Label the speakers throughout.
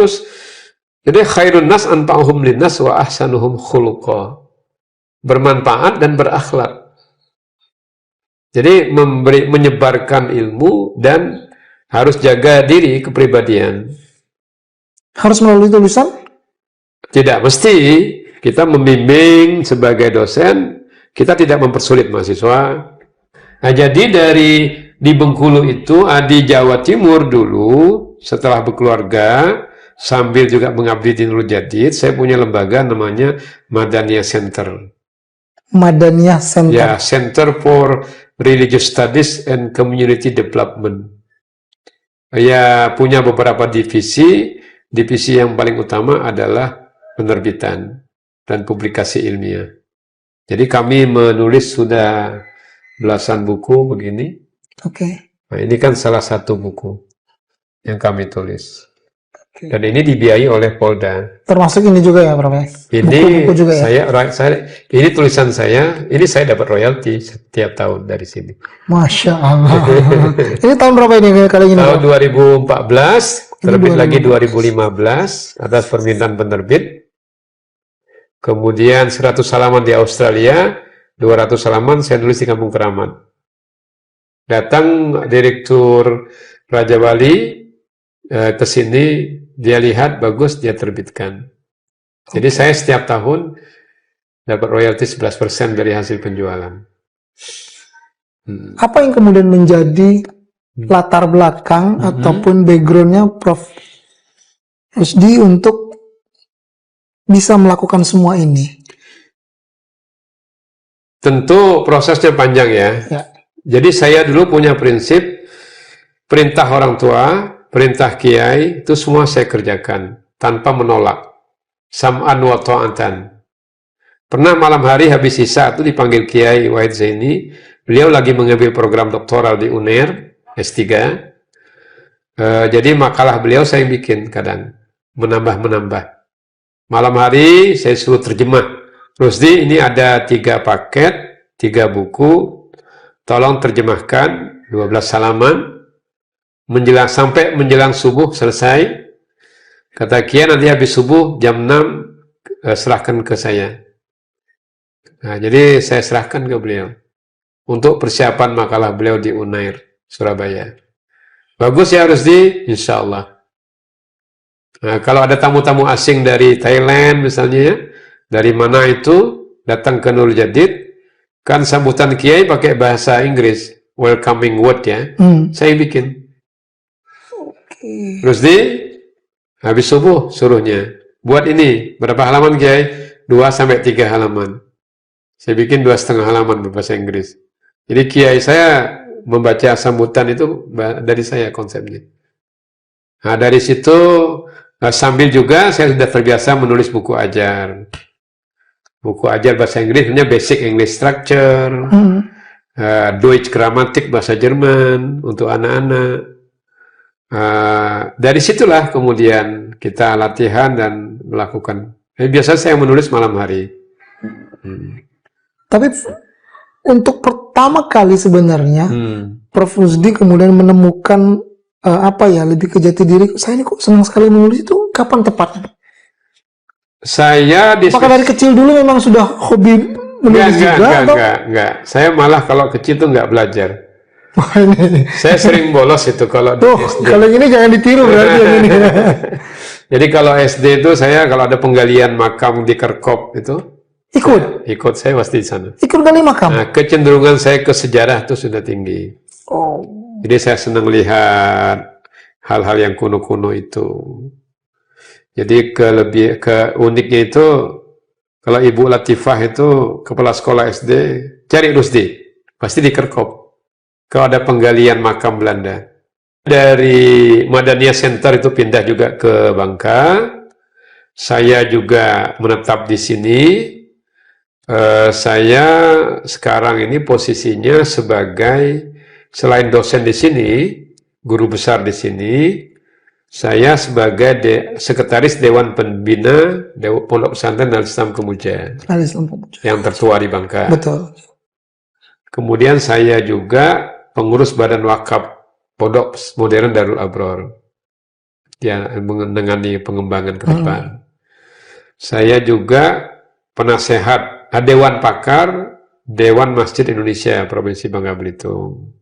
Speaker 1: Terus, jadi khairun nas anfa'uhum linnas wa ahsanuhum khuluqa. Bermanfaat dan berakhlak. Jadi menyebarkan ilmu dan harus jaga diri kepribadian.
Speaker 2: Harus melalui tulisan?
Speaker 1: Tidak mesti. Kita membimbing sebagai dosen, kita tidak mempersulit mahasiswa. Nah, jadi di Bengkulu itu, di Jawa Timur dulu, setelah berkeluarga, sambil juga mengabdi di Nurul Jadid, saya punya lembaga namanya Madaniyah Center.
Speaker 2: Madaniyah Center?
Speaker 1: Ya, Center for Religious Studies and Community Development. Ya, punya beberapa divisi. Divisi yang paling utama adalah penerbitan dan publikasi ilmiah. Jadi kami menulis sudah belasan buku begini.
Speaker 2: Oke.
Speaker 1: Nah, ini kan salah satu buku yang kami tulis. Dan ini dibiayai oleh Polda.
Speaker 2: Termasuk ini juga ya, Prof?
Speaker 1: Ini
Speaker 2: buku-buku juga ya?
Speaker 1: Ini tulisan saya, ini saya dapat royalti setiap tahun dari sini.
Speaker 2: Masya Allah. Ini tahun berapa ini kali ini?
Speaker 1: Tahun 2014, terbit lagi 2015 atas permintaan penerbit. Kemudian 100 halaman di Australia, 200 halaman saya tulis di Kampung Keramat. Datang Direktur Raja Wali ke sini, dia lihat bagus, dia terbitkan. Jadi saya setiap tahun dapat royalti 11% dari hasil penjualan.
Speaker 2: Apa yang kemudian menjadi latar belakang ataupun backgroundnya Prof Rusdi untuk bisa melakukan semua ini?
Speaker 1: Tentu prosesnya panjang ya. Jadi saya dulu punya prinsip, perintah orang tua, perintah kiai, itu semua saya kerjakan tanpa menolak. Sam'an wa ta'atan. Pernah malam hari habis sisa itu dipanggil Kiai Wahid Zaini. Beliau lagi mengambil program doktoral di UNER, S3. Jadi makalah beliau saya bikin kadang, menambah-menambah. Malam hari saya suruh terjemah. Rusdi, ini ada 3 paket, 3 buku. Tolong terjemahkan 12 halaman. Sampai menjelang subuh selesai. Kata Kiai, nanti habis subuh jam 6 serahkan ke saya. Nah, jadi saya serahkan ke beliau untuk persiapan makalah beliau di Unair, Surabaya. Bagus ya Rusdi? Insya Allah. Nah, kalau ada tamu-tamu asing dari Thailand misalnya ya, dari mana itu datang ke Nurul Jadid, kan sambutan Kiai pakai bahasa Inggris, welcoming word ya, saya bikin. Rusdi, habis subuh suruhnya, buat ini, berapa halaman Kiai? 2-3 halaman. Saya bikin 2,5 halaman berbahasa Inggris. Jadi Kiai saya membaca sambutan itu dari saya konsepnya. Nah, dari situ sambil juga saya sudah terbiasa menulis buku ajar. Buku ajar bahasa Inggris, punya Basic English Structure, Deutsch Grammatik bahasa Jerman untuk anak-anak. Dari situlah kemudian kita latihan dan melakukan. Biasa saya menulis malam hari.
Speaker 2: Tapi untuk pertama kali sebenarnya Prof Rusdi kemudian menemukan lebih ke jati diri. Saya ini kok senang sekali menulis, itu kapan tepatnya? Apakah dari kecil dulu memang sudah hobi menulis juga?
Speaker 1: Enggak. Saya malah kalau kecil tuh enggak belajar. Saya sering bolos itu kalau di SD.
Speaker 2: Kalau ini jangan ditiru berarti yang ini.
Speaker 1: Jadi kalau SD itu saya kalau ada penggalian makam di Kerkop itu ikut saya pasti di sana.
Speaker 2: Ikut gali makam.
Speaker 1: Nah, kecenderungan saya ke sejarah itu sudah tinggi. Jadi saya senang lihat hal-hal yang kuno-kuno itu. Jadi uniknya itu kalau Ibu Latifah itu kepala sekolah SD, cari Rusdi, pasti di Kerkop. Kalau ada penggalian makam Belanda. Dari Madaniyah Center itu pindah juga ke Bangka. Saya juga menetap di sini. Saya sekarang ini posisinya sebagai selain dosen di sini, guru besar di sini, saya sebagai sekretaris Dewan Pembina Pondok Pesantren Al-Islam Kemuja, yang tertua di Bangka.
Speaker 2: Betul.
Speaker 1: Kemudian saya juga pengurus Badan Wakaf Pondok Modern Darul Abror. dia menangani pengembangan ke depan. Saya juga penasehat Dewan Pakar Dewan Masjid Indonesia Provinsi Bangka Belitung.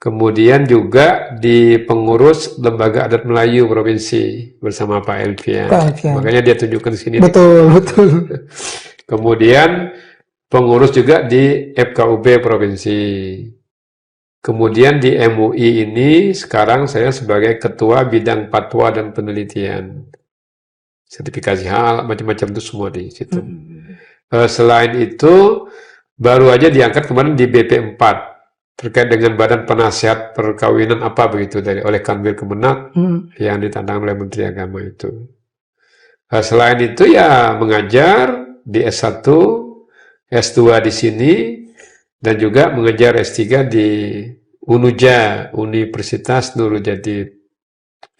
Speaker 1: Kemudian juga di pengurus Lembaga Adat Melayu Provinsi bersama Pak Elvian. Makanya dia tunjukkan di sini.
Speaker 2: Betul, betul.
Speaker 1: Kemudian pengurus juga di FKUB Provinsi. Kemudian di MUI ini sekarang saya sebagai Ketua Bidang Fatwa dan Penelitian. Sertifikasi hal, macam-macam itu semua di situ. Selain itu, baru aja diangkat kemarin di BP 4. Terkait dengan Badan Penasihat Perkawinan apa begitu oleh Kanwil Kemenak yang ditantang oleh Menteri Agama itu. Selain itu ya mengajar di S1, S2 di sini, dan juga mengajar S3 di UNUJA, Universitas Nurul Jadid.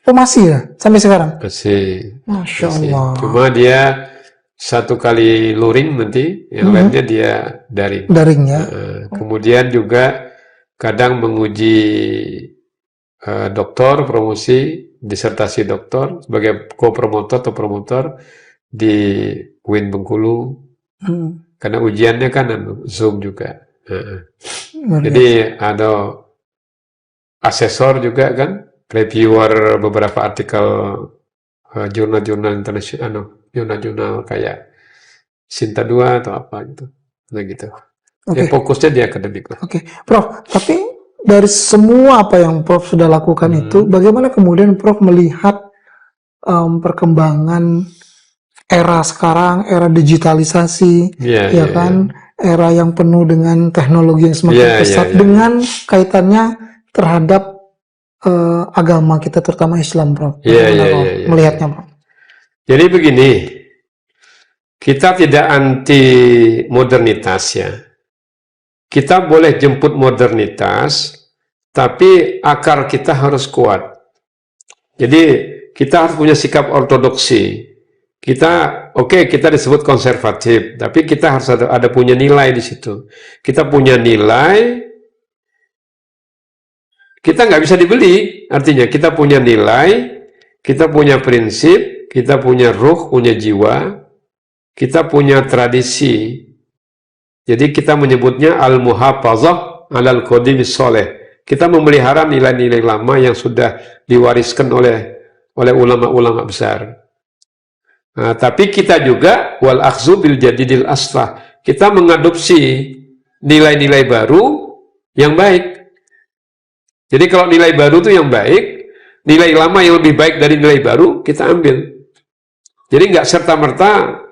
Speaker 2: Oh masih ya? Sampai sekarang?
Speaker 1: Masih.
Speaker 2: Masya Allah.
Speaker 1: Cuma dia 1 kali luring nanti, yang lainnya dia daring.
Speaker 2: Daring ya.
Speaker 1: Kemudian juga kadang menguji doktor, promosi, disertasi doktor sebagai co-promotor atau promotor di UIN Bengkulu. Karena ujiannya kan Zoom juga. Jadi ada asesor juga kan, reviewer beberapa artikel jurnal-jurnal internasional, jurnal-jurnal kayak Sinta 2 atau apa gitu. Nah gitu. Ya, fokusnya di akademik lah.
Speaker 2: Prof, tapi dari semua apa yang Prof sudah lakukan itu, bagaimana kemudian Prof melihat perkembangan era sekarang, era digitalisasi, era yang penuh dengan teknologi yang semakin pesat dengan kaitannya terhadap agama kita, terutama Islam, Prof. Melihatnya, Prof.
Speaker 1: Jadi begini, kita tidak anti modernitas ya. Kita boleh jemput modernitas, tapi akar kita harus kuat. Jadi kita harus punya sikap ortodoksi. Kita, kita disebut konservatif, tapi kita harus ada punya nilai di situ. Kita punya nilai, kita nggak bisa dibeli. Artinya kita punya nilai, kita punya prinsip, kita punya ruh, punya jiwa, kita punya tradisi. Jadi kita menyebutnya al-muhafazah alal qadimis sholeh. Kita memelihara nilai-nilai lama yang sudah diwariskan oleh ulama-ulama besar. Nah, tapi kita juga wal akhzu bil jadidil aslah. Kita mengadopsi nilai-nilai baru yang baik. Jadi kalau nilai baru itu yang baik, nilai lama yang lebih baik dari nilai baru kita ambil. Jadi nggak serta-merta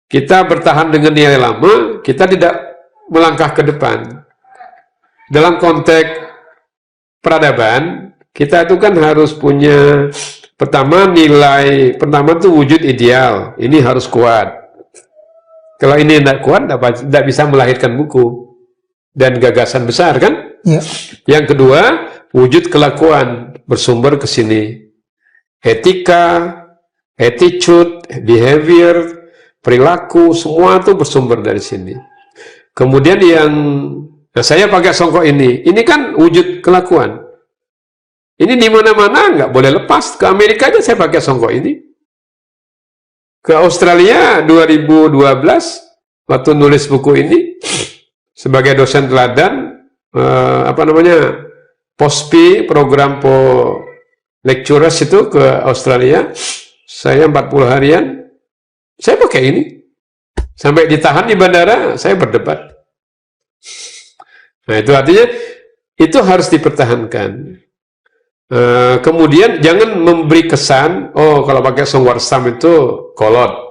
Speaker 1: kita bertahan dengan nilai lama, kita tidak melangkah ke depan. Dalam konteks peradaban, kita itu kan harus punya, pertama itu wujud ideal, ini harus kuat. Kalau ini tidak kuat, tidak bisa melahirkan buku dan gagasan besar kan?
Speaker 2: Ya.
Speaker 1: Yang kedua, wujud kelakuan bersumber ke sini. Etika, attitude, behavior, perilaku, semua itu bersumber dari sini. Kemudian saya pakai songkok ini kan wujud kelakuan. Ini di mana-mana nggak boleh lepas. Ke Amerika aja saya pakai songkok ini. Ke Australia 2012 waktu nulis buku ini sebagai dosen teladan POSPI, program lecturers itu ke Australia, saya 40 harian. Saya pakai ini. Sampai ditahan di bandara, saya berdebat. Nah, itu artinya, itu harus dipertahankan. Kemudian, jangan memberi kesan, kalau pakai songwarsam itu kolot.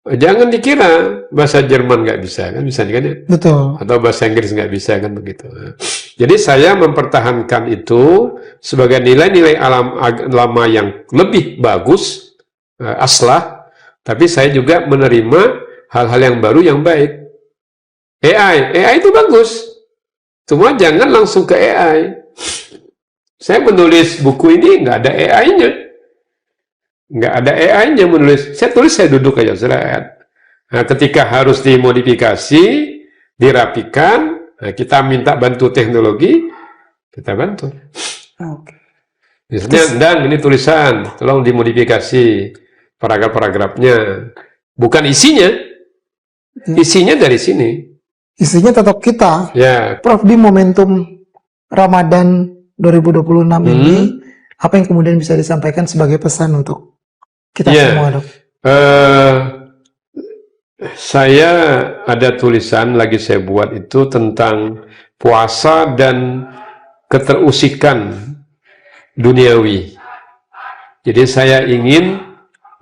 Speaker 1: Jangan dikira bahasa Jerman nggak bisa, kan? Bisa kan ya?
Speaker 2: Betul.
Speaker 1: Atau bahasa Inggris nggak bisa, kan begitu. Jadi, saya mempertahankan itu sebagai nilai-nilai alam lama yang lebih bagus, aslah. Tapi saya juga menerima hal-hal yang baru yang baik. AI itu bagus. Cuma jangan langsung ke AI. Saya menulis buku ini nggak ada AI-nya. Nggak ada AI-nya menulis. Saya tulis, saya duduk aja. Nah, ketika harus dimodifikasi, dirapikan, kita minta bantu teknologi, kita bantu. Misalnya, Dang, ini tulisan, tolong dimodifikasi paragraf-paragrafnya. Bukan isinya. Isinya dari sini.
Speaker 2: Isinya tetap kita.
Speaker 1: Ya.
Speaker 2: Prof, di momentum Ramadan 2026 ini, apa yang kemudian bisa disampaikan sebagai pesan untuk kita semua, Dok?
Speaker 1: Saya ada tulisan lagi saya buat itu tentang puasa dan keterusikan duniawi. Jadi saya ingin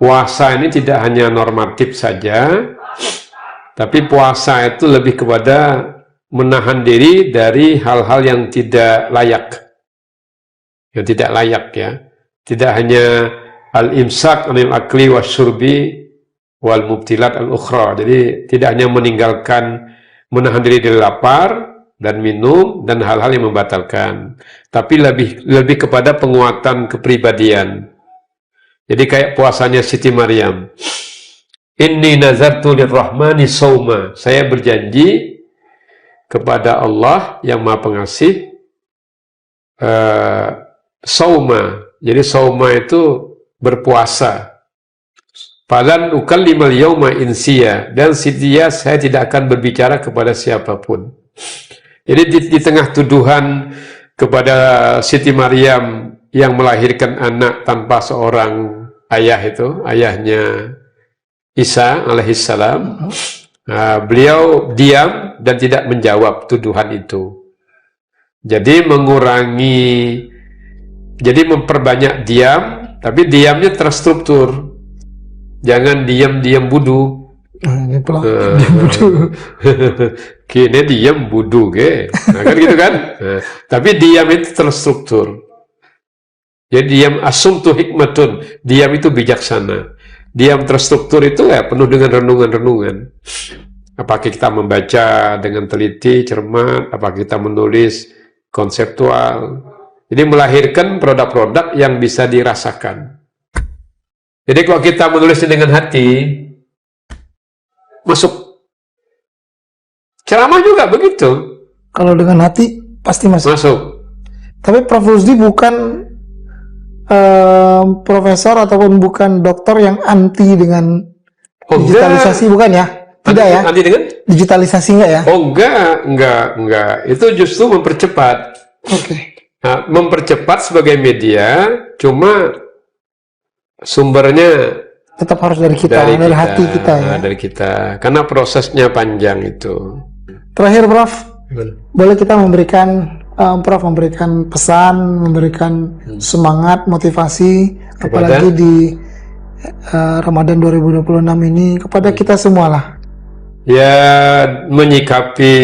Speaker 1: puasa ini tidak hanya normatif saja, tapi puasa itu lebih kepada menahan diri dari hal-hal yang tidak layak. Yang tidak layak ya. Tidak hanya al-imsak anil akli wasyurbi wal mubtilat al-ukhra. Jadi tidak hanya meninggalkan menahan diri dari lapar dan minum dan hal-hal yang membatalkan, tapi lebih kepada penguatan kepribadian. Jadi kayak puasanya Siti Maryam. Inni nazartu lirrahmani sauma. Saya berjanji kepada Allah yang Maha Pengasih sauma. Jadi sauma itu berpuasa. Falan ukallimal yauma insiya, dan setia saya tidak akan berbicara kepada siapapun. Jadi di tengah tuduhan kepada Siti Maryam yang melahirkan anak tanpa seorang ayah itu, ayahnya Isa alaihissalam, beliau diam dan tidak menjawab tuduhan itu. Jadi memperbanyak diam, tapi diamnya terstruktur. Jangan diam-diam budu. Kini diam budu ke. Nah, kan gitu kan. Nah, tapi diam itu terstruktur. Jadi diam asumtu hikmatun. Diam itu bijaksana. Diam terstruktur itu ya penuh dengan renungan-renungan. Apakah kita membaca dengan teliti, cermat, apakah kita menulis konseptual. Jadi melahirkan produk-produk yang bisa dirasakan. Jadi kalau kita menulisnya dengan hati, masuk. Ceramah juga begitu.
Speaker 2: Kalau dengan hati, pasti masuk. Tapi Prof. Rusdi bukan profesor ataupun bukan dokter yang anti dengan digitalisasi, bukan ya? Tidak ya?
Speaker 1: Anti dengan?
Speaker 2: Digitalisasi enggak ya?
Speaker 1: Oh enggak. Itu justru mempercepat.
Speaker 2: Oke.
Speaker 1: Nah, mempercepat sebagai media, cuma sumbernya
Speaker 2: tetap harus dari kita, dari hati kita ya.
Speaker 1: Dari kita, karena prosesnya panjang itu.
Speaker 2: Terakhir Prof, boleh kita memberikan Prof memberikan pesan, memberikan semangat, motivasi, apalagi di Ramadan 2026 ini kepada kita semua lah.
Speaker 1: Ya, menyikapi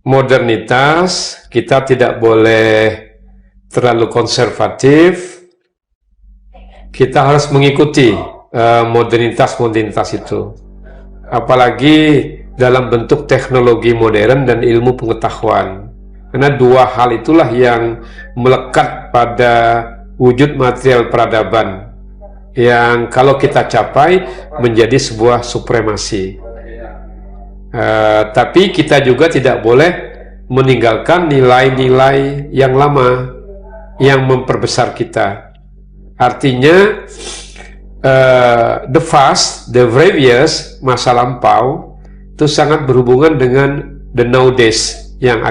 Speaker 1: modernitas, kita tidak boleh terlalu konservatif. Kita harus mengikuti modernitas itu. Apalagi dalam bentuk teknologi modern dan ilmu pengetahuan. Karena dua hal itulah yang melekat pada wujud material peradaban yang kalau kita capai menjadi sebuah supremasi. Tapi kita juga tidak boleh meninggalkan nilai-nilai yang lama yang memperbesar kita. Artinya the past, the previous, masa lampau itu sangat berhubungan dengan the nowadays yang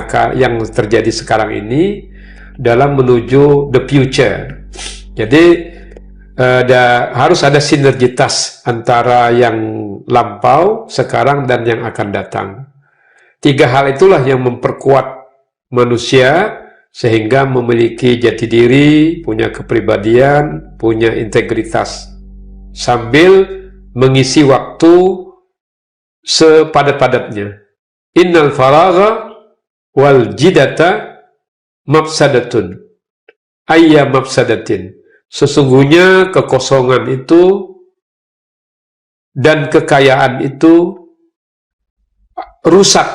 Speaker 1: terjadi sekarang ini dalam menuju the future. Jadi harus ada sinergitas antara yang lampau, sekarang, dan yang akan datang. Tiga hal itulah yang memperkuat manusia sehingga memiliki jati diri, punya kepribadian, punya integritas, sambil mengisi waktu sepadat-padatnya. Innal faragha wal jidata mafsadatun ayya mafsadatin. Sesungguhnya kekosongan itu dan kekayaan itu rusak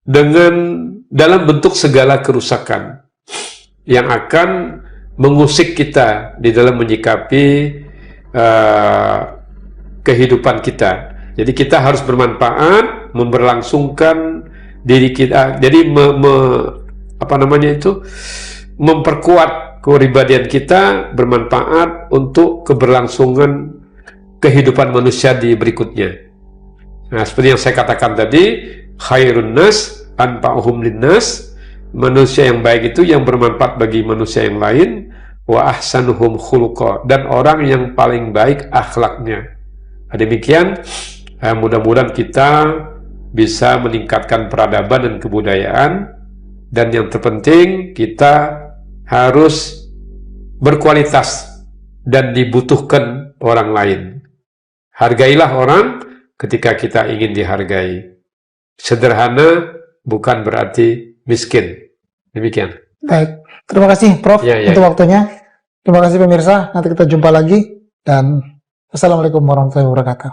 Speaker 1: dalam bentuk segala kerusakan yang akan mengusik kita di dalam menyikapi kehidupan kita. Jadi kita harus bermanfaat, memberlangsungkan diri kita. Jadi memperkuat kepribadian kita bermanfaat untuk keberlangsungan kehidupan manusia di berikutnya. Nah, seperti yang saya katakan tadi, khairun nas anfa'uhum linnas, manusia yang baik itu yang bermanfaat bagi manusia yang lain, wa ahsanuhum khuluqa, dan orang yang paling baik akhlaknya. Nah, demikian, mudah-mudahan kita bisa meningkatkan peradaban dan kebudayaan, dan yang terpenting kita harus berkualitas dan dibutuhkan orang lain. Hargailah orang ketika kita ingin dihargai. Sederhana bukan berarti miskin. Demikian.
Speaker 2: Baik, terima kasih Prof untuk waktunya. Terima kasih pemirsa, nanti kita jumpa lagi, dan Assalamualaikum warahmatullahi wabarakatuh.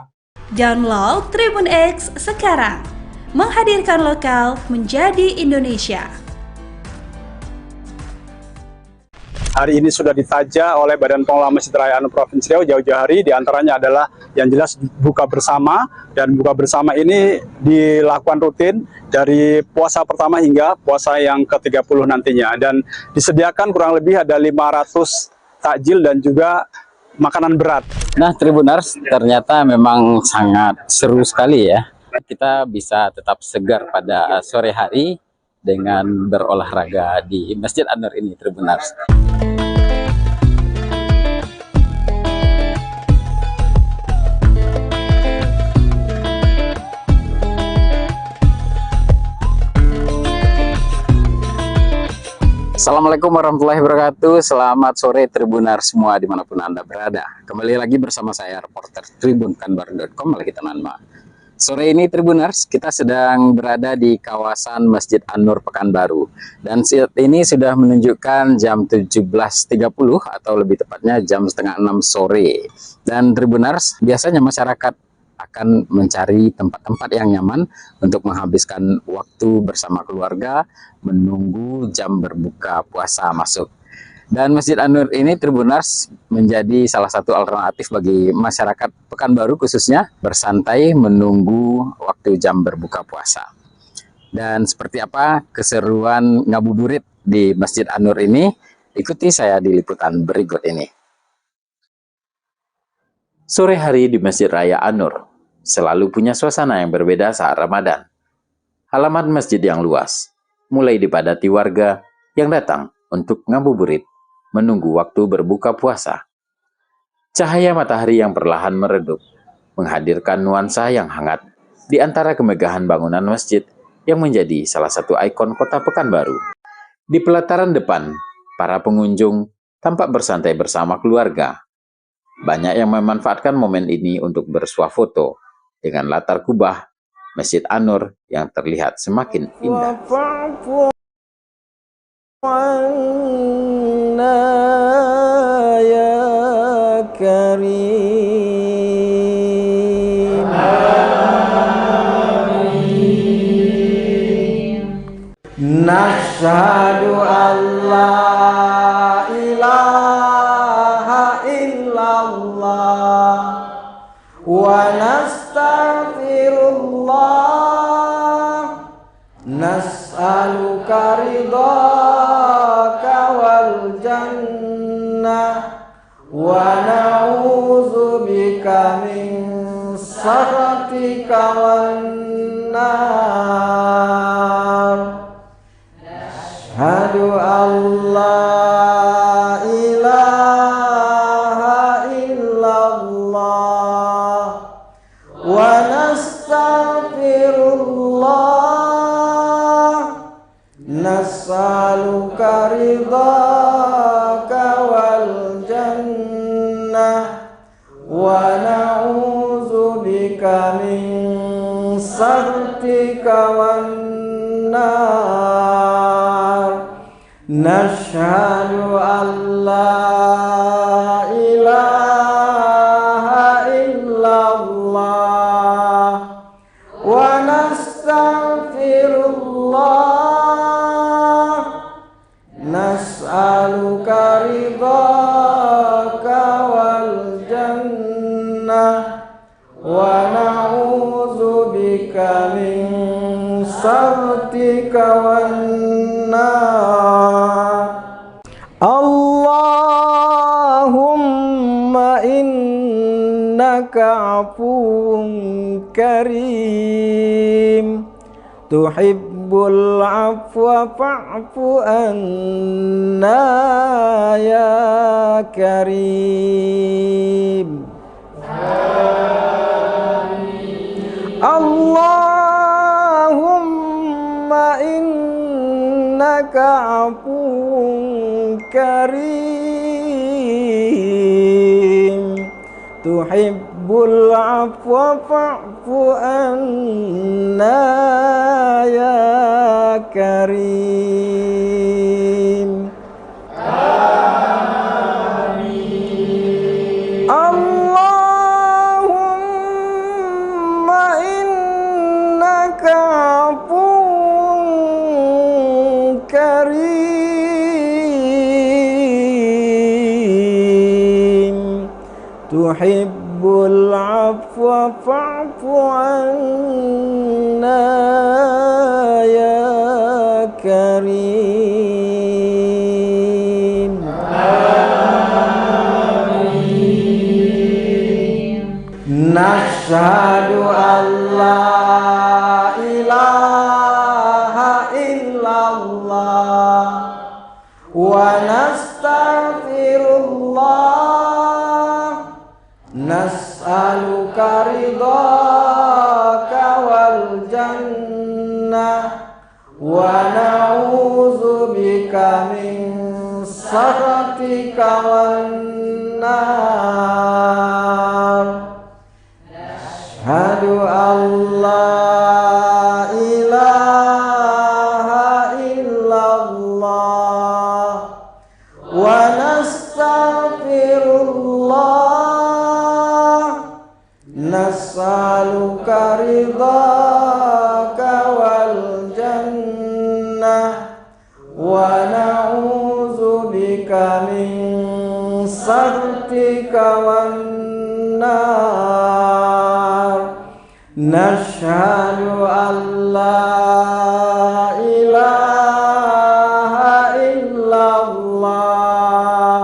Speaker 3: Download Tribun X sekarang, menghadirkan lokal menjadi Indonesia.
Speaker 4: Hari ini sudah ditaja oleh Badan Pengelola Masjid Raya An-Nur Provinsi Riau jauh-jauh hari, diantaranya adalah yang jelas buka bersama, dan buka bersama ini dilakukan rutin dari puasa pertama hingga puasa yang ke-30 nantinya, dan disediakan kurang lebih ada 500 takjil dan juga makanan berat.
Speaker 5: Nah, Tribuners, ternyata memang sangat seru sekali ya. Kita bisa tetap segar pada sore hari dengan berolahraga di Masjid An-Nur ini, Tribuners. Assalamualaikum warahmatullahi wabarakatuh. Selamat sore Tribuners semua dimanapun Anda berada. Kembali lagi bersama saya, reporter tribunpekanbaru.com, Malekita Nanma. Sore ini Tribuners, kita sedang berada di kawasan Masjid An-Nur Pekanbaru. Dan saat ini sudah menunjukkan jam 17.30 atau lebih tepatnya jam setengah 6 sore. Dan Tribuners, biasanya masyarakat akan mencari tempat-tempat yang nyaman untuk menghabiskan waktu bersama keluarga, menunggu jam berbuka puasa masuk. Dan Masjid An-Nur ini, Tribuners, menjadi salah satu alternatif bagi masyarakat Pekanbaru khususnya bersantai menunggu waktu jam berbuka puasa. Dan seperti apa keseruan ngabuburit di Masjid An-Nur ini? Ikuti saya di liputan berikut ini. Sore hari di Masjid Raya An-Nur selalu punya suasana yang berbeda saat Ramadan. Halaman masjid yang luas mulai dipadati warga yang datang untuk ngabuburit, menunggu waktu berbuka puasa. Cahaya matahari yang perlahan meredup menghadirkan nuansa yang hangat di antara kemegahan bangunan masjid yang menjadi salah satu ikon kota Pekanbaru. Di pelataran depan, para pengunjung tampak bersantai bersama keluarga. Banyak yang memanfaatkan momen ini untuk bersuah foto dengan latar kubah Masjid An-Nur yang terlihat semakin indah.
Speaker 6: Nashhadu an la ilaha illallah wa nastaghfirullah, nas'aluka ridhaka wal jannah wa na'udzubika min sakhatika wan nar. Asyhadu an la ilaha illallah wa nastaghfirullah, nas'aluka ridhaka wal jannah wa na'udzubika min sakhatika wan nar. Nashhadu an la ilaha illallah wa nastaghfirullah, nas'aluka ridhaka wal jannah wa na'udzubika min sakhatika wan nar. Allah innaka afuwun karim tuhibbul afwa fa'fu anna ya karim. Allahumma innaka afuwun karim tuhibbul afwa fa'fu anna ya karim. Allahumma innaka afuwun karim tuhibbul afwa fa'fu anna ya karim. Nashhadu an la ilaha illallah wa nastaghfirullah nas'aluka ridhaka wal jannah wa na'udzubika min sakhatika wan nar. Asyhadu an la ilaha illallah wa nastaghfirullah nas'aluka ridhaka wal jannah wa na'udzubika min sakhatika wan nar. Nashhadu an la ilaha illallah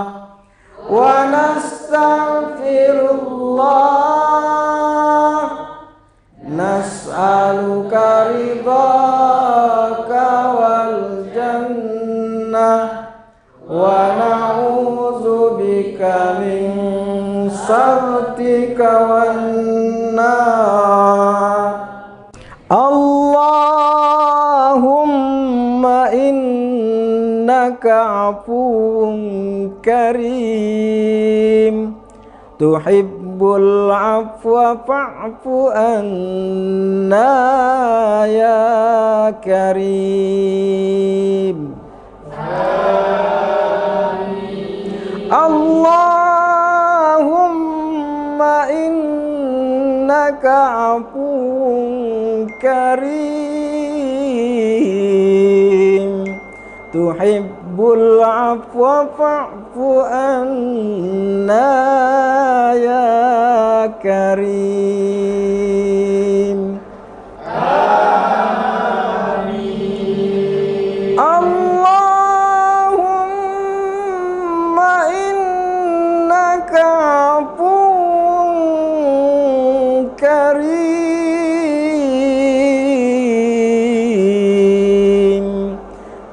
Speaker 6: wa nastaghfirullah nas'aluka ridhaka wal jannah wa na'udzubika min sakhatika wan nar. Allahumma innaka afuwun karim tuhibbul afwa fa'fu anna ya karim. Allahumma innaka afuwun karim tuhibbul afwa fa'fu anna ya karim. Allahumma innaka afuwun karim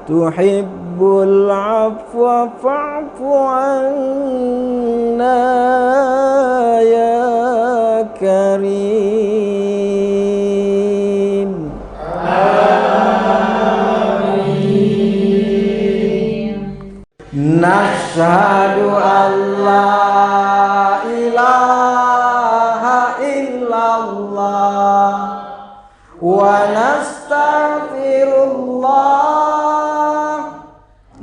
Speaker 6: tuhibbul afwa fa'fu anna ya karim. Nashhadu an la ilaha illallah wa nastaghfirullah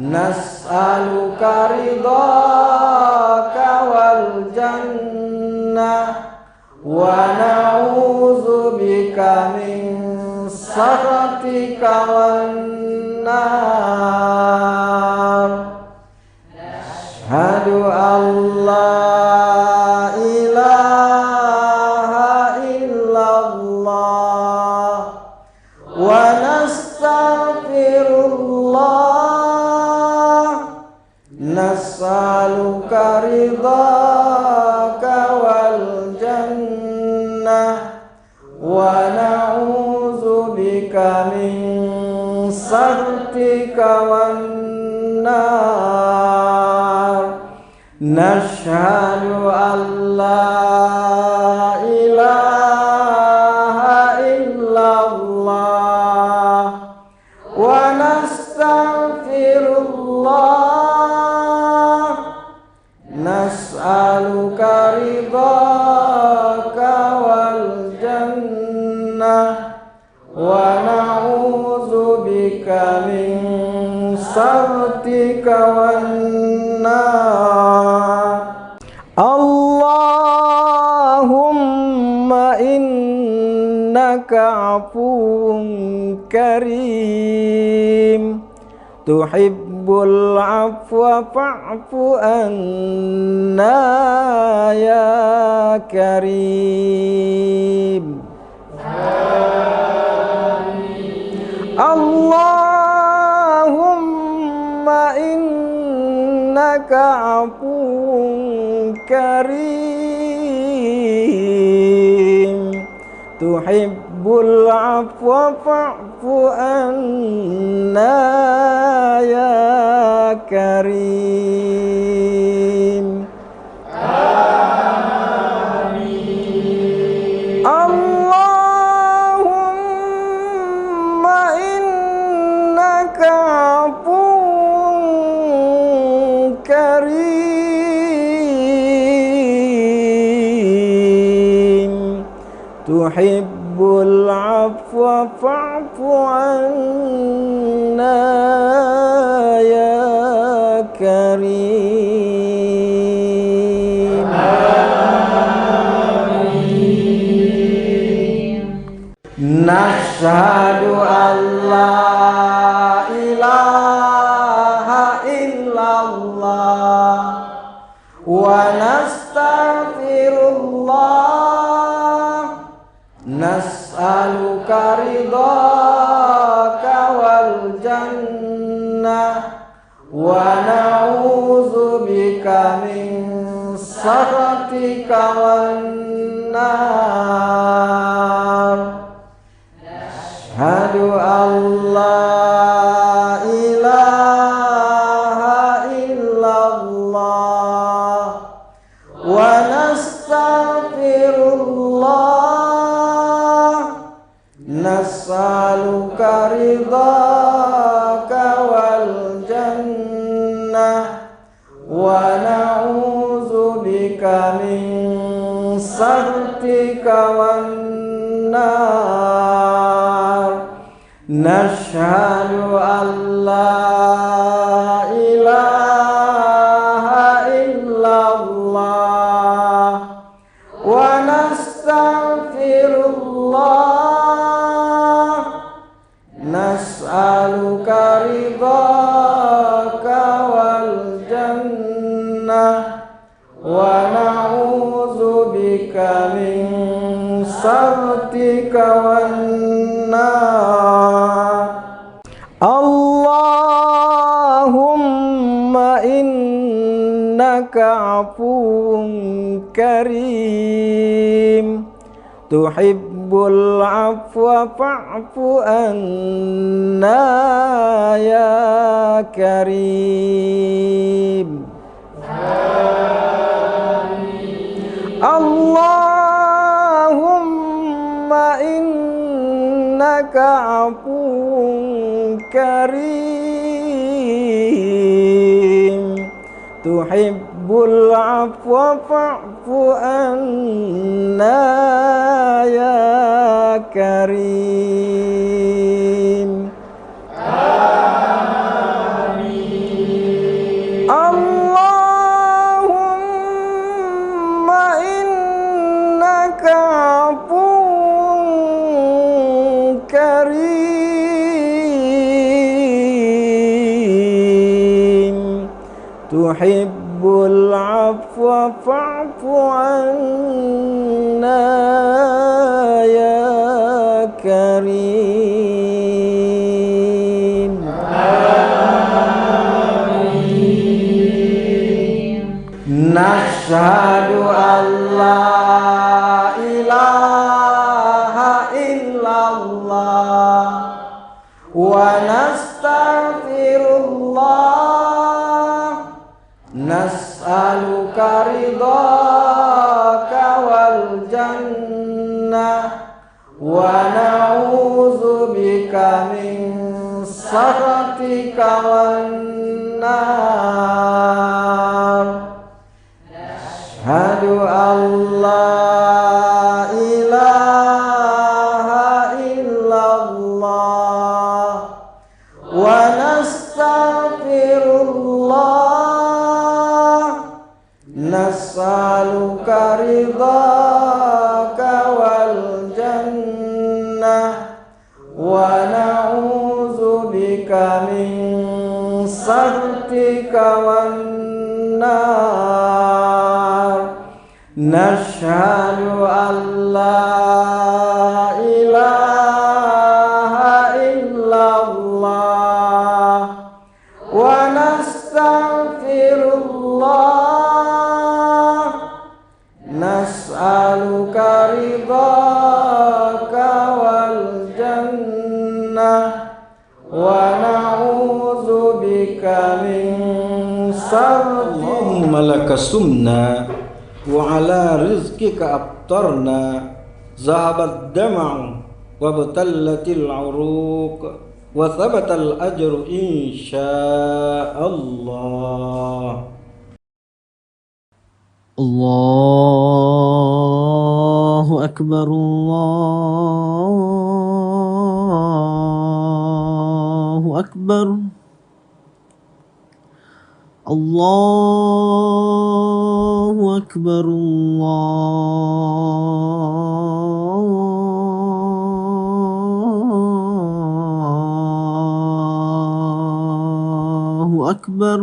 Speaker 6: nas'aluka ridhaka wal jannah wa na'udzubika min sakhatika wan nar. Asyhadu an la ilaha illallah wa nastaghfirullah nas'aluka ridhaka wal jannah wa na'udzu bika min sakhatika wan nar. Nashhadu an la ilaha illallah wa nastaghfirullah. Nas'aluka ridhaka wal jannah wa na'udzu bika min sakhatika wan nar. Allahumma innaka afuwun karim tuhibbul afwa fa'fu anna ya karim. Allahumma innaka afuwun karim tuhibbul afwa fa'fu anna ya karim. Allahumma innaka afuwun karim tuhibbul afwa fa'fu anna ya karim. Nashhadu an la ilaha illallah wa nastaghfirullah. Nas'aluka ridhaka wal jannah wa na'udzu bika min sakhatika wan nar. Ashhadu an la ilaha illallah wa nastaghfirullah. Nas'aluka ridhaka wal jannah wa na'udzu bika min sakhatika wan nar. Nashhadu an la ilaha illallah wa nastaghfirullah. Nas'aluka ridhaka wal jannah wa na'udzu bika min sakhatika wan nar. Allahumma innaka afuwun karim tuhibbul afwa fa'fu anna ya karim. Allahumma innaka afuwun karim tuhibbul afwa fa'fu anna ya karim. Allahumma innaka afuwun karim tuhibbul afwa fa'fu anna ya karim. Nashhadu an la ilaha nas'aluka ridhaka wal jannah wa na'udzubika min sakhatika wan nar. Asyhadu an la ilaha illallah wa nastaghfirullah nas'aluka ridhaka wal jannah wa na'udzubika min sakhatika wan nar. Nashhadu an la ilaha illallah wa nastaghfirullah nas'aluka ridhaka wal jannah wa na'udzubika min sakhatika. Allahumma laka sumna wa ala rizqika aftarna zahabat dam'u wa batallatil uruq wa thabatal ajru insyaallah. Allahu akbar, Allahu akbar, Allahu akbar, Allahu akbar.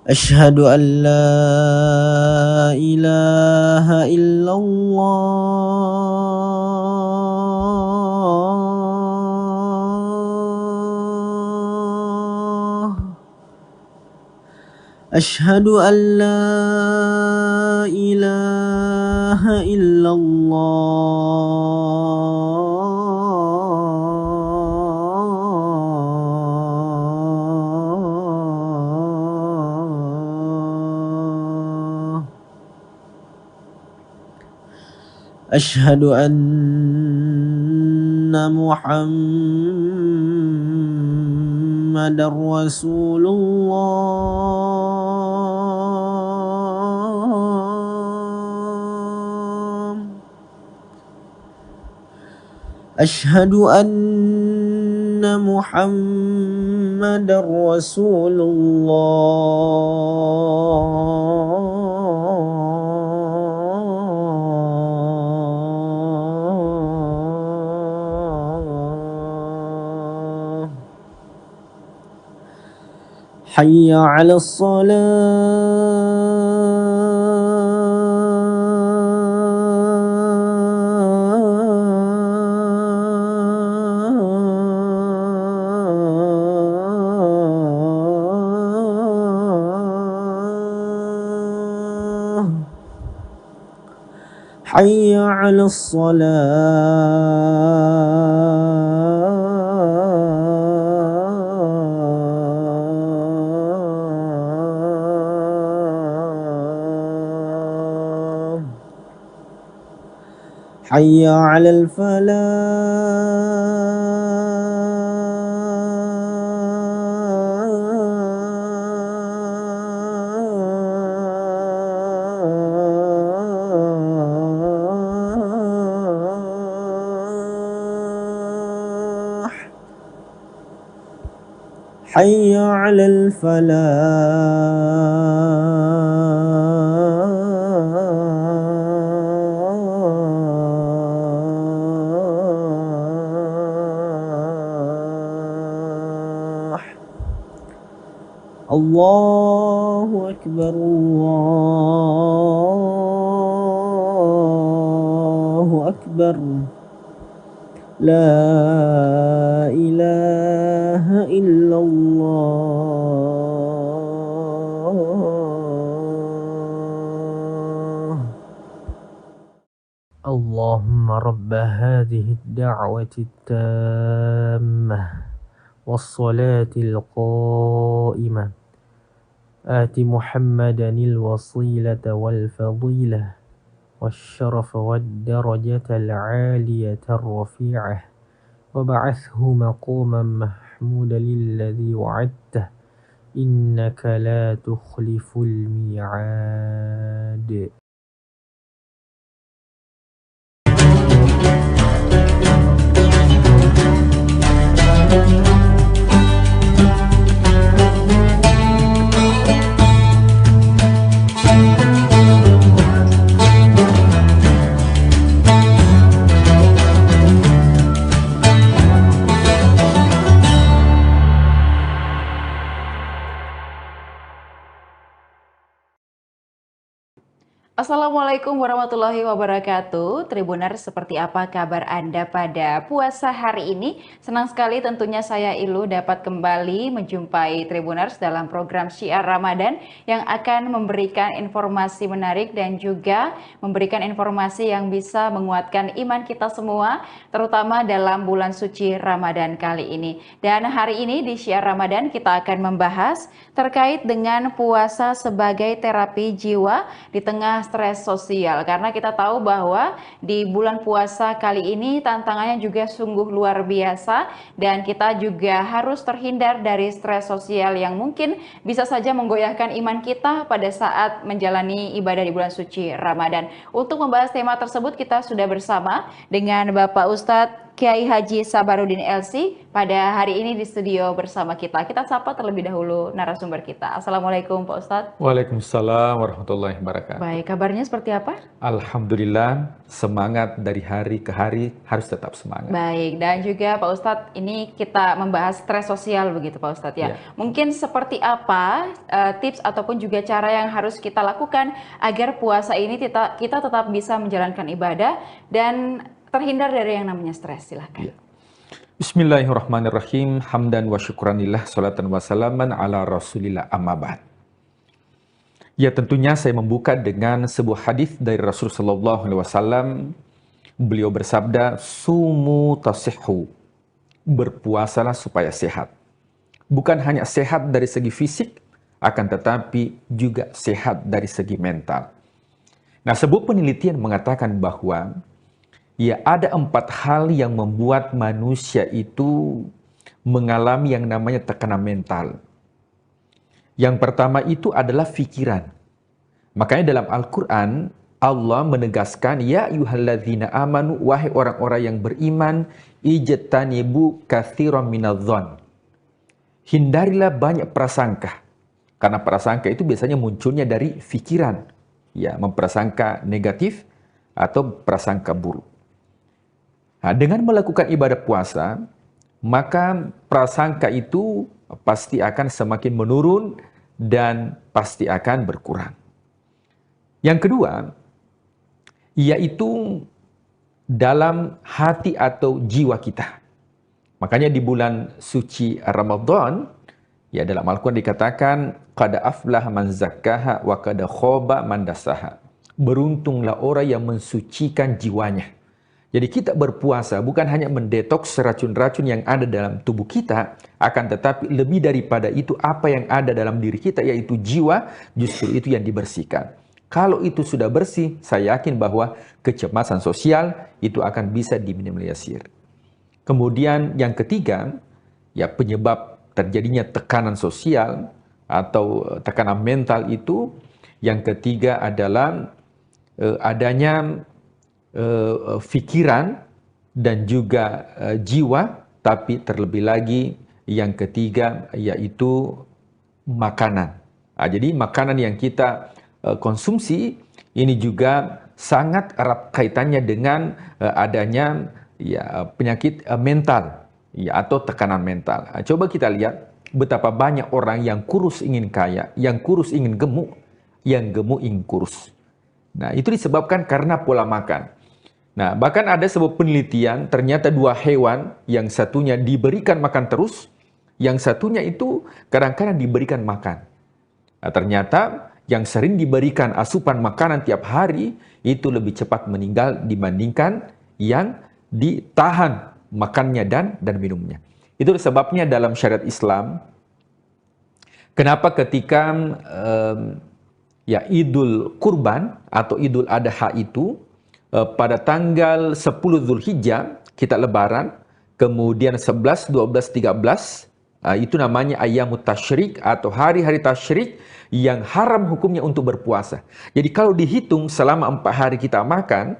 Speaker 6: Asyhadu an la ilaha illallah. Asyhadu an la ilaha illallah. Asyhadu anna Muhammadar Rasulullah. Asyhadu anna Muhammadar Rasulullah. Hayya 'alas salah. Hayya 'alas salah. Hayya 'alal falah. Hayya 'alal falah. Allahu akbar, Allahu akbar. La ilaha illallah. Allahumma rabba hadhihi ad-da'wati at-tammah was-salati al-qa'imah آت محمدا الوسيلة والفضيلة والشرف والدرجة العالية الرفيعة وبعثه مقاما محمودا الذي وعدته إنك لا تخلف الميعاد.
Speaker 7: Assalamualaikum warahmatullahi wabarakatuh. Tribuners, seperti apa kabar Anda pada puasa hari ini? Senang sekali tentunya saya Ilu dapat kembali menjumpai Tribuners dalam program Syiar Ramadan yang akan memberikan informasi menarik dan juga memberikan informasi yang bisa menguatkan iman kita semua, terutama dalam bulan suci Ramadan kali ini. Dan hari ini di Syiar Ramadan kita akan membahas terkait dengan puasa sebagai terapi jiwa di tengah stres sosial, karena kita tahu bahwa di bulan puasa kali ini tantangannya juga sungguh luar biasa dan kita juga harus terhindar dari stres sosial yang mungkin bisa saja menggoyahkan iman kita pada saat menjalani ibadah di bulan suci Ramadan. Untuk membahas tema tersebut kita sudah bersama dengan Bapak Ustadz Kiai Haji Sabarudin LC pada hari ini di studio bersama kita. Kita sapa terlebih dahulu narasumber kita. Assalamualaikum Pak Ustadz.
Speaker 8: Waalaikumsalam warahmatullahi wabarakatuh.
Speaker 7: Baik, kabarnya seperti apa?
Speaker 8: Alhamdulillah, semangat dari hari ke hari, harus tetap semangat.
Speaker 7: Baik, dan juga Pak Ustadz, ini kita membahas stres sosial begitu Pak Ustadz ya. Mungkin seperti apa tips ataupun juga cara yang harus kita lakukan agar puasa ini kita tetap bisa menjalankan ibadah dan terhindar dari yang namanya stres. Silahkan.
Speaker 8: Bismillahirrahmanirrahim. Hamdan wa syukranillah, salatan wa salaman ala rasulillah, amma ba'd. Ya, tentunya saya membuka dengan sebuah hadis dari Rasul sallallahu alaihi wasallam. Beliau bersabda, "Sumu tasihhu." Berpuasalah supaya sehat. Bukan hanya sehat dari segi fisik, akan tetapi juga sehat dari segi mental. Nah, sebuah penelitian mengatakan bahwa ya, ada 4 hal yang membuat manusia itu mengalami yang namanya tekanan mental. Yang pertama itu adalah pikiran. Makanya dalam Al-Quran, Allah menegaskan, ya ayyuhalladzina amanu, wahai orang-orang yang beriman, ijtanibu katsiran minadh-dhon. Hindarilah banyak prasangka. Karena prasangka itu biasanya munculnya dari pikiran. Ya, memprasangka negatif atau prasangka buruk. Nah, dengan melakukan ibadah puasa, maka prasangka itu pasti akan semakin menurun dan pasti akan berkurang. Yang kedua, yaitu dalam hati atau jiwa kita. Makanya di bulan suci Ramadan, ya dalam Al-Quran dikatakan, qad aflaha man zakkaha wa qad khaba man dassaha. Beruntunglah orang yang mensucikan jiwanya. Jadi kita berpuasa bukan hanya mendetoks racun-racun yang ada dalam tubuh kita, akan tetapi lebih daripada itu apa yang ada dalam diri kita, yaitu jiwa, justru itu yang dibersihkan. Kalau itu sudah bersih, saya yakin bahwa kecemasan sosial itu akan bisa diminimalisir. Kemudian yang ketiga, ya penyebab terjadinya tekanan sosial atau tekanan mental itu, yang ketiga adalah adanya pikiran dan juga jiwa, tapi terlebih lagi yang ketiga yaitu makanan. Nah, jadi makanan yang kita konsumsi ini juga sangat erat kaitannya dengan adanya ya penyakit mental ya atau tekanan mental. Nah, coba kita lihat betapa banyak orang yang kurus ingin kaya, yang kurus ingin gemuk, yang gemuk ingin kurus. Nah, itu disebabkan karena pola makan. Nah, bahkan ada sebuah penelitian, ternyata 2 hewan, yang satunya diberikan makan terus, yang satunya itu kadang-kadang diberikan makan. Nah, ternyata yang sering diberikan asupan makanan tiap hari, itu lebih cepat meninggal dibandingkan yang ditahan makannya dan minumnya. Itu sebabnya dalam syariat Islam, Kenapa ketika ya Idul Kurban atau Idul Adha itu pada tanggal 10 Zulhijjah kita lebaran, kemudian 11, 12, 13 itu namanya Ayyamut Tasyrik atau hari-hari tasyrik yang haram hukumnya untuk berpuasa. Jadi kalau dihitung selama 4 hari kita makan,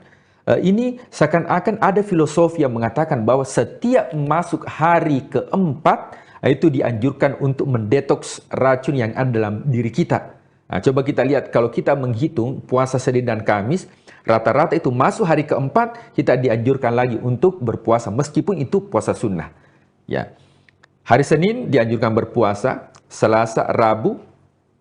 Speaker 8: ini seakan-akan ada filosofi yang mengatakan bahwa setiap masuk hari keempat itu dianjurkan untuk mendetoks racun yang ada dalam diri kita. Nah, coba kita lihat kalau kita menghitung puasa Senin dan Kamis, rata-rata itu masuk hari keempat kita dianjurkan lagi untuk berpuasa meskipun itu puasa sunnah. Ya, hari Senin dianjurkan berpuasa, Selasa, Rabu,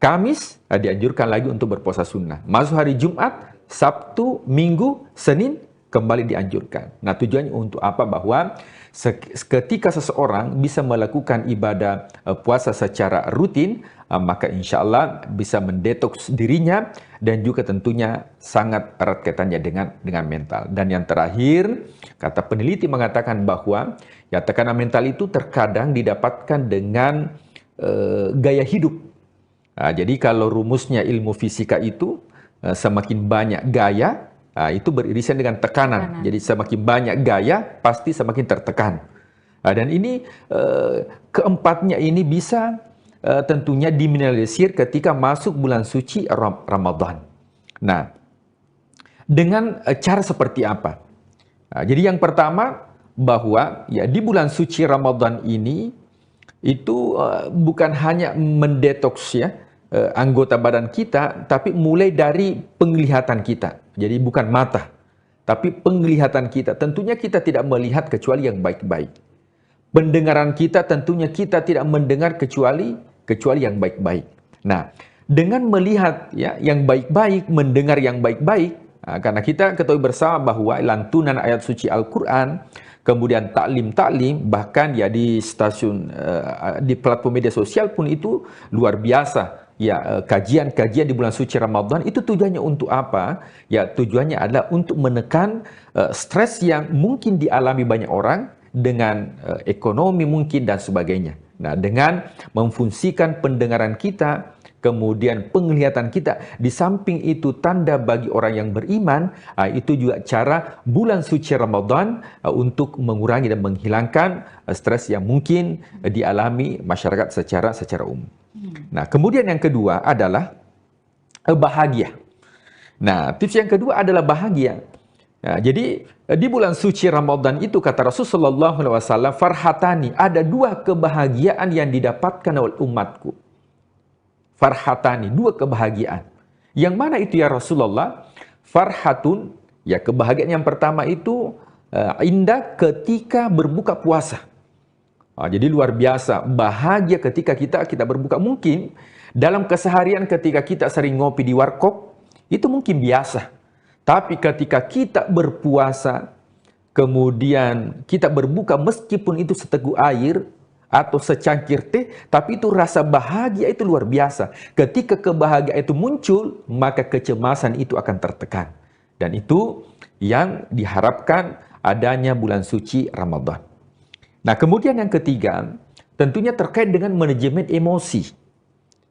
Speaker 8: Kamis dianjurkan lagi untuk berpuasa sunnah. Masuk hari Jumat, Sabtu, Minggu, Senin kembali dianjurkan. Nah, tujuannya untuk apa? Bahwa ketika seseorang bisa melakukan ibadah puasa secara rutin, maka insya Allah bisa mendetoks dirinya dan juga tentunya sangat erat kaitannya dengan mental. Dan yang terakhir, kata peneliti mengatakan bahwa ya tekanan mental itu terkadang didapatkan dengan gaya hidup. Nah, jadi kalau rumusnya ilmu fisika itu semakin banyak gaya, itu beririsan dengan tekanan. Jadi semakin banyak gaya, pasti semakin tertekan. Dan ini keempatnya ini bisa tentunya diminimalisir ketika masuk bulan suci Ramadan. Nah, dengan cara seperti apa? Jadi yang pertama bahwa ya di bulan suci Ramadan ini itu bukan hanya mendetoks ya anggota badan kita, tapi mulai dari penglihatan kita. Jadi bukan mata, tapi penglihatan kita. Tentunya kita tidak melihat kecuali yang baik-baik. Pendengaran kita tentunya kita tidak mendengar kecuali yang baik-baik. Nah, dengan melihat ya yang baik-baik, mendengar yang baik-baik, karena kita ketahui bersama bahwa lantunan ayat suci Al-Quran, kemudian taklim, bahkan ya di stasiun, di platform media sosial pun itu luar biasa. Ya, kajian-kajian di bulan suci Ramadan itu tujuannya untuk apa? Ya, tujuannya adalah untuk menekan stres yang mungkin dialami banyak orang dengan ekonomi mungkin dan sebagainya. Nah, dengan memfungsikan pendengaran kita, kemudian penglihatan kita, di samping itu tanda bagi orang yang beriman, itu juga cara bulan suci Ramadan untuk mengurangi dan menghilangkan stres yang mungkin dialami masyarakat secara umum. Nah, kemudian yang kedua adalah bahagia. Nah, tips yang kedua adalah bahagia. Nah, jadi di bulan suci Ramadan itu kata Rasulullah SAW, farhatani, ada 2 kebahagiaan yang didapatkan oleh umatku. Farhatani, 2 kebahagiaan. Yang mana itu ya Rasulullah? Farhatun, ya kebahagiaan yang pertama itu indah ketika berbuka puasa. Jadi luar biasa, bahagia ketika kita berbuka. Mungkin dalam keseharian ketika kita sering ngopi di warkop, itu mungkin biasa. Tapi ketika kita berpuasa, kemudian kita berbuka meskipun itu seteguk air atau secangkir teh, tapi itu rasa bahagia itu luar biasa. Ketika kebahagiaan itu muncul, maka kecemasan itu akan tertekan. Dan itu yang diharapkan adanya bulan suci Ramadan. Nah, kemudian yang ketiga, tentunya terkait dengan manajemen emosi.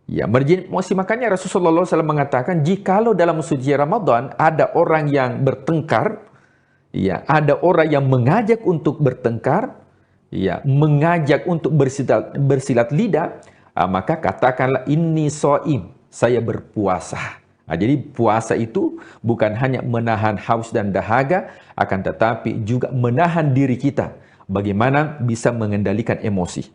Speaker 8: Ya, manajemen emosi, makanya Rasulullah SAW mengatakan, jikalau dalam suci Ramadan ada orang yang bertengkar, ya, ada orang yang mengajak untuk bertengkar, ya, mengajak untuk bersilat lidah, maka katakanlah inni shaim, saya berpuasa. Nah, jadi puasa itu bukan hanya menahan haus dan dahaga, akan tetapi juga menahan diri kita. Bagaimana bisa mengendalikan emosi.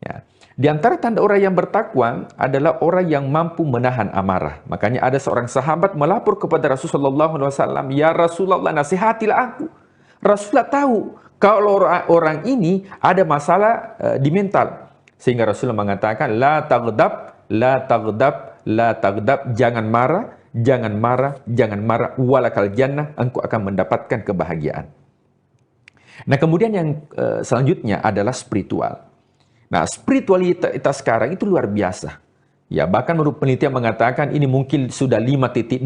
Speaker 8: Ya. Di antara tanda orang yang bertakwa adalah orang yang mampu menahan amarah. Makanya ada seorang sahabat melapor kepada Rasulullah SAW, ya Rasulullah, nasihatilah aku. Rasulullah tahu kalau orang ini ada masalah di mental. Sehingga Rasulullah mengatakan, la taghdab, la taghdab, la taghdab, jangan marah, jangan marah, jangan marah, walakal jannah, engkau akan mendapatkan kebahagiaan. Nah, kemudian yang selanjutnya adalah spiritual. Nah, spiritualitas sekarang itu luar biasa. Ya, bahkan menurut penelitian mengatakan ini mungkin sudah 5.0,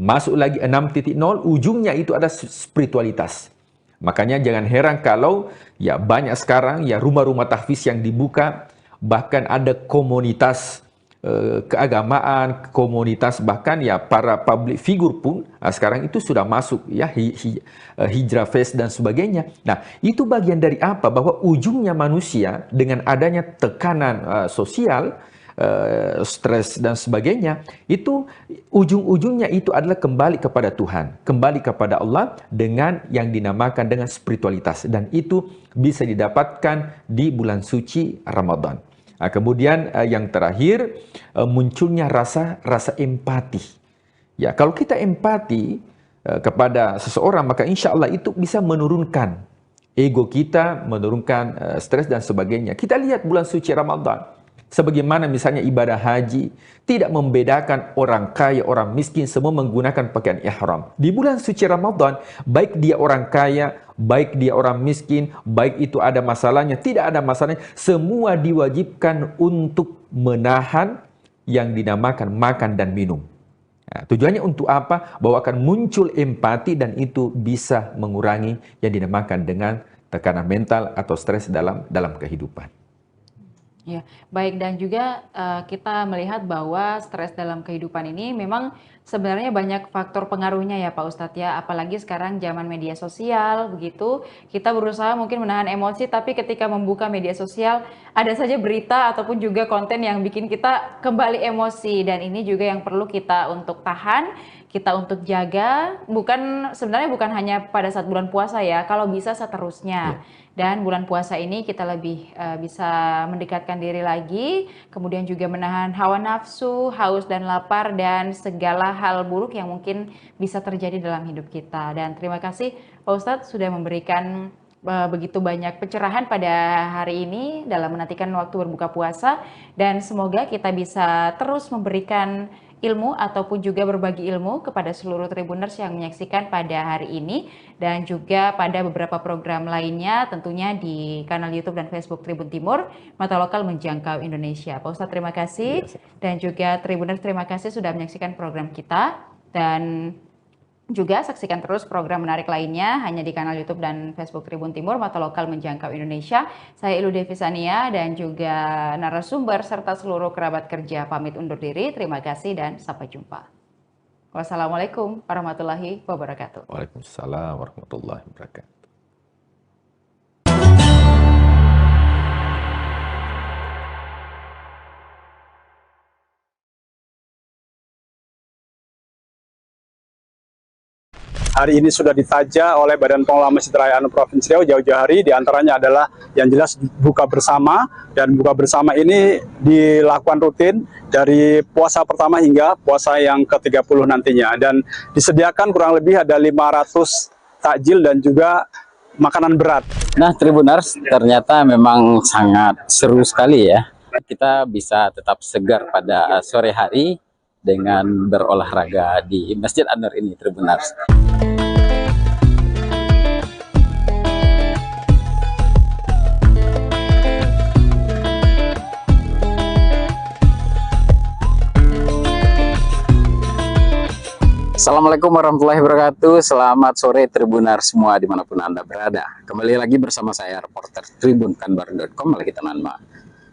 Speaker 8: masuk lagi 6.0, ujungnya itu ada spiritualitas. Makanya jangan heran kalau ya banyak sekarang ya rumah-rumah tahfiz yang dibuka bahkan ada komunitas keagamaan, komunitas, bahkan ya para public figure pun sekarang itu sudah masuk ya hijrah face dan sebagainya. Nah, itu bagian dari apa? Bahwa ujungnya manusia dengan adanya tekanan sosial, stres dan sebagainya, itu ujung-ujungnya itu adalah kembali kepada Tuhan, kembali kepada Allah dengan yang dinamakan dengan spiritualitas, dan itu bisa didapatkan di bulan suci Ramadan. Kemudian yang terakhir, munculnya rasa empati. Ya, kalau kita empati kepada seseorang, maka insya Allah itu bisa menurunkan ego kita, menurunkan stres dan sebagainya. Kita lihat bulan suci Ramadan, sebagaimana misalnya ibadah haji, tidak membedakan orang kaya, orang miskin, semua menggunakan pakaian ihram. Di bulan suci Ramadan, baik dia orang kaya, baik dia orang miskin, baik itu ada masalahnya, tidak ada masalahnya, semua diwajibkan untuk menahan yang dinamakan makan dan minum. Nah, tujuannya untuk apa? Bahwa akan muncul empati dan itu bisa mengurangi yang dinamakan dengan tekanan mental atau stres dalam kehidupan.
Speaker 7: Ya, baik, dan juga kita melihat bahwa stres dalam kehidupan ini memang sebenarnya banyak faktor pengaruhnya ya Pak Ustadz ya, apalagi sekarang zaman media sosial begitu, kita berusaha mungkin menahan emosi, tapi ketika membuka media sosial ada saja berita ataupun juga konten yang bikin kita kembali emosi, dan ini juga yang perlu kita untuk tahan, kita untuk jaga, sebenarnya bukan hanya pada saat bulan puasa ya, kalau bisa seterusnya. Dan bulan puasa ini kita lebih bisa mendekatkan diri lagi, kemudian juga menahan hawa nafsu, haus dan lapar, dan segala hal buruk yang mungkin bisa terjadi dalam hidup kita. Dan terima kasih Pak Ustadz sudah memberikan begitu banyak pencerahan pada hari ini dalam menantikan waktu berbuka puasa, dan semoga kita bisa terus memberikan ilmu ataupun juga berbagi ilmu kepada seluruh Tribuners yang menyaksikan pada hari ini, dan juga pada beberapa program lainnya tentunya di kanal YouTube dan Facebook Tribun Timur, mata lokal menjangkau Indonesia. Pak Ustadz terima kasih, dan juga Tribuners terima kasih sudah menyaksikan program kita, dan juga saksikan terus program menarik lainnya hanya di kanal YouTube dan Facebook Tribun Timur, mata lokal menjangkau Indonesia. Saya Ilu Devisania dan juga narasumber serta seluruh kerabat kerja pamit undur diri. Terima kasih dan sampai jumpa. Wassalamualaikum warahmatullahi wabarakatuh.
Speaker 8: Waalaikumsalam warahmatullahi wabarakatuh.
Speaker 4: Hari ini sudah ditaja oleh Badan Pengelola Masjid Raya An-Nur Provinsi Riau jauh-jauh hari, diantaranya adalah yang jelas buka bersama, dan buka bersama ini dilakukan rutin dari puasa pertama hingga puasa yang ke-30 nantinya, dan disediakan kurang lebih ada 500 takjil dan juga makanan berat.
Speaker 5: Nah Tribuners, ternyata memang sangat seru sekali ya, kita bisa tetap segar pada sore hari dengan berolahraga di Masjid An-Nur ini Tribuners. Assalamualaikum warahmatullahi wabarakatuh. Selamat sore Tribuners semua dimanapun Anda berada. Kembali lagi bersama saya reporter tribunkanbar.com lagi teman-teman.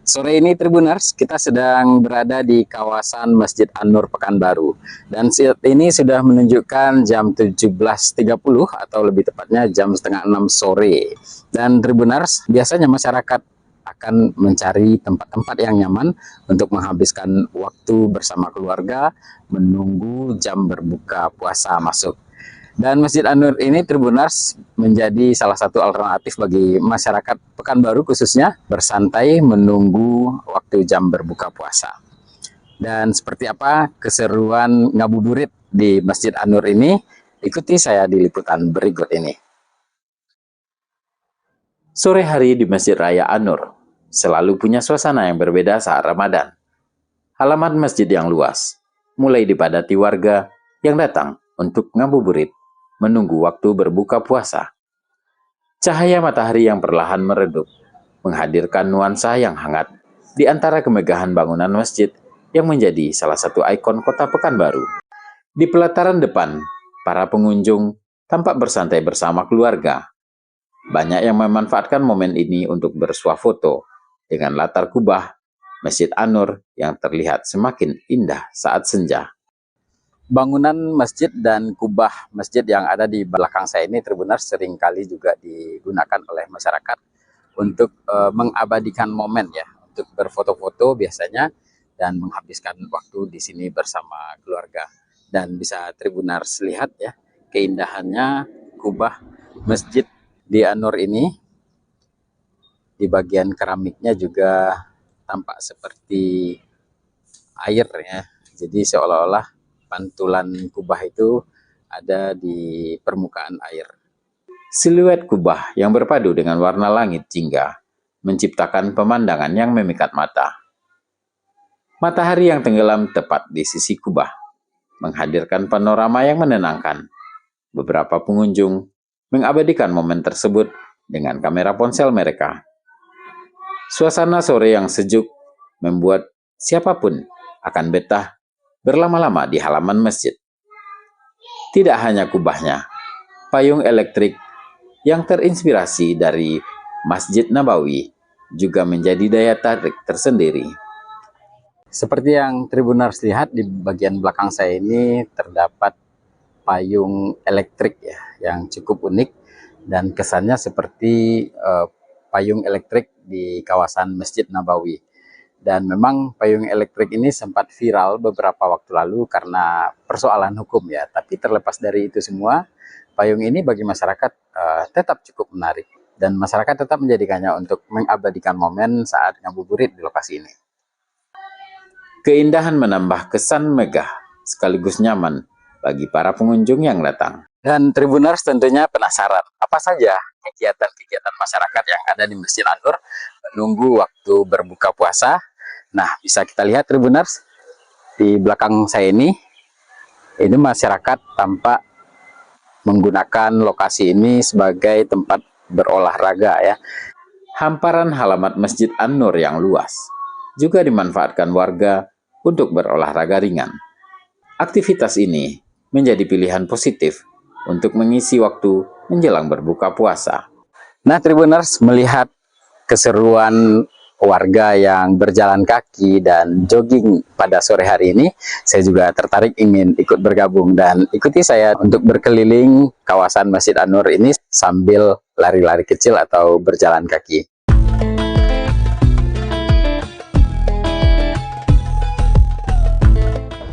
Speaker 5: Sore ini Tribuners, kita sedang berada di kawasan Masjid An-Nur Pekanbaru, dan saat ini sudah menunjukkan jam 17.30 atau lebih tepatnya jam setengah 6 sore. Dan Tribuners, biasanya masyarakat akan mencari tempat-tempat yang nyaman untuk menghabiskan waktu bersama keluarga menunggu jam berbuka puasa masuk. Dan Masjid An-Nur ini Tribuners menjadi salah satu alternatif bagi masyarakat Pekanbaru khususnya bersantai menunggu waktu jam berbuka puasa. Dan seperti apa keseruan ngabuburit di Masjid An-Nur ini, ikuti saya di liputan berikut ini. Sore hari di Masjid Raya An-Nur selalu punya suasana yang berbeda saat Ramadan. Halaman masjid yang luas mulai dipadati warga yang datang untuk ngabuburit menunggu waktu berbuka puasa. Cahaya matahari yang perlahan meredup menghadirkan nuansa yang hangat di antara kemegahan bangunan masjid yang menjadi salah satu ikon kota Pekanbaru. Di pelataran depan, para pengunjung tampak bersantai bersama keluarga. Banyak yang memanfaatkan momen ini untuk bersuah foto dengan latar kubah Masjid An-Nur yang terlihat semakin indah saat senja. Bangunan masjid dan kubah masjid yang ada di belakang saya ini Tribuners seringkali juga digunakan oleh masyarakat untuk mengabadikan momen ya, untuk berfoto-foto biasanya dan menghabiskan waktu di sini bersama keluarga. Dan bisa Tribuners lihat ya keindahannya kubah masjid di An-Nur ini. Di bagian keramiknya juga tampak seperti air ya. Jadi seolah-olah pantulan kubah itu ada di permukaan air. Siluet kubah yang berpadu dengan warna langit jingga menciptakan pemandangan yang memikat mata. Matahari yang tenggelam tepat di sisi kubah menghadirkan panorama yang menenangkan. Beberapa pengunjung mengabadikan momen tersebut dengan kamera ponsel mereka. Suasana sore yang sejuk membuat siapapun akan betah berlama-lama di halaman masjid. Tidak hanya kubahnya, payung elektrik yang terinspirasi dari Masjid Nabawi juga menjadi daya tarik tersendiri. Seperti yang Tribuners lihat di bagian belakang saya ini terdapat payung elektrik ya yang cukup unik dan kesannya seperti payung elektrik di kawasan Masjid Nabawi. Dan memang payung elektrik ini sempat viral beberapa waktu lalu karena persoalan hukum ya. Tapi terlepas dari itu semua, payung ini bagi masyarakat tetap cukup menarik. Dan masyarakat tetap menjadikannya untuk mengabadikan momen saat ngabuburit di lokasi ini. Keindahan menambah kesan megah sekaligus nyaman bagi para pengunjung yang datang. Dan Tribuners tentunya penasaran apa saja kegiatan-kegiatan masyarakat yang ada di Masjid An-Nur menunggu waktu berbuka puasa. Nah, bisa kita lihat Tribuners di belakang saya ini masyarakat tampak menggunakan lokasi ini sebagai tempat berolahraga ya. Hamparan halaman Masjid An-Nur yang luas juga dimanfaatkan warga untuk berolahraga ringan. Aktivitas ini menjadi pilihan positif untuk mengisi waktu menjelang berbuka puasa. Nah, Tribuners melihat keseruan warga yang berjalan kaki dan jogging pada sore hari ini, saya juga tertarik ingin ikut bergabung dan ikuti saya untuk berkeliling kawasan Masjid An-Nur ini sambil lari-lari kecil atau berjalan kaki.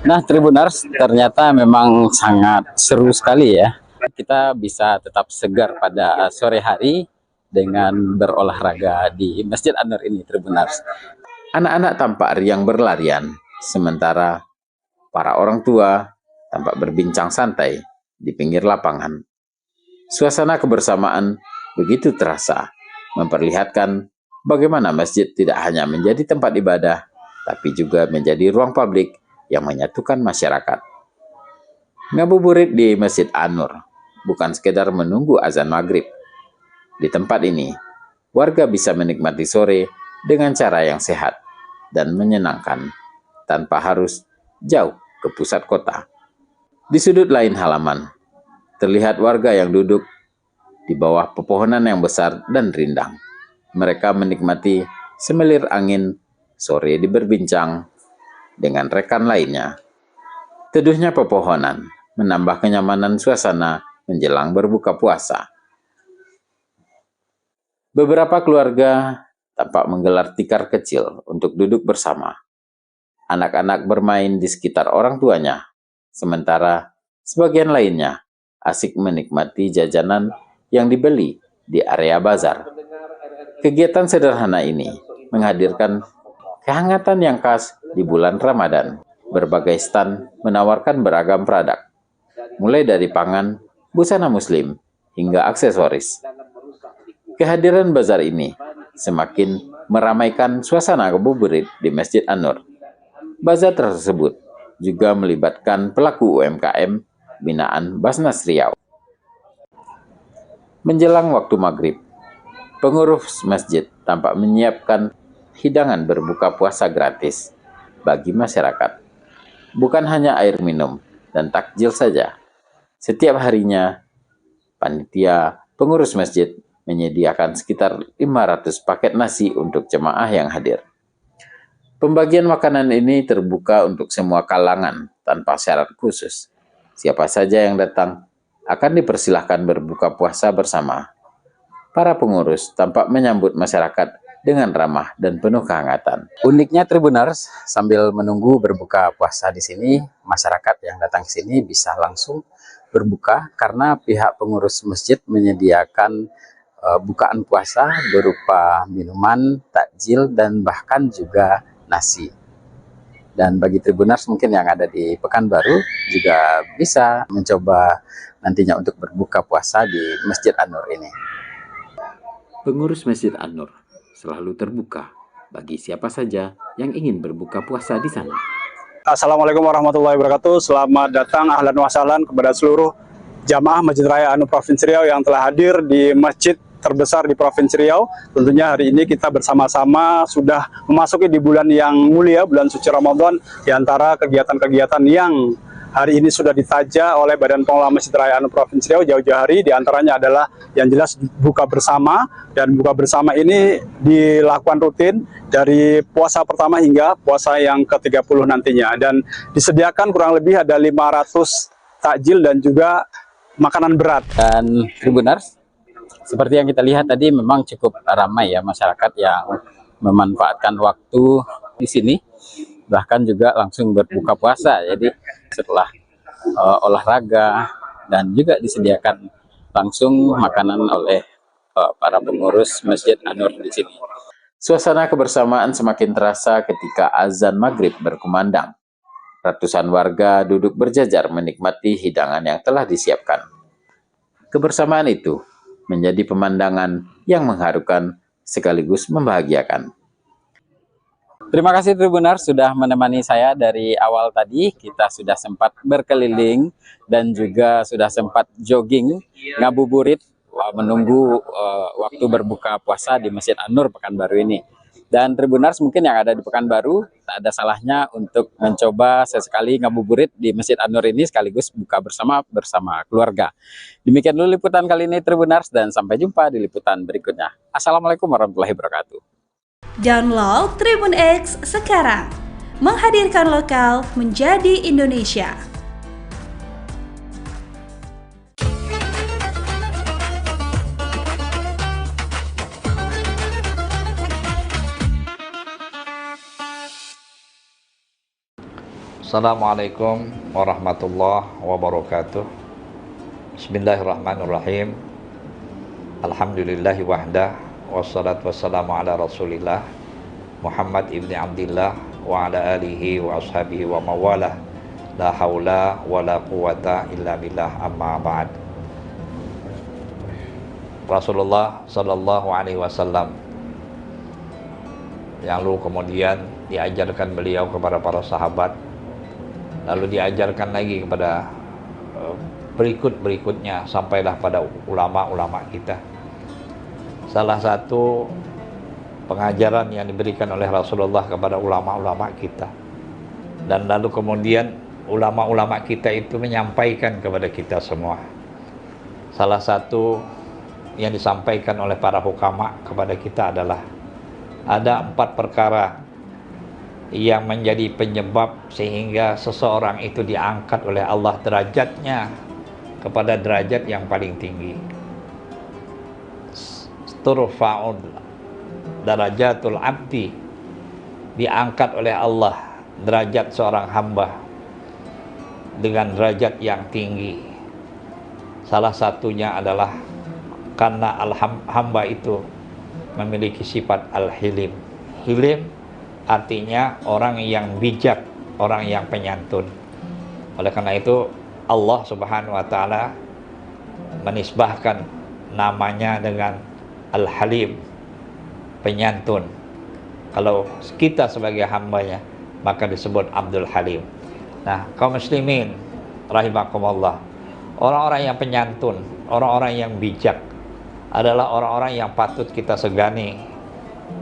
Speaker 5: Nah, Tribuners, ternyata memang sangat seru sekali ya. Kita bisa tetap segar pada sore hari dengan berolahraga di Masjid An-Nur ini, Tribuners. Anak-anak tampak riang berlarian, sementara para orang tua tampak berbincang santai di pinggir lapangan. Suasana kebersamaan begitu terasa, memperlihatkan bagaimana masjid tidak hanya menjadi tempat ibadah, tapi juga menjadi ruang publik yang menyatukan masyarakat. Ngabuburit di Masjid An-Nur bukan sekedar menunggu azan maghrib. Di tempat ini, warga bisa menikmati sore dengan cara yang sehat dan menyenangkan, tanpa harus jauh ke pusat kota. Di sudut lain halaman, terlihat warga yang duduk di bawah pepohonan yang besar dan rindang. Mereka menikmati semelir angin sore berbincang dengan rekan lainnya. Teduhnya pepohonan menambah kenyamanan suasana menjelang berbuka puasa. Beberapa keluarga tampak menggelar tikar kecil untuk duduk bersama. Anak-anak bermain di sekitar orang tuanya, sementara sebagian lainnya asik menikmati jajanan yang dibeli di area bazar. Kegiatan sederhana ini menghadirkan kehangatan yang khas di bulan Ramadan. Berbagai stand menawarkan beragam produk, mulai dari pangan, busana muslim, hingga aksesoris. Kehadiran bazar ini semakin meramaikan suasana ngabuburit di Masjid An-Nur. Bazar tersebut juga melibatkan pelaku UMKM binaan Basnas Riau. Menjelang waktu maghrib, pengurus masjid tampak menyiapkan hidangan berbuka puasa gratis bagi masyarakat. Bukan hanya air minum dan takjil saja. Setiap harinya, panitia pengurus masjid menyediakan sekitar 500 paket nasi untuk jemaah yang hadir. Pembagian makanan ini terbuka untuk semua kalangan tanpa syarat khusus. Siapa saja yang datang akan dipersilahkan berbuka puasa bersama. Para pengurus tampak menyambut masyarakat dengan ramah dan penuh kehangatan. Uniknya Tribuners, sambil menunggu berbuka puasa di sini, masyarakat yang datang ke sini bisa langsung berbuka karena pihak pengurus masjid menyediakan bukaan puasa berupa minuman, takjil, dan bahkan juga nasi. Dan bagi Tribuners mungkin yang ada di Pekanbaru juga bisa mencoba nantinya untuk berbuka puasa di Masjid An-Nur ini. Pengurus Masjid An-Nur selalu terbuka bagi siapa saja yang ingin berbuka puasa di sana.
Speaker 4: Assalamualaikum warahmatullahi wabarakatuh. Selamat datang ahlan wa sahlan kepada seluruh jamaah Masjid Raya An-Nur Provinsi Riau yang telah hadir di masjid terbesar di Provinsi Riau. Tentunya hari ini kita bersama-sama sudah memasuki di bulan yang mulia, bulan suci Ramadan. Di antara kegiatan-kegiatan yang hari ini sudah ditaja oleh Badan Pengelola Masjid Raya An-Nur Provinsi Riau jauh-jauh hari, di antaranya adalah yang jelas buka bersama, dan buka bersama ini dilakukan rutin dari puasa pertama hingga puasa yang ke-30 nantinya, dan disediakan kurang lebih ada 500 takjil dan juga makanan berat.
Speaker 5: Dan Tribuners, seperti yang kita lihat tadi memang cukup ramai ya masyarakat yang memanfaatkan waktu di sini, bahkan juga langsung berbuka puasa. Jadi setelah olahraga dan juga disediakan langsung makanan oleh para pengurus Masjid An-Nur di sini. Suasana kebersamaan semakin terasa ketika azan maghrib berkumandang. Ratusan warga duduk berjajar menikmati hidangan yang telah disiapkan. Kebersamaan itu menjadi pemandangan yang mengharukan sekaligus membahagiakan. Terima kasih Tribuners sudah menemani saya dari awal tadi. Kita sudah sempat berkeliling dan juga sudah sempat jogging, ngabuburit menunggu waktu berbuka puasa di Masjid An-Nur Pekanbaru ini. Dan Tribuners mungkin yang ada di Pekanbaru, tak ada salahnya untuk mencoba sesekali ngabuburit di Masjid An-Nur ini sekaligus buka bersama keluarga. Demikian dulu liputan kali ini Tribuners, dan sampai jumpa di liputan berikutnya. Assalamualaikum warahmatullahi wabarakatuh.
Speaker 3: Download Tribun X sekarang, menghadirkan lokal menjadi Indonesia.
Speaker 9: Assalamualaikum warahmatullahi wabarakatuh. Bismillahirrahmanirrahim. Alhamdulillahi wahdah, wassalatu wassalamu ala rasulillah Muhammad ibni Abdillah wa ala alihi wa ashabihi wa mawalah. La hawla wa la quwata illa billah, amma ba'd. Rasulullah sallallahu alaihi wasallam yang lalu kemudian diajarkan beliau kepada para sahabat, lalu diajarkan lagi kepada berikutnya sampailah pada ulama-ulama kita. Salah satu pengajaran yang diberikan oleh Rasulullah kepada ulama-ulama kita, dan lalu kemudian ulama-ulama kita itu menyampaikan kepada kita semua. Salah satu yang disampaikan oleh para hukama kepada kita adalah ada 4 perkara yang menjadi penyebab sehingga seseorang itu diangkat oleh Allah derajatnya kepada derajat yang paling tinggi. Turfa'ud darajatul abdi, diangkat oleh Allah derajat seorang hamba dengan derajat yang tinggi. Salah satunya adalah karena hamba itu memiliki sifat al-hilim. Hilim artinya orang yang bijak, orang yang penyantun. Oleh karena itu Allah Subhanahu wa taala menisbahkan namanya dengan Al-Halim, penyantun. Kalau kita sebagai hambanya maka disebut Abdul Halim. Nah, kaum muslimin rahimakumullah, orang-orang yang penyantun, orang-orang yang bijak adalah orang-orang yang patut kita segani,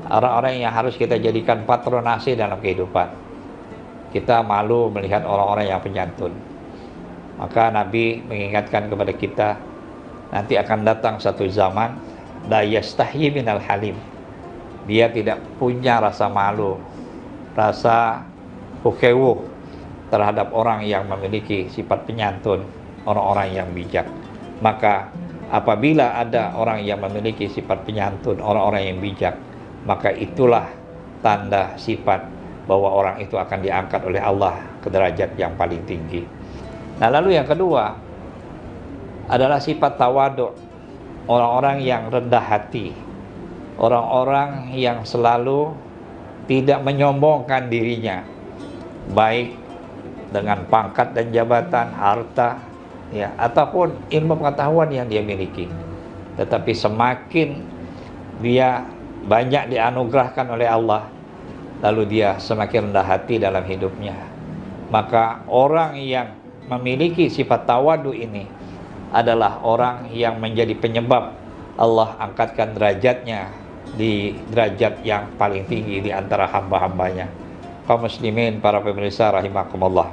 Speaker 9: orang-orang yang harus kita jadikan patronase dalam kehidupan. Kita malu melihat orang-orang yang penyantun. Maka Nabi mengingatkan kepada kita, nanti akan datang satu zaman la yastahyi minal halim, dia tidak punya rasa malu rasa hukewuh terhadap orang yang memiliki sifat penyantun, orang-orang yang bijak. Maka apabila ada orang yang memiliki sifat penyantun, orang-orang yang bijak, maka itulah tanda sifat bahwa orang itu akan diangkat oleh Allah ke derajat yang paling tinggi. Nah, lalu yang kedua adalah sifat tawadu', orang-orang yang rendah hati, orang-orang yang selalu tidak menyombongkan dirinya, baik dengan pangkat dan jabatan, harta, ya, ataupun ilmu pengetahuan yang dia miliki. Tetapi semakin dia banyak dianugerahkan oleh Allah, lalu dia semakin rendah hati dalam hidupnya. Maka orang yang memiliki sifat tawadu ini adalah orang yang menjadi penyebab Allah angkatkan derajatnya di derajat yang paling tinggi di antara hamba-hambanya. Kaum muslimin, para pemirsa rahimakumullah.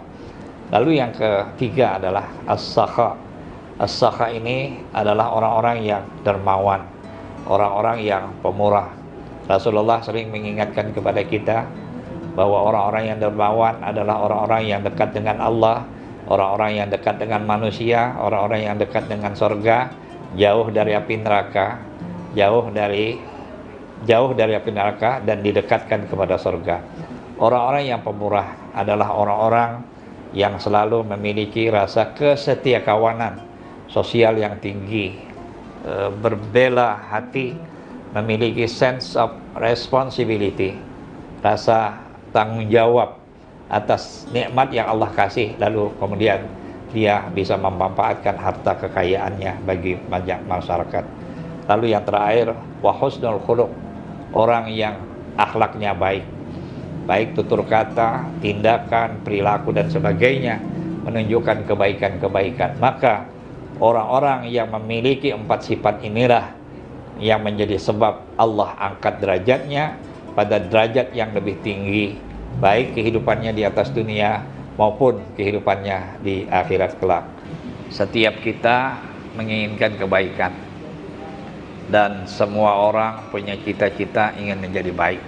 Speaker 9: Lalu yang ketiga adalah as-sakha. As-sakha ini adalah orang-orang yang dermawan, orang-orang yang pemurah. Rasulullah sering mengingatkan kepada kita bahwa orang-orang yang dermawan adalah orang-orang yang dekat dengan Allah, orang-orang yang dekat dengan manusia, orang-orang yang dekat dengan surga, jauh dari api neraka, jauh dari api neraka dan didekatkan kepada surga. Orang-orang yang pemurah adalah orang-orang yang selalu memiliki rasa kesetiakawanan sosial yang tinggi, berbela hati, memiliki sense of responsibility, rasa tanggung jawab atas nikmat yang Allah kasih, lalu kemudian dia bisa memanfaatkan harta kekayaannya bagi banyak masyarakat. Lalu yang terakhir, wa husnul khuluq, orang yang akhlaknya baik, baik tutur kata, tindakan, perilaku dan sebagainya menunjukkan kebaikan-kebaikan. Maka orang-orang yang memiliki 4 sifat inilah yang menjadi sebab Allah angkat derajatnya pada derajat yang lebih tinggi, baik kehidupannya di atas dunia maupun kehidupannya di akhirat kelak. Setiap kita menginginkan kebaikan, dan semua orang punya cita-cita ingin menjadi baik.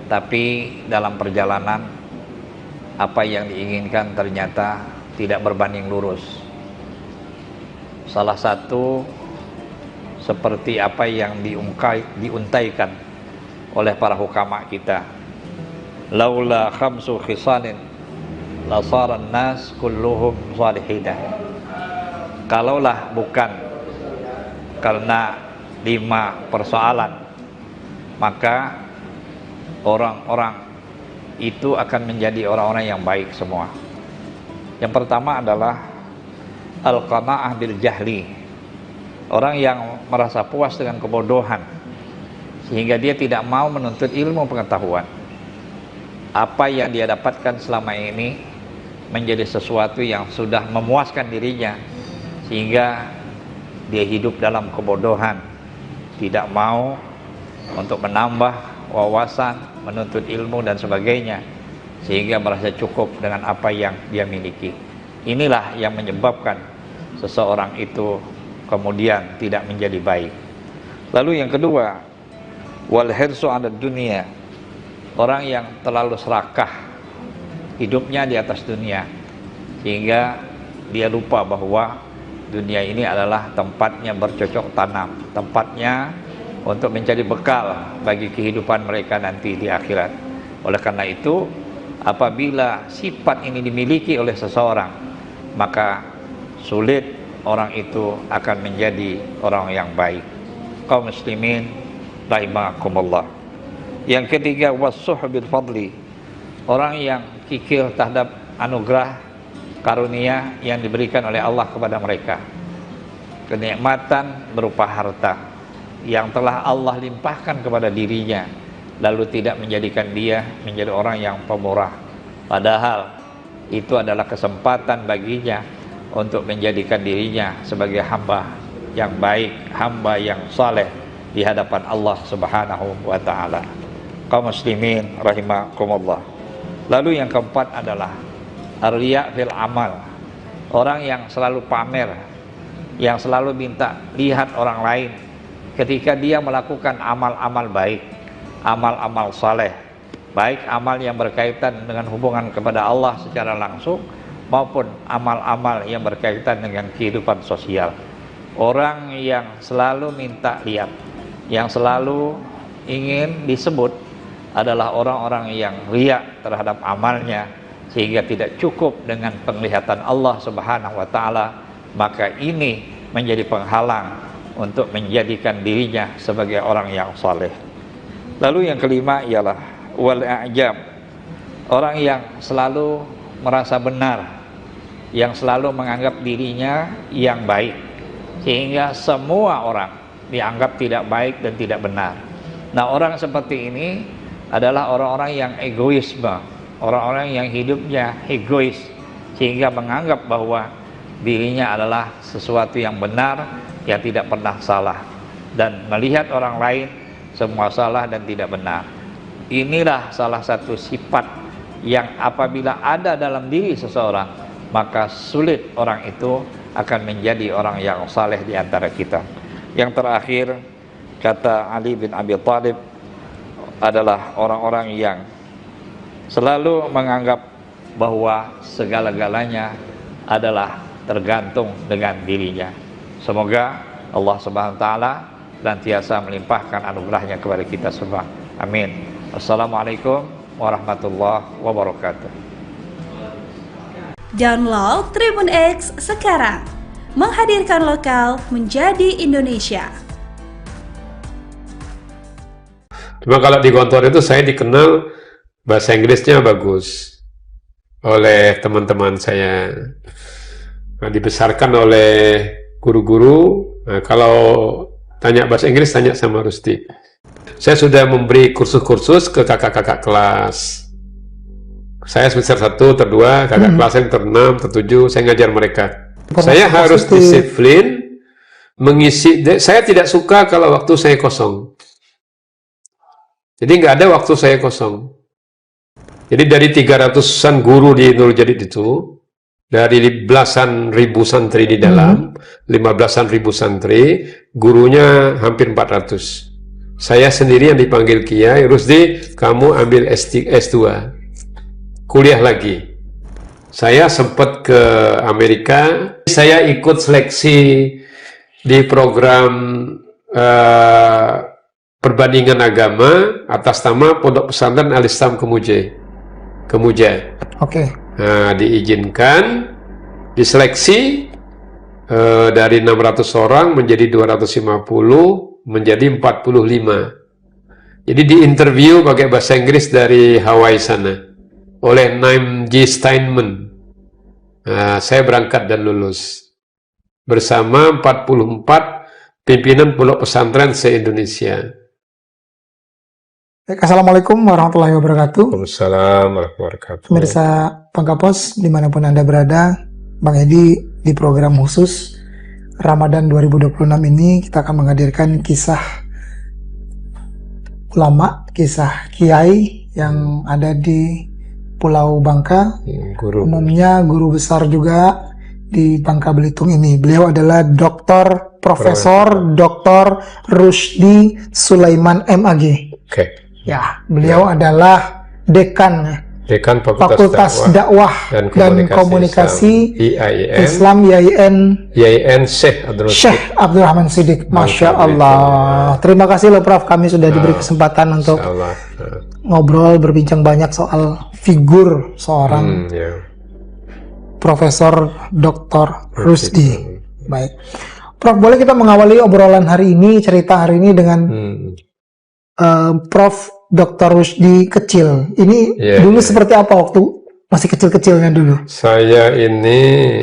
Speaker 9: Tapi dalam perjalanan, apa yang diinginkan ternyata tidak berbanding lurus. Salah satu seperti apa yang diuntaikan oleh para hukama kita, laula khamsu khisalin lasaran nas kulluhum salihina. Kalaulah bukan karena 5 persoalan, maka orang-orang itu akan menjadi orang-orang yang baik semua. Yang pertama adalah al-qana'ah bil jahli, orang yang merasa puas dengan kebodohan sehingga dia tidak mau menuntut ilmu pengetahuan. Apa yang dia dapatkan selama ini menjadi sesuatu yang sudah memuaskan dirinya sehingga dia hidup dalam kebodohan, tidak mau untuk menambah wawasan, menuntut ilmu dan sebagainya, sehingga merasa cukup dengan apa yang dia miliki. Inilah yang menyebabkan seseorang itu kemudian tidak menjadi baik. Lalu yang kedua, wal hirsu 'ala dunia, orang yang terlalu serakah hidupnya di atas dunia sehingga dia lupa bahwa dunia ini adalah tempatnya bercocok tanam, tempatnya untuk mencari bekal bagi kehidupan mereka nanti di akhirat. Oleh karena itu, apabila sifat ini dimiliki oleh seseorang, maka sulit orang itu akan menjadi orang yang baik. Kaum muslimin rahimakumullah. Yang ketiga, was-suhbil fadli, orang yang kikir terhadap anugerah karunia yang diberikan oleh Allah kepada mereka. Kenikmatan berupa harta yang telah Allah limpahkan kepada dirinya, lalu tidak menjadikan dia menjadi orang yang pemurah, padahal itu adalah kesempatan baginya untuk menjadikan dirinya sebagai hamba yang baik, hamba yang saleh di hadapan Allah Subhanahu wa taala. Kaum muslimin rahimakumullah. Lalu yang keempat adalah ar-riya' fil amal, orang yang selalu pamer, yang selalu minta lihat orang lain ketika dia melakukan amal-amal baik, amal-amal saleh, baik amal yang berkaitan dengan hubungan kepada Allah secara langsung maupun amal-amal yang berkaitan dengan kehidupan sosial. Orang yang selalu minta lihat, yang selalu ingin disebut adalah orang-orang yang riya terhadap amalnya, sehingga tidak cukup dengan penglihatan Allah Subhanahu wa taala, maka ini menjadi penghalang untuk menjadikan dirinya sebagai orang yang saleh. Lalu yang kelima ialah wal a'jab, orang yang selalu merasa benar, yang selalu menganggap dirinya yang baik, sehingga semua orang dianggap tidak baik dan tidak benar. Nah, orang seperti ini adalah orang-orang yang egoisme, orang-orang yang hidupnya egois, sehingga menganggap bahwa dirinya adalah sesuatu yang benar, yang tidak pernah salah, dan melihat orang lain semua salah dan tidak benar. Inilah salah satu sifat yang apabila ada dalam diri seseorang, maka sulit orang itu akan menjadi orang yang saleh di antara kita. Yang terakhir, kata Ali bin Abi Thalib, adalah orang-orang yang selalu menganggap bahwa segala-galanya adalah tergantung dengan dirinya. Semoga Allah Subhanahu wa taala senantiasa melimpahkan anugerahnya kepada kita semua. Amin. Wassalamualaikum warahmatullahi wabarakatuh.
Speaker 3: Download Tribun X sekarang, menghadirkan lokal menjadi Indonesia.
Speaker 1: Cuma kalau di Gontor itu saya dikenal bahasa Inggrisnya bagus oleh teman-teman saya. Nah, dibesarkan oleh guru-guru. Nah, kalau tanya bahasa Inggris, tanya sama Rusdi. Saya sudah memberi kursus-kursus ke kakak-kakak kelas. Saya semester 1, ter 2, kakak kelas saya ter 6, ter 7, saya ngajar mereka. Saya harus disiplin mengisi. Saya tidak suka kalau waktu saya kosong. Jadi nggak ada waktu saya kosong. Jadi dari 300-an guru di Nurul Jadid itu, dari belasan ribu santri di dalam, 15-an ribu santri, gurunya hampir 400. Saya sendiri yang dipanggil Kiai, Rusdi, kamu ambil S2, kuliah lagi. Saya sempat ke Amerika, saya ikut seleksi di program perbandingan agama atas nama Pondok Pesantren Al-Islam Kemuja. Oke. Nah, diizinkan, diseleksi dari 600 orang menjadi 250, menjadi 45. Jadi diinterview pakai bahasa Inggris dari Hawaii sana oleh Naim G. Steinman. Nah, saya berangkat dan lulus bersama 44 pimpinan pondok pesantren se-Indonesia.
Speaker 2: Assalamualaikum warahmatullahi wabarakatuh.
Speaker 1: Waalaikumsalam warahmatullahi wabarakatuh.
Speaker 2: Pemirsa Pangkapos dimanapun Anda berada, Bang Edi di program khusus Ramadan 2026 ini kita akan menghadirkan kisah ulama, kisah kiai yang ada di Pulau Bangka. Umumnya guru besar juga di Bangka Belitung ini. Beliau adalah Profesor Dr. Rusdi Sulaiman MAG.
Speaker 1: Oke.
Speaker 2: Ya, beliau adalah dekan Fakultas Dakwah dan Komunikasi Islam YIN Syekh Abdurrahman Siddiq. Masya Allah. Terima kasih loh Prof, kami sudah diberi kesempatan untuk ngobrol, berbincang banyak soal figur seorang Profesor Dr. Rusdi. Baik, Prof, boleh kita mengawali obrolan hari ini, cerita hari ini dengan Prof. Dr. Rusdi kecil. Ini dulu seperti apa waktu masih kecil-kecilnya dulu? Saya ini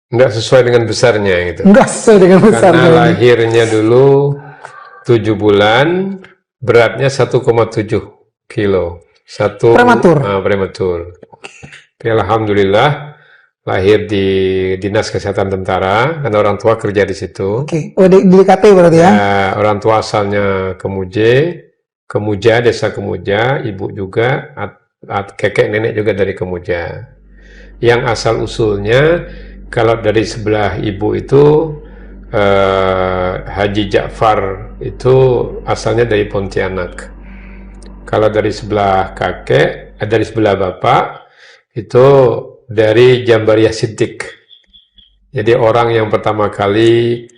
Speaker 2: nggak sesuai dengan besarnya gitu. Nggak sesuai dengan besarnya.
Speaker 1: Karena lahirnya dulu 7 bulan, beratnya 1,7 kilo. Prematur? Prematur. Tapi alhamdulillah lahir di Dinas Kesehatan Tentara, karena orang tua kerja di situ. Oke. Oh, di DKT berarti ya? Orang tua asalnya Kemuja, desa Kemuja, ibu juga, kakek nenek juga dari Kemuja. Yang asal usulnya, kalau dari sebelah ibu itu, Haji Ja'far itu asalnya dari Pontianak. Kalau dari sebelah kakek, dari sebelah bapak, itu dari Jambariyah Siddiq. Jadi orang yang pertama kali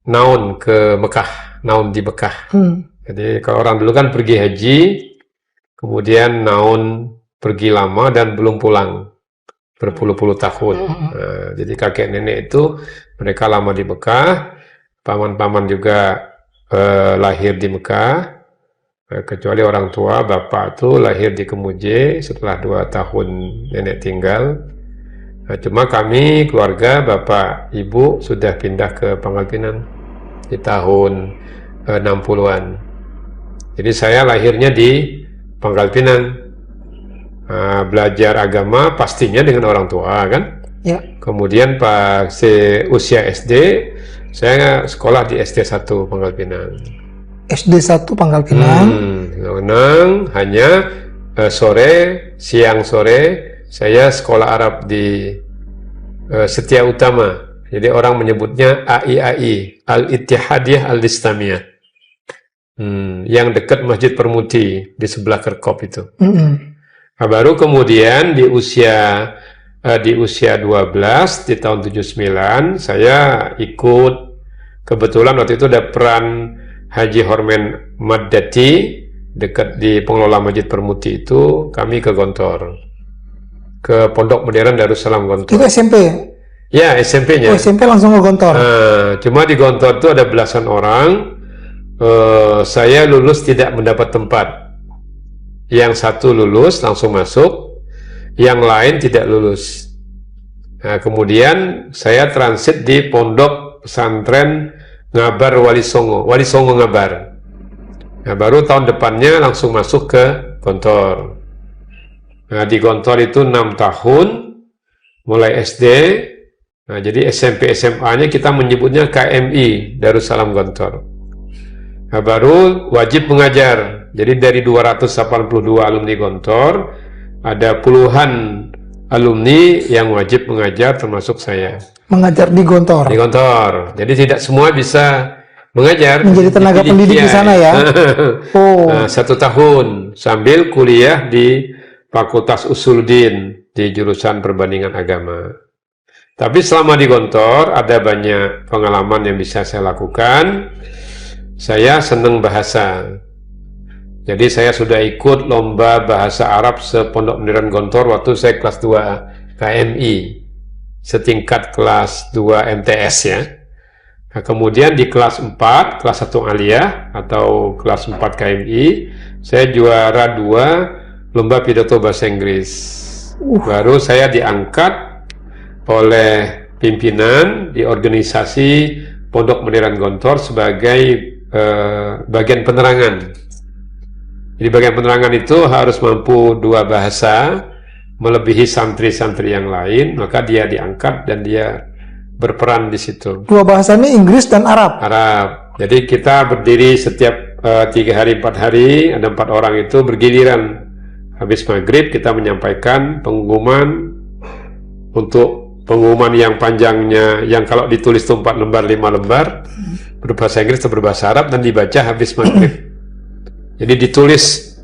Speaker 1: naun ke Mekah, naun di Mekah. Jadi kalau orang dulu kan pergi haji, kemudian naun pergi lama dan belum pulang berpuluh-puluh tahun. Nah, jadi kakek nenek itu mereka lama di Mekah, paman-paman juga lahir di Mekah. Kecuali orang tua, bapak itu lahir di Kemuje setelah 2 tahun nenek tinggal. Cuma kami, keluarga, bapak, ibu sudah pindah ke Pangkal Pinang di tahun 60-an. Jadi saya lahirnya di Pangkal Pinang. Belajar agama pastinya dengan orang tua kan.
Speaker 2: Ya.
Speaker 1: Kemudian pas usia SD, saya sekolah di SD 1 Pangkal Pinang.
Speaker 2: SD 1 Pangkal Pinang.
Speaker 1: Hanya siang sore saya sekolah Arab di Setia Utama. Jadi orang menyebutnya AIAI, Al-Ittihadiyah Al-Islamiyah. Yang dekat Masjid Permudi di sebelah Kerkop itu. Nah, baru kemudian di usia 12 di tahun 79 saya ikut, kebetulan waktu itu ada peran Haji Hormen Maddati dekat di pengelola Masjid Permuti itu, kami ke Gontor, ke Pondok Modern Darussalam Gontor.
Speaker 2: Itu SMP?
Speaker 1: Ya, SMP-nya.
Speaker 2: SMP langsung ke Gontor.
Speaker 1: Cuma di Gontor itu ada belasan orang. Saya lulus tidak mendapat tempat. Yang satu lulus langsung masuk, yang lain tidak lulus. Nah, kemudian saya transit di Pondok Pesantren Ngabar Wali Songo Ngabar. Nah, baru tahun depannya langsung masuk ke Gontor. Nah, di Gontor itu 6 tahun, mulai SD. Nah, jadi SMP SMA-nya kita menyebutnya KMI, Darussalam Gontor. Nah, baru wajib mengajar. Jadi dari 282 alumni Gontor, ada puluhan alumni yang wajib mengajar, termasuk saya.
Speaker 2: Mengajar di Gontor?
Speaker 1: Di Gontor. Jadi tidak semua bisa mengajar.
Speaker 2: Menjadi tenaga pendidik di sana ya?
Speaker 1: Nah, 1 tahun, sambil kuliah di Fakultas Usuluddin, di jurusan perbandingan agama. Tapi selama di Gontor, ada banyak pengalaman yang bisa saya lakukan. Saya senang bahasa. Jadi saya sudah ikut lomba bahasa Arab sepondok modern Gontor waktu saya kelas 2 KMI, setingkat kelas 2 MTS ya. Nah, kemudian di kelas 4, kelas 1 Aliyah atau kelas 4 KMI, saya juara 2 lomba pidato bahasa Inggris. Baru saya diangkat oleh pimpinan di organisasi Pondok Modern Gontor sebagai bagian penerangan. Jadi bagian penerangan itu harus mampu 2 bahasa, melebihi santri-santri yang lain, maka dia diangkat dan dia berperan di situ.
Speaker 2: 2 bahasanya Inggris dan Arab?
Speaker 1: Arab. Jadi kita berdiri setiap 3 hari, 4 hari, ada 4 orang itu bergiliran. Habis maghrib kita menyampaikan pengumuman, untuk pengumuman yang panjangnya, yang kalau ditulis itu 4 lembar, 5 lembar, berbahasa Inggris atau berbahasa Arab, dan dibaca habis maghrib. Jadi ditulis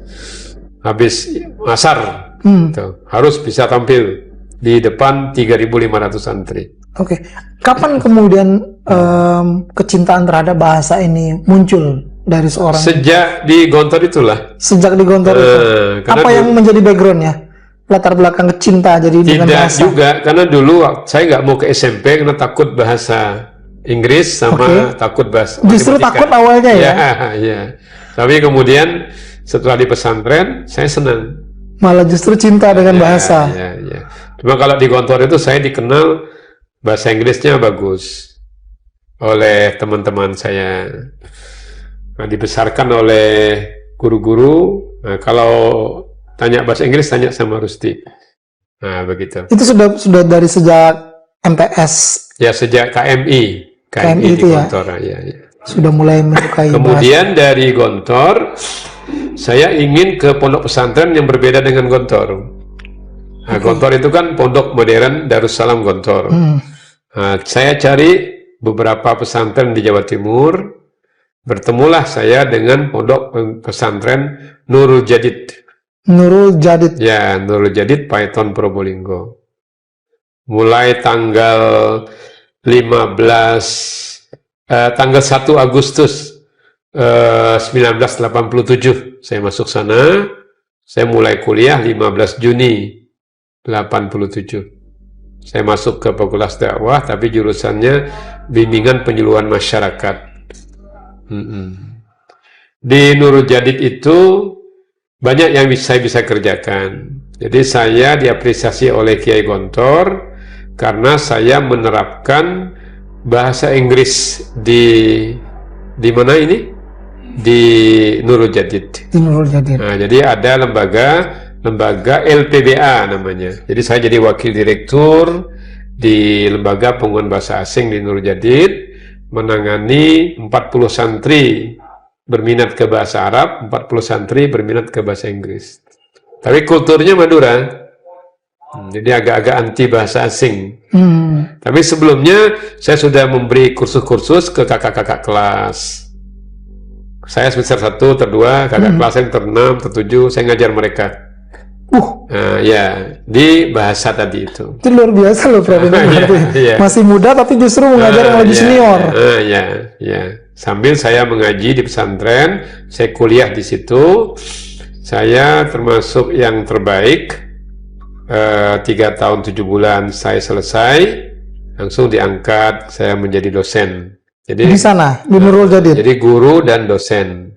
Speaker 1: habis asar, harus bisa tampil di depan 3.500 santri.
Speaker 2: Oke. Kapan kemudian kecintaan terhadap bahasa ini muncul dari seorang?
Speaker 1: Sejak di Gontor itulah.
Speaker 2: Sejak di Gontor itu. Apa yang menjadi backgroundnya? Latar belakang cinta jadi dengan bahasa?
Speaker 1: Tidak juga, karena dulu saya nggak mau ke SMP karena takut bahasa Inggris sama takut bahasa
Speaker 2: Justru
Speaker 1: matematika.
Speaker 2: Takut awalnya ya?
Speaker 1: Ya. Tapi kemudian setelah di pesantren saya senang.
Speaker 2: Malah justru cinta dengan bahasa.
Speaker 1: Ya. Cuma kalau di Gontor itu saya dikenal bahasa Inggrisnya bagus oleh teman-teman saya. Nah, dibesarkan oleh guru-guru. Nah, kalau tanya bahasa Inggris tanya sama Rusti. Nah, begitu.
Speaker 2: Itu sudah dari sejak MTS.
Speaker 1: Ya, sejak KMI
Speaker 2: itu
Speaker 1: di
Speaker 2: ya.
Speaker 1: Gontor. Ya.
Speaker 2: Sudah mulai menyukai
Speaker 1: Kemudian bahasa. Dari Gontor saya ingin ke pondok pesantren yang berbeda dengan Gontor. Nah, Gontor itu kan Pondok Modern Darussalam Gontor. Nah, saya cari beberapa pesantren di Jawa Timur bertemulah saya dengan pondok pesantren Nurul Jadid.
Speaker 2: Nurul Jadid.
Speaker 1: Ya, Nurul Jadid Python Probolinggo. Mulai tanggal 1 Agustus 1987 saya masuk sana. Saya mulai kuliah 15 Juni 87. Saya masuk ke Fakultas Dakwah, tapi jurusannya bimbingan penyuluhan masyarakat. Di Nurul Jadid itu banyak yang saya bisa kerjakan. Jadi saya diapresiasi oleh Kiai Gontor karena saya menerapkan bahasa Inggris di mana ini? Di Nurul Jadid.
Speaker 2: Di Nurul Jadid.
Speaker 1: Nah, jadi ada lembaga LPBA namanya. Jadi saya jadi wakil direktur di lembaga penguatan bahasa asing di Nurul Jadid, menangani 40 santri berminat ke bahasa Arab, 40 santri berminat ke bahasa Inggris. Tapi kulturnya Madura, jadi agak-agak anti bahasa asing. Tapi sebelumnya saya sudah memberi kursus-kursus ke kakak-kakak kelas. Saya semester 1, ter-2, kakak kelas yang ter-6, ter-7, saya ngajar mereka. Ya, di bahasa tadi itu.
Speaker 2: Itu luar biasa loh, Prof. Masih muda tapi justru mengajar yang lebih senior.
Speaker 1: Sambil saya mengaji di pesantren, saya kuliah di situ. Saya termasuk yang terbaik. 3 tahun 7 bulan saya selesai, langsung diangkat saya menjadi dosen. Jadi
Speaker 2: di sana, di Nurul Jadid.
Speaker 1: Jadi guru dan dosen.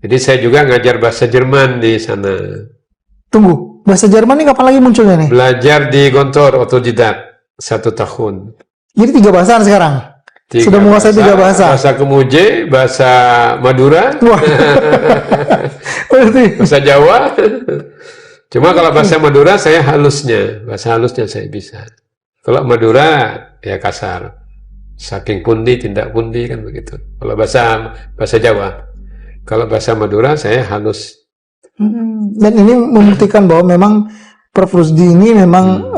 Speaker 1: Jadi saya juga ngajar bahasa Jerman di sana.
Speaker 2: Tunggu, bahasa Jerman ini kapan lagi munculnya nih?
Speaker 1: Belajar di Gontor, otodidak, 1 tahun.
Speaker 2: Jadi 3 bahasa sekarang? Sudah menguasai 3 bahasa?
Speaker 1: Bahasa Kemuj, bahasa Madura, bahasa Jawa. Cuma kalau bahasa Madura saya halusnya, bahasa halusnya saya bisa. Kalau Madura ya kasar. Saking pundi, tindak pundi kan begitu. Kalau bahasa Jawa. Kalau bahasa Madura saya halus.
Speaker 2: Dan ini membuktikan bahwa memang Prof. Rusdi ini memang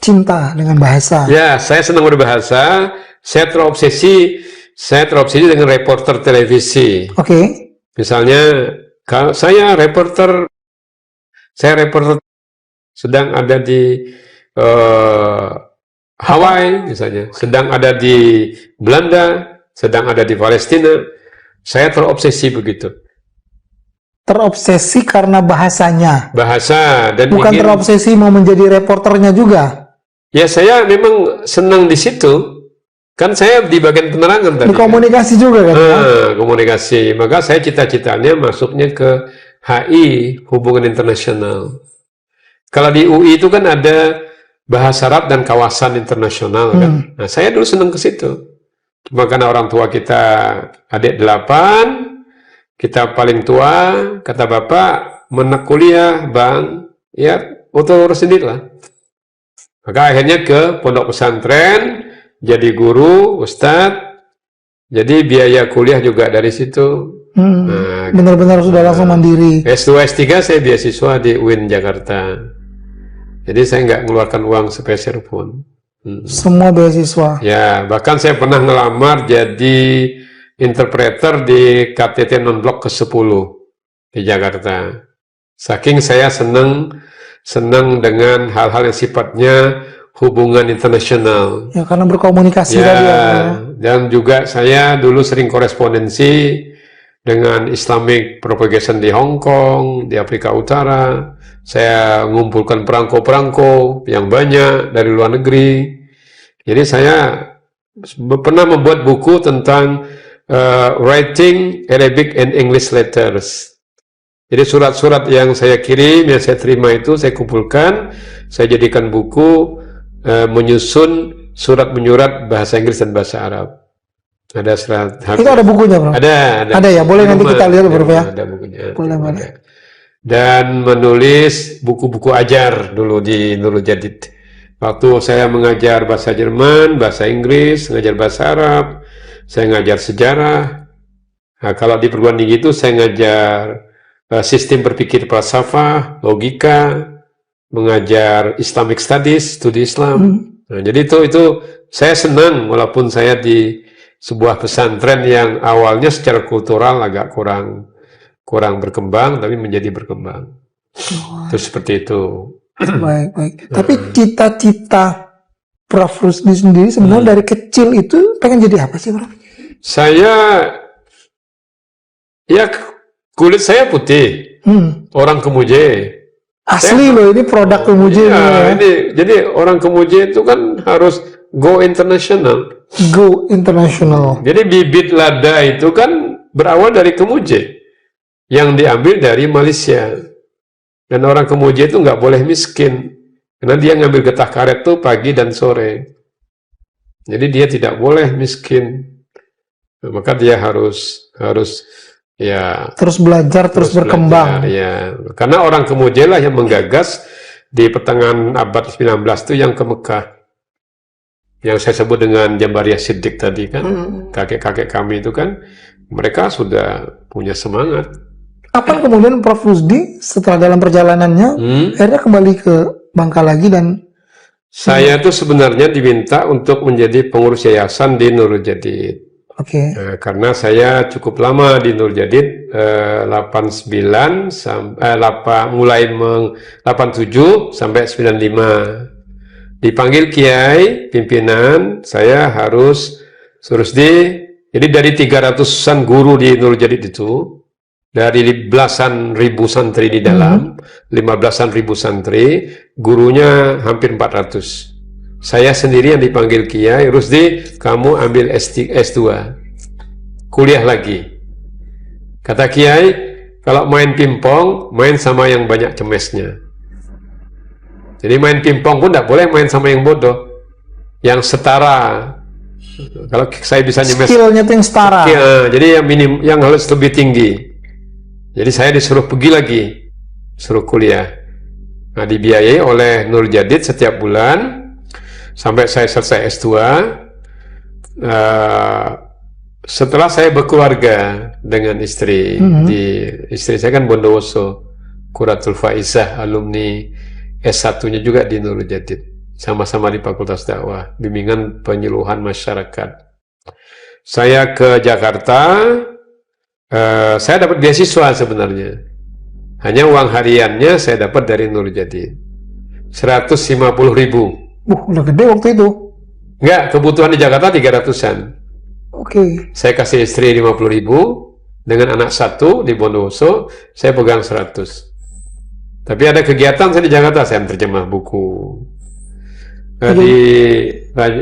Speaker 2: cinta dengan bahasa.
Speaker 1: Ya, saya senang berbahasa. Saya terobsesi dengan reporter televisi.
Speaker 2: Oke.
Speaker 1: Misalnya, kalau saya reporter sedang ada di Hawaii misalnya, sedang ada di Belanda, sedang ada di Palestina. Saya terobsesi begitu.
Speaker 2: Terobsesi karena bahasanya.
Speaker 1: Bahasa dan
Speaker 2: bukan terobsesi mau menjadi reporternya juga.
Speaker 1: Ya saya memang senang di situ. Kan saya di bagian penerangan tadi.
Speaker 2: Di komunikasi kan? Juga kan?
Speaker 1: Komunikasi. Maka saya cita-citanya masuknya ke HI, Hubungan Internasional. Kalau di UI itu kan ada bahasa Arab dan kawasan internasional kan. Nah, saya dulu senang ke situ. Cuma karena orang tua kita adik 8, kita paling tua, kata bapak, menek kuliah, bang, ya urus sendiri lah. Maka akhirnya ke pondok pesantren, jadi guru, ustadz, jadi biaya kuliah juga dari situ.
Speaker 2: Benar-benar sudah langsung mandiri.
Speaker 1: S2, S3 saya beasiswa di UIN Jakarta. Jadi saya nggak mengeluarkan uang sepeser pun.
Speaker 2: Semua beasiswa.
Speaker 1: Ya, bahkan saya pernah ngelamar jadi interpreter di KTT Non-Blok ke-10 di Jakarta. Saking saya senang dengan hal-hal yang sifatnya hubungan internasional.
Speaker 2: Ya, karena berkomunikasi tadi ya.
Speaker 1: Dan juga saya dulu sering korespondensi dengan Islamic Propagation di Hong Kong, di Afrika Utara. Saya mengumpulkan perangko-perangko yang banyak dari luar negeri. Jadi saya pernah membuat buku tentang writing Arabic and English letters. Jadi surat-surat yang saya kirim, yang saya terima itu saya kumpulkan, saya jadikan buku menyusun surat menyurat bahasa Inggris dan bahasa Arab. Ada surat.
Speaker 2: Itu ada bukunya, Bro?
Speaker 1: Ada
Speaker 2: ya, boleh nanti kita lihat, Bro, ya.
Speaker 1: Ada bukunya.
Speaker 2: Boleh.
Speaker 1: Dan menulis buku-buku ajar dulu di Nurul Jadid. Waktu saya mengajar bahasa Jerman, bahasa Inggris, mengajar bahasa Arab, saya ngajar sejarah. Nah, kalau di perguruan tinggi itu saya ngajar sistem berpikir falsafah, logika, mengajar Islamic Studies, studi Islam. Nah, jadi itu saya senang walaupun saya sebuah pesantren yang awalnya secara kultural agak kurang berkembang, tapi menjadi berkembang. Terus seperti itu.
Speaker 2: Baik. Tapi cita-cita Prof. Rusdi sendiri sebenarnya dari kecil itu pengen jadi apa sih, Prof?
Speaker 1: Saya, ya kulit saya putih, orang Kemuje.
Speaker 2: Asli loh, ini produk Kemuje.
Speaker 1: Ya, jadi orang Kemuje itu kan harus go international.
Speaker 2: Go international.
Speaker 1: Jadi bibit lada itu kan berawal dari Kemuje, yang diambil dari Malaysia. Dan orang Kemuje itu nggak boleh miskin. Karena dia ngambil getah karet tuh pagi dan sore. Jadi dia tidak boleh miskin. Nah, maka dia harus ya
Speaker 2: terus belajar, terus berkembang.
Speaker 1: Ya. Karena orang Kemuje lah yang menggagas di pertengahan abad 19 itu yang ke Mekah. Yang saya sebut dengan Jambariyah Siddiq tadi kan. Kakek-kakek kami itu kan, mereka sudah punya semangat.
Speaker 2: Kapan kemudian Prof. Rusdi setelah dalam perjalanannya akhirnya kembali ke Bangka lagi dan
Speaker 1: saya tuh sebenarnya diminta untuk menjadi pengurus yayasan di Nurul Jadid. Karena saya cukup lama di Nurul Jadid, 89 mulai 87 sampai 95. Dipanggil kiai pimpinan, saya harus Rusdi. Jadi dari 300-an guru di Nurul Jadid itu, dari belasan ribu santri di dalam, 15-an ribu santri, gurunya hampir 400. Saya sendiri yang dipanggil kiai, Rusdi, kamu ambil S2, kuliah lagi. Kata kiai, kalau main pingpong, main sama yang banyak cemesnya. Jadi main pingpong pun tidak boleh main sama yang bodoh, yang setara. Kalau saya bisa nyemes,
Speaker 2: skillnya itu yang setara.
Speaker 1: Jadi yang harus lebih tinggi. Jadi saya disuruh pergi lagi, suruh kuliah. Nah, dibiayai oleh Nurul Jadid setiap bulan sampai saya selesai S2. Setelah saya berkeluarga dengan istri, istri saya kan Bondowoso, Quratul Faizah, alumni S1-nya juga di Nurul Jadid, sama-sama di Fakultas Dakwah, bimbingan penyuluhan masyarakat. Saya ke Jakarta. Saya dapat beasiswa sebenarnya. Hanya uang hariannya saya dapat dari Nurul Jadid 150.000.
Speaker 2: Udah gede waktu itu.
Speaker 1: Enggak, kebutuhan di Jakarta 300-an. Saya kasih istri 50.000, dengan anak satu di Bondowoso, saya pegang 100. Tapi ada kegiatan saya di Jakarta, saya terjemah buku.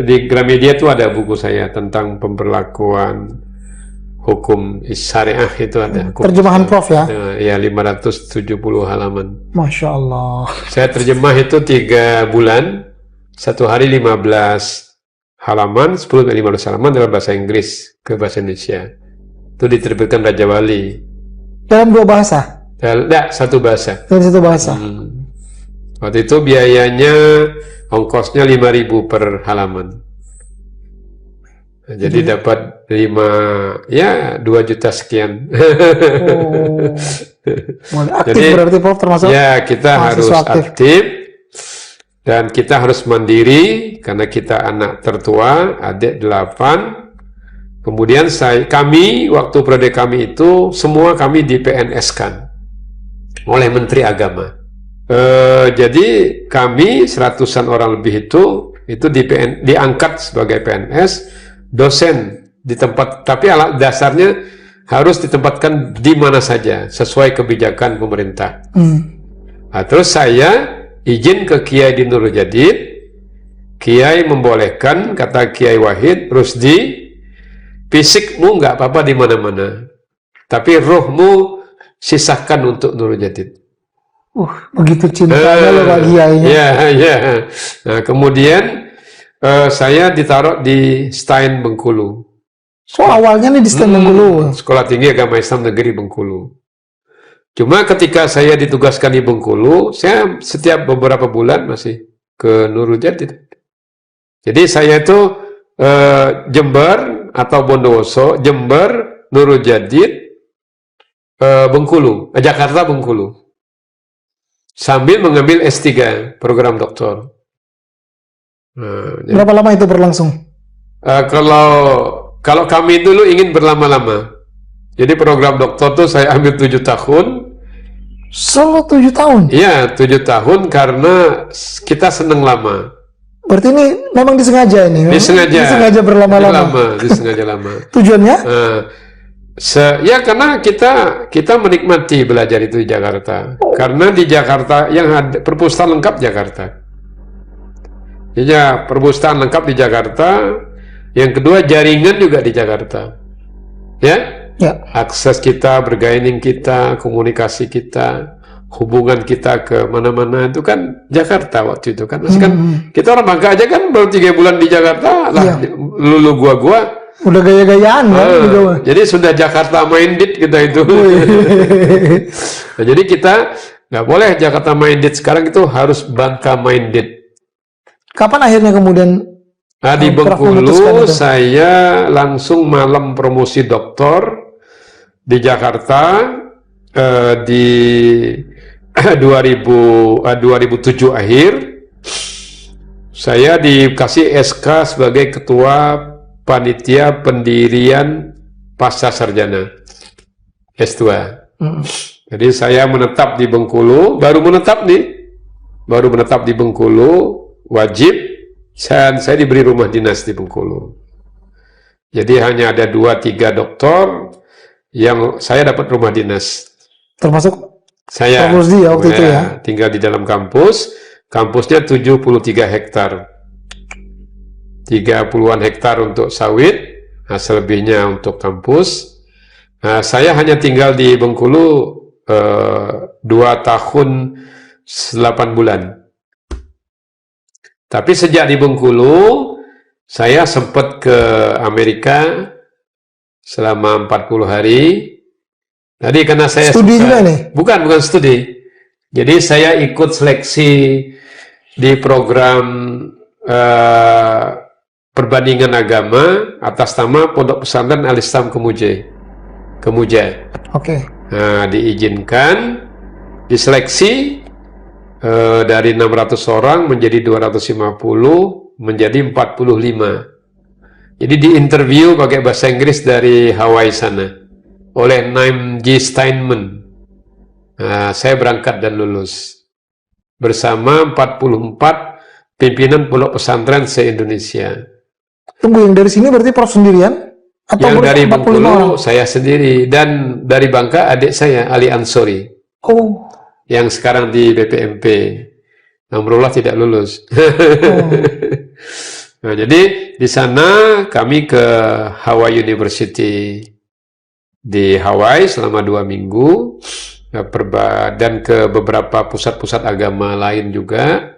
Speaker 1: Di Gramedia itu ada buku saya tentang pemberlakuan hukum syariah, itu ada.
Speaker 2: Terjemahan Prof ya?
Speaker 1: Ya, 570 halaman.
Speaker 2: Masya Allah.
Speaker 1: Saya terjemah itu 3 bulan, 1 hari 15 halaman, 10-15 halaman dalam bahasa Inggris ke bahasa Indonesia. Itu diterbitkan Raja Wali.
Speaker 2: Dalam 2 bahasa?
Speaker 1: Tidak, 1 bahasa.
Speaker 2: Dalam 1 bahasa.
Speaker 1: Waktu itu biayanya, ongkosnya 5.000 per halaman. Jadi dapat 2 juta sekian.
Speaker 2: Aktif.
Speaker 1: Jadi,
Speaker 2: berarti Prof termasuk?
Speaker 1: Ya, kita harus aktif dan kita harus mandiri karena kita anak tertua, adik 8. Kemudian kami waktu periode kami itu semua kami di PNS-kan oleh Menteri Agama. Jadi kami 100-an orang lebih itu diangkat sebagai PNS. Dosen di tempat, tapi alat dasarnya harus ditempatkan di mana saja sesuai kebijakan pemerintah. Nah, terus saya izin ke Kiai di Nurul Jadid. Kiai membolehkan, kata Kiai Wahid, Rusdi, fisikmu nggak apa-apa di mana-mana, tapi rohmu sisakan untuk Nurul Jadid.
Speaker 2: Begitu cintanya loh Pak Kiainya.
Speaker 1: Ya. Nah, kemudian saya ditaruh di Stein Bengkulu.
Speaker 2: Awalnya nih di Stein Bengkulu.
Speaker 1: Sekolah Tinggi Agama Islam Negeri Bengkulu. Cuma ketika saya ditugaskan di Bengkulu, saya setiap beberapa bulan masih ke Nurul Jadid. Jadi saya itu Jember atau Bondowoso, Jember, Nurul Jadid, Bengkulu, Jakarta, Bengkulu. Sambil mengambil S3, program doktor.
Speaker 2: Berapa lama itu berlangsung?
Speaker 1: Kalau kalau kami dulu ingin berlama-lama. Jadi program doktor tuh saya ambil 7 tahun.
Speaker 2: Solo 7 tahun?
Speaker 1: Iya, 7 tahun karena kita seneng lama.
Speaker 2: Berarti ini memang disengaja ini? Disengaja berlama-lama?
Speaker 1: Disengaja lama.
Speaker 2: Tujuannya?
Speaker 1: Ya karena kita menikmati belajar itu di Jakarta. Karena di Jakarta yang ada perpustakaan lengkap Jakarta. Ya, perpustakaan lengkap di Jakarta. Yang kedua jaringan juga di Jakarta. Ya? Akses kita, bergaining kita, komunikasi kita, hubungan kita ke mana-mana itu kan Jakarta waktu itu kan. Masih kan kita orang Bangka aja kan baru 3 bulan di Jakarta lah, lulu gua
Speaker 2: udah gaya-gayaan kan.
Speaker 1: Jadi sudah Jakarta minded kita itu. Nah, jadi kita nggak boleh Jakarta minded, sekarang itu harus Bangka minded.
Speaker 2: Kapan akhirnya kemudian
Speaker 1: di Bengkulu saya langsung malam promosi doktor di Jakarta di 2007 akhir. Saya dikasih SK sebagai ketua panitia pendirian pasca sarjana S2. Jadi saya menetap di Bengkulu, baru menetap di Bengkulu, wajib, dan saya diberi rumah dinas di Bengkulu. Jadi hanya ada 2-3 doktor yang saya dapat rumah dinas.
Speaker 2: Termasuk
Speaker 1: saya
Speaker 2: waktu itu ya?
Speaker 1: Tinggal di dalam kampus. Kampusnya 73 hektar. 30-an hektar untuk sawit, selebihnya untuk kampus. Saya hanya tinggal di Bengkulu 2 tahun 8 bulan. Tapi sejak di Bengkulu, saya sempat ke Amerika selama 40 hari. Tadi karena saya
Speaker 2: studi juga nih?
Speaker 1: Bukan studi. Jadi saya ikut seleksi di program perbandingan agama atas nama Pondok Pesantren Al-Islam Kemuja.
Speaker 2: Oke.
Speaker 1: Nah, diizinkan, diseleksi dari 600 orang menjadi 250, menjadi 45. Jadi diinterview pakai bahasa Inggris dari Hawaii sana oleh Naim G. Steinman. Nah, saya berangkat dan lulus bersama 44 pimpinan pondok pesantren se-Indonesia.
Speaker 2: Tunggu, yang dari sini berarti Prof sendirian? Atau
Speaker 1: yang dari Bengkulu saya sendiri, dan dari Bangka adik saya Ali Ansori. Yang sekarang di BPMP. Alhamdulillah tidak lulus. Nah, jadi di sana kami ke Hawaii University di Hawaii selama 2 minggu, dan ke beberapa pusat-pusat agama lain juga,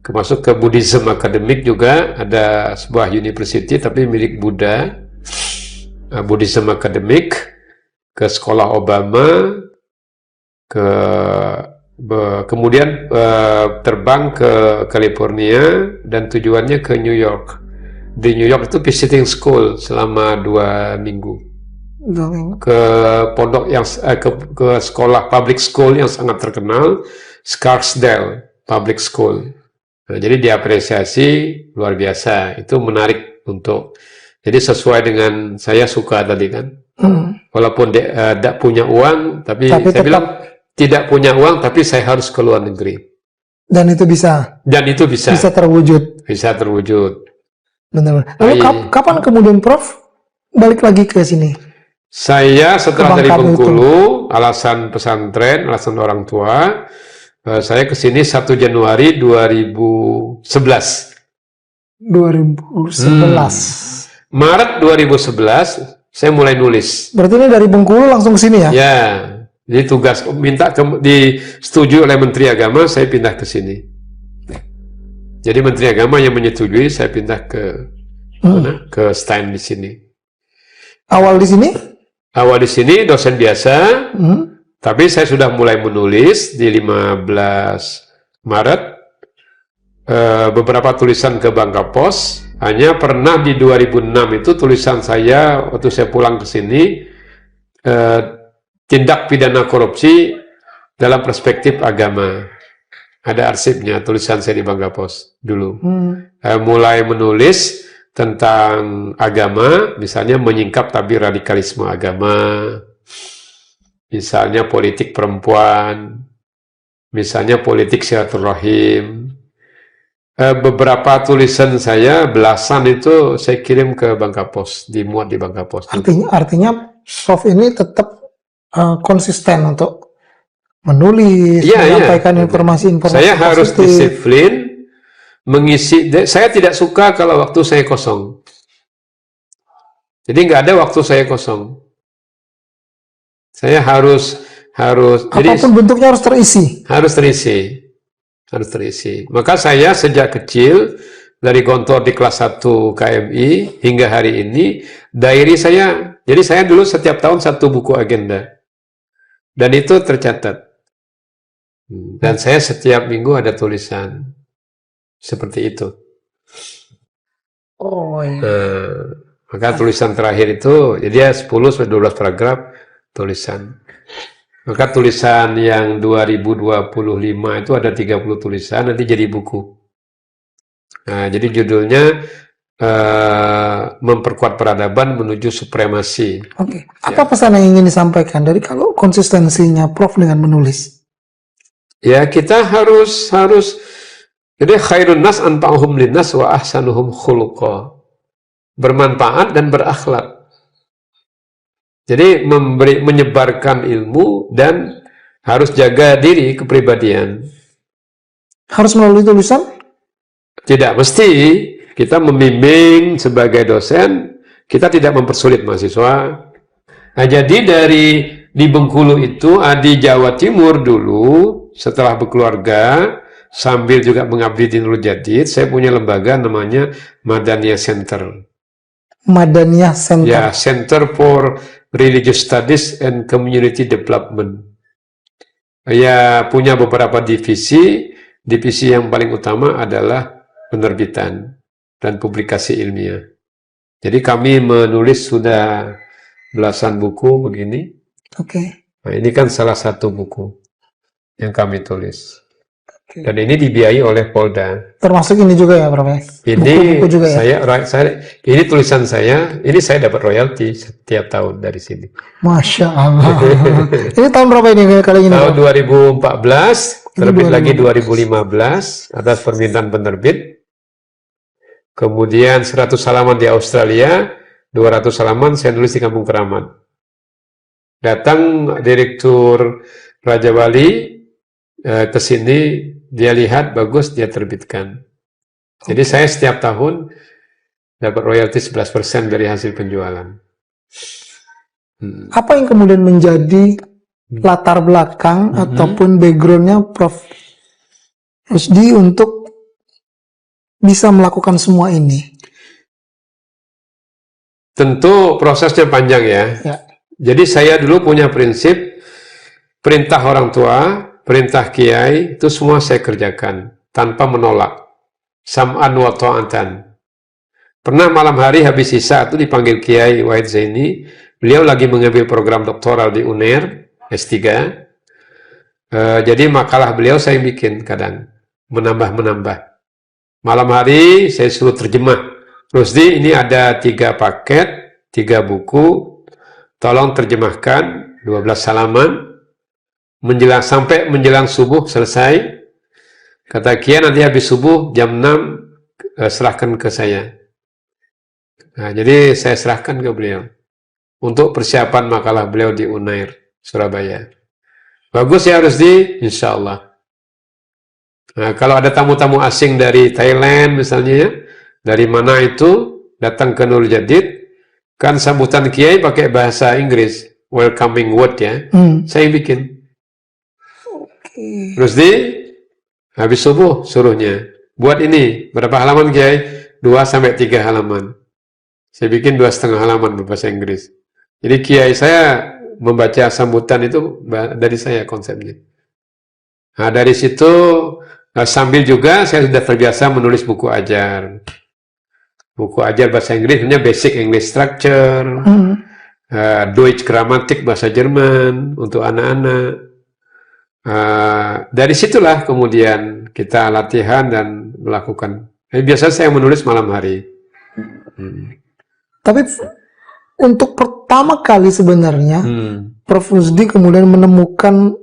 Speaker 1: termasuk ke Buddhism Academic juga, ada sebuah university tapi milik Buddha, Buddhism Academic, ke sekolah Obama, kemudian terbang ke California dan tujuannya ke New York. Di New York itu visiting school selama 2 minggu. Ke pondok yang ke sekolah public school yang sangat terkenal, Scarsdale Public School. Nah, jadi diapresiasi luar biasa. Itu menarik untuk, jadi sesuai dengan saya suka tadi kan. Walaupun tidak punya uang, tapi saya bilang tidak punya uang, tapi saya harus ke luar negeri.
Speaker 2: Dan itu bisa? Dan itu bisa. Bisa terwujud? Bisa terwujud. Benar-benar. Lalu kapan kemudian Prof balik lagi ke sini?
Speaker 1: Saya setelah dari Bengkulu, alasan pesantren, alasan orang tua, saya ke sini 1 Januari 2011.
Speaker 2: 2011.
Speaker 1: Maret 2011, saya mulai nulis.
Speaker 2: Berarti ini dari Bengkulu langsung ke sini ya?
Speaker 1: Ya. Jadi tugas disetujui oleh Menteri Agama, saya pindah ke sini. Jadi Menteri Agama yang menyetujui, saya pindah ke ke Stein di sini.
Speaker 2: Awal di sini?
Speaker 1: Awal di sini dosen biasa, tapi saya sudah mulai menulis di 15 Maret. Beberapa tulisan ke Bangka Pos. Hanya pernah di 2006 itu tulisan saya waktu saya pulang ke sini, tindak pidana korupsi dalam perspektif agama. Ada arsipnya, tulisan saya di Bangka Pos dulu. Mulai menulis tentang agama, misalnya menyingkap tabir radikalisme agama, misalnya politik perempuan, misalnya politik silaturahim. Beberapa tulisan saya, belasan itu saya kirim ke Bangka Pos, dimuat di Bangka Pos.
Speaker 2: Artinya Prof ini tetap konsisten untuk menulis, menyampaikan informasi-informasi
Speaker 1: Saya harus
Speaker 2: positif.
Speaker 1: disiplin, mengisi. Saya tidak suka kalau waktu saya kosong. Jadi nggak ada waktu saya kosong. Saya harus
Speaker 2: apapun
Speaker 1: jadi,
Speaker 2: bentuknya harus terisi.
Speaker 1: Harus terisi. Maka saya sejak kecil dari Gontor di kelas 1 KMI hingga hari ini diary saya. Jadi saya dulu setiap tahun 1 buku agenda. Dan itu tercatat. Dan saya setiap minggu ada tulisan. Seperti itu.
Speaker 2: Oh iya.
Speaker 1: Maka tulisan terakhir itu, jadi 10-12 paragraf tulisan. Maka tulisan yang 2025 itu ada 30 tulisan, nanti jadi buku. Nah, jadi judulnya Memperkuat Peradaban Menuju Supremasi.
Speaker 2: Oke. Apa pesan yang ingin disampaikan dari kalau konsistensinya Prof dengan menulis?
Speaker 1: Ya, kita harus jadi khairun nas anfa'uhum linnas wa ahsanuhum khuluqa. Bermanfaat dan berakhlak. Jadi menyebarkan ilmu dan harus jaga diri kepribadian.
Speaker 2: Harus melalui tulisan?
Speaker 1: Tidak mesti. Kita membimbing sebagai dosen, kita tidak mempersulit mahasiswa. Nah, jadi di Bengkulu itu, di Jawa Timur dulu, setelah berkeluarga, sambil juga mengabdi di Nurul Jadid, saya punya lembaga namanya Madaniyah Center.
Speaker 2: Madaniyah Center.
Speaker 1: Ya, Center for Religious Studies and Community Development. Ya, punya beberapa divisi. Divisi yang paling utama adalah penerbitan dan publikasi ilmiah. Jadi kami menulis sudah belasan buku begini.
Speaker 2: Oke.
Speaker 1: Nah, ini kan salah satu buku yang kami tulis. Dan ini dibiayai oleh Polda.
Speaker 2: Termasuk ini juga ya, Prof?
Speaker 1: Ini
Speaker 2: buku juga ya?
Speaker 1: Ini tulisan saya, ini saya dapat royalti setiap tahun dari sini.
Speaker 2: Masya Allah. Ini tahun berapa ini kali ini?
Speaker 1: Tahun 2014, terbit lagi 2015 atas permintaan penerbit. Kemudian 100 halaman di Australia, 200 halaman saya nulis di Kampung Keramat. Datang Direktur Raja Wali ke sini, dia lihat bagus, dia terbitkan. Jadi saya setiap tahun dapat royalti 11% dari hasil penjualan.
Speaker 2: Apa yang kemudian menjadi latar belakang ataupun backgroundnya Prof Rusdi untuk bisa melakukan semua ini?
Speaker 1: Tentu prosesnya panjang ya. Jadi saya dulu punya prinsip, perintah orang tua, perintah kiai, itu semua saya kerjakan tanpa menolak. Sam'an wa ta'atan. Pernah malam hari habis sisa itu dipanggil Kiai Wahid Zaini. Beliau lagi mengambil program doktoral di UNER, S3. Jadi makalah beliau saya bikin kadang, menambah-menambah. Malam hari saya suruh terjemah. Rusdi, ini ada 3 paket, 3 buku. Tolong terjemahkan 12 halaman. Sampai menjelang subuh selesai. Kata Kiai nanti habis subuh jam 6 serahkan ke saya. Nah, jadi saya serahkan ke beliau untuk persiapan makalah beliau di Unair Surabaya. Bagus ya Rusdi, insya Allah. Nah, kalau ada tamu-tamu asing dari Thailand misalnya ya, dari mana itu datang ke Nurul Jadid, kan sambutan Kiai pakai bahasa Inggris, welcoming word ya, saya bikin. Rusdi, habis subuh suruhnya, buat ini, berapa halaman Kiai? 2-3 halaman. Saya bikin 2,5 halaman berbahasa Inggris. Jadi Kiai saya membaca sambutan itu dari saya konsepnya. Nah, dari situ sambil juga saya sudah terbiasa menulis buku ajar. Buku ajar bahasa Inggris, sebenarnya Basic English Structure, Deutsch Grammatik bahasa Jerman untuk anak-anak. Dari situlah kemudian kita latihan dan melakukan. Biasanya saya menulis malam hari.
Speaker 2: Tapi untuk pertama kali sebenarnya Prof. Rusdi kemudian menemukan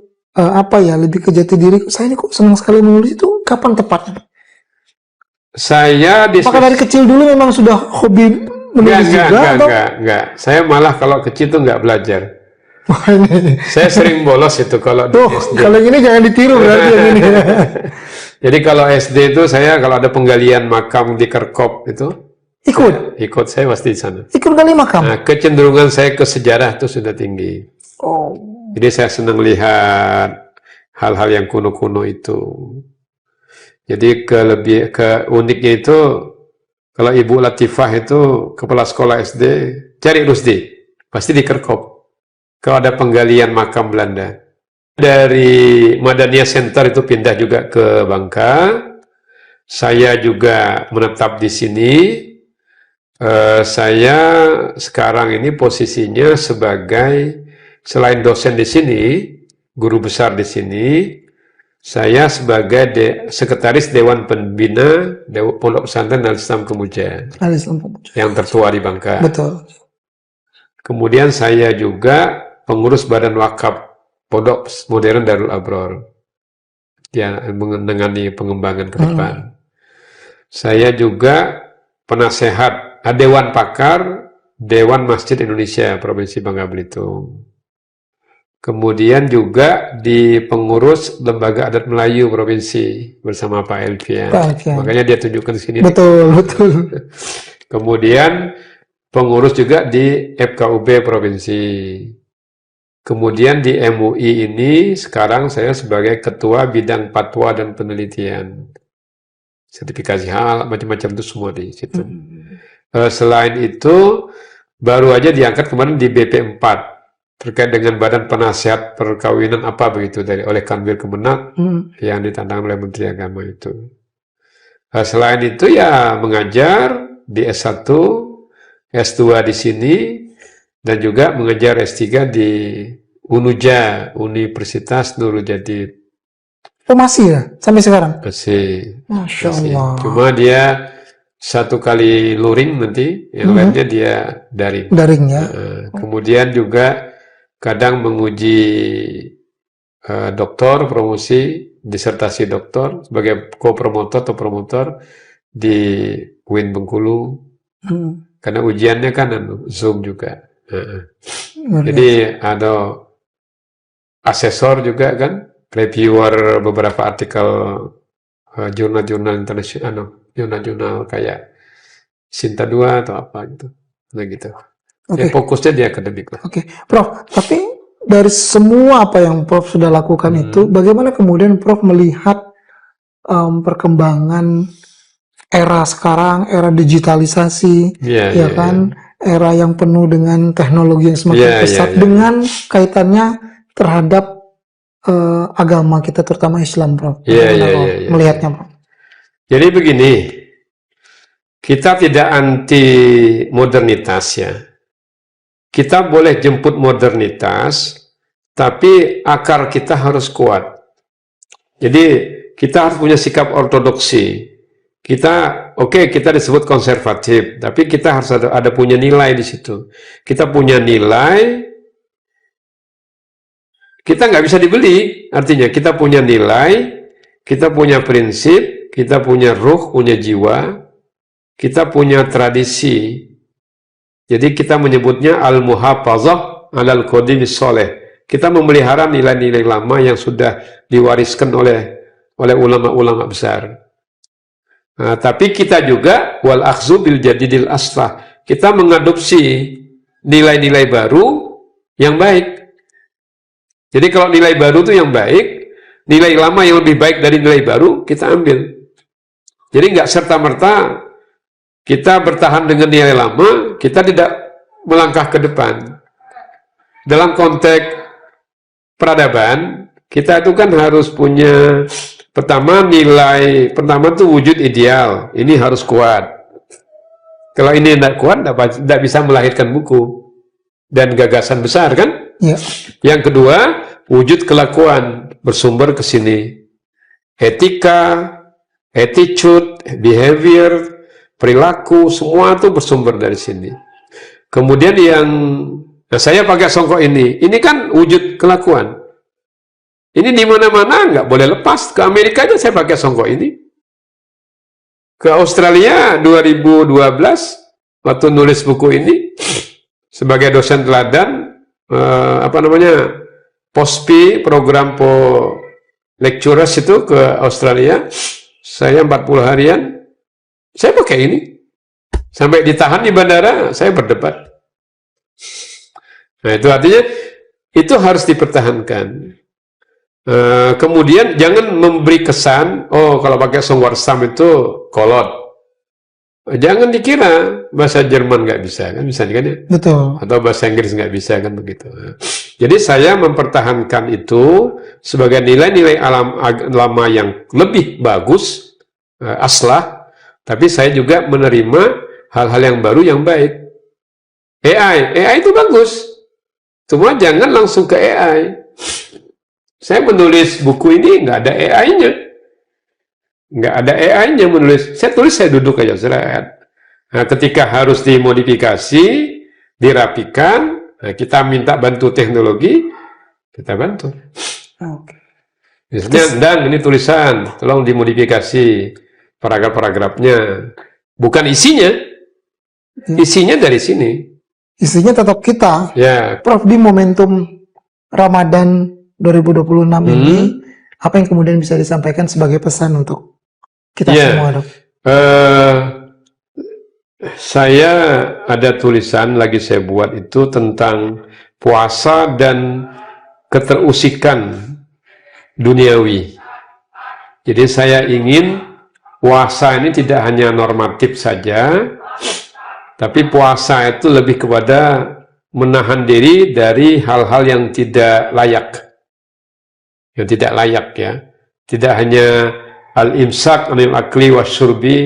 Speaker 2: lebih ke jati diri. Saya ini kok senang sekali menulis, itu kapan tepatnya? Apakah dari kecil dulu memang sudah hobi menulis
Speaker 1: enggak. Saya malah kalau kecil tuh nggak belajar. Saya sering bolos itu kalau di SD.
Speaker 2: Kalau ini jangan ditiru berarti yang ini.
Speaker 1: Jadi kalau SD itu saya kalau ada penggalian makam di Kerkop itu ikut saya pasti di sana.
Speaker 2: Ikut gali makam.
Speaker 1: Nah, kecenderungan saya ke sejarah itu sudah tinggi. Jadi saya senang lihat hal-hal yang kuno-kuno itu. Jadi uniknya itu kalau Ibu Latifah itu kepala sekolah SD cari Rusdi pasti di Kerkop. Kalau ada penggalian makam Belanda. Dari Madania Center itu pindah juga ke Bangka. Saya juga menetap di sini. Saya sekarang ini posisinya sebagai selain dosen di sini, guru besar di sini, saya sebagai sekretaris Dewan Pembina Pondok Pesantren Al-Islam Kemuja. Yang tertua di Bangka.
Speaker 2: Betul.
Speaker 1: Kemudian saya juga pengurus Badan Wakaf Pondok Modern Darul Abror, yang menangani pengembangan ke depan. Saya juga penasehat Dewan Pakar Dewan Masjid Indonesia Provinsi Bangka Belitung. Kemudian juga di pengurus Lembaga Adat Melayu Provinsi bersama Pak Elvian. Makanya dia tunjukkan di sini.
Speaker 2: Betul.
Speaker 1: Kemudian pengurus juga di FKUB Provinsi. Kemudian di MUI ini sekarang saya sebagai ketua bidang fatwa dan penelitian. Sertifikasi hal macam-macam itu semua di situ. Selain itu baru aja diangkat kemarin di BP 4 terkait dengan Badan Penasihat Perkawinan begitu oleh Kanwil Kemenak yang ditantang oleh Menteri Agama itu. Selain itu ya mengajar di S1, S2 di sini, dan juga mengajar S3 di UNUJA, Universitas Nurul Jadid.
Speaker 2: Masih ya? Sampai sekarang?
Speaker 1: Masih.
Speaker 2: Masya Allah.
Speaker 1: Cuma dia satu kali luring nanti, yang lainnya dia daring.
Speaker 2: Daring ya.
Speaker 1: Kemudian juga kadang menguji doktor, promosi, disertasi doktor sebagai co-promotor atau promotor di UIN Bengkulu. Karena ujiannya kan Zoom juga. Jadi ada asesor juga kan, reviewer beberapa artikel jurnal-jurnal internasional, jurnal-jurnal kayak Sinta 2 atau apa gitu. Nah gitu. Ya, fokusnya di akademik lah.
Speaker 2: Prof, tapi dari semua apa yang Prof sudah lakukan itu, bagaimana kemudian Prof melihat perkembangan era sekarang, era digitalisasi, era yang penuh dengan teknologi yang semakin pesat dengan kaitannya terhadap agama kita, terutama Islam, Prof. Melihatnya, Prof.
Speaker 1: Jadi begini, kita tidak anti modernitas ya. Kita boleh jemput modernitas, tapi akar kita harus kuat. Jadi kita harus punya sikap ortodoksi. Kita disebut konservatif, tapi kita harus ada punya nilai di situ. Kita punya nilai, kita nggak bisa dibeli. Artinya kita punya nilai, kita punya prinsip, kita punya ruh, punya jiwa, kita punya tradisi. Jadi kita menyebutnya al-muhafazah alal qadimis sholeh. Kita memelihara nilai-nilai lama yang sudah diwariskan oleh ulama-ulama besar. Nah, tapi kita juga wal akhzu bil jadidil aslah. Kita mengadopsi nilai-nilai baru yang baik. Jadi kalau nilai baru itu yang baik, nilai lama yang lebih baik dari nilai baru kita ambil. Jadi nggak serta-merta kita bertahan dengan nilai lama, kita tidak melangkah ke depan. Dalam konteks peradaban, kita itu kan harus punya pertama itu wujud ideal, ini harus kuat. Kalau ini tidak kuat, tidak bisa melahirkan buku dan gagasan besar kan? Yang kedua, wujud kelakuan bersumber ke sini. Etika, attitude, behavior, perilaku, semua itu bersumber dari sini. Kemudian saya pakai songkok ini kan wujud kelakuan. Ini di mana-mana nggak boleh lepas. Ke Amerika aja saya pakai songkok ini. Ke Australia 2012 waktu nulis buku ini sebagai dosen teladan, POSPI, program lecturers itu ke Australia, saya 40 harian, saya pakai ini. Sampai ditahan di bandara, saya berdebat. Nah, itu artinya itu harus dipertahankan. Kemudian jangan memberi kesan, oh kalau pakai songwarsam itu kolot. Jangan dikira bahasa Jerman nggak bisa, kan bisa kan ya?
Speaker 2: Betul.
Speaker 1: Atau bahasa Inggris nggak bisa, kan begitu. Jadi saya mempertahankan itu sebagai nilai-nilai alam lama yang lebih bagus, aslah, tapi saya juga menerima hal-hal yang baru yang baik. AI itu bagus, cuma jangan langsung ke AI. Saya menulis buku ini nggak ada AI-nya, nggak ada AI-nya menulis. Saya tulis, saya duduk aja, nah, ketika harus dimodifikasi, dirapikan, nah, kita minta bantu teknologi, kita bantu. Misalnya, Dan ini tulisan, tolong dimodifikasi paragraf-paragrafnya, bukan isinya. Isinya dari sini.
Speaker 2: Isinya tetap kita.
Speaker 1: Ya.
Speaker 2: Prof, di momentum Ramadan 2026 ini, apa yang kemudian bisa disampaikan sebagai pesan untuk kita semua, Dok?
Speaker 1: Saya ada tulisan lagi saya buat itu tentang puasa dan keterusikan duniawi. Jadi saya ingin puasa ini tidak hanya normatif saja, tapi puasa itu lebih kepada menahan diri dari hal-hal yang tidak layak. Yang tidak layak, ya. Tidak hanya al-imsak anil akli wasyurbi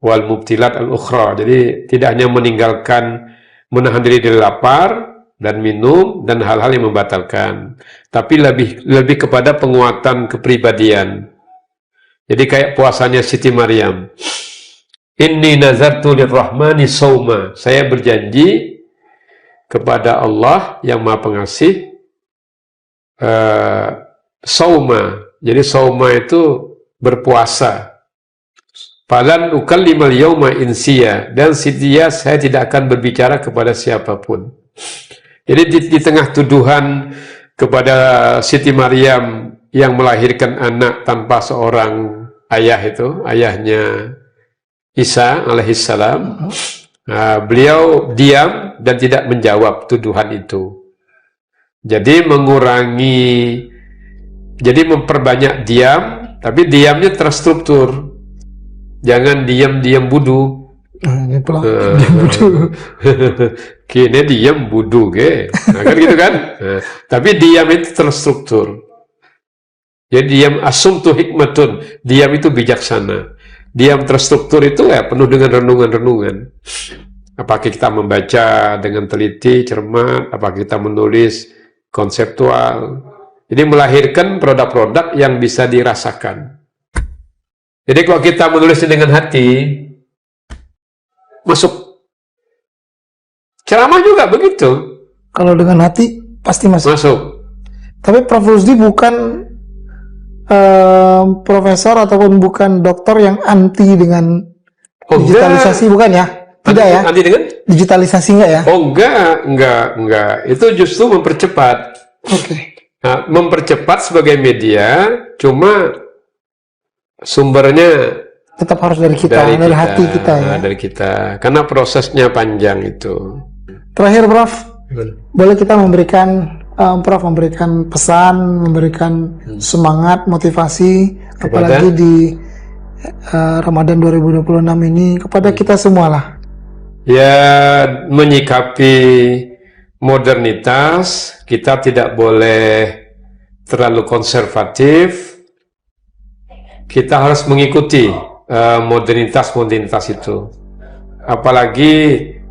Speaker 1: wal mubtilat al-ukhra. Jadi tidak hanya meninggalkan, menahan diri dari lapar dan minum dan hal-hal yang membatalkan, tapi lebih kepada penguatan kepribadian. Jadi kayak puasanya Siti Maryam. Inni nazartu lirrahmani sauma. Saya berjanji kepada Allah yang Maha Pengasih, sauma. Jadi sauma itu berpuasa. Falan ukallimal yauma insiya, dan setia saya tidak akan berbicara kepada siapapun. Jadi di tengah tuduhan kepada Siti Maryam yang melahirkan anak tanpa seorang ayah, itu ayahnya Isa alaihissalam, beliau diam dan tidak menjawab tuduhan itu. Jadi memperbanyak diam, tapi diamnya terstruktur. Jangan diam-diam budu.
Speaker 2: Ini pula diam budu.
Speaker 1: Kini diam budu, nah, kan gitu kan? Nah, tapi diam itu terstruktur. Jadi diam asumtu hikmatun, diam itu bijaksana. Diam terstruktur itu ya penuh dengan renungan-renungan. Apakah kita membaca dengan teliti, cermat, apakah kita menulis konseptual. Jadi melahirkan produk-produk yang bisa dirasakan. Jadi kalau kita menulisnya dengan hati, masuk. Ceramah juga begitu.
Speaker 2: Kalau dengan hati, pasti masuk. Tapi Prof. Rusdi bukan profesor ataupun bukan dokter yang anti dengan digitalisasi, bukan ya? Tidak ya?
Speaker 1: Anti dengan?
Speaker 2: Digitalisasi enggak ya?
Speaker 1: Oh enggak. Itu justru mempercepat. Nah, mempercepat sebagai media, cuma sumbernya
Speaker 2: tetap harus dari kita, dari hati kita ya.
Speaker 1: Dari kita, karena prosesnya panjang itu.
Speaker 2: Terakhir, Prof, boleh kita memberikan Prof memberikan pesan, memberikan semangat, motivasi, apalagi di Ramadan 2026 ini kepada kita semualah.
Speaker 1: Ya, menyikapi modernitas, kita tidak boleh terlalu konservatif. Kita harus mengikuti modernitas itu, apalagi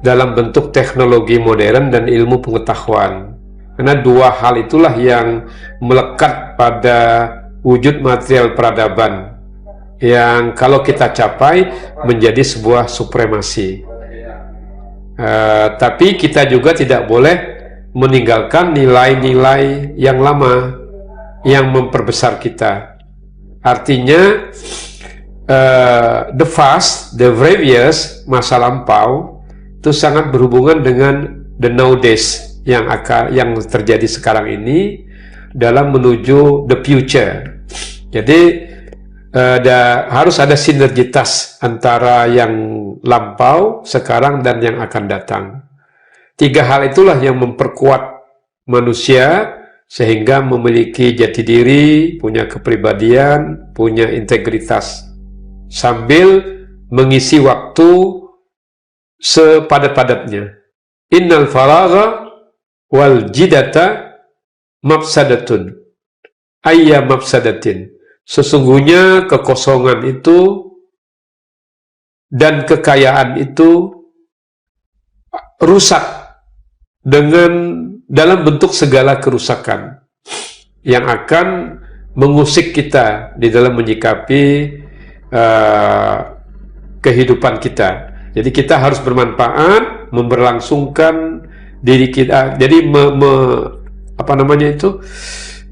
Speaker 1: dalam bentuk teknologi modern dan ilmu pengetahuan, karena dua hal itulah yang melekat pada wujud material peradaban, yang kalau kita capai menjadi sebuah supremasi. Tapi kita juga tidak boleh meninggalkan nilai-nilai yang lama yang memperbesar kita. Artinya the past, the previous, masa lampau itu sangat berhubungan dengan the nowadays yang terjadi sekarang ini dalam menuju the future. Jadi harus ada sinergitas antara yang lampau, sekarang, dan yang akan datang. 3 hal itulah yang memperkuat manusia sehingga memiliki jati diri, punya kepribadian, punya integritas, sambil mengisi waktu sepadat-padatnya. Innal faragha wal jidata mafsadatun ayya mafsadatin. Sesungguhnya kekosongan itu dan kekayaan itu rusak dalam bentuk segala kerusakan yang akan mengusik kita di dalam menyikapi kehidupan kita. Jadi kita harus bermanfaat, memberlangsungkan diri kita. Jadi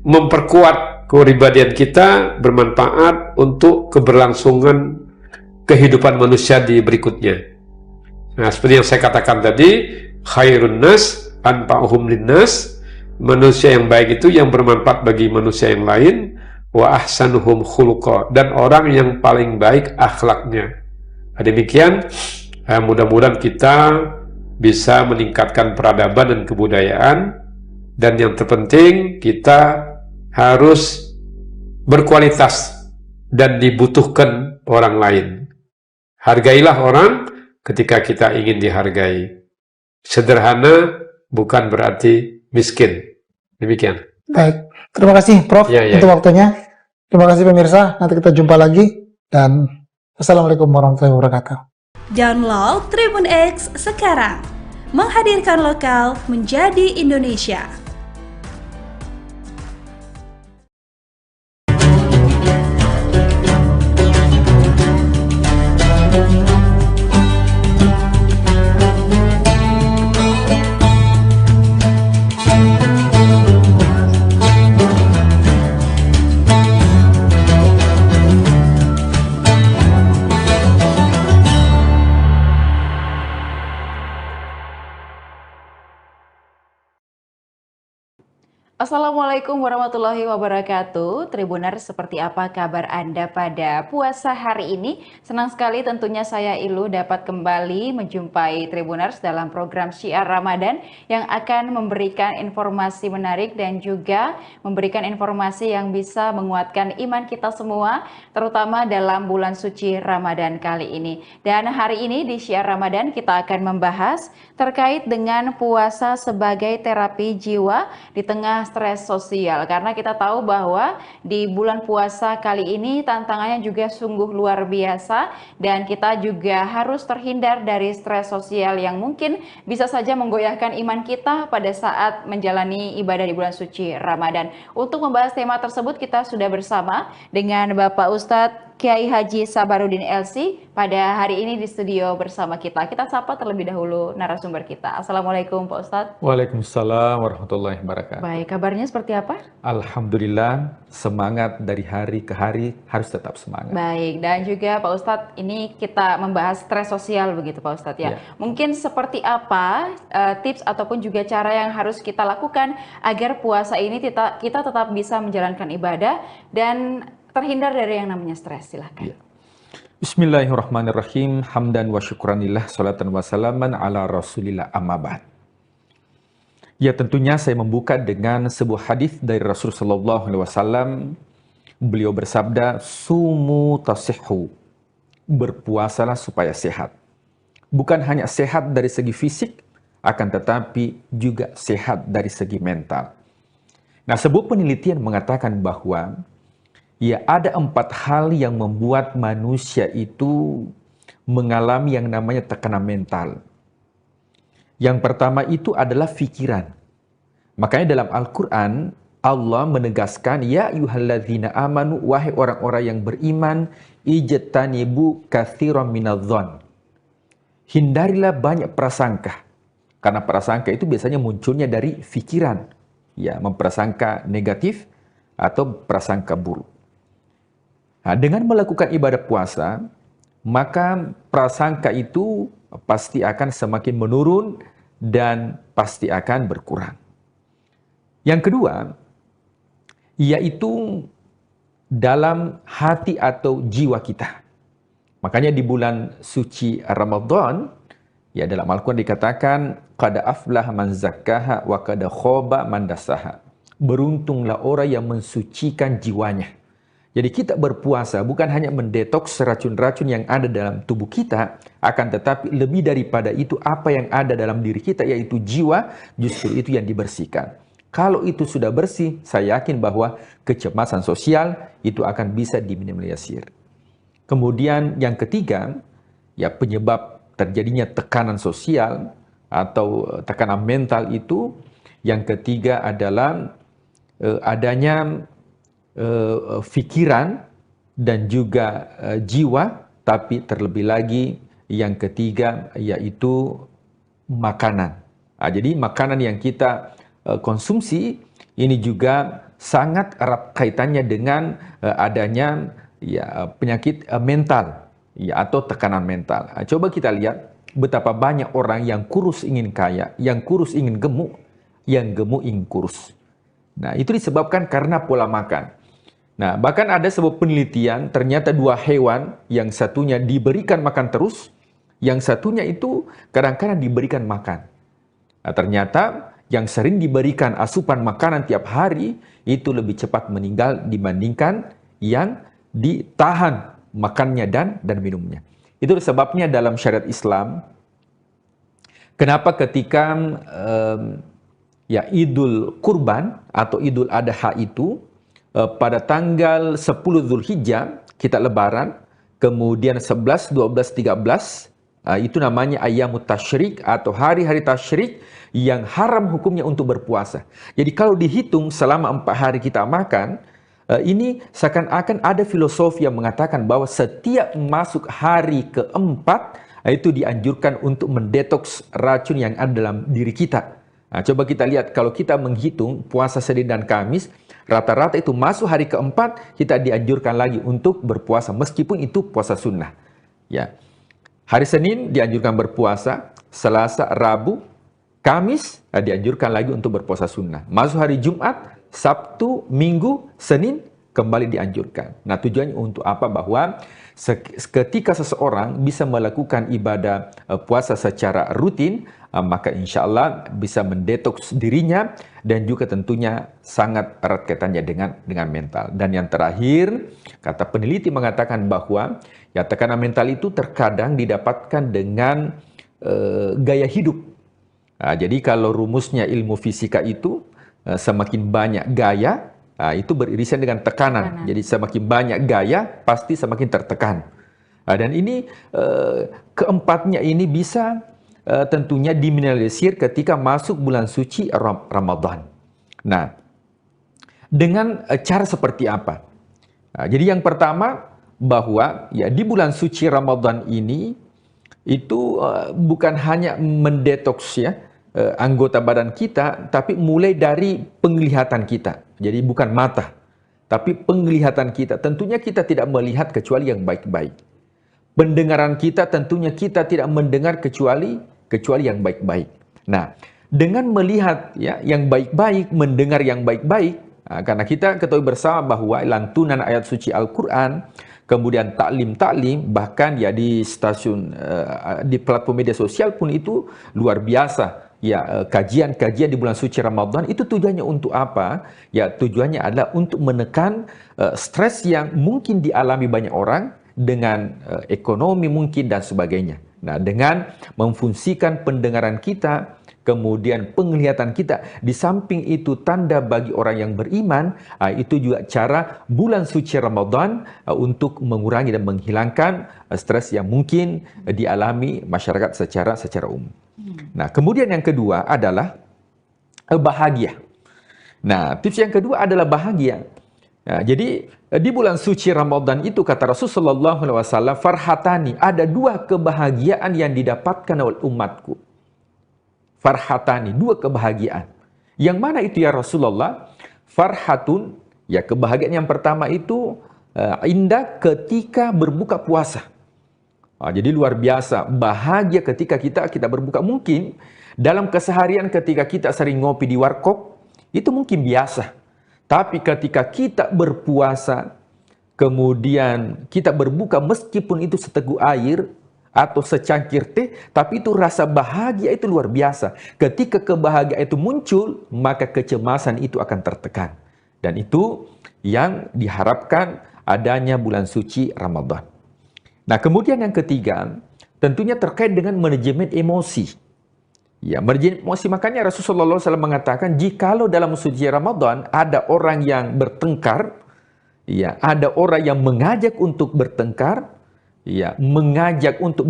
Speaker 1: memperkuat kepribadian kita, bermanfaat untuk keberlangsungan kehidupan manusia di berikutnya. Nah, seperti yang saya katakan tadi, khairun nas anfa'uhum linnas, manusia yang baik itu yang bermanfaat bagi manusia yang lain, wa ahsanuhum khuluqa, dan orang yang paling baik akhlaknya. Demikian, mudah-mudahan kita bisa meningkatkan peradaban dan kebudayaan, dan yang terpenting kita harus berkualitas dan dibutuhkan orang lain. Hargailah orang ketika kita ingin dihargai. Sederhana bukan berarti miskin. Demikian.
Speaker 2: Baik, terima kasih Prof untuk waktunya. Terima kasih pemirsa, nanti kita jumpa lagi, dan Assalamualaikum warahmatullahi wabarakatuh.
Speaker 3: Download Tribun X sekarang, menghadirkan lokal menjadi Indonesia.
Speaker 7: Assalamualaikum warahmatullahi wabarakatuh. Tribuners, seperti apa kabar Anda pada puasa hari ini? Senang sekali tentunya saya Ilu dapat kembali menjumpai Tribuners dalam program Syiar Ramadan yang akan memberikan informasi menarik dan juga memberikan informasi yang bisa menguatkan iman kita semua, terutama dalam bulan suci Ramadan kali ini. Dan hari ini di Syiar Ramadan kita akan membahas terkait dengan puasa sebagai terapi jiwa di tengah stres sosial, karena kita tahu bahwa di bulan puasa kali ini tantangannya juga sungguh luar biasa, dan kita juga harus terhindar dari stres sosial yang mungkin bisa saja menggoyahkan iman kita pada saat menjalani ibadah di bulan suci Ramadan. Untuk membahas tema tersebut kita sudah bersama dengan Bapak Ustadz Kiai Haji Sabarudin LC pada hari ini di studio bersama kita. Kita sapa terlebih dahulu narasumber kita. Assalamualaikum Pak Ustadz.
Speaker 8: Waalaikumsalam warahmatullahi wabarakatuh.
Speaker 7: Baik, kabarnya seperti apa?
Speaker 8: Alhamdulillah, semangat dari hari ke hari, harus tetap semangat.
Speaker 7: Baik, dan juga Pak Ustadz, ini kita membahas stres sosial begitu Pak Ustadz ya. Mungkin seperti apa tips ataupun juga cara yang harus kita lakukan agar puasa ini kita tetap bisa menjalankan ibadah dan terhindar dari yang namanya stres, silahkan.
Speaker 8: Bismillahirrahmanirrahim. Hamdan wa syukranillah, salatan wa salaman ala rasulillah, amma ba'd. Ya, tentunya saya membuka dengan sebuah hadis dari Rasulullah SAW. Beliau bersabda, sumu tasihhu, berpuasalah supaya sehat. Bukan hanya sehat dari segi fisik, akan tetapi juga sehat dari segi mental. Nah, sebuah penelitian mengatakan bahwa ya, ada 4 hal yang membuat manusia itu mengalami yang namanya tekanan mental. Yang pertama itu adalah pikiran. Makanya dalam Al-Quran, Allah menegaskan, ya ayyuhalladzina amanu, wahai orang-orang yang beriman, ijtanibu katsiran minadh-dhon. Hindarilah banyak prasangka. Karena prasangka itu biasanya munculnya dari fikiran, ya, memprasangka negatif atau prasangka buruk. Nah, dengan melakukan ibadah puasa, maka prasangka itu pasti akan semakin menurun dan pasti akan berkurang. Yang kedua, yaitu dalam hati atau jiwa kita. Makanya di bulan suci Ramadan, ya, dalam Al-Quran dikatakan, qad aflaha man zakkaha wa qad khaba man dassaha. Beruntunglah orang yang mensucikan jiwanya. Jadi kita berpuasa bukan hanya mendetoks racun-racun yang ada dalam tubuh kita, akan tetapi lebih daripada itu apa yang ada dalam diri kita, yaitu jiwa, justru itu yang dibersihkan. Kalau itu sudah bersih, saya yakin bahwa kecemasan sosial itu akan bisa diminimalisir. Kemudian yang ketiga, ya, penyebab terjadinya tekanan sosial atau tekanan mental itu, yang ketiga adalah adanya pikiran dan juga jiwa, tapi terlebih lagi yang ketiga yaitu makanan. Jadi makanan yang kita konsumsi ini juga sangat erat kaitannya dengan adanya, ya, penyakit mental, ya, atau tekanan mental. Coba kita lihat betapa banyak orang yang kurus ingin kaya, yang kurus ingin gemuk, yang gemuk ingin kurus. Nah, itu disebabkan karena pola makan. Nah, bahkan ada sebuah penelitian, ternyata dua hewan, yang satunya diberikan makan terus, yang satunya itu kadang-kadang diberikan makan. Nah, ternyata yang sering diberikan asupan makanan tiap hari itu lebih cepat meninggal dibandingkan yang ditahan makannya dan minumnya. Itu sebabnya dalam syariat Islam, kenapa ketika ya, Idul Kurban atau Idul Adha itu pada tanggal 10 Zulhijjah kita lebaran, kemudian 11, 12, 13 itu namanya Ayyamut Tasyrik atau hari-hari tasyrik yang haram hukumnya untuk berpuasa. Jadi kalau dihitung selama 4 hari kita makan, ini seakan-akan ada filosofi yang mengatakan bahwa setiap masuk hari keempat itu dianjurkan untuk mendetoks racun yang ada dalam diri kita. Nah, coba kita lihat, kalau kita menghitung puasa Senin dan Kamis, rata-rata itu masuk hari keempat, kita dianjurkan lagi untuk berpuasa, meskipun itu puasa sunnah. Ya. Hari Senin dianjurkan berpuasa, Selasa, Rabu, Kamis dianjurkan lagi untuk berpuasa sunnah. Masuk hari Jumat, Sabtu, Minggu, Senin kembali dianjurkan. Nah, tujuannya untuk apa? Bahwa ketika seseorang bisa melakukan ibadah puasa secara rutin, maka insya Allah bisa mendetoks dirinya dan juga tentunya sangat erat kaitannya dengan mental. Dan yang terakhir, kata peneliti mengatakan bahwa ya, tekanan mental itu terkadang didapatkan dengan gaya hidup. Nah, jadi kalau rumusnya ilmu fisika itu semakin banyak gaya, itu beririsan dengan tekanan. Jadi semakin banyak gaya, pasti semakin tertekan. Dan ini keempatnya ini bisa tentunya diminimalisir ketika masuk bulan suci Ramadan. Nah, dengan cara seperti apa? Nah, jadi yang pertama, bahwa ya di bulan suci Ramadan ini itu bukan hanya mendetoks ya anggota badan kita, tapi mulai dari penglihatan kita. Jadi bukan mata, tapi penglihatan kita. Tentunya kita tidak melihat kecuali yang baik-baik. Pendengaran kita tentunya kita tidak mendengar kecuali yang baik-baik. Nah, dengan melihat ya yang baik-baik, mendengar yang baik-baik, karena kita ketahui bersama bahwa lantunan ayat suci Al-Quran, kemudian taklim, bahkan ya di stasiun, di platform media sosial pun itu luar biasa. Ya, kajian-kajian di bulan suci Ramadan itu tujuannya untuk apa? Ya, tujuannya adalah untuk menekan stres yang mungkin dialami banyak orang dengan ekonomi mungkin dan sebagainya. Nah, dengan memfungsikan pendengaran kita, kemudian penglihatan kita, di samping itu tanda bagi orang yang beriman, itu juga cara bulan suci Ramadan untuk mengurangi dan menghilangkan stres yang mungkin dialami masyarakat secara umum. Nah, kemudian yang kedua adalah bahagia. Nah, tips yang kedua adalah bahagia. Nah, jadi di bulan suci Ramadan itu kata Rasulullah SAW, farhatani, ada dua kebahagiaan yang didapatkan oleh umatku. Farhatani, dua kebahagiaan. Yang mana itu ya Rasulullah? Farhatun, ya kebahagiaan yang pertama itu indah ketika berbuka puasa. Jadi luar biasa, bahagia ketika kita berbuka. Mungkin dalam keseharian ketika kita sering ngopi di warkop, itu mungkin biasa. Tapi ketika kita berpuasa, kemudian kita berbuka meskipun itu seteguk air atau secangkir teh, tapi itu rasa bahagia itu luar biasa. Ketika kebahagiaan itu muncul, maka kecemasan itu akan tertekan. Dan itu yang diharapkan adanya bulan suci Ramadan. Nah, kemudian yang ketiga, tentunya terkait dengan manajemen emosi. Ya, manajemen emosi, makanya Rasulullah SAW mengatakan, jikalau dalam suci Ramadan ada orang yang bertengkar, ya, ada orang yang mengajak untuk bertengkar, ya, mengajak untuk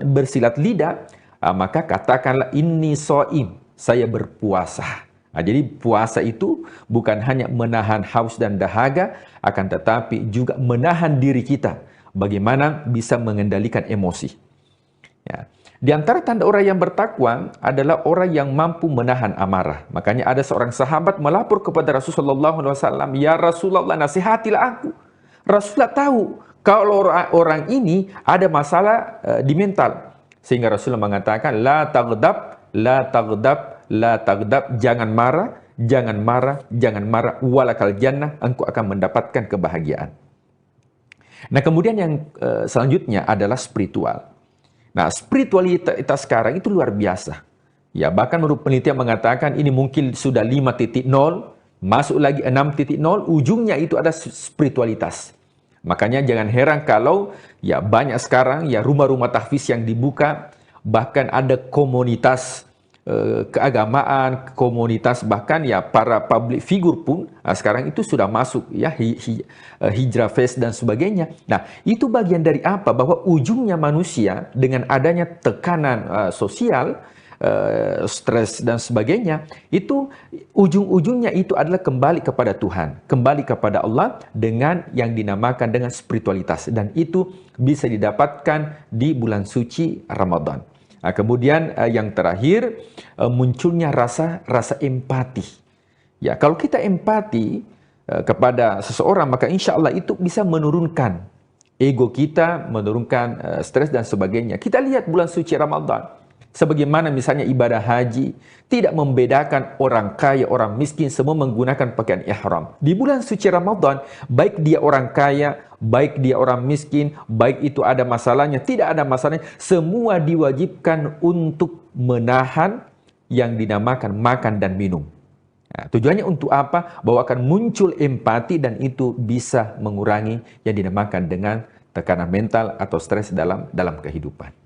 Speaker 8: bersilat lidah, maka katakanlah inni shaim, saya berpuasa. Jadi puasa itu bukan hanya menahan haus dan dahaga, akan tetapi juga menahan diri kita. Bagaimana bisa mengendalikan emosi. Ya. Di antara tanda orang yang bertakwa adalah orang yang mampu menahan amarah. Makanya ada seorang sahabat melapor kepada Rasulullah SAW, ya Rasulullah, nasihatilah aku. Rasulullah tahu kalau orang ini ada masalah di mental. Sehingga Rasulullah mengatakan, la taghdab, la taghdab, la taghdab, jangan marah, jangan marah, jangan marah, walakal jannah, engkau akan mendapatkan kebahagiaan. Nah, kemudian yang selanjutnya adalah spiritual. Nah, spiritualitas sekarang itu luar biasa. Ya, bahkan menurut penelitian mengatakan ini mungkin sudah 5.0, masuk lagi 6.0, ujungnya itu ada spiritualitas. Makanya jangan heran kalau ya banyak sekarang ya rumah-rumah tahfiz yang dibuka, bahkan ada komunitas keagamaan, komunitas bahkan ya para public figure pun sekarang itu sudah masuk ya hijrah fest dan sebagainya. Nah, itu bagian dari apa? Bahwa ujungnya manusia dengan adanya tekanan sosial, stres dan sebagainya, itu ujung-ujungnya itu adalah kembali kepada Tuhan, kembali kepada Allah dengan yang dinamakan dengan spiritualitas, dan itu bisa didapatkan di bulan suci Ramadan. Nah, kemudian yang terakhir munculnya rasa empati. Ya, kalau kita empati kepada seseorang, maka insya Allah itu bisa menurunkan ego kita, menurunkan stres dan sebagainya. Kita lihat bulan suci Ramadan. Sebagaimana misalnya ibadah haji, tidak membedakan orang kaya, orang miskin, semua menggunakan pakaian ihram. Di bulan suci Ramadan, baik dia orang kaya, baik dia orang miskin, baik itu ada masalahnya, tidak ada masalahnya, semua diwajibkan untuk menahan yang dinamakan makan dan minum. Nah, tujuannya untuk apa? Bahwa akan muncul empati dan itu bisa mengurangi yang dinamakan dengan tekanan mental atau stres dalam kehidupan.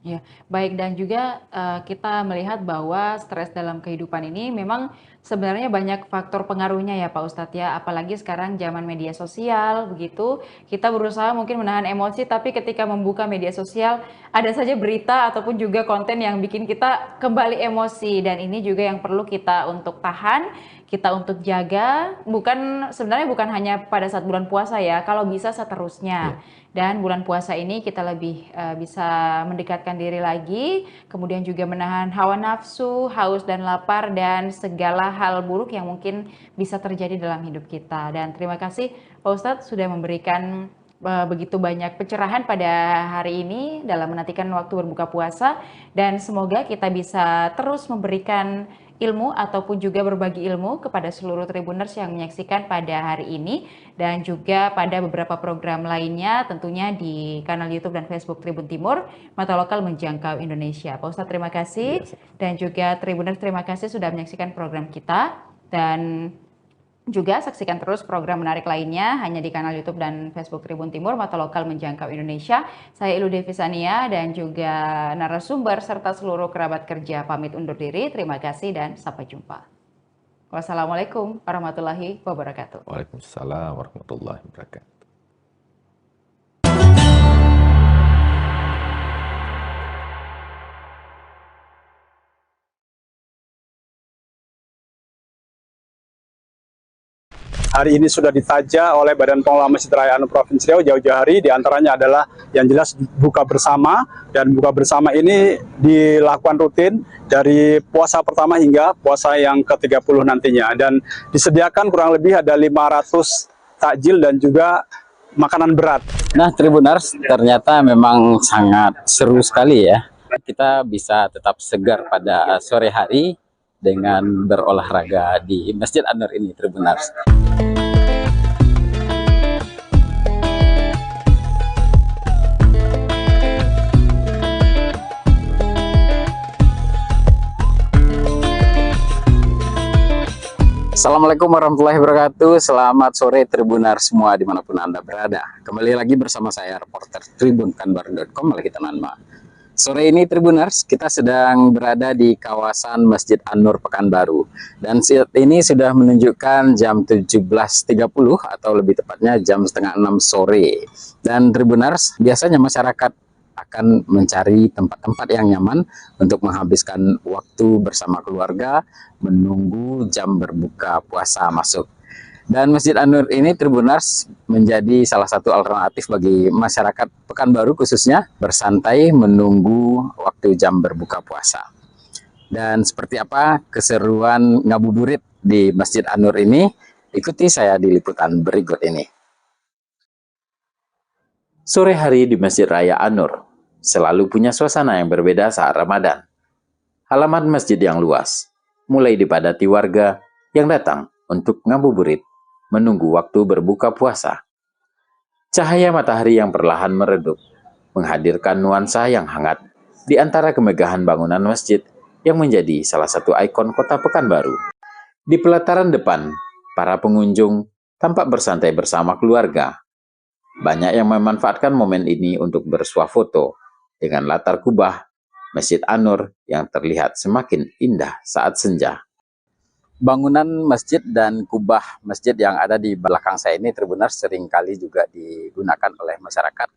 Speaker 7: Ya, baik, dan juga kita melihat bahwa stres dalam kehidupan ini memang sebenarnya banyak faktor pengaruhnya ya Pak Ustadz ya, apalagi sekarang zaman media sosial begitu, kita berusaha mungkin menahan emosi, tapi ketika membuka media sosial ada saja berita ataupun juga konten yang bikin kita kembali emosi, dan ini juga yang perlu kita untuk tahan, kita untuk jaga, sebenarnya bukan hanya pada saat bulan puasa ya, kalau bisa seterusnya. Dan bulan puasa ini kita lebih bisa mendekatkan diri lagi, kemudian juga menahan hawa nafsu, haus dan lapar, dan segala hal buruk yang mungkin bisa terjadi dalam hidup kita. Dan terima kasih Pak Ustadz sudah memberikan begitu banyak pencerahan pada hari ini dalam menantikan waktu berbuka puasa, dan semoga kita bisa terus memberikan ilmu ataupun juga berbagi ilmu kepada seluruh Tribuners yang menyaksikan pada hari ini, dan juga pada beberapa program lainnya tentunya di kanal YouTube dan Facebook Tribun Timur, Mata Lokal Menjangkau Indonesia. Pak Ustadz terima kasih, dan juga Tribuners terima kasih sudah menyaksikan program kita, dan juga saksikan terus program menarik lainnya hanya di kanal YouTube dan Facebook Tribun Timur, Mata Lokal Menjangkau Indonesia. Saya Ilu Devisania dan juga narasumber serta seluruh kerabat kerja pamit undur diri. Terima kasih dan sampai jumpa. Wassalamualaikum warahmatullahi wabarakatuh.
Speaker 8: Waalaikumsalam warahmatullahi wabarakatuh.
Speaker 4: hari ini sudah ditaja oleh Badan Pengelola Masjid Raya An-Nur Provinsi Riau jauh-jauh hari. Di antaranya adalah yang jelas buka bersama, dan buka bersama ini dilakukan rutin dari puasa pertama hingga puasa yang ke-30 nantinya. Dan disediakan kurang lebih ada 500 takjil dan juga makanan berat.
Speaker 5: Nah, Tribuners, ternyata memang sangat seru sekali ya. Kita bisa tetap segar pada sore hari dengan berolahraga di Masjid An-Nur ini, Tribuners. Assalamualaikum warahmatullahi wabarakatuh. Selamat sore Tribuners semua dimanapun Anda berada. Kembali lagi bersama saya, reporter tribunkanbar.com, Maliki Tananma. Sore ini Tribuners, kita sedang berada di kawasan Masjid An-Nur Pekanbaru. Dan saat ini sudah menunjukkan jam 17.30 atau lebih tepatnya jam setengah 6 sore. Dan Tribuners, biasanya masyarakat akan mencari tempat-tempat yang nyaman untuk menghabiskan waktu bersama keluarga, menunggu jam berbuka puasa masuk. Dan Masjid An-Nur ini Tribuners menjadi salah satu alternatif bagi masyarakat Pekanbaru khususnya bersantai menunggu waktu jam berbuka puasa. Dan seperti apa keseruan ngabuburit di Masjid An-Nur ini? Ikuti saya di liputan berikut ini. Sore hari di Masjid Raya An-Nur selalu punya suasana yang berbeda saat Ramadan. Halaman masjid yang luas mulai dipadati warga yang datang untuk ngabuburit menunggu waktu berbuka puasa. Cahaya matahari yang perlahan meredup menghadirkan nuansa yang hangat di antara kemegahan bangunan masjid yang menjadi salah satu ikon kota Pekanbaru. Di pelataran depan, para pengunjung tampak bersantai bersama keluarga. Banyak yang memanfaatkan momen ini untuk bersuah foto dengan latar kubah Masjid An-Nur yang terlihat semakin indah saat senja. Bangunan masjid dan kubah masjid yang ada di belakang saya ini Tribuners seringkali juga digunakan oleh masyarakat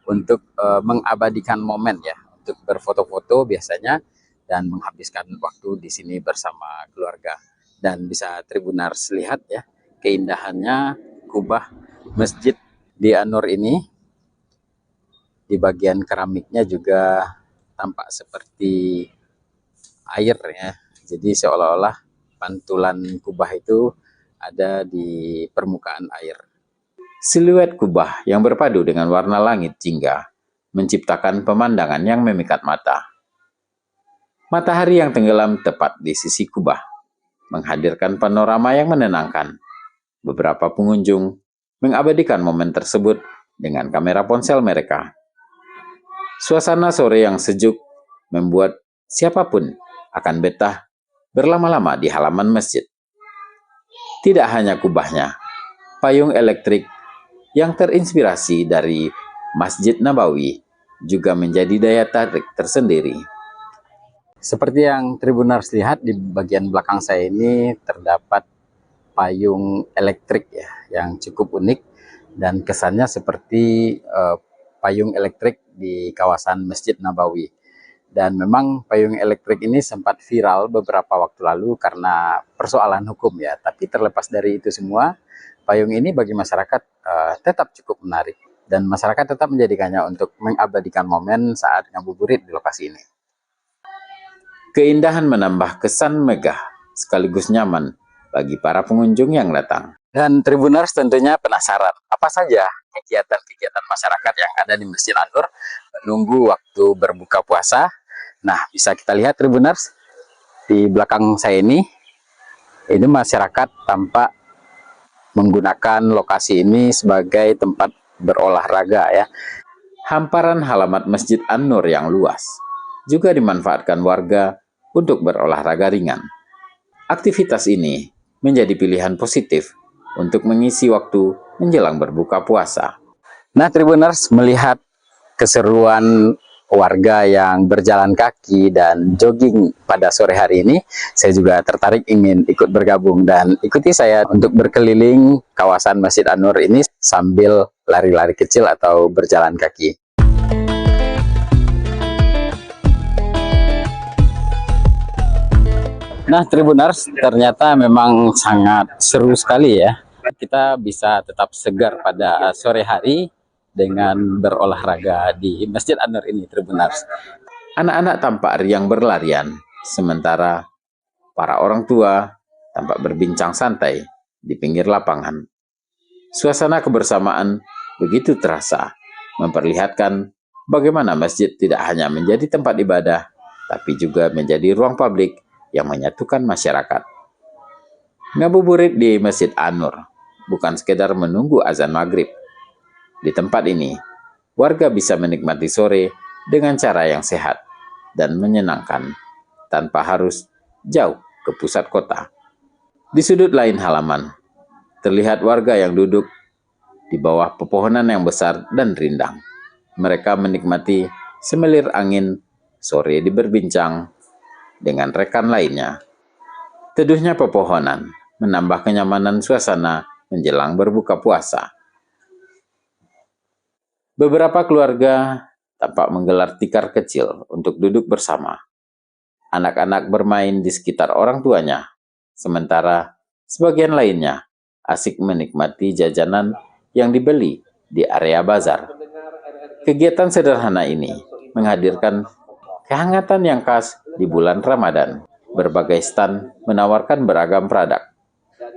Speaker 5: untuk mengabadikan momen ya, untuk berfoto-foto biasanya dan menghabiskan waktu di sini bersama keluarga. Dan bisa Tribuners lihat ya keindahannya kubah masjid di An-Nur ini. Di bagian keramiknya juga tampak seperti air ya. Jadi seolah-olah pantulan kubah itu ada di permukaan air. Siluet kubah yang berpadu dengan warna langit jingga menciptakan pemandangan yang memikat mata. Matahari yang tenggelam tepat di sisi kubah menghadirkan panorama yang menenangkan. Beberapa pengunjung mengabadikan momen tersebut dengan kamera ponsel mereka. Suasana sore yang sejuk membuat siapapun akan betah berlama-lama di halaman masjid. Tidak hanya kubahnya, payung elektrik yang terinspirasi dari Masjid Nabawi juga menjadi daya tarik tersendiri. Seperti yang Tribuners lihat di bagian belakang saya ini terdapat payung elektrik ya, yang cukup unik dan kesannya seperti payung elektrik di kawasan Masjid Nabawi. Dan memang payung elektrik ini sempat viral beberapa waktu lalu karena persoalan hukum ya. Tapi terlepas dari itu semua, payung ini bagi masyarakat tetap cukup menarik. Dan masyarakat tetap menjadikannya untuk mengabadikan momen saat ngabuburit di lokasi ini. Keindahan menambah kesan megah sekaligus nyaman bagi para pengunjung yang datang. Dan Tribuners tentunya penasaran apa saja kegiatan-kegiatan masyarakat yang ada di Masjid An-Nur menunggu waktu berbuka puasa. Nah, bisa kita lihat Tribuners di belakang saya ini masyarakat tampak menggunakan lokasi ini sebagai tempat berolahraga ya. Hamparan halaman Masjid An-Nur yang luas juga dimanfaatkan warga untuk berolahraga ringan. Aktivitas ini menjadi pilihan positif untuk mengisi waktu menjelang berbuka puasa. Nah, Tribuners melihat keseruan warga yang berjalan kaki dan jogging pada sore hari ini, saya juga tertarik ingin ikut bergabung dan ikuti saya untuk berkeliling kawasan Masjid An-Nur ini sambil lari-lari kecil atau berjalan kaki. Nah, Tribuners, ternyata memang sangat seru sekali ya kita bisa tetap segar pada sore hari dengan berolahraga di Masjid An-Nur ini, Tribuners. Anak-anak tampak riang berlarian, sementara para orang tua tampak berbincang santai di pinggir lapangan. Suasana kebersamaan begitu terasa, memperlihatkan bagaimana masjid tidak hanya menjadi tempat ibadah, tapi juga menjadi ruang publik yang menyatukan masyarakat. Ngabuburit di Masjid An-Nur bukan sekedar menunggu azan maghrib. Di tempat ini, warga bisa menikmati sore dengan cara yang sehat dan menyenangkan, tanpa harus jauh ke pusat kota. Di sudut lain halaman, terlihat warga yang duduk di bawah pepohonan yang besar dan rindang. Mereka menikmati semilir angin sore berbincang dengan rekan lainnya. Teduhnya pepohonan menambah kenyamanan suasana menjelang berbuka puasa. Beberapa keluarga tampak menggelar tikar kecil untuk duduk bersama. Anak-anak bermain di sekitar orang tuanya, sementara sebagian lainnya asik menikmati jajanan yang dibeli di area bazar. Kegiatan sederhana ini menghadirkan kehangatan yang khas di bulan Ramadan. Berbagai stan menawarkan beragam produk,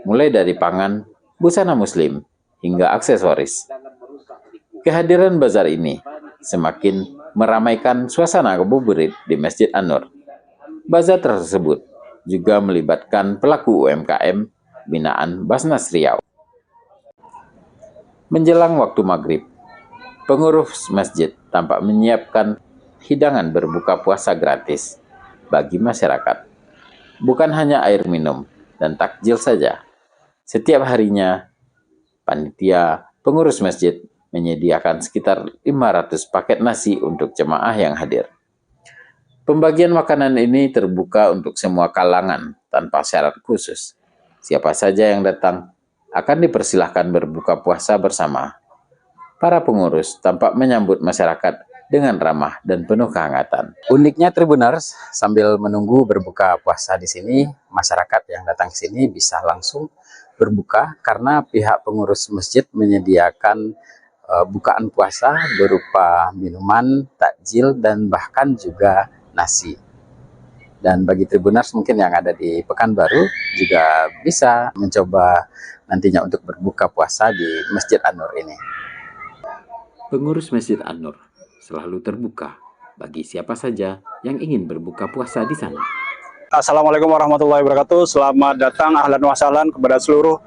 Speaker 5: mulai dari pangan, busana muslim, hingga aksesoris. Kehadiran bazar ini semakin meramaikan suasana ngabuburit di Masjid An-Nur. Bazar tersebut juga melibatkan pelaku UMKM binaan Basnas Riau. Menjelang waktu maghrib, pengurus masjid tampak menyiapkan hidangan berbuka puasa gratis bagi masyarakat. Bukan hanya air minum dan takjil saja. Setiap harinya, panitia pengurus masjid menyediakan sekitar 500 paket nasi untuk jemaah yang hadir. Pembagian makanan ini terbuka untuk semua kalangan tanpa syarat khusus. Siapa saja yang datang akan dipersilahkan berbuka puasa bersama. Para pengurus tampak menyambut masyarakat dengan ramah dan penuh kehangatan. Uniknya Tribuners, sambil menunggu berbuka puasa di sini, masyarakat yang datang ke sini bisa langsung berbuka karena pihak pengurus masjid menyediakan bukaan puasa berupa minuman, takjil, dan bahkan juga nasi. Dan bagi Tribuners mungkin yang ada di Pekanbaru juga bisa mencoba nantinya untuk berbuka puasa di Masjid An-Nur ini. Pengurus Masjid An-Nur selalu terbuka bagi siapa saja yang ingin berbuka puasa di sana.
Speaker 4: Assalamualaikum warahmatullahi wabarakatuh. Selamat datang, ahlan wa sahlan kepada seluruh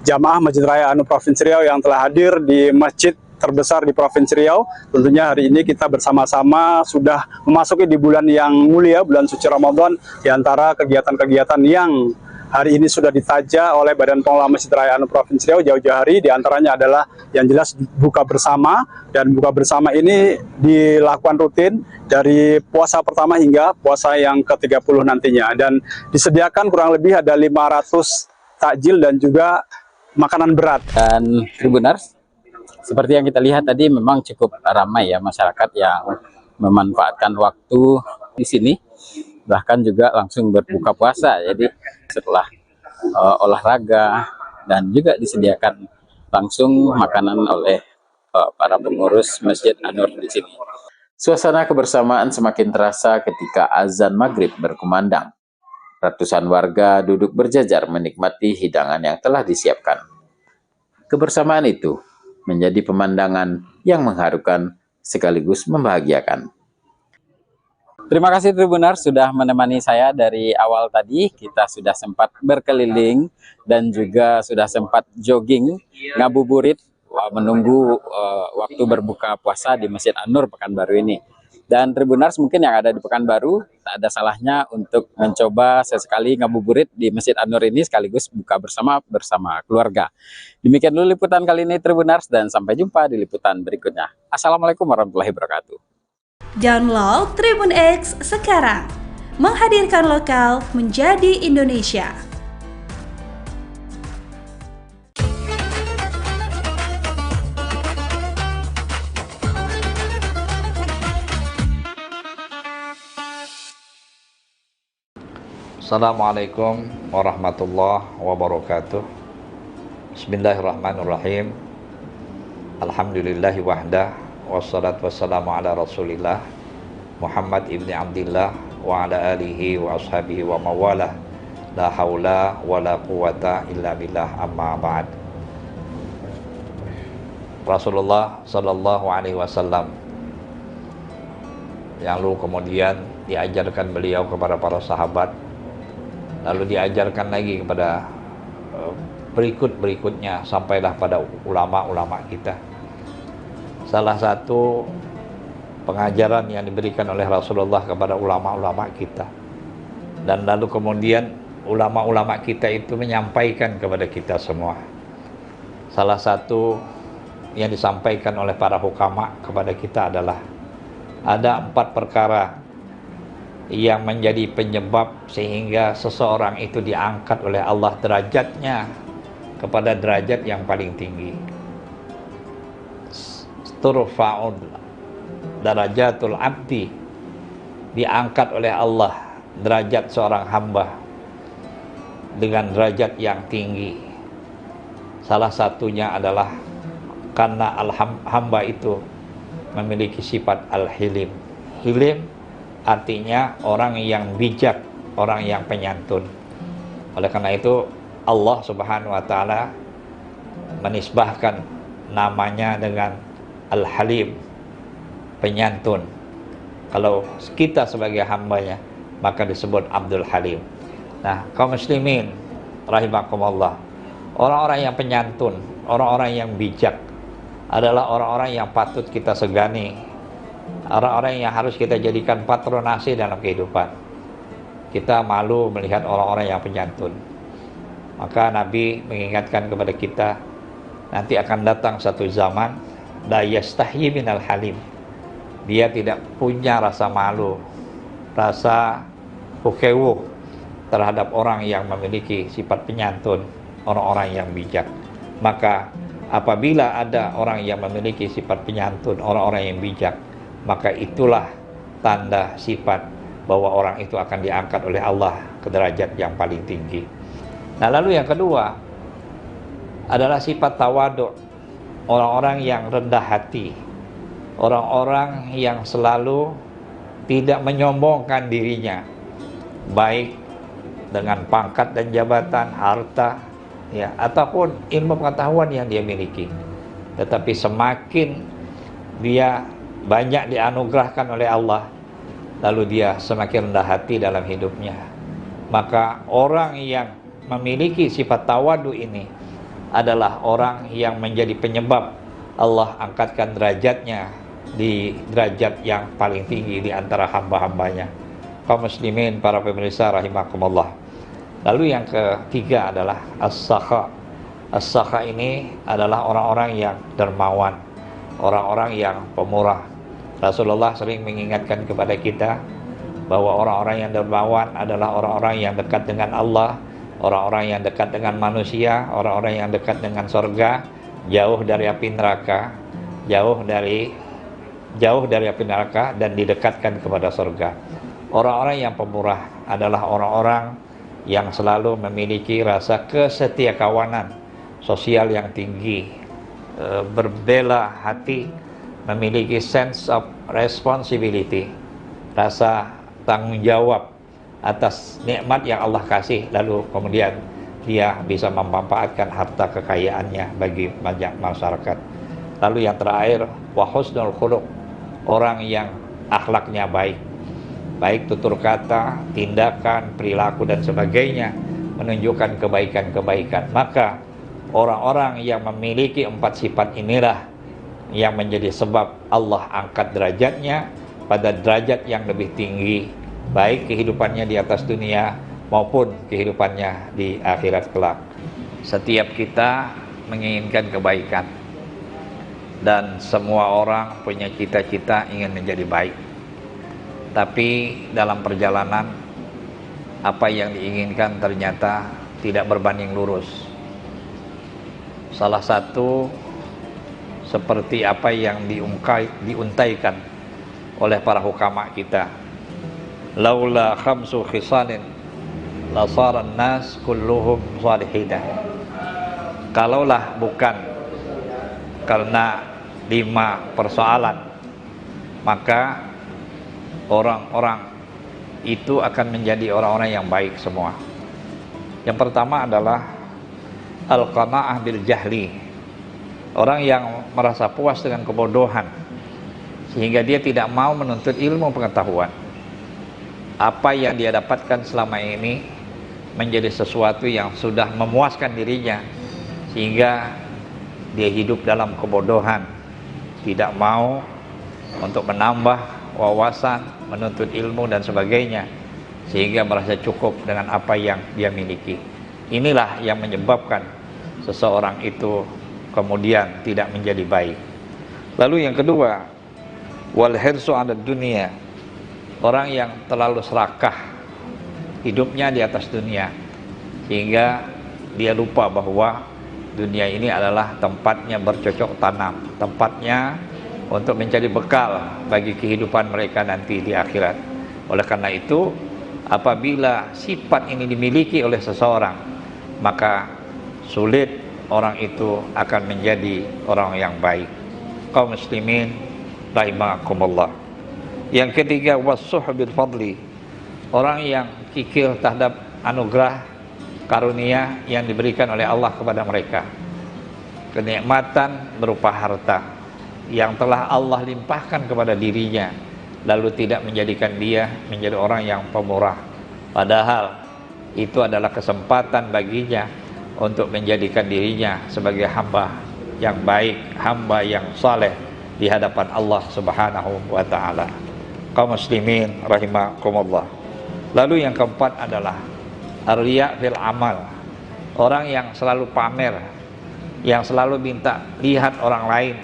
Speaker 4: jamaah Masjid Raya An-Nur Provinsi Riau yang telah hadir di masjid terbesar di Provinsi Riau. Tentunya hari ini kita bersama-sama sudah memasuki di bulan yang mulia, bulan suci Ramadan. Di antara kegiatan-kegiatan yang hari ini sudah ditaja oleh Badan Pengelola Masjid Raya An-Nur Provinsi Riau jauh-jauh hari, di antaranya adalah yang jelas buka bersama, dan buka bersama ini dilakukan rutin dari puasa pertama hingga puasa yang ke-30 nantinya, dan disediakan kurang lebih ada 500 takjil dan juga makanan berat.
Speaker 5: Dan Tribuners, seperti yang kita lihat tadi memang cukup ramai ya masyarakat yang memanfaatkan waktu di sini, bahkan juga langsung berbuka puasa. Jadi setelah olahraga dan juga disediakan langsung makanan oleh para pengurus Masjid An-Nur di sini. Suasana kebersamaan semakin terasa ketika azan maghrib berkumandang. Ratusan warga duduk berjajar menikmati hidangan yang telah disiapkan. Kebersamaan itu menjadi pemandangan yang mengharukan sekaligus membahagiakan. Terima kasih Tribuners sudah menemani saya dari awal tadi. Kita sudah sempat berkeliling dan juga sudah sempat jogging, ngabuburit, menunggu waktu berbuka puasa di Masjid An-Nur Pekanbaru ini. Dan Tribuners mungkin yang ada di Pekanbaru, tak ada salahnya untuk mencoba sesekali ngabuburit di Masjid An-Nur ini sekaligus buka bersama keluarga. Demikian dulu liputan kali ini Tribuners, dan sampai jumpa di liputan berikutnya. Assalamualaikum warahmatullahi wabarakatuh.
Speaker 3: Download Tribun X sekarang, menghadirkan lokal menjadi Indonesia.
Speaker 9: Assalamualaikum warahmatullahi wabarakatuh. Bismillahirrahmanirrahim. Alhamdulillahi wahdah, wassalatu wassalamu ala rasulillah Muhammad ibni Abdillah wa ala alihi wa ashabihi wa mawalah. La haula wa la quwata illa billah, amma ba'd. Rasulullah sallallahu alaihi wasallam yang lalu kemudian diajarkan beliau kepada para sahabat, lalu diajarkan lagi kepada berikut-berikutnya sampailah pada ulama-ulama kita. Salah satu pengajaran yang diberikan oleh Rasulullah kepada ulama-ulama kita, dan lalu kemudian ulama-ulama kita itu menyampaikan kepada kita semua. Salah satu yang disampaikan oleh para hukama kepada kita adalah ada 4 perkara yang menjadi penyebab sehingga seseorang itu diangkat oleh Allah derajatnya kepada derajat yang paling tinggi. Turfa'ud darajatul abdi, diangkat oleh Allah derajat seorang hamba dengan derajat yang tinggi. Salah satunya adalah karena hamba itu memiliki sifat al-hilim. Hilim artinya orang yang bijak, orang yang penyantun. Oleh karena itu Allah Subhanahu wa taala menisbahkan namanya dengan Al-Halim, penyantun. Kalau kita sebagai hambanya maka disebut Abdul Halim. Nah, kaum muslimin rahimakumullah, orang-orang yang penyantun, orang-orang yang bijak adalah orang-orang yang patut kita segani, orang-orang yang harus kita jadikan patronase dalam kehidupan. Kita malu melihat orang-orang yang penyantun. Maka Nabi mengingatkan kepada kita, nanti akan datang satu zaman la yastahyi minal halim, dia tidak punya rasa malu, rasa hukewuh terhadap orang yang memiliki sifat penyantun, orang-orang yang bijak. Maka apabila ada orang yang memiliki sifat penyantun, orang-orang yang bijak, maka itulah tanda sifat bahwa orang itu akan diangkat oleh Allah ke derajat yang paling tinggi. Nah, lalu yang kedua adalah sifat tawadu', orang-orang yang rendah hati, orang-orang yang selalu tidak menyombongkan dirinya, baik dengan pangkat dan jabatan, harta, ya, ataupun ilmu pengetahuan yang dia miliki. Tetapi semakin dia banyak dianugerahkan oleh Allah, lalu dia semakin rendah hati dalam hidupnya. Maka orang yang memiliki sifat tawadu ini adalah orang yang menjadi penyebab Allah angkatkan derajatnya di derajat yang paling tinggi di antara hamba-hambanya. Kaum muslimin, para pemirsa rahimakumullah. Lalu yang ketiga adalah as-sakha. As-sakha ini adalah orang-orang yang dermawan, orang-orang yang pemurah. Rasulullah sering mengingatkan kepada kita bahwa orang-orang yang dermawan adalah orang-orang yang dekat dengan Allah, orang-orang yang dekat dengan manusia, orang-orang yang dekat dengan surga, jauh dari api neraka, jauh dari api neraka dan didekatkan kepada surga. Orang-orang yang pemurah adalah orang-orang yang selalu memiliki rasa kesetiakawanan sosial yang tinggi, berbela hati, memiliki sense of responsibility, rasa tanggung jawab atas nikmat yang Allah kasih, lalu kemudian dia bisa memanfaatkan harta kekayaannya bagi banyak masyarakat. Lalu yang terakhir, wa husnul khuluq, orang yang akhlaknya baik, baik tutur kata, tindakan, perilaku dan sebagainya menunjukkan kebaikan-kebaikan. Maka orang-orang yang memiliki 4 sifat inilah yang menjadi sebab Allah angkat derajatnya pada derajat yang lebih tinggi, baik kehidupannya di atas dunia maupun kehidupannya di akhirat kelak. Setiap kita menginginkan kebaikan, dan semua orang punya cita-cita ingin menjadi baik. Tapi dalam perjalanan, apa yang diinginkan ternyata tidak berbanding lurus. Salah satu seperti apa yang diuntaikan oleh para hukama kita, laula khamsu khisalin lasaran nas kulluhum salihidah. kalaulah bukan karena 5 persoalan, maka orang-orang itu akan menjadi orang-orang yang baik semua. Yang pertama adalah al-qanaah bil jahli, orang yang merasa puas dengan kebodohan sehingga dia tidak mau menuntut ilmu pengetahuan. Apa yang dia dapatkan selama ini menjadi sesuatu yang sudah memuaskan dirinya sehingga dia hidup dalam kebodohan, tidak mau untuk menambah wawasan, menuntut ilmu dan sebagainya, sehingga merasa cukup dengan apa yang dia miliki. Inilah yang menyebabkan seseorang itu kemudian tidak menjadi baik. Lalu yang kedua, wal hirsu 'ala dunia, orang yang terlalu serakah hidupnya di atas dunia sehingga dia lupa bahwa dunia ini adalah tempatnya bercocok tanam, tempatnya untuk mencari bekal bagi kehidupan mereka nanti di akhirat. Oleh karena itu, apabila sifat ini dimiliki oleh seseorang, maka sulit orang itu akan menjadi orang yang baik. Kaum muslimin rahimakumullah. Yang ketiga, was-suhbil fadli, orang yang kikir terhadap anugerah karunia yang diberikan oleh Allah kepada mereka. Kenikmatan berupa harta yang telah Allah limpahkan kepada dirinya, lalu tidak menjadikan dia menjadi orang yang pemurah, padahal itu adalah kesempatan baginya untuk menjadikan dirinya sebagai hamba yang baik, hamba yang saleh di hadapan Allah Subhanahu wa ta'ala. Kaum muslimin rahimakumullah. Lalu yang keempat adalah ar-riya fil amal, orang yang selalu pamer, yang selalu minta lihat orang lain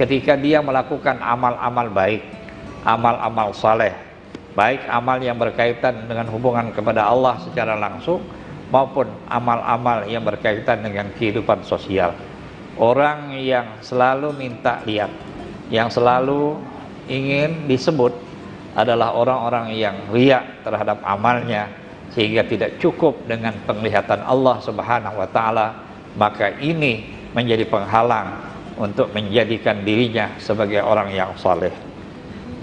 Speaker 9: ketika dia melakukan amal-amal baik, amal-amal saleh, baik amal yang berkaitan dengan hubungan kepada Allah secara langsung maupun amal-amal yang berkaitan dengan kehidupan sosial. Orang yang selalu minta lihat, yang selalu ingin disebut adalah orang-orang yang riya terhadap amalnya sehingga tidak cukup dengan penglihatan Allah Subhanahu wa ta'ala, maka ini menjadi penghalang untuk menjadikan dirinya sebagai orang yang saleh.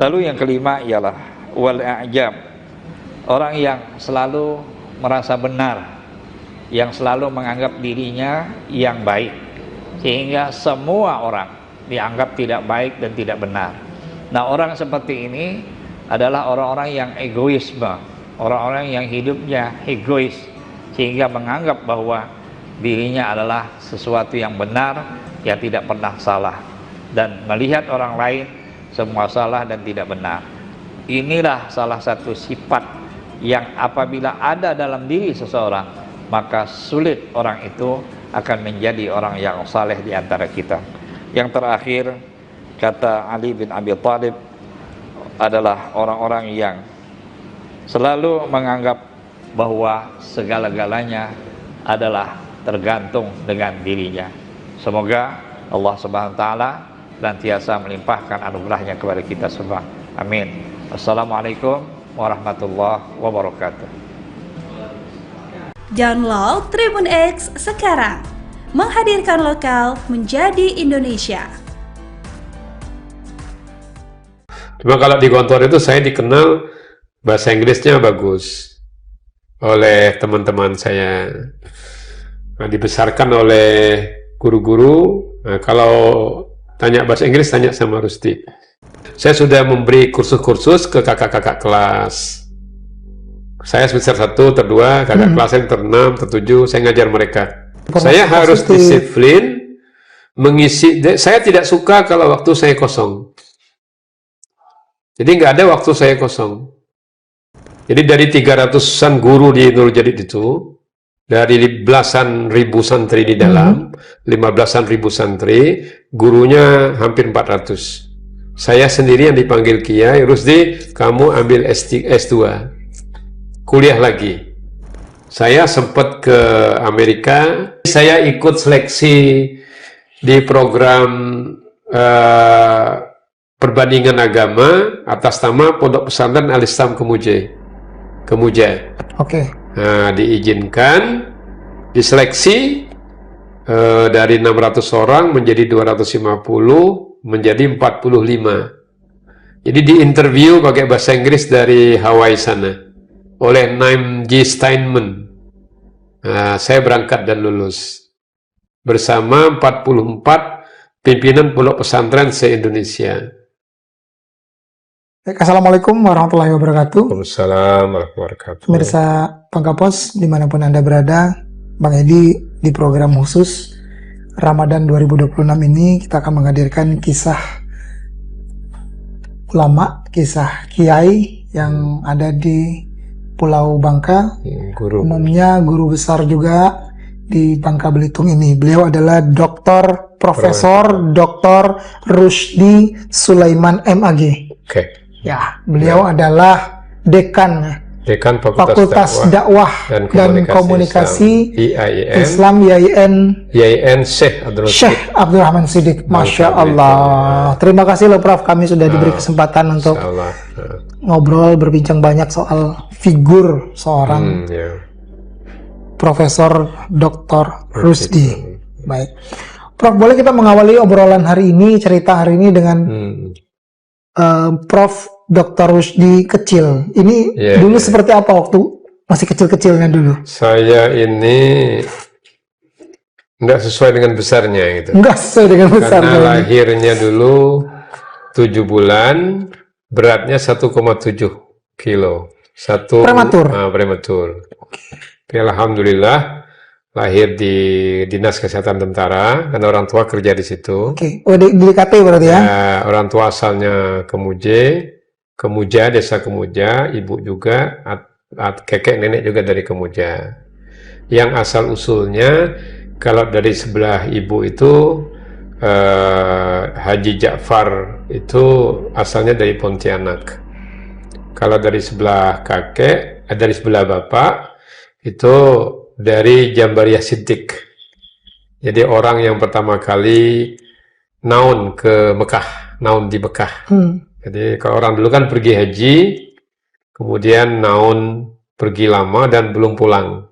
Speaker 9: Lalu yang kelima ialah wal a'jab, orang yang selalu merasa benar, yang selalu menganggap dirinya yang baik sehingga semua orang dianggap tidak baik dan tidak benar. Nah, orang seperti ini adalah orang-orang yang egoisme, orang-orang yang hidupnya egois sehingga menganggap bahwa dirinya adalah sesuatu yang benar, yang tidak pernah salah, dan melihat orang lain semua salah dan tidak benar. Inilah salah satu sifat yang apabila ada dalam diri seseorang, maka sulit orang itu akan menjadi orang yang saleh di antara kita. Yang terakhir, kata Ali bin Abi Thalib, adalah orang-orang yang selalu menganggap bahwa segala-galanya adalah tergantung dengan dirinya. Semoga Allah Subhanahu wa ta'ala senantiasa melimpahkan anugerahnya kepada kita semua. Amin. Assalamualaikum warahmatullahi wabarakatuh.
Speaker 3: Download Tribun X sekarang, menghadirkan lokal menjadi Indonesia.
Speaker 1: Cuma kalau di Gontor itu saya dikenal bahasa Inggrisnya bagus oleh teman-teman saya. Nah, dibesarkan oleh guru-guru. Nah, kalau tanya bahasa Inggris, tanya sama Rusdi. Saya sudah memberi kursus-kursus ke kakak-kakak kelas. Saya semester 1, ter 2, kakak kelas yang ter 6, ter 7, saya ngajar mereka. Saya harus disiplin mengisi. Saya tidak suka kalau waktu saya kosong. Jadi nggak ada waktu saya kosong. Jadi dari 300-an guru di Nurul Jadid itu, dari belasan ribu santri di dalam, 15-an ribu santri, gurunya hampir 400. Saya sendiri yang dipanggil Kiai, Rusdi, kamu ambil S2, kuliah lagi. Saya sempat ke Amerika, saya ikut seleksi di program perbandingan agama atas nama Pondok Pesantren Al-Islam Kemuja.
Speaker 2: Oke.
Speaker 1: Nah, diizinkan, diseleksi, dari 600 orang menjadi 250, menjadi 45. Jadi diinterview pakai bahasa Inggris dari Hawaii sana oleh Naim G. Steinman. Saya berangkat dan lulus bersama 44 pimpinan pondok pesantren se-Indonesia.
Speaker 2: Assalamualaikum warahmatullahi wabarakatuh.
Speaker 1: Waalaikumsalam warahmatullahi wabarakatuh.
Speaker 2: Pemirsa Pangkapos dimanapun Anda berada, Bang Edi di program khusus Ramadan 2026 ini kita akan menghadirkan kisah ulama, kisah kiai yang ada di Pulau Bangka, umumnya guru besar juga di Bangka Belitung ini. Beliau adalah Profesor Dr. Rusdi Sulaiman MAG. Ya, beliau adalah dekan Fakultas Dakwah dan Komunikasi Islam YIN Syekh Abdurrahman Siddiq. Masya Allah. Terima kasih loh Prof, kami sudah diberi kesempatan untuk ngobrol, berbincang banyak soal figur seorang Profesor Dr. Rusdi. Baik, Prof, boleh kita mengawali obrolan hari ini, cerita hari ini dengan Prof. Dr. Rusdi kecil. Ini dulu seperti apa waktu masih kecil-kecilnya dulu?
Speaker 1: Saya ini nggak sesuai dengan besarnya gitu.
Speaker 2: Nggak sesuai dengan besarnya.
Speaker 1: Karena lahirnya dulu 7 bulan, beratnya 1,7 kilo.
Speaker 2: Prematur?
Speaker 1: Prematur. Tapi alhamdulillah lahir di Dinas Kesehatan Tentara, karena orang tua kerja di situ.
Speaker 2: Di DKT berarti ya?
Speaker 1: Orang tua asalnya Kemuja, desa Kemuja, ibu juga, kakek nenek juga dari Kemuja. Yang asal usulnya, kalau dari sebelah ibu itu, Haji Ja'far itu asalnya dari Pontianak. Kalau dari sebelah kakek, dari sebelah bapak, itu dari Jambariyah Siddiq. Jadi orang yang pertama kali naun ke Mekah, naun di Mekah. Jadi kalau orang dulu kan pergi haji, kemudian naun pergi lama dan belum pulang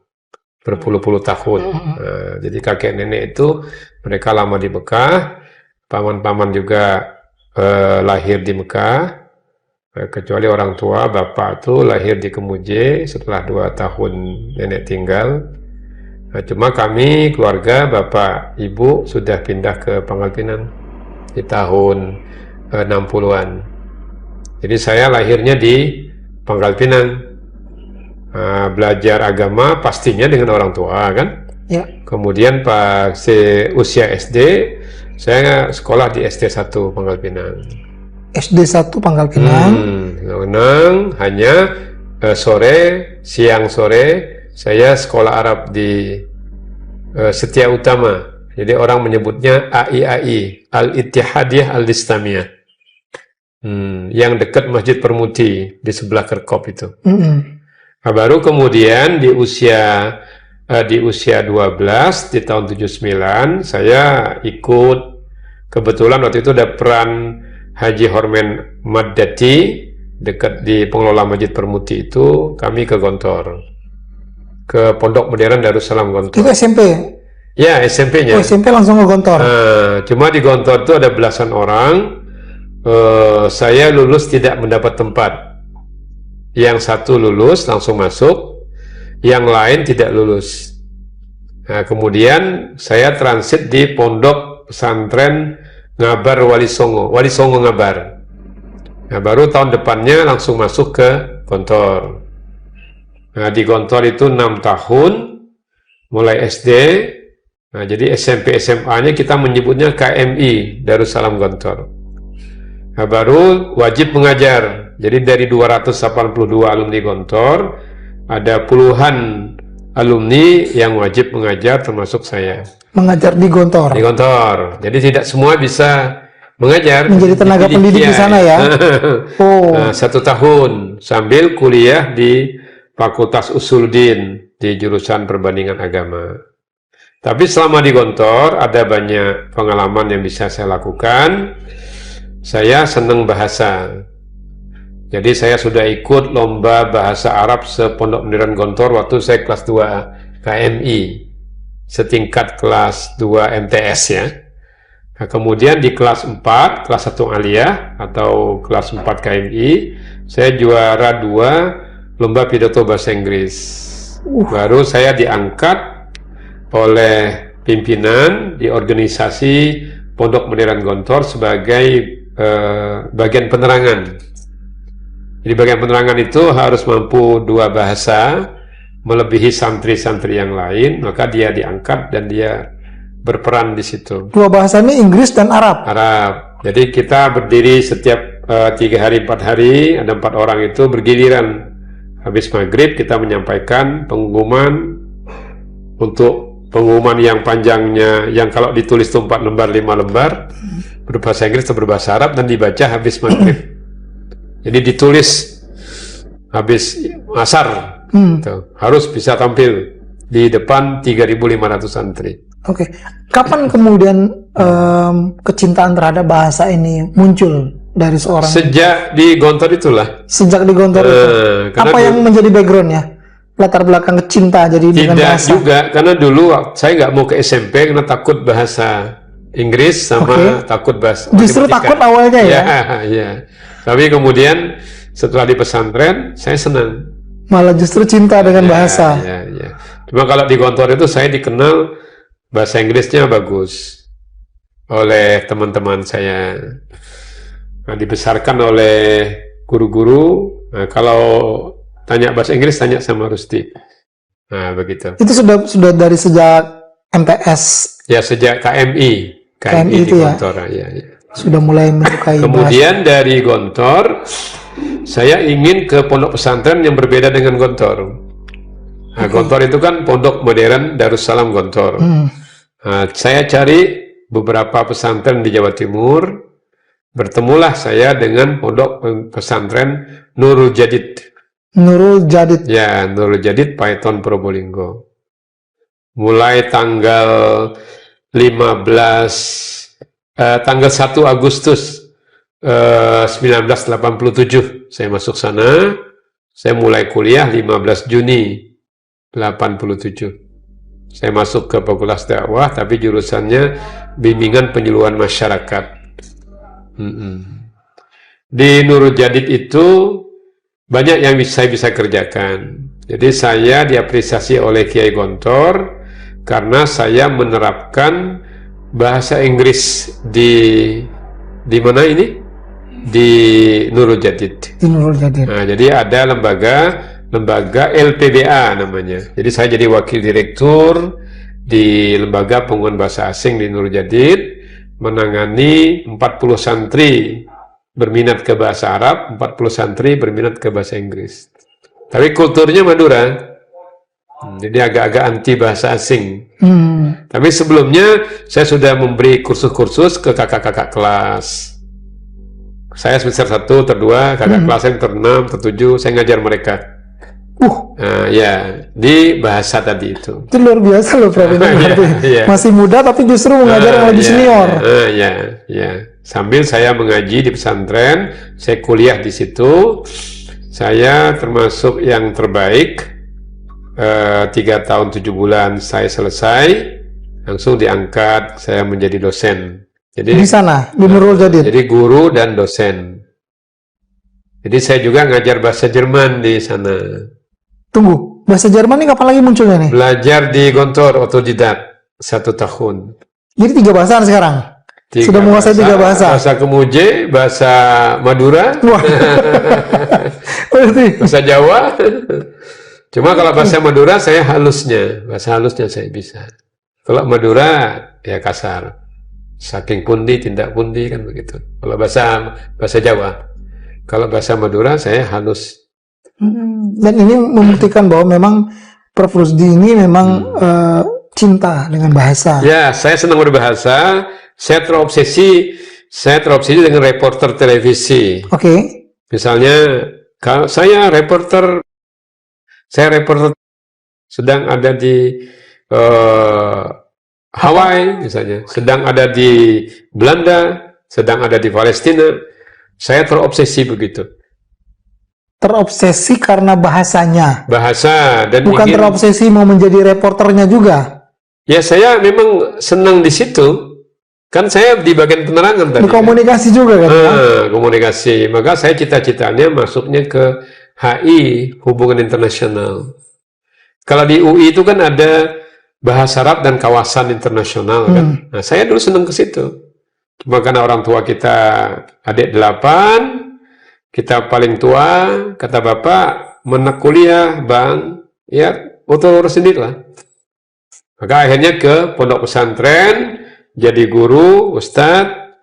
Speaker 1: berpuluh-puluh tahun. Jadi kakek nenek itu mereka lama di Mekah, paman-paman juga lahir di Mekah, kecuali orang tua bapak itu lahir di Kemuje setelah 2 tahun nenek tinggal. Cuma kami keluarga bapak ibu sudah pindah ke Pangkal Pinang di tahun 60-an. Jadi saya lahirnya di Pangkal Pinang, belajar agama pastinya dengan orang tua kan. Kemudian pas usia SD, saya sekolah di SD 1 Pangkal Pinang.
Speaker 2: SD 1 Pangkal Pinang.
Speaker 1: Hanya siang sore saya sekolah Arab di Setia Utama. Jadi orang menyebutnya AIAI, Al-Ittihadiyah Al-Islamiyah. Yang dekat Masjid Permudi di sebelah Kerkop itu. Baru kemudian di usia 12 di tahun 79 saya ikut, kebetulan waktu itu ada peran Haji Hormen Maddati dekat di pengelola Masjid Permudi itu, kami ke Gontor, ke Pondok Modern Darussalam Gontor.
Speaker 2: Itu SMP?
Speaker 1: Ya, SMP-nya.
Speaker 2: SMP langsung ke Gontor.
Speaker 1: Cuma di Gontor itu ada belasan orang. Saya lulus tidak mendapat tempat. Yang satu lulus langsung masuk, yang lain tidak lulus. Kemudian saya transit di Pondok Pesantren Ngabar Wali Songo Ngabar. Baru tahun depannya langsung masuk ke Gontor. Di Gontor itu 6 tahun, mulai SD. Jadi SMP SMA-nya kita menyebutnya KMI Darussalam Gontor. Baru wajib mengajar. Jadi dari 282 alumni Gontor, ada puluhan alumni yang wajib mengajar termasuk saya.
Speaker 2: Mengajar di Gontor? Di
Speaker 1: Gontor. Jadi tidak semua bisa mengajar.
Speaker 2: Menjadi tenaga pendidik di sana ya?
Speaker 1: 1 tahun sambil kuliah di Fakultas Usuluddin di jurusan Perbandingan Agama. Tapi selama di Gontor ada banyak pengalaman yang bisa saya lakukan. Saya senang bahasa. Jadi saya sudah ikut lomba bahasa Arab sepondok Modern Gontor waktu saya kelas 2 KMI. setingkat kelas 2 MTS ya. Nah, kemudian di kelas 4, kelas 1 Aliyah atau kelas 4 KMI, saya juara 2 lomba pidato bahasa Inggris. Baru saya diangkat oleh pimpinan di organisasi Pondok Modern Gontor sebagai bagian penerangan. Jadi bagian penerangan itu harus mampu 2 bahasa, melebihi santri-santri yang lain, maka dia diangkat dan dia berperan di situ.
Speaker 2: 2 bahasanya Inggris dan Arab.
Speaker 1: Arab. Jadi kita berdiri setiap 3 hari 4 hari, ada 4 orang itu bergiliran. Habis maghrib kita menyampaikan pengumuman. Untuk pengumuman yang panjangnya, yang kalau ditulis itu 4 lembar, 5 lembar, berbahasa Inggris atau berbahasa Arab, dan dibaca habis maghrib. Jadi ditulis habis asar. Harus bisa tampil di depan 3.500 santri.
Speaker 2: Oke. Kapan kemudian kecintaan terhadap bahasa ini muncul dari seorang?
Speaker 1: Sejak di Gontor itulah.
Speaker 2: Sejak di Gontor itu. Apa yang menjadi backgroundnya? Latar belakang cinta jadi dengan bahasa?
Speaker 1: Tidak juga, karena dulu saya nggak mau ke SMP karena takut bahasa Inggris sama takut bahasa
Speaker 2: Justru
Speaker 1: matematika.
Speaker 2: Takut awalnya ya?
Speaker 1: Iya. Tapi kemudian setelah di pesantren saya senang.
Speaker 2: Malah justru cinta dengan bahasa.
Speaker 1: Iya. Cuma kalau di Gontor itu saya dikenal bahasa Inggrisnya bagus oleh teman-teman saya. Nah, dibesarkan oleh guru-guru. Nah, kalau tanya bahasa Inggris tanya sama Rusti. Nah, begitu.
Speaker 2: Itu sudah dari sejak MTS.
Speaker 1: Ya, sejak KMI
Speaker 2: KMI
Speaker 1: di
Speaker 2: itu
Speaker 1: Gontor. Ya.
Speaker 2: Sudah mulai menyukai
Speaker 1: Kemudian dari Gontor saya ingin ke pondok pesantren yang berbeda dengan Gontor. Nah, Gontor itu kan pondok modern Darussalam Gontor. Nah, saya cari beberapa pesantren di Jawa Timur. Bertemulah saya dengan pondok pesantren Nurul Jadid.
Speaker 2: Nurul Jadid.
Speaker 1: Ya, Nurul Jadid Paiton Probolinggo. Mulai tanggal 1 Agustus 1987 saya masuk sana. Saya mulai kuliah 15 Juni 87. Saya masuk ke Fakultas Dakwah, tapi jurusannya bimbingan penyuluhan masyarakat. Di Nurul Jadid itu banyak yang saya bisa kerjakan. Jadi saya diapresiasi oleh Kiai Gontor karena saya menerapkan bahasa Inggris di mana ini? Di Nurul Jadid.
Speaker 2: Di Nurul Jadid.
Speaker 1: Nah, jadi ada lembaga LPBA namanya. Jadi saya jadi wakil direktur di lembaga penguatan bahasa asing di Nurul Jadid, menangani 40 santri berminat ke bahasa Arab, 40 santri berminat ke bahasa Inggris. Tapi kulturnya Madura. Jadi agak-agak anti bahasa asing. Tapi sebelumnya saya sudah memberi kursus-kursus ke kakak-kakak kelas. Saya semester 1, ter 2, kakak kelas saya ter 6, ter 7, saya ngajar mereka. Ya, di bahasa tadi itu.
Speaker 2: Itu luar biasa loh, Prof. Masih muda tapi justru mengajar yang lebih senior.
Speaker 1: Ya. Sambil saya mengaji di pesantren, saya kuliah di situ. Saya termasuk yang terbaik. 3 tahun 7 bulan saya selesai, langsung diangkat saya menjadi dosen. Jadi
Speaker 2: di sana di Nurul Jadid.
Speaker 1: Jadi guru dan dosen. Jadi saya juga ngajar bahasa Jerman di sana.
Speaker 2: Tunggu, bahasa Jerman ini kapan lagi munculnya nih?
Speaker 1: Belajar di Gontor otodidak 1 tahun.
Speaker 2: Jadi 3 bahasa sekarang. Sudah menguasai 3 bahasa.
Speaker 1: Bahasa Kemuje, bahasa Madura, bahasa Jawa. Cuma kalau bahasa Madura saya bahasa halusnya saya bisa. Kalau Madura ya kasar, saking pundi tindak pundi kan begitu. Kalau bahasa Jawa, kalau bahasa Madura saya halus.
Speaker 2: Dan ini membuktikan bahwa memang Prof. Rusdi ini memang cinta dengan bahasa.
Speaker 1: Ya, saya senang berbahasa. Saya terobsesi dengan reporter televisi.
Speaker 2: Oke.
Speaker 1: Misalnya, kalau saya reporter sedang ada di Hawaii misalnya, sedang ada di Belanda, sedang ada di Palestina, saya terobsesi begitu.
Speaker 2: Terobsesi karena bahasanya.
Speaker 1: Bahasa dan
Speaker 2: bukan terobsesi mau menjadi reporternya juga.
Speaker 1: Ya saya memang senang di situ. Kan saya di bagian penerangan tadi.
Speaker 2: Komunikasi juga kan?
Speaker 1: Komunikasi. Maka saya cita-citanya masuknya ke HI, Hubungan Internasional. Kalau di UI itu kan ada Bahasa Arab dan Kawasan Internasional kan. Nah, saya dulu senang ke situ. Cuma karena orang tua kita adik 8, kita paling tua, kata bapak, menek kuliah, bang, ya urus sendiri lah. Maka akhirnya ke pondok pesantren, jadi guru, ustadz,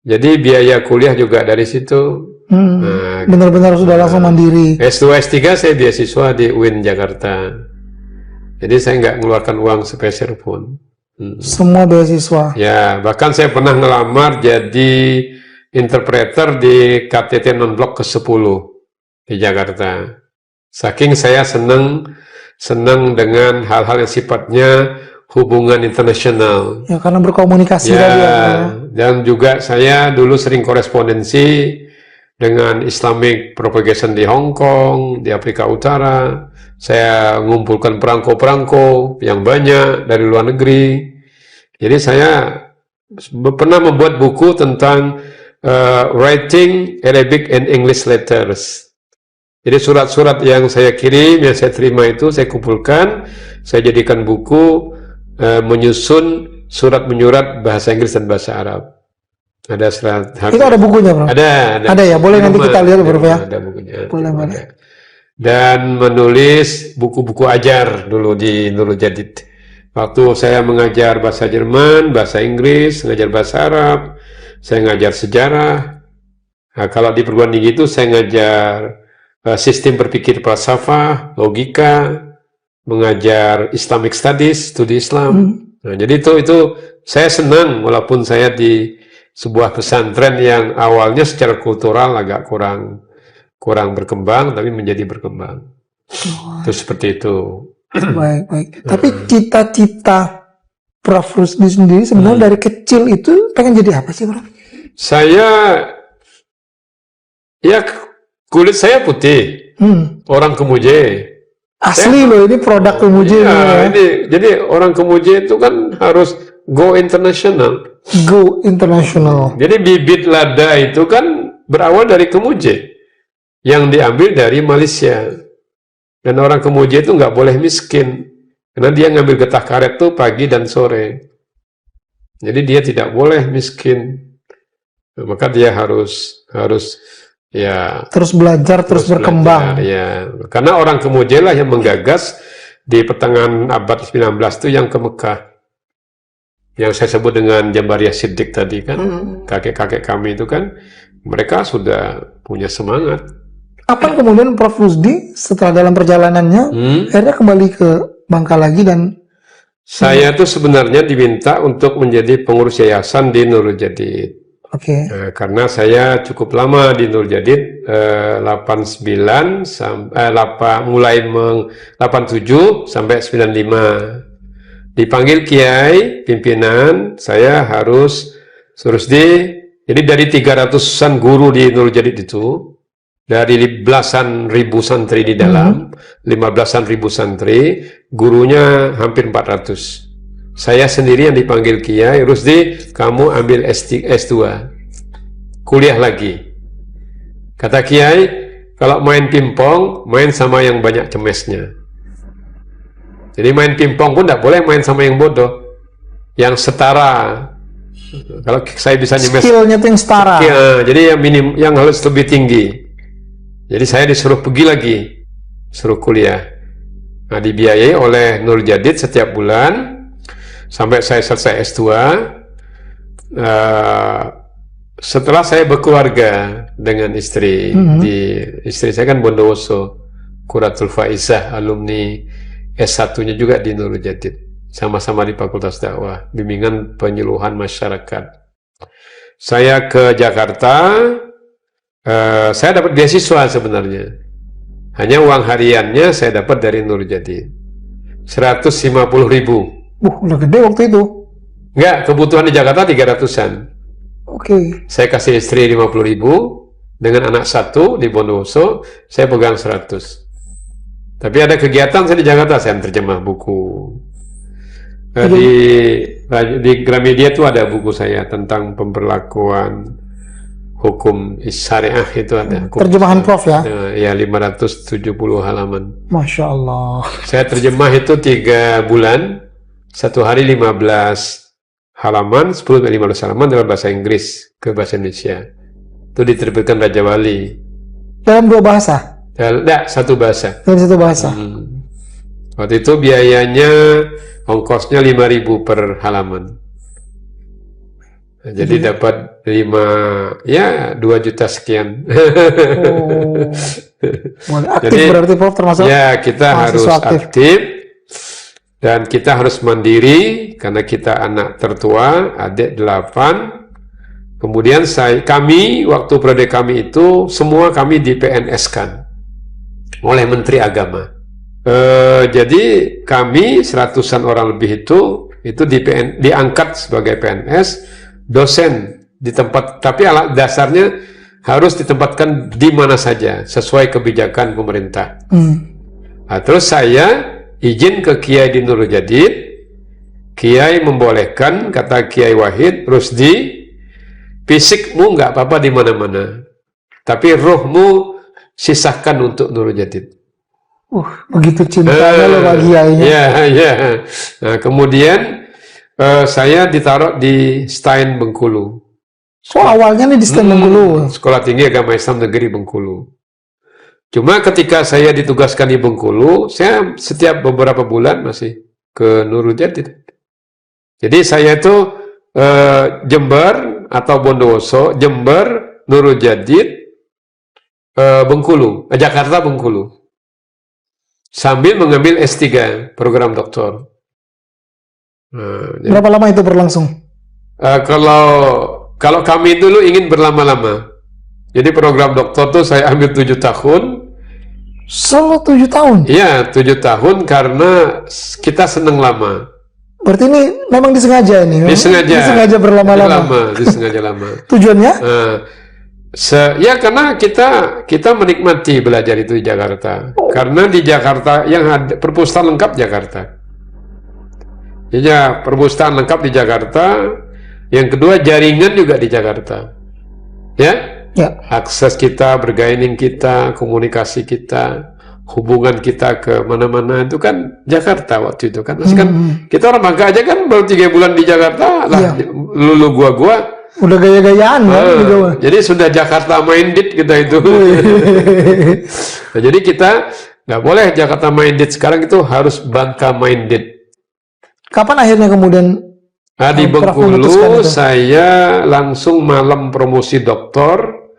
Speaker 1: jadi biaya kuliah juga dari situ. Nah,
Speaker 2: benar-benar sudah langsung mandiri.
Speaker 1: S2, S3 saya beasiswa di UIN Jakarta. Jadi saya nggak mengeluarkan uang sepeser pun.
Speaker 2: Semua beasiswa.
Speaker 1: Ya, bahkan saya pernah ngelamar jadi interpreter di KTT Non-Blok ke-10 di Jakarta. Saking saya senang dengan hal-hal yang sifatnya hubungan internasional.
Speaker 2: Ya, karena berkomunikasi tadi ya.
Speaker 1: Dan juga saya dulu sering korespondensi dengan Islamic Propagation di Hong Kong, di Afrika Utara. Saya mengumpulkan perangko-perangko yang banyak dari luar negeri. Jadi saya pernah membuat buku tentang writing Arabic and English letters. Jadi surat-surat yang saya kirim, yang saya terima itu saya kumpulkan, saya jadikan buku menyusun surat menyurat bahasa Inggris dan bahasa Arab. Ada surat.
Speaker 2: Itu ada bukunya, Bro?
Speaker 1: Ada
Speaker 2: ya, boleh nanti kita lihat, Bro ya.
Speaker 1: Ada bukunya.
Speaker 2: Boleh.
Speaker 1: Dan menulis buku-buku ajar dulu di Nurul Jadid. Waktu saya mengajar bahasa Jerman, bahasa Inggris, mengajar bahasa Arab, saya ngajar sejarah. Nah, kalau di perguruan tinggi itu saya ngajar sistem berpikir falsafah, logika, mengajar Islamic Studies, studi Islam. Nah, jadi itu saya senang walaupun saya di sebuah pesantren yang awalnya secara kultural agak kurang berkembang, tapi menjadi berkembang. Itu seperti itu.
Speaker 2: Baik. Tapi cita-cita Prof. Rusdi sendiri sebenarnya dari kecil itu pengen jadi apa sih, Prof?
Speaker 1: Saya, ya kulit saya putih, orang Kemuje.
Speaker 2: Asli loh, ini produk Kemuje.
Speaker 1: Ya. Jadi orang Kemuje itu kan harus go international.
Speaker 2: Go international.
Speaker 1: Jadi bibit lada itu kan berawal dari Kemuje, yang diambil dari Malaysia. Dan orang Kemuje itu nggak boleh miskin, karena dia ngambil getah karet tuh pagi dan sore. Jadi dia tidak boleh miskin. Maka dia harus ya
Speaker 2: terus belajar, terus berkembang.
Speaker 1: Ya, karena orang Kemuje lah yang menggagas di pertengahan abad 19 itu yang ke Mekah. Yang saya sebut dengan Jambariyah Siddiq tadi kan, kakek-kakek kami itu kan, mereka sudah punya semangat.
Speaker 2: Apa kemudian Prof. Rusdi setelah dalam perjalanannya akhirnya kembali ke Bangka lagi dan
Speaker 1: saya tuh sebenarnya diminta untuk menjadi pengurus yayasan di Nurul Jadid.
Speaker 2: Oke.
Speaker 1: Karena saya cukup lama di Nurul Jadid, 89 mulai 87 sampai 95. Dipanggil kiai pimpinan, saya harus jadi dari 300-an guru di Nurul Jadid itu, dari belasan ribu santri di dalam, 15-an ribu santri, gurunya hampir 400. Saya sendiri yang dipanggil kiai, Rusdi, kamu ambil S2, kuliah lagi. Kata kiai, kalau main pingpong, main sama yang banyak cemesnya. Jadi main pingpong pun tidak boleh main sama yang bodoh, yang setara. Kalau saya bisa nyemes,
Speaker 2: skillnya tuh yang setara.
Speaker 1: Jadi yang harus lebih tinggi. Jadi saya disuruh pergi lagi, suruh kuliah. Nah, dibiayai oleh Nurul Jadid setiap bulan sampai saya selesai S2. Setelah saya berkeluarga dengan istri, istri saya kan Bondowoso, Quratul Faizah, alumni S1-nya juga di Nurul Jadid. Sama-sama di Fakultas Dakwah, bimbingan penyuluhan masyarakat. Saya ke Jakarta, saya dapat beasiswa sebenarnya. Hanya uang hariannya saya dapat dari Nurul Jadid. 150.000.
Speaker 2: Udah gede waktu itu.
Speaker 1: Enggak, kebutuhan di Jakarta 300-an.
Speaker 2: Oke.
Speaker 1: Saya kasih istri 50.000, dengan anak satu di Bondowoso, saya pegang 100. Tapi ada kegiatan saya di Jakarta, saya terjemah buku. Di Gramedia itu ada buku saya tentang pemberlakuan hukum syariah, itu ada.
Speaker 2: Terjemahan Prof ya?
Speaker 1: Ya, 570 halaman.
Speaker 2: Masya Allah.
Speaker 1: Saya terjemah itu 3 bulan, 1 hari 15 halaman, 10-15 halaman dalam bahasa Inggris ke bahasa Indonesia. Itu diterbitkan Raja Wali.
Speaker 2: Dalam 2 bahasa?
Speaker 1: Tidak, 1 bahasa.
Speaker 2: Dalam 1 bahasa.
Speaker 1: Waktu itu biayanya, ongkosnya 5.000 per halaman. Nah, jadi dapat 2 juta sekian.
Speaker 2: Boleh aktif jadi, berarti Prof termasuk?
Speaker 1: Ya, kita harus aktif dan kita harus mandiri karena kita anak tertua, adik 8. Kemudian waktu periode kami itu semua kami di PNS-kan oleh Menteri Agama. Jadi kami 100-an orang lebih itu diangkat sebagai PNS, dosen di tempat, tapi alat dasarnya harus ditempatkan di mana saja sesuai kebijakan pemerintah. Nah, terus saya izin ke Kiai di Nurul Jadid, Kiai membolehkan, kata Kiai Wahid Rusdi, fisikmu nggak apa-apa di mana-mana, tapi rohmu sisahkan untuk Nurul Jadid.
Speaker 2: Begitu cintanya lo bagi Kiainya.
Speaker 1: Ya. Nah, kemudian saya ditaruh di Stein Bengkulu.
Speaker 2: Awalnya nih di Stein Bengkulu.
Speaker 1: Sekolah Tinggi Agama Islam Negeri Bengkulu. Cuma ketika saya ditugaskan di Bengkulu, saya setiap beberapa bulan masih ke Nurul Jadid. Jadi saya itu Jember atau Bondowoso, Jember, Nurul Jadid, Bengkulu, Jakarta, Bengkulu. Sambil mengambil S3, program doktor.
Speaker 2: Berapa lama itu berlangsung?
Speaker 1: Kalau kami dulu ingin berlama-lama. Jadi program doktor tuh saya ambil 7 tahun.
Speaker 2: Solo 7 tahun?
Speaker 1: Iya, 7 tahun karena kita seneng lama.
Speaker 2: Berarti ini memang disengaja ini? Disengaja berlama-lama?
Speaker 1: Disengaja lama.
Speaker 2: Tujuannya?
Speaker 1: Ya karena kita menikmati belajar itu di Jakarta. Karena di Jakarta yang ada perpustakaan lengkap Jakarta. Ya, perpustakaan lengkap di Jakarta. Yang kedua, jaringan juga di Jakarta. Ya. Akses kita, bergaining kita, komunikasi kita, hubungan kita ke mana-mana itu kan Jakarta waktu itu kan. Masih kan kita orang Bangka aja kan baru 3 bulan di Jakarta lah. Lulu gua
Speaker 2: udah gaya-gayaan
Speaker 1: jadi sudah Jakarta minded kita itu. Nah, jadi kita nggak boleh Jakarta minded, sekarang itu harus Bangka minded.
Speaker 2: Kapan akhirnya kemudian
Speaker 1: di Bengkulu saya langsung malam promosi doktor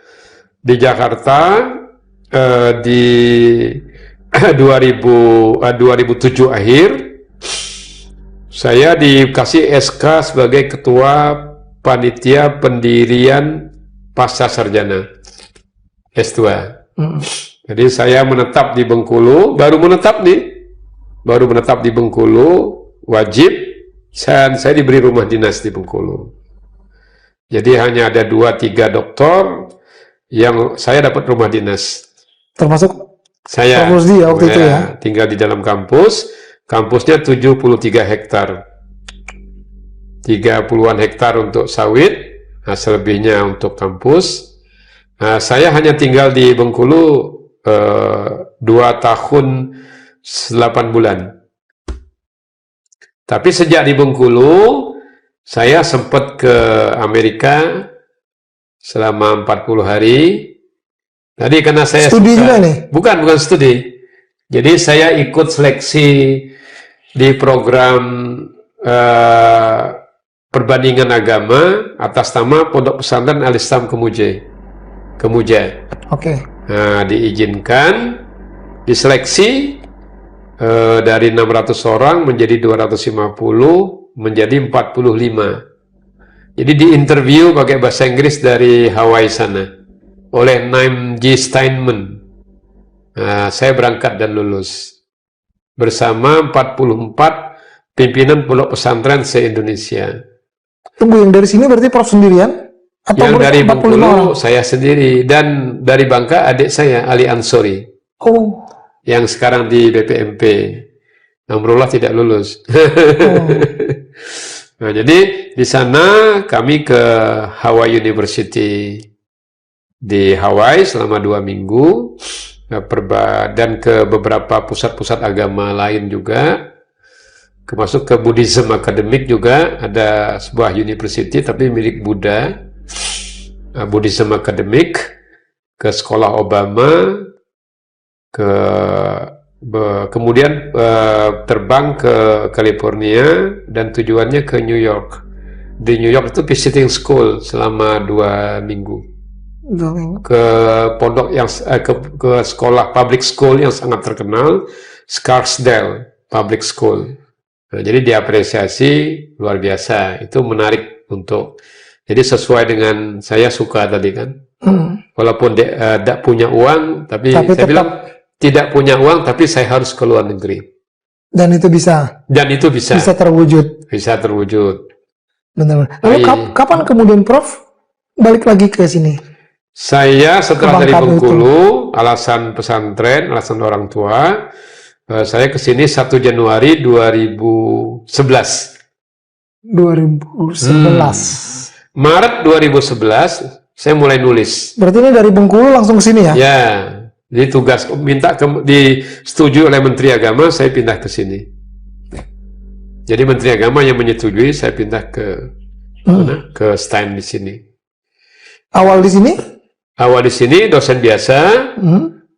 Speaker 1: di Jakarta di 2007 akhir saya dikasih SK sebagai ketua panitia pendirian pasca sarjana S2. Jadi saya menetap di Bengkulu, baru menetap di Bengkulu, wajib, saya diberi rumah dinas di Bengkulu. Jadi hanya ada 2-3 doktor yang saya dapat rumah dinas.
Speaker 2: Termasuk
Speaker 1: saya
Speaker 2: waktu itu ya?
Speaker 1: Tinggal di dalam kampusnya 73 hektar. 30-an hektar untuk sawit, selebihnya untuk kampus. Saya hanya tinggal di Bengkulu 2 tahun 8 bulan. Tapi sejak di Bengkulu, saya sempat ke Amerika selama 40 hari. Tadi karena saya
Speaker 2: studi juga nih?
Speaker 1: Bukan studi. Jadi saya ikut seleksi di program perbandingan agama atas nama Pondok Pesantren Al-Islam Kemuja.
Speaker 2: Oke.
Speaker 1: Nah, diizinkan, diseleksi dari 600 orang menjadi 250, menjadi 45. Jadi diinterview pakai bahasa Inggris dari Hawaii sana oleh Naim G. Steinman. Nah, saya berangkat dan lulus bersama 44 pimpinan pondok pesantren se-Indonesia.
Speaker 2: Tunggu, yang dari sini berarti Prof sendirian? Atau
Speaker 1: yang dari
Speaker 2: 45
Speaker 1: Bengkulu
Speaker 2: orang?
Speaker 1: saya sendiri, dan dari Bangka adik saya Ali Ansori. Yang sekarang di BPMP. Alhamdulillah tidak lulus. Nah, jadi di sana kami ke Hawaii University di Hawaii selama 2 minggu, dan ke beberapa pusat-pusat agama lain juga, termasuk ke Buddhism Academic juga, ada sebuah university tapi milik Buddha, Buddhism Academic, ke sekolah Obama, kemudian terbang ke California dan tujuannya ke New York. Di New York itu visiting school selama 2 minggu. Ke pondok yang ke sekolah public school yang sangat terkenal, Scarsdale Public School. Nah, jadi diapresiasi luar biasa. Itu menarik untuk, jadi sesuai dengan saya suka tadi kan. Walaupun tidak punya uang, tapi saya bilang tidak punya uang, tapi saya harus ke luar negeri.
Speaker 2: Dan itu bisa.
Speaker 1: Dan itu bisa.
Speaker 2: Bisa terwujud.
Speaker 1: Bisa terwujud.
Speaker 2: Benar. Lalu kapan kemudian Prof balik lagi ke sini?
Speaker 1: Saya setelah dari Bengkulu, alasan pesantren, alasan orang tua, saya ke sini 1 Januari 2011.
Speaker 2: 2011.
Speaker 1: Maret 2011 saya mulai nulis.
Speaker 2: Berarti ini dari Bengkulu langsung sini ya?
Speaker 1: Ya, jadi tugas disetujui oleh Menteri Agama, saya pindah ke sini. Jadi Menteri Agama yang menyetujui, saya pindah ke stand di sini.
Speaker 2: Awal di sini?
Speaker 1: Awal di sini dosen biasa,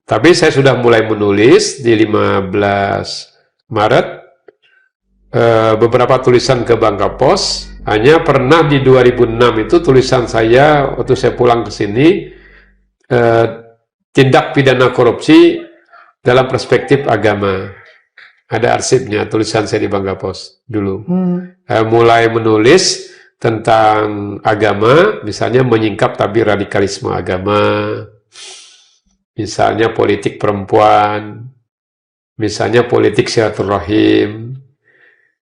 Speaker 1: tapi saya sudah mulai menulis di 15 Maret, beberapa tulisan ke Bangka Pos. Hanya pernah di 2006 itu tulisan saya waktu saya pulang ke sini, tindak pidana korupsi dalam perspektif agama. Ada arsipnya, tulisan saya di Bangka Pos dulu. Mulai menulis tentang agama, misalnya menyingkap tabir radikalisme agama, misalnya politik perempuan, misalnya politik silaturahim.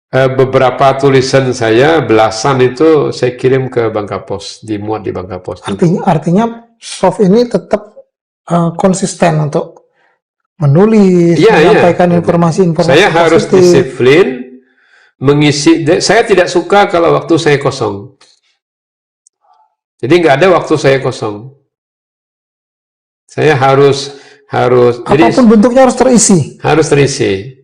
Speaker 1: Beberapa tulisan saya, belasan itu saya kirim ke Bangka Pos, dimuat di Bangka Pos.
Speaker 2: Artinya Prof ini tetap konsisten untuk menulis, menyampaikan informasi-informasi
Speaker 1: Saya harus
Speaker 2: positif.
Speaker 1: disiplin, mengisi. Saya tidak suka kalau waktu saya kosong. Jadi nggak ada waktu saya kosong. Saya harus
Speaker 2: apapun bentuknya harus terisi.
Speaker 1: Harus terisi.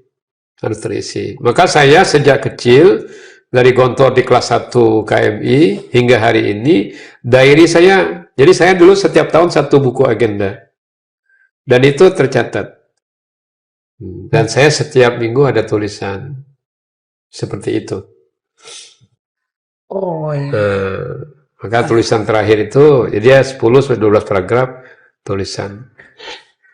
Speaker 1: Maka saya sejak kecil dari Gontor di kelas 1 KMI hingga hari ini diary saya. Jadi saya dulu setiap tahun 1 buku agenda. Dan itu tercatat. Dan saya setiap minggu ada tulisan. Seperti itu.
Speaker 2: Oh iya.
Speaker 1: Maka tulisan terakhir itu, jadi 10-12 paragraf tulisan.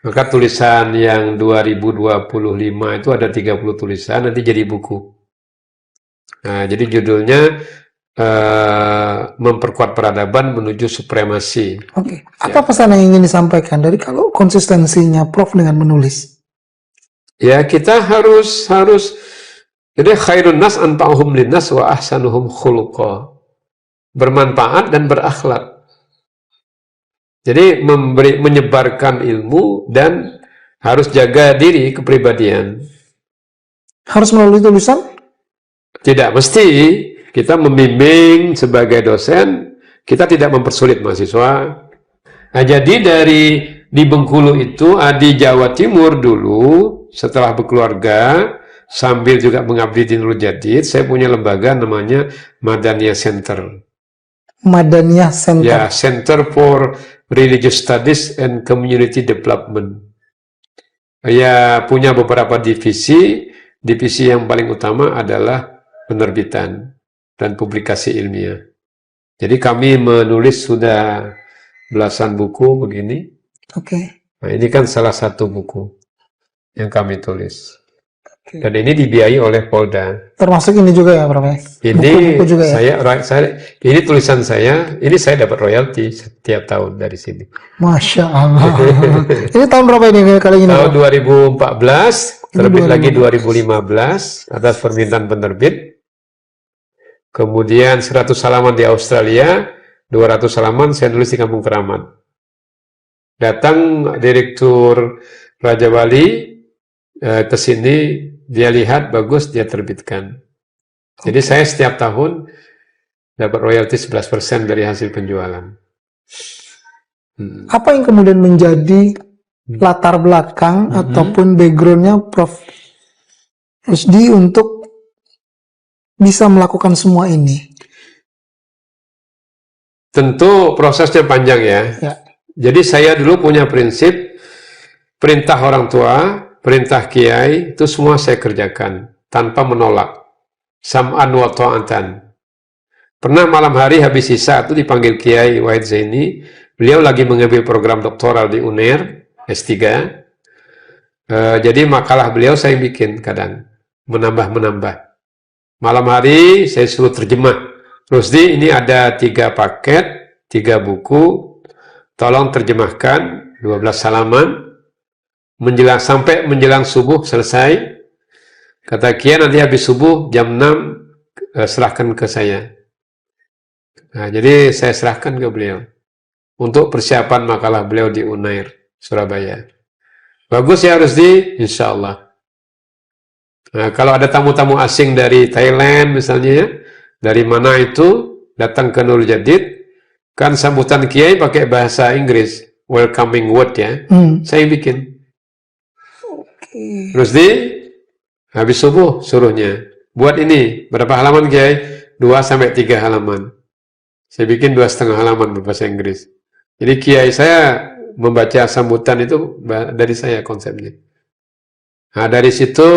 Speaker 1: Maka tulisan yang 2025 itu ada 30 tulisan, nanti jadi buku. Nah, jadi judulnya Memperkuat Peradaban Menuju Supremasi.
Speaker 2: Oke. Apa pesan yang ingin disampaikan dari kalau konsistensinya Prof dengan menulis?
Speaker 1: Ya, kita harus jadi khairun nas anfa'uhum linnas wa ahsanuhum khuluqa. Bermanfaat dan berakhlak. Jadi menyebarkan ilmu dan harus jaga diri kepribadian.
Speaker 2: Harus melalui tulisan?
Speaker 1: Tidak mesti. Kita membimbing sebagai dosen, kita tidak mempersulit mahasiswa. Nah, jadi di Bengkulu itu, di Jawa Timur dulu, setelah berkeluarga, sambil juga mengabdi di Nurul Jadid, saya punya lembaga namanya Madaniyah Center.
Speaker 2: Madaniyah Center?
Speaker 1: Ya, Center for Religious Studies and Community Development. Ya, punya beberapa divisi. Divisi yang paling utama adalah penerbitan dan publikasi ilmiah. Jadi kami menulis sudah belasan buku begini.
Speaker 2: Oke.
Speaker 1: Nah, ini kan salah satu buku yang kami tulis. Dan ini dibiayai oleh Polda.
Speaker 2: Termasuk ini juga ya, Prof?
Speaker 1: Ini
Speaker 2: buku juga ya?
Speaker 1: Ini tulisan saya. Ini saya dapat royalti setiap tahun dari sini.
Speaker 2: Masya Allah. Ini tahun berapa ini kali ini?
Speaker 1: Tahun 2014, terbit lagi 2015 atas permintaan penerbit. Kemudian 100 halaman di Australia, 200 halaman saya nulis di Kampung Keramat. Datang Direktur Raja Wali ke sini, dia lihat bagus, dia terbitkan. Jadi saya setiap tahun dapat royalti 11% dari hasil penjualan.
Speaker 2: Apa yang kemudian menjadi latar belakang ataupun backgroundnya Prof. Rusdi untuk bisa melakukan semua ini?
Speaker 1: Tentu prosesnya panjang ya. Jadi saya dulu punya prinsip, perintah orang tua, perintah kiai, itu semua saya kerjakan tanpa menolak. Sam'an wa ta'atan. Pernah malam hari habis sisa itu dipanggil Kiai Wahid Zaini, beliau lagi mengambil program doktoral di UNER, S3. Jadi makalah beliau saya bikin kadang, menambah-menambah. Malam hari saya suruh terjemah. Rusdi, ini ada 3 paket, 3 buku, tolong terjemahkan 12 halaman, sampai menjelang subuh selesai. Kata Kiai nanti habis subuh jam 6 serahkan ke saya. Nah, jadi saya serahkan ke beliau untuk persiapan makalah beliau di Unair, Surabaya. Bagus ya Rusdi? Insya Allah. Nah, kalau ada tamu-tamu asing dari Thailand misalnya ya, dari mana itu datang ke Nurul Jadid, kan sambutan Kiai pakai bahasa Inggris, welcoming word ya, saya bikin. Rusdi, habis subuh suruhnya, buat ini, berapa halaman Kiai? 2-3 halaman. Saya bikin 2,5 halaman berbahasa Inggris. Jadi Kiai saya membaca sambutan itu dari saya konsepnya. Nah, dari situ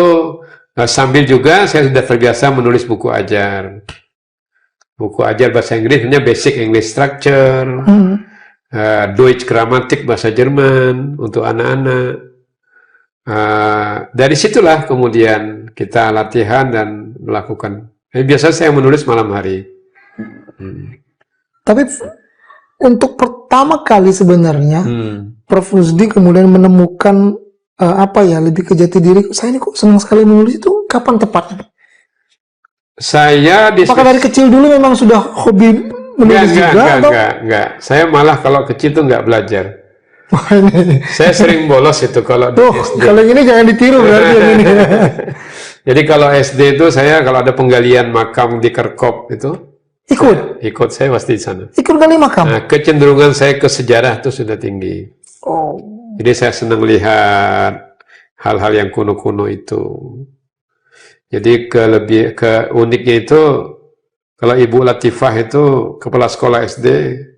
Speaker 1: sambil juga saya sudah terbiasa menulis buku ajar. Buku ajar bahasa Inggris, punya Basic English Structure, Deutsch Grammatik bahasa Jerman untuk anak-anak. Dari situlah kemudian kita latihan dan melakukan. Biasa saya menulis malam hari.
Speaker 2: Tapi untuk pertama kali sebenarnya Prof. Rusdi kemudian menemukan lebih ke jati diri. Saya ini kok senang sekali menulis, itu kapan tepatnya? Apakah dari kecil dulu memang sudah hobi menulis juga?
Speaker 1: Enggak. Saya malah kalau kecil tuh enggak belajar. Saya sering bolos itu kalau di SD.
Speaker 2: Kalau ini jangan ditiru berarti yang ini.
Speaker 1: Jadi kalau SD itu saya kalau ada penggalian makam di Kerkop itu ikut saya pasti di sana.
Speaker 2: Ikut gali makam.
Speaker 1: Nah, kecenderungan saya ke sejarah itu sudah tinggi. Jadi saya senang lihat hal-hal yang kuno-kuno itu. Jadi uniknya itu kalau Ibu Latifah itu kepala sekolah SD,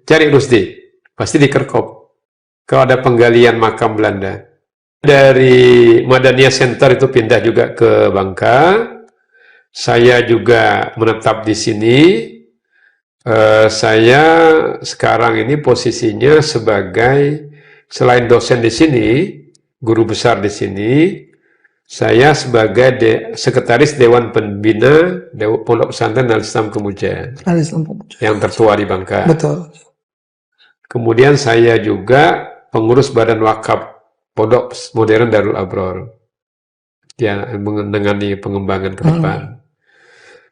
Speaker 1: cari Rusdi, pasti di Kerkop. Kalau ada penggalian makam Belanda. Dari Madania Center itu pindah juga ke Bangka. Saya juga menetap di sini. Saya sekarang ini posisinya sebagai selain dosen di sini, guru besar di sini, saya sebagai sekretaris Dewan Pembina Pondok Pesantren Al-Islam Kemuja, yang tertua di Bangka.
Speaker 2: Betul.
Speaker 1: Kemudian saya juga pengurus Badan Wakaf Pondok Modern Darul Abror, yang menangani pengembangan ke depan.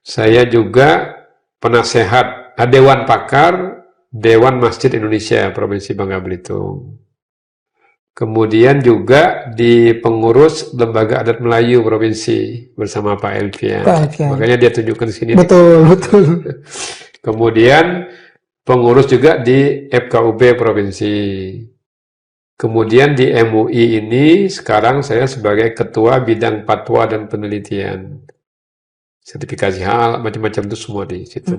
Speaker 1: Saya juga penasehat Dewan Pakar Dewan Masjid Indonesia Provinsi Bangka Belitung. Kemudian juga di pengurus Lembaga Adat Melayu Provinsi bersama Pak Elvian. Makanya dia tunjukkan sini.
Speaker 2: Betul.
Speaker 1: Kemudian pengurus juga di FKUB Provinsi. Kemudian di MUI ini sekarang saya sebagai Ketua Bidang Fatwa dan Penelitian. Sertifikasi hal, macam-macam itu semua di situ.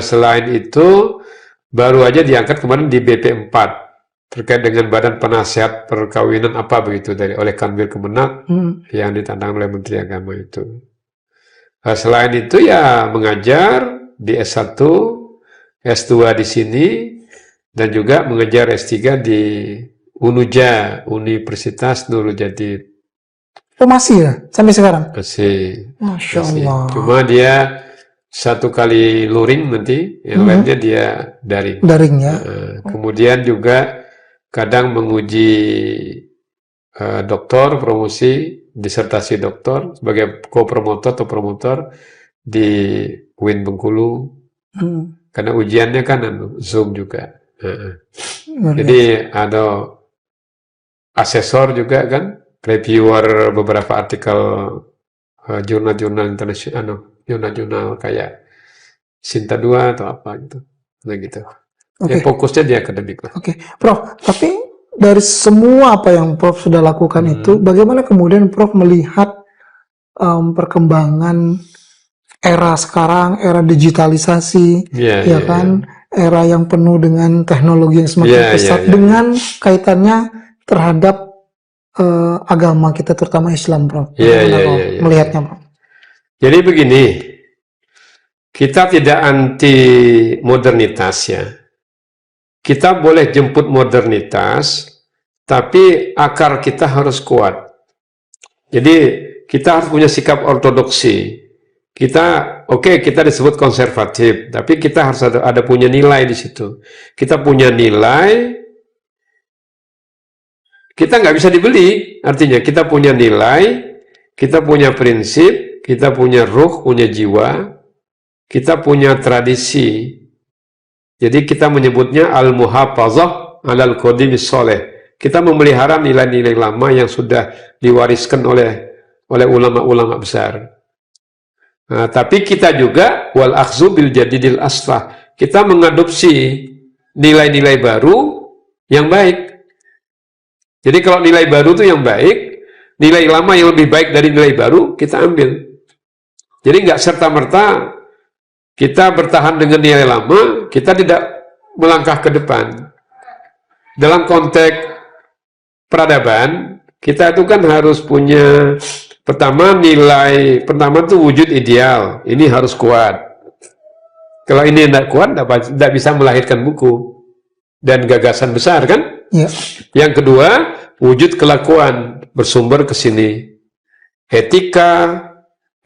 Speaker 1: Selain itu, baru aja diangkat kemarin di BP4 terkait dengan Badan Penasehat Perkawinan apa begitu oleh Kanwil Kemenak yang ditantang oleh Menteri Agama itu. Selain itu ya mengajar di S1, S2 di sini, dan juga mengajar S3 di UNUJA, Universitas Nurul Jadid.
Speaker 2: Masih ya? Sampai sekarang?
Speaker 1: Masih.
Speaker 2: Masya Allah.
Speaker 1: Cuma dia 1 kali luring nanti, yang lainnya dia daring.
Speaker 2: Daring ya.
Speaker 1: Kemudian juga kadang menguji doktor, promosi, disertasi doktor sebagai co-promotor atau promotor di UIN Bengkulu. Karena ujiannya kan Zoom juga. Jadi ada asesor juga kan, reviewer beberapa artikel jurnal-jurnal internasional, jurnal-jurnal kayak Sinta 2 atau apa gitu. Nah gitu.
Speaker 2: Oke.
Speaker 1: Fokusnya di akademik lah.
Speaker 2: Oke, Prof. Tapi dari semua apa yang Prof sudah lakukan itu, bagaimana kemudian Prof melihat perkembangan era sekarang, era digitalisasi, ya kan, era yang penuh dengan teknologi yang semakin pesat dengan kaitannya terhadap agama kita, terutama Islam, Prof. Melihatnya, Prof.
Speaker 1: Jadi begini, kita tidak anti modernitas ya. Kita boleh jemput modernitas, tapi akar kita harus kuat. Jadi kita harus punya sikap ortodoksi. Kita, kita disebut konservatif, tapi kita harus ada punya nilai di situ. Kita punya nilai, kita nggak bisa dibeli. Artinya kita punya nilai, kita punya prinsip, kita punya ruh, punya jiwa, kita punya tradisi. Jadi kita menyebutnya al-muhafazah alal qadimis sholeh. Kita memelihara nilai-nilai lama yang sudah diwariskan oleh ulama-ulama besar. Nah, tapi kita juga wal akhzu bil jadidil aslah. Kita mengadopsi nilai-nilai baru yang baik. Jadi kalau nilai baru itu yang baik, nilai lama yang lebih baik dari nilai baru kita ambil. Jadi nggak serta-merta kita bertahan dengan nilai lama, kita tidak melangkah ke depan. Dalam konteks peradaban, kita itu kan harus punya pertama itu wujud ideal, ini harus kuat. Kalau ini tidak kuat, tidak bisa melahirkan buku dan gagasan besar kan?
Speaker 2: Ya.
Speaker 1: Yang kedua, wujud kelakuan bersumber ke sini. Etika,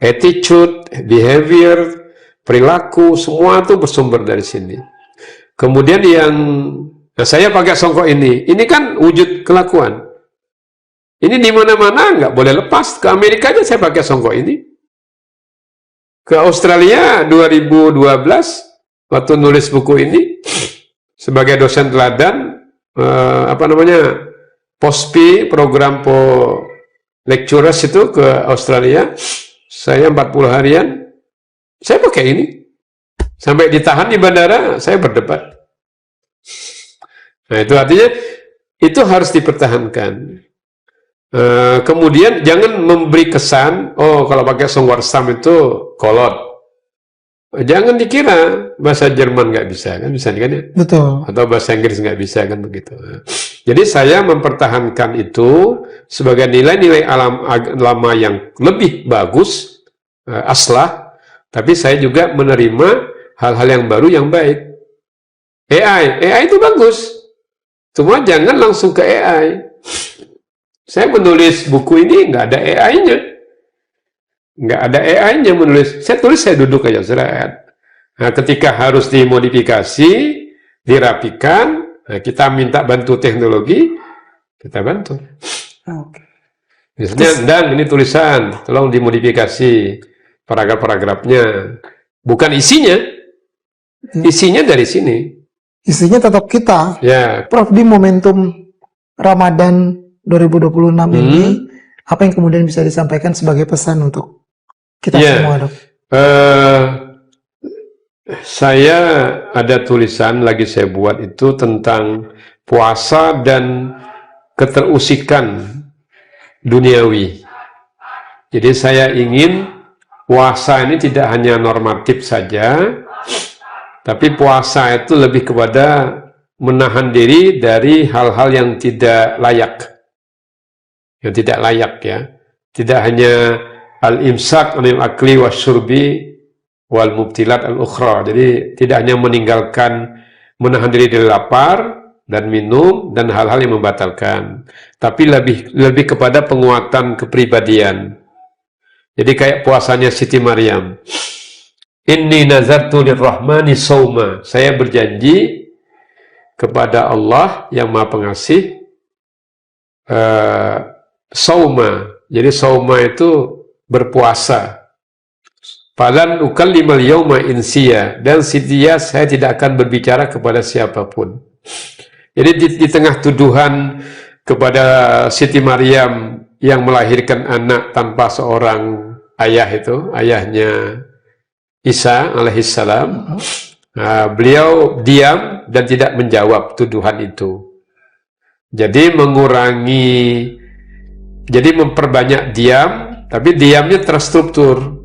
Speaker 1: attitude, behavior, perilaku, semua itu bersumber dari sini. Kemudian saya pakai songkok ini kan wujud kelakuan. Ini di mana-mana nggak boleh lepas. Ke Amerika aja saya pakai songkok ini. Ke Australia 2012 waktu nulis buku ini sebagai dosen teladan POSPI program lecturers itu ke Australia. Saya 40 harian. Saya pakai ini. Sampai ditahan di bandara, saya berdebat. Nah, itu artinya itu harus dipertahankan. Kemudian jangan memberi kesan, kalau pakai songwarsam itu kolot. Jangan dikira bahasa Jerman nggak bisa, kan bisa kan ya?
Speaker 2: Betul.
Speaker 1: Atau bahasa Inggris nggak bisa, kan begitu. Jadi saya mempertahankan itu sebagai nilai-nilai lama yang lebih bagus, aslah, tapi saya juga menerima hal-hal yang baru yang baik. AI itu bagus, cuma jangan langsung ke AI. Saya menulis buku ini nggak ada AI-nya. Nggak ada AI-nya menulis. Saya tulis, saya duduk aja, Nah, ketika harus dimodifikasi, dirapikan, kita minta bantu teknologi, kita bantu. Misalnya, Dan ini tulisan, tolong dimodifikasi paragraf-paragrafnya. Bukan isinya. Isinya dari sini.
Speaker 2: Isinya tetap kita.
Speaker 1: Ya.
Speaker 2: Prof, di momentum Ramadan 2026 ini, apa yang kemudian bisa disampaikan sebagai pesan untuk kita semua, Dok?
Speaker 1: Saya ada tulisan lagi saya buat itu tentang puasa dan keterusikan duniawi. Jadi saya ingin puasa ini tidak hanya normatif saja, tapi puasa itu lebih kepada menahan diri dari hal-hal yang tidak layak. Yang tidak layak ya. Tidak hanya al-imsak anil akli wasyurbi wal mubtilat al-ukhra. Jadi tidak hanya menahan diri dari lapar dan minum dan hal-hal yang membatalkan, tapi lebih kepada penguatan kepribadian. Jadi kayak puasanya Siti Maryam. Inni nazartu lirrahmani sauma. Saya berjanji kepada Allah yang Maha Pengasih sauma. Jadi sauma itu berpuasa. Falan ukallimal yauma insiya, dan setia saya tidak akan berbicara kepada siapapun. Jadi di tengah tuduhan kepada Siti Maryam yang melahirkan anak tanpa seorang ayah itu, ayahnya Isa alaihissalam, beliau diam dan tidak menjawab tuduhan itu. Jadi memperbanyak diam, tapi diamnya terstruktur.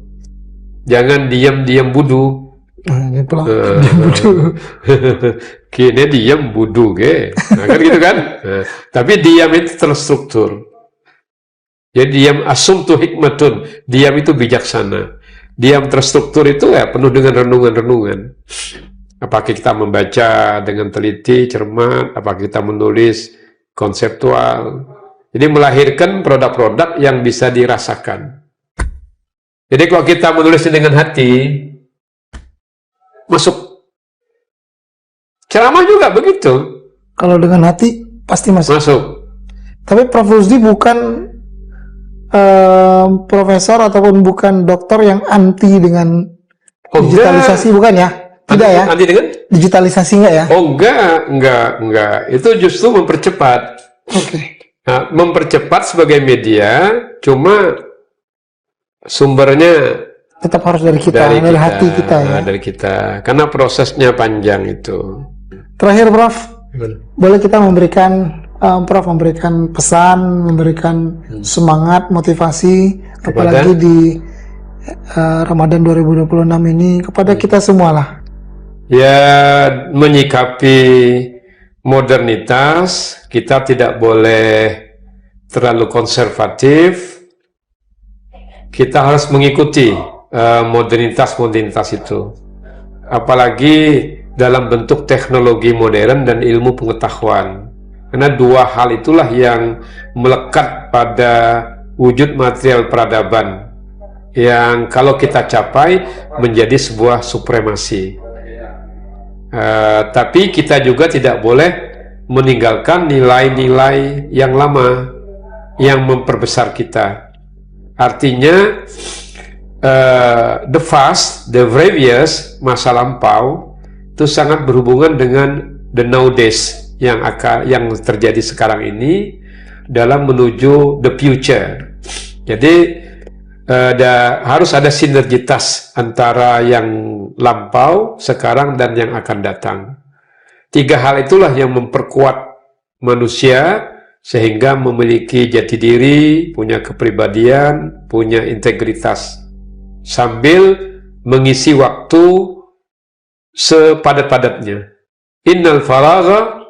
Speaker 1: Jangan diam-diam budu. Kini diam budu ke, kan gitu kan? Tapi diam itu terstruktur. Jadi diam asumtu hikmatun, diam itu bijaksana. Diam terstruktur itu ya penuh dengan renungan-renungan. Apakah kita membaca dengan teliti, cermat, apakah kita menulis konseptual. Jadi melahirkan produk-produk yang bisa dirasakan. Jadi kalau kita menulisnya dengan hati, masuk. Ceramah juga begitu.
Speaker 2: Kalau dengan hati pasti masuk. Tapi Prof. Rusdi bukan profesor ataupun bukan dokter yang anti dengan digitalisasi, bukan ya? Tidak ya?
Speaker 1: Anti dengan
Speaker 2: digitalisasi enggak ya?
Speaker 1: Oh enggak. Itu justru mempercepat. Nah, mempercepat sebagai media, cuma sumbernya
Speaker 2: tetap harus dari kita, dari hati kita ya.
Speaker 1: Dari kita, karena prosesnya panjang itu.
Speaker 2: Terakhir Prof, boleh kita memberikan Prof memberikan pesan, memberikan semangat, motivasi, apalagi di Ramadan 2026 ini kepada kita semua lah.
Speaker 1: Ya, menyikapi modernitas, kita tidak boleh terlalu konservatif. Kita harus mengikuti modernitas itu. Apalagi dalam bentuk teknologi modern dan ilmu pengetahuan. Karena dua hal itulah yang melekat pada wujud material peradaban yang kalau kita capai menjadi sebuah supremasi. Tapi kita juga tidak boleh meninggalkan nilai-nilai yang lama yang memperbesar kita. Artinya the past, the previous, masa lampau itu sangat berhubungan dengan the nowadays yang terjadi sekarang ini dalam menuju the future. Jadi harus ada sinergitas antara yang lampau, sekarang, dan yang akan datang. Tiga hal itulah yang memperkuat manusia sehingga memiliki jati diri, punya kepribadian, punya integritas, sambil mengisi waktu sepadat-padatnya. Innal faragha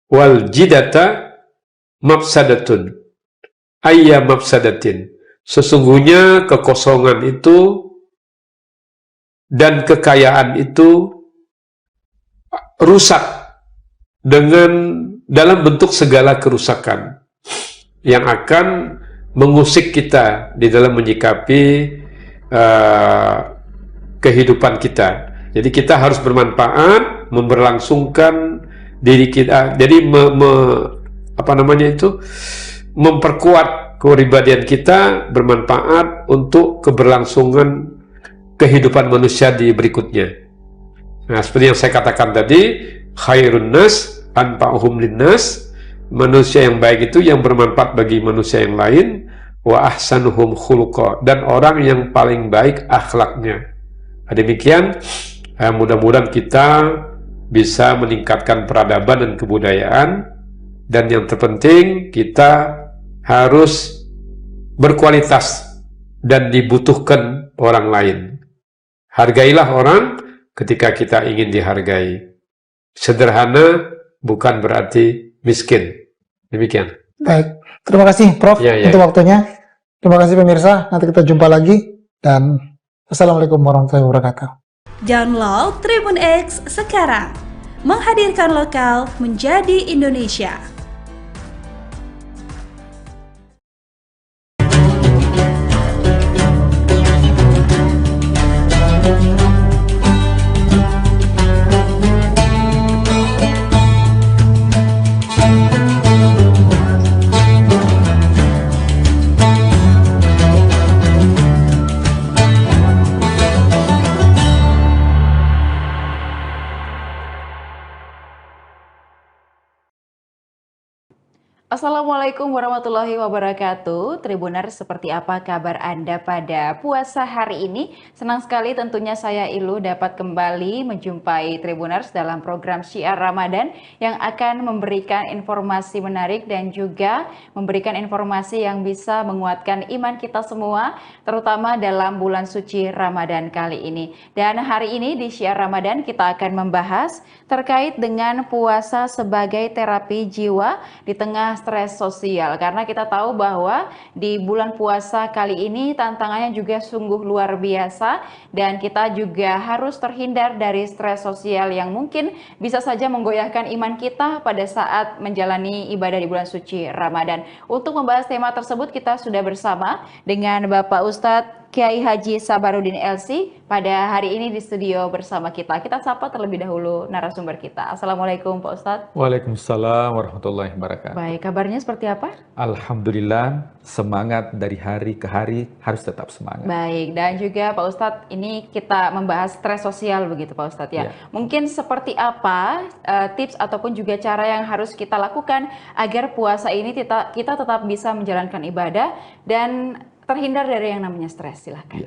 Speaker 1: wal jidata mafsadatun ayya mafsadatin. Sesungguhnya kekosongan itu dan kekayaan itu rusak dalam bentuk segala kerusakan yang akan mengusik kita di dalam menyikapi kehidupan kita. Jadi kita harus bermanfaat, memberlangsungkan diri kita. Jadi memperkuat kepribadian kita, bermanfaat untuk keberlangsungan kehidupan manusia di berikutnya. Nah, seperti yang saya katakan tadi, khairun nas anfa'uhum linnas, manusia yang baik itu yang bermanfaat bagi manusia yang lain, wa ahsanuhum khuluqa, dan orang yang paling baik akhlaknya. Demikian, mudah-mudahan kita bisa meningkatkan peradaban dan kebudayaan, dan yang terpenting kita harus berkualitas dan dibutuhkan orang lain. Hargailah orang ketika kita ingin dihargai. Sederhana bukan berarti miskin. Demikian.
Speaker 2: Baik, terima kasih Prof untuk waktunya. Terima kasih pemirsa, nanti kita jumpa lagi, dan Assalamualaikum warahmatullahi wabarakatuh.
Speaker 3: Download Tribun X sekarang, menghadirkan lokal menjadi Indonesia.
Speaker 7: Assalamualaikum warahmatullahi wabarakatuh. Tribuners, seperti apa kabar Anda pada puasa hari ini? Senang sekali tentunya saya Ilu dapat kembali menjumpai Tribuners dalam program Syiar Ramadan yang akan memberikan informasi menarik dan juga memberikan informasi yang bisa menguatkan iman kita semua, terutama dalam bulan suci Ramadan kali ini. Dan hari ini di Syiar Ramadan kita akan membahas terkait dengan puasa sebagai terapi jiwa di tengah stres sosial, karena kita tahu bahwa di bulan puasa kali ini tantangannya juga sungguh luar biasa dan kita juga harus terhindar dari stres sosial yang mungkin bisa saja menggoyahkan iman kita pada saat menjalani ibadah di bulan suci Ramadan. Untuk membahas tema tersebut kita sudah bersama dengan Bapak Ustadz Kiai Haji Sabarudin LC pada hari ini di studio bersama kita. Kita sapa terlebih dahulu narasumber kita. Assalamualaikum Pak Ustadz.
Speaker 8: Waalaikumsalam warahmatullahi wabarakatuh.
Speaker 7: Baik, kabarnya seperti apa?
Speaker 8: Alhamdulillah, semangat dari hari ke hari, harus tetap semangat.
Speaker 7: Baik, dan juga Pak Ustadz, ini kita membahas stres sosial begitu Pak Ustadz ya. Mungkin seperti apa tips ataupun juga cara yang harus kita lakukan agar puasa ini kita tetap bisa menjalankan ibadah dan terhindar dari yang namanya stres. Silahkan.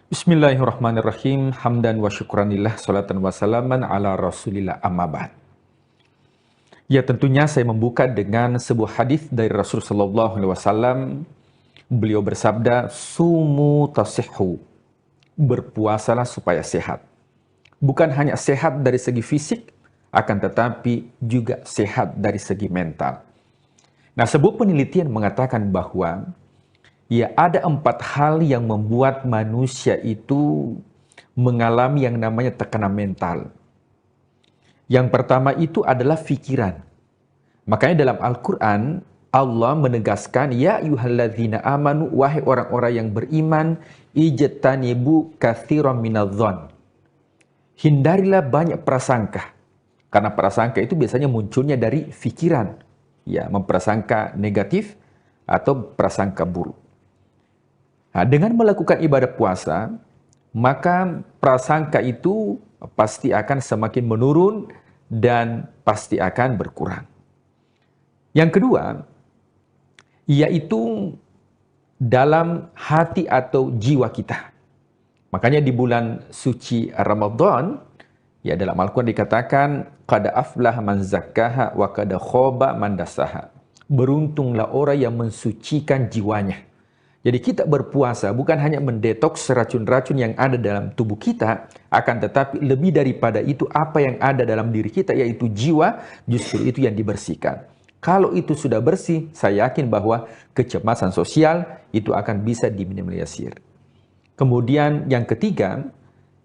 Speaker 8: Bismillahirrahmanirrahim. Hamdan wa syukranillah, salatan wa salaman ala rasulillah, amma ba'd. Ya, tentunya saya membuka dengan sebuah hadis dari Rasulullah SAW. Beliau bersabda, sumu tasihhu, berpuasalah supaya sehat. Bukan hanya sehat dari segi fisik, akan tetapi juga sehat dari segi mental. Nah, sebuah penelitian mengatakan bahwa ya, ada 4 hal yang membuat manusia itu mengalami yang namanya tekanan mental. Yang pertama itu adalah pikiran. Makanya dalam Al-Quran, Allah menegaskan, ya ayyuhalladzina amanu, wahai orang-orang yang beriman, ijtanibu katsiran minadh-dhon. Hindarilah banyak prasangka. Karena prasangka itu biasanya munculnya dari pikiran. Ya, memprasangka negatif atau prasangka buruk. Nah, dengan melakukan ibadah puasa, maka prasangka itu pasti akan semakin menurun dan pasti akan berkurang. Yang kedua, yaitu dalam hati atau jiwa kita. Makanya di bulan suci Ramadan, ya dalam Al-Quran dikatakan, qad aflaha man zakkaha wa qad khaba man dassaha. Beruntunglah orang yang mensucikan jiwanya. Jadi kita berpuasa bukan hanya mendetoks racun-racun yang ada dalam tubuh kita, akan tetapi lebih daripada itu apa yang ada dalam diri kita, yaitu jiwa, justru itu yang dibersihkan. Kalau itu sudah bersih, saya yakin bahwa kecemasan sosial itu akan bisa diminimalisir. Kemudian yang ketiga,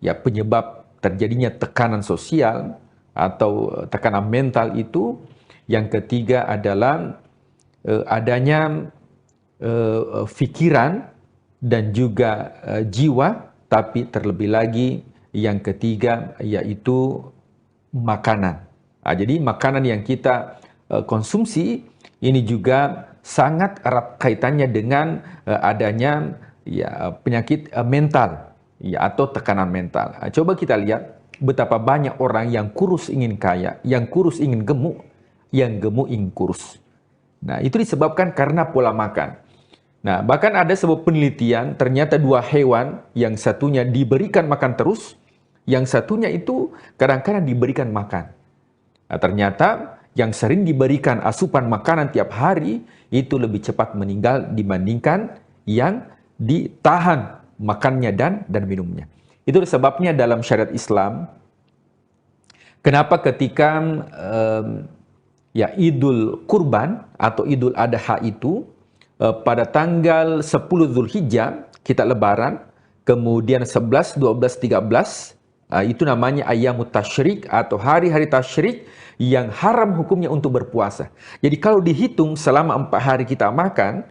Speaker 8: ya penyebab terjadinya tekanan sosial atau tekanan mental itu, yang ketiga adalah adanya pikiran dan juga jiwa, tapi terlebih lagi yang ketiga yaitu makanan. Jadi makanan yang kita konsumsi ini juga sangat erat kaitannya dengan adanya ya penyakit mental ya atau tekanan mental. Coba kita lihat betapa banyak orang yang kurus ingin kaya, yang kurus ingin gemuk, yang gemuk ingin kurus. Nah, itu disebabkan karena pola makan. Nah, bahkan ada sebuah penelitian, ternyata 2 hewan, yang satunya diberikan makan terus, yang satunya itu kadang-kadang diberikan makan. Nah, ternyata yang sering diberikan asupan makanan tiap hari, itu lebih cepat meninggal dibandingkan yang ditahan makannya dan minumnya. Itu sebabnya dalam syariat Islam, kenapa ketika ya Idul Kurban atau Idul Adha itu, pada tanggal 10 Zulhijjah kita lebaran, kemudian 11, 12, 13 itu namanya Ayyamut Tasyrik atau hari-hari tasyrik yang haram hukumnya untuk berpuasa. Jadi kalau dihitung selama 4 hari kita makan,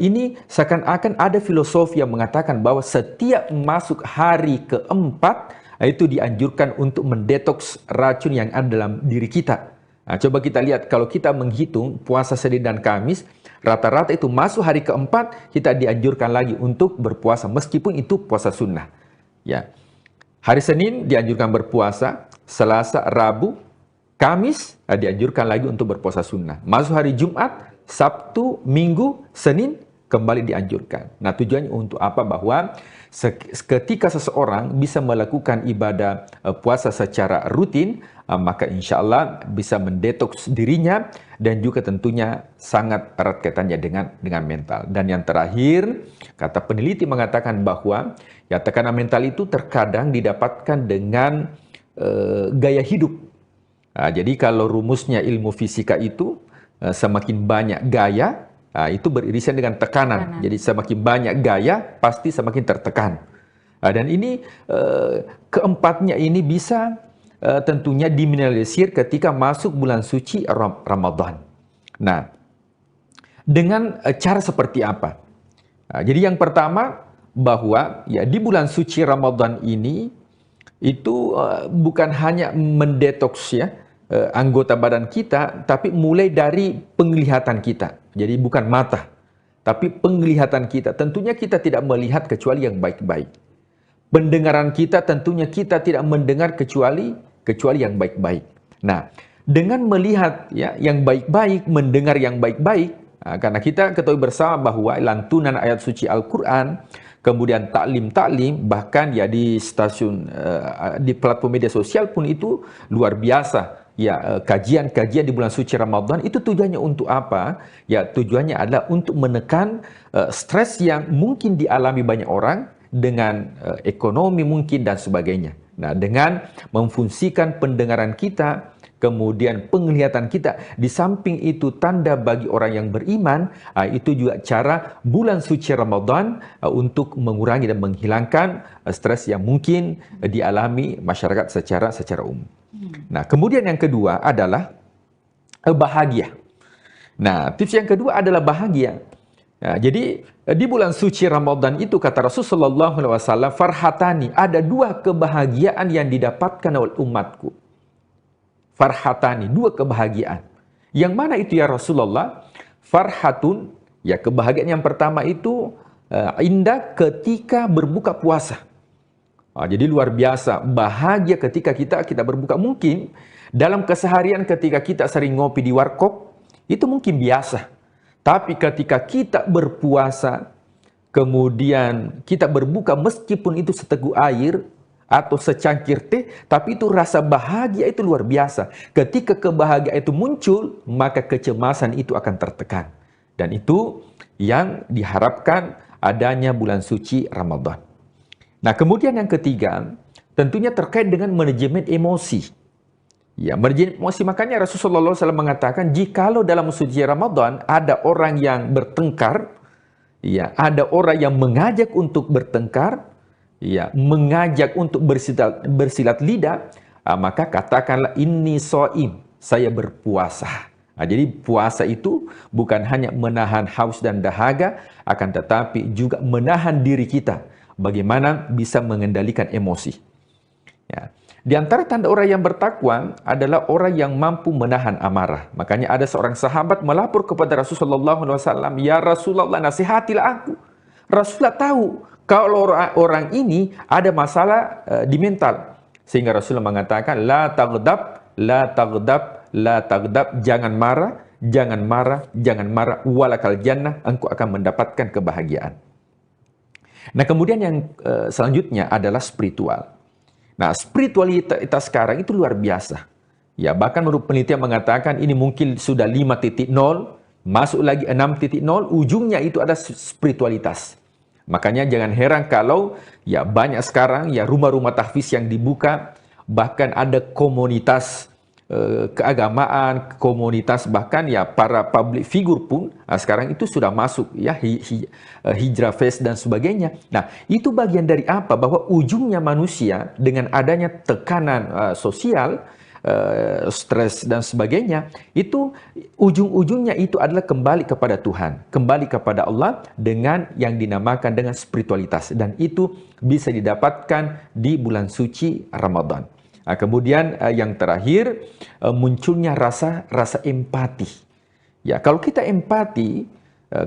Speaker 8: ini seakan-akan ada filosofi yang mengatakan bahwa setiap masuk hari keempat itu dianjurkan untuk mendetoks racun yang ada dalam diri kita. Nah, coba kita lihat kalau kita menghitung puasa Senin dan Kamis, rata-rata itu masuk hari keempat, kita dianjurkan lagi untuk berpuasa, meskipun itu puasa sunnah. Ya, hari Senin dianjurkan berpuasa, Selasa, Rabu, Kamis dianjurkan lagi untuk berpuasa sunnah. Masuk hari Jumat, Sabtu, Minggu, Senin kembali dianjurkan. Nah, tujuannya untuk apa? Bahwa ketika seseorang bisa melakukan ibadah puasa secara rutin, maka insya Allah bisa mendetoks dirinya dan juga tentunya sangat erat kaitannya dengan mental. Dan yang terakhir, kata peneliti mengatakan bahwa ya tekanan mental itu terkadang didapatkan dengan gaya hidup. Jadi kalau rumusnya ilmu fisika itu semakin banyak gaya, itu beririsan dengan tekanan. Jadi semakin banyak gaya, pasti semakin tertekan. Dan ini keempatnya ini bisa tentunya diminimalisir ketika masuk bulan suci Ramadan. Nah, dengan cara seperti apa? Jadi yang pertama bahwa ya di bulan suci Ramadan ini itu bukan hanya mendetoks ya anggota badan kita, tapi mulai dari penglihatan kita. Jadi bukan mata, tapi penglihatan kita. Tentunya kita tidak melihat kecuali yang baik-baik. Pendengaran kita tentunya kita tidak mendengar kecuali yang baik-baik. Nah, dengan melihat ya yang baik-baik, mendengar yang baik-baik, karena kita ketahui bersama bahwa lantunan ayat suci Al-Quran, kemudian taklim, bahkan ya di stasiun, di platform media sosial pun itu luar biasa. Ya, kajian-kajian di bulan suci Ramadan itu tujuannya untuk apa? Ya, tujuannya adalah untuk menekan stres yang mungkin dialami banyak orang dengan ekonomi mungkin dan sebagainya. Nah, dengan memfungsikan pendengaran kita, kemudian penglihatan kita, di samping itu tanda bagi orang yang beriman, itu juga cara bulan suci Ramadan untuk mengurangi dan menghilangkan stres yang mungkin dialami masyarakat secara umum. Nah, kemudian yang kedua adalah bahagia. Nah, tips yang kedua adalah bahagia. Nah, jadi di bulan suci Ramadan itu kata Rasulullah SAW, farhatani, ada dua kebahagiaan yang didapatkan oleh umatku. Farhatani, dua kebahagiaan. Yang mana itu ya Rasulullah? Farhatun, ya kebahagiaan yang pertama itu indah ketika berbuka puasa. Jadi luar biasa, bahagia ketika kita berbuka. Mungkin dalam keseharian ketika kita sering ngopi di warkop, itu mungkin biasa. Tapi ketika kita berpuasa, kemudian kita berbuka meskipun itu seteguk air atau secangkir teh, tapi itu rasa bahagia itu luar biasa. Ketika kebahagiaan itu muncul, maka kecemasan itu akan tertekan. Dan itu yang diharapkan adanya bulan suci Ramadan. Nah, kemudian yang ketiga, tentunya terkait dengan manajemen emosi. Ya, manajemen emosi, makanya Rasulullah SAW mengatakan, jikalau dalam suci Ramadan ada orang yang bertengkar, ya, ada orang yang mengajak untuk bertengkar, ya, mengajak untuk bersilat lidah, maka katakanlah inni shaim, saya berpuasa. Jadi puasa itu bukan hanya menahan haus dan dahaga, akan tetapi juga menahan diri kita. Bagaimana bisa mengendalikan emosi. Ya. Di antara tanda orang yang bertakwa adalah orang yang mampu menahan amarah. Makanya ada seorang sahabat melapor kepada Rasulullah SAW, ya Rasulullah, nasihatilah aku. Rasulullah tahu kalau orang ini ada masalah di mental. Sehingga Rasulullah mengatakan, la taghdab, la taghdab, la taghdab, jangan marah, jangan marah, jangan marah, walakal jannah, engkau akan mendapatkan kebahagiaan. Nah, kemudian yang selanjutnya adalah spiritual. Nah, spiritualitas sekarang itu luar biasa. Ya, bahkan menurut penelitian mengatakan ini mungkin sudah 5.0, masuk lagi 6.0, ujungnya itu ada spiritualitas. Makanya jangan heran kalau ya banyak sekarang ya rumah-rumah tahfiz yang dibuka, bahkan ada komunitas keagamaan, komunitas, bahkan ya para public figure pun sekarang itu sudah masuk ya hijrah fest dan sebagainya. Nah, itu bagian dari apa? Bahwa ujungnya manusia dengan adanya tekanan sosial, stres dan sebagainya, itu ujung-ujungnya itu adalah kembali kepada Tuhan, kembali kepada Allah dengan yang dinamakan dengan spiritualitas, dan itu bisa didapatkan di bulan suci Ramadan. Kemudian yang terakhir, munculnya rasa empati. Ya, kalau kita empati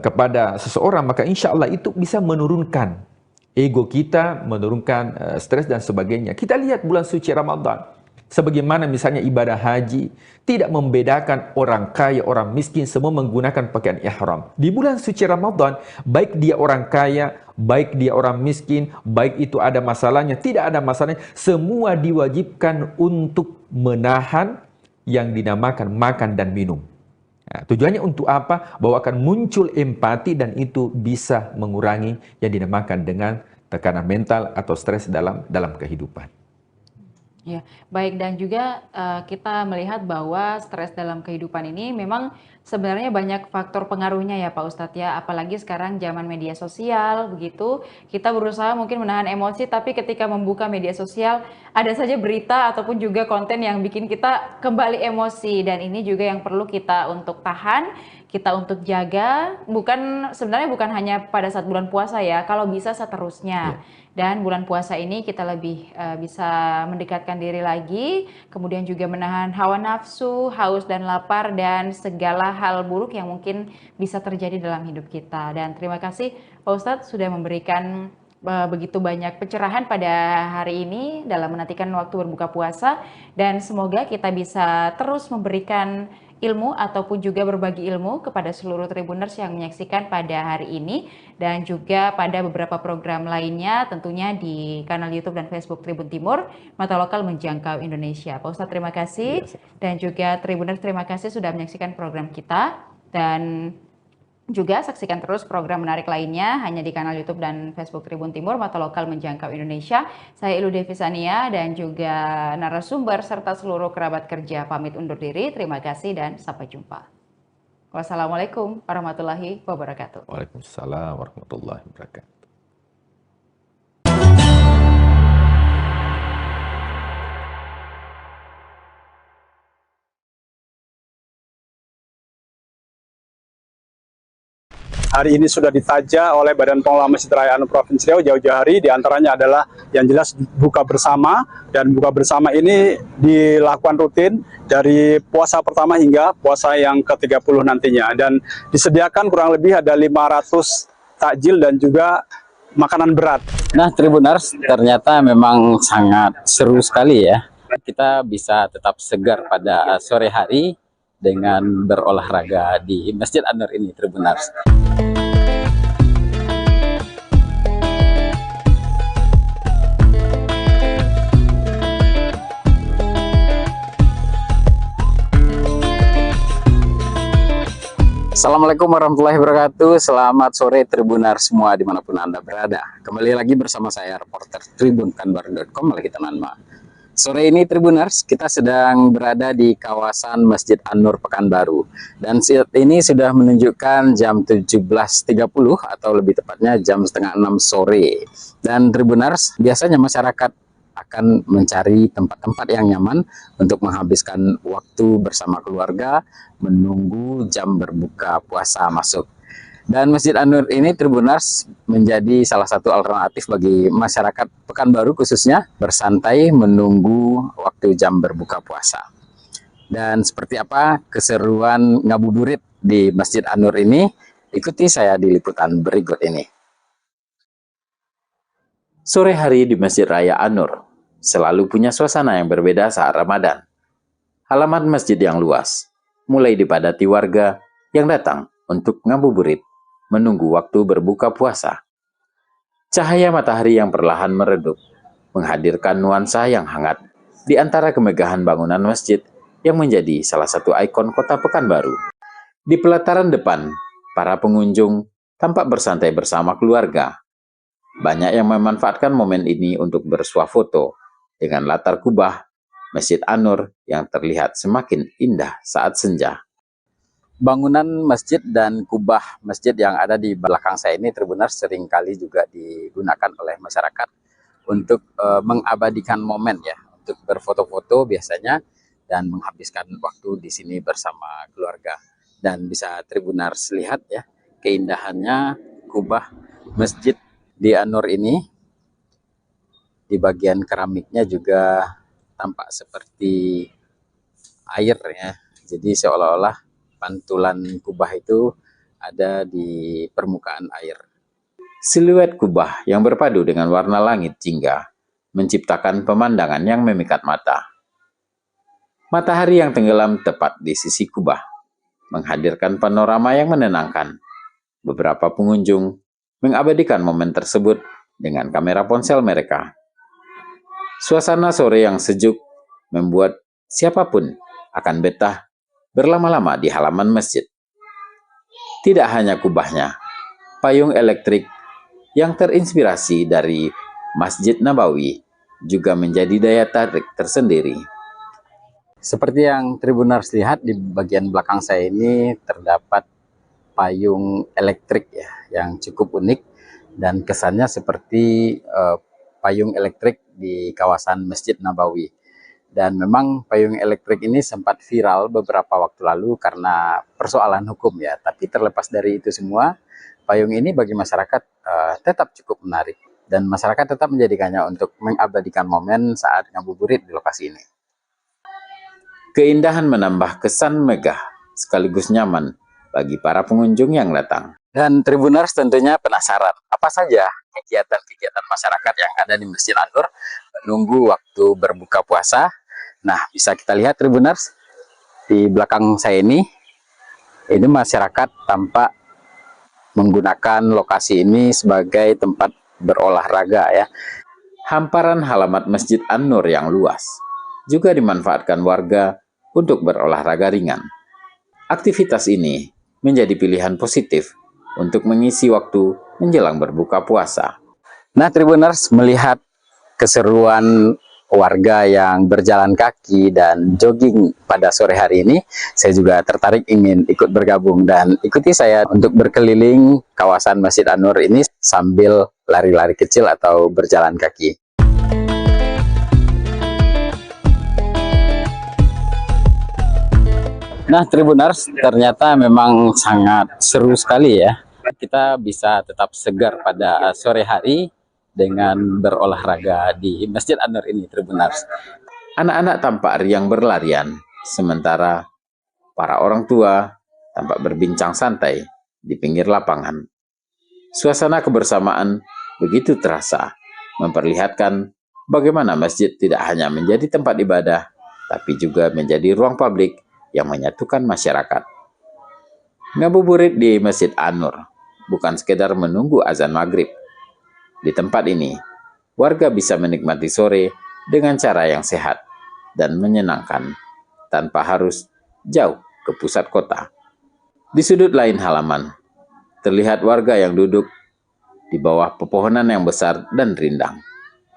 Speaker 8: kepada seseorang, maka insya Allah itu bisa menurunkan ego kita, menurunkan stres dan sebagainya. Kita lihat bulan suci Ramadan. Sebagaimana misalnya ibadah haji, tidak membedakan orang kaya, orang miskin, semua menggunakan pakaian ihram. Di bulan suci Ramadan, baik dia orang kaya, baik dia orang miskin, baik itu ada masalahnya, tidak ada masalahnya, semua diwajibkan untuk menahan yang dinamakan makan dan minum. Nah, tujuannya untuk apa? Bahwa akan muncul empati dan itu bisa mengurangi yang dinamakan dengan tekanan mental atau stres dalam kehidupan.
Speaker 7: Ya, baik, dan juga kita melihat bahwa stres dalam kehidupan ini memang sebenarnya banyak faktor pengaruhnya ya Pak Ustadz ya, apalagi sekarang zaman media sosial begitu, kita berusaha mungkin menahan emosi, tapi ketika membuka media sosial ada saja berita ataupun juga konten yang bikin kita kembali emosi, dan ini juga yang perlu kita untuk tahan, kita untuk jaga, sebenarnya bukan hanya pada saat bulan puasa ya, kalau bisa seterusnya. Dan bulan puasa ini kita lebih bisa mendekatkan diri lagi, kemudian juga menahan hawa nafsu, haus dan lapar, dan segala hal buruk yang mungkin bisa terjadi dalam hidup kita. Dan terima kasih Pak Ustadz sudah memberikan begitu banyak pencerahan pada hari ini dalam menantikan waktu berbuka puasa, dan semoga kita bisa terus memberikan ilmu ataupun juga berbagi ilmu kepada seluruh Tribuners yang menyaksikan pada hari ini, dan juga pada beberapa program lainnya tentunya di kanal YouTube dan Facebook Tribun Timur, Mata Lokal Menjangkau Indonesia. Pak Ustadz terima kasih, dan juga Tribuners terima kasih sudah menyaksikan program kita, dan juga saksikan terus program menarik lainnya hanya di kanal YouTube dan Facebook Tribun Timur, Mata Lokal Menjangkau Indonesia. Saya Ilu Devisania dan juga narasumber serta seluruh kerabat kerja pamit undur diri. Terima kasih dan sampai jumpa. Wassalamualaikum warahmatullahi wabarakatuh.
Speaker 8: Waalaikumsalam warahmatullahi wabarakatuh.
Speaker 4: Hari ini sudah ditaja oleh Badan Pengelola Masjid Raya An-Nur Provinsi Riau jauh-jauh hari, diantaranya adalah yang jelas buka bersama, dan buka bersama ini dilakukan rutin dari puasa pertama hingga puasa yang ke-30 nantinya, dan disediakan kurang lebih ada 500 takjil dan juga makanan berat.
Speaker 5: Nah Tribuners, ternyata memang sangat seru sekali ya, kita bisa tetap segar pada sore hari dengan berolahraga di Masjid An-Nur ini Tribuners. Assalamualaikum warahmatullahi wabarakatuh. Selamat sore Tribuners semua dimanapun Anda berada. Kembali lagi bersama saya reporter tribunkanbaru.com Maliki Tananma. Sore ini Tribuners, kita sedang berada di kawasan Masjid An-Nur Pekanbaru, dan saat ini sudah menunjukkan jam 17.30 atau lebih tepatnya jam setengah 6 sore. Dan Tribuners, biasanya masyarakat akan mencari tempat-tempat yang nyaman untuk menghabiskan waktu bersama keluarga menunggu jam berbuka puasa masuk. Dan Masjid An-Nur ini Tribuners menjadi salah satu alternatif bagi masyarakat Pekanbaru khususnya bersantai menunggu waktu jam berbuka puasa. Dan seperti apa keseruan ngabuburit di Masjid An-Nur ini? Ikuti saya di liputan berikut ini. Sore hari di Masjid Raya An-Nur selalu punya suasana yang berbeda saat Ramadan. Halaman masjid yang luas mulai dipadati warga yang datang untuk ngabuburit menunggu waktu berbuka puasa. Cahaya matahari yang perlahan meredup menghadirkan nuansa yang hangat di antara kemegahan bangunan masjid yang menjadi salah satu ikon kota Pekanbaru. Di pelataran depan, para pengunjung tampak bersantai bersama keluarga. Banyak yang memanfaatkan momen ini untuk bersuah foto dengan latar kubah Masjid An-Nur yang terlihat semakin indah saat senja. Bangunan masjid dan kubah masjid yang ada di belakang saya ini Tribuners seringkali juga digunakan oleh masyarakat untuk mengabadikan momen ya, untuk berfoto-foto biasanya dan menghabiskan waktu di sini bersama keluarga. Dan bisa Tribuners lihat ya keindahannya kubah masjid di An-Nur ini. Di bagian keramiknya juga tampak seperti air ya. Jadi seolah-olah pantulan kubah itu ada di permukaan air. Siluet kubah yang berpadu dengan warna langit jingga menciptakan pemandangan yang memikat mata. Matahari yang tenggelam tepat di sisi kubah, menghadirkan panorama yang menenangkan. Beberapa pengunjung mengabadikan momen tersebut dengan kamera ponsel mereka. Suasana sore yang sejuk membuat siapapun akan betah berlama-lama di halaman masjid. Tidak hanya kubahnya, payung elektrik yang terinspirasi dari Masjid Nabawi juga menjadi daya tarik tersendiri. Seperti yang Tribuners lihat di bagian belakang saya ini terdapat payung elektrik ya, yang cukup unik dan kesannya seperti payung elektrik di kawasan Masjid Nabawi. Dan memang payung elektrik ini sempat viral beberapa waktu lalu karena persoalan hukum ya. Tapi terlepas dari itu semua, payung ini bagi masyarakat tetap cukup menarik. Dan masyarakat tetap menjadikannya untuk mengabadikan momen saat ngabuburit di lokasi ini. Keindahan menambah kesan megah sekaligus nyaman bagi para pengunjung yang datang. Dan Tribuners tentunya penasaran apa saja kegiatan-kegiatan masyarakat yang ada di Masjid An-Nur menunggu waktu berbuka puasa. Nah, bisa kita lihat Tribuners di belakang saya ini masyarakat tampak menggunakan lokasi ini sebagai tempat berolahraga ya. Hamparan halaman Masjid An-Nur yang luas juga dimanfaatkan warga untuk berolahraga ringan. Aktivitas ini menjadi pilihan positif untuk mengisi waktu menjelang berbuka puasa. Nah, Tribuners, melihat keseruan warga yang berjalan kaki dan jogging pada sore hari ini, saya juga tertarik ingin ikut bergabung dan ikuti saya untuk berkeliling kawasan Masjid An-Nur ini sambil lari-lari kecil atau berjalan kaki. Nah, Tribuners, ternyata memang sangat seru sekali ya. Kita bisa tetap segar pada sore hari dengan berolahraga di Masjid An-Nur ini, Tribuners. Anak-anak tampak riang berlarian, sementara para orang tua tampak berbincang santai di pinggir lapangan. Suasana kebersamaan begitu terasa, memperlihatkan bagaimana masjid tidak hanya menjadi tempat ibadah, tapi juga menjadi ruang publik yang menyatukan masyarakat. Ngabuburit di Masjid An-Nur bukan sekedar menunggu azan maghrib. Di tempat ini, warga bisa menikmati sore dengan cara yang sehat dan menyenangkan, tanpa harus jauh ke pusat kota. Di sudut lain halaman, terlihat warga yang duduk di bawah pepohonan yang besar dan rindang.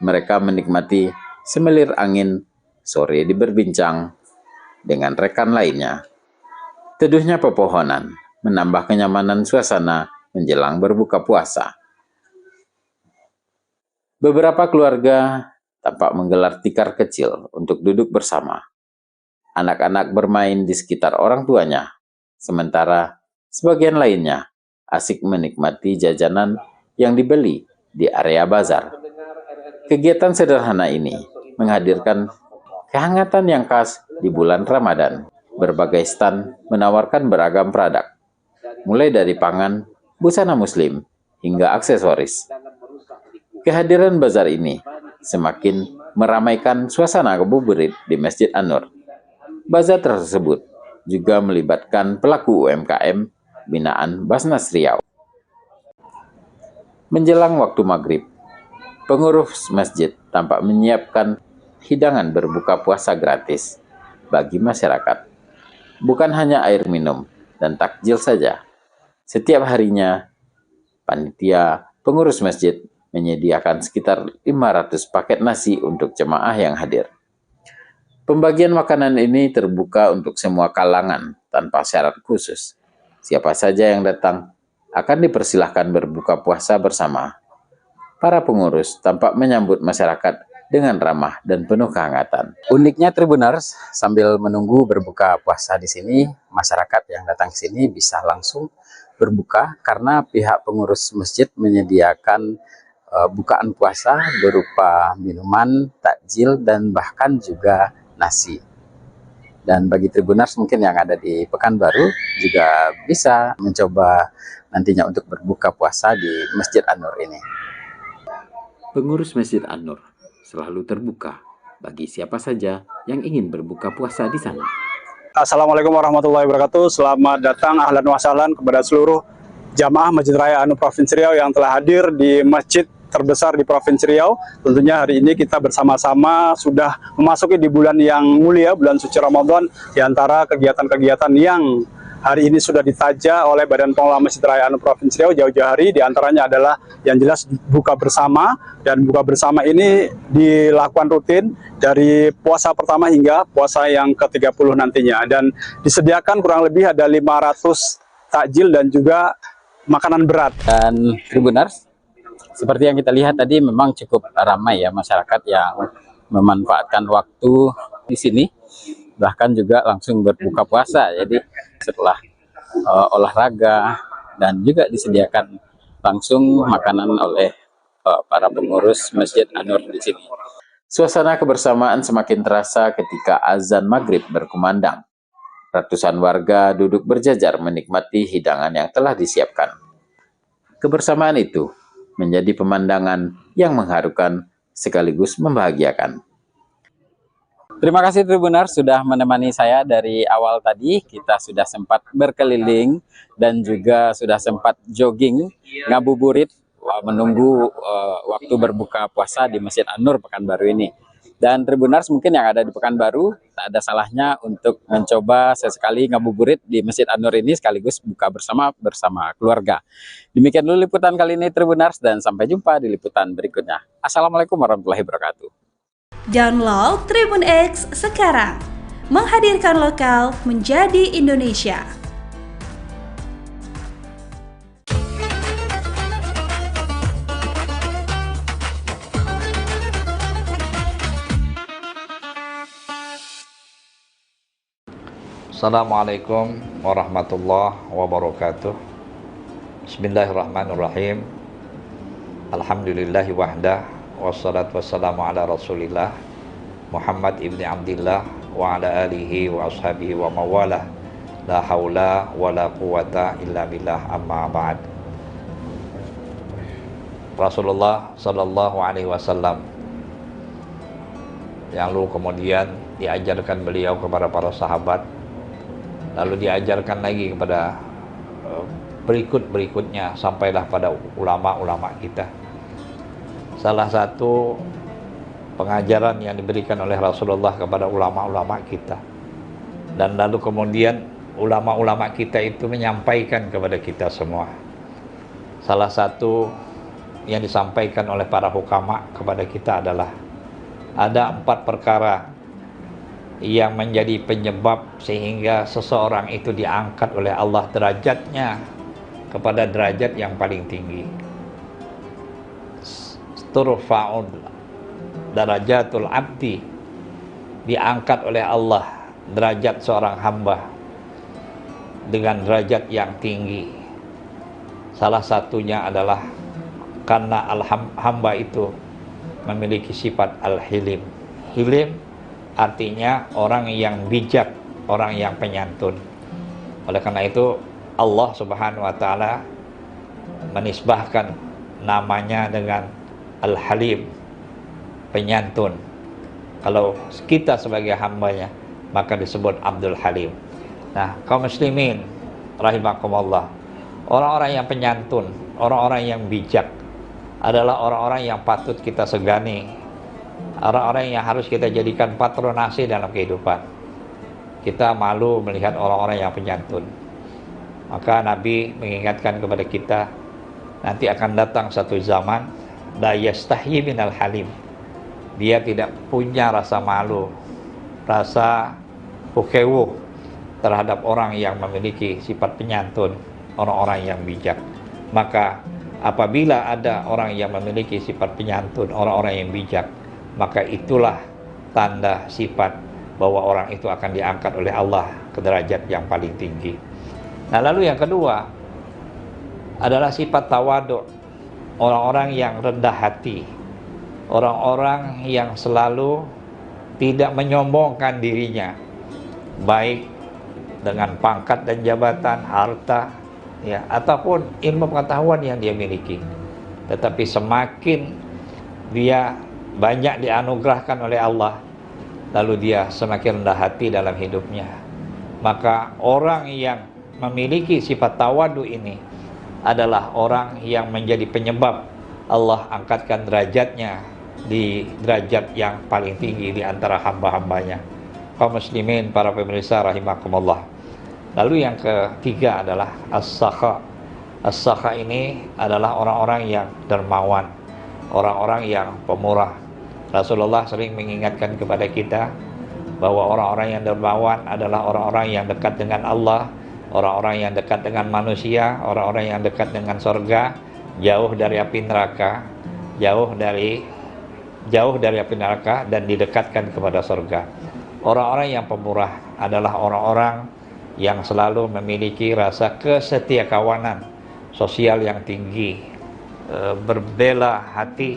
Speaker 5: Mereka menikmati semilir angin sore berbincang dengan rekan lainnya. Teduhnya pepohonan menambah kenyamanan suasana menjelang berbuka puasa. Beberapa keluarga tampak menggelar tikar kecil untuk duduk bersama. Anak-anak bermain di sekitar orang tuanya, sementara sebagian lainnya asik menikmati jajanan yang dibeli di area bazar. Kegiatan sederhana ini menghadirkan kehangatan yang khas di bulan Ramadan. Berbagai stand menawarkan beragam produk, mulai dari pangan, busana muslim, hingga aksesoris. Kehadiran bazar ini semakin meramaikan suasana ngabuburit di Masjid An-Nur. Bazar tersebut juga melibatkan pelaku UMKM binaan Basnas Riau. Menjelang waktu maghrib, pengurus masjid tampak menyiapkan hidangan berbuka puasa gratis bagi masyarakat. Bukan hanya air minum dan takjil saja. Setiap harinya, panitia pengurus masjid menyediakan sekitar 500 paket nasi untuk jemaah yang hadir. Pembagian makanan ini terbuka untuk semua kalangan tanpa syarat khusus. Siapa saja yang datang akan dipersilahkan berbuka puasa bersama. Para pengurus tampak menyambut masyarakat dengan ramah dan penuh kehangatan. Uniknya Tribuners, sambil menunggu berbuka puasa di sini, masyarakat yang datang ke sini bisa langsung berbuka karena pihak pengurus masjid menyediakan bukaan puasa berupa minuman, takjil, dan bahkan juga nasi. Dan bagi Tribuners mungkin yang ada di Pekanbaru juga bisa mencoba nantinya untuk berbuka puasa di Masjid An-Nur ini. Pengurus Masjid An-Nur selalu terbuka bagi siapa saja yang ingin berbuka puasa di sana.
Speaker 4: Assalamualaikum warahmatullahi wabarakatuh. Selamat datang ahlan wa sahlan kepada seluruh jamaah Masjid Raya ANU Provinsi Riau yang telah hadir di masjid terbesar di Provinsi Riau. Tentunya hari ini kita bersama-sama sudah memasuki di bulan yang mulia, bulan suci Ramadan. Di antara kegiatan-kegiatan yang hari ini sudah ditaja oleh Badan Pengelola Masjid Raya ANU Provinsi Riau jauh-jauh hari, di antaranya adalah yang jelas buka bersama, dan buka bersama ini dilakukan rutin dari puasa pertama hingga puasa yang ke-30 nantinya, dan disediakan kurang lebih ada 500 takjil dan juga makanan berat.
Speaker 5: Dan Tribuners, seperti yang kita lihat tadi memang cukup ramai ya masyarakat yang memanfaatkan waktu di sini, bahkan juga langsung berbuka puasa. Jadi setelah olahraga dan juga disediakan langsung makanan oleh para pengurus Masjid An-Nur di sini. Suasana kebersamaan semakin terasa ketika azan maghrib berkumandang. Ratusan warga duduk berjajar menikmati hidangan yang telah disiapkan. Kebersamaan itu menjadi pemandangan yang mengharukan sekaligus membahagiakan. Terima kasih Tribuners sudah menemani saya dari awal tadi. Kita sudah sempat berkeliling dan juga sudah sempat jogging, ngabuburit menunggu waktu berbuka puasa di Masjid An-Nur Pekanbaru ini. Dan Tribuners mungkin yang ada di Pekanbaru, tak ada salahnya untuk mencoba sesekali ngabuburit di Masjid An-Nur ini sekaligus buka bersama keluarga. Demikian dulu liputan kali ini Tribuners, dan sampai jumpa di liputan berikutnya. Assalamualaikum warahmatullahi wabarakatuh.
Speaker 3: Download Tribun X sekarang, menghadirkan lokal menjadi Indonesia.
Speaker 9: Assalamualaikum warahmatullahi wabarakatuh. Bismillahirrahmanirrahim. Alhamdulillahi wahdah, wassalatu wassalamu ala rasulillah Muhammad ibni Abdillah wa ala alihi wa ashabihi wa mawalah. La haula wa la quwata illa billah, amma ba'd. Rasulullah sallallahu alaihi wasallam yang lalu kemudian diajarkan beliau kepada para sahabat, lalu diajarkan lagi kepada berikutnya sampailah pada ulama-ulama kita. Salah satu pengajaran yang diberikan oleh Rasulullah kepada ulama-ulama kita, dan lalu kemudian ulama-ulama kita itu menyampaikan kepada kita semua. Salah satu yang disampaikan oleh para hukama kepada kita adalah ada 4 perkara yang menjadi penyebab sehingga seseorang itu diangkat oleh Allah derajatnya kepada derajat yang paling tinggi. Turfa'ud darajatul abdi, diangkat oleh Allah derajat seorang hamba dengan derajat yang tinggi. Salah satunya adalah karena hamba itu memiliki sifat al-hilim. Hilim artinya orang yang bijak, orang yang penyantun. Oleh karena itu Allah Subhanahu wa taala menisbahkan namanya dengan Al-Halim, penyantun. Kalau kita sebagai hambanya maka disebut Abdul Halim. Nah, kaum muslimin rahimakumullah, orang-orang yang penyantun, orang-orang yang bijak adalah orang-orang yang patut kita segani, orang-orang yang harus kita jadikan patronase dalam kehidupan. Kita malu melihat orang-orang yang penyantun. Maka Nabi mengingatkan kepada kita, nanti akan datang satu zaman la yastahyi minal halim. Dia tidak punya rasa malu, rasa ukewuh terhadap orang yang memiliki sifat penyantun, orang-orang yang bijak. Maka apabila ada orang yang memiliki sifat penyantun, orang-orang yang bijak, maka itulah tanda sifat bahwa orang itu akan diangkat oleh Allah ke derajat yang paling tinggi. Nah, lalu yang kedua adalah sifat tawadu, orang-orang yang rendah hati, orang-orang yang selalu tidak menyombongkan dirinya, baik dengan pangkat dan jabatan, harta, ya, ataupun ilmu pengetahuan yang dia miliki. Tetapi semakin dia banyak dianugerahkan oleh Allah, lalu dia semakin rendah hati dalam hidupnya. Maka orang yang memiliki sifat tawadu ini adalah orang yang menjadi penyebab Allah angkatkan derajatnya di derajat yang paling tinggi di antara hamba-hambanya. Kaum muslimin, para pemirsa rahimakumullah. Lalu yang ketiga adalah as-sakha. As-sakha ini adalah orang-orang yang dermawan, orang-orang yang pemurah. Rasulullah sering mengingatkan kepada kita bahwa orang-orang yang dermawan adalah orang-orang yang dekat dengan Allah, orang-orang yang dekat dengan manusia, orang-orang yang dekat dengan surga, jauh dari api neraka, jauh dari api neraka dan didekatkan kepada surga. Orang-orang yang pemurah adalah orang-orang yang selalu memiliki rasa kesetiakawanan sosial yang tinggi, berbela hati,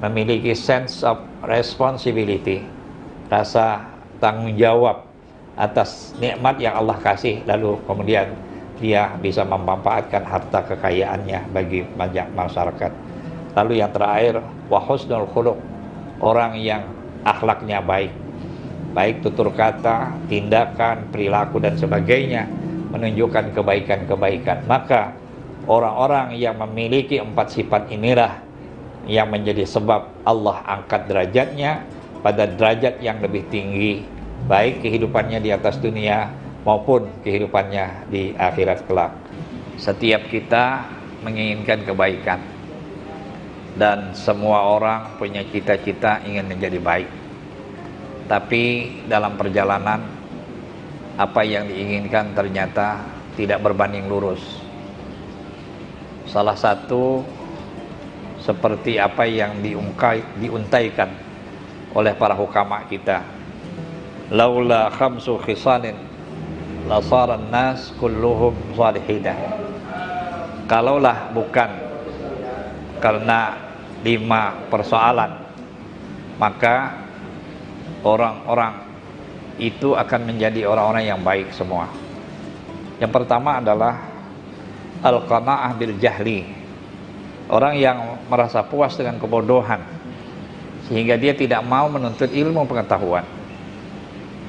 Speaker 9: memiliki sense of responsibility, rasa tanggung jawab atas nikmat yang Allah kasih, lalu kemudian dia bisa memanfaatkan harta kekayaannya bagi banyak masyarakat. Lalu yang terakhir, wa husnul khuluq, orang yang akhlaknya baik, baik tutur kata, tindakan, perilaku dan sebagainya menunjukkan kebaikan-kebaikan. Maka orang-orang yang memiliki 4 sifat inilah yang menjadi sebab Allah angkat derajatnya pada derajat yang lebih tinggi, baik kehidupannya di atas dunia maupun kehidupannya di akhirat kelak. Setiap kita menginginkan kebaikan, dan semua orang punya cita-cita ingin menjadi baik. Tapi dalam perjalanan, apa yang diinginkan ternyata tidak berbanding lurus. Salah satu seperti apa yang diuntaikan oleh para hukama kita, laula khamsu khisalin lasaran nas kulluhum salihidah. Kalaulah bukan karena 5 persoalan, maka orang-orang itu akan menjadi orang-orang yang baik semua. Yang pertama adalah al-qana'ah bil jahli, orang yang merasa puas dengan kebodohan sehingga dia tidak mau menuntut ilmu pengetahuan.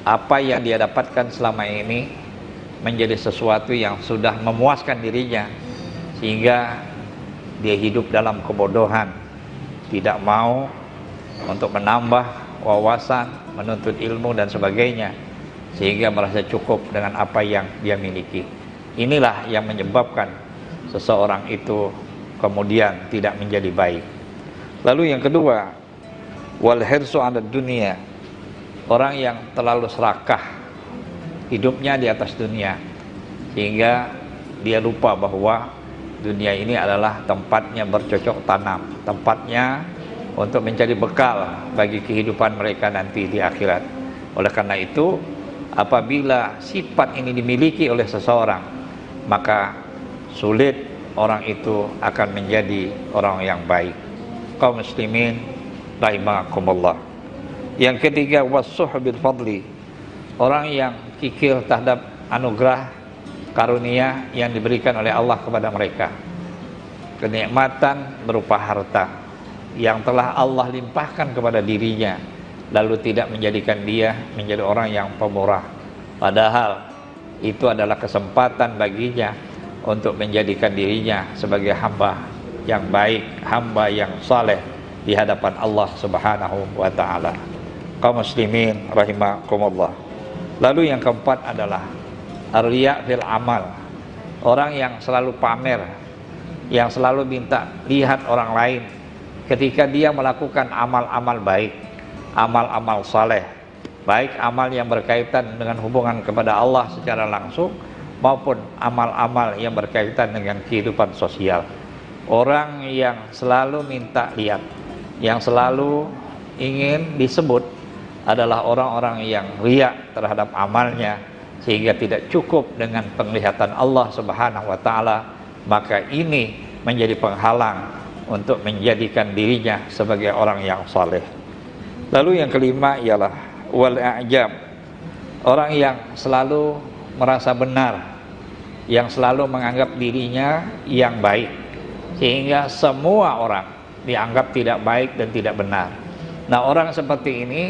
Speaker 9: Apa yang dia dapatkan selama ini menjadi sesuatu yang sudah memuaskan dirinya, sehingga dia hidup dalam kebodohan, tidak mau untuk menambah wawasan, menuntut ilmu dan sebagainya, sehingga merasa cukup dengan apa yang dia miliki. Inilah yang menyebabkan seseorang itu kemudian tidak menjadi baik. Lalu yang kedua, wal hirsu 'ala dunia, orang yang terlalu serakah hidupnya di atas dunia, sehingga dia lupa bahwa dunia ini adalah tempatnya bercocok tanam, tempatnya untuk mencari bekal bagi kehidupan mereka nanti di akhirat. Oleh karena itu, apabila sifat ini dimiliki oleh seseorang, maka sulit orang itu akan menjadi orang yang baik. Kaum muslimin rahimakumullah. Yang ketiga, was-suhbil fadli, orang yang kikir terhadap anugerah karunia yang diberikan oleh Allah kepada mereka. Kenikmatan berupa harta yang telah Allah limpahkan kepada dirinya, lalu tidak menjadikan dia menjadi orang yang pemurah, padahal itu adalah kesempatan baginya untuk menjadikan dirinya sebagai hamba yang baik, hamba yang saleh di hadapan Allah Subhanahu wa ta'ala. Kaum muslimin rahimakumullah. Lalu yang keempat adalah ar-riya' fil amal, orang yang selalu pamer, yang selalu minta lihat orang lain ketika dia melakukan amal-amal baik, amal-amal saleh, baik amal yang berkaitan dengan hubungan kepada Allah secara langsung maupun amal-amal yang berkaitan dengan kehidupan sosial. Orang yang selalu minta lihat, yang selalu ingin disebut, adalah orang-orang yang riya terhadap amalnya, sehingga tidak cukup dengan penglihatan Allah Subhanahu wa ta'ala. Maka ini menjadi penghalang untuk menjadikan dirinya sebagai orang yang saleh. Lalu yang kelima ialah wal a'jab, orang yang selalu merasa benar, yang selalu menganggap dirinya yang baik, sehingga semua orang dianggap tidak baik dan tidak benar. Nah, orang seperti ini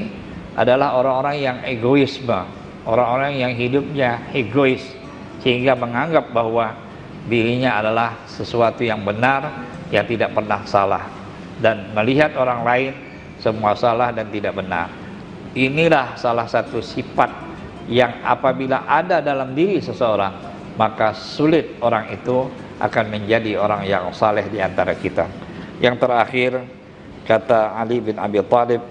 Speaker 9: adalah orang-orang yang egoisme, orang-orang yang hidupnya egois, sehingga menganggap bahwa dirinya adalah sesuatu yang benar, yang tidak pernah salah, dan melihat orang lain semua salah dan tidak benar. Inilah salah satu sifat yang apabila ada dalam diri seseorang, maka sulit orang itu akan menjadi orang yang saleh di antara kita. Yang terakhir, kata Ali bin Abi Thalib,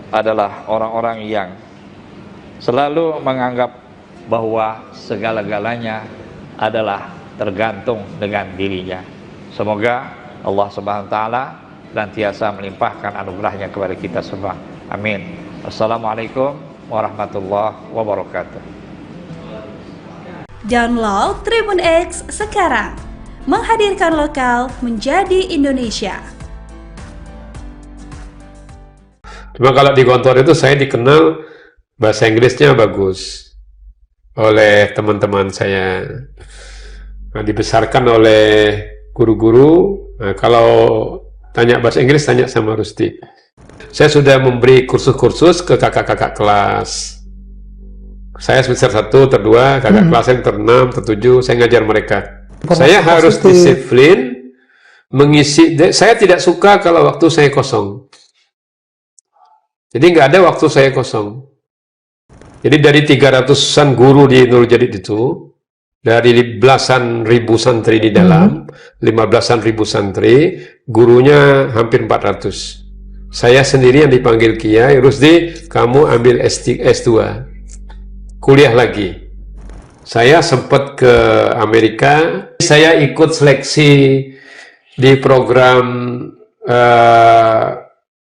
Speaker 9: adalah orang-orang yang selalu menganggap bahwa segala-galanya adalah tergantung dengan dirinya. Semoga Allah Subhanahu wa taala senantiasa melimpahkan anugerahnya kepada kita semua. Amin. Assalamualaikum warahmatullahi wabarakatuh.
Speaker 3: Download Tribun X sekarang. Menghadirkan lokal menjadi Indonesia.
Speaker 1: Cuma kalau di Gontor itu saya dikenal bahasa Inggrisnya bagus oleh teman-teman saya. Nah, dibesarkan oleh guru-guru. Nah, kalau tanya bahasa Inggris, tanya sama Rusdi. Saya sudah memberi kursus-kursus ke kakak-kakak kelas. Saya semester 1, ter-2, kakak kelas yang ter-6, ter-7, saya ngajar mereka. Saya harus disiplin mengisi. Saya tidak suka kalau waktu saya kosong. Jadi nggak ada waktu saya kosong. Jadi dari 300-an guru di Nurul Jadid itu, dari belasan ribu santri di dalam, 15-an ribu santri, gurunya hampir 400. Saya sendiri yang dipanggil Kiai, Rusdi, kamu ambil S2, kuliah lagi. Saya sempat ke Amerika, saya ikut seleksi di program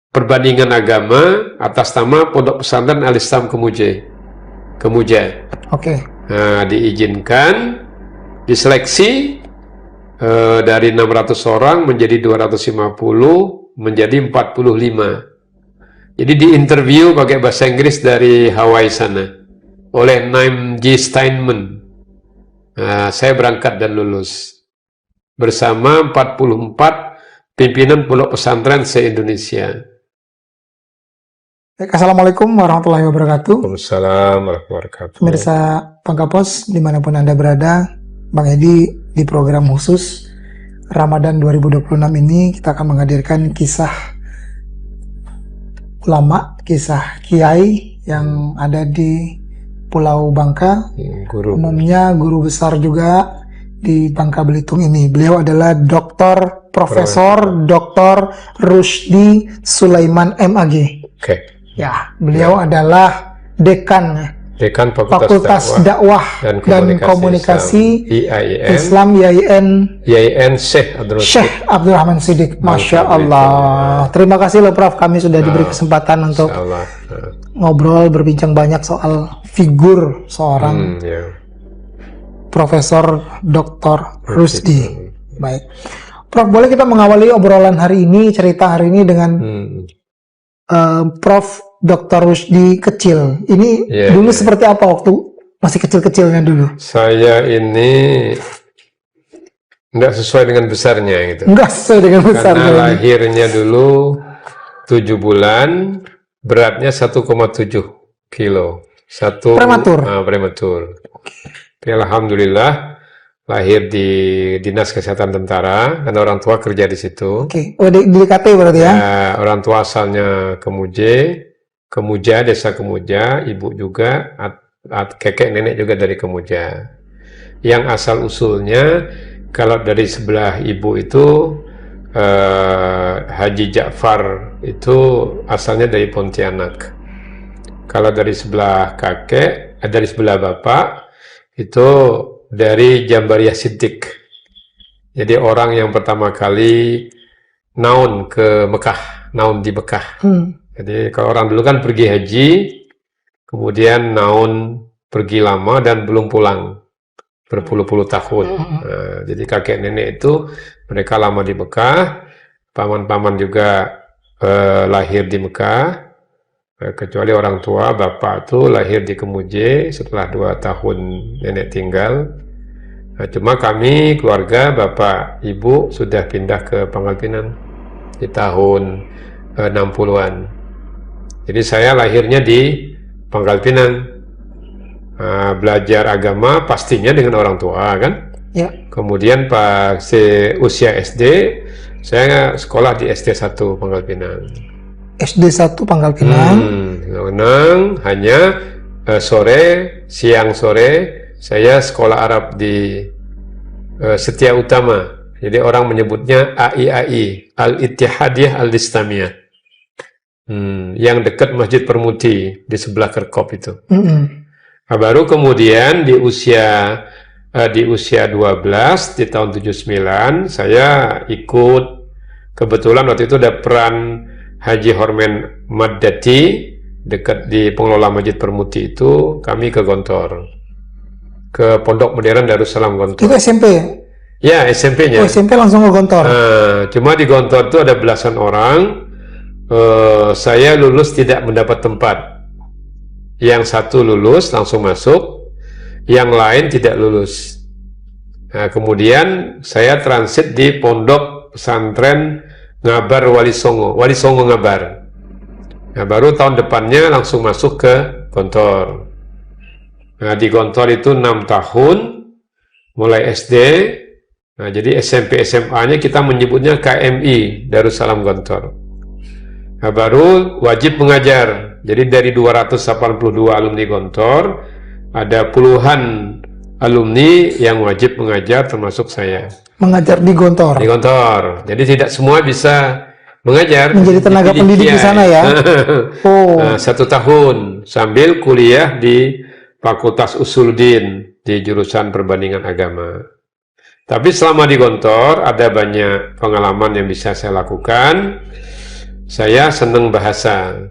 Speaker 1: perbandingan agama atas nama Pondok Pesantren Al-Islam Kemuja.
Speaker 2: Oke.
Speaker 1: Nah, diizinkan, diseleksi dari 600 orang menjadi 250, menjadi 45. Jadi diinterview pakai bahasa Inggris dari Hawaii sana oleh Naim G. Steinman. Nah, saya berangkat dan lulus bersama 44 pimpinan pondok pesantren se-Indonesia.
Speaker 2: Assalamualaikum warahmatullahi wabarakatuh.
Speaker 1: Waalaikumsalam warahmatullahi wabarakatuh.
Speaker 2: Pemirsa Pangkapos dimanapun Anda berada, Bang Edi di program khusus Ramadan 2026 ini kita akan menghadirkan kisah ulama, kisah kiai yang ada di Pulau Bangka. Umumnya guru besar juga di Bangka Belitung ini. Beliau adalah Dr. Profesor Dr. Rusdi Sulaiman MAG. Ya, beliau adalah dekan Fakultas Dakwah dan Komunikasi Islam IAIN Syekh Abdurrahman Siddiq. Masya Allah. Terima kasih loh Prof, kami sudah diberi kesempatan untuk ngobrol, berbincang banyak soal figur seorang Profesor Dr. Rusdi. Baik, Prof, boleh kita mengawali obrolan hari ini, cerita hari ini dengan Prof. Dr. Rusdi kecil. Ini dulu seperti apa waktu masih kecil-kecilnya dulu?
Speaker 1: Saya ini nggak sesuai dengan besarnya gitu.
Speaker 2: Nggak sesuai dengan besarnya.
Speaker 1: Karena lahirnya dulu 7 bulan, beratnya 1,7 kilo. Prematur. Prematur. Tapi alhamdulillah lahir di Dinas Kesehatan Tentara, karena orang tua kerja di situ.
Speaker 2: Oh, di KT berarti ya?
Speaker 1: Orang tua asalnya Kemuja, desa Kemuja, ibu juga, kakek nenek juga dari Kemuja. Yang asal usulnya, kalau dari sebelah ibu itu, Haji Ja'far itu asalnya dari Pontianak. Kalau dari sebelah kakek, dari sebelah bapak, itu dari Jambariyah Siddiq. Jadi orang yang pertama kali naun ke Mekah, naun di Mekah. Jadi kalau orang dulu kan pergi haji, kemudian naun pergi lama dan belum pulang berpuluh-puluh tahun. Nah, jadi kakek nenek itu mereka lama di Mekah, paman-paman juga lahir di Mekah, kecuali orang tua bapak itu lahir di Kemuja setelah 2 tahun nenek tinggal. Nah, cuma kami keluarga bapak ibu sudah pindah ke Pangkal Pinang di tahun 60-an. Jadi saya lahirnya di Pangkal Pinang. Belajar agama pastinya dengan orang tua kan.
Speaker 2: Ya.
Speaker 1: Kemudian pas usia SD, saya sekolah di SD 1 Pangkal Pinang.
Speaker 2: SD 1 Pangkal Pinang.
Speaker 1: Hanya siang sore saya sekolah Arab di Setia Utama. Jadi orang menyebutnya AIAI, Al-Ittihadiyah Al-Islamiyah. Yang dekat Masjid Permuti di sebelah Kerkop itu. Nah, baru kemudian di usia 12 di tahun 79 saya ikut, kebetulan waktu itu ada peran Haji Hormen Maddati dekat di pengelola Masjid Permuti itu, kami ke Gontor, ke Pondok Modern Darussalam Gontor.
Speaker 2: Itu SMP?
Speaker 1: Ya, SMP-nya.
Speaker 2: Oh, SMP langsung ke Gontor.
Speaker 1: Cuma di Gontor itu ada belasan orang. Saya lulus tidak mendapat tempat. Yang satu lulus langsung masuk, yang lain tidak lulus. Nah, kemudian saya transit di Pondok Pesantren Ngabar Wali Songo Ngabar. Nah, baru tahun depannya langsung masuk ke Gontor. Nah, di Gontor itu 6 tahun, mulai SD. Nah, jadi SMP SMA-nya kita menyebutnya KMI Darussalam Gontor. Nah, baru wajib mengajar. Jadi dari 282 alumni Gontor, ada puluhan alumni yang wajib mengajar, termasuk saya.
Speaker 2: Mengajar di Gontor?
Speaker 1: Di Gontor. Jadi tidak semua bisa mengajar.
Speaker 2: Menjadi tenaga pendidik di sana ya?
Speaker 1: Nah, 1 tahun, sambil kuliah di Fakultas Usuluddin, di jurusan perbandingan agama. Tapi selama di Gontor, ada banyak pengalaman yang bisa saya lakukan. Saya senang bahasa.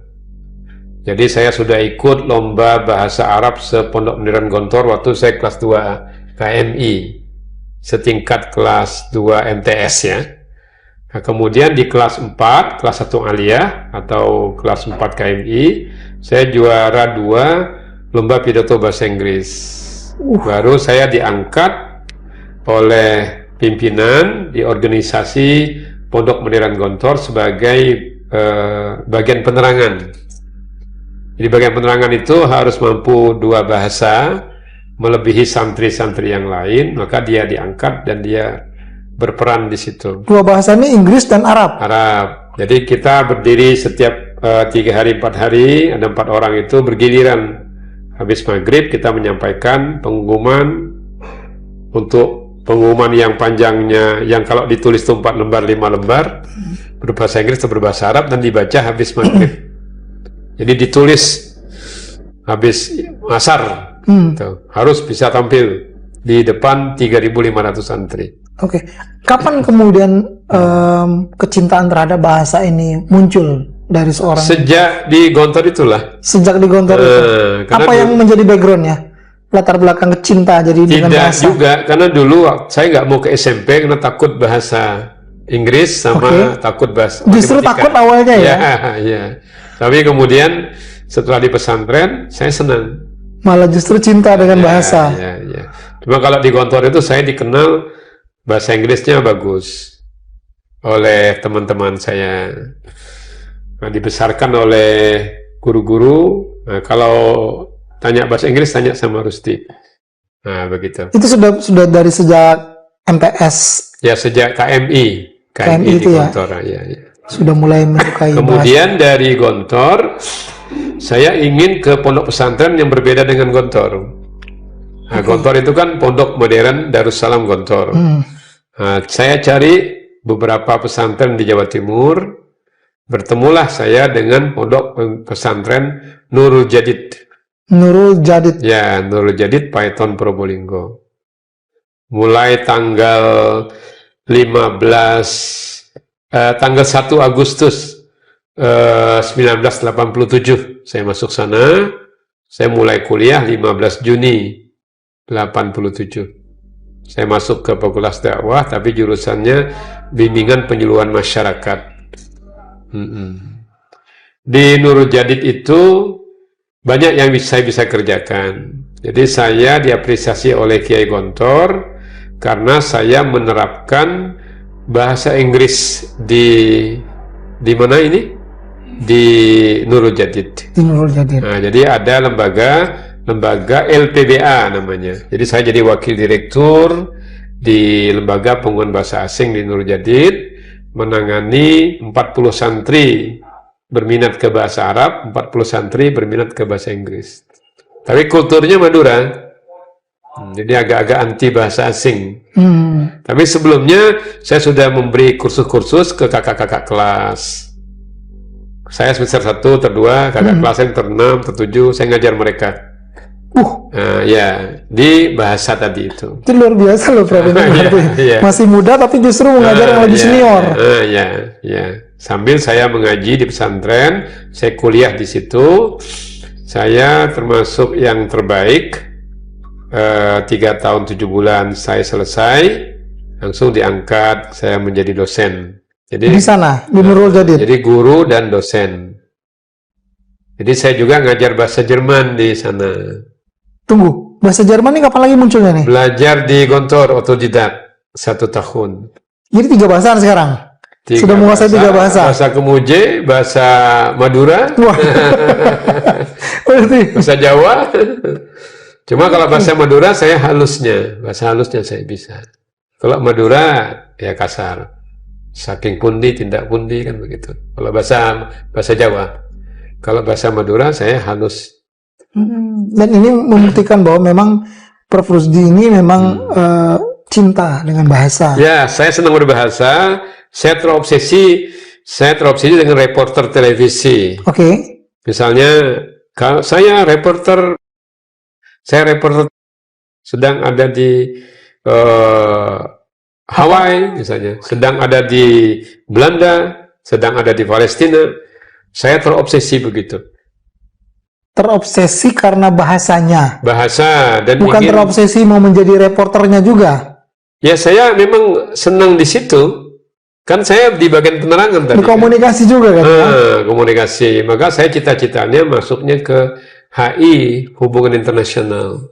Speaker 1: Jadi saya sudah ikut lomba bahasa Arab se-Pondok Modern Gontor waktu saya kelas 2 KMI, setingkat kelas 2 MTS ya. Nah, kemudian di kelas 4, kelas 1 Aliyah atau kelas 4 KMI, saya juara 2 lomba pidato bahasa Inggris. Baru saya diangkat oleh pimpinan di organisasi Pondok Modern Gontor sebagai bagian penerangan. Jadi bagian penerangan itu harus mampu 2 bahasa, melebihi santri-santri yang lain, maka dia diangkat dan dia berperan di situ.
Speaker 2: 2 bahasa ini Inggris dan Arab?
Speaker 1: Arab. Jadi kita berdiri setiap 3 hari, 4 hari, ada 4 orang itu bergiliran. Habis maghrib kita menyampaikan pengumuman, untuk pengumuman yang panjangnya, yang kalau ditulis itu 4 lembar, 5 lembar, berbahasa Inggris atau berbahasa Arab, dan dibaca habis maghrib. Jadi ditulis habis asar, harus bisa tampil di depan 3.500 santri.
Speaker 2: Oke. Kapan kemudian kecintaan terhadap bahasa ini muncul dari seorang?
Speaker 1: Sejak di Gontor itulah.
Speaker 2: Sejak di Gontor itu. Apa yang menjadi backgroundnya? Latar belakang cinta jadi dengan bahasa?
Speaker 1: Tidak juga, karena dulu saya nggak mau ke SMP karena takut bahasa Inggris sama takut bahasa
Speaker 2: Justru matematika. Takut awalnya ya?
Speaker 1: Ya. Tapi kemudian setelah di pesantren saya senang.
Speaker 2: Malah justru cinta dengan bahasa.
Speaker 1: Ya. Cuma kalau di Gontor itu saya dikenal bahasa Inggrisnya bagus oleh teman-teman saya. Nah, dibesarkan oleh guru-guru. Nah, kalau tanya bahasa Inggris, tanya sama Rusti. Nah, begitu.
Speaker 2: Itu sudah dari sejak MTS?
Speaker 1: Ya, sejak KMI
Speaker 2: itu
Speaker 1: di Gontor. Ya.
Speaker 2: Sudah mulai menyukai
Speaker 1: Kemudian bahasa. Dari Gontor, saya ingin ke pondok pesantren yang berbeda dengan Gontor. Nah, Gontor itu kan Pondok Modern Darussalam Gontor. Nah, saya cari beberapa pesantren di Jawa Timur. Bertemulah saya dengan pondok pesantren Nurul Jadid.
Speaker 2: Nurul Jadid.
Speaker 1: Ya, Nurul Jadid Python Probolinggo. Mulai tanggal 1 Agustus 1987 saya masuk sana. Saya mulai kuliah 15 Juni 87. Saya masuk ke Fakultas Dakwah, tapi jurusannya bimbingan penyuluhan masyarakat. Di Nurul Jadid itu banyak yang saya bisa kerjakan. Jadi saya diapresiasi oleh Kiai Gontor karena saya menerapkan bahasa Inggris di mana ini? di Nurul Jadid.
Speaker 2: Di Nurul Jadid.
Speaker 1: Nah, jadi ada lembaga LPBA namanya. Jadi saya jadi wakil direktur di Lembaga Penguatan Bahasa Asing di Nurul Jadid, menangani 40 santri berminat ke bahasa Arab, 40 santri berminat ke bahasa Inggris. Tapi kulturnya Madura. Jadi agak-agak anti bahasa asing. Tapi sebelumnya saya sudah memberi kursus-kursus ke kakak-kakak kelas. Saya semester 1, ter 2, kakak kelas yang ter 6, ter 7, saya ngajar mereka. Ya, di bahasa tadi itu.
Speaker 2: Itu luar biasa loh, Prof. Masih muda tapi justru mengajar yang lebih senior.
Speaker 1: Ya. Sambil saya mengaji di pesantren, saya kuliah di situ. Saya termasuk yang terbaik. 3 tahun 7 bulan saya selesai, langsung diangkat saya menjadi dosen. Jadi
Speaker 2: di sana di Nurul Jadid.
Speaker 1: Jadi guru dan dosen. Jadi saya juga ngajar bahasa Jerman di sana.
Speaker 2: Tunggu, bahasa Jerman ini kapan lagi munculnya nih?
Speaker 1: Belajar di Gontor otodidak 1 tahun.
Speaker 2: Jadi 3 bahasa sekarang. Sudah menguasai 3 bahasa.
Speaker 1: Bahasa Kemuj, bahasa Madura, bahasa Jawa. Cuma kalau bahasa Madura saya bahasa halusnya saya bisa. Kalau Madura ya kasar, saking pundi tindak pundi kan begitu. Kalau bahasa Jawa, kalau bahasa Madura saya halus.
Speaker 2: Dan ini membuktikan bahwa memang Prof. Rusdi ini memang cinta dengan bahasa.
Speaker 1: Ya, saya senang berbahasa. Saya terobsesi dengan reporter televisi.
Speaker 2: Oke.
Speaker 1: Misalnya kalau saya reporter sedang ada di Hawaii misalnya, sedang ada di Belanda, sedang ada di Palestina, saya terobsesi begitu.
Speaker 2: Terobsesi karena bahasanya.
Speaker 1: Bahasa dan
Speaker 2: bukan terobsesi mau menjadi reporternya juga.
Speaker 1: Ya saya memang senang di situ. Kan saya di bagian penerangan tadi.
Speaker 2: Komunikasi juga kan?
Speaker 1: Komunikasi. Maka saya cita-citanya masuknya ke HI, Hubungan Internasional.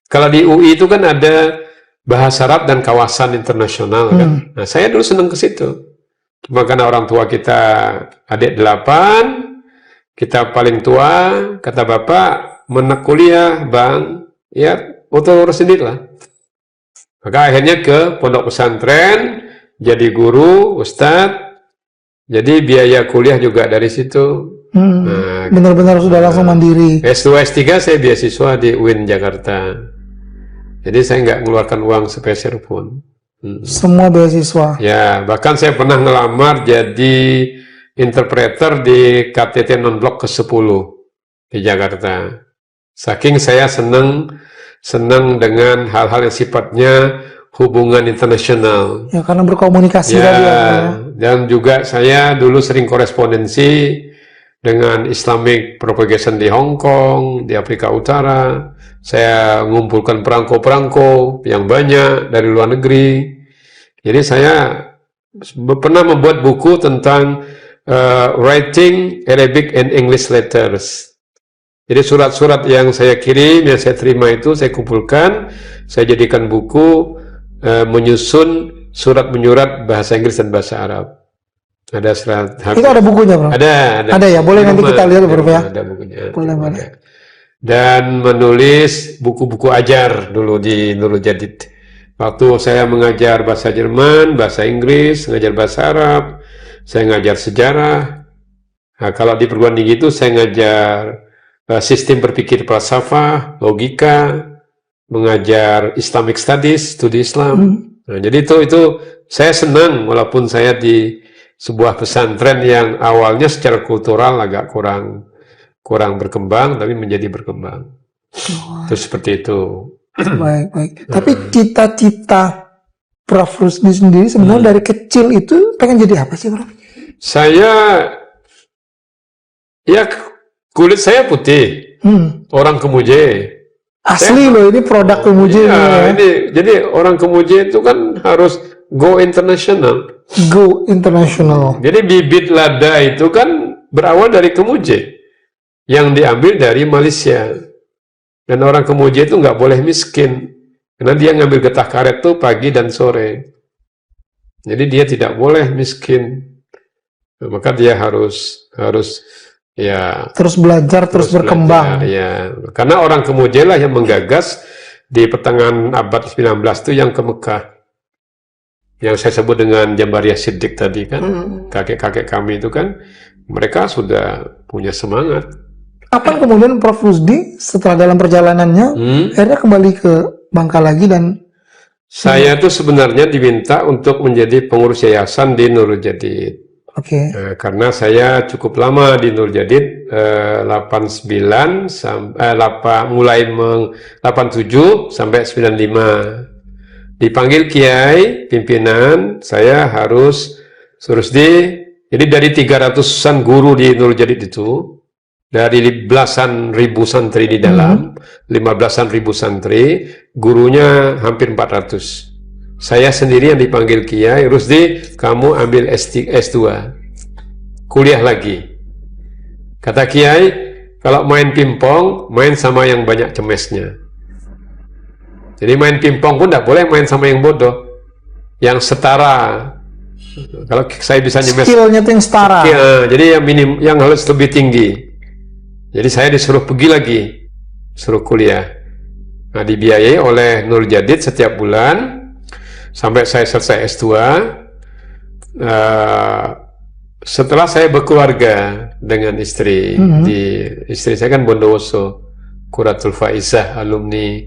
Speaker 1: Kalau di UI itu kan ada Bahasa Arab dan Kawasan Internasional kan. Nah, saya dulu senang ke situ. Cuma karena orang tua kita adik 8, kita paling tua, kata bapak, menek kuliah, bang, ya urus sendiri lah. Maka akhirnya ke pondok pesantren, jadi guru, ustadz, jadi biaya kuliah juga dari situ.
Speaker 2: Benar-benar sudah langsung mandiri.
Speaker 1: S2, S3 saya beasiswa di UIN Jakarta. Jadi saya nggak mengeluarkan uang sepeser pun.
Speaker 2: Semua beasiswa.
Speaker 1: Ya, bahkan saya pernah ngelamar jadi interpreter di KTT non-blok ke-10 di Jakarta. Saking saya senang dengan hal-hal yang sifatnya hubungan internasional.
Speaker 2: Ya, karena berkomunikasi tadi ya.
Speaker 1: Dan juga saya dulu sering korespondensi dengan Islamic Propagation di Hong Kong, di Afrika Utara. Saya mengumpulkan perangko-perangko yang banyak dari luar negeri. Jadi saya pernah membuat buku tentang writing Arabic and English letters. Jadi surat-surat yang saya kirim, yang saya terima itu saya kumpulkan, saya jadikan buku menyusun surat menyurat bahasa Inggris dan bahasa Arab. Ada surat.
Speaker 2: Itu ada bukunya, Bro? Ada ya, boleh nanti kita lihat, Bro ya.
Speaker 1: Ada bukunya.
Speaker 2: Boleh.
Speaker 1: Dan menulis buku-buku ajar dulu di Nurul Jadid. Waktu saya mengajar bahasa Jerman, bahasa Inggris, mengajar bahasa Arab, saya ngajar sejarah. Nah, kalau di perguruan tinggi itu saya ngajar sistem berpikir falsafah, logika, mengajar Islamic Studies, studi Islam. Nah, jadi itu saya senang walaupun saya di sebuah pesantren yang awalnya secara kultural agak kurang berkembang, tapi menjadi berkembang. Terus seperti itu.
Speaker 2: Baik. Tapi cita-cita Prof. Rusdi sendiri sebenarnya dari kecil itu pengen jadi apa sih, Prof?
Speaker 1: Saya, ya kulit saya putih, orang Kemuj.
Speaker 2: Asli loh, ini produk Kemuj.
Speaker 1: Ya, jadi orang Kemuj itu kan harus go international.
Speaker 2: Go international.
Speaker 1: Jadi bibit lada itu kan berawal dari Kemuj, yang diambil dari Malaysia. Dan orang Kemuj itu nggak boleh miskin, karena dia ngambil getah karet tuh pagi dan sore. Jadi dia tidak boleh miskin. Nah, maka dia harus harus ya
Speaker 2: terus belajar, terus berkembang.
Speaker 1: Belajar, ya. Karena orang Kemudian lah yang menggagas di pertengahan abad 19 itu yang ke Mekah. Yang saya sebut dengan Jambariyah Siddiq tadi kan, kakek-kakek kami itu kan, mereka sudah punya semangat.
Speaker 2: Kapan kemudian Prof. Rusdi setelah dalam perjalanannya akhirnya kembali ke Bangka lagi dan
Speaker 1: saya tuh sebenarnya diminta untuk menjadi pengurus yayasan di Nurul Jadid.
Speaker 2: Oke.
Speaker 1: Karena saya cukup lama di Nurul Jadid, 89 sampai 87 sampai 95. Dipanggil Kiai pimpinan, saya harus Rusdi. Jadi dari 300-an guru di Nurul Jadid itu, dari belasan ribu santri di dalam, 15-an ribu santri, gurunya hampir 400. Saya sendiri yang dipanggil Kiai, Rusdi, kamu ambil S2, kuliah lagi. Kata Kiai, kalau main pingpong, main sama yang banyak cemesnya. Jadi main pingpong pun tidak boleh main sama yang bodoh, yang setara. Kalau saya bisa nyemes,
Speaker 2: skillnya itu yang setara.
Speaker 1: Ya, jadi yang harus lebih tinggi. Jadi saya disuruh pergi lagi, suruh kuliah. Nah, dibiayai oleh Nurul Jadid setiap bulan sampai saya selesai S2. Setelah saya berkeluarga dengan istri, istri saya kan Bondowoso, Quratul Faizah, alumni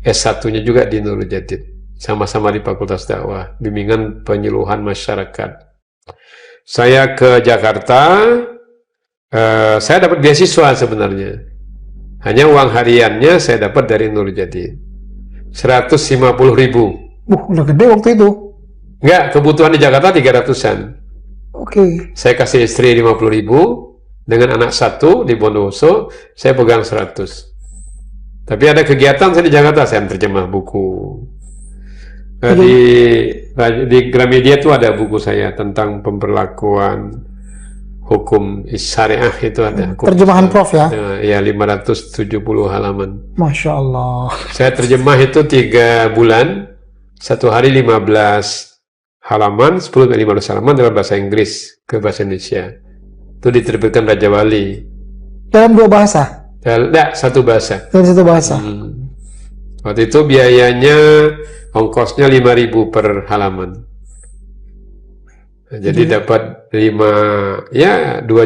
Speaker 1: S1-nya juga di Nurul Jadid, sama-sama di Fakultas Dakwah, bimbingan penyuluhan masyarakat. Saya ke Jakarta. Saya dapat beasiswa sebenarnya. Hanya uang hariannya saya dapat dari Nurul Jadid 150.000.
Speaker 2: Udah gede waktu itu.
Speaker 1: Enggak, kebutuhan di Jakarta 300-an.
Speaker 2: Oke.
Speaker 1: Saya kasih istri 50.000, dengan anak satu di Bondowoso, saya pegang 100. Tapi ada kegiatan saya di Jakarta, saya terjemah buku. Di Gramedia itu ada buku saya tentang pemberlakuan hukum syariah, itu ada.
Speaker 2: Terjemahan Prof ya?
Speaker 1: Ya, 570 halaman.
Speaker 2: Masya Allah.
Speaker 1: Saya terjemah itu 3 bulan, 1 hari 15 halaman, 10-15 halaman dalam bahasa Inggris ke bahasa Indonesia. Itu diterbitkan Raja Wali.
Speaker 2: Dalam 2 bahasa?
Speaker 1: Tidak, 1 bahasa.
Speaker 2: Dalam 1 bahasa.
Speaker 1: Waktu itu biayanya, ongkosnya 5.000 per halaman. Jadi dapat 2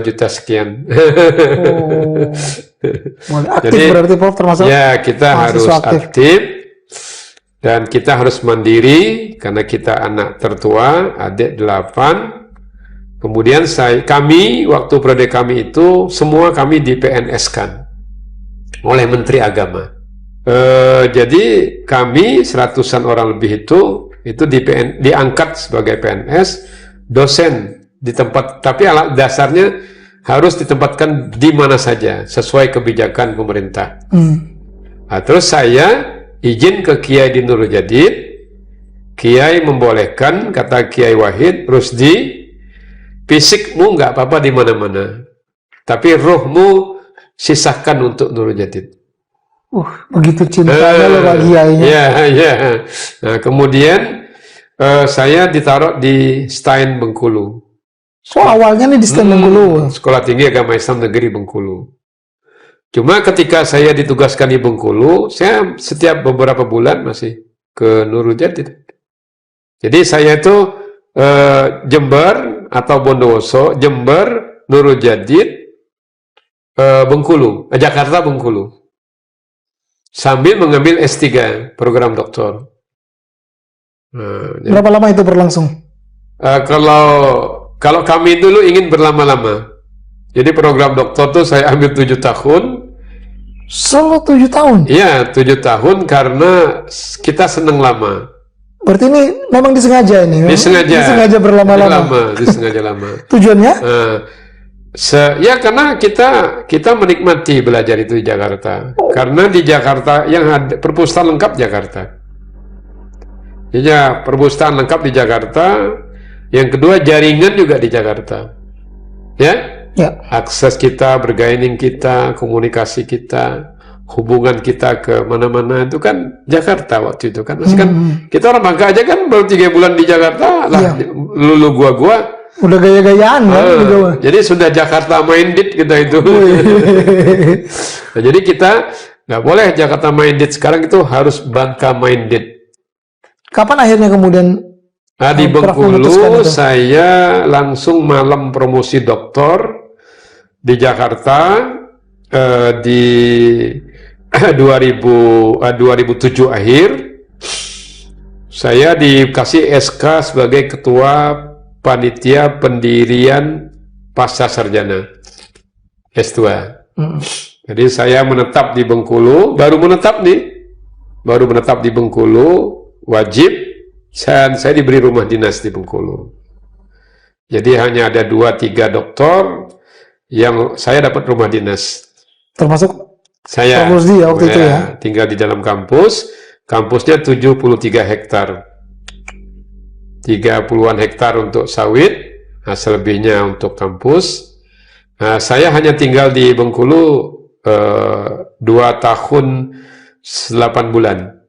Speaker 1: juta sekian.
Speaker 2: Aktif. Jadi, berarti Prof termasuk?
Speaker 1: Ya, kita harus aktif dan kita harus mandiri karena kita anak tertua, adik 8. Kemudian kami waktu periode kami itu semua kami di PNS-kan oleh Menteri Agama. Jadi kami 100-an orang lebih itu diangkat sebagai PNS. Dosen di tempat, tapi alat dasarnya harus ditempatkan di mana saja sesuai kebijakan pemerintah. Nah, terus saya izin ke Kiai di Nurul Jadid. Kiai membolehkan, kata Kiai Wahid, Rusdi, fisikmu nggak apa-apa di mana-mana, tapi rohmu sisahkan untuk Nurul Jadid.
Speaker 2: Begitu cintanya loh Pak Kiainya.
Speaker 1: Ya. Nah, kemudian saya ditaruh di Stein Bengkulu.
Speaker 2: So awalnya nih di Stein Bengkulu.
Speaker 1: Sekolah Tinggi Agama Islam Negeri Bengkulu. Cuma ketika saya ditugaskan di Bengkulu, saya setiap beberapa bulan masih ke Nurul Jadid. Jadi saya itu Jember atau Bondowoso, Jember, Nurul Jadid, Bengkulu, Jakarta, Bengkulu. Sambil mengambil S3, program doktor.
Speaker 2: Berapa lama itu berlangsung?
Speaker 1: Kalau kami dulu ingin berlama-lama, jadi program doktor tuh saya ambil 7 tahun.
Speaker 2: Solo 7 tahun?
Speaker 1: Iya, 7 tahun karena kita seneng lama.
Speaker 2: Berarti ini memang disengaja ini? Disengaja berlama-lama?
Speaker 1: Disengaja lama.
Speaker 2: Tujuannya?
Speaker 1: Ya karena kita menikmati belajar itu di Jakarta. Karena di Jakarta yang ada perpustakaan lengkap Jakarta. Ya, perpustakaan lengkap di Jakarta. Yang kedua, jaringan juga di Jakarta. Ya? Akses kita, bergaining kita, komunikasi kita, hubungan kita ke mana-mana itu kan Jakarta waktu itu kan. Masih kan kita orang Bangka aja kan baru 3 bulan di Jakarta lah, lulu gua
Speaker 2: Udah gaya-gayaan kan?
Speaker 1: Jadi sudah Jakarta minded kita itu. Nah, jadi kita nggak boleh Jakarta minded, sekarang itu harus Bangka minded.
Speaker 2: Kapan akhirnya kemudian
Speaker 1: di Bengkulu saya langsung malam promosi doktor di Jakarta di 2007 akhir. Saya dikasih SK sebagai ketua panitia pendirian pasca sarjana S2. Jadi saya menetap di Bengkulu, baru menetap di Bengkulu, wajib, dan saya diberi rumah dinas di Bengkulu. Jadi hanya ada 2-3 doktor yang saya dapat rumah dinas.
Speaker 2: Termasuk
Speaker 1: saya
Speaker 2: waktu itu ya?
Speaker 1: Tinggal di dalam kampus, kampusnya 73 hektar. 30-an hektar untuk sawit, selebihnya untuk kampus. Saya hanya tinggal di Bengkulu 2 tahun 8 bulan.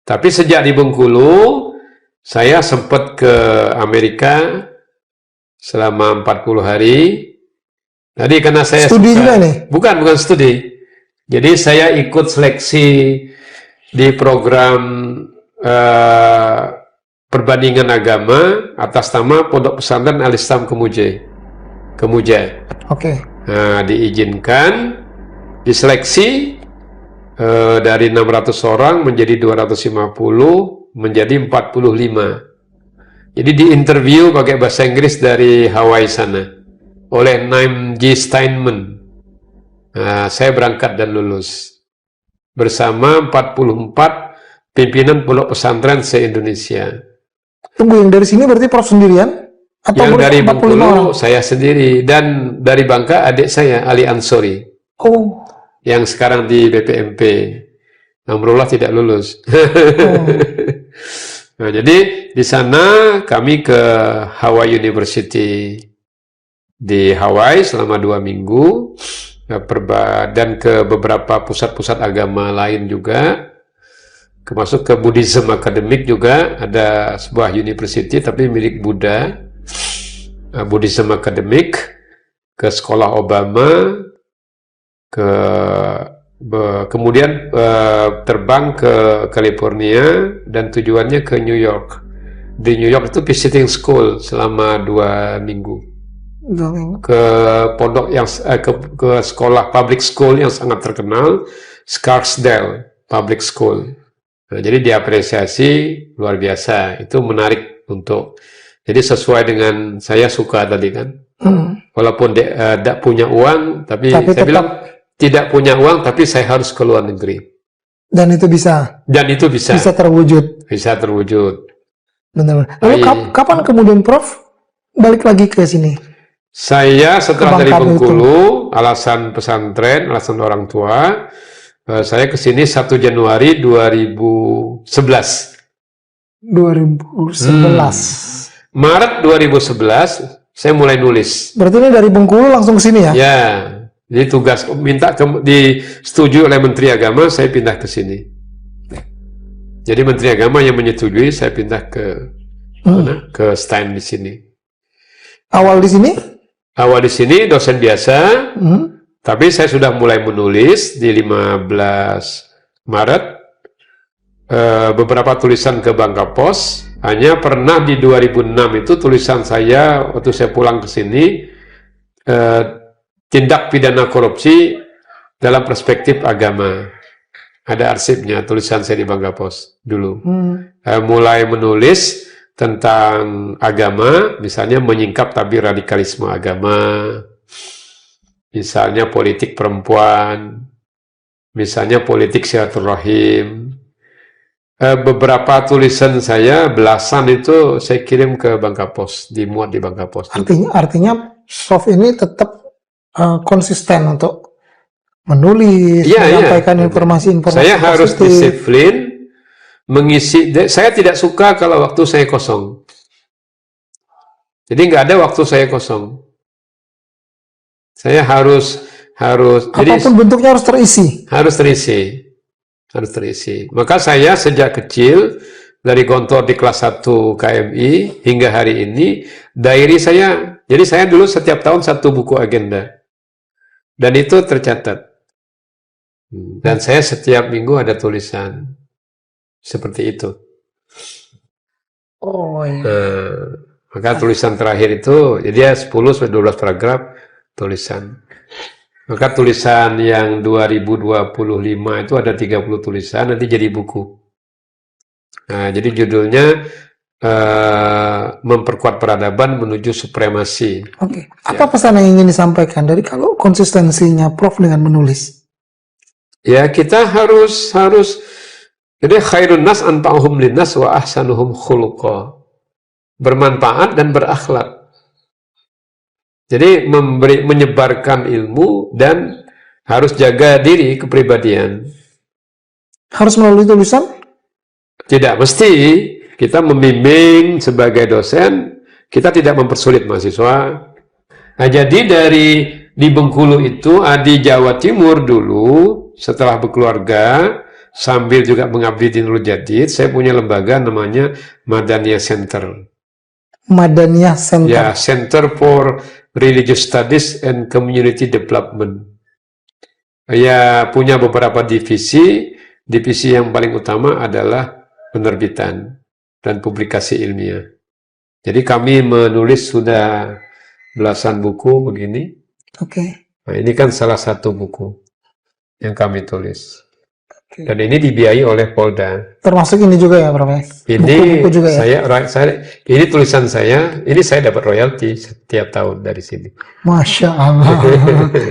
Speaker 1: Tapi sejak di Bengkulu, saya sempat ke Amerika selama 40 hari. Tadi karena saya
Speaker 2: studi juga nih?
Speaker 1: Bukan studi. Jadi saya ikut seleksi di program perbandingan agama atas nama Pondok Pesantren Al-Islam Kemuja.
Speaker 2: Oke.
Speaker 1: Nah, diizinkan, diseleksi dari 600 orang menjadi 250, menjadi 45. Jadi diinterview pakai bahasa Inggris dari Hawaii sana oleh Naim G. Steinman. Nah, saya berangkat dan lulus bersama 44 pimpinan pondok pesantren se-Indonesia.
Speaker 2: Tunggu, yang dari sini berarti Prof sendirian? Atau
Speaker 1: yang dari
Speaker 2: 45
Speaker 1: Bengkulu
Speaker 2: orang?
Speaker 1: saya sendiri, dan dari Bangka adik saya Ali Ansori.
Speaker 2: Oh.
Speaker 1: Yang sekarang di BPMP. Alhamdulillah tidak lulus. Nah, jadi di sana kami ke Hawaii University di Hawaii selama 2 minggu, dan ke beberapa pusat-pusat agama lain juga. Masuk ke Buddhism Academic juga, ada sebuah university tapi milik Buddha, Buddhism Academic, ke sekolah Obama, kemudian terbang ke California dan tujuannya ke New York. Di New York itu visiting school selama 2 minggu. Ke pondok yang ke sekolah public school yang sangat terkenal, Scarsdale Public School. Nah, jadi diapresiasi luar biasa, itu menarik untuk, jadi sesuai dengan saya suka tadi kan, walaupun tidak punya uang, tapi saya bilang tidak punya uang, tapi saya harus ke luar negeri.
Speaker 2: Dan itu bisa.
Speaker 1: Dan itu bisa.
Speaker 2: Bisa terwujud.
Speaker 1: Bisa terwujud.
Speaker 2: Benar. Lalu kapan kemudian Prof balik lagi ke sini?
Speaker 1: Saya setelah dari Bengkulu, alasan pesantren, alasan orang tua. Saya ke sini 1 Januari 2011.
Speaker 2: 2011.
Speaker 1: Maret 2011 saya mulai nulis.
Speaker 2: Berarti ini dari Bengkulu langsung ke sini ya?
Speaker 1: Ya. Jadi tugas disetujui oleh Menteri Agama, saya pindah ke sini. Jadi Menteri Agama yang menyetujui, saya pindah ke ke stand di sini.
Speaker 2: Awal di sini?
Speaker 1: Awal di sini dosen biasa. Tapi saya sudah mulai menulis di 15 Maret, beberapa tulisan ke Bangka Pos. Hanya pernah di 2006 itu tulisan saya waktu saya pulang ke sini, tindak pidana korupsi dalam perspektif agama. Ada arsipnya, tulisan saya di Bangka Pos dulu. Mulai menulis tentang agama, misalnya menyingkap tabir radikalisme agama, misalnya politik perempuan, misalnya politik silaturahim. Beberapa tulisan saya, belasan itu saya kirim ke Bangka Pos, dimuat di Bangka Pos.
Speaker 2: Artinya Prof ini tetap konsisten untuk menulis, menyampaikan informasi-informasi.
Speaker 1: Saya harus disiplin, mengisi. Saya tidak suka kalau waktu saya kosong. Jadi nggak ada waktu saya kosong. Saya harus
Speaker 2: apapun
Speaker 1: jadi,
Speaker 2: bentuknya harus terisi.
Speaker 1: Harus terisi. Maka saya sejak kecil dari Gontor di kelas 1 KMI hingga hari ini, diary saya, jadi saya dulu setiap tahun 1 buku agenda. Dan itu tercatat. Dan saya setiap minggu ada tulisan. Seperti itu.
Speaker 2: Oh iya.
Speaker 1: Maka tulisan terakhir itu, jadi 10-12 paragraf tulisan. Maka tulisan yang 2025 itu ada 30 tulisan, nanti jadi buku. Nah, jadi judulnya memperkuat peradaban menuju supremasi.
Speaker 2: Oke. Apa pesan yang ingin disampaikan dari kalau konsistensinya Prof dengan menulis?
Speaker 1: Ya, kita harus jadi khairun nas anfa'uhum linnas wa ahsanuhum khuluqa. Bermanfaat dan berakhlak. Jadi menyebarkan ilmu dan harus jaga diri kepribadian.
Speaker 2: Harus melalui tulisan?
Speaker 1: Tidak mesti. Kita membimbing sebagai dosen, kita tidak mempersulit mahasiswa. Nah, jadi di Bengkulu itu, di Jawa Timur dulu, setelah berkeluarga, sambil juga mengabdi di Nurul Jadid, saya punya lembaga namanya Madaniyah Center.
Speaker 2: Madaniyah Center.
Speaker 1: Ya, Center for Religious Studies and Community Development. Ya, punya beberapa divisi. Divisi yang paling utama adalah penerbitan dan publikasi ilmiah. Jadi kami menulis sudah belasan buku begini.
Speaker 2: Oke.
Speaker 1: Nah, ini kan salah satu buku yang kami tulis. Dan ini dibiayai oleh Polda.
Speaker 2: Termasuk ini juga ya, Prof?
Speaker 1: Ini
Speaker 2: buku-buku juga ya?
Speaker 1: Ini tulisan saya, ini saya dapat royalti setiap tahun dari sini.
Speaker 2: Masya Allah.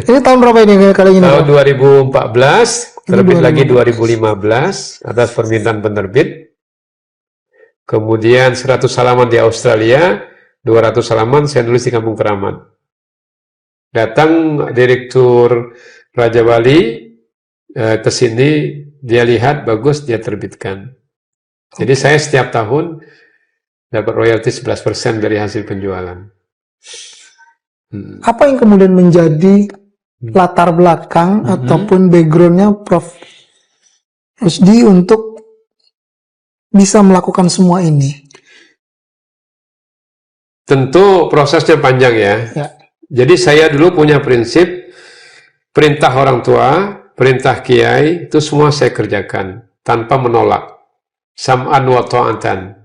Speaker 2: Ini tahun berapa ini kali ini?
Speaker 1: Tahun 2014, terbit lagi 2015 atas permintaan penerbit. Kemudian 100 halaman di Australia, 200 halaman saya nulis di Kampung Keramat. Datang Direktur Raja Wali ke sini, dia lihat bagus, dia terbitkan. Jadi saya setiap tahun dapat royalti 11% dari hasil penjualan.
Speaker 2: Apa yang kemudian menjadi latar belakang ataupun backgroundnya Prof Rusdi untuk bisa melakukan semua ini?
Speaker 1: Tentu prosesnya panjang ya. Jadi saya dulu punya prinsip, perintah orang tua, perintah kiai, itu semua saya kerjakan tanpa menolak. Sam'an wa ta'atan.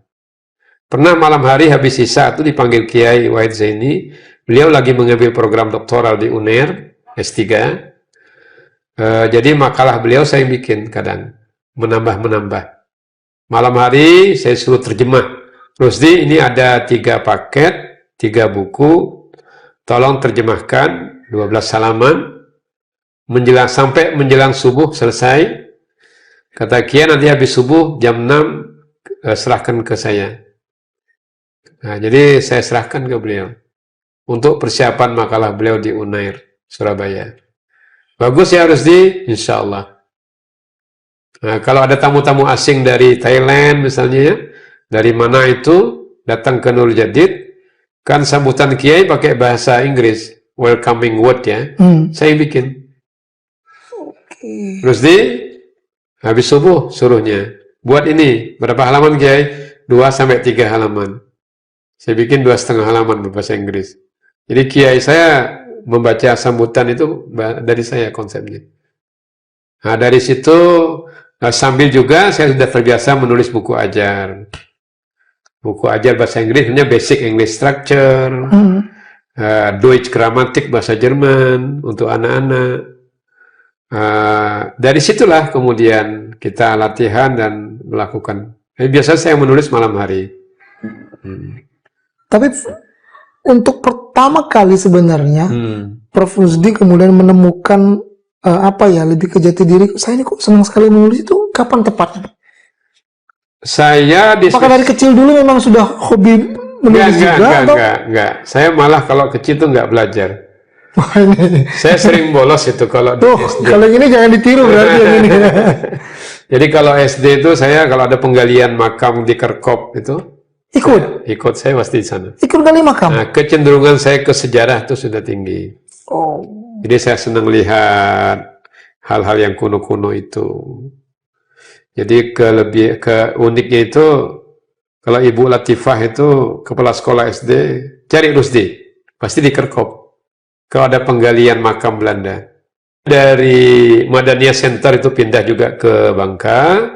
Speaker 1: Pernah malam hari habis sisa itu dipanggil Kiai Wahid Zaini, beliau lagi mengambil program doktoral di UNER, S3. Jadi makalah beliau saya bikin kadang, menambah-menambah. Malam hari saya suruh terjemah. Rusdi, ini ada 3 paket, 3 buku, tolong terjemahkan 12 halaman, sampai menjelang subuh selesai. Kata Kiai nanti habis subuh jam 6 serahkan ke saya. Nah, jadi saya serahkan ke beliau untuk persiapan makalah beliau di Unair, Surabaya. Bagus ya Rusdi? Insya Allah. Nah, kalau ada tamu-tamu asing dari Thailand misalnya ya, dari mana itu datang ke Nurul Jadid, kan sambutan Kiai pakai bahasa Inggris, welcoming word ya, saya bikin. Rusdi, habis subuh suruhnya, buat ini, berapa halaman Kiai? 2-3 halaman. Saya bikin 2,5 halaman berbahasa Inggris. Jadi Kiai saya membaca sambutan itu dari saya konsepnya. Nah, dari situ sambil juga saya sudah terbiasa menulis buku ajar. Buku ajar bahasa Inggris, punya Basic English Structure, Deutsch Grammatik bahasa Jerman untuk anak-anak. Dari situlah kemudian kita latihan dan melakukan. Biasa saya menulis malam hari.
Speaker 2: Tapi untuk pertama kali sebenarnya Prof Rusdi kemudian menemukan lebih ke jati diri. Saya ini kok senang sekali menulis, itu kapan tepatnya? Apakah dari kecil dulu memang sudah hobi menulis juga?
Speaker 1: Enggak. Saya malah kalau kecil tuh enggak belajar. Saya sering bolos itu kalau di SD.
Speaker 2: Kalau ini jangan ditiru berarti yang ini.
Speaker 1: Jadi kalau SD itu saya kalau ada penggalian makam di Kerkop itu ikut saya pasti di sana.
Speaker 2: Ikut gali makam.
Speaker 1: Nah, kecenderungan saya ke sejarah itu sudah tinggi. Jadi saya senang lihat hal-hal yang kuno-kuno itu. Jadi ke uniknya itu, kalau Ibu Latifah itu kepala sekolah SD, cari Rusdi, pasti di Kerkop. Kalau ada penggalian makam Belanda. Dari Madania Center itu pindah juga ke Bangka.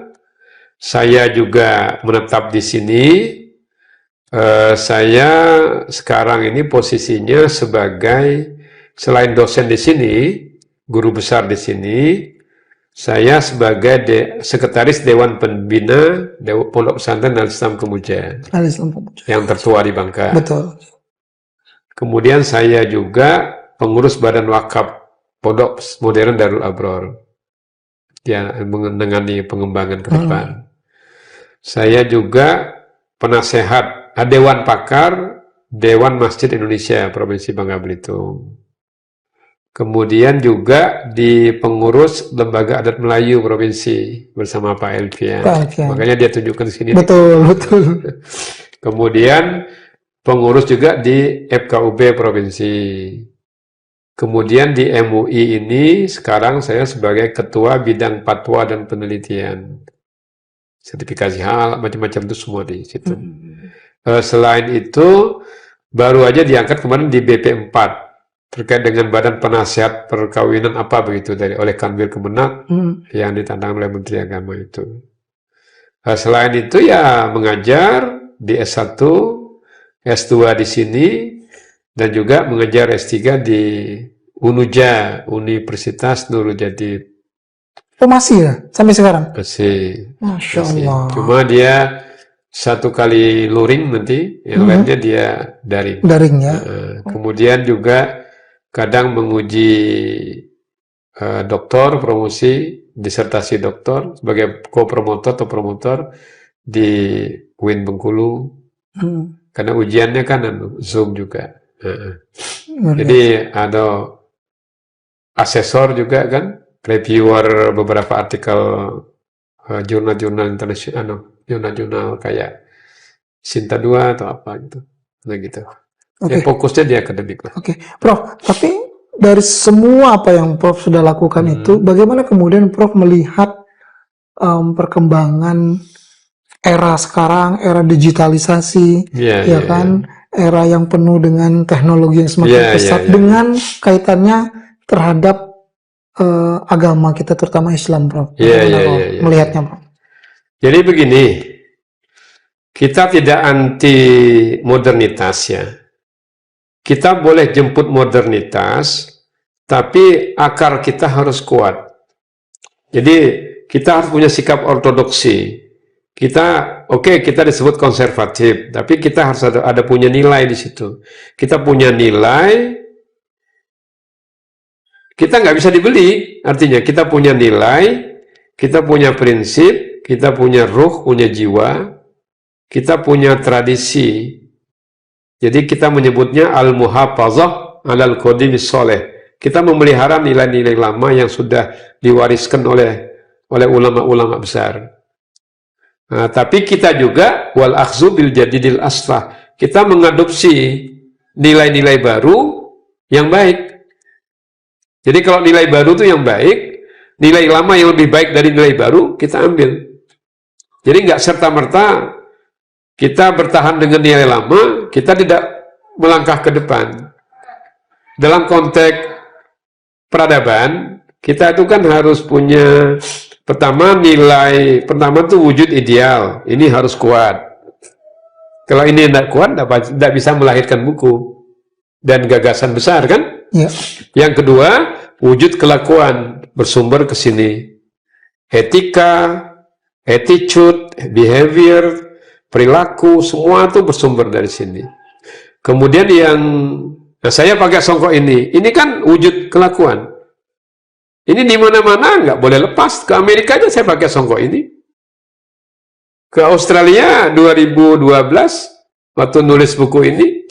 Speaker 1: Saya juga menetap di sini. Saya sekarang ini posisinya sebagai, selain dosen di sini, guru besar di sini, saya sebagai sekretaris Dewan Pembina Pondok Pesantren Al-Islam Kemuja, yang tertua di Bangka.
Speaker 2: Betul.
Speaker 1: Kemudian saya juga pengurus Badan Wakaf Pondok Modern Darul Abror, yang menangani pengembangan ke depan. Saya juga penasehat Dewan Pakar Dewan Masjid Indonesia Provinsi Bangka Belitung. Kemudian juga di pengurus Lembaga Adat Melayu Provinsi bersama Pak Elvian. Makanya dia tunjukkan di sini.
Speaker 2: Betul, betul.
Speaker 1: Kemudian pengurus juga di FKUB Provinsi. Kemudian di MUI ini sekarang saya sebagai Ketua Bidang Fatwa dan Penelitian. Sertifikasi hal, macam-macam itu semua di situ. Selain itu, baru aja diangkat kemarin di BP4 terkait dengan Badan Penasihat Perkawinan apa begitu oleh Kanwil Kemenak yang ditantang oleh Menteri Agama itu. Selain itu ya mengajar di S1, S2 di sini, dan juga mengajar S3 di UNUJA, Universitas Nurul Jadid.
Speaker 2: Oh masih ya? Sampai sekarang?
Speaker 1: Masih.
Speaker 2: Masya Allah.
Speaker 1: Cuma dia satu kali luring nanti, yang lainnya dia daring.
Speaker 2: Daring ya.
Speaker 1: Kemudian juga kadang menguji doktor, promosi, disertasi doktor sebagai co-promotor atau promotor di UIN Bengkulu. Karena ujiannya kan Zoom juga. Jadi ada asesor juga kan, reviewer beberapa artikel jurnal-jurnal internasional, jurnal-jurnal kayak Sinta 2 atau apa gitu. Nah gitu. Ya, fokusnya di akademik lah.
Speaker 2: Prof, tapi dari semua apa yang Prof sudah lakukan itu, bagaimana kemudian Prof melihat perkembangan era sekarang, era digitalisasi, era yang penuh dengan teknologi yang semakin pesat dengan kaitannya terhadap agama kita, terutama Islam, Prof. Melihatnya, Prof.
Speaker 1: Jadi begini, kita tidak anti modernitas ya. Kita boleh jemput modernitas, tapi akar kita harus kuat. Jadi kita harus punya sikap ortodoksi. Kita, kita disebut konservatif, tapi kita harus ada punya nilai di situ. Kita punya nilai, kita nggak bisa dibeli. Artinya kita punya nilai, kita punya prinsip, kita punya ruh, punya jiwa, kita punya tradisi. Jadi kita menyebutnya al-muhafazah alal qadimis sholeh. Kita memelihara nilai-nilai lama yang sudah diwariskan oleh ulama-ulama besar. Nah, tapi kita juga wal akhzu bil jadidil aslah. Kita mengadopsi nilai-nilai baru yang baik. Jadi kalau nilai baru itu yang baik, nilai lama yang lebih baik dari nilai baru kita ambil. Jadi nggak serta-merta kita bertahan dengan nilai lama, kita tidak melangkah ke depan. Dalam konteks peradaban, kita itu kan harus punya pertama itu wujud ideal, ini harus kuat. Kalau ini tidak kuat, tidak bisa melahirkan buku dan gagasan besar kan?
Speaker 2: Ya.
Speaker 1: Yang kedua, wujud kelakuan bersumber ke sini. Etika, attitude, behavior, perilaku, semua itu bersumber dari sini. Kemudian saya pakai songkok ini kan wujud kelakuan. Ini di mana-mana nggak boleh lepas. Ke Amerika aja saya pakai songkok ini. Ke Australia 2012 waktu nulis buku ini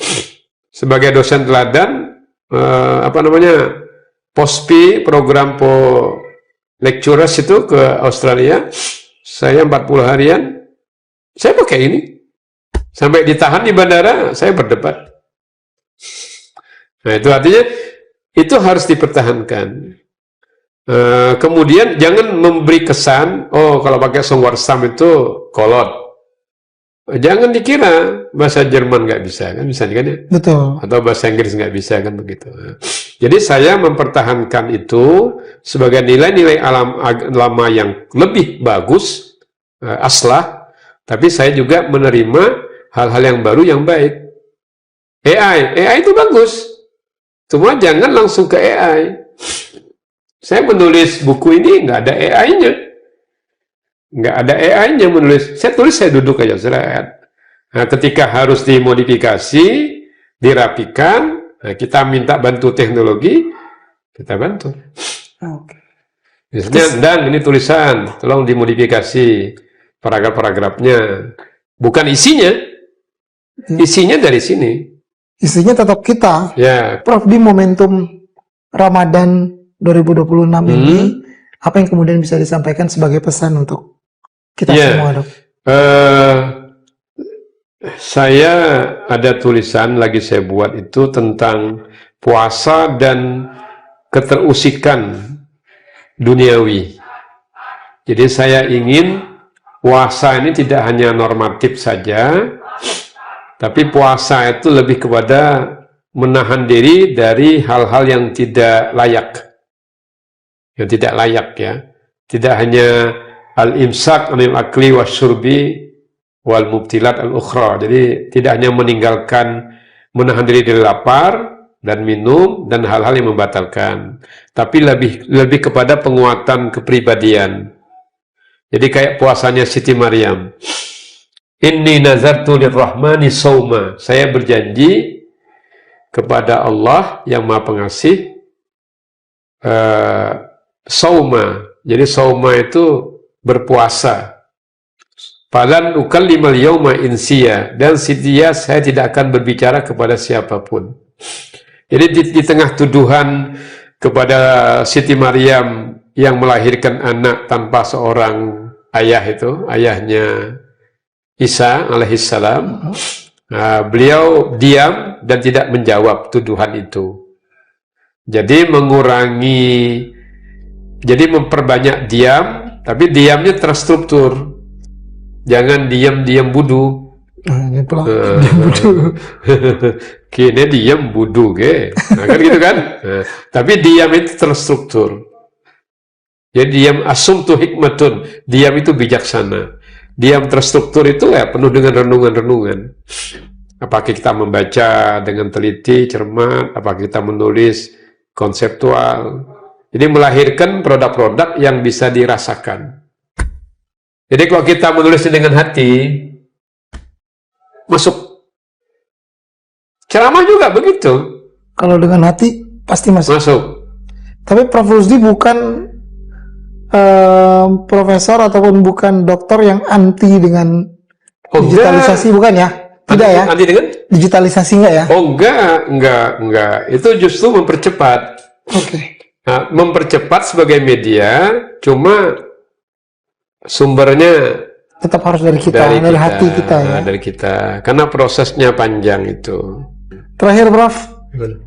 Speaker 1: sebagai dosen teladan POSPI program lecturers itu ke Australia. Saya 40 harian. Saya pakai ini. Sampai ditahan di bandara, saya berdebat. Nah, itu artinya itu harus dipertahankan. Kemudian jangan memberi kesan, oh kalau pakai songwarsam itu kolot. Jangan dikira bahasa Jerman nggak bisa, kan bisa kan ya?
Speaker 2: Betul.
Speaker 1: Atau bahasa Inggris nggak bisa, kan begitu. Jadi saya mempertahankan itu sebagai nilai-nilai alam lama yang lebih bagus, aslah, tapi saya juga menerima hal-hal yang baru yang baik. AI itu bagus, cuma jangan langsung ke AI. Saya menulis buku ini nggak ada AI-nya. Nggak ada AI-nya menulis. Saya tulis, saya duduk aja, saya. Nah, ketika harus dimodifikasi, dirapikan, nah, kita minta bantu teknologi, kita bantu. Misalnya, dan ini tulisan, tolong dimodifikasi paragraf-paragrafnya. Bukan isinya. Isinya dari sini.
Speaker 2: Isinya tetap kita.
Speaker 1: Ya.
Speaker 2: Prof, di momentum Ramadan 2026 ini, apa yang kemudian bisa disampaikan sebagai pesan untuk kita semua, Dok?
Speaker 1: Saya ada tulisan lagi saya buat itu tentang puasa dan keterusikan duniawi. Jadi saya ingin puasa ini tidak hanya normatif saja, tapi puasa itu lebih kepada menahan diri dari hal-hal yang tidak layak. Yang tidak layak, ya. Tidak hanya al-imsak anil akli wasyurbi wal mubtilat al-ukhra. Jadi tidak hanya meninggalkan, menahan diri dari lapar dan minum dan hal-hal yang membatalkan, tapi lebih kepada penguatan kepribadian. Jadi kayak puasanya Siti Maryam. Inni nazartu lirrahmani sauma. Saya berjanji kepada Allah yang Maha Pengasih sauma. Jadi sauma itu berpuasa. Falan ukallimal yauma insiya, dan setia saya tidak akan berbicara kepada siapapun. Jadi di tengah tuduhan kepada Siti Maryam yang melahirkan anak tanpa seorang ayah, itu ayahnya Isa alaihissalam, beliau diam dan tidak menjawab tuduhan itu. Jadi memperbanyak diam, tapi diamnya terstruktur. Jangan diam-diam budu. Kini diam budu, kan gitu kan? Tapi diam itu terstruktur. Jadi diam asumtu hikmatun, diam itu bijaksana. Diam terstruktur itu ya penuh dengan renungan-renungan. Apakah kita membaca dengan teliti, cermat, apakah kita menulis konseptual. Jadi melahirkan produk-produk yang bisa dirasakan. Jadi kalau kita menulisnya dengan hati, masuk. Ceramah juga begitu.
Speaker 2: Kalau dengan hati, pasti masuk. Tapi Prof. Rusdi bukan profesor ataupun bukan dokter yang anti dengan digitalisasi, bukan ya? Tidak ya?
Speaker 1: Anti dengan?
Speaker 2: Digitalisasi enggak ya?
Speaker 1: Oh enggak. Itu justru mempercepat.
Speaker 2: Oke.
Speaker 1: Nah, mempercepat sebagai media, cuma sumbernya
Speaker 2: tetap harus dari kita, dari hati kita ya.
Speaker 1: Dari kita, karena prosesnya panjang itu.
Speaker 2: Terakhir, Prof,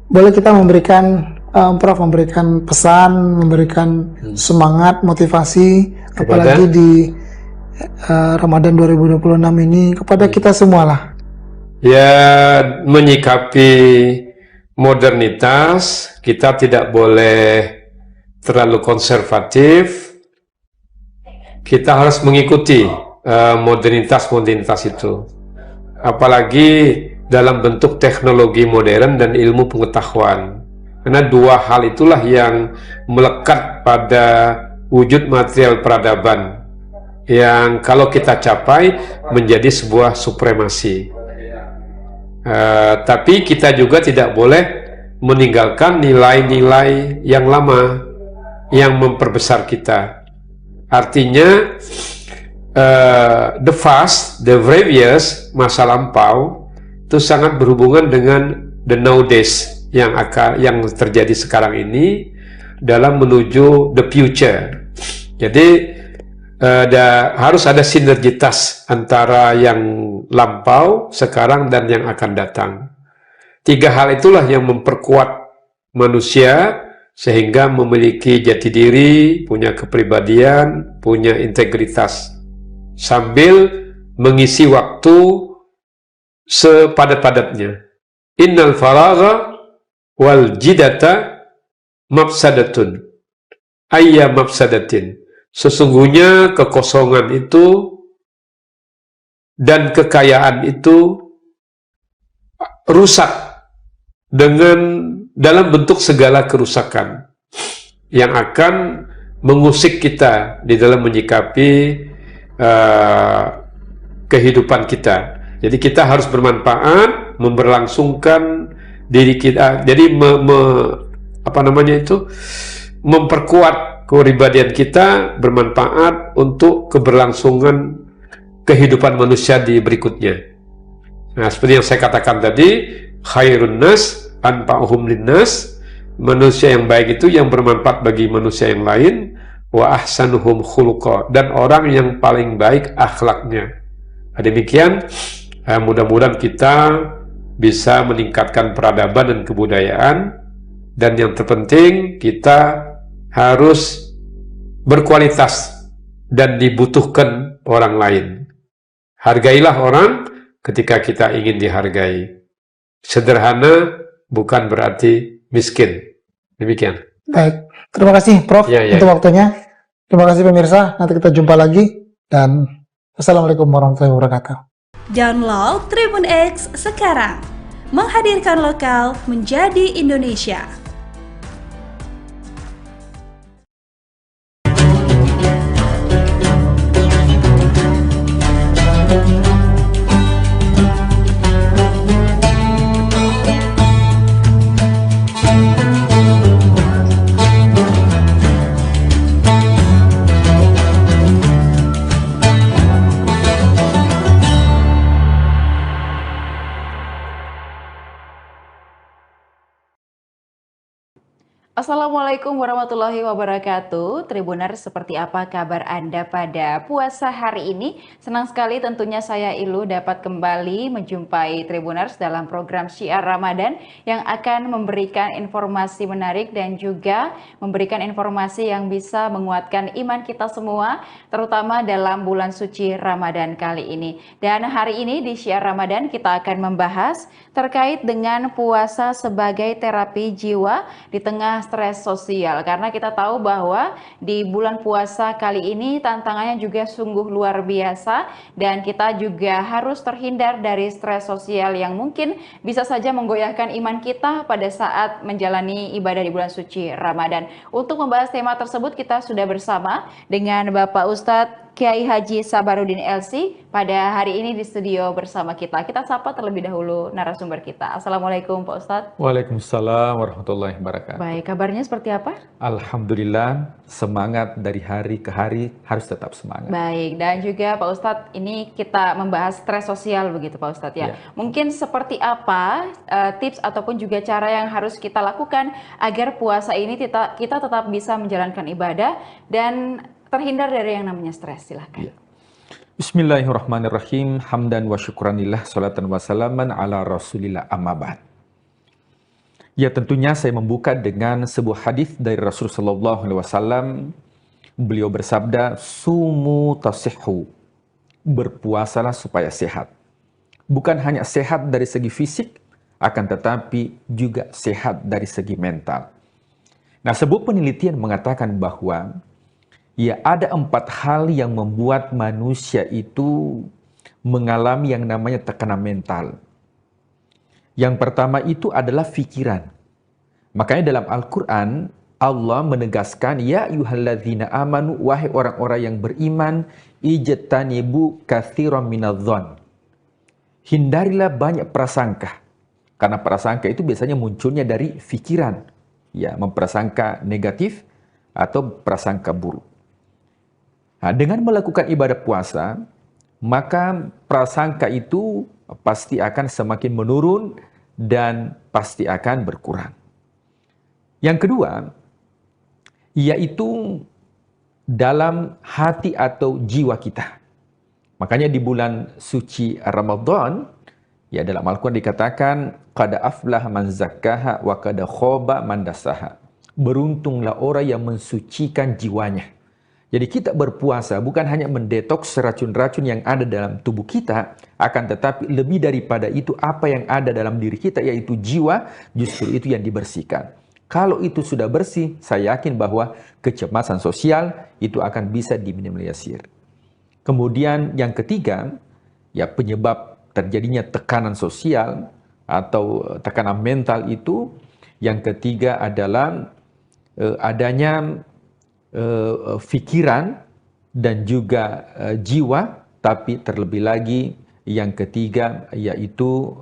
Speaker 2: boleh kita memberikan Prof memberikan pesan, memberikan semangat, motivasi, apalagi di Ramadan 2026 ini kepada kita semua lah.
Speaker 1: Ya, menyikapi modernitas, kita tidak boleh terlalu konservatif. Kita harus mengikuti modernitas itu, apalagi dalam bentuk teknologi modern dan ilmu pengetahuan, karena dua hal itulah yang melekat pada wujud material peradaban yang kalau kita capai menjadi sebuah supremasi. Tapi kita juga tidak boleh meninggalkan nilai-nilai yang lama yang memperbesar kita. Artinya the past, the previous, masa lampau itu sangat berhubungan dengan the nowadays yang terjadi sekarang ini dalam menuju the future. Jadi harus ada sinergitas antara yang lampau, sekarang, dan yang akan datang. Tiga hal itulah yang memperkuat manusia sehingga memiliki jati diri, punya kepribadian, punya integritas, sambil mengisi waktu sepadat-padatnya. Innal faragha wal jidata mafsadatun ayya mafsadatin. Sesungguhnya kekosongan itu dan kekayaan itu rusak dalam bentuk segala kerusakan yang akan mengusik kita di dalam menyikapi kehidupan kita. Jadi kita harus bermanfaat, memberlangsungkan diri kita. Jadi memperkuat kepribadian kita, bermanfaat untuk keberlangsungan kehidupan manusia di berikutnya. Nah, seperti yang saya katakan tadi, khairun nas anfa'uhum linnas, manusia yang baik itu yang bermanfaat bagi manusia yang lain, wa ahsanuhum khuluqa, dan orang yang paling baik akhlaknya. Demikian, mudah-mudahan kita bisa meningkatkan peradaban dan kebudayaan, dan yang terpenting kita harus berkualitas dan dibutuhkan orang lain. Hargailah orang ketika kita ingin dihargai. Sederhana bukan berarti miskin. Demikian.
Speaker 2: Baik, terima kasih Prof untuk waktunya. Terima kasih pemirsa, nanti kita jumpa lagi, dan wassalamualaikum warahmatullahi wabarakatuh.
Speaker 3: Download Tribun X sekarang, menghadirkan lokal menjadi Indonesia.
Speaker 7: Assalamualaikum warahmatullahi wabarakatuh. Tribuners, seperti apa kabar Anda pada puasa hari ini? Senang sekali tentunya saya Ilu dapat kembali menjumpai Tribuners dalam program Syiar Ramadan yang akan memberikan informasi menarik dan juga memberikan informasi yang bisa menguatkan iman kita semua, terutama dalam bulan suci Ramadan kali ini. Dan hari ini di Syiar Ramadan kita akan membahas terkait dengan puasa sebagai terapi jiwa di tengah stres sosial, karena kita tahu bahwa di bulan puasa kali ini tantangannya juga sungguh luar biasa, dan kita juga harus terhindar dari stres sosial yang mungkin bisa saja menggoyahkan iman kita pada saat menjalani ibadah di bulan suci Ramadan. Untuk membahas tema tersebut kita sudah bersama dengan Bapak Ustadz Kiai Haji Sabarudin LC pada hari ini di studio bersama kita. Kita sapa terlebih dahulu narasumber kita. Assalamualaikum Pak Ustadz.
Speaker 8: Waalaikumsalam warahmatullahi wabarakatuh.
Speaker 7: Baik, kabarnya seperti apa?
Speaker 8: Alhamdulillah, semangat dari hari ke hari, harus tetap semangat.
Speaker 7: Baik, dan juga Pak Ustadz, ini kita membahas stres sosial begitu Pak Ustadz ya. Mungkin seperti apa tips ataupun juga cara yang harus kita lakukan agar puasa ini kita tetap bisa menjalankan ibadah dan terhindar dari yang namanya stres. Silahkan.
Speaker 8: Bismillahirrahmanirrahim. Hamdan wa syukranillah, salatan wa salaman ala rasulillah, amma ba'd. Ya, tentunya saya membuka dengan sebuah hadis dari Rasulullah SAW. Beliau bersabda, sumu tasihhu, berpuasalah supaya sehat. Bukan hanya sehat dari segi fisik, akan tetapi juga sehat dari segi mental. Nah, sebuah penelitian mengatakan bahwa ya, ada 4 hal yang membuat manusia itu mengalami yang namanya tekanan mental. Yang pertama itu adalah pikiran. Makanya dalam Al-Quran, Allah menegaskan, ya ayyuhalladzina amanu, wahai orang-orang yang beriman, ijtanibu katsiran minadh-dhon. Hindarilah banyak prasangka. Karena prasangka itu biasanya munculnya dari pikiran. Ya, memprasangka negatif atau prasangka buruk. Nah, dengan melakukan ibadah puasa, maka prasangka itu pasti akan semakin menurun dan pasti akan berkurang. Yang kedua, yaitu dalam hati atau jiwa kita. Makanya di bulan suci Ramadan, ya dalam Al-Quran dikatakan, qad aflaha man zakkaha wa qad khaba man dassaha. beruntunglah orang yang mensucikan jiwanya. Jadi kita berpuasa bukan hanya mendetoks racun-racun yang ada dalam tubuh kita, akan tetapi lebih daripada itu apa yang ada dalam diri kita, yaitu jiwa, justru itu yang dibersihkan. Kalau itu sudah bersih, saya yakin bahwa kecemasan sosial itu akan bisa diminimalisir. Kemudian yang ketiga, ya penyebab terjadinya tekanan sosial atau tekanan mental itu, yang ketiga adalah adanya pikiran dan juga jiwa, tapi terlebih lagi yang ketiga yaitu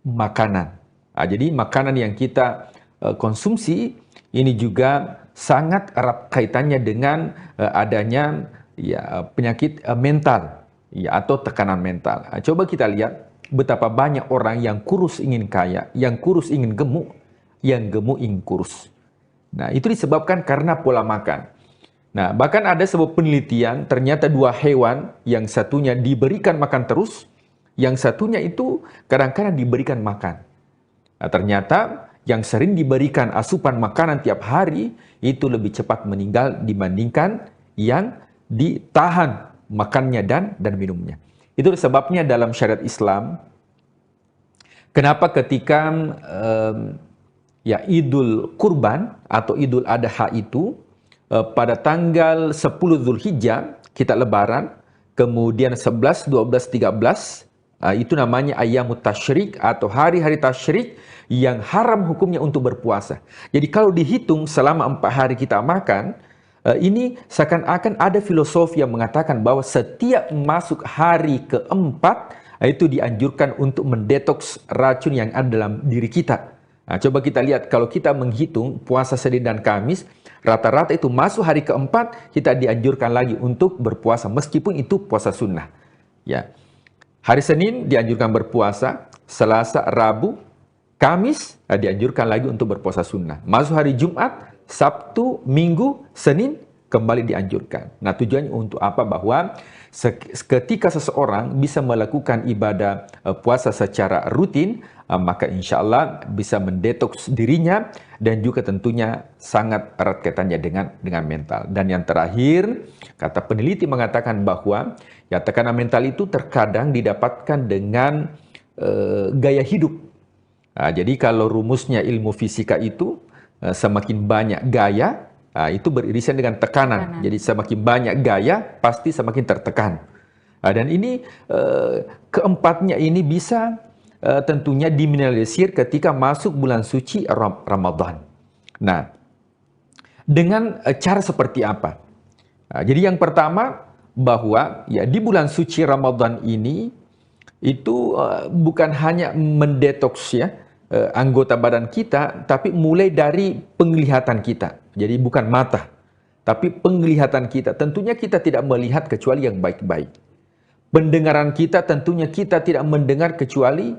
Speaker 8: makanan. Jadi makanan yang kita konsumsi ini juga sangat erat kaitannya dengan adanya ya penyakit mental ya atau tekanan mental. Coba kita lihat betapa banyak orang yang kurus ingin kaya, yang kurus ingin gemuk, yang gemuk ingin kurus. Nah, itu disebabkan karena pola makan. Nah, bahkan ada sebuah penelitian, ternyata dua hewan, yang satunya diberikan makan terus, yang satunya itu kadang-kadang diberikan makan. Nah, ternyata yang sering diberikan asupan makanan tiap hari, itu lebih cepat meninggal dibandingkan yang ditahan makannya dan minumnya. Itu sebabnya dalam syariat Islam, kenapa ketika ya Idul Kurban atau Idul Adha itu, pada tanggal 10 Zulhijjah kita lebaran, kemudian 11, 12, 13 itu namanya Ayyamut Tasyrik atau hari-hari tasyrik yang haram hukumnya untuk berpuasa. Jadi kalau dihitung selama 4 hari kita makan, ini seakan-akan ada filosofi yang mengatakan bahwa setiap masuk hari keempat itu dianjurkan untuk mendetoks racun yang ada dalam diri kita. Nah, coba kita lihat kalau kita menghitung puasa Senin dan Kamis, rata-rata itu masuk hari keempat kita dianjurkan lagi untuk berpuasa meskipun itu puasa sunnah. Ya, hari Senin dianjurkan berpuasa, Selasa, Rabu, Kamis dianjurkan lagi untuk berpuasa sunnah. Masuk hari Jumat, Sabtu, Minggu, Senin kembali dianjurkan. Nah, tujuannya untuk apa? Bahwa ketika seseorang bisa melakukan ibadah puasa secara rutin, maka insya Allah bisa mendetoks dirinya dan juga tentunya sangat erat kaitannya dengan mental. Dan yang terakhir, kata peneliti mengatakan bahwa ya tekanan mental itu terkadang didapatkan dengan gaya hidup. Nah, jadi kalau rumusnya ilmu fisika itu semakin banyak gaya, itu beririsan dengan tekanan. Jadi semakin banyak gaya, pasti semakin tertekan. Dan ini keempatnya ini bisa tentunya diminimalisir ketika masuk bulan suci Ramadan. Nah, dengan cara seperti apa? Jadi yang pertama, bahwa ya di bulan suci Ramadan ini itu bukan hanya mendetoks ya anggota badan kita, tapi mulai dari penglihatan kita. Jadi bukan mata, tapi penglihatan kita. Tentunya kita tidak melihat kecuali yang baik-baik. Pendengaran kita tentunya kita tidak mendengar kecuali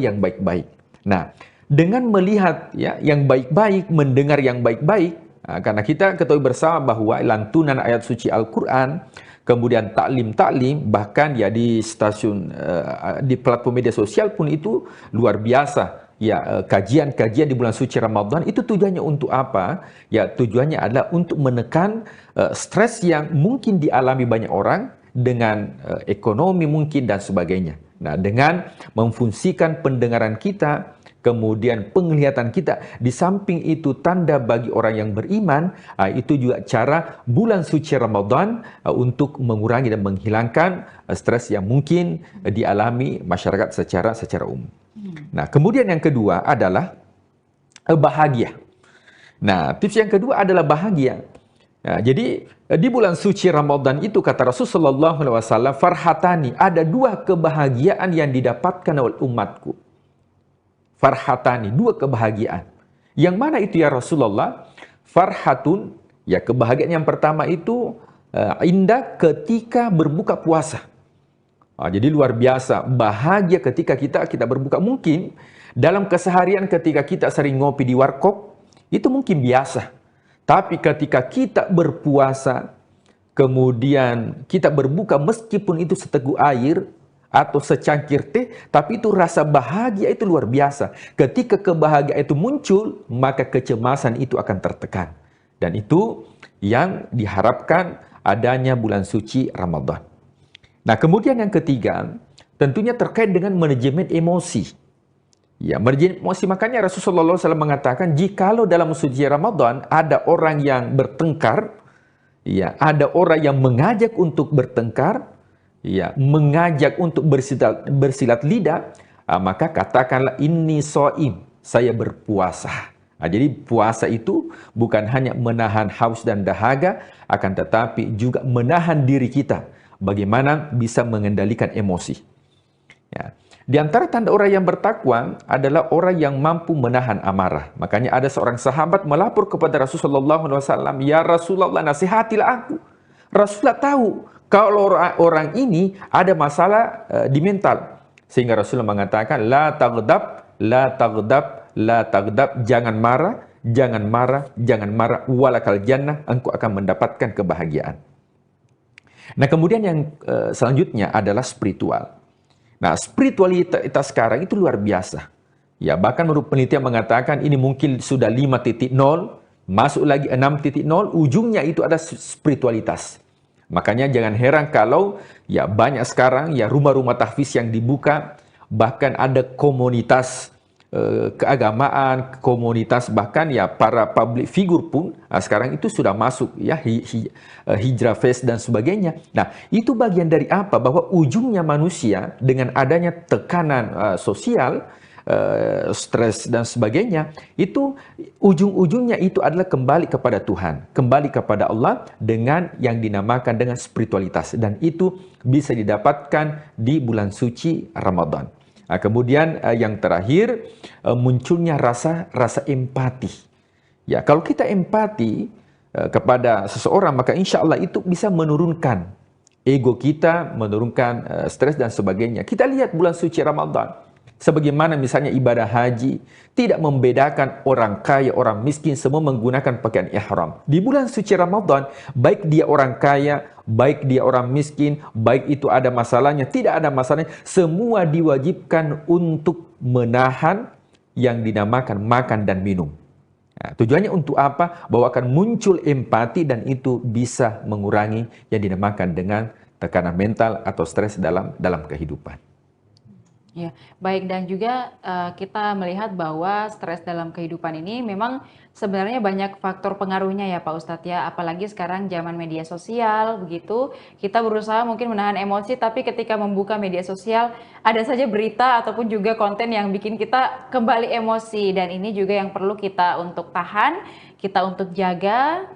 Speaker 8: yang baik-baik. Nah, dengan melihat ya yang baik-baik, mendengar yang baik-baik, karena kita ketahui bersama bahwa lantunan ayat suci Al-Quran, kemudian taklim, bahkan ya di stasiun, di platform media sosial pun itu luar biasa. Ya, kajian-kajian di bulan suci Ramadan itu tujuannya untuk apa? Ya, tujuannya adalah untuk menekan stres yang mungkin dialami banyak orang dengan ekonomi mungkin dan sebagainya. Nah, dengan memfungsikan pendengaran kita, kemudian penglihatan kita, di samping itu tanda bagi orang yang beriman, itu juga cara bulan suci Ramadan untuk mengurangi dan menghilangkan stres yang mungkin dialami masyarakat secara umum. Nah, kemudian yang kedua adalah bahagia. Nah, tips yang kedua adalah bahagia. Nah, jadi di bulan suci Ramadan itu kata Rasulullah SAW, farhatani, ada dua kebahagiaan yang didapatkan oleh umatku. Farhatani, dua kebahagiaan. Yang mana itu ya Rasulullah? Farhatun, ya kebahagiaan yang pertama itu indah ketika berbuka puasa. Jadi luar biasa, bahagia ketika kita berbuka. Mungkin dalam keseharian ketika kita sering ngopi di warkop, itu mungkin biasa. Tapi ketika kita berpuasa, kemudian kita berbuka meskipun itu seteguk air, atau secangkir teh, tapi itu rasa bahagia itu luar biasa. Ketika kebahagiaan itu muncul, maka kecemasan itu akan tertekan. Dan itu yang diharapkan adanya bulan suci Ramadan. Nah, kemudian yang ketiga, tentunya terkait dengan manajemen emosi. Ya, manajemen emosi, makanya Rasulullah SAW mengatakan, jikalau dalam suci Ramadan ada orang yang bertengkar, ya, ada orang yang mengajak untuk bertengkar, ya, mengajak untuk bersilat lidah, maka katakanlah ini shaim, saya berpuasa. Jadi puasa itu bukan hanya menahan haus dan dahaga, akan tetapi juga menahan diri kita. Bagaimana bisa mengendalikan emosi. Ya. Di antara tanda orang yang bertakwa adalah orang yang mampu menahan amarah. Makanya ada seorang sahabat melapor kepada Rasulullah SAW, ya Rasulullah, nasihatilah aku. Rasulullah tahu kalau orang ini ada masalah di mental. Sehingga Rasulullah mengatakan, la taghdab, la taghdab, la taghdab, jangan marah, jangan marah, jangan marah, walakal jannah, engkau akan mendapatkan kebahagiaan. Nah, kemudian yang selanjutnya adalah spiritual. Nah, spiritualitas sekarang itu luar biasa. Ya, bahkan menurut penelitian mengatakan ini mungkin sudah 5.0, masuk lagi 6.0, ujungnya itu ada spiritualitas. Makanya jangan heran kalau ya banyak sekarang ya rumah-rumah tahfiz yang dibuka, bahkan ada komunitas keagamaan, komunitas bahkan ya para public figure pun sekarang itu sudah masuk ya hijrah fest dan sebagainya. Nah, itu bagian dari apa? Bahwa ujungnya manusia dengan adanya tekanan sosial, stres dan sebagainya, itu ujung-ujungnya itu adalah kembali kepada Tuhan, kembali kepada Allah dengan yang dinamakan dengan spiritualitas, dan itu bisa didapatkan di bulan suci Ramadan. Nah, kemudian yang terakhir munculnya rasa empati. Ya, kalau kita empati kepada seseorang, maka insya Allah itu bisa menurunkan ego kita, menurunkan stres dan sebagainya. Kita lihat bulan suci Ramadan. Sebagaimana misalnya ibadah haji, tidak membedakan orang kaya, orang miskin, semua menggunakan pakaian ihram. Di bulan suci Ramadan, baik dia orang kaya, baik dia orang miskin, baik itu ada masalahnya, tidak ada masalahnya, semua diwajibkan untuk menahan yang dinamakan makan dan minum. Nah, tujuannya untuk apa? Bahwa akan muncul empati dan itu bisa mengurangi yang dinamakan dengan tekanan mental atau stres dalam kehidupan.
Speaker 7: Ya, baik, dan juga kita melihat bahwa stres dalam kehidupan ini memang sebenarnya banyak faktor pengaruhnya ya Pak Ustadz ya, apalagi sekarang zaman media sosial begitu, kita berusaha mungkin menahan emosi, tapi ketika membuka media sosial ada saja berita ataupun juga konten yang bikin kita kembali emosi, dan ini juga yang perlu kita untuk tahan, kita untuk jaga,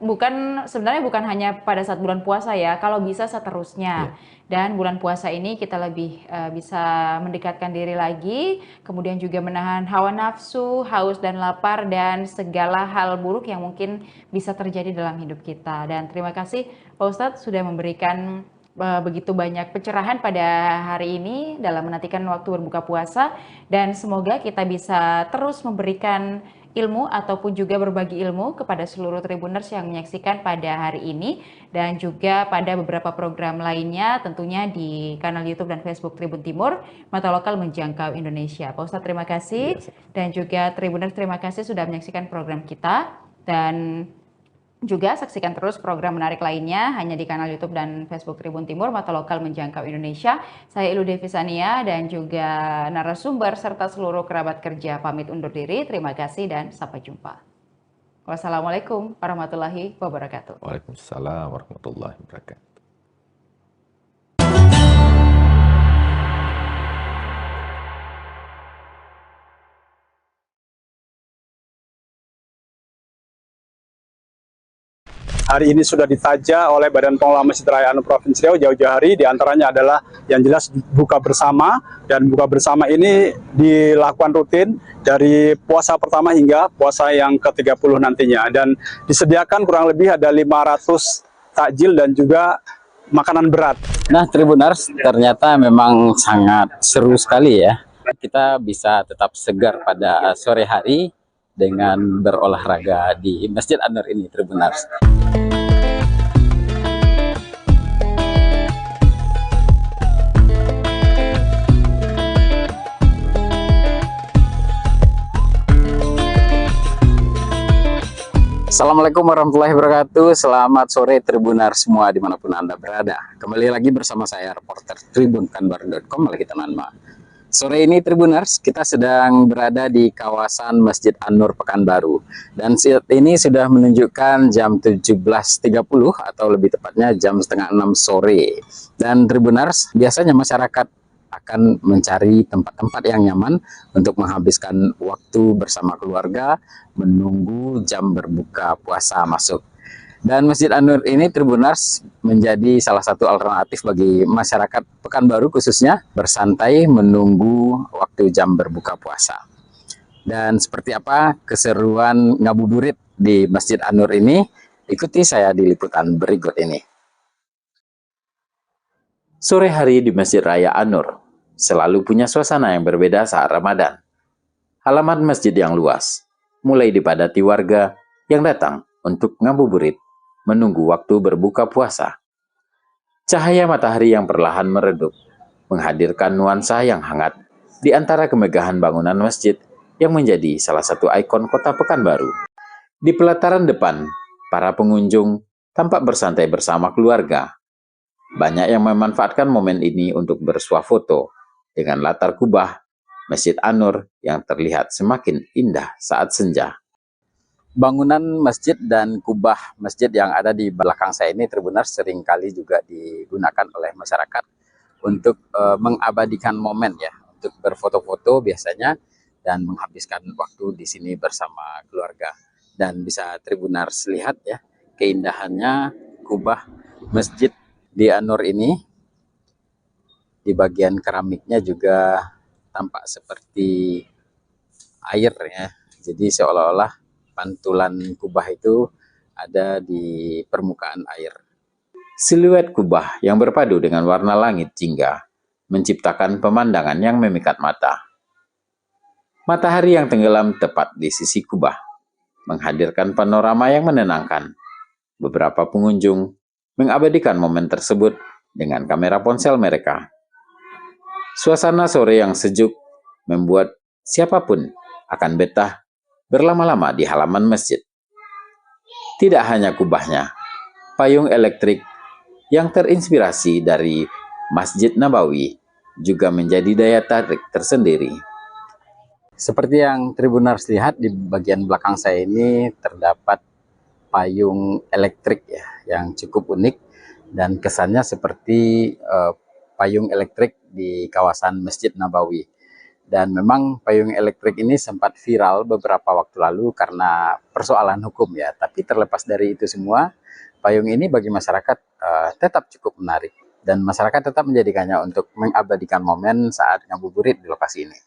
Speaker 7: sebenarnya bukan hanya pada saat bulan puasa ya, kalau bisa seterusnya. Dan bulan puasa ini kita lebih bisa mendekatkan diri lagi, kemudian juga menahan hawa nafsu, haus dan lapar, dan segala hal buruk yang mungkin bisa terjadi dalam hidup kita. Dan terima kasih Pak Ustadz sudah memberikan begitu banyak pencerahan pada hari ini dalam menantikan waktu berbuka puasa, dan semoga kita bisa terus memberikan ilmu ataupun juga berbagi ilmu kepada seluruh Tribuners yang menyaksikan pada hari ini, dan juga pada beberapa program lainnya tentunya di kanal YouTube dan Facebook Tribun Timur, Mata Lokal Menjangkau Indonesia. Pak Ustadz terima kasih, dan juga Tribuners terima kasih sudah menyaksikan program kita, dan juga saksikan terus program menarik lainnya hanya di kanal YouTube dan Facebook Tribun Timur, Mata Lokal Menjangkau Indonesia. Saya Ilu Devisania dan juga narasumber serta seluruh kerabat kerja pamit undur diri. Terima kasih dan sampai jumpa. Wassalamualaikum warahmatullahi wabarakatuh.
Speaker 8: Waalaikumsalam warahmatullahi wabarakatuh.
Speaker 4: Hari ini sudah ditaja oleh Badan Pengelola Masjid Raya Anu Provinsi Riau jauh-jauh hari, diantaranya adalah yang jelas buka bersama, dan buka bersama ini dilakukan rutin dari puasa pertama hingga puasa yang ke-30 nantinya, dan disediakan kurang lebih ada 500 takjil dan juga makanan berat.
Speaker 5: Nah Tribuners, ternyata memang sangat seru sekali ya, kita bisa tetap segar pada sore hari dengan berolahraga di Masjid An-Nur ini Tribuners. Assalamualaikum warahmatullahi wabarakatuh. Selamat sore Tribunar semua dimanapun Anda berada. Kembali lagi bersama saya reporter tribunkanbar.com. Sore ini Tribunars, kita sedang berada di kawasan Masjid An-Nur Pekanbaru. Dan saat ini sudah menunjukkan jam 17.30 atau lebih tepatnya jam setengah 6 sore. Dan Tribunars, biasanya masyarakat akan mencari tempat-tempat yang nyaman untuk menghabiskan waktu bersama keluarga menunggu jam berbuka puasa masuk. Dan Masjid An-Nur ini Tribunars menjadi salah satu alternatif bagi masyarakat Pekanbaru khususnya bersantai menunggu waktu jam berbuka puasa. Dan seperti apa keseruan ngabuburit di Masjid An-Nur ini? Ikuti saya di liputan berikut ini. Sore hari di Masjid Raya An-Nur selalu punya suasana yang berbeda saat Ramadan. Halaman masjid yang luas mulai dipadati warga yang datang untuk ngabuburit menunggu waktu berbuka puasa. Cahaya matahari yang perlahan meredup menghadirkan nuansa yang hangat di antara kemegahan bangunan masjid yang menjadi salah satu ikon kota Pekanbaru. Di pelataran depan, para pengunjung tampak bersantai bersama keluarga. Banyak yang memanfaatkan momen ini untuk bersuah foto dengan latar kubah Masjid An-Nur yang terlihat semakin indah saat senja. Bangunan masjid dan kubah masjid yang ada di belakang saya ini Tribunars seringkali juga digunakan oleh masyarakat untuk mengabadikan momen ya, untuk berfoto-foto biasanya dan menghabiskan waktu di sini bersama keluarga. Dan bisa Tribunars lihat ya keindahannya kubah masjid di An-Nur ini. Di bagian keramiknya juga tampak seperti air ya. Jadi seolah-olah pantulan kubah itu ada di permukaan air. Siluet kubah yang berpadu dengan warna langit jingga menciptakan pemandangan yang memikat mata. Matahari yang tenggelam tepat di sisi kubah menghadirkan panorama yang menenangkan. Beberapa pengunjung mengabadikan momen tersebut dengan kamera ponsel mereka. Suasana sore yang sejuk membuat siapapun akan betah berlama-lama di halaman masjid. Tidak hanya kubahnya, payung elektrik yang terinspirasi dari Masjid Nabawi juga menjadi daya tarik tersendiri. Seperti yang Tribunars lihat di bagian belakang saya ini terdapat payung elektrik ya yang cukup unik dan kesannya seperti payung elektrik di kawasan Masjid Nabawi. Dan memang payung elektrik ini sempat viral beberapa waktu lalu karena persoalan hukum ya. Tapi terlepas dari itu semua, payung ini bagi masyarakat tetap cukup menarik. Dan masyarakat tetap menjadikannya untuk mengabadikan momen saat ngabuburit di lokasi ini.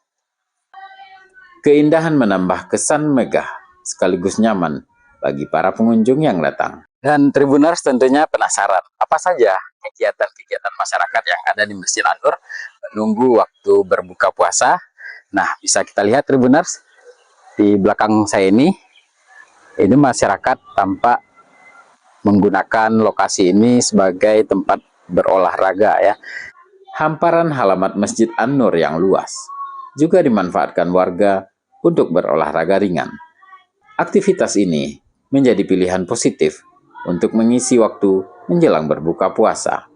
Speaker 5: Keindahan menambah kesan megah sekaligus nyaman bagi para pengunjung yang datang. Dan Tribunars tentunya penasaran apa saja kegiatan-kegiatan masyarakat yang ada di Masjid An-Nur menunggu waktu berbuka puasa. Nah, bisa kita lihat Tribunars di belakang saya ini masyarakat tampak menggunakan lokasi ini sebagai tempat berolahraga ya. Hamparan halaman Masjid An-Nur yang luas juga dimanfaatkan warga untuk berolahraga ringan. Aktivitas ini menjadi pilihan positif untuk mengisi waktu menjelang berbuka puasa.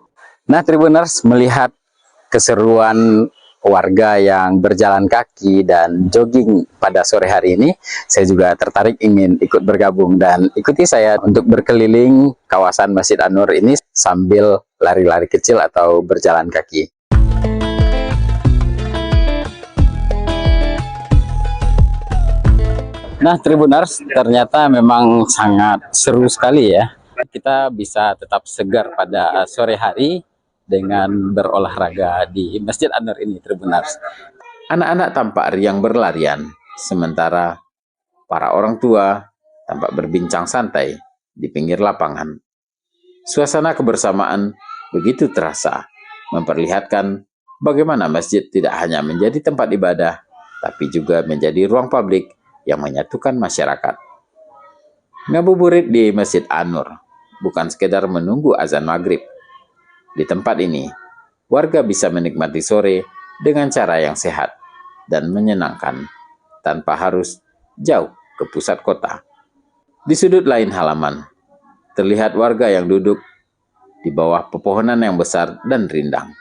Speaker 5: Nah, Tribunars melihat keseruan warga yang berjalan kaki dan jogging pada sore hari ini, saya juga tertarik ingin ikut bergabung dan ikuti saya untuk berkeliling kawasan Masjid An-Nur ini sambil lari-lari kecil atau berjalan kaki. Nah, Tribunars ternyata memang sangat seru sekali ya. Kita bisa tetap segar pada sore hari dengan berolahraga di Masjid An-Nur ini, Tribunars. Anak-anak tampak riang berlarian, sementara para orang tua tampak berbincang santai di pinggir lapangan. Suasana kebersamaan begitu terasa, memperlihatkan bagaimana masjid tidak hanya menjadi tempat ibadah, tapi juga menjadi ruang publik yang menyatukan masyarakat. Ngabuburit di Masjid An-Nur bukan sekedar menunggu azan maghrib. Di tempat ini, warga bisa menikmati sore dengan cara yang sehat dan menyenangkan, tanpa harus jauh ke pusat kota. Di sudut lain halaman, terlihat warga yang duduk di bawah pepohonan yang besar dan rindang.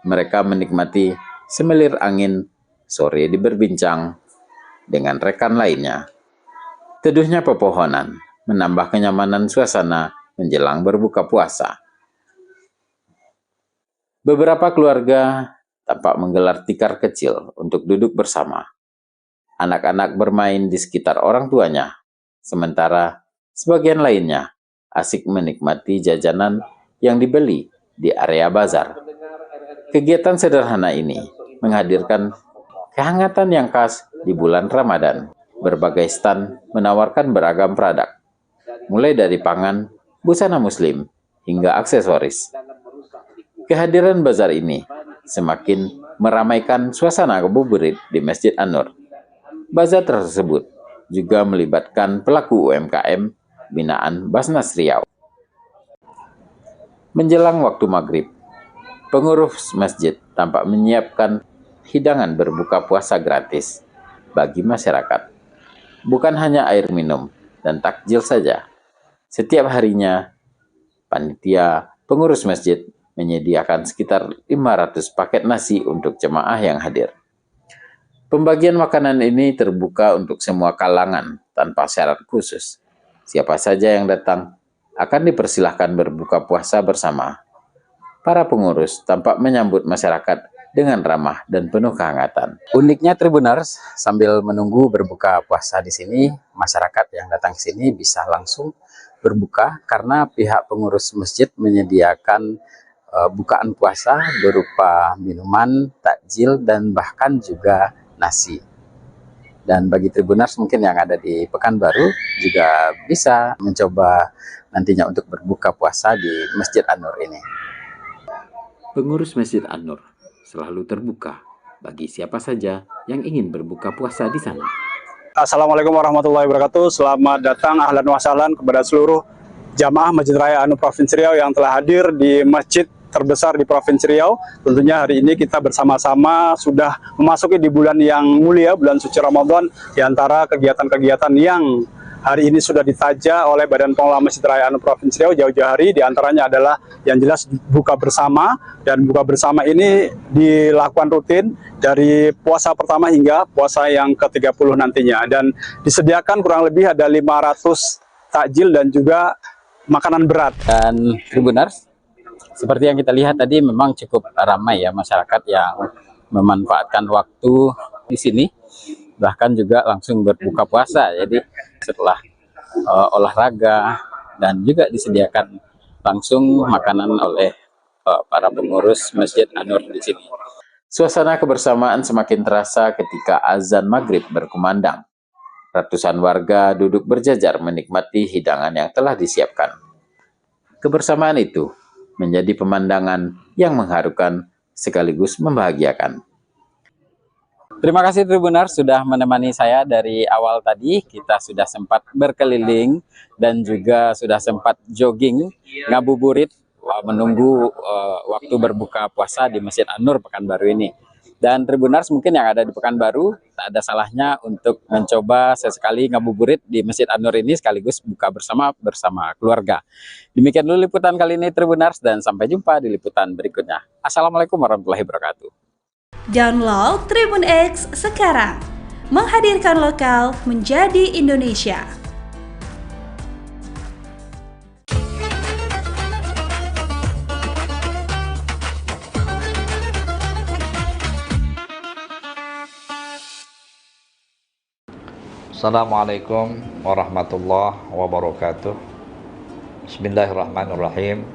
Speaker 5: Mereka menikmati semelir angin sore berbincang dengan rekan lainnya. Teduhnya pepohonan menambah kenyamanan suasana menjelang berbuka puasa. Beberapa keluarga tampak menggelar tikar kecil untuk duduk bersama. Anak-anak bermain di sekitar orang tuanya, sementara sebagian lainnya asik menikmati jajanan yang dibeli di area bazar. Kegiatan sederhana ini menghadirkan kehangatan yang khas di bulan Ramadan. Berbagai stan menawarkan beragam produk, mulai dari pangan, busana muslim, hingga aksesoris. Kehadiran bazar ini semakin meramaikan suasana ngabuburit di Masjid An-Nur. Bazar tersebut juga melibatkan pelaku UMKM binaan Basnas Riau. Menjelang waktu maghrib, pengurus masjid tampak menyiapkan hidangan berbuka puasa gratis bagi masyarakat. Bukan hanya air minum dan takjil saja. Setiap harinya, panitia pengurus masjid menyediakan sekitar 500 paket nasi untuk jemaah yang hadir. Pembagian makanan ini terbuka untuk semua kalangan tanpa syarat khusus. Siapa saja yang datang akan dipersilahkan berbuka puasa bersama. Para pengurus tampak menyambut masyarakat dengan ramah dan penuh kehangatan. Uniknya Tribuners, sambil menunggu berbuka puasa di sini, masyarakat yang datang ke sini bisa langsung berbuka karena pihak pengurus masjid menyediakan bukaan puasa berupa minuman, takjil, dan bahkan juga nasi. Dan bagi Tribuners mungkin yang ada di Pekanbaru juga bisa mencoba nantinya untuk berbuka puasa di Masjid An-Nur ini. Pengurus Masjid An-Nur selalu terbuka bagi siapa saja yang ingin berbuka puasa di sana.
Speaker 4: Assalamualaikum warahmatullahi wabarakatuh. Selamat datang, ahlan wa sahlan kepada seluruh jamaah Masjid Raya An-Nur Provinsi Riau yang telah hadir di masjid terbesar di Provinsi Riau. Tentunya hari ini kita bersama-sama sudah memasuki di bulan yang mulia, bulan suci Ramadan. Di antara kegiatan-kegiatan yang hari ini sudah ditaja oleh Badan Pengelola Masjid Raya An-Nur Provinsi Riau jauh-jauh hari, di antaranya adalah yang jelas buka bersama, dan buka bersama ini dilakukan rutin dari puasa pertama hingga puasa yang ke-30 nantinya, dan disediakan kurang lebih ada 500 takjil dan juga makanan berat.
Speaker 5: Dan Tribuners, seperti yang kita lihat tadi memang cukup ramai ya masyarakat yang memanfaatkan waktu di sini, bahkan juga langsung berbuka puasa. Jadi setelah olahraga dan juga disediakan langsung makanan oleh para pengurus Masjid An-Nur di sini. Suasana kebersamaan semakin terasa ketika azan maghrib berkumandang. Ratusan warga duduk berjajar menikmati hidangan yang telah disiapkan. Kebersamaan itu menjadi pemandangan yang mengharukan sekaligus membahagiakan. Terima kasih Tribuners sudah menemani saya dari awal tadi. Kita sudah sempat berkeliling dan juga sudah sempat jogging, ngabuburit, menunggu waktu berbuka puasa di Masjid An-Nur Pekanbaru ini. Dan Tribuners mungkin yang ada di Pekanbaru, tak ada salahnya untuk mencoba sesekali ngabuburit di Masjid An-Nur ini sekaligus buka bersama keluarga. Demikian dulu liputan kali ini Tribuners, dan sampai jumpa di liputan berikutnya. Assalamualaikum warahmatullahi wabarakatuh.
Speaker 3: Download Tribun X sekarang, menghadirkan lokal menjadi Indonesia.
Speaker 9: Assalamualaikum warahmatullahi wabarakatuh. Bismillahirrahmanirrahim.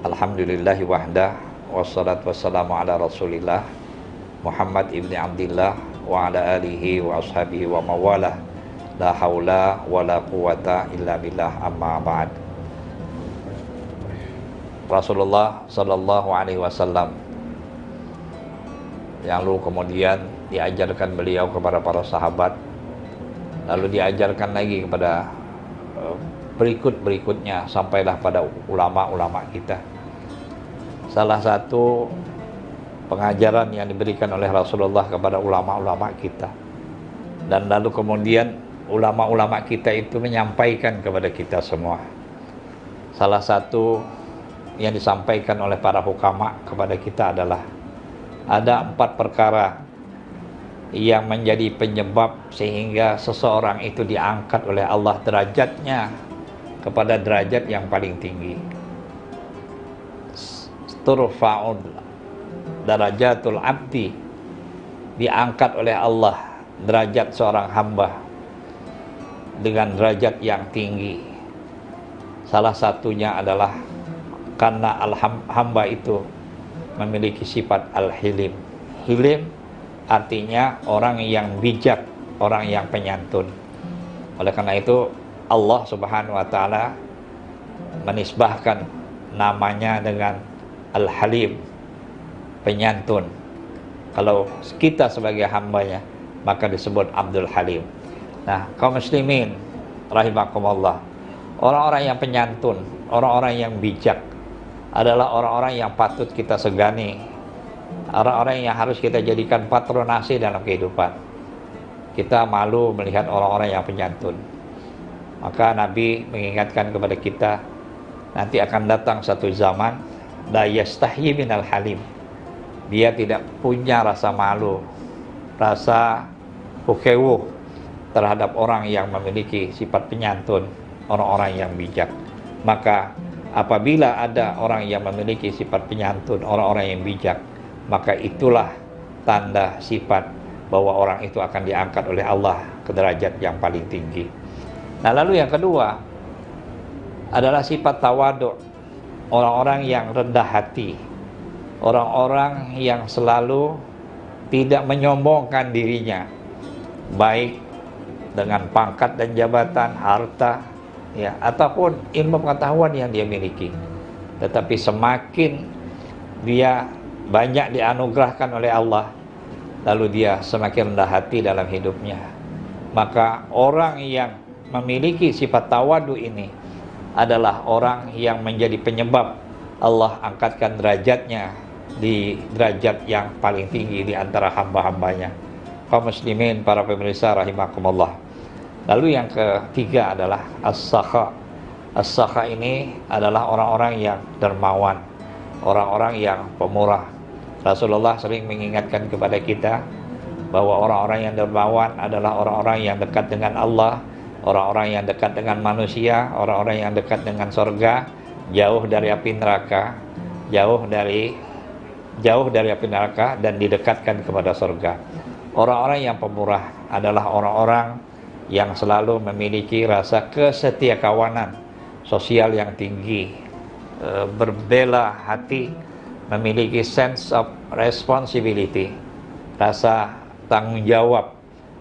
Speaker 9: Alhamdulillahi wahdah, wassalatu wassalamu ala rasulillah Muhammad ibni Abdillah wa ala alihi wa ashabihi wa mawalah. La haula wa la quwata illa billah, amma ba'd. Rasulullah sallallahu alaihi wasallam yang lalu kemudian diajarkan beliau kepada para sahabat, lalu diajarkan lagi kepada berikutnya sampailah pada ulama-ulama kita. Salah satu pengajaran yang diberikan oleh Rasulullah kepada ulama-ulama kita, dan lalu kemudian ulama-ulama kita itu menyampaikan kepada kita semua. Salah satu yang disampaikan oleh para hukama kepada kita adalah ada 4 perkara yang menjadi penyebab sehingga seseorang itu diangkat oleh Allah derajatnya kepada derajat yang paling tinggi. Turfa'ud darajatul abdi, diangkat oleh Allah derajat seorang hamba dengan derajat yang tinggi. Salah satunya adalah karena hamba itu memiliki sifat al-hilim. Hilim artinya orang yang bijak, orang yang penyantun. Oleh karena itu Allah Subhanahu wa taala menisbahkan namanya dengan Al-Halim, penyantun. Kalau kita sebagai hambanya maka disebut Abdul Halim. Nah, kaum muslimin rahimakumullah, orang-orang yang penyantun, orang-orang yang bijak adalah orang-orang yang patut kita segani, orang-orang yang harus kita jadikan patronase dalam kehidupan. Kita malu melihat orang-orang yang penyantun. Maka Nabi mengingatkan kepada kita, nanti akan datang satu zaman la yastahyi minal halim. Dia tidak punya rasa malu, rasa hukewuh terhadap orang yang memiliki sifat penyantun, orang-orang yang bijak. Maka apabila ada orang yang memiliki sifat penyantun, orang-orang yang bijak, maka itulah tanda sifat bahwa orang itu akan diangkat oleh Allah ke derajat yang paling tinggi. Nah, lalu yang kedua adalah sifat tawadu', orang-orang yang rendah hati, orang-orang yang selalu tidak menyombongkan dirinya, baik dengan pangkat dan jabatan, harta, ya, ataupun ilmu pengetahuan yang dia miliki. Tetapi semakin dia banyak dianugerahkan oleh Allah, lalu dia semakin rendah hati dalam hidupnya. Maka orang yang memiliki sifat tawadu ini adalah orang yang menjadi penyebab Allah angkatkan derajatnya di derajat yang paling tinggi di antara hamba-hambanya. Kaum muslimin, para pemirsa rahimakumullah. Lalu yang ketiga adalah as-sakha. As-sakha ini adalah orang-orang yang dermawan, orang-orang yang pemurah. Rasulullah sering mengingatkan kepada kita bahwa orang-orang yang dermawan adalah orang-orang yang dekat dengan Allah, orang-orang yang dekat dengan manusia, orang-orang yang dekat dengan surga, jauh dari api neraka, jauh dari api neraka dan didekatkan kepada surga. Orang-orang yang pemurah adalah orang-orang yang selalu memiliki rasa kesetiakawanan sosial yang tinggi, berbela hati, memiliki sense of responsibility, rasa tanggung jawab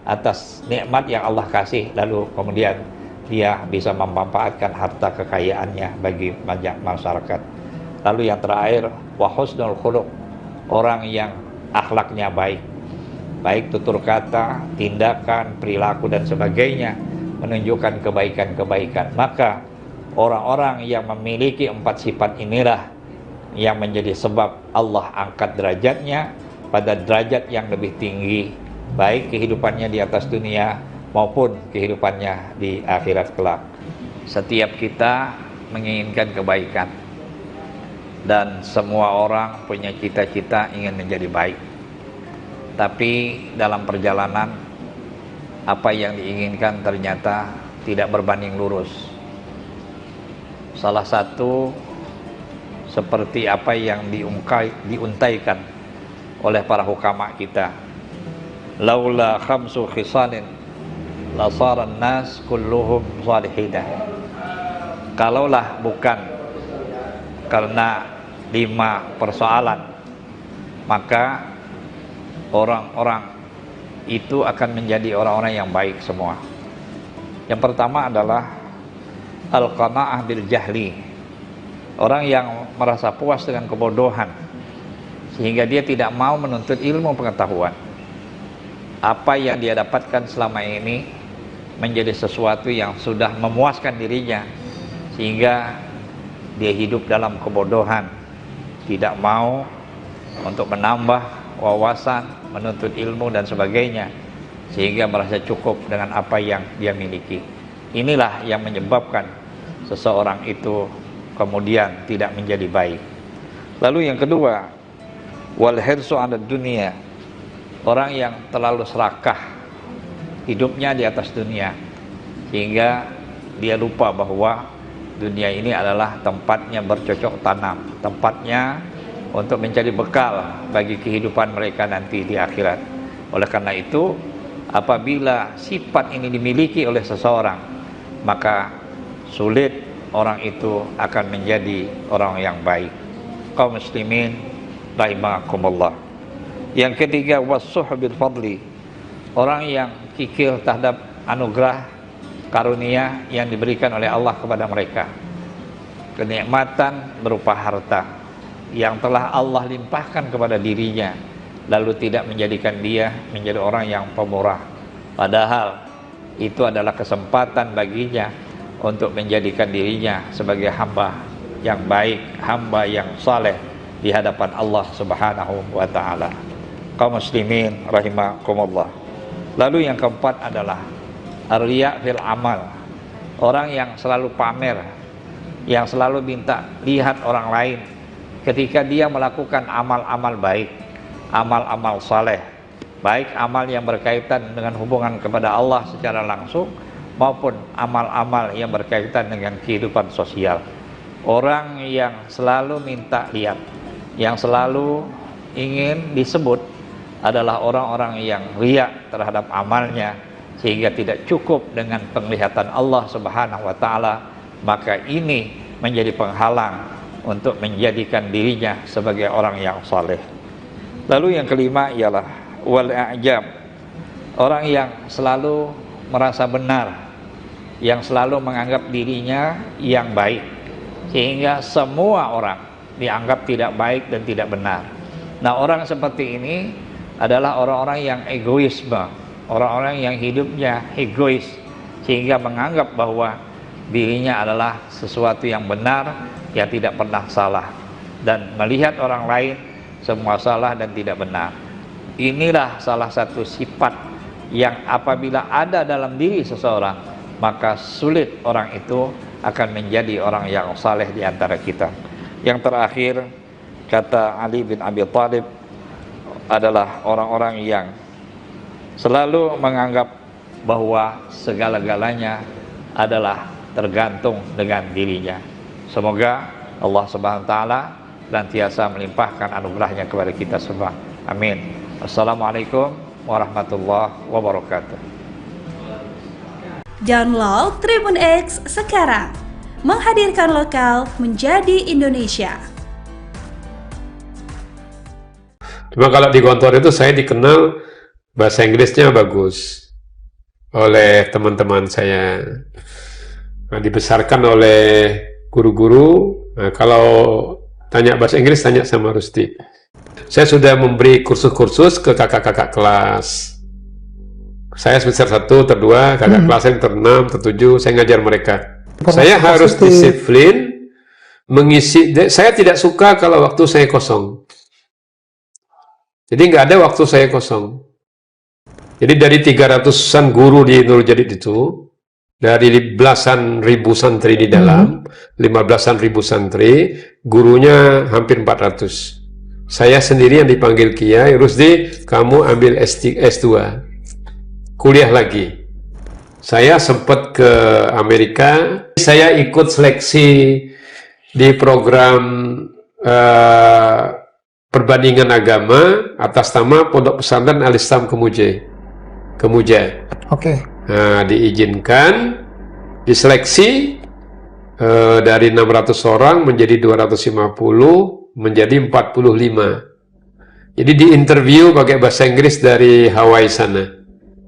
Speaker 9: atas nikmat yang Allah kasih, lalu kemudian dia bisa memanfaatkan harta kekayaannya bagi banyak masyarakat. Lalu yang terakhir, wa husnul khuluq, orang yang akhlaknya baik, baik tutur kata, tindakan, perilaku dan sebagainya menunjukkan kebaikan-kebaikan. Maka orang-orang yang memiliki 4 sifat inilah yang menjadi sebab Allah angkat derajatnya pada derajat yang lebih tinggi, baik kehidupannya di atas dunia maupun kehidupannya di akhirat kelak. Setiap kita menginginkan kebaikan, dan semua orang punya cita-cita ingin menjadi baik. Tapi dalam perjalanan, apa yang diinginkan ternyata tidak berbanding lurus. Salah satu seperti apa yang diuntaikan oleh para hukama kita, laula khamsu khisalin lasaran nas kulluhum salihina. Kalaulah bukan karena 5 persoalan, maka orang-orang itu akan menjadi orang-orang yang baik semua. Yang pertama adalah al-qana'ah bil jahli, orang yang merasa puas dengan kebodohan sehingga dia tidak mau menuntut ilmu pengetahuan. Apa yang dia dapatkan selama ini menjadi sesuatu yang sudah memuaskan dirinya, sehingga dia hidup dalam kebodohan, tidak mau untuk menambah wawasan, menuntut ilmu dan sebagainya. sehingga merasa cukup dengan apa yang dia miliki. Inilah yang menyebabkan seseorang itu kemudian tidak menjadi baik. Lalu yang kedua, wal hirsu 'ala dunia, orang yang terlalu serakah hidupnya di atas dunia, sehingga dia lupa bahwa dunia ini adalah tempatnya bercocok tanam, tempatnya untuk mencari bekal bagi kehidupan mereka nanti di akhirat. Oleh karena itu, apabila sifat ini dimiliki oleh seseorang, maka sulit orang itu akan menjadi orang yang baik. Kaum muslimin rahimakumullah. Yang ketiga, was-suhbil fadli, orang yang kikir terhadap anugerah karunia yang diberikan oleh Allah kepada mereka. Kenikmatan berupa harta yang telah Allah limpahkan kepada dirinya, lalu tidak menjadikan dia menjadi orang yang pemurah, padahal itu adalah kesempatan baginya untuk menjadikan dirinya sebagai hamba yang baik, hamba yang saleh di hadapan Allah Subhanahu wa taala. Kaum muslimin rahimakumullah. Lalu yang keempat adalah ar-riya fil amal, orang yang selalu pamer, yang selalu minta lihat orang lain ketika dia melakukan amal-amal baik, amal-amal saleh, baik amal yang berkaitan dengan hubungan kepada Allah secara langsung maupun amal-amal yang berkaitan dengan kehidupan sosial. Orang yang selalu minta lihat, yang selalu ingin disebut, adalah orang-orang yang riya terhadap amalnya, sehingga tidak cukup dengan penglihatan Allah Subhanahu wa taala, maka ini menjadi penghalang untuk menjadikan dirinya sebagai orang yang saleh. Lalu yang kelima ialah wal a'jab, orang yang selalu merasa benar, yang selalu menganggap dirinya yang baik, sehingga semua orang dianggap tidak baik dan tidak benar. Nah, orang seperti ini adalah orang-orang yang egoisme, orang-orang yang hidupnya egois, sehingga menganggap bahwa dirinya adalah sesuatu yang benar, yang tidak pernah salah, dan melihat orang lain semua salah dan tidak benar. Inilah salah satu sifat yang apabila ada dalam diri seseorang, maka sulit orang itu akan menjadi orang yang saleh di antara kita. Yang terakhir, kata Ali bin Abi Thalib, adalah orang-orang yang selalu menganggap bahwa segala-galanya adalah tergantung dengan dirinya. Semoga Allah Subhanahu wa taala senantiasa melimpahkan anugerahnya kepada kita semua. Amin. Assalamualaikum warahmatullahi wabarakatuh.
Speaker 3: Download Tribun X sekarang, menghadirkan lokal menjadi Indonesia.
Speaker 1: Cuma kalau di kantor itu saya dikenal bahasa Inggrisnya bagus oleh teman-teman saya. Nah, dibesarkan oleh guru-guru. Nah, kalau tanya bahasa Inggris, tanya sama Rusti. Saya sudah memberi kursus-kursus ke kakak-kakak kelas. Saya semester 1, ter 2, kakak kelas yang ter 6, ter 7, saya ngajar mereka. Saya harus disiplin mengisi. Saya tidak suka kalau waktu saya kosong. Jadi nggak ada waktu saya kosong. Jadi dari 300-an guru di Nurul Jadid itu, dari belasan ribu santri di dalam, 15-an ribu santri, gurunya hampir 400. Saya sendiri yang dipanggil Kiai, Rusdi, kamu ambil S2, kuliah lagi. Saya sempat ke Amerika, saya ikut seleksi di program perbandingan agama atas nama Pondok Pesantren Al-Islam Kemuja. Oke. Nah, diizinkan, diseleksi dari 600 orang menjadi 250, menjadi 45. Jadi diinterview pakai bahasa Inggris dari Hawaii sana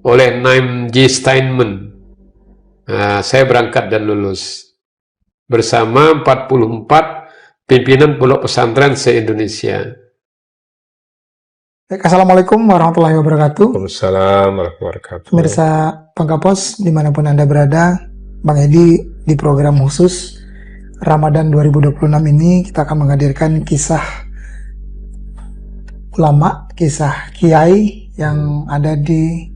Speaker 1: oleh Naim G. Steinman. Nah, saya berangkat dan lulus bersama 44 pimpinan pondok pesantren se-Indonesia.
Speaker 2: Baik, Assalamualaikum warahmatullahi wabarakatuh.
Speaker 1: Waalaikumsalam warahmatullahi wabarakatuh.
Speaker 2: Pemirsa Pangkapos, dimanapun Anda berada, Bang Edi di program khusus Ramadan 2026 ini kita akan menghadirkan kisah ulama, kisah kiai yang ada di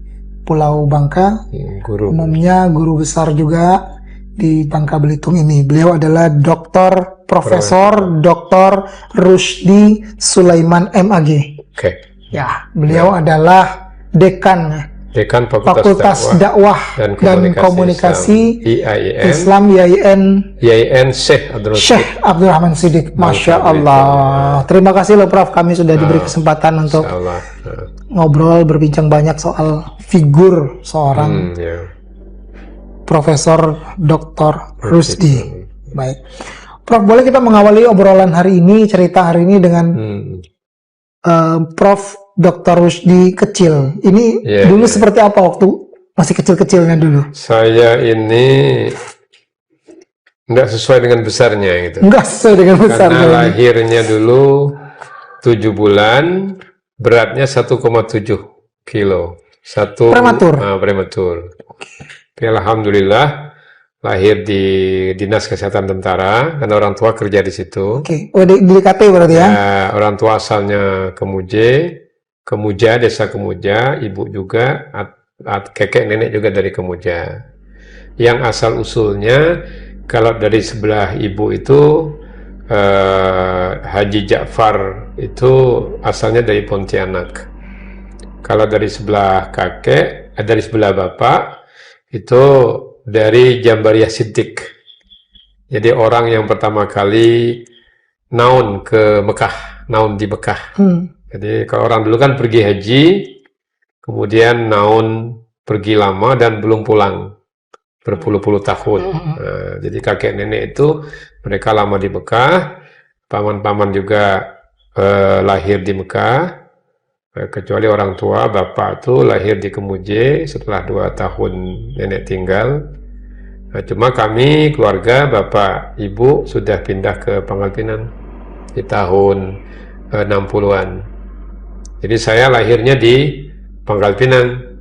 Speaker 2: Pulau Bangka.
Speaker 1: Guru.
Speaker 2: Umumnya guru besar juga di Bangka Belitung ini. Beliau adalah Profesor Dr. Rusdi Sulaiman MAG.
Speaker 1: Oke.
Speaker 2: Ya, beliau adalah dekan Fakultas Dakwah dan Komunikasi Islam IAIN
Speaker 1: Syekh
Speaker 2: Abdurrahman Siddiq. Masya Allah. Terima kasih loh Prof, kami sudah diberi kesempatan untuk ngobrol, berbincang banyak soal figur seorang Profesor Dr. Rusdi. Baik, Prof, boleh kita mengawali obrolan hari ini, cerita hari ini dengan Prof Dr. Rusdi kecil. Ini dulu seperti apa waktu masih kecil-kecilnya dulu?
Speaker 1: Saya ini enggak sesuai dengan besarnya gitu.
Speaker 2: Enggak sesuai dengan besarnya.
Speaker 1: Karena lahirnya dulu 7 bulan, beratnya 1,7 kilo.
Speaker 2: Prematur.
Speaker 1: Prematur. Tapi alhamdulillah lahir di Dinas Kesehatan Tentara, karena orang tua kerja di situ.
Speaker 2: Oke. Oh, di KT berarti ya?
Speaker 1: Orang tua asalnya Kemuja, desa Kemuja, ibu juga, kakek nenek juga dari Kemuja. Yang asal usulnya, kalau dari sebelah ibu itu Haji Ja'far itu asalnya dari Pontianak. Kalau dari sebelah kakek, dari sebelah bapak itu dari Jambariyah Siddiq. Jadi orang yang pertama kali naun ke Mekah, naun di Mekah. Jadi kalau orang dulu kan pergi haji, kemudian naun pergi lama dan belum pulang berpuluh-puluh tahun. Nah, jadi kakek nenek itu mereka lama di Mekah, paman-paman juga lahir di Mekah, kecuali orang tua bapak itu lahir di Kemuje setelah 2 tahun nenek tinggal. Nah, cuma kami keluarga bapak ibu sudah pindah ke Pangkal Pinang di tahun 60-an. Jadi saya lahirnya di Pangkal Pinang.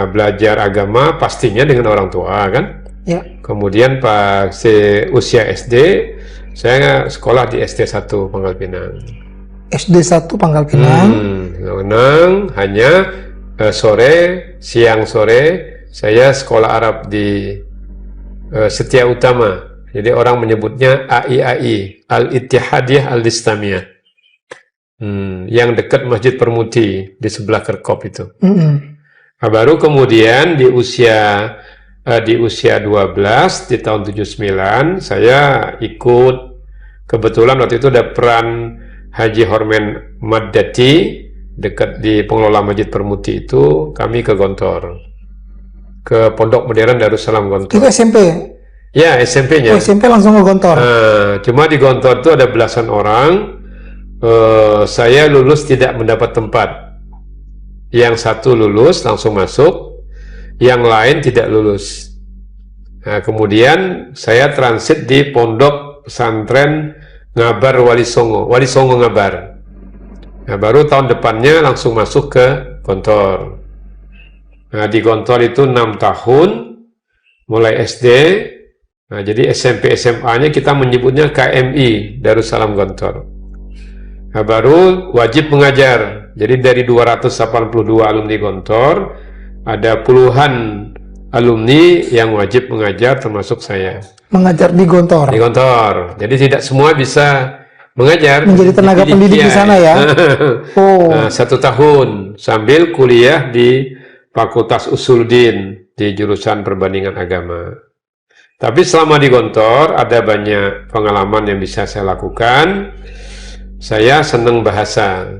Speaker 1: Belajar agama pastinya dengan orang tua kan.
Speaker 2: Ya.
Speaker 1: Kemudian pas usia SD, saya sekolah di SD 1 Pangkal Pinang.
Speaker 2: SD 1 Pangkal Pinang.
Speaker 1: Hanya siang sore saya sekolah Arab di Setia Utama. Jadi orang menyebutnya AIAI, Al-Ittihadiyah Al-Islamiyah. Yang dekat Masjid Permuti di sebelah Kerkop itu. Nah, baru kemudian di usia 12 di tahun 79 saya ikut, kebetulan waktu itu ada peran Haji Hormen Maddati dekat di pengelola Masjid Permuti itu, kami ke Gontor, ke Pondok Modern Darussalam Gontor.
Speaker 2: Itu SMP?
Speaker 1: Ya, SMP-nya.
Speaker 2: SMP langsung ke Gontor.
Speaker 1: Cuma di Gontor itu ada belasan orang. Saya lulus tidak mendapat tempat. Yang satu lulus langsung masuk, yang lain tidak lulus. Nah, kemudian saya transit di Pondok Pesantren Ngabar Wali Songo Ngabar. Nah, baru tahun depannya langsung masuk ke Gontor. Nah, di Gontor itu 6 tahun, mulai SD. Nah, jadi SMP SMA-nya kita menyebutnya KMI Darussalam Gontor. Nah, baru wajib mengajar. Jadi dari 282 alumni Gontor, ada puluhan alumni yang wajib mengajar, termasuk saya.
Speaker 2: Mengajar di Gontor?
Speaker 1: Di Gontor. Jadi tidak semua bisa mengajar.
Speaker 2: Menjadi tenaga pendidik di sana ya?
Speaker 1: Nah, 1 tahun, sambil kuliah di Fakultas Usuluddin, di jurusan perbandingan agama. Tapi selama di Gontor, ada banyak pengalaman yang bisa saya lakukan. Saya senang bahasa.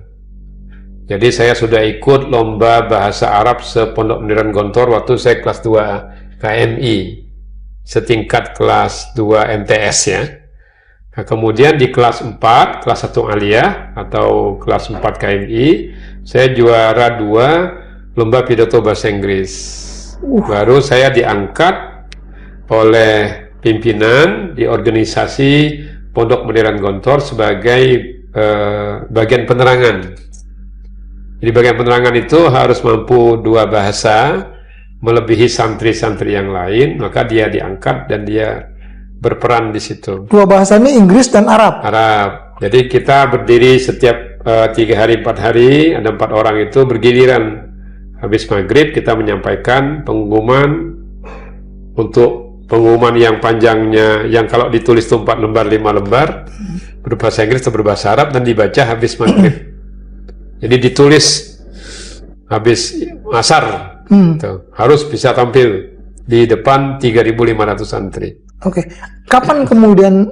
Speaker 1: Jadi saya sudah ikut lomba bahasa Arab sepondok modern Gontor waktu saya kelas 2 KMI, setingkat kelas 2 MTS ya. Nah, kemudian di kelas 4, kelas 1 Aliyah atau kelas 4 KMI, saya juara 2 lomba pidato bahasa Inggris. Baru saya diangkat oleh pimpinan di organisasi Pondok Modern Gontor sebagai bagian penerangan. Jadi bagian penerangan itu harus mampu 2 bahasa, melebihi santri-santri yang lain, maka dia diangkat dan dia berperan di situ.
Speaker 2: 2 bahasanya Inggris dan Arab?
Speaker 1: Arab. Jadi kita berdiri setiap 3 hari 4 hari, ada 4 orang itu bergiliran Habis maghrib kita menyampaikan pengumuman, untuk pengumuman yang panjangnya, yang kalau ditulis itu 4 lembar, 5 lembar, berbahasa Inggris atau berbahasa Arab, dan dibaca habis maghrib. Jadi ditulis habis asar, harus bisa tampil di depan 3.500 santri.
Speaker 2: Oke. Kapan kemudian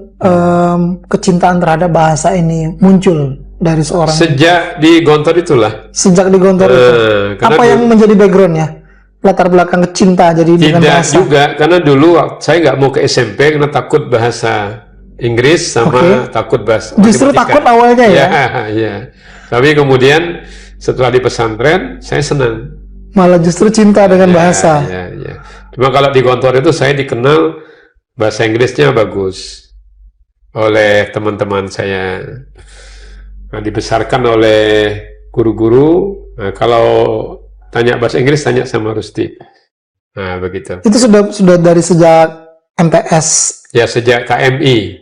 Speaker 2: kecintaan terhadap bahasa ini muncul dari seorang?
Speaker 1: Sejak di Gontor itulah.
Speaker 2: Sejak di Gontor itu. Apa yang menjadi backgroundnya? Latar belakang cinta jadi dengan bahasa?
Speaker 1: Tidak juga, karena dulu saya nggak mau ke SMP karena takut bahasa Inggris sama takut bahasa
Speaker 2: Justru matematika. Takut awalnya ya?
Speaker 1: Iya. Tapi kemudian setelah di pesantren saya senang.
Speaker 2: Malah justru cinta dengan bahasa.
Speaker 1: Iya. Cuma kalau di Gontor itu saya dikenal bahasa Inggrisnya bagus oleh teman-teman saya. Nah, dibesarkan oleh guru-guru. Nah, kalau tanya bahasa Inggris, tanya sama Rusti. Nah, begitu.
Speaker 2: Itu sudah dari sejak MTS?
Speaker 1: Ya, sejak KMI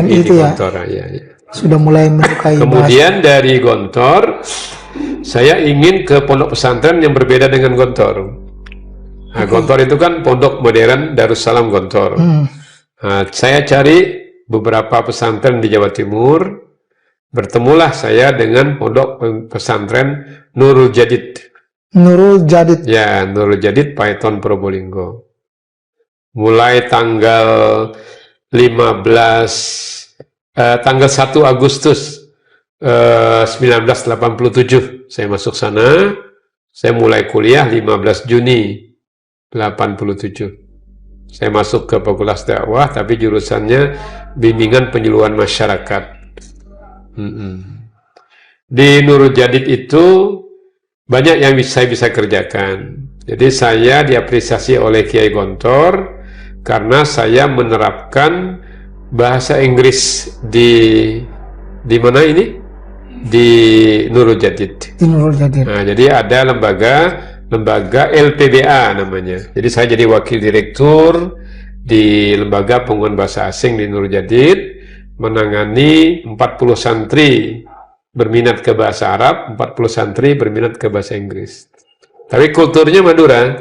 Speaker 2: itu
Speaker 1: di
Speaker 2: ya?
Speaker 1: Gontor. Ya.
Speaker 2: Sudah mulai menyukai
Speaker 1: Kemudian bahasa. Dari Gontor, saya ingin ke pondok pesantren yang berbeda dengan Gontor. Nah, Gontor itu kan pondok modern Darussalam Gontor. Nah, saya cari beberapa pesantren di Jawa Timur. Bertemulah saya dengan pondok pesantren Nurul Jadid.
Speaker 2: Nurul Jadid.
Speaker 1: Ya, Nurul Jadid Python Probolinggo. Mulai tanggal 1 Agustus 1987 saya masuk sana. Saya mulai kuliah 15 Juni 87. Saya masuk ke Fakultas Dakwah, tapi jurusannya bimbingan penyuluhan masyarakat. Di Nurul Jadid itu banyak yang saya bisa kerjakan. Jadi saya diapresiasi oleh Kiai Gontor karena saya menerapkan bahasa Inggris di mana ini? Di Nurul Jadid.
Speaker 2: Di Nurul Jadid.
Speaker 1: Nah, jadi ada lembaga LPBA namanya. Jadi saya jadi wakil direktur di lembaga penguatan bahasa asing di Nurul Jadid, menangani 40 santri berminat ke bahasa Arab, 40 santri berminat ke bahasa Inggris. Tapi kulturnya Madura,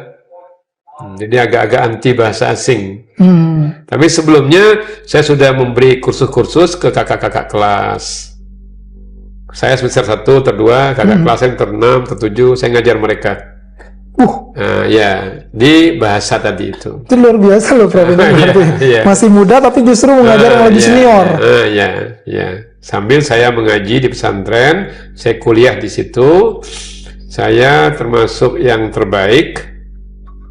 Speaker 1: jadi agak-agak anti bahasa asing. Tapi sebelumnya saya sudah memberi kursus-kursus ke kakak-kakak kelas. Saya semester 1, ter 2, kakak kelas yang ter 6, ter 7, saya ngajar mereka. Ya, di bahasa tadi itu.
Speaker 2: Itu luar biasa loh, Prof. Masih muda tapi justru mengajar yang lebih senior.
Speaker 1: Ya. Sambil saya mengaji di pesantren, saya kuliah di situ. Saya termasuk yang terbaik.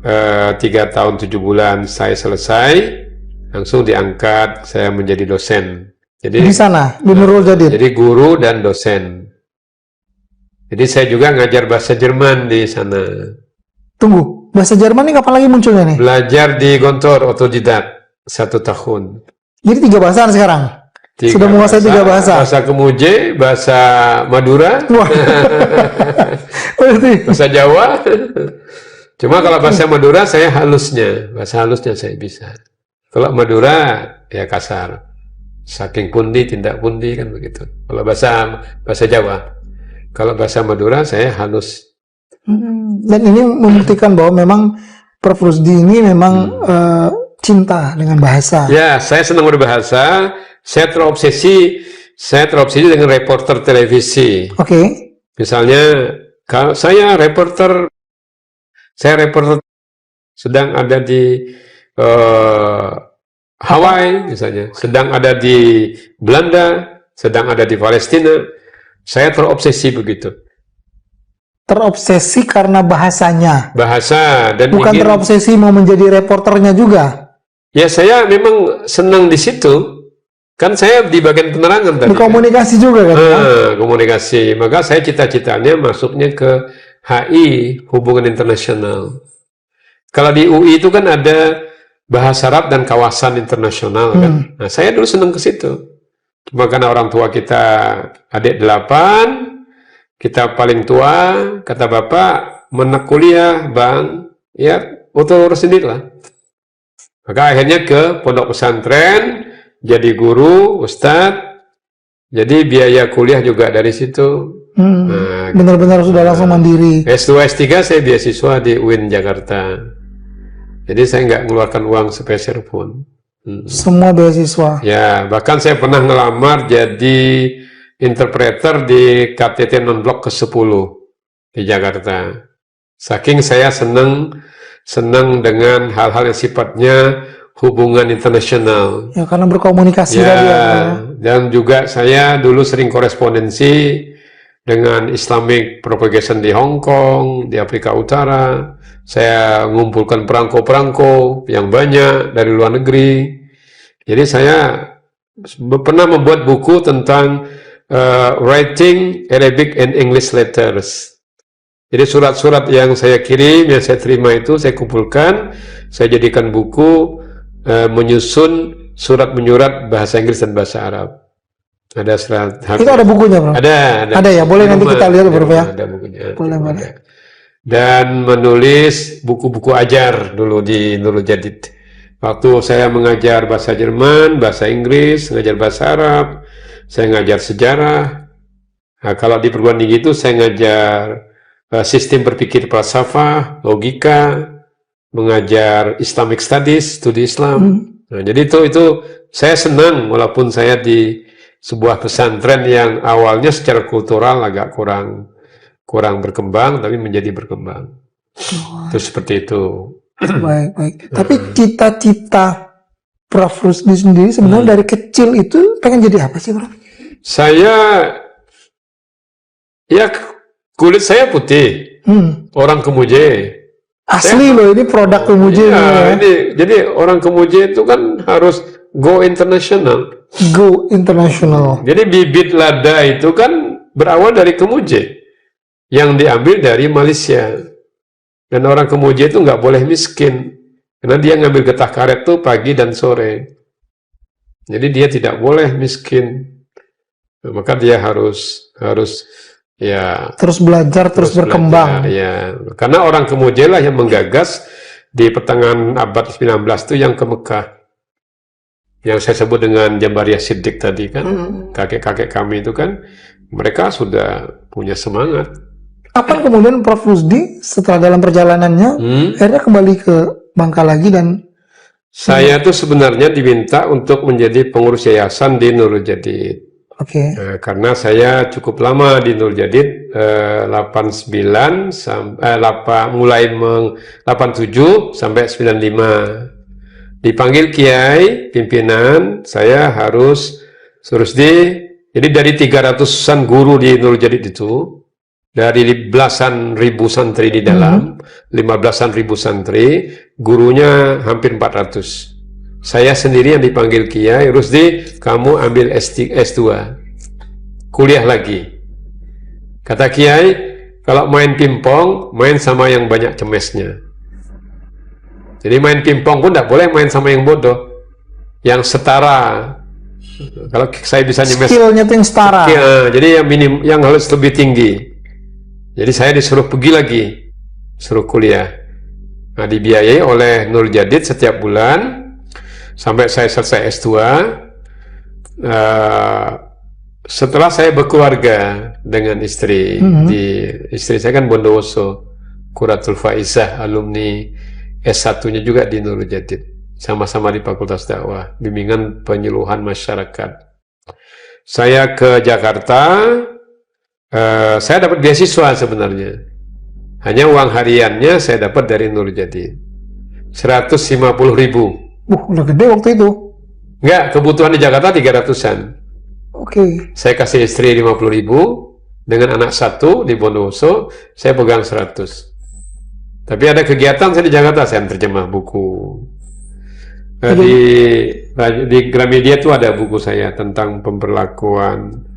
Speaker 1: 3 tahun 7 bulan saya selesai, langsung diangkat saya menjadi dosen. Jadi
Speaker 2: di sana, di Nurul Jadid.
Speaker 1: Jadi guru dan dosen. Jadi saya juga ngajar bahasa Jerman di sana.
Speaker 2: Tunggu, bahasa Jerman ini kapan lagi munculnya nih?
Speaker 1: Belajar di Gontor, otodidak, 1 tahun.
Speaker 2: Jadi 3 bahasa sekarang? Sudah menguasai 3 bahasa?
Speaker 1: Bahasa Kemuje, bahasa Madura, bahasa Jawa. Cuma kalau bahasa Madura saya halusnya, bahasa halusnya saya bisa. Kalau Madura ya kasar, saking pundi, tindak pundi kan begitu. Kalau bahasa Jawa, kalau bahasa Madura saya halus.
Speaker 2: Dan ini membuktikan bahwa memang Prof. Rusdi ini memang cinta dengan bahasa.
Speaker 1: Ya, saya senang berbahasa. Saya terobsesi dengan reporter televisi.
Speaker 2: Oke.
Speaker 1: Misalnya, kalau saya reporter sedang ada di Hawaii, misalnya, sedang ada di Belanda, sedang ada di Palestina. Saya terobsesi begitu.
Speaker 2: Terobsesi karena bahasanya.
Speaker 1: Bahasa dan
Speaker 2: bukan terobsesi mau menjadi reporternya juga.
Speaker 1: Ya, saya memang senang di situ. Kan saya di bagian penerangan tadi.
Speaker 2: Komunikasi juga kan?
Speaker 1: Komunikasi. Maka saya cita-citanya masuknya ke HI, Hubungan Internasional. Kalau di UI itu kan ada bahasa Arab dan kawasan internasional kan. Nah, saya dulu senang ke situ. Cuma karena orang tua kita adik 8, kita paling tua, kata bapak, menek kuliah, bang, ya, urus sendiri lah. Maka akhirnya ke pondok pesantren, jadi guru, ustadz, jadi biaya kuliah juga dari situ. Nah,
Speaker 2: benar-benar sudah langsung mandiri.
Speaker 1: S2, S3 saya beasiswa di UIN Jakarta. Jadi saya nggak mengeluarkan uang sepeser pun.
Speaker 2: Semua beasiswa.
Speaker 1: Ya, bahkan saya pernah ngelamar jadi interpreter di KTT Non-Blok ke-10 di Jakarta. Saking saya senang dengan hal-hal yang sifatnya hubungan internasional.
Speaker 2: Ya, karena berkomunikasi tadi ya.
Speaker 1: Dan juga saya dulu sering korespondensi dengan Islamic Propagation di Hong Kong, di Afrika Utara. Saya mengumpulkan perangko-perangko yang banyak dari luar negeri. Jadi saya pernah membuat buku tentang writing Arabic and English letters. Jadi surat-surat yang saya kirim, yang saya terima itu saya kumpulkan, saya jadikan buku menyusun surat menyurat bahasa Inggris dan bahasa Arab. Ada surat.
Speaker 2: Itu ada bukunya, Bro? Ada ya, boleh nanti kita lihat, Bro ya.
Speaker 1: Ada bukunya.
Speaker 2: Boleh.
Speaker 1: Dan menulis buku-buku ajar dulu di Nurul Jadid. Waktu saya mengajar bahasa Jerman, bahasa Inggris, mengajar bahasa Arab, saya ngajar sejarah. Nah, kalau di perguruan tinggi itu saya ngajar sistem berpikir falsafah, logika, mengajar Islamic Studies, studi Islam. Nah, jadi itu saya senang walaupun saya di sebuah pesantren yang awalnya secara kultural agak kurang berkembang, tapi menjadi berkembang. Itu seperti itu.
Speaker 2: Baik. Tapi cita-cita Prof. Rusdi sendiri sebenarnya dari kecil itu pengen jadi apa sih, Prof?
Speaker 1: Saya, ya kulit saya putih, orang Kemuje.
Speaker 2: Asli loh, ini produk Kemuje.
Speaker 1: Ya, jadi orang Kemuje itu kan harus go international.
Speaker 2: Go international.
Speaker 1: Jadi bibit lada itu kan berawal dari Kemuje, yang diambil dari Malaysia. Dan orang Kemuje itu nggak boleh miskin, karena dia ngambil getah karet tuh pagi dan sore. Jadi dia tidak boleh miskin. Nah, maka dia harus ya
Speaker 2: terus belajar, terus berkembang.
Speaker 1: Belajar, ya. Karena orang Kemuje lah yang menggagas di pertengahan abad 19 itu yang ke Mekah. Yang saya sebut dengan Jambariyah Siddiq tadi kan, kakek-kakek kami itu kan, mereka sudah punya semangat.
Speaker 2: Kapan kemudian Prof. Rusdi setelah dalam perjalanannya akhirnya kembali ke Bangka lagi dan
Speaker 1: saya tuh sebenarnya diminta untuk menjadi pengurus yayasan di Nurul Jadid.
Speaker 2: Oke.
Speaker 1: Karena saya cukup lama di Nurul Jadid, 89 mulai 87 sampai 95. Dipanggil kiai pimpinan, saya harus jadi dari 300-an guru di Nurul Jadid itu, dari belasan ribu santri di dalam, 15-an ribu santri, gurunya hampir 400. Saya sendiri yang dipanggil kiai, Rusdi, kamu ambil S2, kuliah lagi. Kata kiai, kalau main pingpong, main sama yang banyak cemesnya. Jadi main pingpong pun tidak boleh main sama yang bodoh, yang setara. Kalau saya bisa nyemes,
Speaker 2: skillnya itu yang setara.
Speaker 1: Jadi yang harus lebih tinggi. Jadi saya disuruh pergi lagi, suruh kuliah. Nah, dibiayai oleh Nurul Jadid setiap bulan sampai saya selesai S2. Setelah saya berkeluarga dengan istri, istri saya kan Bondowoso, Quratul Faizah, alumni S1-nya juga di Nurul Jadid, sama-sama di Fakultas Dakwah, bimbingan penyuluhan masyarakat. Saya ke Jakarta, saya dapat beasiswa sebenarnya. Hanya uang hariannya saya dapat dari Nurul Jadid, 150.000.
Speaker 2: Udah gede waktu itu.
Speaker 1: Enggak, kebutuhan di Jakarta 300-an.
Speaker 2: Oke.
Speaker 1: Saya kasih istri 50.000, dengan anak satu di Bondowoso, saya pegang 100. Tapi ada kegiatan saya di Jakarta, saya terjemah buku. Di Gramedia itu ada buku saya tentang pemberlakuan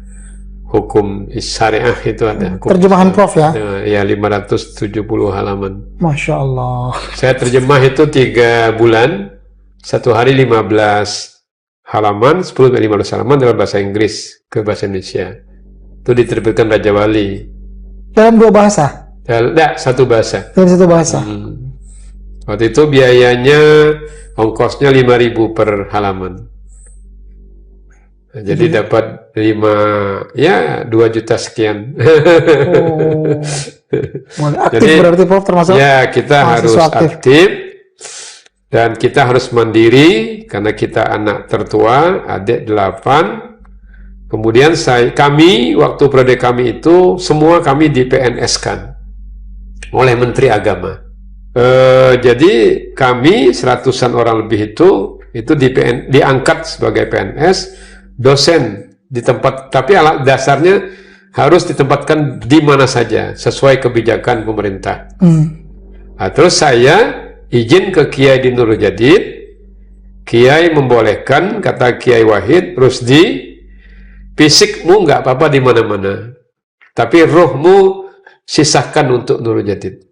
Speaker 1: hukum syariah, itu ada.
Speaker 2: Terjemahan Prof ya?
Speaker 1: Ya, 570 halaman.
Speaker 2: Masya Allah.
Speaker 1: Saya terjemah itu 3 bulan, 1 hari 15 halaman, 10-15 halaman dalam bahasa Inggris ke bahasa Indonesia. Itu diterbitkan Raja Wali.
Speaker 2: Dalam 2 bahasa?
Speaker 1: Tidak, 1 bahasa.
Speaker 2: Dalam 1 bahasa.
Speaker 1: Waktu itu biayanya, ongkosnya 5.000 per halaman. Jadi dapat 2 juta sekian.
Speaker 2: Aktif
Speaker 1: Jadi,
Speaker 2: berarti Prof termasuk?
Speaker 1: Ya, kita harus aktif dan kita harus mandiri karena kita anak tertua, adik 8. Kemudian kami waktu periode kami itu semua kami di PNS-kan oleh Menteri Agama. Jadi kami 100-an orang lebih itu diangkat sebagai PNS, dosen di tempat, tapi alat dasarnya harus ditempatkan di mana saja sesuai kebijakan pemerintah. Nah, terus saya izin ke Kiai di Nurul Jadid, Kiai membolehkan, kata Kiai Wahid Rusdi, fisikmu nggak apa-apa di mana-mana, tapi rohmu sisahkan untuk Nurul Jadid.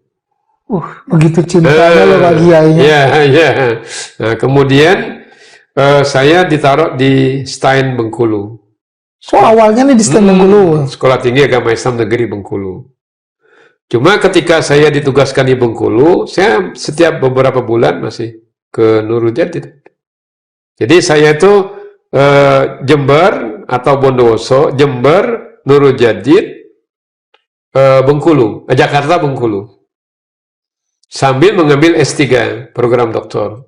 Speaker 2: Begitu cintanya loh Pak Kiainya.
Speaker 1: Ya. Nah, kemudian saya ditaruh di Stein Bengkulu.
Speaker 2: Awalnya nih di Stein Bengkulu.
Speaker 1: Sekolah Tinggi Agama Islam Negeri Bengkulu. Cuma ketika saya ditugaskan di Bengkulu, saya setiap beberapa bulan masih ke Nurul Jadid. Jadi saya itu Jember atau Bondowoso, Jember, Nurul Jadid, Bengkulu, Jakarta Bengkulu. Sambil mengambil S3, program doktor.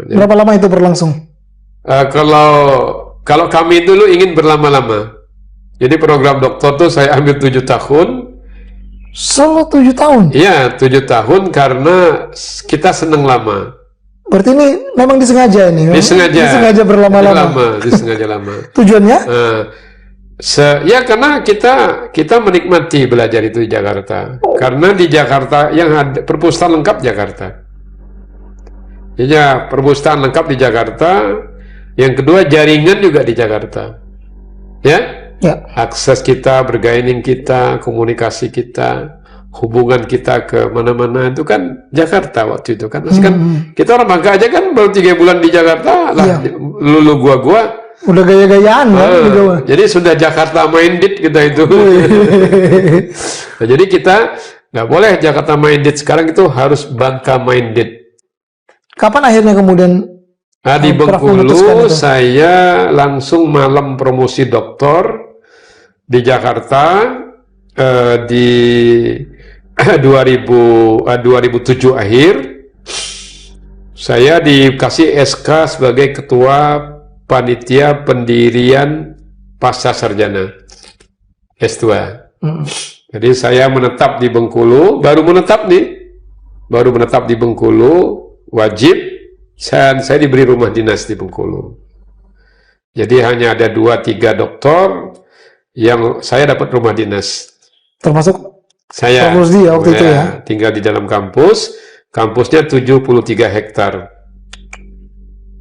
Speaker 2: Berapa lama itu berlangsung?
Speaker 1: Kalau kami dulu ingin berlama-lama. Jadi program doktor tuh saya ambil 7 tahun.
Speaker 2: Solo 7 tahun?
Speaker 1: Iya, 7 tahun karena kita senang lama.
Speaker 2: Berarti ini memang disengaja ini? Disengaja berlama-lama?
Speaker 1: Disengaja lama.
Speaker 2: Tujuannya?
Speaker 1: Ya karena kita menikmati belajar itu di Jakarta. Karena di Jakarta yang ada perpustakaan lengkap Jakarta. Ya, perpustakaan lengkap di Jakarta. Yang kedua jaringan juga di Jakarta. Ya. Akses kita, bergaining kita, komunikasi kita, hubungan kita ke mana-mana itu kan Jakarta waktu itu kan. Masih kan kita orang Bangka aja kan baru 3 bulan di Jakarta lah, lulu gua.
Speaker 2: Udah gaya-gayaan gitu.
Speaker 1: Jadi sudah Jakarta minded kita itu. Nah, jadi kita nggak boleh Jakarta minded, sekarang itu harus Bangka minded.
Speaker 2: Kapan akhirnya kemudian
Speaker 1: di Bengkulu saya langsung malam promosi doktor di Jakarta di 2007 akhir saya dikasih SK sebagai ketua panitia pendirian pasca sarjana S2. Jadi saya menetap di Bengkulu, baru menetap di Bengkulu, wajib, dan saya diberi rumah dinas di Bengkulu. Jadi hanya ada 2-3 doktor yang saya dapat rumah dinas.
Speaker 2: Termasuk
Speaker 1: saya
Speaker 2: waktu itu ya?
Speaker 1: Tinggal di dalam kampusnya 73 hektar.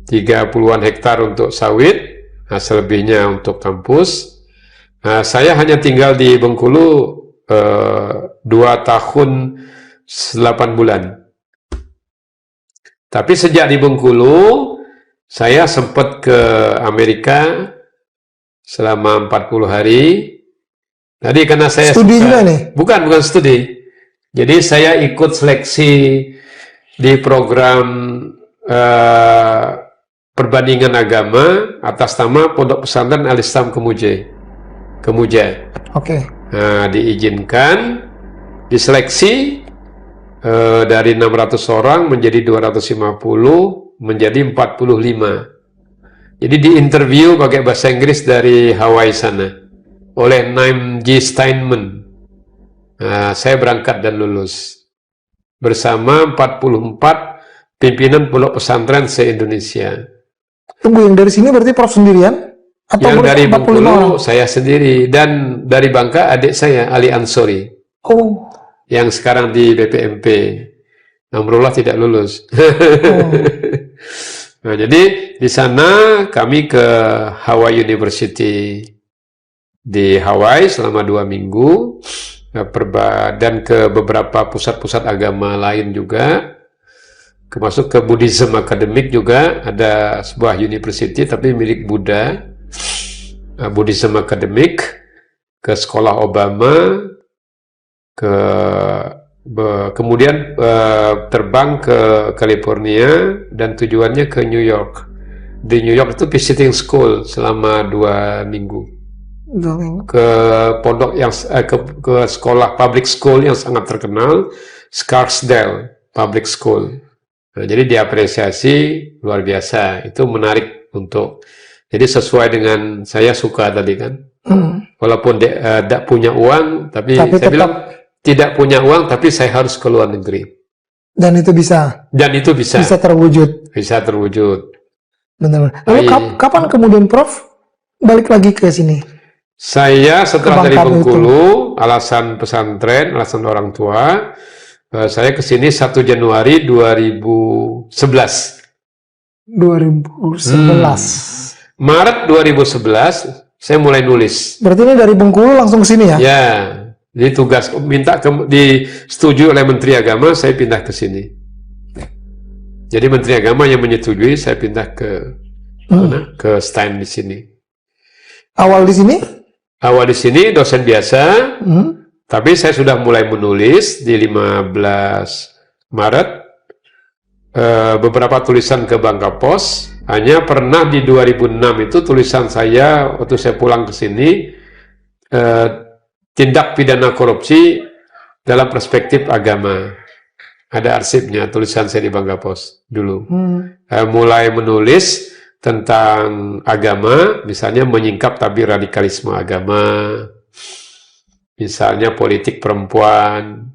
Speaker 1: 30-an hektar untuk sawit, selebihnya untuk kampus. Saya hanya tinggal di Bengkulu 2 tahun 8 bulan. Tapi sejak di Bengkulu, saya sempat ke Amerika selama 40 hari. Tadi karena saya
Speaker 2: studi juga nih?
Speaker 1: Bukan studi. Jadi saya ikut seleksi di program perbandingan agama atas nama Pondok Pesantren Al-Islam Kemuja.
Speaker 2: Oke.
Speaker 1: Nah, diizinkan, diseleksi dari 600 orang menjadi 250, menjadi 45. Jadi diinterview pakai bahasa Inggris dari Hawaii sana oleh Naim G. Steinman. Nah, saya berangkat dan lulus bersama 44 pimpinan pondok pesantren se-Indonesia.
Speaker 2: Tunggu, yang dari sini berarti Prof sendirian? Atau
Speaker 1: yang dari Bengkulu
Speaker 2: orang?
Speaker 1: saya sendiri, dan dari Bangka adik saya Ali Ansori. Yang sekarang di BPMP. Alhamdulillah tidak lulus. Nah, jadi di sana kami ke Hawaii University di Hawaii selama 2 minggu, dan ke beberapa pusat-pusat agama lain juga. Masuk ke Buddhism Academic juga, ada sebuah university tapi milik Buddha, Buddhism Academic, ke sekolah Obama, kemudian terbang ke California dan tujuannya ke New York. di New York itu visiting school selama 2 minggu. Ke pondok yang ke sekolah public school yang sangat terkenal, Scarsdale Public School. Nah, jadi diapresiasi luar biasa. Itu menarik untuk, jadi sesuai dengan saya suka tadi kan. Walaupun tidak punya uang, tapi saya bilang tidak punya uang, tapi saya harus ke luar negeri. Dan itu bisa. Dan itu bisa. Bisa terwujud. Bisa terwujud. Benar. Lalu kapan kemudian Prof balik lagi ke sini? Saya setelah dari Bengkulu, alasan pesantren, alasan orang tua, saya ke sini 1 Januari 2011. 2011. Maret 2011 saya mulai nulis. Berarti ini dari Bengkulu langsung ke sini ya? Ya. Jadi tugas minta disetujui oleh Menteri Agama, saya pindah ke sini. Jadi Menteri Agama yang menyetujui, saya pindah ke ke stand di sini. Awal di sini? Awal di sini dosen biasa, tapi saya sudah mulai menulis di 15 Maret. Beberapa tulisan ke Bangka Pos. Hanya pernah di 2006 itu tulisan saya waktu saya pulang ke sini, tindak pidana korupsi dalam perspektif agama. Ada arsipnya, tulisan saya di Bangka Pos dulu. Mulai menulis tentang agama, misalnya menyingkap tabir radikalisme agama, misalnya politik perempuan,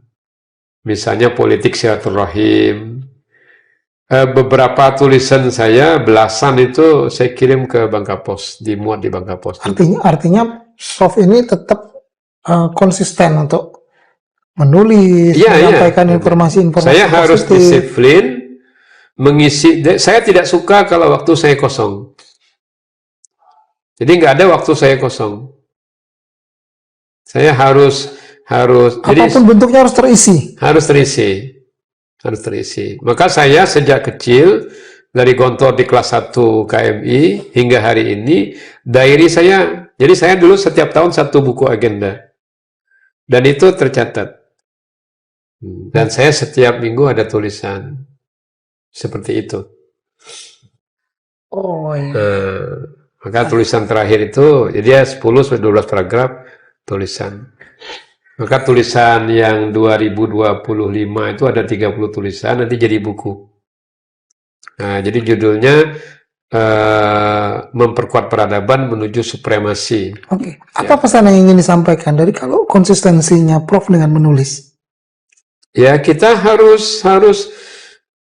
Speaker 1: misalnya politik silaturahim. Beberapa tulisan saya, belasan itu saya kirim ke Bangka Pos, dimuat di Bangka Pos. Artinya Prof ini tetap konsisten untuk menulis, menyampaikan informasi-informasi. Saya harus disiplin mengisi. Saya tidak suka kalau waktu saya kosong. Jadi nggak ada waktu saya kosong. Saya harus apapun jadi, bentuknya harus terisi. Harus terisi. Harus terisi. Maka saya sejak kecil, dari Gontor di kelas 1 KMI hingga hari ini, diary saya, jadi saya dulu setiap tahun 1 buku agenda. Dan itu tercatat. Dan saya setiap minggu ada tulisan. Seperti itu. Oh iya. Maka tulisan terakhir itu, jadi 10-12 paragraf tulisan. Maka tulisan yang 2025 itu ada 30 tulisan, nanti jadi buku. Nah, jadi judulnya memperkuat peradaban menuju supremasi. Oke. Apa pesan yang ingin disampaikan dari kalau konsistensinya Prof dengan menulis? Ya, kita harus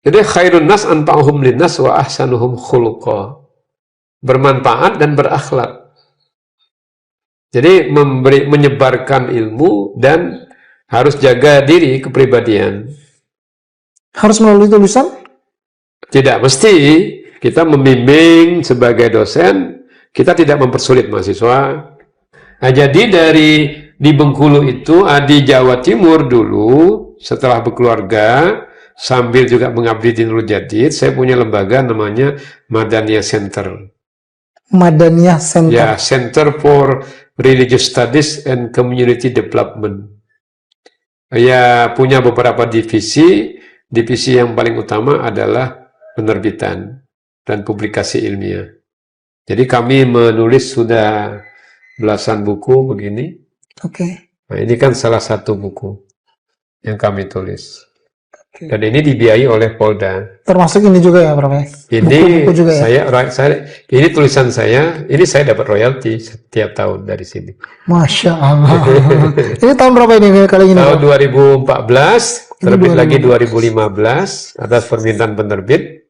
Speaker 1: jadi khairun nas anfa'uhum linnas wa ahsanuhum khuluqa. Bermanfaat dan berakhlak. Jadi menyebarkan ilmu dan harus jaga diri kepribadian. Harus melalui tulisan? Tidak mesti. Kita membimbing sebagai dosen, kita tidak mempersulit mahasiswa. Nah, jadi di Bengkulu itu, di Jawa Timur dulu, setelah berkeluarga, sambil juga mengabdi di Nurul Jadid, saya punya lembaga namanya Madaniyah Center. Madaniyah Center? Ya, Center for Religious Studies and Community Development. Ya, punya beberapa divisi. Divisi yang paling utama adalah penerbitan dan publikasi ilmiah. Jadi kami menulis sudah belasan buku begini. Oke. Nah, ini kan salah satu buku yang kami tulis. Dan ini dibiayai oleh Polda. Termasuk ini juga ya, Prof? Ini buku juga ya? Ini tulisan saya, ini saya dapat royalti setiap tahun dari sini. Masya Allah. Ini tahun berapa ini kali ini? Tahun 2014, terbit lagi 2015 atas permintaan penerbit.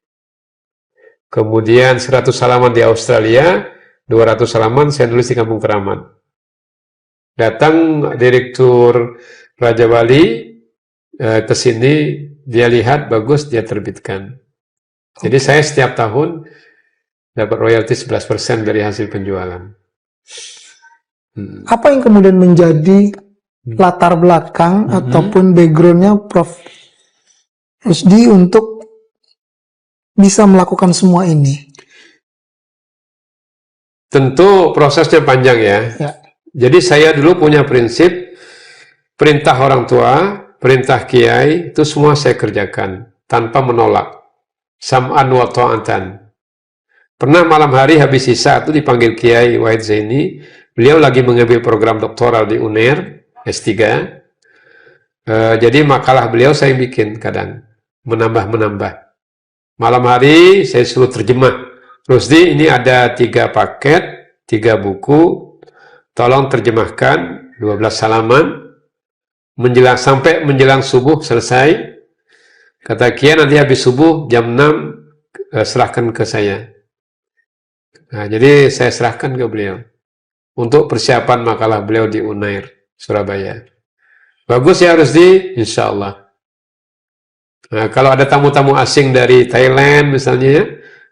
Speaker 1: Kemudian 100 halaman di Australia, 200 halaman saya nulis di Kampung Keramat. Datang Direktur Raja Wali ke sini, dia lihat bagus, dia terbitkan. Jadi saya setiap tahun dapat royalti 11% dari hasil penjualan. Apa yang kemudian menjadi latar belakang ataupun backgroundnya Prof Rusdi untuk bisa melakukan semua ini? Tentu prosesnya panjang ya. Jadi saya dulu punya prinsip, perintah orang tua, perintah kiai, itu semua saya kerjakan tanpa menolak. Sam'an wa ta'atan. Pernah malam hari habis sisa itu dipanggil Kiai Wahid Zaini, beliau lagi mengambil program doktoral di UNER, S3. Jadi makalah beliau saya bikin kadang, menambah-menambah. Malam hari saya suruh terjemah. Rusdi, ini ada 3 paket, 3 buku, tolong terjemahkan 12 halaman, sampai menjelang subuh selesai. Kata Kiai nanti habis subuh jam 6 serahkan ke saya. Nah, jadi saya serahkan ke beliau untuk persiapan makalah beliau di Unair, Surabaya. Bagus ya Rusdi? Insya Allah. Nah, kalau ada tamu-tamu asing dari Thailand misalnya ya,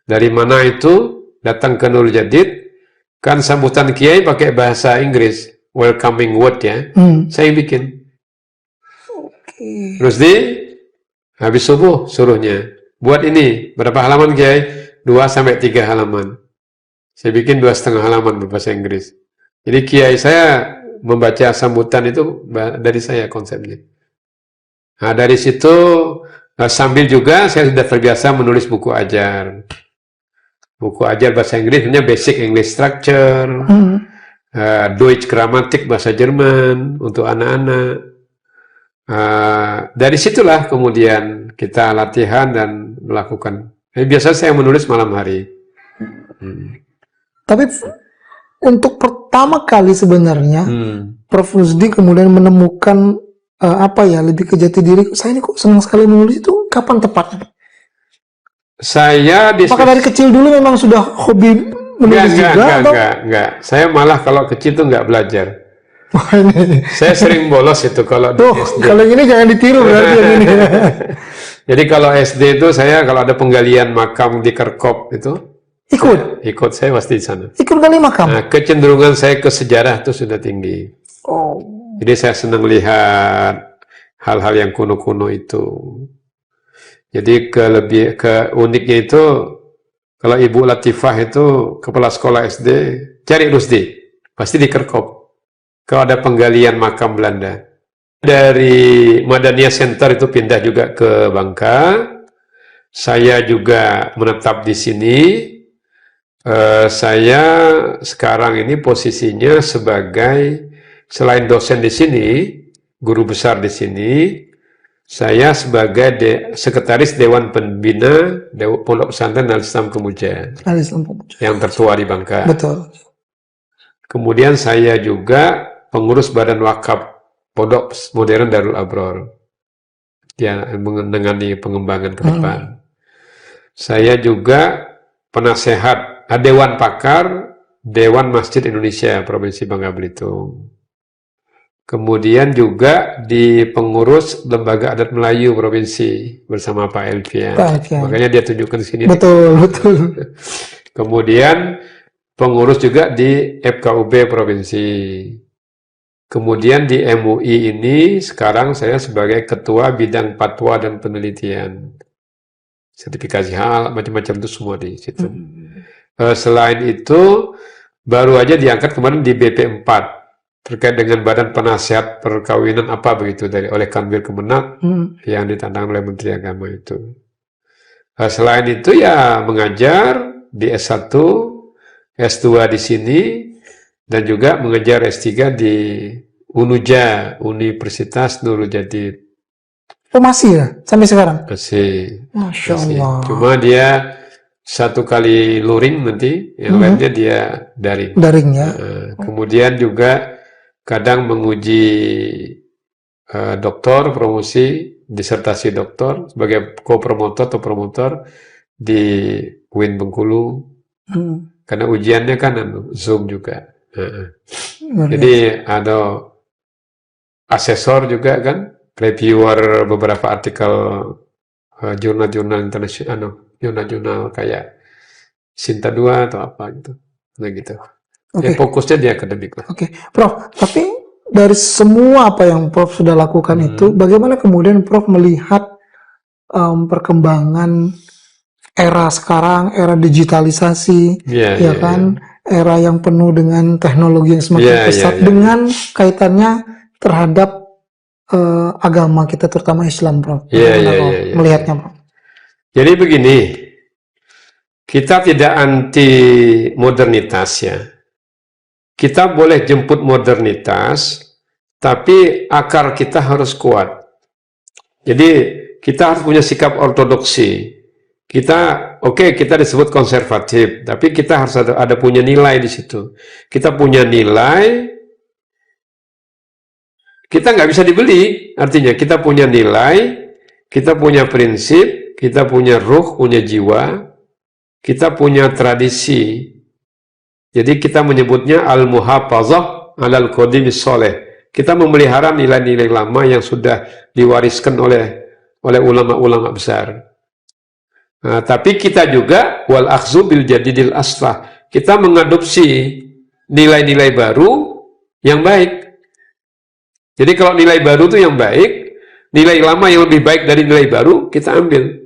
Speaker 1: dari mana itu datang ke Nurul Jadid, kan sambutan Kiai pakai bahasa Inggris, welcoming word ya, saya bikin. Rusdi, habis subuh suruhnya, buat ini, berapa halaman Kiai? 2-3 halaman. Saya bikin 2,5 halaman berbahasa Inggris. Jadi Kiai saya membaca sambutan itu dari saya konsepnya. Nah, dari situ sambil juga saya sudah terbiasa menulis buku ajar. Buku ajar bahasa Inggris, punya basic English structure, Deutsch Grammatik bahasa Jerman untuk anak-anak. Dari situlah kemudian kita latihan dan melakukan. Biasa saya menulis malam hari.
Speaker 2: Tapi untuk pertama kali sebenarnya Prof. Rusdi kemudian menemukan lebih ke jati diri. Saya ini kok senang sekali menulis, itu kapan tepatnya? Apakah dari kecil dulu memang sudah hobi menulis
Speaker 1: enggak. Saya malah kalau kecil tuh enggak belajar. Saya sering bolos itu kalau di SD.
Speaker 2: Kalau ini jangan ditiru berarti yang ini.
Speaker 1: Jadi kalau SD itu saya kalau ada penggalian makam di Kerkop itu ikut saya pasti di sana.
Speaker 2: Ikut gali makam.
Speaker 1: Nah, kecenderungan saya ke sejarah itu sudah tinggi. Jadi saya senang lihat hal-hal yang kuno-kuno itu. Jadi uniknya itu kalau Ibu Latifah itu kepala sekolah SD, cari Rusdi, pasti di Kerkop. Kalau ada penggalian makam Belanda. Dari Madania Center itu pindah juga ke Bangka. Saya juga menetap di sini. Saya sekarang ini posisinya sebagai selain dosen di sini, guru besar di sini, saya sebagai sekretaris Dewan Pembina Pondok Pesantren Al-Islam Kemuja, yang tertua di Bangka.
Speaker 2: Betul.
Speaker 1: Kemudian saya juga pengurus Badan Wakaf Pondok Modern Darul Abror, yang menangani pengembangan ke depan. Saya juga penasehat Dewan Pakar Dewan Masjid Indonesia Provinsi Bangka Belitung. Kemudian juga di pengurus Lembaga Adat Melayu Provinsi bersama Pak Elvian. Makanya dia tunjukkan di sini.
Speaker 2: Betul.
Speaker 1: Kemudian pengurus juga di FKUB Provinsi. Kemudian di MUI ini sekarang saya sebagai Ketua Bidang Fatwa dan Penelitian. Sertifikasi hal, macam-macam itu semua di situ. Selain itu, baru aja diangkat kemarin di BP4 terkait dengan Badan Penasihat Perkawinan apa begitu oleh Kanwil Kemenak yang ditantang oleh Menteri Agama itu. Selain itu ya mengajar di S1, S2 di sini, dan juga mengajar S3 di UNUJA, Universitas Nurul Jadid.
Speaker 2: Masih ya? Sampai sekarang?
Speaker 1: Masih.
Speaker 2: Masya Allah.
Speaker 1: Cuma dia 1 kali luring nanti, yang lainnya dia daring.
Speaker 2: Daring ya.
Speaker 1: Kemudian juga kadang menguji doktor, promosi, disertasi doktor sebagai co-promotor atau promotor di UIN Bengkulu. Karena ujiannya kan Zoom juga. Jadi ada asesor juga kan, reviewer beberapa artikel jurnal-jurnal internasional, jurnal-jurnal kayak Sinta 2 atau apa gitu. Nah gitu. Ya fokusnya di akademik lah.
Speaker 2: Prof, tapi dari semua apa yang Prof sudah lakukan itu, bagaimana kemudian Prof melihat perkembangan era sekarang, era digitalisasi, era yang penuh dengan teknologi yang semakin pesat dengan kaitannya terhadap agama kita, terutama Islam, Prof. Melihatnya, Prof.
Speaker 1: Jadi begini, kita tidak anti modernitas ya. Kita boleh jemput modernitas, tapi akar kita harus kuat. Jadi kita harus punya sikap ortodoksi. Kita, oke, kita disebut konservatif, tapi kita harus ada punya nilai di situ. Kita punya nilai, kita nggak bisa dibeli. Artinya kita punya nilai, kita punya prinsip, kita punya ruh, punya jiwa, kita punya tradisi. Jadi kita menyebutnya al-muhafazah alal qadimis sholeh. Kita memelihara nilai-nilai lama yang sudah diwariskan oleh ulama-ulama besar. Nah, tapi kita juga wal akhzu bil jadidil aslah. Kita mengadopsi nilai-nilai baru yang baik. Jadi kalau nilai baru itu yang baik, nilai lama yang lebih baik dari nilai baru kita ambil.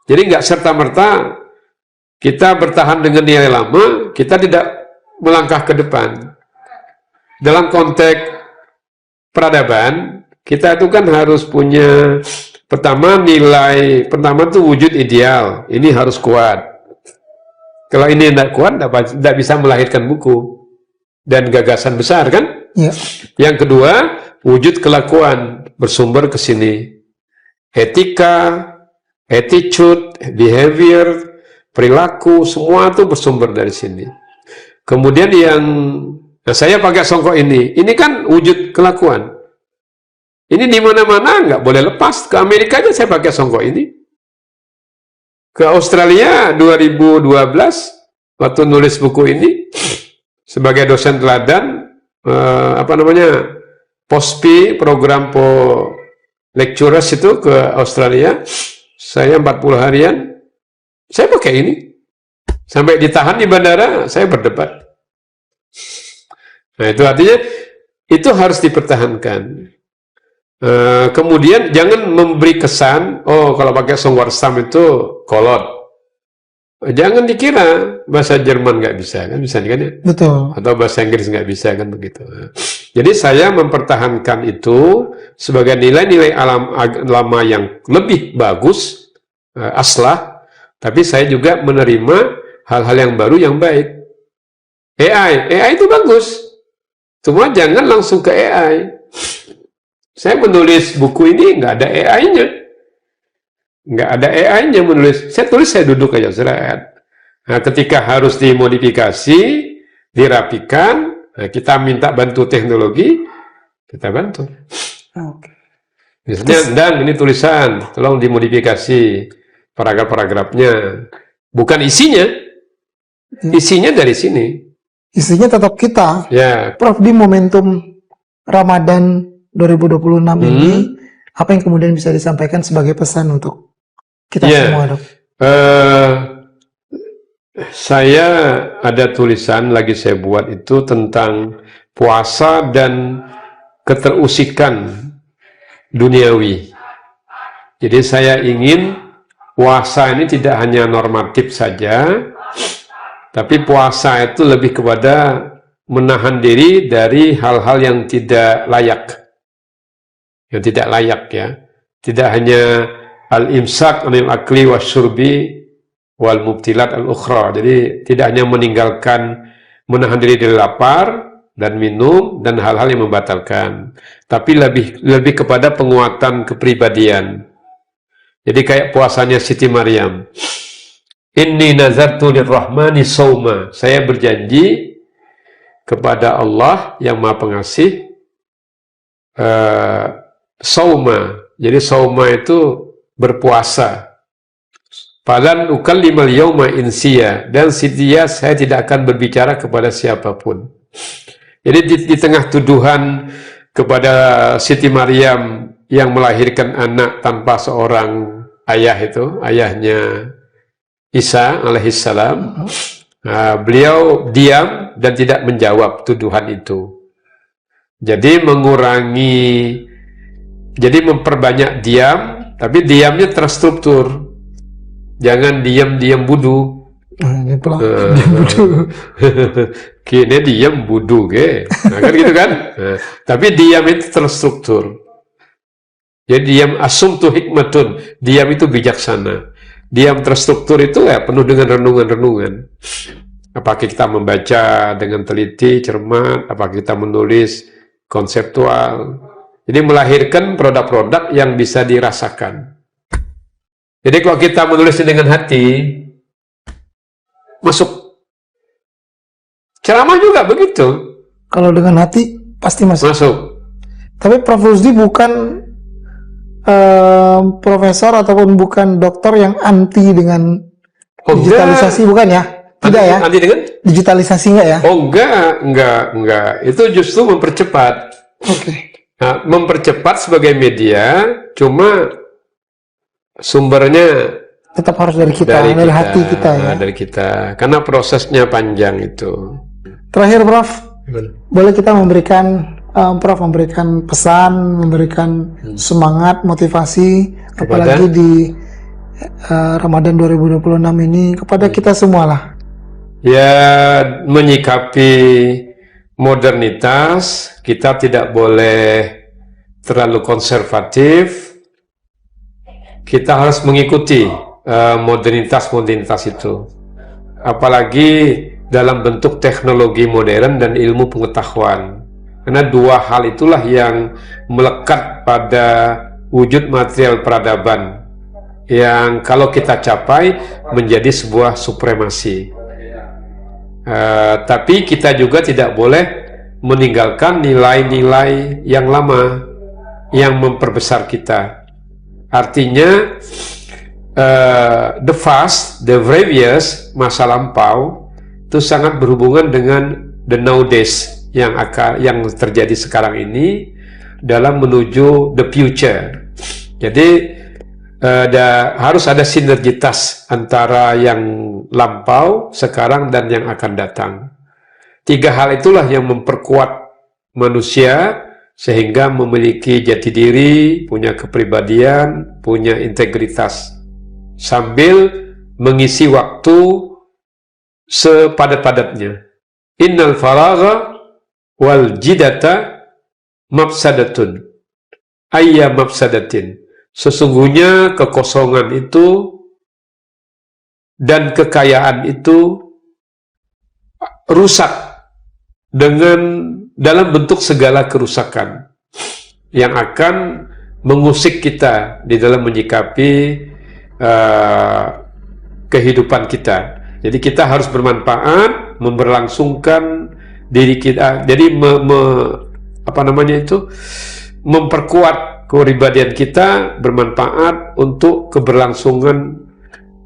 Speaker 1: Jadi nggak serta-merta kita bertahan dengan nilai lama, kita tidak melangkah ke depan. Dalam konteks peradaban, kita itu kan harus punya, pertama nilai, pertama itu wujud ideal, ini harus kuat. Kalau ini tidak kuat, tidak bisa melahirkan buku dan gagasan besar kan?
Speaker 2: Ya.
Speaker 1: Yang kedua, wujud kelakuan, bersumber ke sini. Etika, attitude, behavior, perilaku, semua itu bersumber dari sini. Kemudian nah saya pakai songkok ini kan wujud kelakuan. Ini di mana-mana nggak boleh lepas. Ke Amerika aja saya pakai songkok ini. Ke Australia 2012 waktu nulis buku ini sebagai dosen teladan POSPI, program lecturers itu ke Australia, saya 40 harian. Saya pakai ini. Sampai ditahan di bandara, saya berdebat. Nah, itu artinya, itu harus dipertahankan. Kemudian, jangan memberi kesan, oh kalau pakai songwarsam itu kolot. Jangan dikira bahasa Jerman nggak bisa, kan bisa kan ya?
Speaker 2: Betul.
Speaker 1: Atau bahasa Inggris nggak bisa, kan begitu. Jadi saya mempertahankan itu sebagai nilai-nilai lama yang lebih bagus, aslah. Tapi saya juga menerima hal-hal yang baru yang baik. AI itu bagus. Cuma jangan langsung ke AI. Saya menulis buku ini nggak ada AI-nya. Nggak ada AI-nya menulis. Saya tulis, saya duduk aja, seret. Nah, ketika harus dimodifikasi, dirapikan, nah, kita minta bantu teknologi, kita bantu.
Speaker 2: Oke.
Speaker 1: Misalnya, dan ini tulisan, tolong dimodifikasi. Paragraf-paragrafnya, bukan isinya. Isinya dari sini.
Speaker 2: Isinya tetap kita.
Speaker 1: Ya.
Speaker 2: Prof, di momentum Ramadan 2026 ini, apa yang kemudian bisa disampaikan sebagai pesan untuk kita semua, Dok?
Speaker 1: Saya ada tulisan lagi saya buat itu tentang puasa dan keterusikan duniawi. Jadi saya ingin puasa ini tidak hanya normatif saja, tapi puasa itu lebih kepada menahan diri dari hal-hal yang tidak layak. Yang tidak layak ya. Tidak hanya al-imsak anil akli wasyurbi wal mubtilat al-ukhra. Jadi tidak hanya menahan diri dari lapar dan minum dan hal-hal yang membatalkan, tapi lebih kepada penguatan kepribadian. Jadi kayak puasanya Siti Maryam. Inni nazartu lirrahmani sauma. Saya berjanji kepada Allah yang Maha Pengasih sauma. Jadi sauma itu berpuasa. Falan ukallimal yauma insiya. Dan setia saya tidak akan berbicara kepada siapapun. Jadi di tengah tuduhan kepada Siti Maryam yang melahirkan anak tanpa seorang ayah itu, ayahnya Isa alaihissalam, beliau diam dan tidak menjawab tuduhan itu. Jadi memperbanyak diam, tapi diamnya terstruktur. Jangan diam-diam budu. Kini diam budu, nah, kan gitu kan? Nah, tapi diam itu terstruktur. Jadi diam asumtu hikmatun, diam itu bijaksana. Diam terstruktur itu ya penuh dengan renungan-renungan. Apakah kita membaca dengan teliti, cermat, apakah kita menulis konseptual. Jadi melahirkan produk-produk yang bisa dirasakan. Jadi kalau kita menulisnya dengan hati, masuk. Ceramah juga begitu.
Speaker 2: Kalau dengan hati pasti masuk.
Speaker 1: Masuk.
Speaker 2: Tapi Prof. Rusdi bukan profesor ataupun bukan dokter yang anti dengan digitalisasi, bukan ya? Tidak ya?
Speaker 1: Anti dengan?
Speaker 2: Digitalisasi enggak ya?
Speaker 1: Oh enggak. Itu justru mempercepat.
Speaker 2: Oke.
Speaker 1: Nah, mempercepat sebagai media, cuma sumbernya
Speaker 2: tetap harus dari kita, dari hati kita ya.
Speaker 1: Dari kita, karena prosesnya panjang itu.
Speaker 2: Terakhir Prof, boleh kita memberikan Prof memberikan pesan, memberikan semangat, motivasi, apalagi di Ramadan 2026 ini kepada kita semua lah.
Speaker 1: Ya, menyikapi modernitas, kita tidak boleh terlalu konservatif. Kita harus mengikuti modernitas itu. Apalagi dalam bentuk teknologi modern dan ilmu pengetahuan. Karena dua hal itulah yang melekat pada wujud material peradaban. Yang kalau kita capai menjadi sebuah supremasi. Tapi kita juga tidak boleh meninggalkan nilai-nilai yang lama yang memperbesar kita. Artinya the past, the previous, masa lampau itu sangat berhubungan dengan the nowadays yang terjadi sekarang ini dalam menuju the future. Jadi harus ada sinergitas antara yang lampau, sekarang, dan yang akan datang. Tiga hal itulah yang memperkuat manusia sehingga memiliki jati diri, punya kepribadian, punya integritas, sambil mengisi waktu sepadat-padatnya. Innal faragha wal jidata mafsadatun ayya mafsadatin. Sesungguhnya kekosongan itu dan kekayaan itu rusak dalam bentuk segala kerusakan yang akan mengusik kita di dalam menyikapi kehidupan kita. Jadi kita harus bermanfaat, memberlangsungkan diri kita. Jadi memperkuat kepribadian kita, bermanfaat untuk keberlangsungan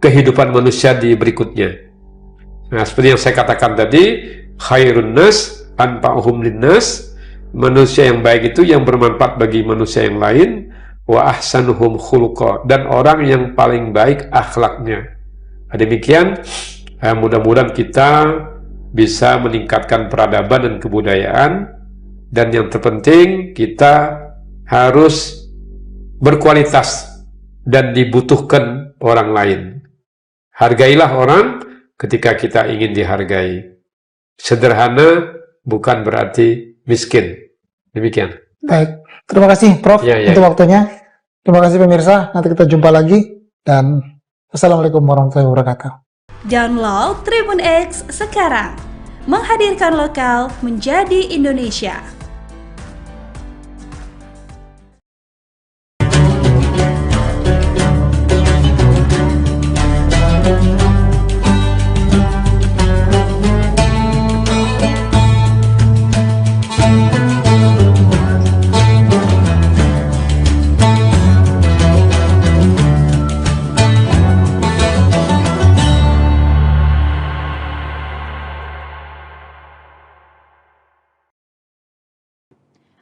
Speaker 1: kehidupan manusia di berikutnya. Nah, seperti yang saya katakan tadi, khairun nas anfa'uhum linnas, manusia yang baik itu yang bermanfaat bagi manusia yang lain, wa ahsanuhum khuluqa, dan orang yang paling baik akhlaknya. Demikian, mudah-mudahan kita bisa meningkatkan peradaban dan kebudayaan, dan yang terpenting kita harus berkualitas dan dibutuhkan orang lain. Hargailah orang ketika kita ingin dihargai. Sederhana bukan berarti miskin. Demikian.
Speaker 2: Baik, terima kasih Prof untuk waktunya. Terima kasih pemirsa, nanti kita jumpa lagi, dan Assalamualaikum warahmatullahi wabarakatuh.
Speaker 3: Download Tribun X sekarang, menghadirkan lokal menjadi Indonesia.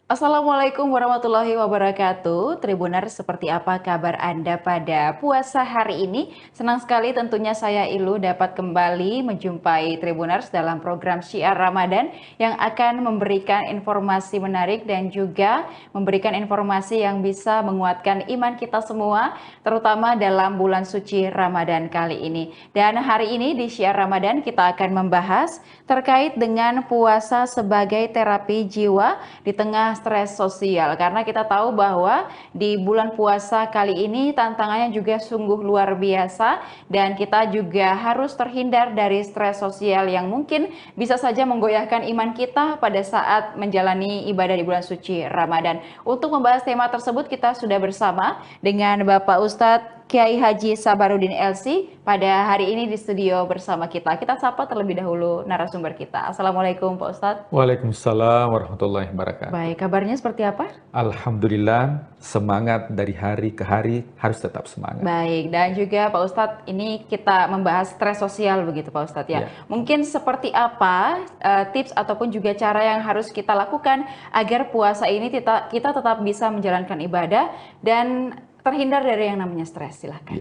Speaker 7: Assalamualaikum warahmatullahi wabarakatuh. Tribuners, seperti apa kabar Anda pada puasa hari ini? Senang sekali tentunya saya Ilu dapat kembali menjumpai Tribuners dalam program Syiar Ramadan yang akan memberikan informasi menarik dan juga memberikan informasi yang bisa menguatkan iman kita semua, terutama dalam bulan suci Ramadan kali ini. Dan hari ini di Syiar Ramadan kita akan membahas terkait dengan puasa sebagai terapi jiwa di tengah stres sosial, karena kita tahu bahwa di bulan puasa kali ini tantangannya juga sungguh luar biasa dan kita juga harus terhindar dari stres sosial yang mungkin bisa saja menggoyahkan iman kita pada saat menjalani ibadah di bulan suci Ramadan. Untuk membahas tema tersebut kita sudah bersama dengan Bapak Ustadz Kiai Haji Sabarudin LC pada hari ini di studio bersama kita. Kita sapa terlebih dahulu narasumber kita. Assalamualaikum Pak Ustadz.
Speaker 8: Waalaikumsalam warahmatullahi wabarakatuh.
Speaker 7: Baik, kabarnya seperti apa?
Speaker 8: Alhamdulillah, semangat dari hari ke hari, harus tetap semangat.
Speaker 7: Baik, dan juga Pak Ustadz, ini kita membahas stres sosial begitu Pak Ustadz ya. Mungkin seperti apa tips ataupun juga cara yang harus kita lakukan agar puasa ini kita tetap bisa menjalankan ibadah dan terhindar dari yang namanya stres, silahkan.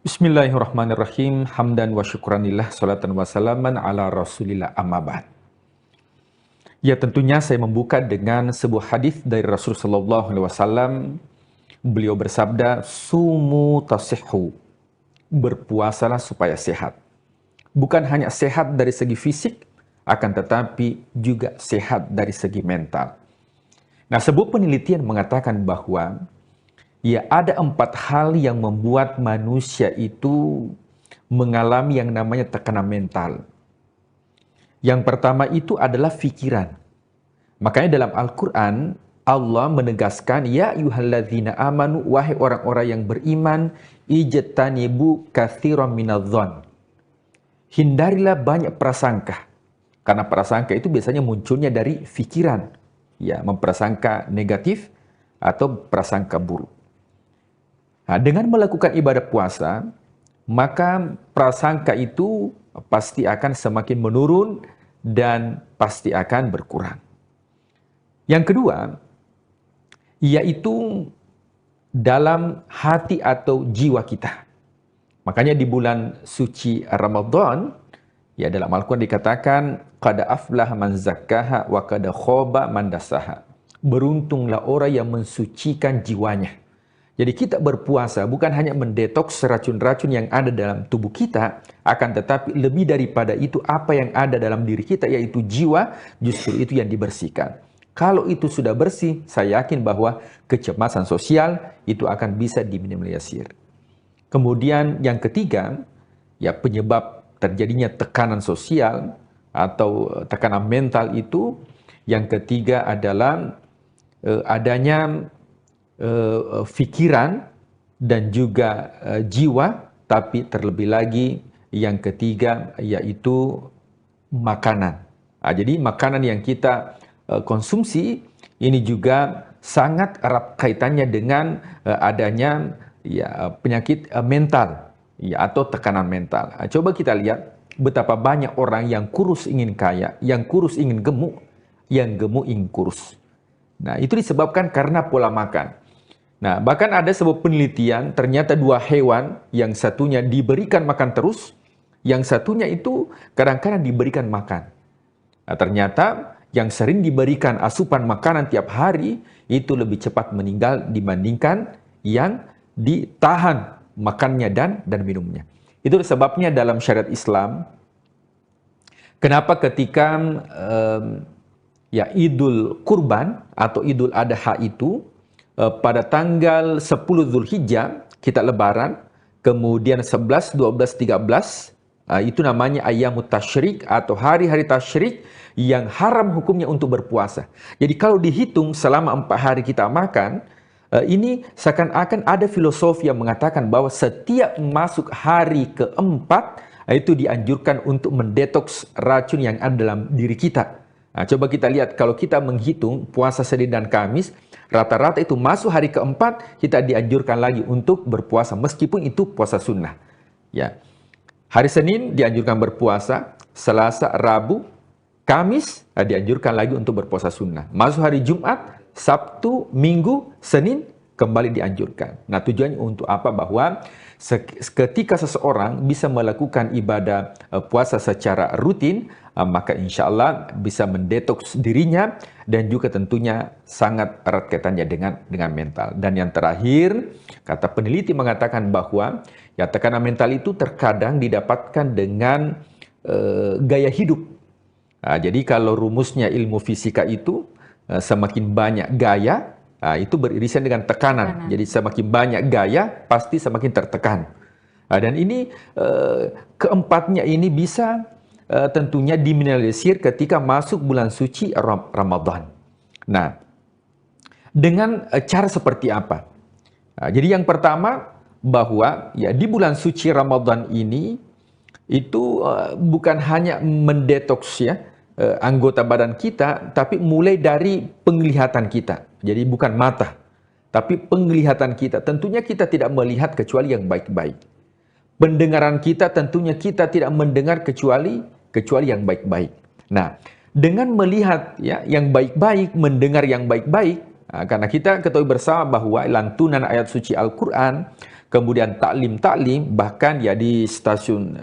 Speaker 8: Bismillahirrahmanirrahim. Hamdan wa syukranillah, salatan wa salaman ala rasulillah amma ba'd. Ya, tentunya saya membuka dengan sebuah hadis dari Rasulullah SAW. Beliau bersabda, sumu tasihhu, berpuasalah supaya sehat. Bukan hanya sehat dari segi fisik, akan tetapi juga sehat dari segi mental. Nah, sebuah penelitian mengatakan bahwa ya, ada 4 hal yang membuat manusia itu mengalami yang namanya tekanan mental. Yang pertama itu adalah pikiran. Makanya dalam Al-Quran, Allah menegaskan, ya ayyuhalladzina amanu, wahai orang-orang yang beriman, ijtanibu katsiran minadh-dhon. Hindarilah banyak prasangka. Karena prasangka itu biasanya munculnya dari pikiran. Ya, memprasangka negatif atau prasangka buruk. Nah, dengan melakukan ibadah puasa, maka prasangka itu pasti akan semakin menurun dan pasti akan berkurang. Yang kedua, yaitu dalam hati atau jiwa kita. Makanya di bulan suci Ramadan, ya dalam Al-Quran dikatakan, qad aflaha man zakkaha wa qad khaba man dassaha. Beruntunglah orang yang mensucikan jiwanya. Jadi kita berpuasa bukan hanya mendetoks racun-racun yang ada dalam tubuh kita, akan tetapi lebih daripada itu apa yang ada dalam diri kita, yaitu jiwa, justru itu yang dibersihkan. Kalau itu sudah bersih, saya yakin bahwa kecemasan sosial itu akan bisa diminimalisir. Kemudian yang ketiga, ya penyebab terjadinya tekanan sosial atau tekanan mental itu, yang ketiga adalah adanya pikiran dan juga jiwa, tapi terlebih lagi yang ketiga yaitu makanan. Jadi makanan yang kita konsumsi ini juga sangat erat kaitannya dengan adanya ya penyakit mental ya atau tekanan mental. Coba kita lihat betapa banyak orang yang kurus ingin kaya, yang kurus ingin gemuk, yang gemuk ingin kurus. Nah, itu disebabkan karena pola makan. Nah, bahkan ada sebuah penelitian, ternyata 2 hewan, yang satunya diberikan makan terus, yang satunya itu kadang-kadang diberikan makan. Nah, ternyata yang sering diberikan asupan makanan tiap hari, itu lebih cepat meninggal dibandingkan yang ditahan makannya dan minumnya. Itu sebabnya dalam syariat Islam, kenapa ketika ya Idul Kurban atau Idul Adha itu, pada tanggal 10 Zulhijjah kita lebaran, kemudian 11, 12, 13 itu namanya Ayyamut Tasyrik atau hari-hari tasyrik yang haram hukumnya untuk berpuasa. Jadi kalau dihitung selama 4 hari kita makan, ini seakan-akan ada filosofi yang mengatakan bahwa setiap masuk hari keempat itu dianjurkan untuk mendetoks racun yang ada dalam diri kita. Nah, coba kita lihat kalau kita menghitung puasa Senin dan Kamis, rata-rata itu masuk hari keempat, kita dianjurkan lagi untuk berpuasa, meskipun itu puasa sunnah. Ya, hari Senin dianjurkan berpuasa, Selasa, Rabu, Kamis dianjurkan lagi untuk berpuasa sunnah. Masuk hari Jumat, Sabtu, Minggu, Senin kembali dianjurkan. Nah, tujuannya untuk apa? Bahwa ketika seseorang bisa melakukan ibadah puasa secara rutin, maka insya Allah bisa mendetoks dirinya dan juga tentunya sangat erat kaitannya dengan mental. Dan yang terakhir, kata peneliti mengatakan bahwa ya tekanan mental itu terkadang didapatkan dengan gaya hidup. Nah, jadi kalau rumusnya ilmu fisika itu semakin banyak gaya, itu beririsan dengan tekanan. Jadi semakin banyak gaya, pasti semakin tertekan. Dan ini keempatnya ini bisa tentunya diminimalisir ketika masuk bulan suci Ramadan. Nah, dengan cara seperti apa? Jadi yang pertama, bahwa ya di bulan suci Ramadan ini itu bukan hanya mendetoks ya anggota badan kita, tapi mulai dari penglihatan kita. Jadi bukan mata, tapi penglihatan kita. Tentunya kita tidak melihat kecuali yang baik-baik. Pendengaran kita tentunya kita tidak mendengar kecuali yang baik-baik. Nah, dengan melihat ya yang baik-baik, mendengar yang baik-baik, karena kita ketahui bersama bahwa lantunan ayat suci Al-Quran, kemudian taklim, bahkan ya di stasiun,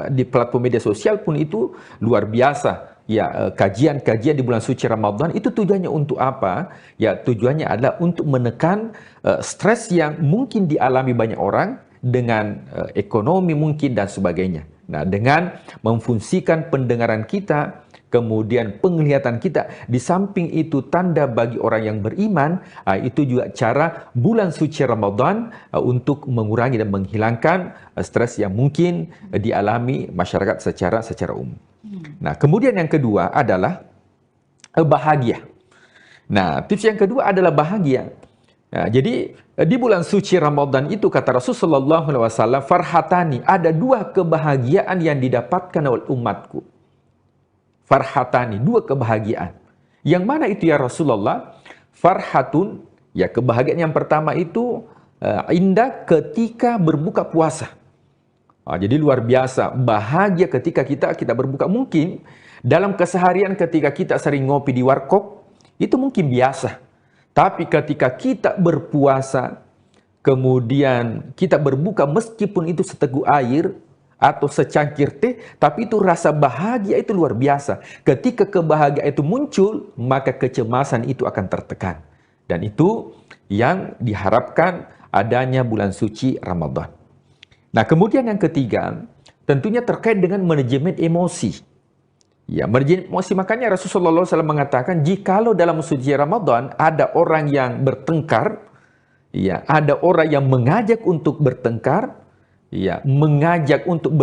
Speaker 8: di platform media sosial pun itu luar biasa. Ya, kajian-kajian di bulan suci Ramadan itu tujuannya untuk apa? Ya, tujuannya adalah untuk menekan stres yang mungkin dialami banyak orang dengan ekonomi mungkin dan sebagainya. Nah, dengan memfungsikan pendengaran kita, kemudian penglihatan kita, di samping itu tanda bagi orang yang beriman, itu juga cara bulan suci Ramadan untuk mengurangi dan menghilangkan stres yang mungkin dialami masyarakat secara umum. Nah, kemudian yang kedua adalah bahagia. Nah, tips yang kedua adalah bahagia. Nah, jadi di bulan suci Ramadan itu kata Rasulullah SAW, farhatani, ada dua kebahagiaan yang didapatkan oleh umatku. Farhatani, dua kebahagiaan. Yang mana itu ya Rasulullah? Farhatun, ya kebahagiaan yang pertama itu indah ketika berbuka puasa. Jadi luar biasa, bahagia ketika kita berbuka. Mungkin dalam keseharian ketika kita sering ngopi di warkop, itu mungkin biasa. Tapi ketika kita berpuasa, kemudian kita berbuka meskipun itu seteguk air atau secangkir teh, tapi itu rasa bahagia itu luar biasa. Ketika kebahagiaan itu muncul, maka kecemasan itu akan tertekan. Dan itu yang diharapkan adanya bulan suci Ramadan. Nah, kemudian yang ketiga, tentunya terkait dengan manajemen emosi. Ya, manajemen emosi, makanya Rasulullah SAW mengatakan, jikalau dalam suci Ramadan ada orang yang bertengkar, ya, ada orang yang mengajak untuk bertengkar, ya, mengajak untuk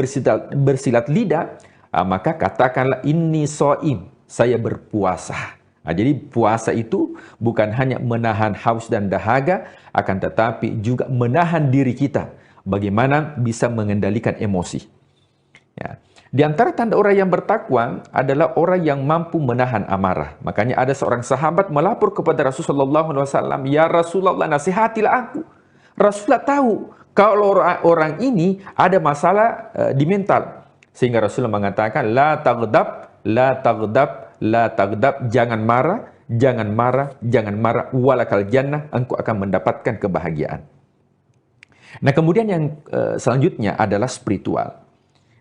Speaker 8: bersilat lidah, maka katakanlah inni shaim, saya berpuasa. Jadi puasa itu bukan hanya menahan haus dan dahaga, akan tetapi juga menahan diri kita. Bagaimana bisa mengendalikan emosi. Ya. Di antara tanda orang yang bertakwa adalah orang yang mampu menahan amarah. Makanya ada seorang sahabat melapor kepada Rasulullah SAW, ya Rasulullah, nasihatilah aku. Rasulullah tahu kalau orang ini ada masalah di mental. Sehingga Rasulullah mengatakan, la taghdab, la taghdab, la taghdab, jangan marah, jangan marah, jangan marah, walakal jannah, engkau akan mendapatkan kebahagiaan. Nah, kemudian yang selanjutnya adalah spiritual.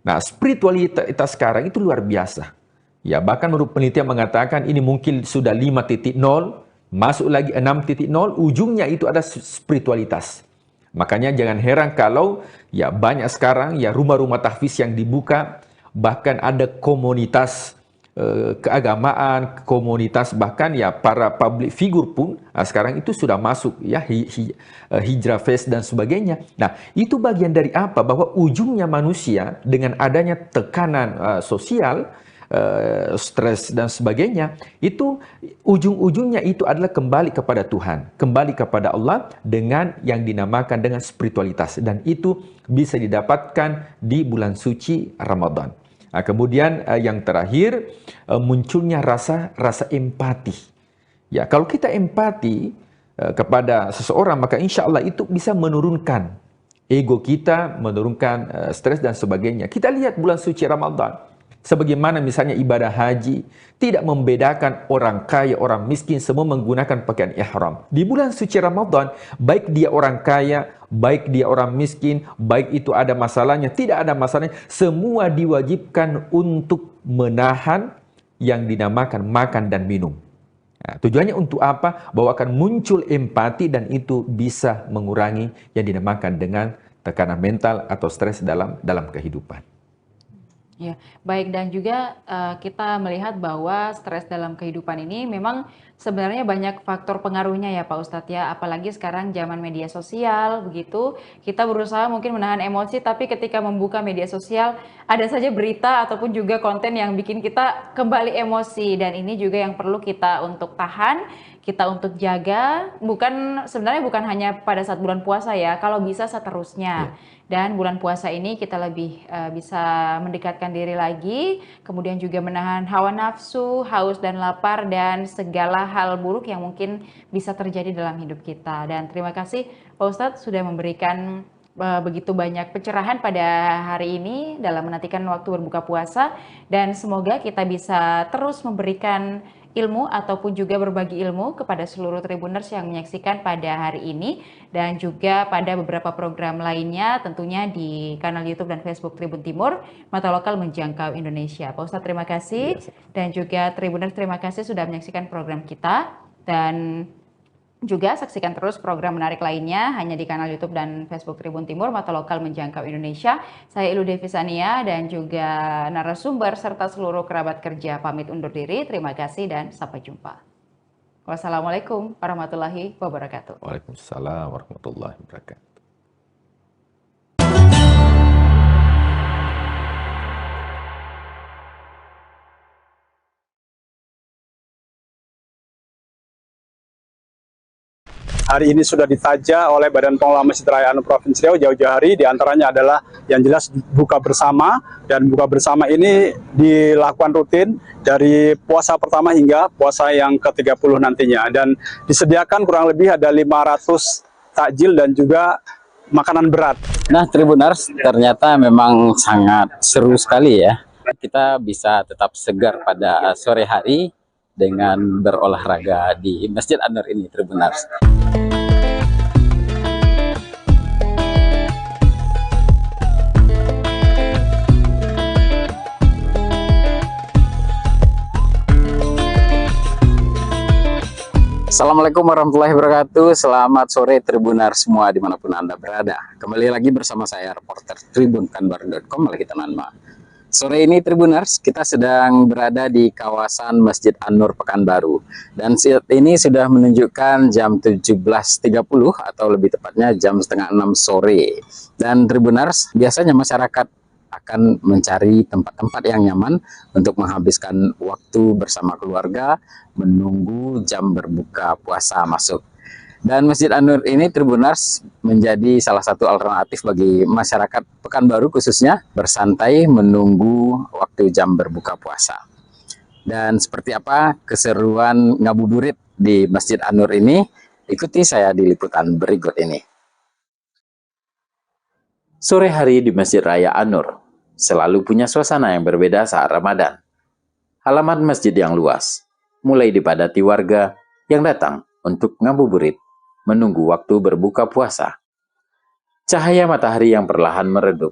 Speaker 8: Nah, spiritualitas sekarang itu luar biasa. Ya, bahkan menurut penelitian mengatakan ini mungkin sudah 5.0, masuk lagi 6.0, ujungnya itu ada spiritualitas. Makanya jangan heran kalau ya banyak sekarang ya rumah-rumah tahfiz yang dibuka, bahkan ada komunitas keagamaan, komunitas, bahkan ya para public figure pun sekarang itu sudah masuk ya hijrah fest dan sebagainya. Nah, itu bagian dari apa? Bahwa ujungnya manusia dengan adanya tekanan sosial, stres dan sebagainya, itu ujung-ujungnya itu adalah kembali kepada Tuhan, kembali kepada Allah dengan yang dinamakan dengan spiritualitas, dan itu bisa didapatkan di bulan suci Ramadan. Nah, kemudian yang terakhir munculnya rasa empati. Ya, kalau kita empati kepada seseorang, maka insya Allah itu bisa menurunkan ego kita, menurunkan stres dan sebagainya. Kita lihat bulan suci Ramadan, sebagaimana misalnya ibadah haji, tidak membedakan orang kaya, orang miskin, semua menggunakan pakaian ihram. Di bulan suci Ramadan, baik dia orang kaya, baik dia orang miskin, baik itu ada masalahnya, tidak ada masalahnya, semua diwajibkan untuk menahan yang dinamakan makan dan minum. Nah, tujuannya untuk apa? Bahwa akan muncul empati dan itu bisa mengurangi yang dinamakan dengan tekanan mental atau stres dalam kehidupan.
Speaker 7: Ya, baik, dan juga kita melihat bahwa stres dalam kehidupan ini memang sebenarnya banyak faktor pengaruhnya ya Pak Ustadz ya, apalagi sekarang zaman media sosial begitu, kita berusaha mungkin menahan emosi, tapi ketika membuka media sosial ada saja berita ataupun juga konten yang bikin kita kembali emosi, dan ini juga yang perlu kita untuk tahan, kita untuk jaga, sebenarnya bukan hanya pada saat bulan puasa ya, kalau bisa seterusnya. Dan bulan puasa ini kita lebih bisa mendekatkan diri lagi, kemudian juga menahan hawa nafsu, haus dan lapar, dan segala hal buruk yang mungkin bisa terjadi dalam hidup kita. Dan terima kasih Pak Ustadz sudah memberikan begitu banyak pencerahan pada hari ini dalam menantikan waktu berbuka puasa, dan semoga kita bisa terus memberikan ilmu ataupun juga berbagi ilmu kepada seluruh Tribuners yang menyaksikan pada hari ini, dan juga pada beberapa program lainnya tentunya di kanal YouTube dan Facebook Tribun Timur, Mata Lokal Menjangkau Indonesia. Pak Ustadz terima kasih, dan juga Tribuners terima kasih sudah menyaksikan program kita, dan juga saksikan terus program menarik lainnya hanya di kanal YouTube dan Facebook Tribun Timur, Mata Lokal Menjangkau Indonesia. Saya Ilu Devisania dan juga narasumber serta seluruh kerabat kerja pamit undur diri. Terima kasih dan sampai jumpa. Wassalamualaikum warahmatullahi wabarakatuh.
Speaker 8: Waalaikumsalam warahmatullahi wabarakatuh.
Speaker 4: Hari ini sudah ditaja oleh Badan Pengelola Masjid Raya An-Nur Provinsi Riau jauh-jauh hari, diantaranya adalah yang jelas buka bersama, dan buka bersama ini dilakukan rutin dari puasa pertama hingga puasa yang ke-30 nantinya, dan disediakan kurang lebih ada 500 takjil dan juga makanan berat.
Speaker 5: Nah Tribuners, ternyata memang sangat seru sekali ya, kita bisa tetap segar pada sore hari dengan berolahraga di Masjid An-Nur ini Tribuners. Assalamualaikum warahmatullahi wabarakatuh. Selamat sore Tribuners semua dimanapun Anda berada. Kembali lagi bersama saya reporter tribunkanbar.com lagi teman-teman. Sore ini Tribuners, kita sedang berada di kawasan Masjid An-Nur Pekanbaru, dan saat ini sudah menunjukkan jam 17.30 atau lebih tepatnya jam setengah 6 sore. Dan Tribuners, biasanya masyarakat akan mencari tempat-tempat yang nyaman untuk menghabiskan waktu bersama keluarga menunggu jam berbuka puasa masuk. Dan Masjid An-Nur ini Tribuners menjadi salah satu alternatif bagi masyarakat Pekanbaru khususnya bersantai menunggu waktu jam berbuka puasa. Dan seperti apa keseruan ngabuburit di Masjid An-Nur ini, ikuti saya di liputan berikut ini. Sore hari di Masjid Raya An-Nur selalu punya suasana yang berbeda saat Ramadan. Halaman masjid yang luas mulai dipadati warga yang datang untuk ngabuburit menunggu waktu berbuka puasa. Cahaya matahari yang perlahan meredup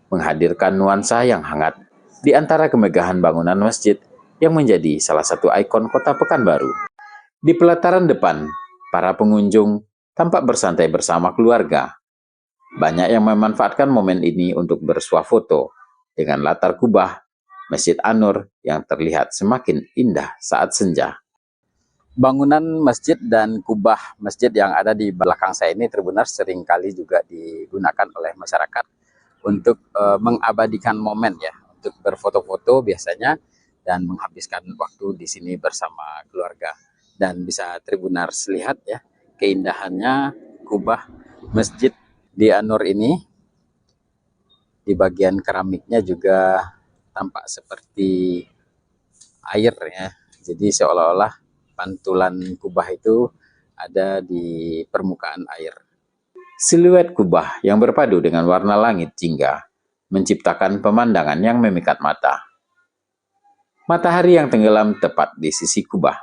Speaker 5: menghadirkan nuansa yang hangat di antara kemegahan bangunan masjid yang menjadi salah satu ikon kota Pekanbaru. Di pelataran depan, para pengunjung tampak bersantai bersama keluarga. Banyak yang memanfaatkan momen ini untuk bersuah foto dengan latar kubah Masjid An-Nur yang terlihat semakin indah saat senja. Bangunan masjid dan kubah masjid yang ada di belakang saya ini Tribuners seringkali juga digunakan oleh masyarakat untuk mengabadikan momen ya, untuk berfoto-foto biasanya dan menghabiskan waktu di sini bersama keluarga. Dan bisa Tribuners lihat ya keindahannya kubah masjid di An-Nur ini. Di bagian keramiknya juga tampak seperti air ya. Jadi seolah-olah pantulan kubah itu ada di permukaan air. Siluet kubah yang berpadu dengan warna langit jingga menciptakan pemandangan yang memikat mata. Matahari yang tenggelam tepat di sisi kubah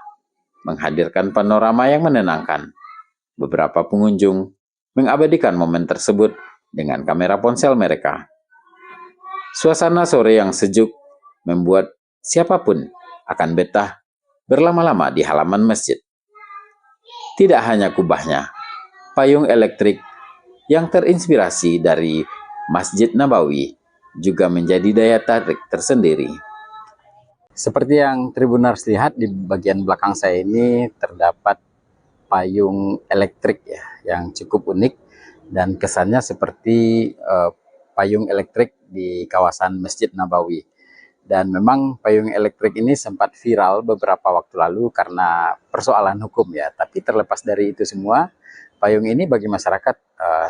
Speaker 5: menghadirkan panorama yang menenangkan. Beberapa pengunjung mengabadikan momen tersebut dengan kamera ponsel mereka. Suasana sore yang sejuk membuat siapapun akan betah berlama-lama di halaman masjid. Tidak hanya kubahnya, payung elektrik yang terinspirasi dari Masjid Nabawi juga menjadi daya tarik tersendiri. Seperti yang Tribuners lihat di bagian belakang saya ini terdapat payung elektrik ya, yang cukup unik dan kesannya seperti payung elektrik di kawasan Masjid Nabawi. Dan memang payung elektrik ini sempat viral beberapa waktu lalu karena persoalan hukum ya. Tapi terlepas dari itu semua, payung ini bagi masyarakat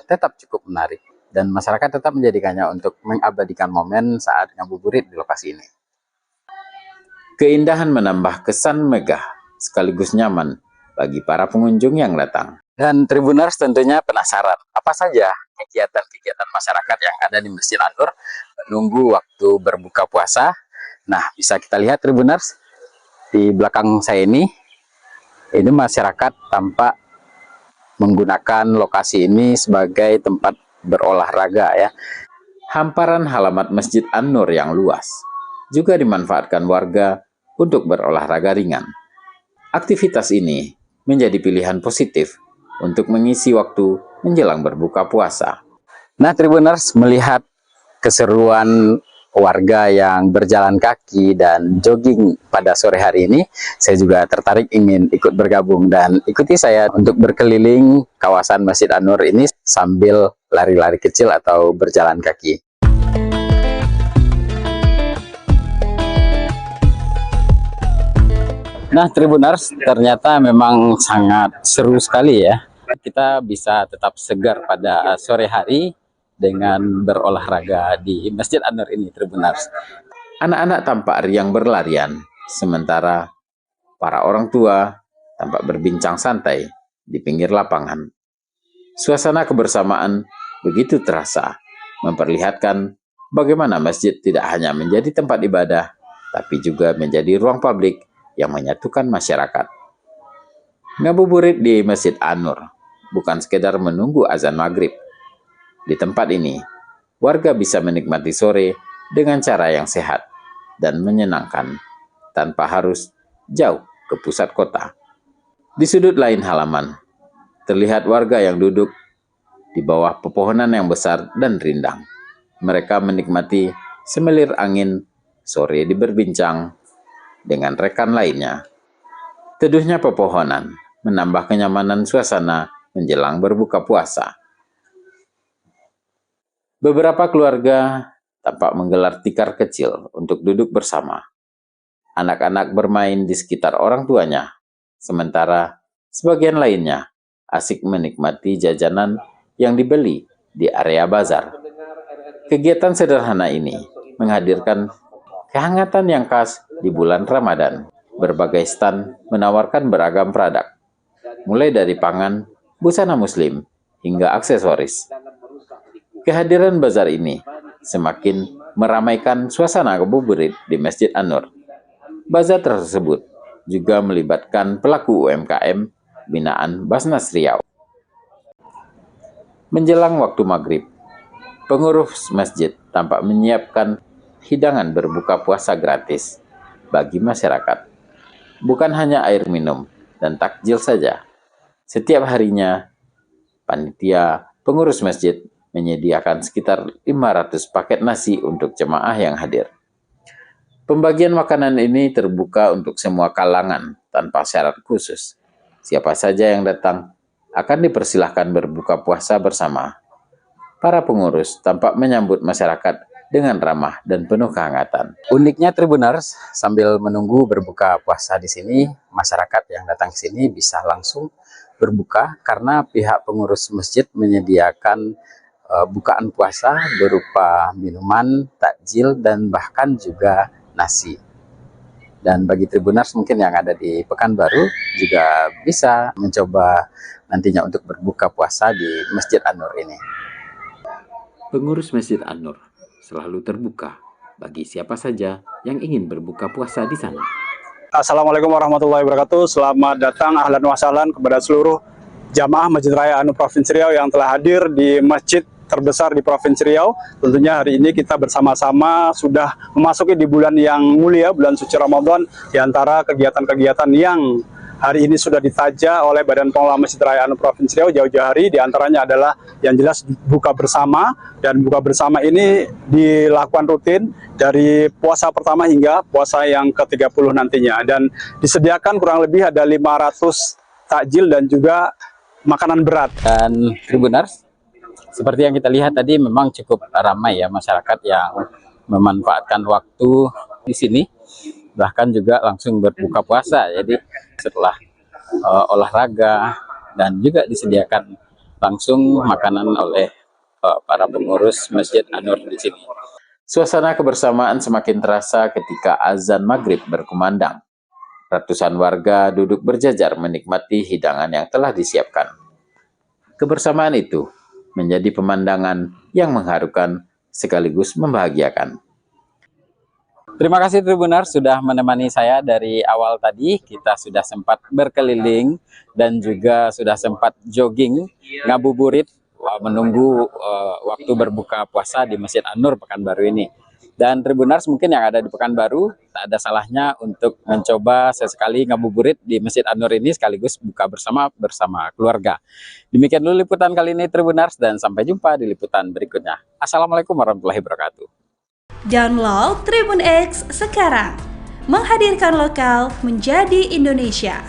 Speaker 5: tetap cukup menarik. Dan masyarakat tetap menjadikannya untuk mengabadikan momen saat ngabuburit di lokasi ini. Keindahan menambah kesan megah sekaligus nyaman bagi para pengunjung yang datang. Dan Tribuners tentunya penasaran apa saja kegiatan-kegiatan masyarakat yang ada di Masjid An-Nur menunggu waktu berbuka puasa. Nah, bisa kita lihat Tribuners di belakang saya ini masyarakat tampak menggunakan lokasi ini sebagai tempat berolahraga ya. Hamparan halaman Masjid An-Nur yang luas juga dimanfaatkan warga untuk berolahraga ringan. Aktivitas ini menjadi pilihan positif untuk mengisi waktu menjelang berbuka puasa. Nah, Tribuners, melihat keseruan warga yang berjalan kaki dan jogging pada sore hari ini, saya juga tertarik ingin ikut bergabung dan ikuti saya untuk berkeliling kawasan Masjid An-Nur ini sambil lari-lari kecil atau berjalan kaki. Nah, Tribuners, ternyata memang sangat seru sekali ya. Kita bisa tetap segar pada sore hari dengan berolahraga di Masjid An-Nur ini, Tribuners. Anak-anak tampak riang berlarian, sementara para orang tua tampak berbincang santai di pinggir lapangan. Suasana kebersamaan begitu terasa, memperlihatkan bagaimana masjid tidak hanya menjadi tempat ibadah, tapi juga menjadi ruang publik yang menyatukan masyarakat. Ngabuburit di Masjid An-Nur bukan sekedar menunggu azan maghrib. Di tempat ini, warga bisa menikmati sore dengan cara yang sehat dan menyenangkan, tanpa harus jauh ke pusat kota. Di sudut lain halaman, terlihat warga yang duduk di bawah pepohonan yang besar dan rindang. Mereka menikmati semelir angin sore di berbincang dengan rekan lainnya. Teduhnya pepohonan menambah kenyamanan suasana menjelang berbuka puasa. Beberapa keluarga tampak menggelar tikar kecil untuk duduk bersama. Anak-anak bermain di sekitar orang tuanya, sementara sebagian lainnya asik menikmati jajanan yang dibeli di area bazar. Kegiatan sederhana ini menghadirkan kehangatan yang khas di bulan Ramadan. Berbagai stand menawarkan beragam produk, mulai dari pangan, busana muslim, hingga aksesoris. Kehadiran bazar ini semakin meramaikan suasana ngabuburit di Masjid An-Nur. Bazar tersebut juga melibatkan pelaku UMKM binaan Basnas Riau. Menjelang waktu maghrib, pengurus masjid tampak menyiapkan hidangan berbuka puasa gratis bagi masyarakat. Bukan hanya air minum dan takjil saja. Setiap harinya, panitia pengurus masjid menyediakan sekitar 500 paket nasi untuk jemaah yang hadir. Pembagian makanan ini terbuka untuk semua kalangan tanpa syarat khusus. Siapa saja yang datang akan dipersilahkan berbuka puasa bersama. Para pengurus tampak menyambut masyarakat dengan ramah dan penuh kehangatan. Uniknya Tribuners, sambil menunggu berbuka puasa di sini, masyarakat yang datang ke sini bisa langsung berbuka karena pihak pengurus masjid menyediakan bukaan puasa berupa minuman, takjil, dan bahkan juga nasi. Dan bagi Tribuners mungkin yang ada di Pekanbaru juga bisa mencoba nantinya untuk berbuka puasa di Masjid An-Nur ini. Pengurus Masjid An-Nur selalu terbuka bagi siapa saja yang ingin berbuka puasa di sana.
Speaker 4: Assalamualaikum warahmatullahi wabarakatuh. Selamat datang ahlan wa sahlan kepada seluruh jamaah Masjid Raya An-Nur Provinsi Riau yang telah hadir di masjid terbesar di Provinsi Riau. Tentunya hari ini kita bersama-sama sudah memasuki di bulan yang mulia, bulan suci Ramadan. Di antara kegiatan-kegiatan yang hari ini sudah ditaja oleh Badan Pengelola Masjid Raya Anu Provinsi Riau jauh-jauh hari. Di antaranya adalah yang jelas buka bersama, dan buka bersama ini dilakukan rutin dari puasa pertama hingga puasa yang ke-30 nantinya. Dan disediakan kurang lebih ada 500 takjil dan juga makanan berat.
Speaker 5: Dan Tribuners, seperti yang kita lihat tadi memang cukup ramai ya masyarakat yang memanfaatkan waktu di sini, bahkan juga langsung berbuka puasa. Jadi setelah olahraga dan juga disediakan langsung makanan oleh para pengurus Masjid An-Nur di sini. Suasana kebersamaan semakin terasa ketika azan maghrib berkumandang. Ratusan warga duduk berjajar menikmati hidangan yang telah disiapkan. Kebersamaan itu menjadi pemandangan yang mengharukan sekaligus membahagiakan. Terima kasih Tribuners sudah menemani saya dari awal tadi. Kita sudah sempat berkeliling dan juga sudah sempat jogging, ngabuburit menunggu waktu berbuka puasa di Masjid An-Nur Pekanbaru ini. Dan Tribuners mungkin yang ada di Pekanbaru, tak ada salahnya untuk mencoba sesekali ngabuburit di Masjid An-Nur ini sekaligus buka bersama keluarga. Demikian dulu liputan kali ini Tribuners, dan sampai jumpa di liputan berikutnya. Assalamualaikum warahmatullahi wabarakatuh.
Speaker 3: Download Tribun X sekarang, menghadirkan lokal menjadi Indonesia.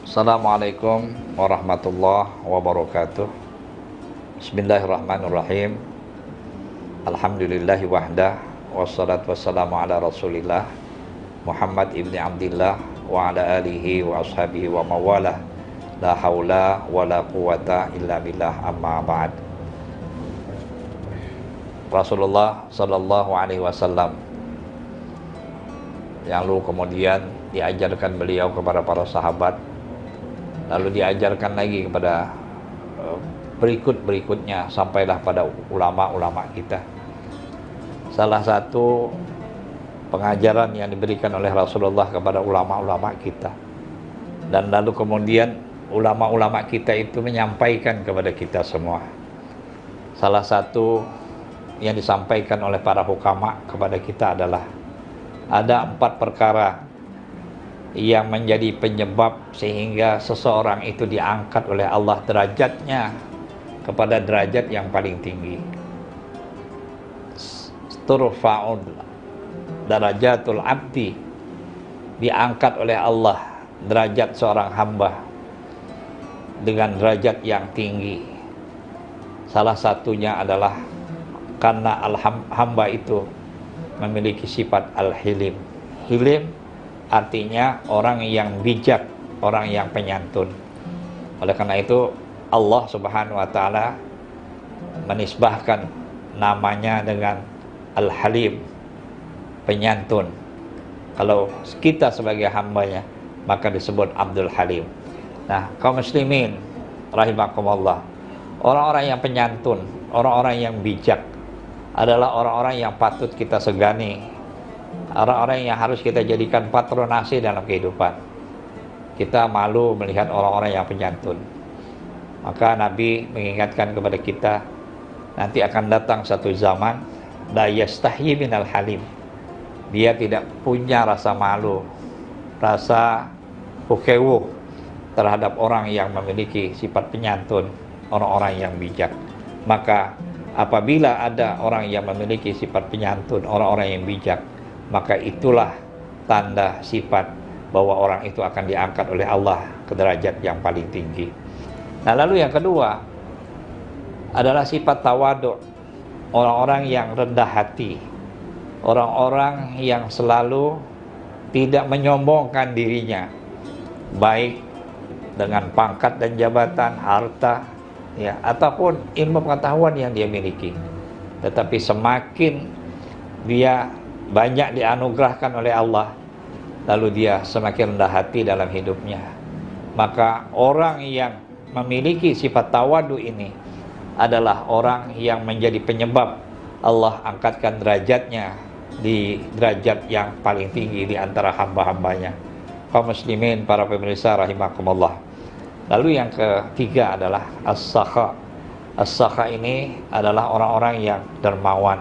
Speaker 9: Assalamualaikum warahmatullahi wabarakatuh. Bismillahirrahmanirrahim. Alhamdulillahi wahdah, wassalatu wassalamu ala rasulillah Muhammad ibni Abdillah wa ala alihi wa ashabihi wa mawalah. La haula wa la quwata illa billah, amma ba'd. Rasulullah sallallahu alaihi wasallam yang lalu kemudian diajarkan beliau kepada para sahabat, lalu diajarkan lagi kepada berikutnya sampailah pada ulama-ulama kita. Salah satu pengajaran yang diberikan oleh Rasulullah kepada ulama-ulama kita, dan lalu kemudian ulama-ulama kita itu menyampaikan kepada kita semua. Salah satu yang disampaikan oleh para hukama kepada kita adalah ada 4 perkara yang menjadi penyebab sehingga seseorang itu diangkat oleh Allah derajatnya kepada derajat yang paling tinggi. Turfa'ud darajatul abdi, diangkat oleh Allah derajat seorang hamba dengan derajat yang tinggi. Salah satunya adalah karena hamba itu memiliki sifat al-hilim. Hilim artinya orang yang bijak, orang yang penyantun. Oleh karena itu Allah Subhanahu wa taala menisbahkan namanya dengan Al-Halim, penyantun. Kalau kita sebagai hambanya maka disebut Abdul Halim. Nah, kaum muslimin rahimakumullah, orang-orang yang penyantun, orang-orang yang bijak adalah orang-orang yang patut kita segani, orang-orang yang harus kita jadikan patronase dalam kehidupan. Kita malu melihat orang-orang yang penyantun. Maka Nabi mengingatkan kepada kita, nanti akan datang satu zaman la yastahyi minal halim. Dia tidak punya rasa malu, rasa ukewuh terhadap orang yang memiliki sifat penyantun, orang-orang yang bijak. Maka apabila ada orang yang memiliki sifat penyantun, orang-orang yang bijak, maka itulah tanda sifat bahwa orang itu akan diangkat oleh Allah ke derajat yang paling tinggi. Nah, lalu yang kedua adalah sifat tawadu, orang-orang yang rendah hati, orang-orang yang selalu tidak menyombongkan dirinya, baik dengan pangkat dan jabatan, harta, ya, ataupun ilmu pengetahuan yang dia miliki. Tetapi semakin dia banyak dianugerahkan oleh Allah, lalu dia semakin rendah hati dalam hidupnya. Maka orang yang memiliki sifat tawadu ini adalah orang yang menjadi penyebab Allah angkatkan derajatnya di derajat yang paling tinggi di antara hamba-hambanya. Kaum muslimin, para pemirsa rahimakumullah. Lalu yang ketiga adalah as-sakha. As-sakha ini adalah orang-orang yang dermawan,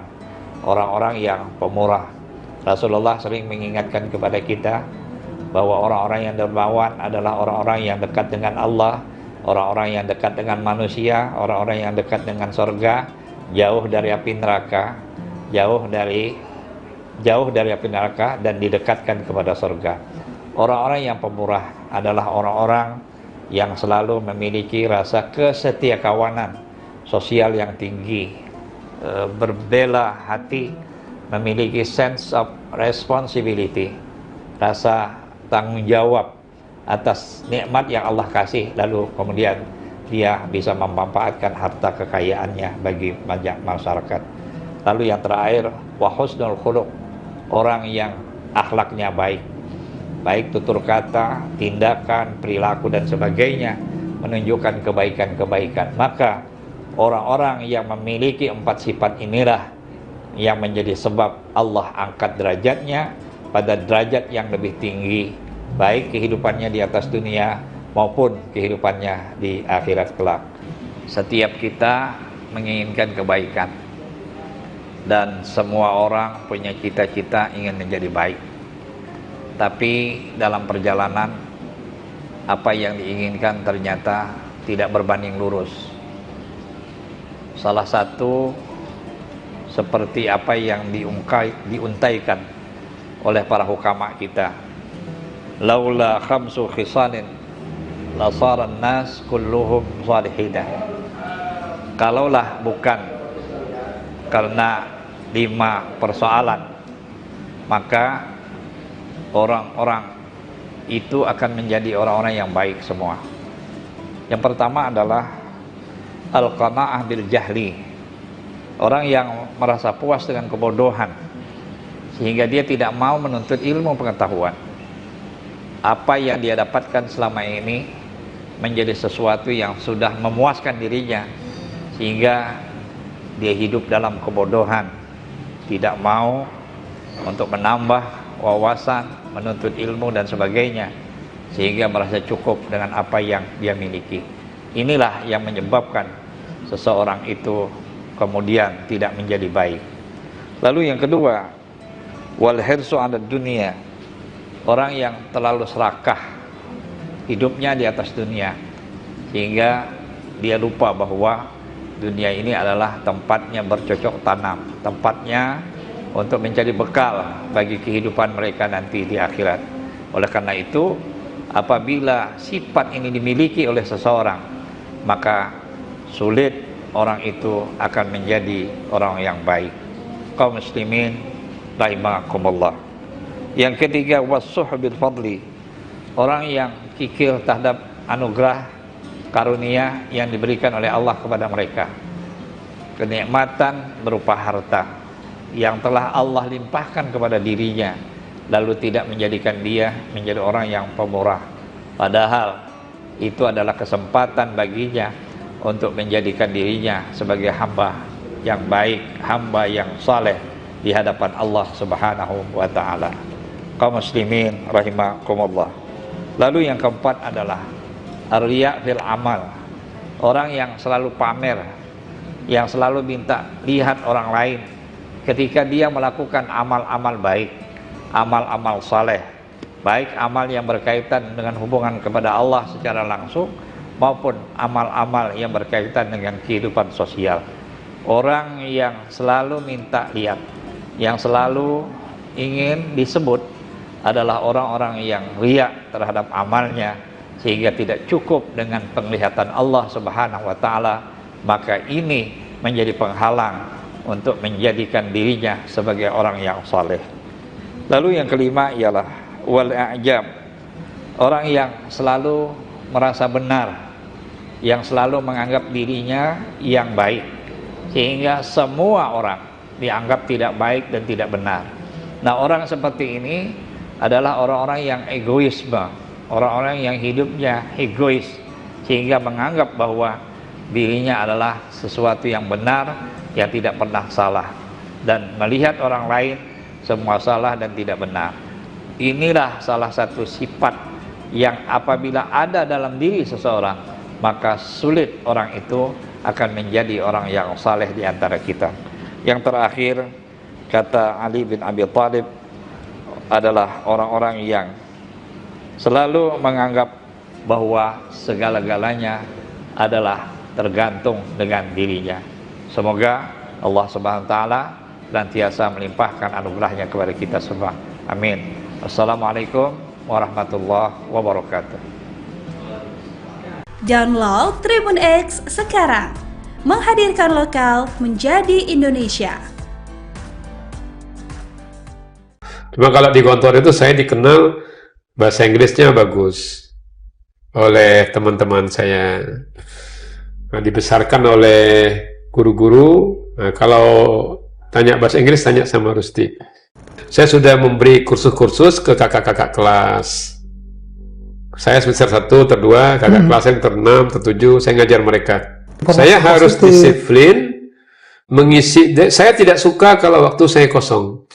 Speaker 9: orang-orang yang pemurah. Rasulullah sering mengingatkan kepada kita bahwa orang-orang yang dermawan adalah orang-orang yang dekat dengan Allah, orang-orang yang dekat dengan manusia, orang-orang yang dekat dengan sorga, jauh dari api neraka, jauh dari api neraka dan didekatkan kepada sorga. Orang-orang yang pemurah adalah orang-orang yang selalu memiliki rasa kesetiakawanan sosial yang tinggi, berbela hati, memiliki sense of responsibility, rasa tanggung jawab atas nikmat yang Allah kasih, lalu kemudian dia bisa memanfaatkan harta kekayaannya bagi banyak masyarakat. Lalu yang terakhir, wa husnul khuluq, orang yang akhlaknya baik, baik tutur kata, tindakan, perilaku dan sebagainya menunjukkan kebaikan-kebaikan. Maka orang-orang yang memiliki 4 sifat inilah yang menjadi sebab Allah angkat derajatnya pada derajat yang lebih tinggi, baik kehidupannya di atas dunia maupun kehidupannya di akhirat kelak. Setiap kita menginginkan kebaikan, dan semua orang punya cita-cita ingin menjadi baik. Tapi dalam perjalanan, apa yang diinginkan ternyata tidak berbanding lurus. Salah satu seperti apa yang diuntaikan oleh para hukama kita, laula khamsu khisalin lasaran nas kulluhum salihidah. Kalaulah bukan karena 5 persoalan, maka orang-orang itu akan menjadi orang-orang yang baik semua. Yang pertama adalah al-qana'ah bil jahli, orang yang merasa puas dengan kebodohan sehingga dia tidak mau menuntut ilmu pengetahuan. Apa yang dia dapatkan selama ini menjadi sesuatu yang sudah memuaskan dirinya, sehingga dia hidup dalam kebodohan, tidak mau untuk menambah wawasan, menuntut ilmu dan sebagainya, sehingga merasa cukup dengan apa yang dia miliki. Inilah yang menyebabkan seseorang itu kemudian tidak menjadi baik. Lalu yang kedua, wal hirsu 'ala dunia, orang yang terlalu serakah hidupnya di atas dunia, sehingga dia lupa bahwa dunia ini adalah tempatnya bercocok tanam, tempatnya untuk mencari bekal bagi kehidupan mereka nanti di akhirat. Oleh karena itu, apabila sifat ini dimiliki oleh seseorang, maka sulit orang itu akan menjadi orang yang baik. Kaum muslimin rahimakumullah. Yang ketiga, was-suhbil fadli, orang yang kikir terhadap anugerah karunia yang diberikan oleh Allah kepada mereka. Kenikmatan berupa harta yang telah Allah limpahkan kepada dirinya, lalu tidak menjadikan dia menjadi orang yang pemurah, padahal itu adalah kesempatan baginya untuk menjadikan dirinya sebagai hamba yang baik, hamba yang saleh di hadapan Allah Subhanahu wa ta'ala. Kaum muslimin rahimakumullah. Lalu yang keempat adalah ar-riya' fil amal, orang yang selalu pamer, yang selalu minta lihat orang lain ketika dia melakukan amal-amal baik, amal-amal saleh, baik amal yang berkaitan dengan hubungan kepada Allah secara langsung maupun amal-amal yang berkaitan dengan kehidupan sosial. Orang yang selalu minta lihat, yang selalu ingin disebut, adalah orang-orang yang riya terhadap amalnya, sehingga tidak cukup dengan penglihatan Allah Subhanahu wa ta'ala. Maka ini menjadi penghalang untuk menjadikan dirinya sebagai orang yang saleh. Lalu yang kelima ialah wal a'jab, orang yang selalu merasa benar, yang selalu menganggap dirinya yang baik, sehingga semua orang dianggap tidak baik dan tidak benar. Nah, orang seperti ini adalah orang-orang yang egoisme, orang-orang yang hidupnya egois, sehingga menganggap bahwa dirinya adalah sesuatu yang benar, yang tidak pernah salah, dan melihat orang lain semua salah dan tidak benar. Inilah salah satu sifat yang apabila ada dalam diri seseorang, maka sulit orang itu akan menjadi orang yang saleh di antara kita. Yang terakhir, kata Ali bin Abi Thalib, adalah orang-orang yang selalu menganggap bahwa segala-galanya adalah tergantung dengan dirinya. Semoga Allah Subhanahu wa taala senantiasa melimpahkan anugerahnya kepada kita semua. Amin. Wassalamualaikum warahmatullahi wabarakatuh.
Speaker 3: Download Tribun X sekarang, menghadirkan lokal menjadi Indonesia.
Speaker 1: Cuma kalau di Gontor itu saya dikenal bahasa Inggrisnya bagus oleh teman-teman saya. Nah, dibesarkan oleh guru-guru. Nah, kalau tanya bahasa Inggris, tanya sama Rusdi. Saya sudah memberi kursus-kursus ke kakak-kakak kelas. Saya semester 1, ter 2, kakak kelas yang ter 6, ter 7, saya ngajar mereka. Saya harus disiplin mengisi. Saya tidak suka kalau waktu saya kosong.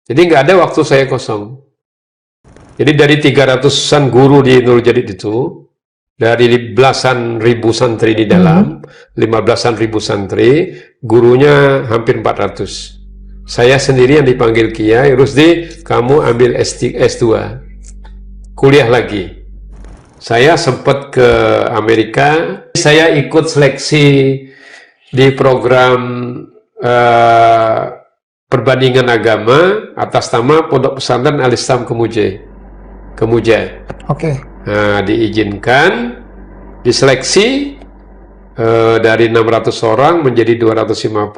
Speaker 1: Jadi nggak ada waktu saya kosong. Jadi dari 300-an guru di Nurul-Jadid itu, dari belasan ribu santri di dalam, 15-an ribu santri, gurunya hampir 400. Saya sendiri yang dipanggil Kiai, Rusdi, kamu ambil S2, kuliah lagi. Saya sempat ke Amerika, saya ikut seleksi di program perbandingan agama atas nama Pondok Pesantren Al-Islam Kemuja. Oke. Nah, diizinkan, diseleksi dari 600 orang menjadi 250,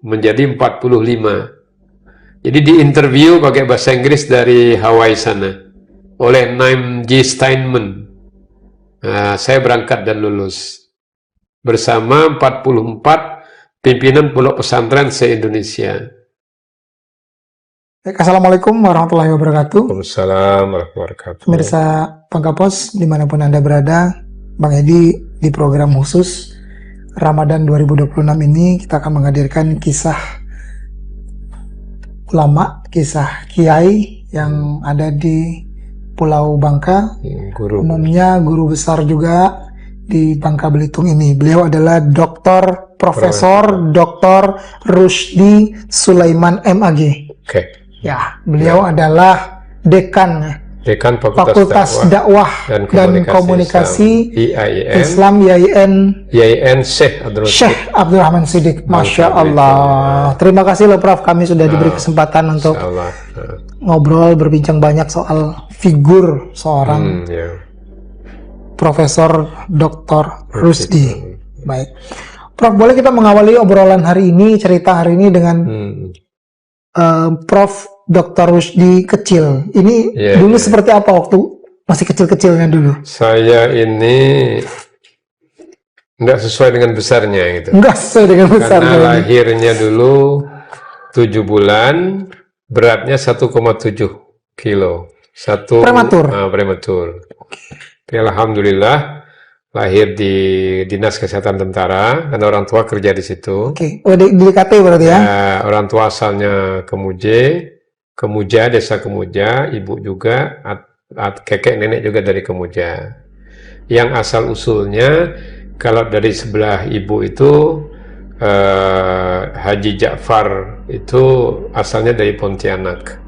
Speaker 1: menjadi 45. Jadi diinterview pakai bahasa Inggris dari Hawaii sana oleh Naim G. Steinman. Nah, saya berangkat dan lulus bersama 44 pimpinan pondok pesantren se-Indonesia.
Speaker 2: Assalamualaikum warahmatullahi wabarakatuh.
Speaker 1: Waalaikumsalam warahmatullahi wabarakatuh.
Speaker 2: Pemirsa Pangkapos dimanapun Anda berada, Bang Edi di program khusus Ramadan 2026 ini kita akan menghadirkan kisah ulama, kisah kiai yang ada di Pulau Bangka. Umumnya guru besar juga di Bangka Belitung ini. Beliau adalah Profesor Dr. Rusdi Sulaiman MAG. Ya, beliau adalah dekan Fakultas Dakwah dan Komunikasi Islam YIN Syekh Abdurrahman Siddiq. Masya Allah. Terima kasih loh Prof, kami sudah diberi kesempatan untuk ngobrol, berbincang banyak soal figur seorang Profesor Dr. Rusdi. Baik, Prof, boleh kita mengawali obrolan hari ini, cerita hari ini dengan Prof. Dr. Rusdi kecil. Ini dulu seperti apa waktu masih kecil-kecilnya dulu?
Speaker 1: Saya ini nggak sesuai dengan besarnya gitu.
Speaker 2: Nggak sesuai dengan besarnya.
Speaker 1: Karena lahirnya dulu 7 bulan, beratnya 1,7 kilo. Prematur. Prematur. Tapi alhamdulillah lahir di Dinas Kesehatan Tentara, karena orang tua kerja di situ.
Speaker 2: Oke. Oh, di KT berarti ya?
Speaker 1: Orang tua asalnya Kemuja, desa Kemuja, ibu juga, kakek nenek juga dari Kemuja. Yang asal usulnya, kalau dari sebelah ibu itu, Haji Ja'far itu asalnya dari Pontianak.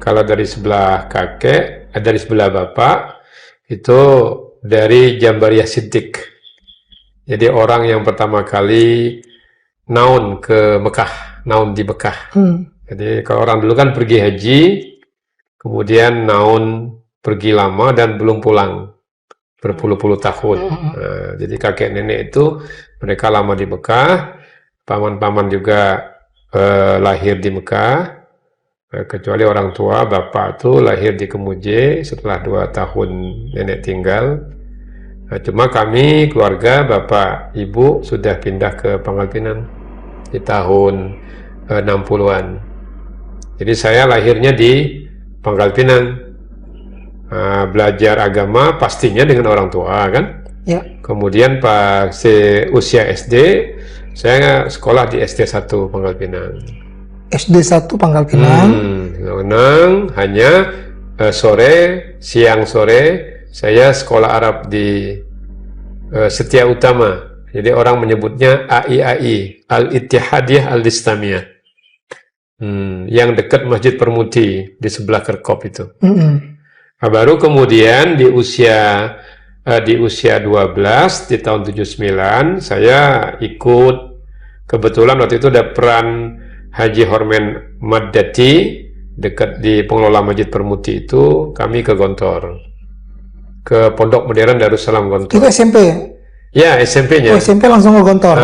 Speaker 1: Kalau dari sebelah kakek, dari sebelah bapak, itu dari Jambariyah Siddiq. Jadi orang yang pertama kali naun ke Mekah, naun di Mekah. Jadi kalau orang dulu kan pergi haji, kemudian naun pergi lama dan belum pulang berpuluh-puluh tahun. Nah, jadi kakek nenek itu mereka lama di Mekah, paman-paman juga lahir di Mekah, kecuali orang tua bapak itu lahir di Kemuja setelah 2 tahun nenek tinggal. Nah, cuma kami keluarga bapak ibu sudah pindah ke Pangkal Pinang di tahun 60-an. Jadi saya lahirnya di Pangkal Pinang, belajar agama pastinya dengan orang tua kan. Ya. Kemudian pas usia SD, saya sekolah di SD 1 Pangkal Pinang.
Speaker 2: SD 1 Pangkal Pinang.
Speaker 1: Hanya siang sore saya sekolah Arab di Setia Utama. Jadi orang menyebutnya AIAI, Al-Ittihadiyah Al-Islamiyah, yang dekat Masjid Permuti di sebelah Kerkop itu. Nah, baru kemudian di usia 12 di tahun 79 saya ikut, kebetulan waktu itu ada peran Haji Hormen Maddati dekat di pengelola Masjid Permuti itu, kami ke Gontor, ke Pondok Modern Darussalam Gontor.
Speaker 2: Itu SMP ya?
Speaker 1: Ya, SMP-nya.
Speaker 2: Oh, SMP langsung ke Gontor.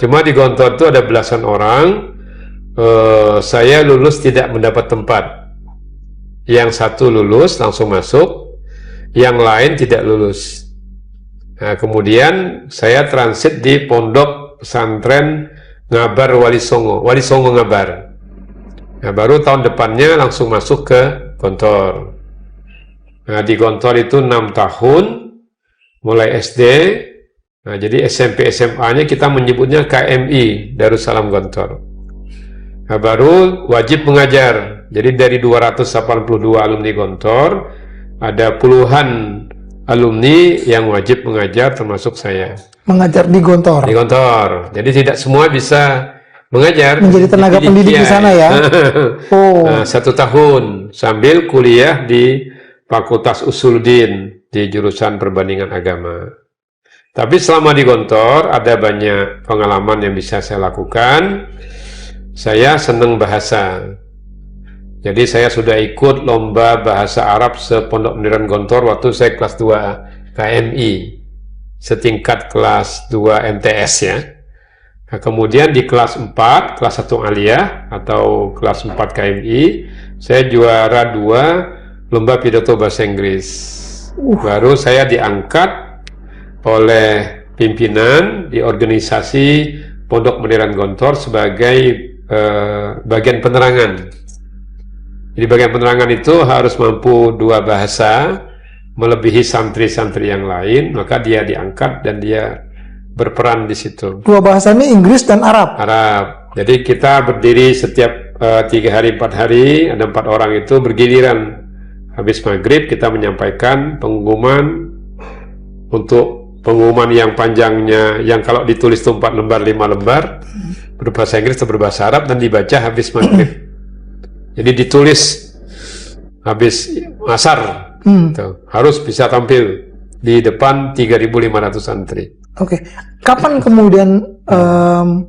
Speaker 1: Cuma di Gontor itu ada belasan orang. Saya lulus tidak mendapat tempat. Yang satu lulus langsung masuk, yang lain tidak lulus. Nah, kemudian saya transit di Pondok Pesantren Ngabar Wali Songo Ngabar. Nah, baru tahun depannya langsung masuk ke Gontor. Nah, di Gontor itu 6 tahun, mulai SD. Nah, jadi SMP SMA-nya kita menyebutnya KMI, Darussalam Gontor. Nah, baru wajib mengajar. Jadi dari 282 alumni Gontor, ada puluhan alumni yang wajib mengajar, termasuk saya.
Speaker 2: Mengajar di Gontor?
Speaker 1: Di Gontor. Jadi tidak semua bisa mengajar.
Speaker 2: Menjadi tenaga pendidik di sana ya? Oh.
Speaker 1: Nah, 1 tahun, sambil kuliah di Fakultas Usuluddin, di jurusan perbandingan agama. Tapi selama di Gontor ada banyak pengalaman yang bisa saya lakukan. Saya senang bahasa. Jadi saya sudah ikut lomba bahasa Arab se-Pondok Modern Gontor waktu saya kelas 2 KMI, setingkat kelas 2 MTS ya. Nah, kemudian di kelas 4, kelas 1 Aliyah atau kelas 4 KMI, saya juara 2 lomba pidato bahasa Inggris. Baru saya diangkat oleh pimpinan di organisasi Pondok Modern Gontor sebagai bagian penerangan. Jadi bagian penerangan itu harus mampu 2 bahasa, melebihi santri-santri yang lain, maka dia diangkat dan dia berperan di situ.
Speaker 2: 2 bahasa ini Inggris dan Arab?
Speaker 1: Arab. Jadi kita berdiri setiap 3 hari 4 hari, ada 4 orang itu bergiliran. Habis maghrib kita menyampaikan pengumuman. Untuk pengumuman yang panjangnya, yang kalau ditulis itu 4 lembar, 5 lembar, berbahasa Inggris atau berbahasa Arab, dan dibaca habis maghrib. Jadi ditulis habis asar, harus bisa tampil di depan 3.500 santri.
Speaker 2: Oke. Kapan kemudian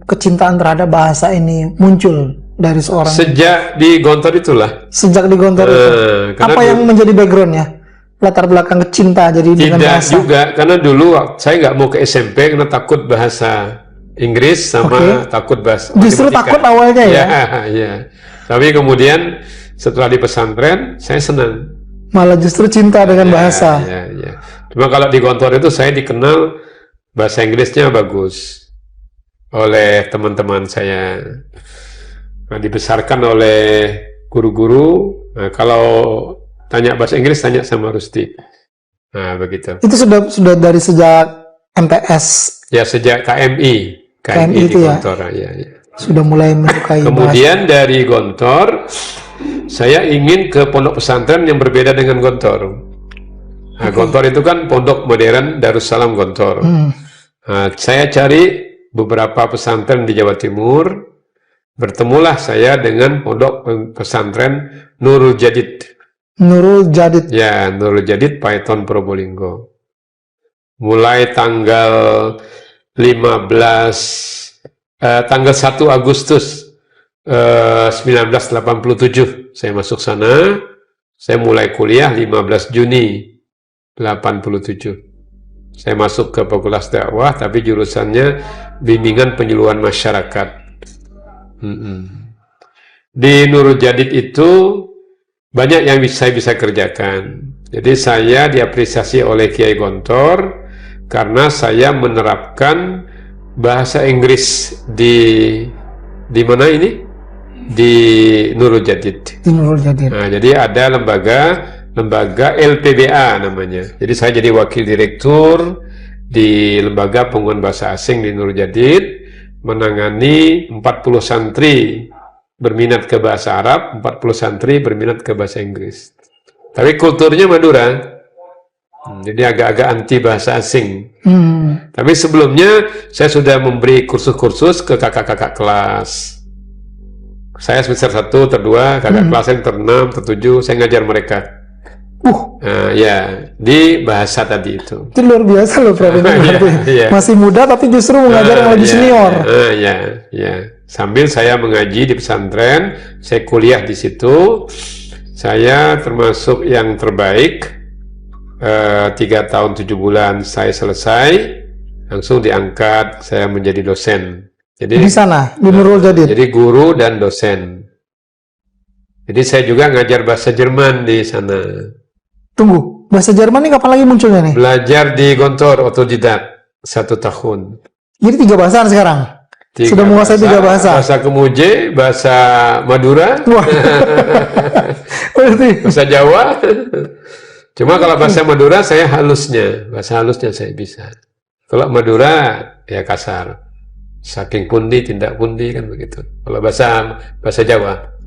Speaker 2: kecintaan terhadap bahasa ini muncul dari seorang?
Speaker 1: Sejak di Gontor itulah.
Speaker 2: Sejak di Gontor itu. Apa yang menjadi backgroundnya? Latar belakang cinta jadi dengan bahasa?
Speaker 1: Tidak juga, karena dulu saya nggak mau ke SMP karena takut bahasa Inggris sama takut bahasa
Speaker 2: Justru matematika. Takut awalnya ya?
Speaker 1: Ya. Tapi kemudian setelah di pesantren saya senang.
Speaker 2: Malah justru cinta dengan bahasa.
Speaker 1: Ya. Cuma kalau di Gontor itu saya dikenal bahasa Inggrisnya bagus oleh teman-teman saya. Nah, dibesarkan oleh guru-guru. Nah, kalau tanya bahasa Inggris, tanya sama Rusti. Nah, begitu.
Speaker 2: Itu sudah dari sejak MTS?
Speaker 1: Ya, sejak KMI
Speaker 2: itu
Speaker 1: di Gontor. Ya.
Speaker 2: Sudah mulai menyukai
Speaker 1: Kemudian bahasa. Dari Gontor, saya ingin ke pondok pesantren yang berbeda dengan Gontor. Nah, Gontor itu kan Pondok Modern Darussalam Gontor. Nah, saya cari beberapa pesantren di Jawa Timur. Bertemulah saya dengan pondok pesantren Nurul Jadid.
Speaker 2: Nurul Jadid.
Speaker 1: Ya, Nurul Jadid Paiton Probolinggo. Mulai tanggal 1 Agustus 1987 saya masuk sana. Saya mulai kuliah 15 Juni 87. Saya masuk ke Fakultas Dakwah, tapi jurusannya bimbingan penyuluhan masyarakat. Di Nurul Jadid itu banyak yang saya bisa kerjakan. Jadi saya diapresiasi oleh Kiai Gontor karena saya menerapkan bahasa Inggris di mana ini? Di Nurul Jadid.
Speaker 2: Di Nurul Jadid.
Speaker 1: Nah, jadi ada lembaga LPBA namanya. Jadi saya jadi wakil direktur di lembaga penguatan bahasa asing di Nurul Jadid, menangani 40 santri berminat ke bahasa Arab, 40 santri berminat ke bahasa Inggris. Tapi kulturnya Madura. Jadi agak-agak anti bahasa asing. Tapi sebelumnya saya sudah memberi kursus-kursus ke kakak-kakak kelas. Saya semester 1, ter-2, kakak kelas yang ter-6, ter-7, saya ngajar mereka. Ya, di bahasa tadi itu.
Speaker 2: Itu luar biasa loh, Prof. Masih muda tapi justru mengajar yang lebih senior.
Speaker 1: Ya. Sambil saya mengaji di pesantren, saya kuliah di situ. Saya termasuk yang terbaik. 3 tahun 7 bulan saya selesai, langsung diangkat saya menjadi dosen. Jadi
Speaker 2: di sana di Nurul Jadid.
Speaker 1: Jadi guru dan dosen. Jadi saya juga ngajar bahasa Jerman di sana.
Speaker 2: Tunggu, bahasa Jerman ini kapan lagi munculnya nih?
Speaker 1: Belajar di Gontor otodidak 1 tahun.
Speaker 2: Jadi 3 bahasa sekarang. Sudah menguasai 3 bahasa.
Speaker 1: Bahasa Kemuj, bahasa Madura, bahasa Jawa. Cuma kalau bahasa Madura saya bahasa halusnya saya bisa. Kalau Madura ya kasar, saking pundi tindak pundi kan begitu. Kalau bahasa Jawa,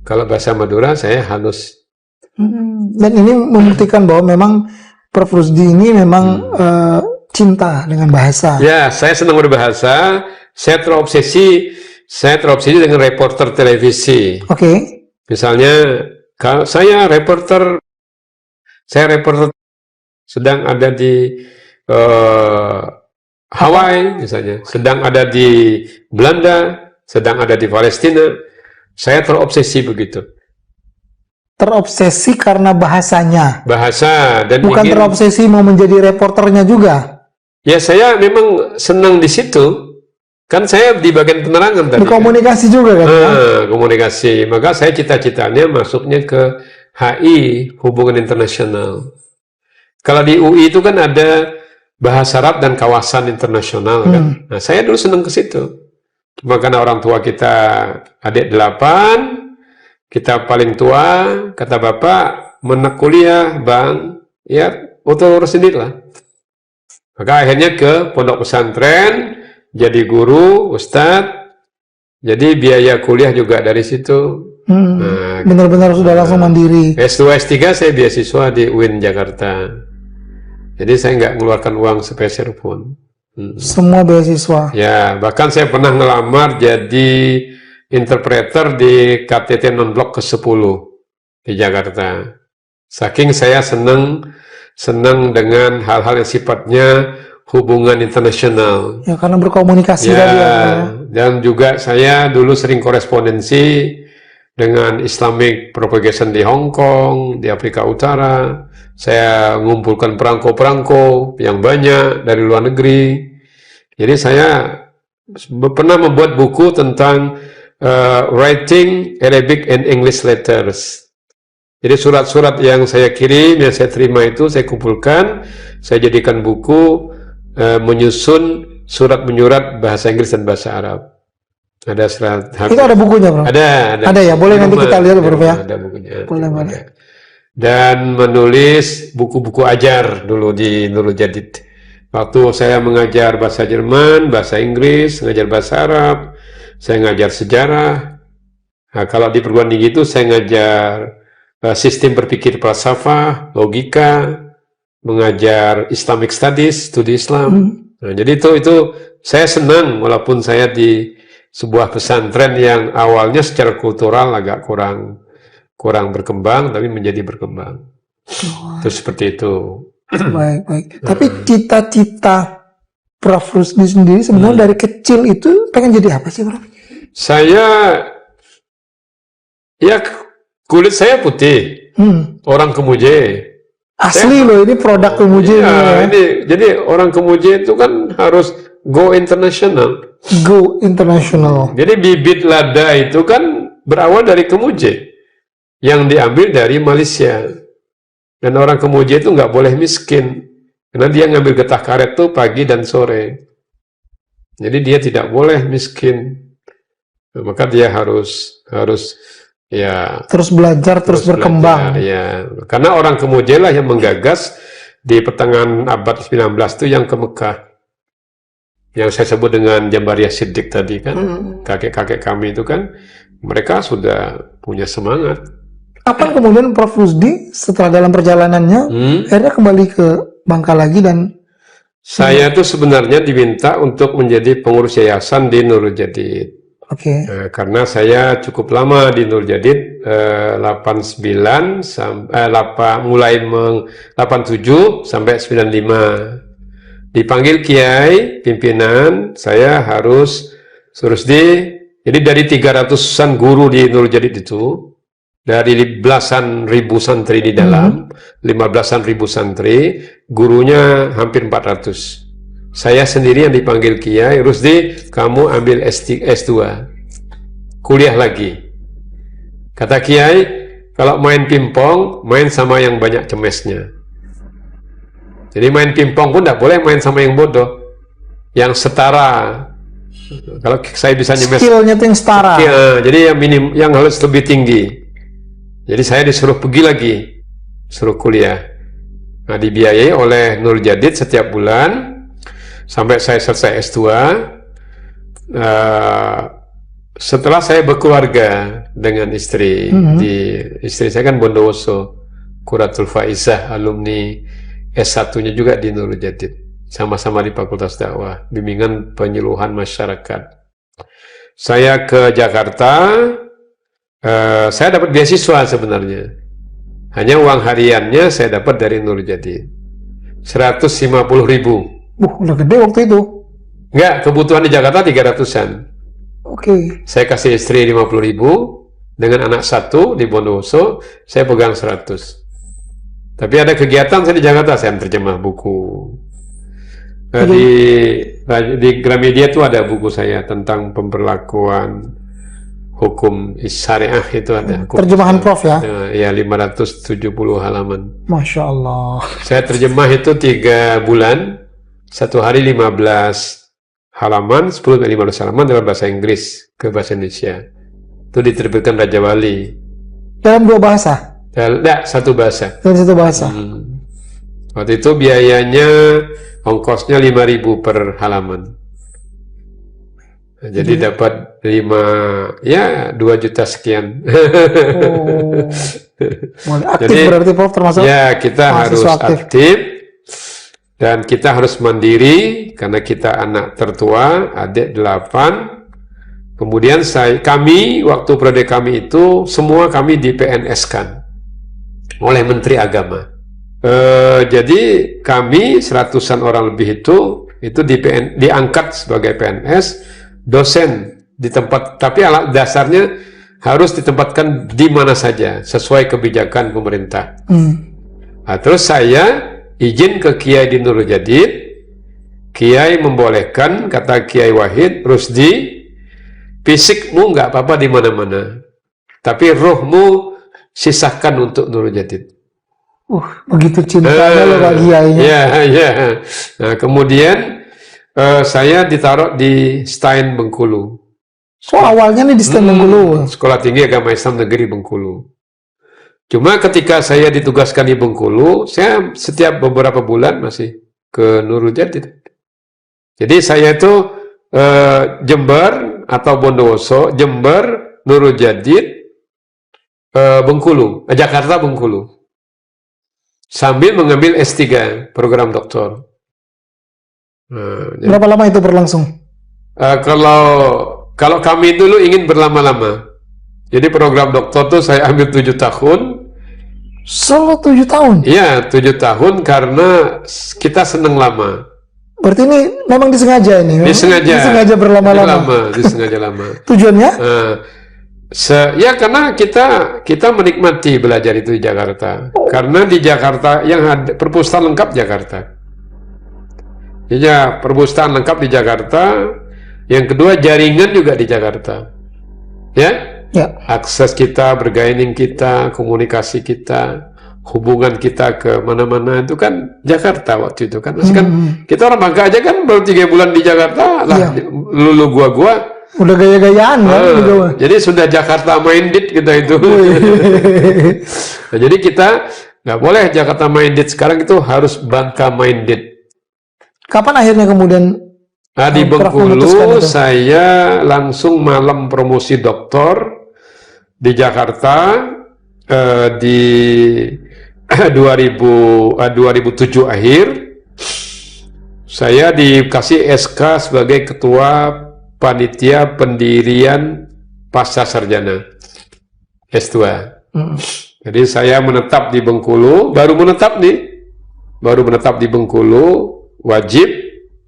Speaker 1: kalau bahasa Madura saya halus.
Speaker 2: Dan ini membuktikan bahwa memang Prof. Rusdi ini memang cinta dengan bahasa.
Speaker 1: Ya, saya senang berbahasa. Saya terobsesi dengan reporter televisi.
Speaker 2: Oke.
Speaker 1: Misalnya kalau saya reporter sedang ada di Hawaii misalnya, sedang ada di Belanda, sedang ada di Palestina, saya terobsesi begitu.
Speaker 2: Terobsesi karena bahasanya.
Speaker 1: Bahasa dan
Speaker 2: bukan terobsesi mau menjadi reporternya juga.
Speaker 1: Ya saya memang senang di situ. Kan saya di bagian penerangan tadi.
Speaker 2: Komunikasi kan? Juga kan?
Speaker 1: Komunikasi. Maka saya cita-citanya masuknya ke HI, Hubungan Internasional. Kalau di UI itu kan ada bahasa Arab dan kawasan internasional kan. Nah, saya dulu senang ke situ. Cuma karena orang tua kita adik 8, kita paling tua, kata bapak, menek kuliah, bang, ya urus sendiri lah. Maka akhirnya ke pondok pesantren, jadi guru, ustadz, jadi biaya kuliah juga dari situ.
Speaker 2: Benar-benar sudah langsung mandiri.
Speaker 1: S2, S3 saya beasiswa di UIN Jakarta. Jadi saya nggak mengeluarkan uang sepeser pun.
Speaker 2: Semua beasiswa.
Speaker 1: Ya, bahkan saya pernah ngelamar jadi interpreter di KTT non-blok ke-10 di Jakarta. Saking saya senang dengan hal-hal yang sifatnya hubungan internasional.
Speaker 2: Ya, karena berkomunikasi tadi.
Speaker 1: Dan juga saya dulu sering korespondensi dengan Islamic Propagation di Hong Kong, di Afrika Utara. Saya mengumpulkan perangko-perangko yang banyak dari luar negeri. Jadi saya pernah membuat buku tentang writing Arabic and English letters. Jadi surat-surat yang saya kirim, yang saya terima itu saya kumpulkan, saya jadikan buku menyusun surat menyurat bahasa Inggris dan bahasa Arab. Ada surat.
Speaker 2: Itu ada bukunya, Bro? Ada ya, boleh nanti kita lihat, Bro, ya.
Speaker 1: Ada bukunya.
Speaker 2: Boleh.
Speaker 1: Dan menulis buku-buku ajar dulu di Nurul Jadid. Waktu saya mengajar bahasa Jerman, bahasa Inggris, mengajar bahasa Arab, saya ngajar sejarah. Nah, kalau di perguruan tinggi itu saya ngajar sistem berpikir falsafah, logika, mengajar Islamic Studies, studi Islam. Nah, jadi itu saya senang walaupun saya di sebuah pesantren yang awalnya secara kultural agak kurang berkembang, tapi menjadi berkembang. Terus seperti itu.
Speaker 2: Baik. Tapi cita-cita Prof. Rusdi sendiri sebenarnya dari kecil itu pengen jadi apa sih, Prof?
Speaker 1: Saya, ya kulit saya putih, orang Kemuj.
Speaker 2: Asli loh, ini produk Kemuj.
Speaker 1: Ya, jadi orang Kemuj itu kan harus go international.
Speaker 2: Go international.
Speaker 1: Jadi bibit lada itu kan berawal dari Kemuj, yang diambil dari Malaysia. Dan orang Kemuj itu nggak boleh miskin, karena dia ngambil getah karet tuh pagi dan sore. Jadi dia tidak boleh miskin. Nah, maka dia harus ya
Speaker 2: terus belajar, terus berkembang.
Speaker 1: Ya, karena orang Kemuj lah yang menggagas di pertengahan abad 19 itu yang ke Mekah. Yang saya sebut dengan Jambariyah Siddiq tadi kan, kakek-kakek kami itu kan, mereka sudah punya semangat.
Speaker 2: Kapan kemudian Prof. Rusdi setelah dalam perjalanannya akhirnya kembali ke Bangka lagi dan
Speaker 1: saya tuh sebenarnya diminta untuk menjadi pengurus yayasan di Nurul Jadid.
Speaker 2: Oke.
Speaker 1: Karena saya cukup lama di Nurul Jadid, 89 sampai 87 sampai 95. Dipanggil kiai pimpinan, saya harus Rusdi. Jadi dari 300-an guru di Nurul Jadid itu, dari belasan ribu santri di dalam, 15-an ribu santri, gurunya hampir 400. Saya sendiri yang dipanggil kiai, Rusdi, kamu ambil S2, kuliah lagi. Kata kiai, kalau main pingpong, main sama yang banyak cemesnya. Jadi main pingpong pun tidak boleh main sama yang bodoh, yang setara. Kalau saya bisa nyemes,
Speaker 2: skillnya itu yang setara.
Speaker 1: Jadi yang harus lebih tinggi. Jadi saya disuruh pergi lagi, suruh kuliah. Nah, dibiayai oleh Nurul Jadid setiap bulan sampai saya selesai S2. Setelah saya berkeluarga dengan istri, istri saya kan Bondowoso, Quratul Faizah, alumni S1-nya juga di Nurul Jadid, sama-sama di Fakultas Dakwah, bimbingan penyuluhan masyarakat. Saya ke Jakarta. Saya dapat beasiswa sebenarnya. Hanya uang hariannya saya dapat dari Nurul Jadid 150.000.
Speaker 2: Udah gede waktu itu.
Speaker 1: Enggak, kebutuhan di Jakarta 300-an.
Speaker 2: Oke.
Speaker 1: Saya kasih istri 50.000, dengan anak satu di Bondowoso, saya pegang 100. Tapi ada kegiatan saya di Jakarta, saya terjemah buku. Di Gramedia itu ada buku saya tentang pemberlakuan hukum syariah, itu ada.
Speaker 2: Terjemahan Prof ya?
Speaker 1: Ya, 570 halaman.
Speaker 2: Masya Allah.
Speaker 1: Saya terjemah itu 3 bulan, 1 hari 15 halaman, 10-15 halaman dalam bahasa Inggris ke bahasa Indonesia. Itu diterbitkan Raja Wali.
Speaker 2: Dalam 2 bahasa?
Speaker 1: Tidak, 1 bahasa.
Speaker 2: Dalam 1 bahasa.
Speaker 1: Waktu itu biayanya, ongkosnya 5.000 per halaman. Jadi dapat 2 juta sekian.
Speaker 2: Aktif.
Speaker 1: Jadi,
Speaker 2: berarti Prof termasuk?
Speaker 1: Ya, kita harus aktif dan kita harus mandiri karena kita anak tertua, adik 8. Kemudian kami waktu periode kami itu semua kami di PNS-kan oleh Menteri Agama. Jadi kami 100-an orang lebih itu diangkat sebagai PNS. Dosen di tempat, tapi alat dasarnya harus ditempatkan di mana saja sesuai kebijakan pemerintah. Nah, terus saya izin ke Kiai di Nurul Jadid. Kiai membolehkan, kata Kiai Wahid, Rusdi, fisikmu nggak apa-apa di mana-mana, tapi rohmu sisahkan untuk Nurul Jadid.
Speaker 2: Begitu cintanya loh Pak Kiainya.
Speaker 1: Ya. Nah, kemudian saya ditaruh di Stein Bengkulu.
Speaker 2: Awalnya nih di Stein Bengkulu.
Speaker 1: Sekolah Tinggi Agama Islam Negeri Bengkulu. Cuma ketika saya ditugaskan di Bengkulu, saya setiap beberapa bulan masih ke Nurul Jadid. Jadi saya itu Jember atau Bondowoso, Jember, Nurul Jadid, Bengkulu, Jakarta, Bengkulu. Sambil mengambil S3, program doktor.
Speaker 2: Berapa lama itu berlangsung?
Speaker 1: Kalau kami dulu ingin berlama-lama, jadi program doktor tuh saya ambil 7 tahun.
Speaker 2: Solo 7 tahun?
Speaker 1: Iya, 7 tahun karena kita seneng lama.
Speaker 2: Berarti ini memang disengaja ini? Disengaja berlama-lama?
Speaker 1: Disengaja lama.
Speaker 2: Tujuannya?
Speaker 1: Ya karena kita menikmati belajar itu di Jakarta. Karena di Jakarta yang ada perpustakaan lengkap Jakarta. Ya, perpustakaan lengkap di Jakarta. Yang kedua, jaringan juga di Jakarta. Ya. Akses kita, bergaining kita, komunikasi kita, hubungan kita ke mana-mana itu kan Jakarta waktu itu kan. Masih kan kita orang Bangka aja kan baru 3 bulan di Jakarta lah, lulu gua
Speaker 2: udah gaya-gayaan kan.
Speaker 1: Jadi sudah Jakarta minded kita itu. Nah, jadi kita nggak boleh Jakarta minded, sekarang itu harus Bangka minded.
Speaker 2: Kapan akhirnya kemudian
Speaker 1: di Bengkulu saya langsung malam promosi doktor di Jakarta. di 2007 akhir, saya dikasih SK sebagai ketua panitia pendirian pasca sarjana S2. Jadi saya menetap di Bengkulu, baru menetap di Bengkulu, wajib,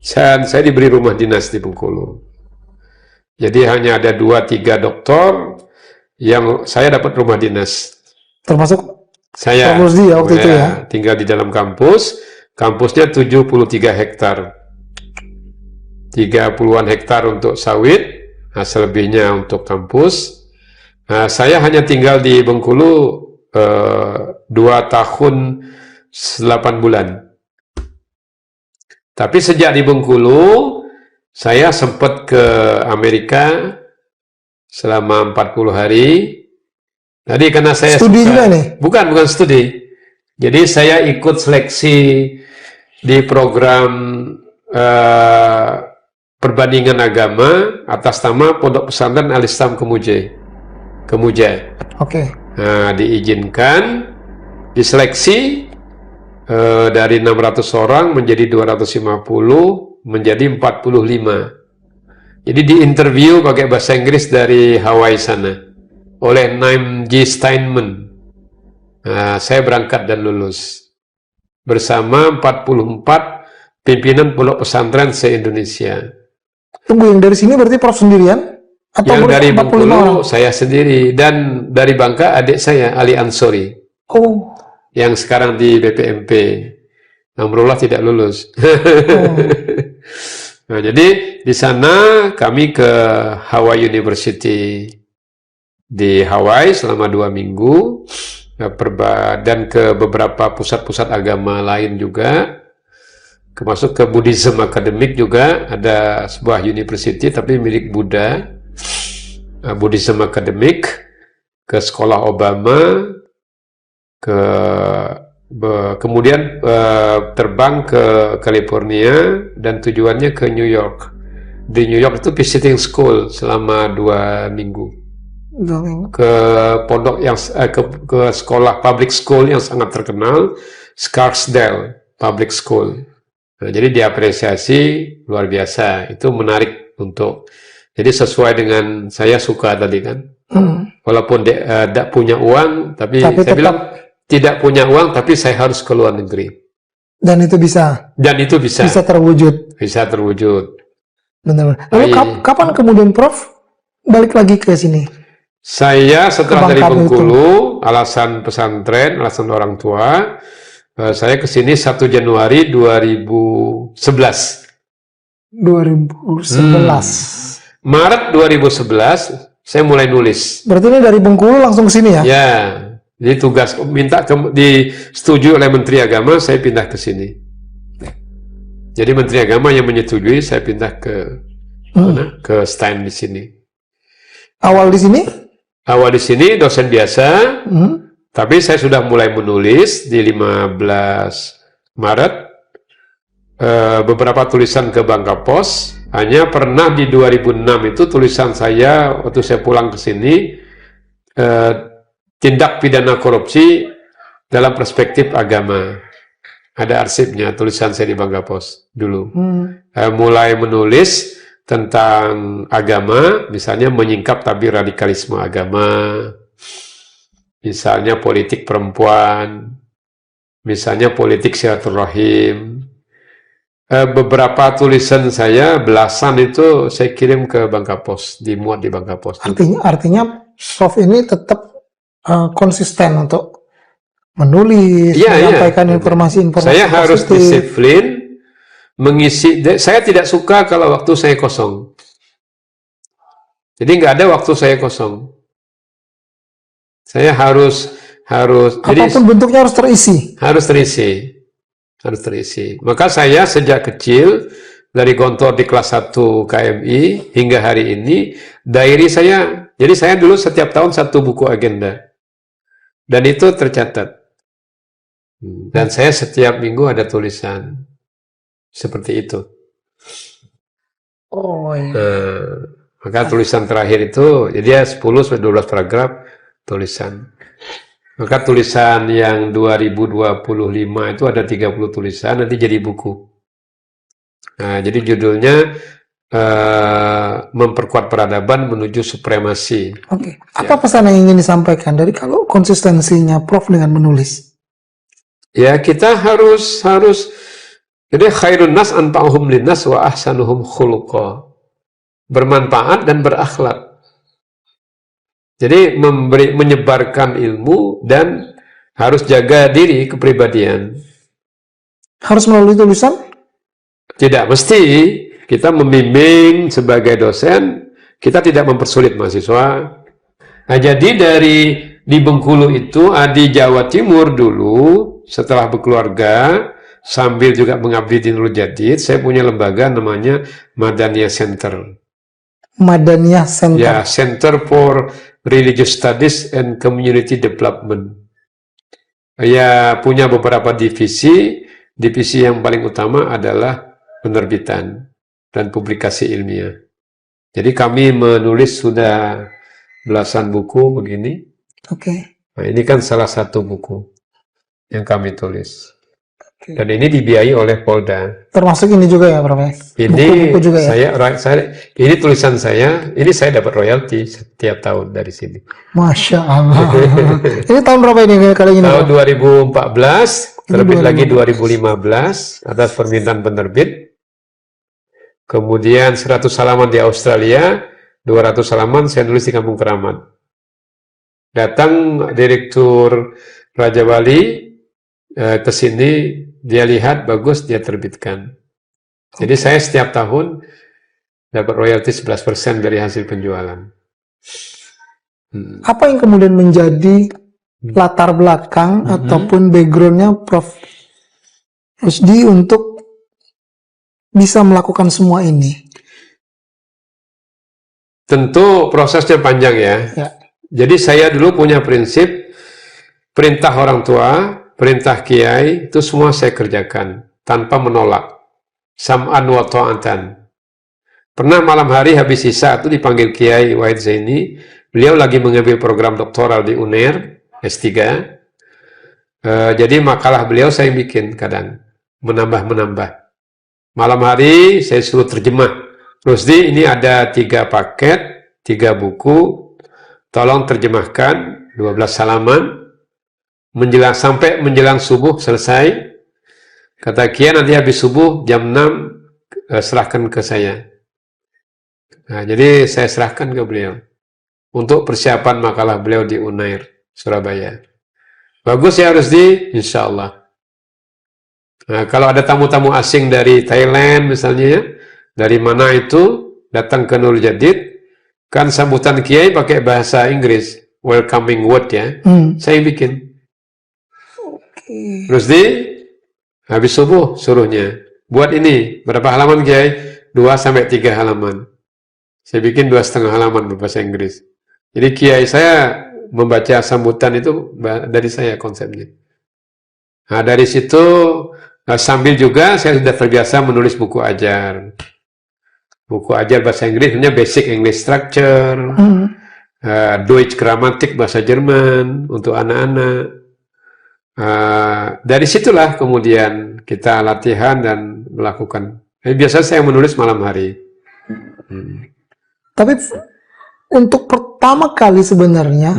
Speaker 1: dan saya diberi rumah dinas di Bengkulu. Jadi hanya ada 2-3 doktor yang saya dapat rumah dinas.
Speaker 2: Termasuk
Speaker 1: saya
Speaker 2: Pak Rusdi ya waktu itu ya?
Speaker 1: Tinggal di dalam kampus. Kampusnya 73 hektar. 30-an hektar untuk sawit, selebihnya untuk kampus. Saya hanya tinggal di Bengkulu 2 tahun 8 bulan. Tapi sejak di Bengkulu, saya sempat ke Amerika selama 40 hari. Tadi karena saya
Speaker 2: studi
Speaker 1: suka,
Speaker 2: juga nih?
Speaker 1: Bukan studi. Jadi saya ikut seleksi di program perbandingan agama atas nama Pondok Pesantren Al-Islam Kemuja.
Speaker 2: Oke.
Speaker 1: Nah, diizinkan, diseleksi dari 600 orang menjadi 250, menjadi 45. Jadi diinterview pakai bahasa Inggris dari Hawaii sana oleh Naim G. Steinman. Nah, saya berangkat dan lulus bersama 44 pimpinan pondok pesantren se-Indonesia.
Speaker 2: Tunggu, yang dari sini berarti Prof sendirian? Atau
Speaker 1: yang dari
Speaker 2: 45
Speaker 1: Bengkulu
Speaker 2: orang?
Speaker 1: saya sendiri, dan dari Bangka adik saya Ali Ansori.
Speaker 2: Oh.
Speaker 1: Yang sekarang di BPMP. Alhamdulillah tidak lulus. Nah, jadi di sana kami ke Hawaii University di Hawaii selama 2 minggu, dan ke beberapa pusat-pusat agama lain juga. Masuk ke Buddhism Academic juga, ada sebuah university tapi milik Buddha, Buddhism Academic, ke sekolah Obama, kemudian terbang ke California dan tujuannya ke New York. Di New York itu visiting school selama 2 minggu. Ke pondok yang ke sekolah public school yang sangat terkenal, Scarsdale Public School. Nah, jadi diapresiasi luar biasa. Itu menarik untuk, jadi sesuai dengan saya suka tadi kan. Walaupun tidak punya uang, tapi saya bilang tidak punya uang, tapi saya harus ke luar negeri.
Speaker 2: Dan itu bisa.
Speaker 1: Dan itu bisa.
Speaker 2: Bisa terwujud.
Speaker 1: Bisa terwujud.
Speaker 2: Benar-benar. Lalu kapan kemudian Prof balik lagi ke sini?
Speaker 1: Saya setelah dari Bengkulu, alasan pesantren, alasan orang tua, saya ke sini 1 Januari 2011.
Speaker 2: 2011.
Speaker 1: Maret 2011 saya mulai nulis.
Speaker 2: Berarti ini dari Bengkulu langsung ke sini ya?
Speaker 1: Ya. Jadi tugas disetujui oleh Menteri Agama, saya pindah ke sini. Jadi Menteri Agama yang menyetujui, saya pindah ke ke stand di sini.
Speaker 2: Awal di sini?
Speaker 1: Awal di sini dosen biasa. Tapi saya sudah mulai menulis di 15 Maret, beberapa tulisan ke Bangka Pos. Hanya pernah di 2006 itu tulisan saya waktu saya pulang ke sini, tindak pidana korupsi dalam perspektif agama. Ada arsipnya, tulisan saya di Bangka Pos dulu. Mulai menulis tentang agama, misalnya menyingkap tabir radikalisme agama, misalnya politik perempuan, misalnya politik silaturahim. Beberapa tulisan saya, belasan itu saya kirim ke Bangka Pos, dimuat di Bangka Pos.
Speaker 2: Artinya Prof ini tetap konsisten untuk menulis, menyampaikan informasi-informasi.
Speaker 1: Saya harus disiplin, mengisi. Saya tidak suka kalau waktu saya kosong. Jadi nggak ada waktu saya kosong. Saya harus
Speaker 2: apapun
Speaker 1: jadi,
Speaker 2: bentuknya harus terisi.
Speaker 1: Harus terisi. Maka saya sejak kecil dari Gontor di kelas 1 KMI hingga hari ini, diary saya. Jadi saya dulu setiap tahun 1 buku agenda. Dan itu tercatat. Dan saya setiap minggu ada tulisan seperti itu.
Speaker 2: Oh iya.
Speaker 1: Maka tulisan terakhir itu, jadi ya 10-12 paragraf tulisan. Maka tulisan yang 2025 itu ada 30 tulisan, nanti jadi buku. Nah, jadi judulnya memperkuat peradaban menuju supremasi.
Speaker 2: Oke. Apa pesan yang ingin disampaikan dari kalau konsistensinya Prof dengan menulis?
Speaker 1: Ya, kita harus jadi khairun nas anfa'uhum linnas wa ahsanuhum khuluqa. Bermanfaat dan berakhlak. Jadi menyebarkan ilmu dan harus jaga diri kepribadian.
Speaker 2: Harus melalui tulisan?
Speaker 1: Tidak mesti. Kita membimbing sebagai dosen, kita tidak mempersulit mahasiswa. Nah, jadi di Bengkulu itu, di Jawa Timur dulu, setelah berkeluarga, sambil juga mengabdi di Nurul Jadid, saya punya lembaga namanya Madaniyah Center.
Speaker 2: Madaniyah Center?
Speaker 1: Ya, Center for Religious Studies and Community Development. Ya, punya beberapa divisi. Divisi yang paling utama adalah penerbitan dan publikasi ilmiah. Jadi kami menulis sudah belasan buku begini.
Speaker 2: Oke.
Speaker 1: Nah, ini kan salah satu buku yang kami tulis. Dan ini dibiayai oleh Polda.
Speaker 2: Termasuk ini juga ya, Prof?
Speaker 1: Ini
Speaker 2: buku juga ya?
Speaker 1: Ini tulisan saya, ini saya dapat royalti setiap tahun dari sini.
Speaker 2: Masya Allah. Ini tahun berapa ini kali ini?
Speaker 1: Tahun 2014, terbit lagi 2015 atas permintaan penerbit. Kemudian 100 halaman di Australia, 200 halaman saya nulis di Kampung Keramat. Datang Direktur Raja Wali ke sini, dia lihat bagus, dia terbitkan. Jadi saya setiap tahun dapat royalti 11% dari hasil penjualan.
Speaker 2: Apa yang kemudian menjadi latar belakang ataupun backgroundnya Prof Rusdi untuk bisa melakukan semua ini?
Speaker 1: Tentu prosesnya panjang ya. Jadi saya dulu punya prinsip, perintah orang tua, perintah kiai, itu semua saya kerjakan tanpa menolak. Sam'an wa ta'atan. Pernah malam hari habis isya itu dipanggil Kiai Wahid Zaini, beliau lagi mengambil program doktoral di UNER, S3. Jadi makalah beliau saya bikin kadang, menambah-menambah. Malam hari saya suruh terjemah. Rusdi, ini ada 3 paket, 3 buku, tolong terjemahkan 12 halaman, sampai menjelang subuh selesai. Kata Kiai nanti habis subuh jam 6 serahkan ke saya. Nah, jadi saya serahkan ke beliau untuk persiapan makalah beliau di Unair, Surabaya. Bagus ya Rusdi? Insya Allah. Nah, kalau ada tamu-tamu asing dari Thailand misalnya ya, dari mana itu datang ke Nurul Jadid, kan sambutan Kiai pakai bahasa Inggris, welcoming word ya, saya bikin. Rusdi, habis subuh suruhnya, buat ini, berapa halaman Kiai? 2-3 halaman. Saya bikin 2,5 halaman berbahasa Inggris. Jadi Kiai saya membaca sambutan itu dari saya konsepnya. Nah, dari situ sambil juga saya sudah terbiasa menulis buku ajar. Buku ajar bahasa Inggris, sebenarnya basic English structure, Deutsch Grammatik bahasa Jerman untuk anak-anak. Dari situlah kemudian kita latihan dan melakukan. Biasanya saya menulis malam hari.
Speaker 2: Tapi untuk pertama kali sebenarnya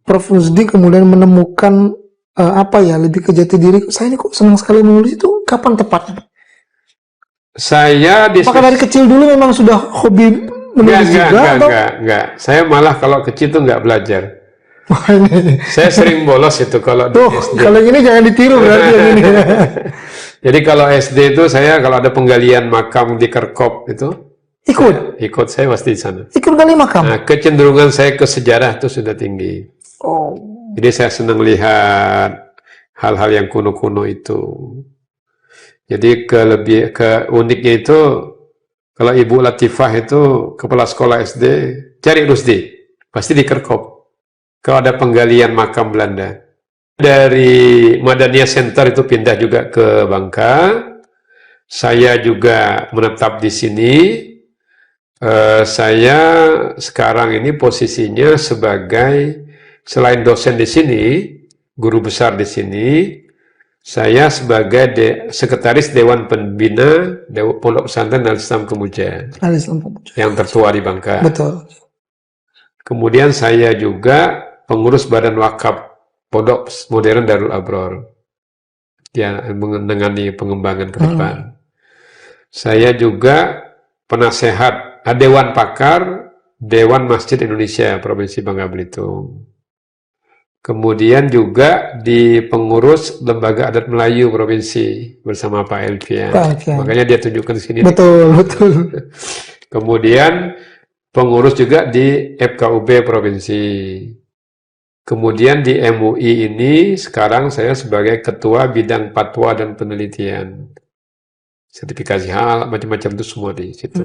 Speaker 2: Prof Rusdi kemudian menemukan lebih ke jati diri, saya ini kok senang sekali menulis, itu kapan tepatnya? Apakah dari kecil dulu memang sudah hobi menulis
Speaker 1: Enggak. Saya malah kalau kecil tuh enggak belajar. Saya sering bolos itu kalau di SD.
Speaker 2: Kalau ini jangan ditiru berarti yang ini.
Speaker 1: Jadi kalau SD itu saya kalau ada penggalian makam di Kerkop itu ikut saya pasti di sana.
Speaker 2: Ikut gali makam.
Speaker 1: Nah, kecenderungan saya ke sejarah itu sudah tinggi. Jadi saya senang lihat hal-hal yang kuno-kuno itu. Jadi uniknya itu kalau Ibu Latifah itu kepala sekolah SD, cari Rusdi, pasti di Kerkop. Kalau ada penggalian makam Belanda. Dari Madaniyah Center itu pindah juga ke Bangka. Saya juga menetap di sini. Saya sekarang ini posisinya sebagai selain dosen di sini, guru besar di sini. Saya sebagai sekretaris Dewan Pembina Pondok Pesantren Al-Islam Kemuja, yang tertua di Bangka.
Speaker 2: Betul.
Speaker 1: Kemudian saya juga pengurus Badan Wakaf Pondok Modern Darul Abror, yang menangani pengembangan ke depan. Saya juga penasehat Dewan Pakar Dewan Masjid Indonesia Provinsi Bangka Belitung. Kemudian juga di pengurus Lembaga Adat Melayu Provinsi bersama Pak Elvian. Makanya dia tunjukkan di sini.
Speaker 2: Betul, betul.
Speaker 1: Kemudian pengurus juga di FKUB Provinsi. Kemudian di MUI ini sekarang saya sebagai Ketua Bidang Fatwa dan Penelitian. Sertifikasi halal, macam-macam itu semua di situ.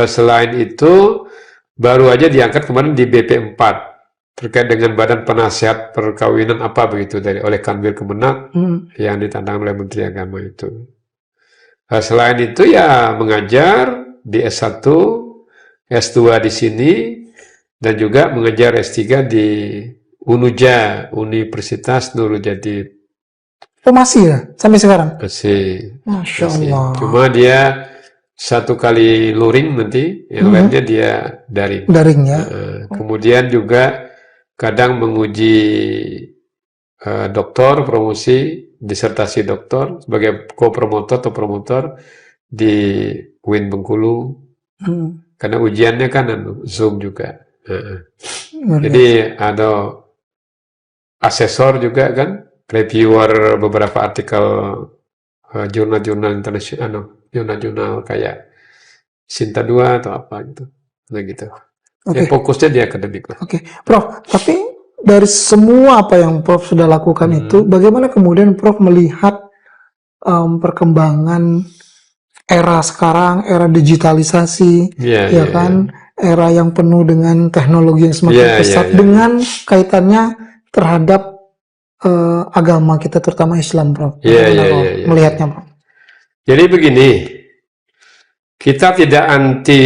Speaker 1: Selain itu, baru aja diangkat kemarin di BP4. Terkait dengan Badan Penasihat Perkawinan apa begitu oleh Kanwil Kemenak yang ditantang oleh Menteri Agama itu. Selain itu ya mengajar di S1, S2 di sini, dan juga mengajar S3 di UNUJA, Universitas Nurul Jadid.
Speaker 2: Oh masih ya? Sampai sekarang?
Speaker 1: Masih.
Speaker 2: Masya Allah.
Speaker 1: Cuma dia 1 kali luring nanti, yang lainnya dia daring.
Speaker 2: Daring ya.
Speaker 1: Kemudian juga kadang menguji doktor, promosi, disertasi doktor sebagai co-promotor atau promotor di UIN Bengkulu. Karena ujiannya kan Zoom juga. Jadi ada asesor juga kan, reviewer beberapa artikel jurnal-jurnal internasional, jurnal-jurnal kayak Sinta 2 atau apa gitu. Nah gitu. Ya, fokusnya di akademik lah.
Speaker 2: Prof, tapi dari semua apa yang Prof sudah lakukan itu, bagaimana kemudian Prof melihat perkembangan era sekarang, era digitalisasi, era yang penuh dengan teknologi yang semakin pesat dengan kaitannya terhadap agama kita, terutama Islam, Prof. Melihatnya, Prof.
Speaker 1: Jadi begini, kita tidak anti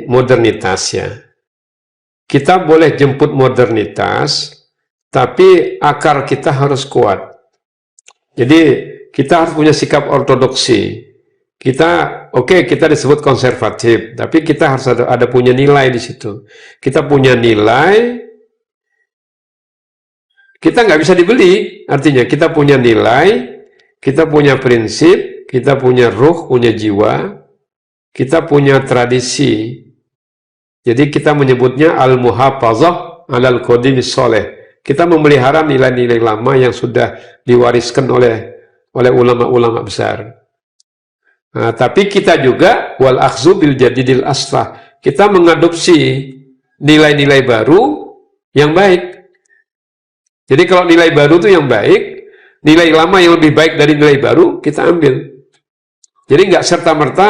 Speaker 1: modernitas ya. Kita boleh jemput modernitas, tapi akar kita harus kuat. Jadi kita harus punya sikap ortodoksi. Kita, kita disebut konservatif, tapi kita harus ada punya nilai di situ. Kita punya nilai, kita nggak bisa dibeli. Artinya kita punya nilai, kita punya prinsip, kita punya ruh, punya jiwa, kita punya tradisi. Jadi kita menyebutnya al-muhafazah alal qadimis sholeh. Kita memelihara nilai-nilai lama yang sudah diwariskan oleh ulama-ulama besar. Nah, tapi kita juga wal akhzu bil jadidil aslah. Kita mengadopsi nilai-nilai baru yang baik. Jadi kalau nilai baru itu yang baik, nilai lama yang lebih baik dari nilai baru kita ambil. Jadi nggak serta-merta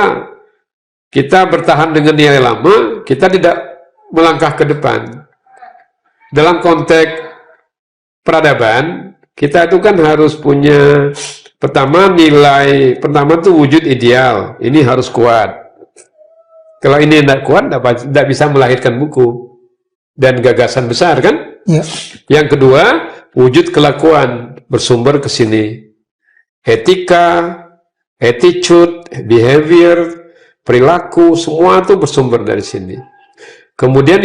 Speaker 1: kita bertahan dengan nilai lama, kita tidak melangkah ke depan. Dalam konteks peradaban, kita itu kan harus punya, pertama itu wujud ideal, ini harus kuat. Kalau ini tidak kuat, tidak bisa melahirkan buku dan gagasan besar kan? Yang kedua, wujud kelakuan bersumber ke sini. Etika, attitude, behavior, perilaku, semua itu bersumber dari sini. Kemudian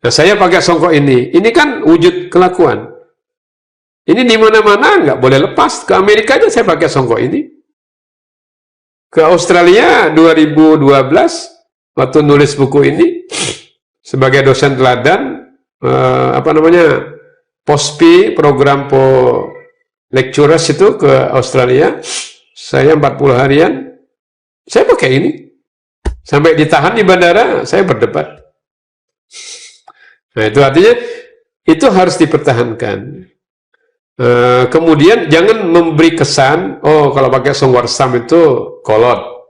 Speaker 1: saya pakai songkok ini kan wujud kelakuan. Ini di mana-mana nggak boleh lepas. Ke Amerika aja saya pakai songkok ini. Ke Australia 2012 waktu nulis buku ini sebagai dosen teladan POSPI, program lecturers itu ke Australia. Saya 40 harian. Saya pakai ini. Sampai ditahan di bandara, saya berdebat. Nah, itu artinya itu harus dipertahankan. Kemudian jangan memberi kesan, kalau pakai songwarsam itu kolot.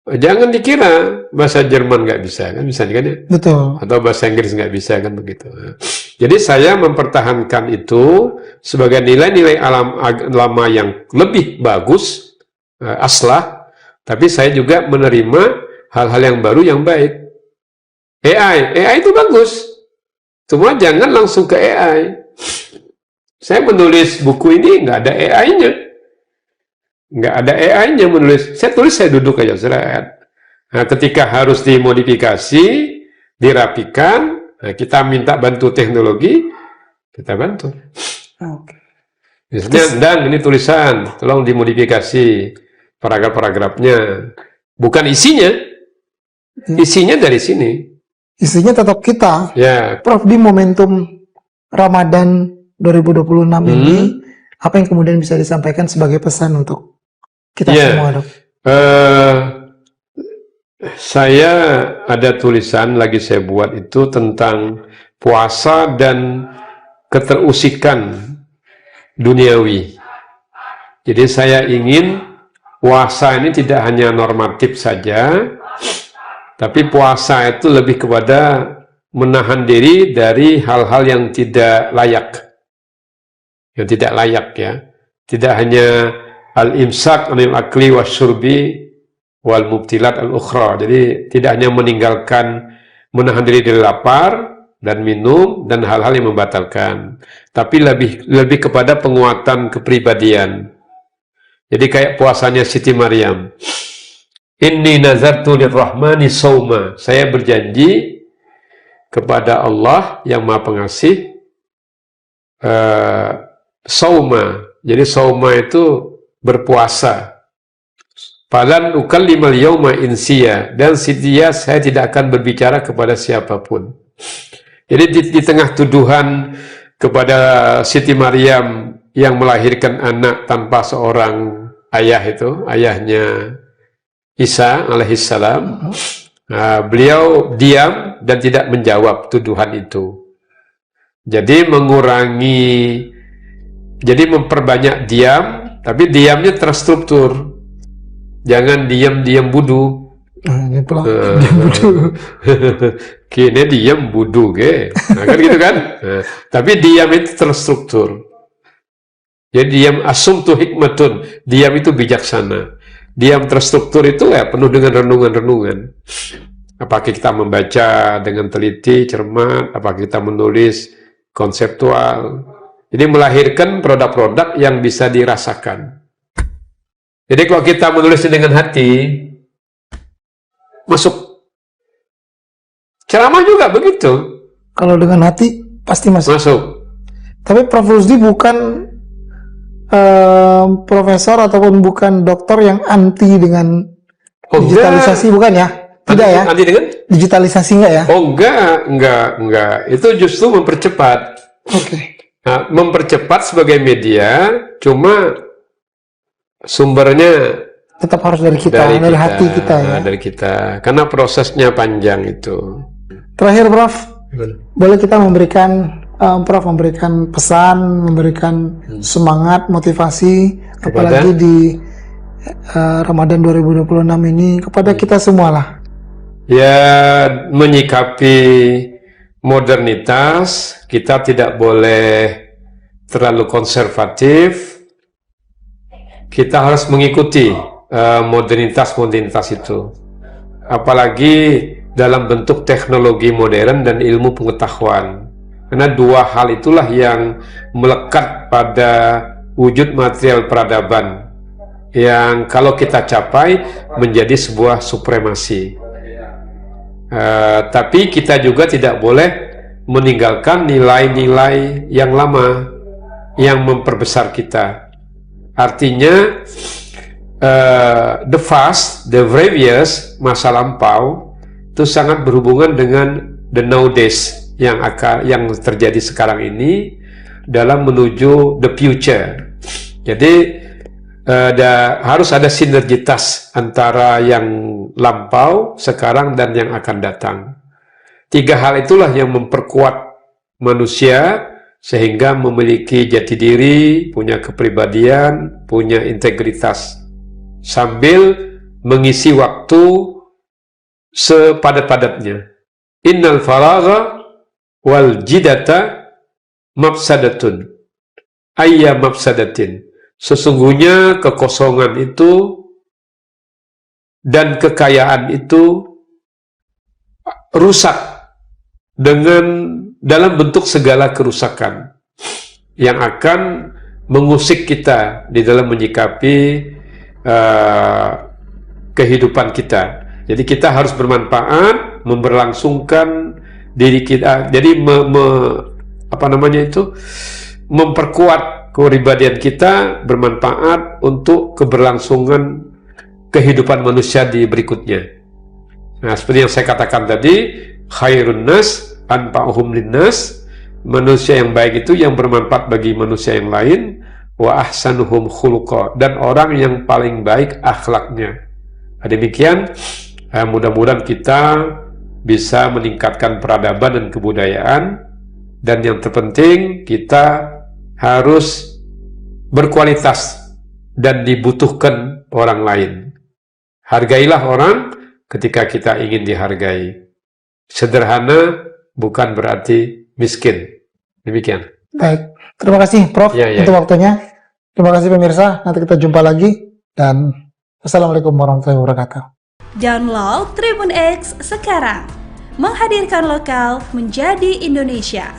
Speaker 1: Jangan dikira bahasa Jerman nggak bisa, kan bisa kan ya?
Speaker 2: Betul.
Speaker 1: Atau bahasa Inggris nggak bisa, kan begitu. Jadi saya mempertahankan itu sebagai nilai-nilai lama yang lebih bagus, aslah. Tapi saya juga menerima hal-hal yang baru yang baik. AI itu bagus. Cuma jangan langsung ke AI. Saya menulis buku ini nggak ada AI-nya. Nggak ada AI-nya menulis. Saya tulis, saya duduk aja. Nah, ketika harus dimodifikasi, dirapikan, nah, kita minta bantu teknologi, kita bantu. Misalnya, Dan, ini tulisan, tolong dimodifikasi paragraf-paragrafnya. Bukan isinya. Isinya dari sini.
Speaker 2: Isinya tetap kita.
Speaker 1: Ya.
Speaker 2: Prof, di momentum Ramadan 2026 ini, apa yang kemudian bisa disampaikan sebagai pesan untuk kita semua, Dok?
Speaker 1: Saya ada tulisan lagi saya buat itu tentang puasa dan keterusikan duniawi. Jadi saya ingin puasa ini tidak hanya normatif saja, tapi puasa itu lebih kepada menahan diri dari hal-hal yang tidak layak. Yang tidak layak ya. Tidak hanya al-imsak anil akli wasyurbi wal mubtilat al-ukhra. Jadi tidak hanya meninggalkan, menahan diri dari lapar dan minum dan hal-hal yang membatalkan, tapi lebih kepada penguatan kepribadian. Jadi kayak puasanya Siti Maryam. Inni nazartu lirrahmani sauma. Saya berjanji kepada Allah yang Maha Pengasih sauma. Jadi sauma itu berpuasa. Falan ukallimal yauma insiya, dan setia saya tidak akan berbicara kepada siapapun. Jadi di tengah tuduhan kepada Siti Maryam yang melahirkan anak tanpa seorang ayah itu, ayahnya Isa alaihissalam, beliau diam dan tidak menjawab tuduhan itu. Jadi memperbanyak diam, tapi diamnya terstruktur. Jangan diam-diam budu.
Speaker 2: Ini pula diam budu.
Speaker 1: Kini diam budu, nah, kan gitu kan? Nah, tapi diam itu terstruktur. Jadi diam asumtu hikmatun, diam itu bijaksana. Diam terstruktur itu ya penuh dengan renungan-renungan. Apakah kita membaca dengan teliti, cermat, apakah kita menulis konseptual. Jadi melahirkan produk-produk yang bisa dirasakan. Jadi kalau kita menulisnya dengan hati, masuk. Ceramah juga begitu.
Speaker 2: Kalau dengan hati, pasti masuk.
Speaker 1: Masuk.
Speaker 2: Tapi Prof. Rusdi bukan profesor ataupun bukan dokter yang anti dengan digitalisasi, bukan ya? Tidak ya?
Speaker 1: Anti dengan?
Speaker 2: Digitalisasi enggak ya?
Speaker 1: Oh enggak. Itu justru mempercepat.
Speaker 2: Oke.
Speaker 1: Nah, mempercepat sebagai media, cuma sumbernya
Speaker 2: tetap harus dari kita, dari hati kita ya.
Speaker 1: Dari kita, karena prosesnya panjang itu.
Speaker 2: Terakhir Prof, boleh kita memberikan Prof memberikan pesan, memberikan semangat, motivasi, apalagi di Ramadan 2026 ini kepada kita semua lah.
Speaker 1: Ya, menyikapi modernitas, kita tidak boleh terlalu konservatif. Kita harus mengikuti modernitas itu, apalagi dalam bentuk teknologi modern dan ilmu pengetahuan, karena dua hal itulah yang melekat pada wujud material peradaban yang kalau kita capai menjadi sebuah supremasi. Tapi kita juga tidak boleh meninggalkan nilai-nilai yang lama yang memperbesar kita. Artinya the past, the previous, masa lampau itu sangat berhubungan dengan the nowadays yang terjadi sekarang ini dalam menuju the future. Jadi harus ada sinergitas antara yang lampau, sekarang, dan yang akan datang. Tiga hal itulah yang memperkuat manusia sehingga memiliki jati diri, punya kepribadian, punya integritas, sambil mengisi waktu sepadat-padatnya. Innal faragha wal jidata mafsadatun ayya mafsadatin. Sesungguhnya kekosongan itu dan kekayaan itu rusak dalam bentuk segala kerusakan. yang akan mengusik kita di dalam menyikapi kehidupan kita. Jadi kita harus bermanfaat, memberlangsungkan diri kita. Jadi memperkuat kepribadian kita, bermanfaat untuk keberlangsungan kehidupan manusia di berikutnya. Nah, seperti yang saya katakan tadi, khairun nas anfa'uhum linnas, manusia yang baik itu yang bermanfaat bagi manusia yang lain, wa ahsanuhum khuluqa, dan orang yang paling baik akhlaknya. Demikian, mudah-mudahan kita bisa meningkatkan peradaban dan kebudayaan, dan yang terpenting kita harus berkualitas dan dibutuhkan orang lain. Hargailah orang ketika kita ingin dihargai. Sederhana bukan berarti miskin. Demikian.
Speaker 2: Baik, terima kasih Prof untuk waktunya. Terima kasih pemirsa, nanti kita jumpa lagi, dan Assalamualaikum warahmatullahi wabarakatuh.
Speaker 3: Download Tribun X sekarang, menghadirkan lokal menjadi Indonesia.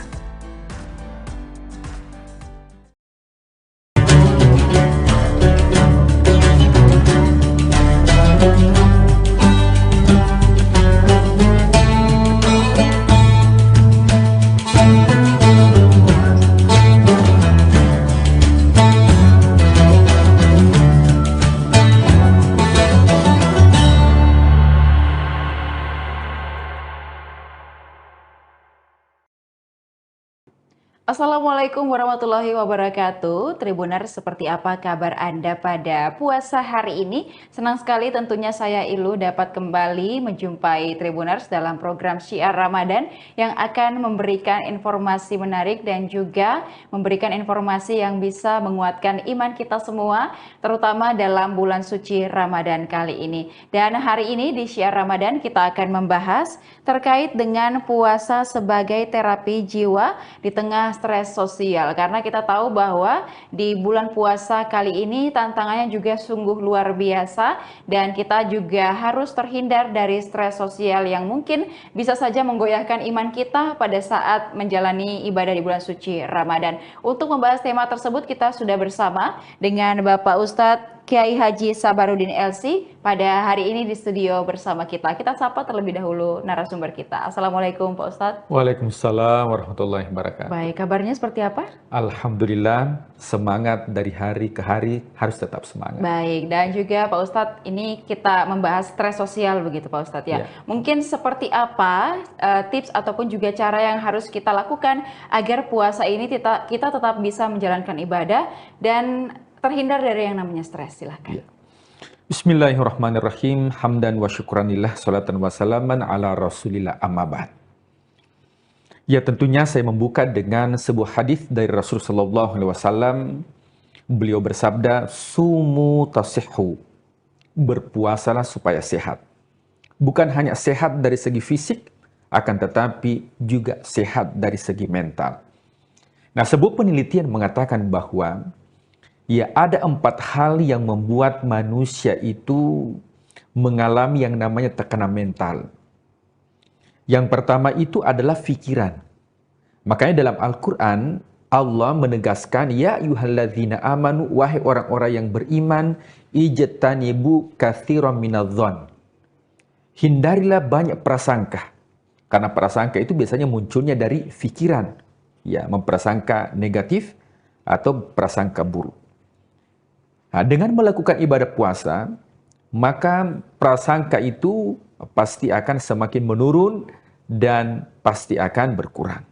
Speaker 7: Assalamualaikum warahmatullahi wabarakatuh. Tribuners, seperti apa kabar Anda pada puasa hari ini? Senang sekali tentunya saya Ilu dapat kembali menjumpai Tribuners dalam program Syiar Ramadan yang akan memberikan informasi menarik dan juga memberikan informasi yang bisa menguatkan iman kita semua, terutama dalam bulan suci Ramadan kali ini. Dan hari ini di Syiar Ramadan kita akan membahas terkait dengan puasa sebagai terapi jiwa di tengah stres sosial, karena kita tahu bahwa di bulan puasa kali ini tantangannya juga sungguh luar biasa, dan kita juga harus terhindar dari stres sosial yang mungkin bisa saja menggoyahkan iman kita pada saat menjalani ibadah di bulan suci Ramadan. Untuk membahas tema tersebut kita sudah bersama dengan Bapak Ustadz Kiai Haji Sabarudin LC pada hari ini di studio bersama kita. Kita sapa terlebih dahulu narasumber kita. Assalamualaikum Pak Ustadz.
Speaker 8: Waalaikumsalam warahmatullahi wabarakatuh.
Speaker 7: Baik, kabarnya seperti apa?
Speaker 8: Alhamdulillah, semangat dari hari ke hari, harus tetap semangat.
Speaker 7: Baik, dan juga Pak Ustadz, ini kita membahas stres sosial begitu Pak Ustadz ya. Mungkin seperti apa tips ataupun juga cara yang harus kita lakukan agar puasa ini kita tetap bisa menjalankan ibadah dan terhindar dari yang namanya stres. Silahkan.
Speaker 8: Bismillahirrahmanirrahim. Hamdan wa syukranillah, salatan wa salaman ala rasulillah, amma ba'd. Ya, tentunya saya membuka dengan sebuah hadis dari Rasulullah SAW. Beliau bersabda, sumu tasihhu, berpuasalah supaya sehat. Bukan hanya sehat dari segi fisik, akan tetapi juga sehat dari segi mental. Nah, sebuah penelitian mengatakan bahwa ya, ada 4 hal yang membuat manusia itu mengalami yang namanya tekanan mental. Yang pertama itu adalah pikiran. Makanya dalam Al-Quran, Allah menegaskan, ya ayyuhalladzina amanu, wahai orang-orang yang beriman, ijtanibu katsiran minadh-dhon. Hindarilah banyak prasangka. Karena prasangka itu biasanya munculnya dari pikiran. Ya, memprasangka negatif atau prasangka buruk. Nah, dengan melakukan ibadah puasa, maka prasangka itu pasti akan semakin menurun dan pasti akan berkurang.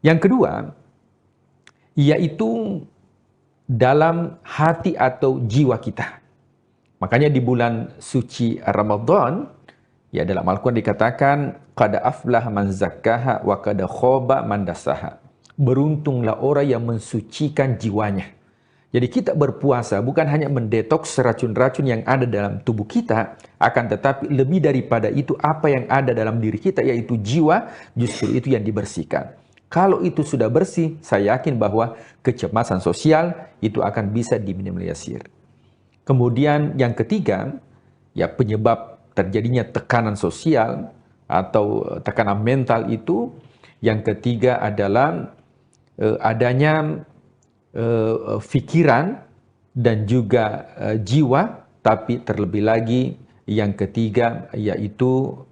Speaker 8: Yang kedua, yaitu dalam hati atau jiwa kita. Makanya di bulan suci Ramadan, ya dalam Al-Quran dikatakan, qad aflaha man zakkaha wa qad khaba man dassaha. Beruntunglah orang yang mensucikan jiwanya. Jadi kita berpuasa bukan hanya mendetoks racun-racun yang ada dalam tubuh kita, akan tetapi lebih daripada itu apa yang ada dalam diri kita, yaitu jiwa, justru itu yang dibersihkan. Kalau itu sudah bersih, saya yakin bahwa kecemasan sosial itu akan bisa diminimalisir. Kemudian yang ketiga, ya penyebab terjadinya tekanan sosial atau tekanan mental itu, yang ketiga adalah adanya pikiran dan juga jiwa, tapi terlebih lagi yang ketiga yaitu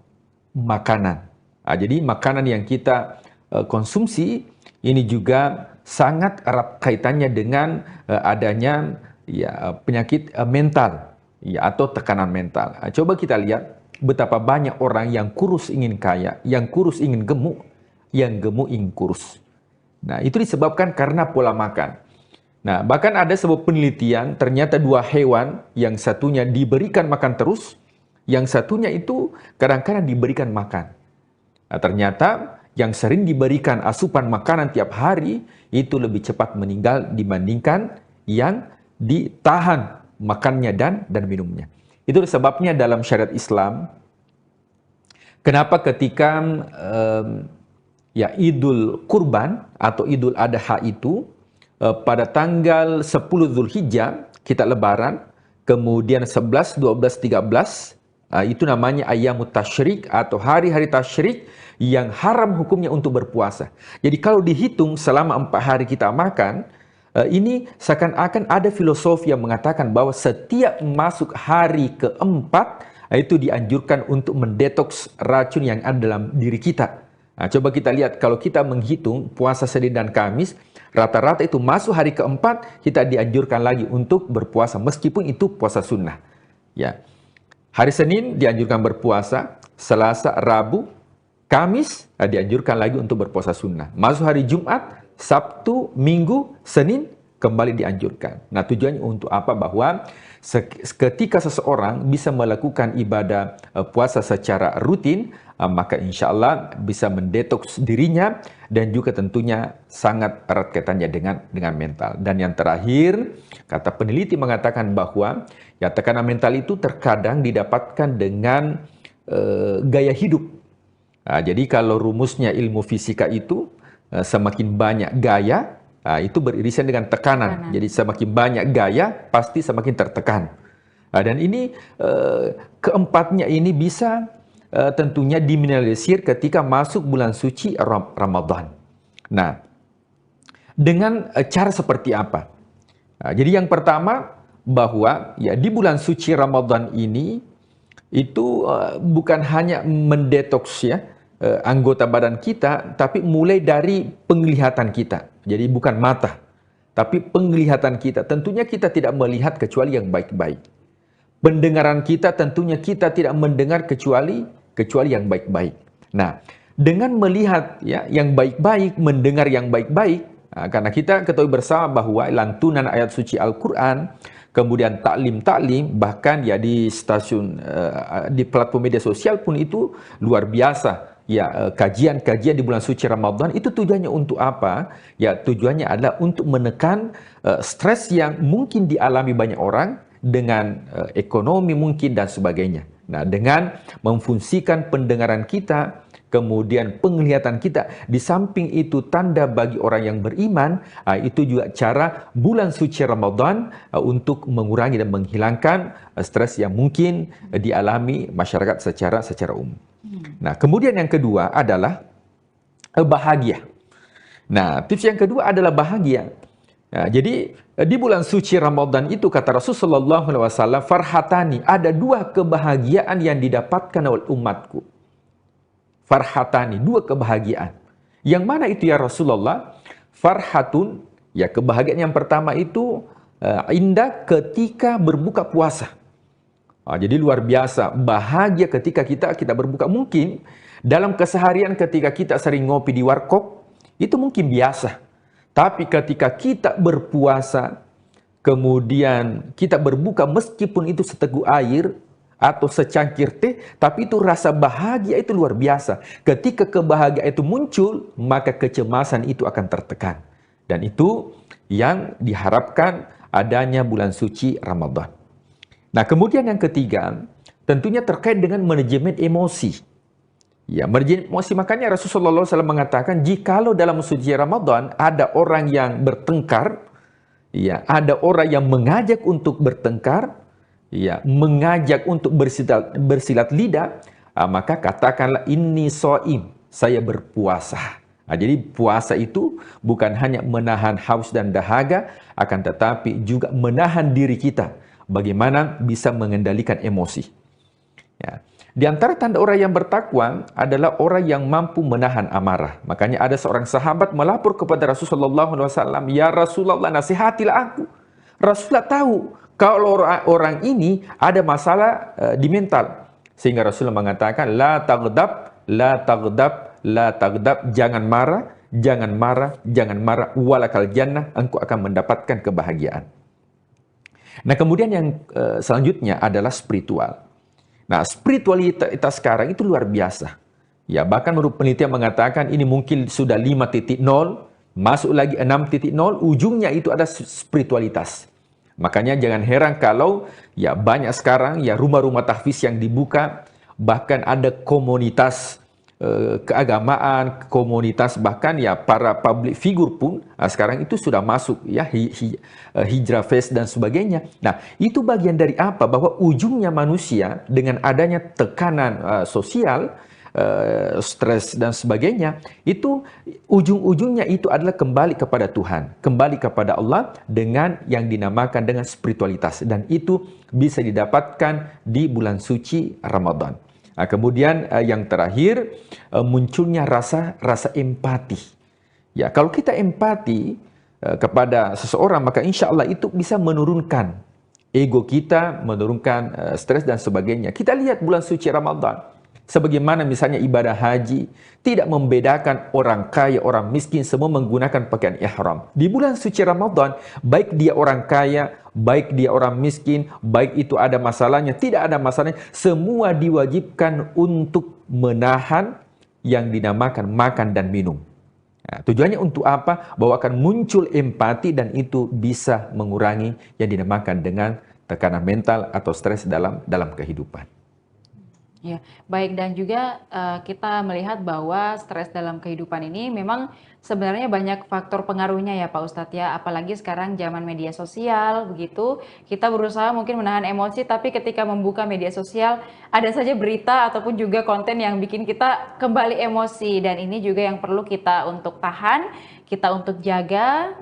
Speaker 8: makanan. Jadi makanan yang kita konsumsi ini juga sangat erat kaitannya dengan adanya penyakit mental atau tekanan mental. Coba kita lihat betapa banyak orang yang kurus ingin kaya, yang kurus ingin gemuk, yang gemuk ingin kurus. Nah, itu disebabkan karena pola makan. Nah, bahkan ada sebuah penelitian, ternyata dua hewan, yang satunya diberikan makan terus, yang satunya itu kadang-kadang diberikan makan. Nah, ternyata yang sering diberikan asupan makanan tiap hari, itu lebih cepat meninggal dibandingkan yang ditahan makannya dan minumnya. Itu sebabnya dalam syariat Islam, kenapa ketika Idul Kurban atau Idul Adha itu, pada tanggal 10 Zulhijjah kita lebaran, kemudian 11, 12, 13 itu namanya Ayyamut Tasyrik atau hari-hari tasyrik yang haram hukumnya untuk berpuasa. Jadi kalau dihitung selama 4 hari kita makan, ini seakan-akan ada filosofi yang mengatakan bahwa setiap masuk hari keempat itu dianjurkan untuk mendetoks racun yang ada dalam diri kita. Nah, coba kita lihat, kalau kita menghitung puasa Senin dan Kamis, rata-rata itu masuk hari keempat, kita dianjurkan lagi untuk berpuasa, meskipun itu puasa sunnah. Ya. Hari Senin dianjurkan berpuasa, Selasa, Rabu, Kamis dianjurkan lagi untuk berpuasa sunnah. Masuk hari Jumat, Sabtu, Minggu, Senin kembali dianjurkan. Nah, tujuannya untuk apa? Bahwa ketika seseorang bisa melakukan ibadah puasa secara rutin, maka insya Allah bisa mendetoks dirinya dan juga tentunya sangat erat kaitannya dengan mental. Dan yang terakhir, kata peneliti mengatakan bahwa tekanan mental itu terkadang didapatkan dengan gaya hidup. Nah, jadi kalau rumusnya ilmu fisika itu semakin banyak gaya, itu beririsan dengan tekanan. Jadi semakin banyak gaya, pasti semakin tertekan. Dan ini keempatnya ini bisa tentunya diminimalisir ketika masuk bulan suci Ramadan. Nah, dengan cara seperti apa? Jadi yang pertama, bahwa di bulan suci Ramadan ini itu bukan hanya mendetoks anggota badan kita, tapi mulai dari penglihatan kita. Jadi bukan mata, tapi penglihatan kita. Tentunya kita tidak melihat kecuali yang baik-baik. Pendengaran kita tentunya kita tidak mendengar kecuali yang baik-baik. Nah, dengan melihat yang baik-baik, mendengar yang baik-baik, karena kita ketahui bersama bahwa lantunan ayat suci Al-Quran, kemudian taklim, bahkan di stasiun, di platform media sosial pun itu luar biasa. Kajian-kajian di bulan suci Ramadan itu tujuannya untuk apa? Tujuannya adalah untuk menekan stres yang mungkin dialami banyak orang dengan ekonomi mungkin dan sebagainya. Nah, dengan memfungsikan pendengaran kita, kemudian penglihatan kita, di samping itu tanda bagi orang yang beriman, itu juga cara bulan suci Ramadan untuk mengurangi dan menghilangkan stres yang mungkin dialami masyarakat secara umum. Nah, kemudian yang kedua adalah bahagia. Nah, tips yang kedua adalah bahagia. Nah, jadi di bulan suci Ramadan itu kata Rasulullah SAW, farhatani, ada 2 kebahagiaan yang didapatkan oleh umatku. Farhatani, 2 kebahagiaan. Yang mana itu ya Rasulullah? Farhatun, kebahagiaan yang pertama itu indah ketika berbuka puasa. Jadi luar biasa, bahagia ketika kita berbuka. Mungkin dalam keseharian ketika kita sering ngopi di warkop, itu mungkin biasa. Tapi ketika kita berpuasa, kemudian kita berbuka meskipun itu seteguk air atau secangkir teh, tapi itu rasa bahagia itu luar biasa. Ketika kebahagiaan itu muncul, maka kecemasan itu akan tertekan. Dan itu yang diharapkan adanya bulan suci Ramadan. Nah, kemudian yang ketiga, tentunya terkait dengan manajemen emosi. Manajemen emosi, makanya Rasulullah SAW mengatakan, jikalau dalam suci Ramadan ada orang yang bertengkar, ada orang yang mengajak untuk bertengkar, mengajak untuk bersilat lidah, maka katakanlah ini shaim, saya berpuasa. Nah, jadi puasa itu bukan hanya menahan haus dan dahaga, akan tetapi juga menahan diri kita. Bagaimana bisa mengendalikan emosi. Ya. Di antara tanda orang yang bertakwa adalah orang yang mampu menahan amarah. Makanya ada seorang sahabat melapor kepada Rasulullah SAW, "Ya Rasulullah, nasihatilah aku." Rasulullah tahu kalau orang ini ada masalah di mental. Sehingga Rasulullah mengatakan, "La taghdab, la taghdab, la taghdab." Jangan marah, jangan marah, jangan marah. Walakal jannah, engkau akan mendapatkan kebahagiaan. Nah, kemudian yang selanjutnya adalah spiritual. Nah, spiritualitas sekarang itu luar biasa. Ya, bahkan menurut penelitian mengatakan ini mungkin sudah 5.0, masuk lagi 6.0, ujungnya itu ada spiritualitas. Makanya jangan heran kalau ya banyak sekarang ya rumah-rumah tahfiz yang dibuka, bahkan ada komunitas keagamaan, komunitas bahkan ya para public figure pun sekarang itu sudah masuk ya hijrah fest dan sebagainya. Nah, itu bagian dari apa? Bahwa ujungnya manusia dengan adanya tekanan sosial, stres dan sebagainya, itu ujung-ujungnya itu adalah kembali kepada Tuhan, kembali kepada Allah dengan yang dinamakan dengan spiritualitas, dan itu bisa didapatkan di bulan suci Ramadan. Nah, kemudian yang terakhir munculnya rasa empati. Ya, kalau kita empati kepada seseorang, maka insya Allah itu bisa menurunkan ego kita, menurunkan stres dan sebagainya. Kita lihat bulan suci Ramadan. Sebagaimana misalnya ibadah haji, tidak membedakan orang kaya, orang miskin, semua menggunakan pakaian ihram. Di bulan suci Ramadan, baik dia orang kaya, baik dia orang miskin, baik itu ada masalahnya, tidak ada masalahnya, semua diwajibkan untuk menahan yang dinamakan makan dan minum. Nah, tujuannya untuk apa? Bahwa akan muncul empati dan itu bisa mengurangi yang dinamakan dengan tekanan mental atau stres dalam kehidupan.
Speaker 7: Ya, baik, dan juga kita melihat bahwa stres dalam kehidupan ini memang sebenarnya banyak faktor pengaruhnya ya Pak Ustadz ya, apalagi sekarang zaman media sosial begitu, kita berusaha mungkin menahan emosi, tapi ketika membuka media sosial ada saja berita ataupun juga konten yang bikin kita kembali emosi, dan ini juga yang perlu kita untuk tahan, kita untuk jaga,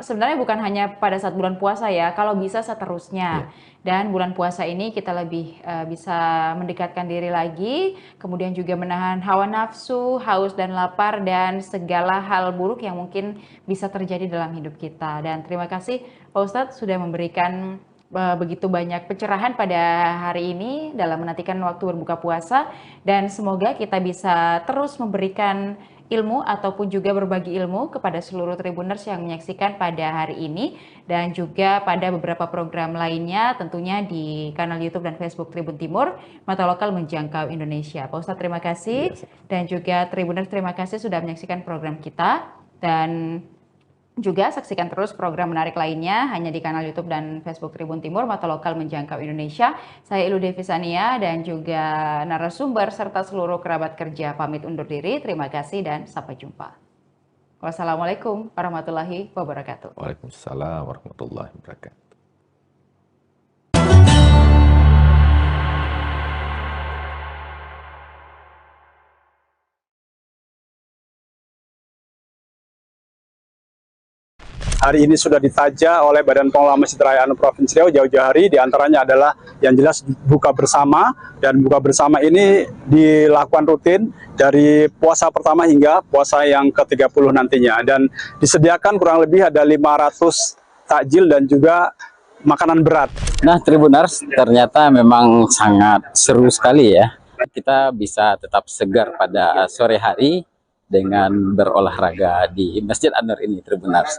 Speaker 7: sebenarnya bukan hanya pada saat bulan puasa ya, kalau bisa seterusnya. Dan bulan puasa ini kita lebih bisa mendekatkan diri lagi, kemudian juga menahan hawa nafsu, haus dan lapar, dan segala hal buruk yang mungkin bisa terjadi dalam hidup kita. Dan terima kasih Pak Ustadz sudah memberikan begitu banyak pencerahan pada hari ini dalam menantikan waktu berbuka puasa, dan semoga kita bisa terus memberikan ilmu ataupun juga berbagi ilmu kepada seluruh Tribuners yang menyaksikan pada hari ini, dan juga pada beberapa program lainnya tentunya di kanal YouTube dan Facebook Tribun Timur, Mata Lokal Menjangkau Indonesia. Pak Ustadz terima kasih, dan juga Tribuners terima kasih sudah menyaksikan program kita, dan juga saksikan terus program menarik lainnya hanya di kanal YouTube dan Facebook Tribun Timur, Mata Lokal Menjangkau Indonesia. Saya Ilu Devisania dan juga narasumber serta seluruh kerabat kerja pamit undur diri. Terima kasih dan sampai jumpa. Wassalamualaikum warahmatullahi wabarakatuh.
Speaker 8: Waalaikumsalam warahmatullahi wabarakatuh.
Speaker 4: Hari ini sudah ditaja oleh Badan Pengelola Masjid Raya Anu Provinsi Riau jauh-jauh hari, diantaranya adalah yang jelas buka bersama, dan buka bersama ini dilakukan rutin dari puasa pertama hingga puasa yang ke-30 nantinya, dan disediakan kurang lebih ada 500 takjil dan juga makanan berat.
Speaker 5: Nah Tribuners, ternyata memang sangat seru sekali ya, kita bisa tetap segar pada sore hari dengan berolahraga di Masjid An-Nur ini Tribuners.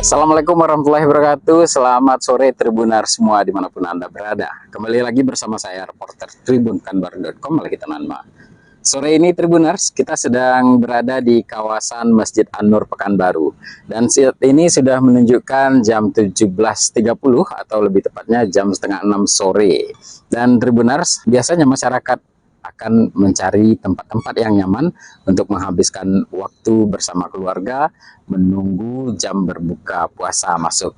Speaker 5: Assalamualaikum warahmatullahi wabarakatuh. Selamat sore Tribuners semua dimanapun Anda berada. Kembali lagi bersama saya reporter tribunkanbar.com lagi teman-teman. Sore ini Tribuners, kita sedang berada di kawasan Masjid An-Nur Pekanbaru, dan saat ini sudah menunjukkan jam 17.30 atau lebih tepatnya jam setengah 6 sore. Dan Tribuners, biasanya masyarakat akan mencari tempat-tempat yang nyaman untuk menghabiskan waktu bersama keluarga, menunggu jam berbuka puasa masuk.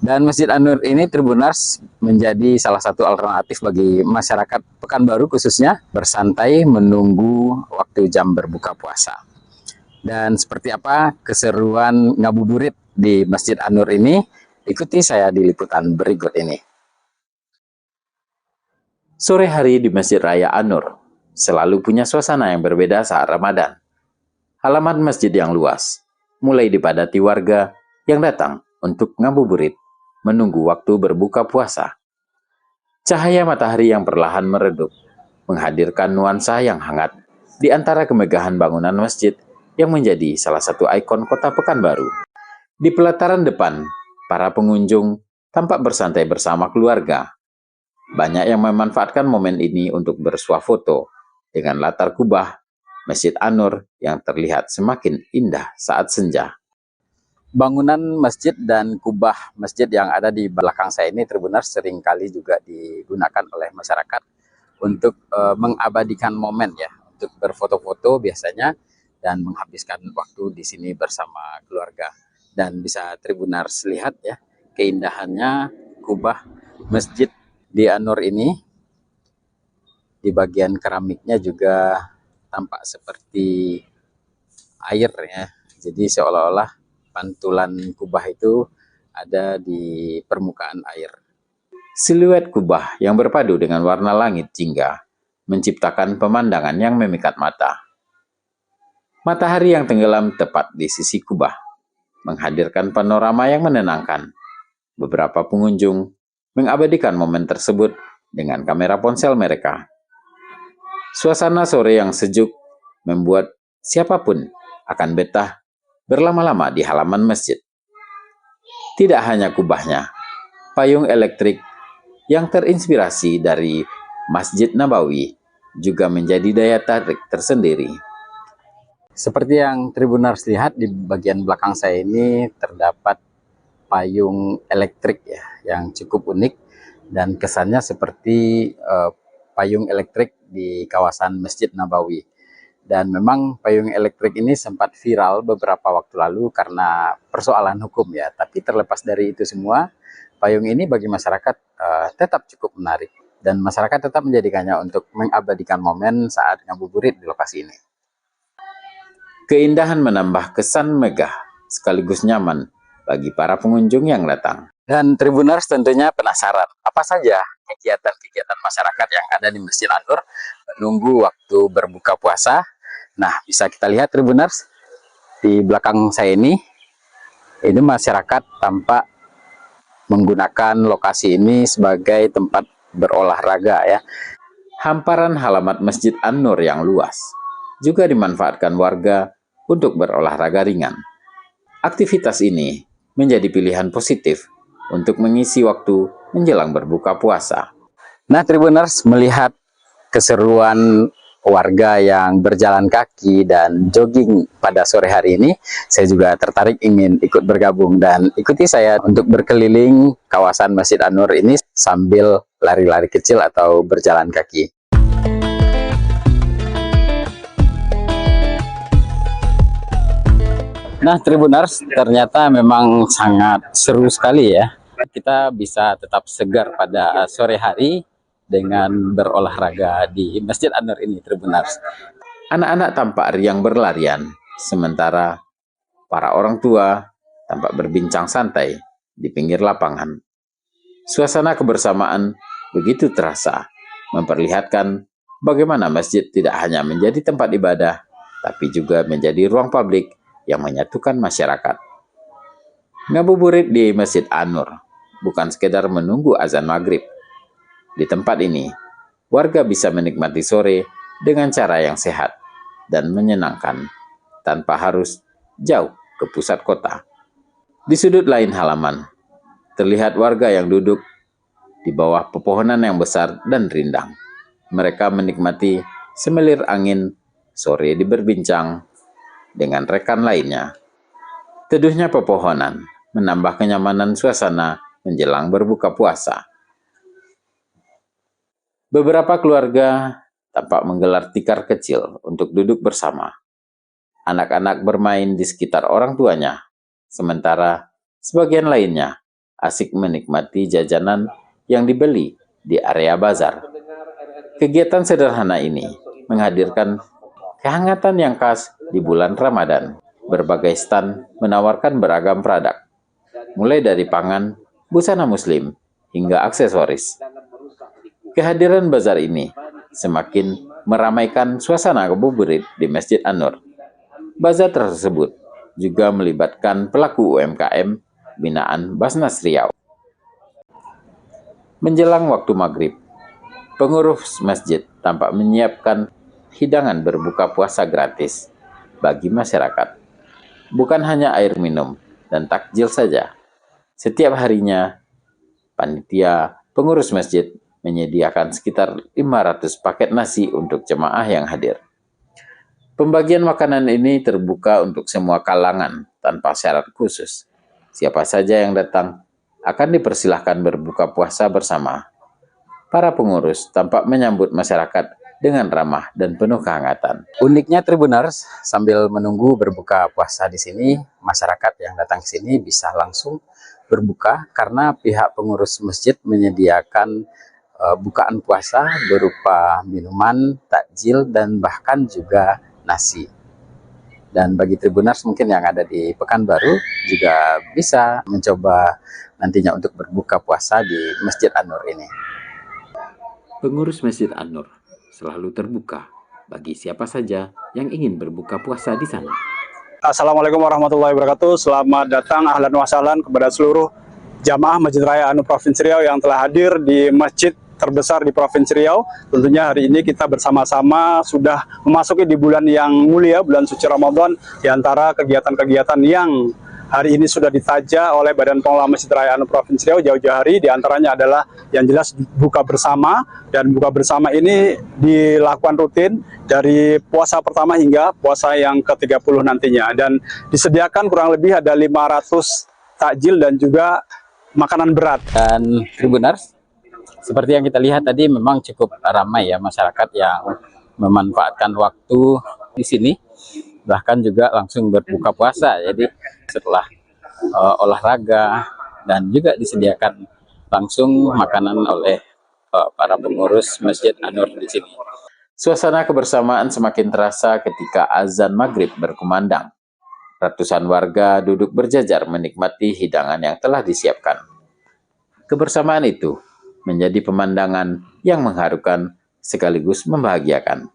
Speaker 5: Dan Masjid An-Nur ini Tribuners menjadi salah satu alternatif bagi masyarakat Pekanbaru khususnya bersantai menunggu waktu jam berbuka puasa. Dan seperti apa keseruan ngabuburit di Masjid An-Nur ini? Ikuti saya di liputan berikut ini. Sore hari di Masjid Raya An-Nur selalu punya suasana yang berbeda saat Ramadan. Halaman masjid yang luas mulai dipadati warga yang datang untuk ngabuburit, menunggu waktu berbuka puasa. Cahaya matahari yang perlahan meredup menghadirkan nuansa yang hangat di antara kemegahan bangunan masjid yang menjadi salah satu ikon kota Pekanbaru. Di pelataran depan, para pengunjung tampak bersantai bersama keluarga. Banyak yang memanfaatkan momen ini untuk bersuah foto dengan latar kubah Masjid An-Nur yang terlihat semakin indah saat senja. Bangunan masjid dan kubah masjid yang ada di belakang saya ini Tribuners seringkali juga digunakan oleh masyarakat untuk mengabadikan momen ya, untuk berfoto-foto biasanya dan menghabiskan waktu di sini bersama keluarga. Dan bisa Tribuners lihat ya keindahannya kubah masjid di An-Nur ini. Di bagian keramiknya juga tampak seperti air ya. Jadi seolah-olah pantulan kubah itu ada di permukaan air. Siluet kubah yang berpadu dengan warna langit jingga menciptakan pemandangan yang memikat mata. Matahari yang tenggelam tepat di sisi kubah menghadirkan panorama yang menenangkan. Beberapa pengunjung mengabadikan momen tersebut dengan kamera ponsel mereka. Suasana sore yang sejuk membuat siapapun akan betah berlama-lama di halaman masjid. Tidak hanya kubahnya, payung elektrik yang terinspirasi dari Masjid Nabawi juga menjadi daya tarik tersendiri. Seperti yang Tribuners lihat di bagian belakang saya ini terdapat payung elektrik ya yang cukup unik dan kesannya seperti payung elektrik di kawasan Masjid Nabawi. Dan memang payung elektrik ini sempat viral beberapa waktu lalu karena persoalan hukum ya. Tapi terlepas dari itu semua, payung ini bagi masyarakat tetap cukup menarik. Dan masyarakat tetap menjadikannya untuk mengabadikan momen saat ngabuburit di lokasi ini. Keindahan menambah kesan megah sekaligus nyaman bagi para pengunjung yang datang. Dan Tribuners tentunya penasaran apa saja kegiatan-kegiatan masyarakat yang ada di Masjid An-Nur menunggu waktu berbuka puasa. Nah, bisa kita lihat Tribuners di belakang saya ini masyarakat tampak menggunakan lokasi ini sebagai tempat berolahraga ya. Hamparan halaman Masjid An-Nur yang luas juga dimanfaatkan warga untuk berolahraga ringan. Aktivitas ini menjadi pilihan positif untuk mengisi waktu menjelang berbuka puasa. Nah, Tribuners melihat keseruan warga yang berjalan kaki dan jogging pada sore hari ini, saya juga tertarik ingin ikut bergabung dan ikuti saya untuk berkeliling kawasan Masjid An-Nur ini sambil lari-lari kecil atau berjalan kaki. Nah, Tribuners, ternyata memang sangat seru sekali ya. Kita bisa tetap segar pada sore hari dengan berolahraga di Masjid An-Nur ini, Tribuners. Anak-anak tampak riang berlarian, sementara para orang tua tampak berbincang santai di pinggir lapangan. Suasana kebersamaan begitu terasa, memperlihatkan bagaimana masjid tidak hanya menjadi tempat ibadah, tapi juga menjadi ruang publik yang menyatukan masyarakat. Ngabuburit di Masjid An-Nur bukan sekedar menunggu azan maghrib. Di tempat ini, warga bisa menikmati sore dengan cara yang sehat dan menyenangkan, tanpa harus jauh ke pusat kota. Di sudut lain halaman, terlihat warga yang duduk di bawah pepohonan yang besar dan rindang. Mereka menikmati semelir angin sore di berbincang dengan rekan lainnya. Teduhnya pepohonan menambah kenyamanan suasana menjelang berbuka puasa. Beberapa keluarga tampak menggelar tikar kecil untuk duduk bersama. Anak-anak bermain di sekitar orang tuanya, sementara sebagian lainnya asik menikmati jajanan yang dibeli di area bazar. Kegiatan sederhana ini menghadirkan kehangatan yang khas di bulan Ramadan. Berbagai stan menawarkan beragam produk, mulai dari pangan, busana muslim, hingga aksesoris. Kehadiran bazar ini semakin meramaikan suasana ngabuburit di Masjid An-Nur. Bazar tersebut juga melibatkan pelaku UMKM binaan Basnas Riau. Menjelang waktu maghrib, pengurus masjid tampak menyiapkan hidangan berbuka puasa gratis bagi masyarakat. Bukan hanya air minum dan takjil saja. Setiap harinya, panitia pengurus masjid menyediakan sekitar 500 paket nasi untuk jemaah yang hadir. Pembagian makanan ini terbuka untuk semua kalangan tanpa syarat khusus. Siapa saja yang datang akan dipersilahkan berbuka puasa bersama. Para pengurus tampak menyambut masyarakat dengan ramah dan penuh kehangatan. Uniknya Tribuners, sambil menunggu berbuka puasa di sini, masyarakat yang datang ke sini bisa langsung berbuka karena pihak pengurus masjid menyediakan bukaan puasa berupa minuman, takjil, dan bahkan juga nasi. Dan bagi Tribuners mungkin yang ada di Pekanbaru juga bisa mencoba nantinya untuk berbuka puasa di Masjid An-Nur ini. Pengurus Masjid An-Nur selalu terbuka bagi siapa saja yang ingin berbuka puasa di sana.
Speaker 4: Assalamualaikum warahmatullahi wabarakatuh. Selamat datang ahlan wa sahlan kepada seluruh jamaah Masjid Raya An-Nur Provinsi Riau yang telah hadir di masjid terbesar di Provinsi Riau. Tentunya hari ini kita bersama-sama sudah memasuki di bulan yang mulia, bulan suci Ramadan. Di antara kegiatan-kegiatan yang hari ini sudah ditaja oleh Badan Pengelola Masjid Raya An-Nur Provinsi Riau jauh-jauh hari, di antaranya adalah yang jelas buka bersama. Dan buka bersama ini dilakukan rutin dari puasa pertama hingga puasa yang ke-30 nantinya. Dan disediakan kurang lebih ada 500 takjil dan juga makanan berat.
Speaker 5: Dan Tribuners, seperti yang kita lihat tadi memang cukup ramai ya masyarakat yang memanfaatkan waktu di sini, bahkan juga langsung berbuka puasa. Jadi setelah olahraga dan juga disediakan langsung makanan oleh para pengurus Masjid An-Nur di sini. Suasana kebersamaan semakin terasa ketika azan maghrib berkumandang. Ratusan warga duduk berjajar menikmati hidangan yang telah disiapkan. Kebersamaan itu menjadi pemandangan yang mengharukan sekaligus membahagiakan.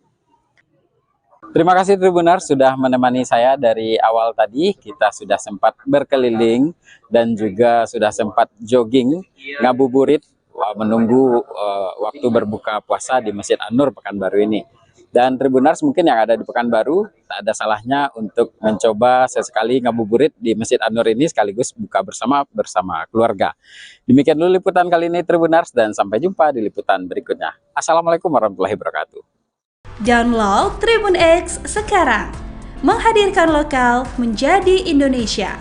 Speaker 5: Terima kasih Tribuners sudah menemani saya dari awal tadi. Kita sudah sempat berkeliling dan juga sudah sempat jogging, ngabuburit, menunggu waktu berbuka puasa di Masjid An-Nur Pekanbaru ini. Dan Tribuners mungkin yang ada di Pekanbaru, tak ada salahnya untuk mencoba sesekali ngabuburit di Masjid An-Nur ini sekaligus buka bersama keluarga. Demikian dulu liputan kali ini Tribuners, dan sampai jumpa di liputan berikutnya. Assalamualaikum warahmatullahi wabarakatuh.
Speaker 3: Download Tribun X sekarang, menghadirkan lokal menjadi Indonesia.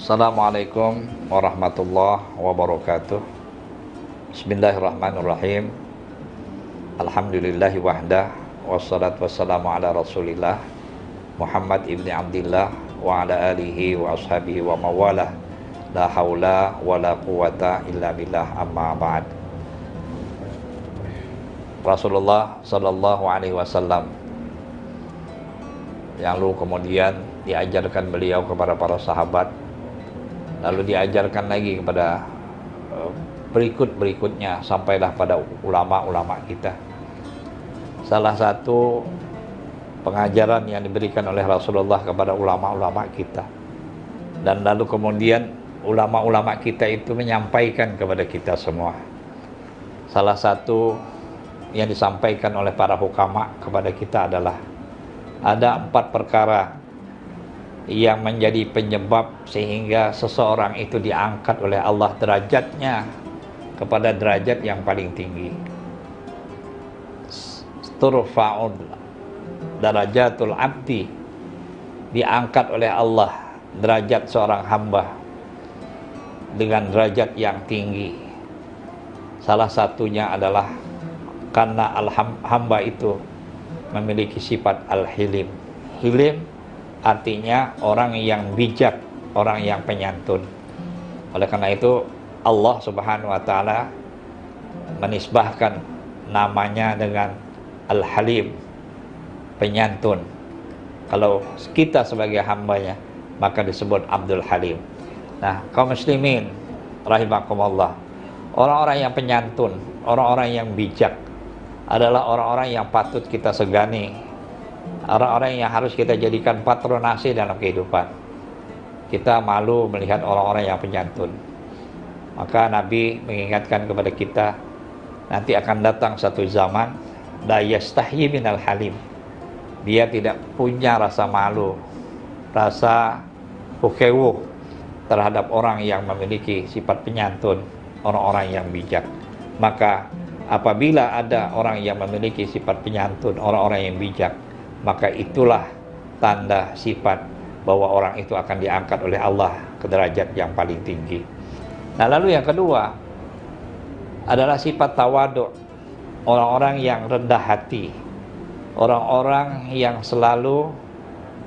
Speaker 9: Assalamualaikum warahmatullahi wabarakatuh. Bismillahirrahmanirrahim. Alhamdulillahi wahdah, wassalatu wassalamu ala rasulillah Muhammad ibni Abdillah wa ala alihi wa ashabihi wa mawalah. La haula wa la quwata illa billah, amma ba'd. Rasulullah sallallahu alaihi wasallam yang lalu kemudian diajarkan beliau kepada para sahabat, lalu diajarkan lagi kepada berikutnya sampailah pada ulama-ulama kita. Salah satu pengajaran yang diberikan oleh Rasulullah kepada ulama-ulama kita, dan lalu kemudian ulama-ulama kita itu menyampaikan kepada kita semua. Salah satu yang disampaikan oleh para hukama kepada kita adalah ada 4 perkara yang menjadi penyebab sehingga seseorang itu diangkat oleh Allah derajatnya kepada derajat yang paling tinggi. Turfa'un darajatul abdi, diangkat oleh Allah derajat seorang hamba dengan derajat yang tinggi. Salah satunya adalah karena hamba itu memiliki sifat al-hilim. Hilim artinya orang yang bijak, orang yang penyantun. Oleh karena itu Allah Subhanahu wa taala menisbahkan namanya dengan Al-Halim, penyantun. Kalau kita sebagai hambanya, maka disebut Abdul Halim. Nah, kaum muslimin rahimakumullah, orang-orang yang penyantun, orang-orang yang bijak adalah orang-orang yang patut kita segani, orang-orang yang harus kita jadikan patronase dalam kehidupan. Kita malu melihat orang-orang yang penyantun. Maka Nabi mengingatkan kepada kita, nanti akan datang satu zaman la yastahyi minal halim. Dia tidak punya rasa malu, rasa hukewuh terhadap orang yang memiliki sifat penyantun, orang-orang yang bijak. Maka apabila ada orang yang memiliki sifat penyantun, orang-orang yang bijak, maka itulah tanda sifat bahwa orang itu akan diangkat oleh Allah ke derajat yang paling tinggi. Nah, lalu yang kedua adalah sifat tawadu', orang-orang yang rendah hati, orang-orang yang selalu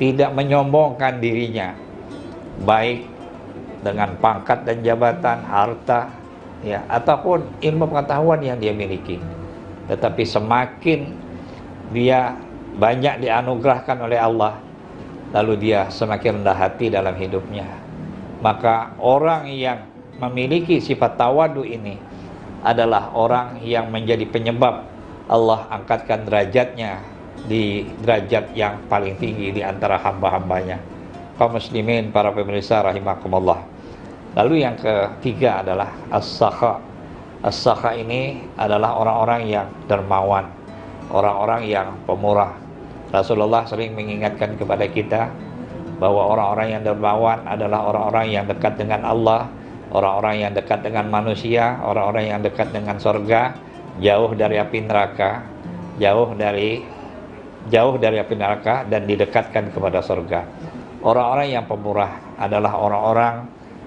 Speaker 9: tidak menyombongkan dirinya, baik dengan pangkat dan jabatan, harta, ya, ataupun ilmu pengetahuan yang dia miliki. Tetapi semakin dia banyak dianugerahkan oleh Allah, lalu dia semakin rendah hati dalam hidupnya. Maka orang yang memiliki sifat tawadu ini adalah orang yang menjadi penyebab Allah angkatkan derajatnya di derajat yang paling tinggi di antara hamba-hambanya. Kaum muslimin, para pemirsa rahimakumullah. Lalu yang ketiga adalah as-sakha. As-sakha ini adalah orang-orang yang dermawan, orang-orang yang pemurah. Rasulullah sering mengingatkan kepada kita bahwa orang-orang yang dermawan adalah orang-orang yang dekat dengan Allah, orang-orang yang dekat dengan manusia, orang-orang yang dekat dengan surga, jauh dari api neraka, jauh dari api neraka dan didekatkan kepada surga. Orang-orang yang pemurah adalah orang-orang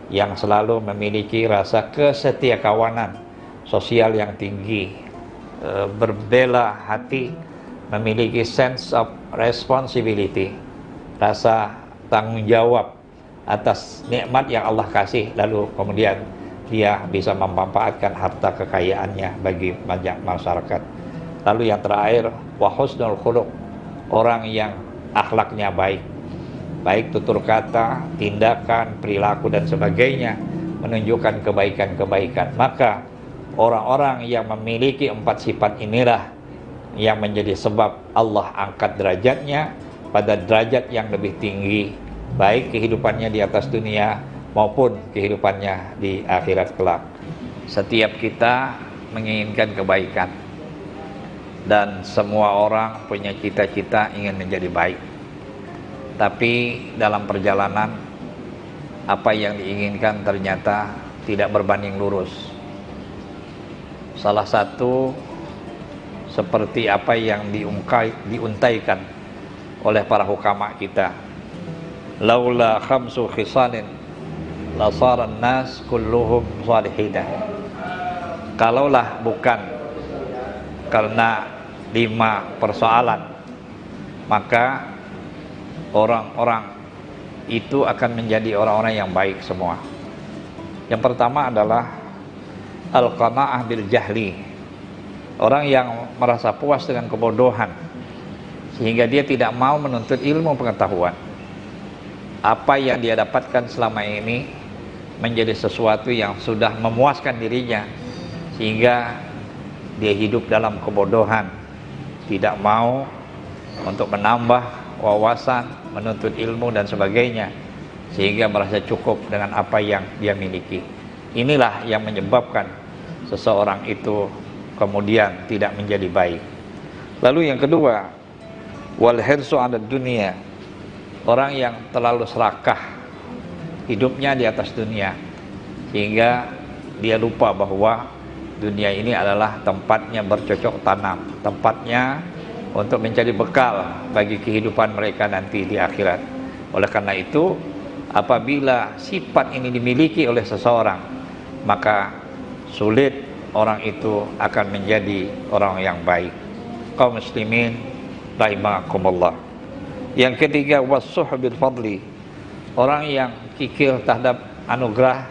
Speaker 9: yang selalu memiliki rasa kesetiakawanan sosial yang tinggi, berbela hati, memiliki sense of responsibility, rasa tanggung jawab atas nikmat yang Allah kasih, lalu kemudian dia bisa memanfaatkan harta kekayaannya bagi banyak masyarakat. Lalu yang terakhir, wa husnul khuluq, orang yang akhlaknya baik, baik tutur kata, tindakan, perilaku dan sebagainya menunjukkan kebaikan-kebaikan. Maka orang-orang yang memiliki 4 sifat inilah yang menjadi sebab Allah angkat derajatnya pada derajat yang lebih tinggi, baik kehidupannya di atas dunia maupun kehidupannya di akhirat kelak. Setiap kita menginginkan kebaikan, dan semua orang punya cita-cita ingin menjadi baik. Tapi dalam perjalanan, apa yang diinginkan ternyata tidak berbanding lurus. Salah satu seperti apa yang diuntaikan oleh para hukama kita, laula khamsu khisalin lasaran nas kulluhum salihidah. Kalaulah bukan karena 5 persoalan, maka orang-orang itu akan menjadi orang-orang yang baik semua. Yang pertama adalah al-qanaah bil jahli, orang yang merasa puas dengan kebodohan sehingga dia tidak mau menuntut ilmu pengetahuan. Apa yang dia dapatkan selama ini menjadi sesuatu yang sudah memuaskan dirinya, sehingga dia hidup dalam kebodohan, tidak mau untuk menambah wawasan, menuntut ilmu dan sebagainya, sehingga merasa cukup dengan apa yang dia miliki. Inilah yang menyebabkan seseorang itu kemudian tidak menjadi baik. Lalu yang kedua, wal hirsu 'ala dunia, orang yang terlalu serakah hidupnya di atas dunia, sehingga dia lupa bahwa dunia ini adalah tempatnya bercocok tanam, tempatnya untuk menjadi bekal bagi kehidupan mereka nanti di akhirat. Oleh karena itu, apabila sifat ini dimiliki oleh seseorang, maka sulit orang itu akan menjadi orang yang baik. Kaum muslimin rahimakumullah. Yang ketiga, was-suhbil fadli, orang yang kikir terhadap anugerah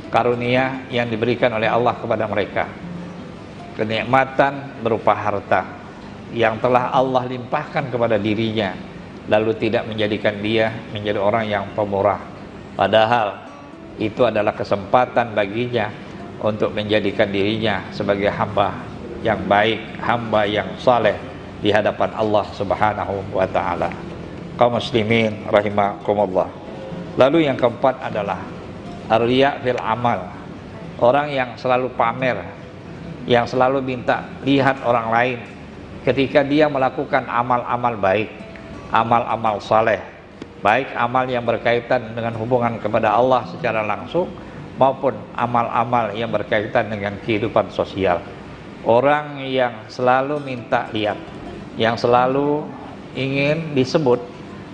Speaker 9: karunia yang diberikan oleh Allah kepada mereka. Kenikmatan berupa harta yang telah Allah limpahkan kepada dirinya, lalu tidak menjadikan dia menjadi orang yang pemurah, padahal itu adalah kesempatan baginya untuk menjadikan dirinya sebagai hamba yang baik, hamba yang saleh di hadapan Allah Subhanahu wa ta'ala. Kaum muslimin rahimakumullah. Lalu yang keempat adalah ar-riya' fil amal, orang yang selalu pamer, yang selalu minta lihat orang lain ketika dia melakukan amal-amal baik, amal-amal saleh, baik amal yang berkaitan dengan hubungan kepada Allah secara langsung maupun amal-amal yang berkaitan dengan kehidupan sosial. Orang yang selalu minta lihat, yang selalu ingin disebut,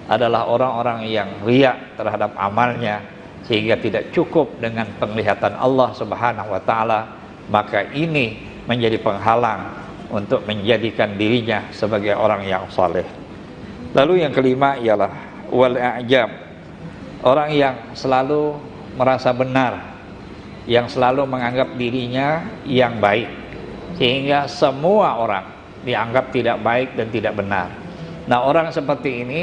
Speaker 9: adalah orang-orang yang riya terhadap amalnya, sehingga tidak cukup dengan penglihatan Allah Subhanahu wa ta'ala, maka ini menjadi penghalang untuk menjadikan dirinya sebagai orang yang saleh. Lalu yang kelima ialah wal-i'jab, orang yang selalu merasa benar, yang selalu menganggap dirinya yang baik, sehingga semua orang dianggap tidak baik dan tidak benar. Nah, orang seperti ini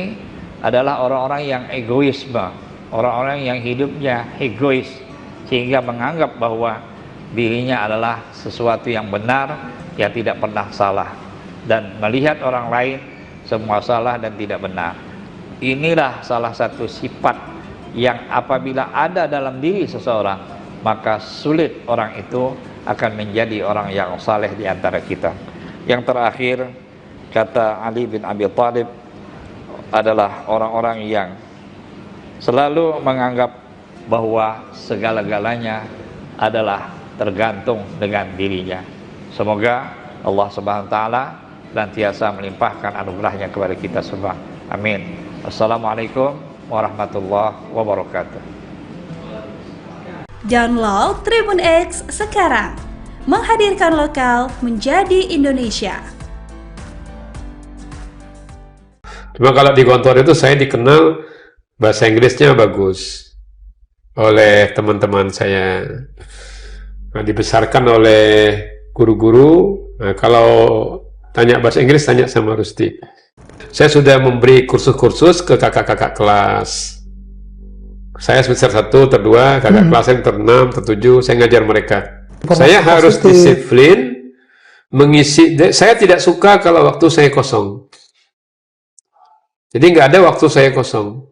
Speaker 9: adalah orang-orang yang egoisme, orang-orang yang hidupnya egois, sehingga menganggap bahwa dirinya adalah sesuatu yang benar, yang tidak pernah salah, dan melihat orang lain semua salah dan tidak benar. Inilah salah satu sifat yang apabila ada dalam diri seseorang, maka sulit orang itu akan menjadi orang yang saleh di antara kita. Yang terakhir, kata Ali bin Abi Thalib, adalah orang-orang yang selalu menganggap bahwa segala-galanya adalah tergantung dengan dirinya. Semoga Allah Subhanahu wa ta'ala senantiasa melimpahkan anugerahnya kepada kita semua. Amin. Assalamualaikum warahmatullahi wabarakatuh.
Speaker 3: Download Tribun X sekarang, menghadirkan lokal menjadi Indonesia.
Speaker 1: Cuma kalau di Gontor itu saya dikenal bahasa Inggrisnya bagus oleh teman-teman saya. Nah, dibesarkan oleh guru-guru. Nah, kalau tanya bahasa Inggris, tanya sama Rusti. Saya sudah memberi kursus-kursus ke kakak-kakak kelas. Saya semester 1, ter 2, kakak kelas saya ter 6, ter 7, saya ngajar mereka. Saya harus disiplin mengisi. Saya tidak suka kalau waktu saya kosong. Jadi nggak ada waktu saya kosong.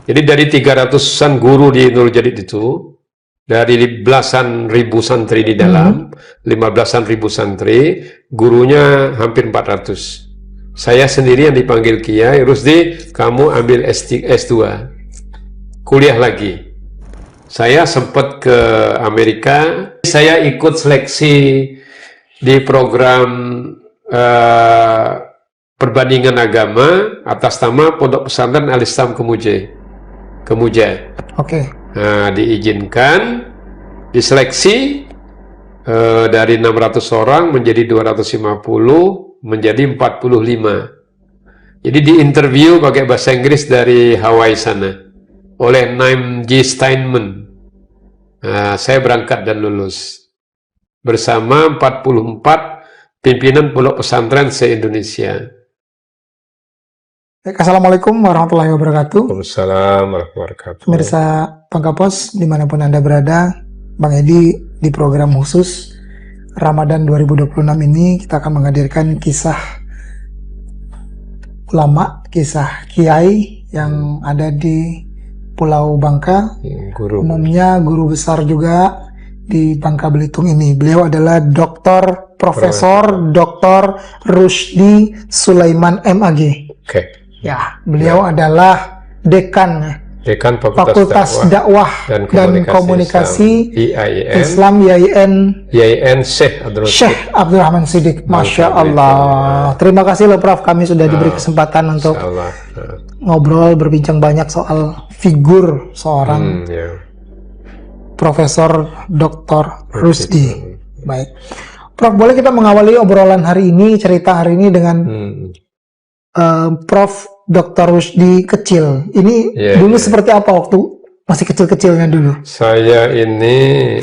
Speaker 1: Jadi dari 300-an guru di Nurul-Jadid itu, dari belasan ribu santri di dalam, 15-an ribu santri, gurunya hampir 400. Saya sendiri yang dipanggil Kiai, Rusdi, kamu ambil S2, kuliah lagi. Saya sempat ke Amerika, saya ikut seleksi di program perbandingan agama atas nama Pondok Pesantren Al-Islam Kemuja. Oke. Nah, diizinkan, diseleksi dari 600 orang menjadi 250, menjadi 45. Jadi diinterview pakai bahasa Inggris dari Hawaii sana oleh Naim G. Steinman. Nah, saya berangkat dan lulus bersama 44 pimpinan pondok pesantren se-Indonesia.
Speaker 2: Assalamualaikum warahmatullahi wabarakatuh.
Speaker 1: Waalaikumsalam warahmatullahi wabarakatuh.
Speaker 2: Pemirsa Pangkapos dimanapun Anda berada, Bang Edi di program khusus Ramadan 2026 ini kita akan menghadirkan kisah ulama, kisah kiai yang ada di Pulau Bangka. Umumnya guru besar juga di Bangka Belitung ini. Beliau adalah Dr. Profesor Dr. Rusdi Sulaiman MAG.
Speaker 1: Oke.
Speaker 2: Ya, beliau adalah dekan
Speaker 1: Dekan
Speaker 2: Fakultas Dakwah dan Komunikasi Islam YIN
Speaker 1: Syekh
Speaker 2: Abdurrahman Siddiq. Masya Allah. Terima kasih loh Prof, kami sudah diberi kesempatan untuk ngobrol, berbincang banyak soal figur seorang Profesor Dr. Rusdi. Baik, Prof, boleh kita mengawali obrolan hari ini, cerita hari ini dengan Prof. Dr. Rusdi kecil. Ini dulu seperti apa waktu masih kecil-kecilnya dulu?
Speaker 1: Saya ini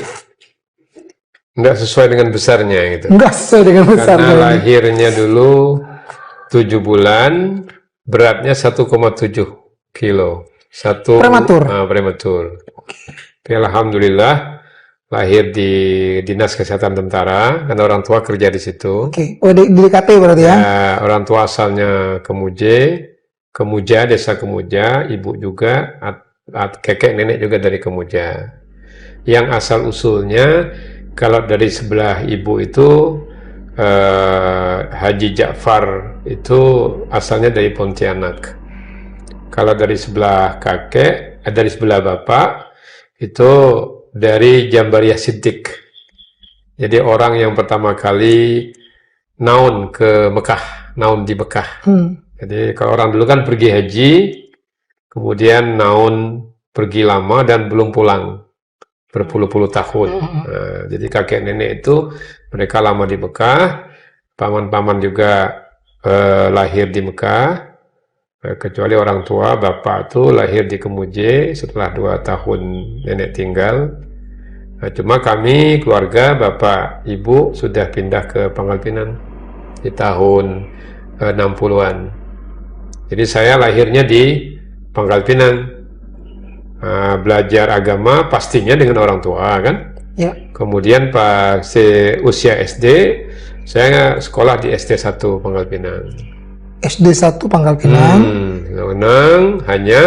Speaker 1: nggak sesuai dengan besarnya gitu.
Speaker 2: Nggak sesuai dengan besarnya.
Speaker 1: Karena lahirnya dulu 7 bulan, beratnya 1,7 kilo.
Speaker 2: Prematur.
Speaker 1: Prematur. Tapi alhamdulillah lahir di Dinas Kesehatan Tentara, karena orang tua kerja di situ.
Speaker 2: Oke. Oh, di DKT berarti ya?
Speaker 1: Orang tua asalnya Kemuja, desa Kemuja, ibu juga, kakek nenek juga dari Kemuja. Yang asal usulnya, kalau dari sebelah ibu itu, Haji Ja'far itu asalnya dari Pontianak. Kalau dari sebelah kakek, dari sebelah bapak, itu dari Jambariyah Siddiq. Jadi orang yang pertama kali naun ke Mekah, naun di Mekah. Jadi kalau orang dulu kan pergi haji, kemudian naun pergi lama dan belum pulang berpuluh-puluh tahun. Jadi kakek nenek itu mereka lama di Mekah, paman-paman juga lahir di Mekah, kecuali orang tua bapak itu lahir di Kemuje setelah 2 tahun nenek tinggal. Cuma kami keluarga bapak ibu sudah pindah ke Pangkal Pinang di tahun 60-an. Jadi saya lahirnya di Pangkal Pinang, belajar agama pastinya dengan orang tua kan.
Speaker 2: Ya.
Speaker 1: Kemudian pas usia SD, saya sekolah di SD 1 Pangkal Pinang.
Speaker 2: SD 1 Pangkal Pinang.
Speaker 1: Hanya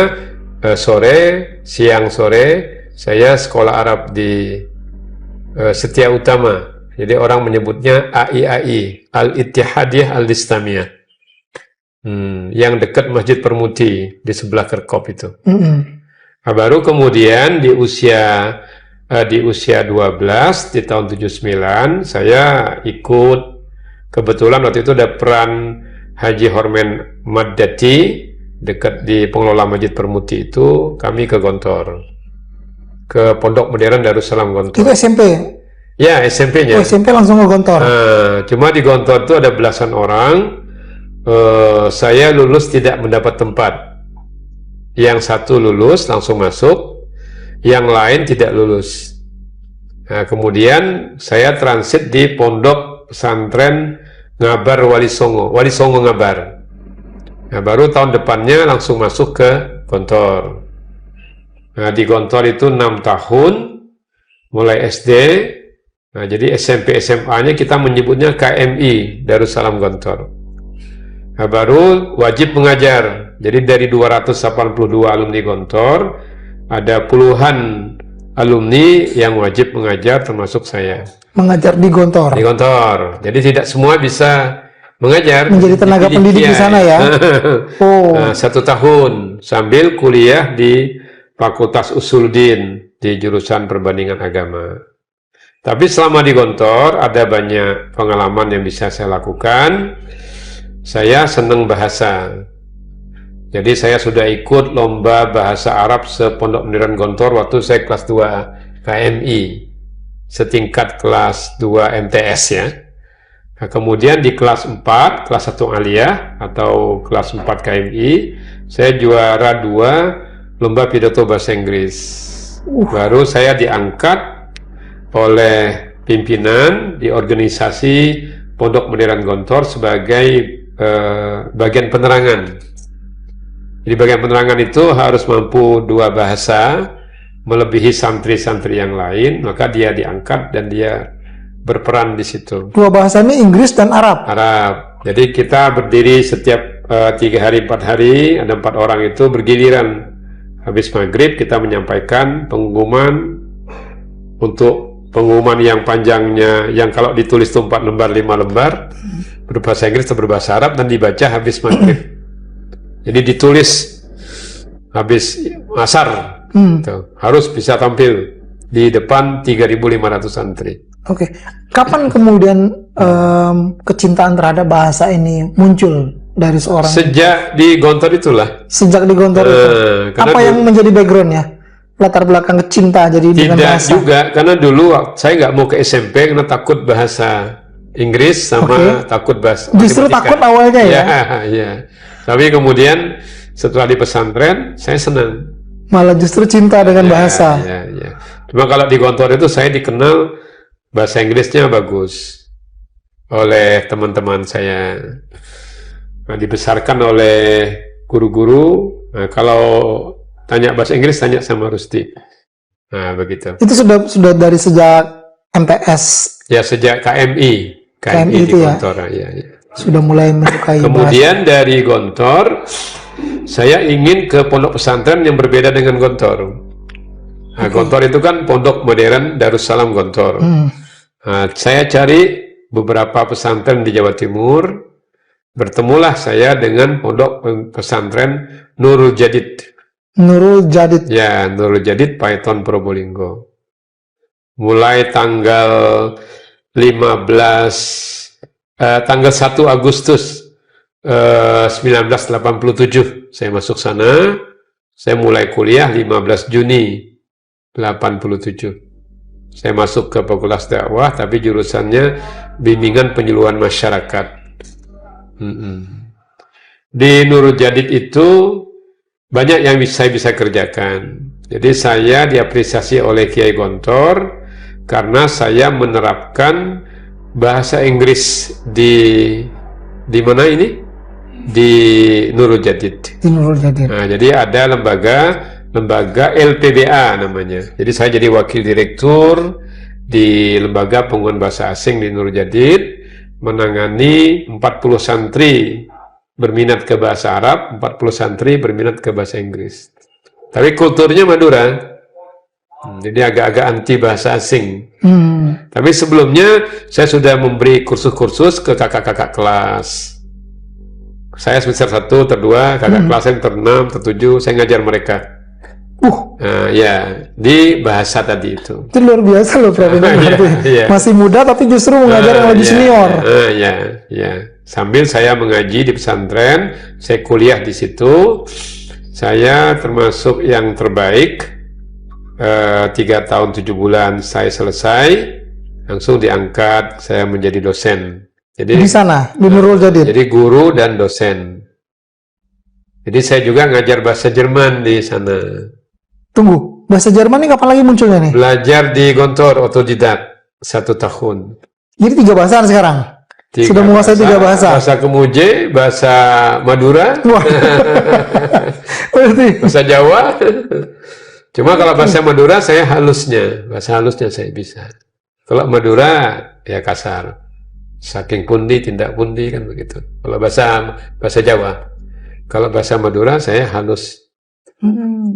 Speaker 1: siang sore saya sekolah Arab di Setia Utama. Jadi orang menyebutnya AIAI, Al-Ittihadiyah Al-Islamiyah. Yang dekat Masjid Permudi di sebelah Kerkop itu. Baru kemudian di usia 12 di tahun 79 saya ikut, kebetulan waktu itu ada peran Haji Hormen Maddati dekat di pengelola Masjid Permudi itu, kami ke Gontor, ke Pondok Modern Darussalam Gontor.
Speaker 2: Itu SMP?
Speaker 1: Ya, SMP-nya.
Speaker 2: SMP langsung ke Gontor.
Speaker 1: Cuma di Gontor itu ada belasan orang. Saya lulus tidak mendapat tempat. Yang satu lulus langsung masuk, yang lain tidak lulus. Kemudian saya transit di Pondok Pesantren Ngabar Wali Songo Ngabar. Baru tahun depannya langsung masuk ke Gontor. Di Gontor itu 6 tahun, mulai SD. Jadi SMP SMA-nya kita menyebutnya KMI Darussalam Gontor. Baru wajib mengajar. Jadi dari 282 alumni Gontor, ada puluhan alumni yang wajib mengajar, termasuk saya.
Speaker 2: Mengajar di Gontor? Di
Speaker 1: Gontor. Jadi tidak semua bisa mengajar.
Speaker 2: Menjadi tenaga pendidik di sana ya?
Speaker 1: 1 tahun, sambil kuliah di Fakultas Usuluddin, di jurusan Perbandingan Agama. Tapi selama di Gontor, ada banyak pengalaman yang bisa saya lakukan. Saya senang bahasa. Jadi saya sudah ikut lomba bahasa Arab sepondok Modern Gontor waktu saya kelas 2 KMI, setingkat kelas 2 MTS ya. Kemudian di kelas 4, kelas 1 Aliyah atau kelas 4 KMI, saya juara 2 lomba pidato bahasa Inggris. Baru saya diangkat oleh pimpinan di organisasi Pondok Modern Gontor sebagai bagian penerangan. Jadi bagian penerangan itu harus mampu 2 bahasa, melebihi santri-santri yang lain, maka dia diangkat dan dia berperan di situ.
Speaker 2: 2 bahasanya Inggris dan Arab?
Speaker 1: Arab. Jadi kita berdiri setiap 3 hari 4 hari, ada 4 orang itu bergiliran. Habis maghrib kita menyampaikan pengumuman, untuk pengumuman yang panjangnya, yang kalau ditulis itu 4 lembar, 5 lembar, berbahasa Inggris atau berbahasa Arab, dan dibaca habis maghrib. Jadi ditulis habis asar. Tuh, harus bisa tampil di depan 3.500 santri.
Speaker 2: Oke. Kapan kemudian kecintaan terhadap bahasa ini muncul dari seorang?
Speaker 1: Sejak di Gontor itulah.
Speaker 2: Sejak di Gontor itu. Apa yang menjadi backgroundnya? Latar belakang cinta jadi dengan bahasa?
Speaker 1: Tidak juga, karena dulu saya nggak mau ke SMP karena takut bahasa Inggris sama takut bahasa
Speaker 2: Justru
Speaker 1: matematika.
Speaker 2: takut awalnya ya?
Speaker 1: Ya. Tapi kemudian setelah di pesantren saya senang.
Speaker 2: Malah justru cinta dengan bahasa.
Speaker 1: Ya. Cuma kalau di Gontor itu saya dikenal bahasa Inggrisnya bagus oleh teman-teman saya. Nah, dibesarkan oleh guru-guru. Nah, kalau tanya bahasa Inggris, tanya sama Rusdi. Nah, begitu.
Speaker 2: Itu sudah dari sejak MTS?
Speaker 1: Ya, sejak KMI
Speaker 2: itu
Speaker 1: di
Speaker 2: ya?
Speaker 1: Gontor. Ya.
Speaker 2: Sudah mulai menyukai
Speaker 1: Kemudian bahasa. Dari Gontor, saya ingin ke pondok pesantren yang berbeda dengan Gontor. Nah, Gontor itu kan pondok modern Darussalam Gontor. Nah, saya cari beberapa pesantren di Jawa Timur. Bertemulah saya dengan pondok pesantren Nurul Jadid.
Speaker 2: Nurul Jadid.
Speaker 1: Ya, Nurul Jadid Paiton Probolinggo. Mulai tanggal 1 Agustus 1987 saya masuk sana. Saya mulai kuliah 15 Juni 87. Saya masuk ke Fakultas Dakwah, tapi jurusannya bimbingan penyuluhan masyarakat. Di Nurul Jadid itu banyak yang saya bisa kerjakan. Jadi saya diapresiasi oleh Kiai Gontor karena saya menerapkan bahasa Inggris di mana ini? Di Nurul Jadid.
Speaker 2: Di Nurul Jadid.
Speaker 1: Nah, jadi ada lembaga LPBA namanya. Jadi saya jadi wakil direktur di lembaga penguatan bahasa asing di Nurul Jadid, menangani 40 santri berminat ke bahasa Arab, 40 santri berminat ke bahasa Inggris. Tapi kulturnya Madura, jadi agak-agak anti bahasa asing. Tapi sebelumnya saya sudah memberi kursus-kursus ke kakak-kakak kelas. Saya semester 1, ter-2, kakak kelas yang ter-6, ter-7, saya ngajar mereka. Nah, ya, di bahasa tadi itu.
Speaker 2: Itu luar biasa loh, Prof. Masih muda tapi justru mengajar yang lebih senior.
Speaker 1: Ya. Sambil saya mengaji di pesantren, saya kuliah di situ. Saya termasuk yang terbaik. 3 tahun 7 bulan saya selesai, langsung diangkat saya menjadi dosen. Jadi
Speaker 2: di sana, di Nurul Jadid.
Speaker 1: Jadi guru dan dosen. Jadi saya juga ngajar bahasa Jerman di sana.
Speaker 2: Tunggu, bahasa Jerman ini kapan lagi munculnya nih?
Speaker 1: Belajar di Gontor, otodidak, 1 tahun.
Speaker 2: Jadi 3 bahasa sekarang? Sudah menguasai 3 bahasa?
Speaker 1: Bahasa Kemuje, bahasa Madura, bahasa Jawa. Cuma kalau bahasa Madura saya bahasa halusnya saya bisa. Kalau Madura ya kasar, saking pundi tindak pundi kan begitu. Kalau bahasa Jawa, kalau bahasa Madura saya halus.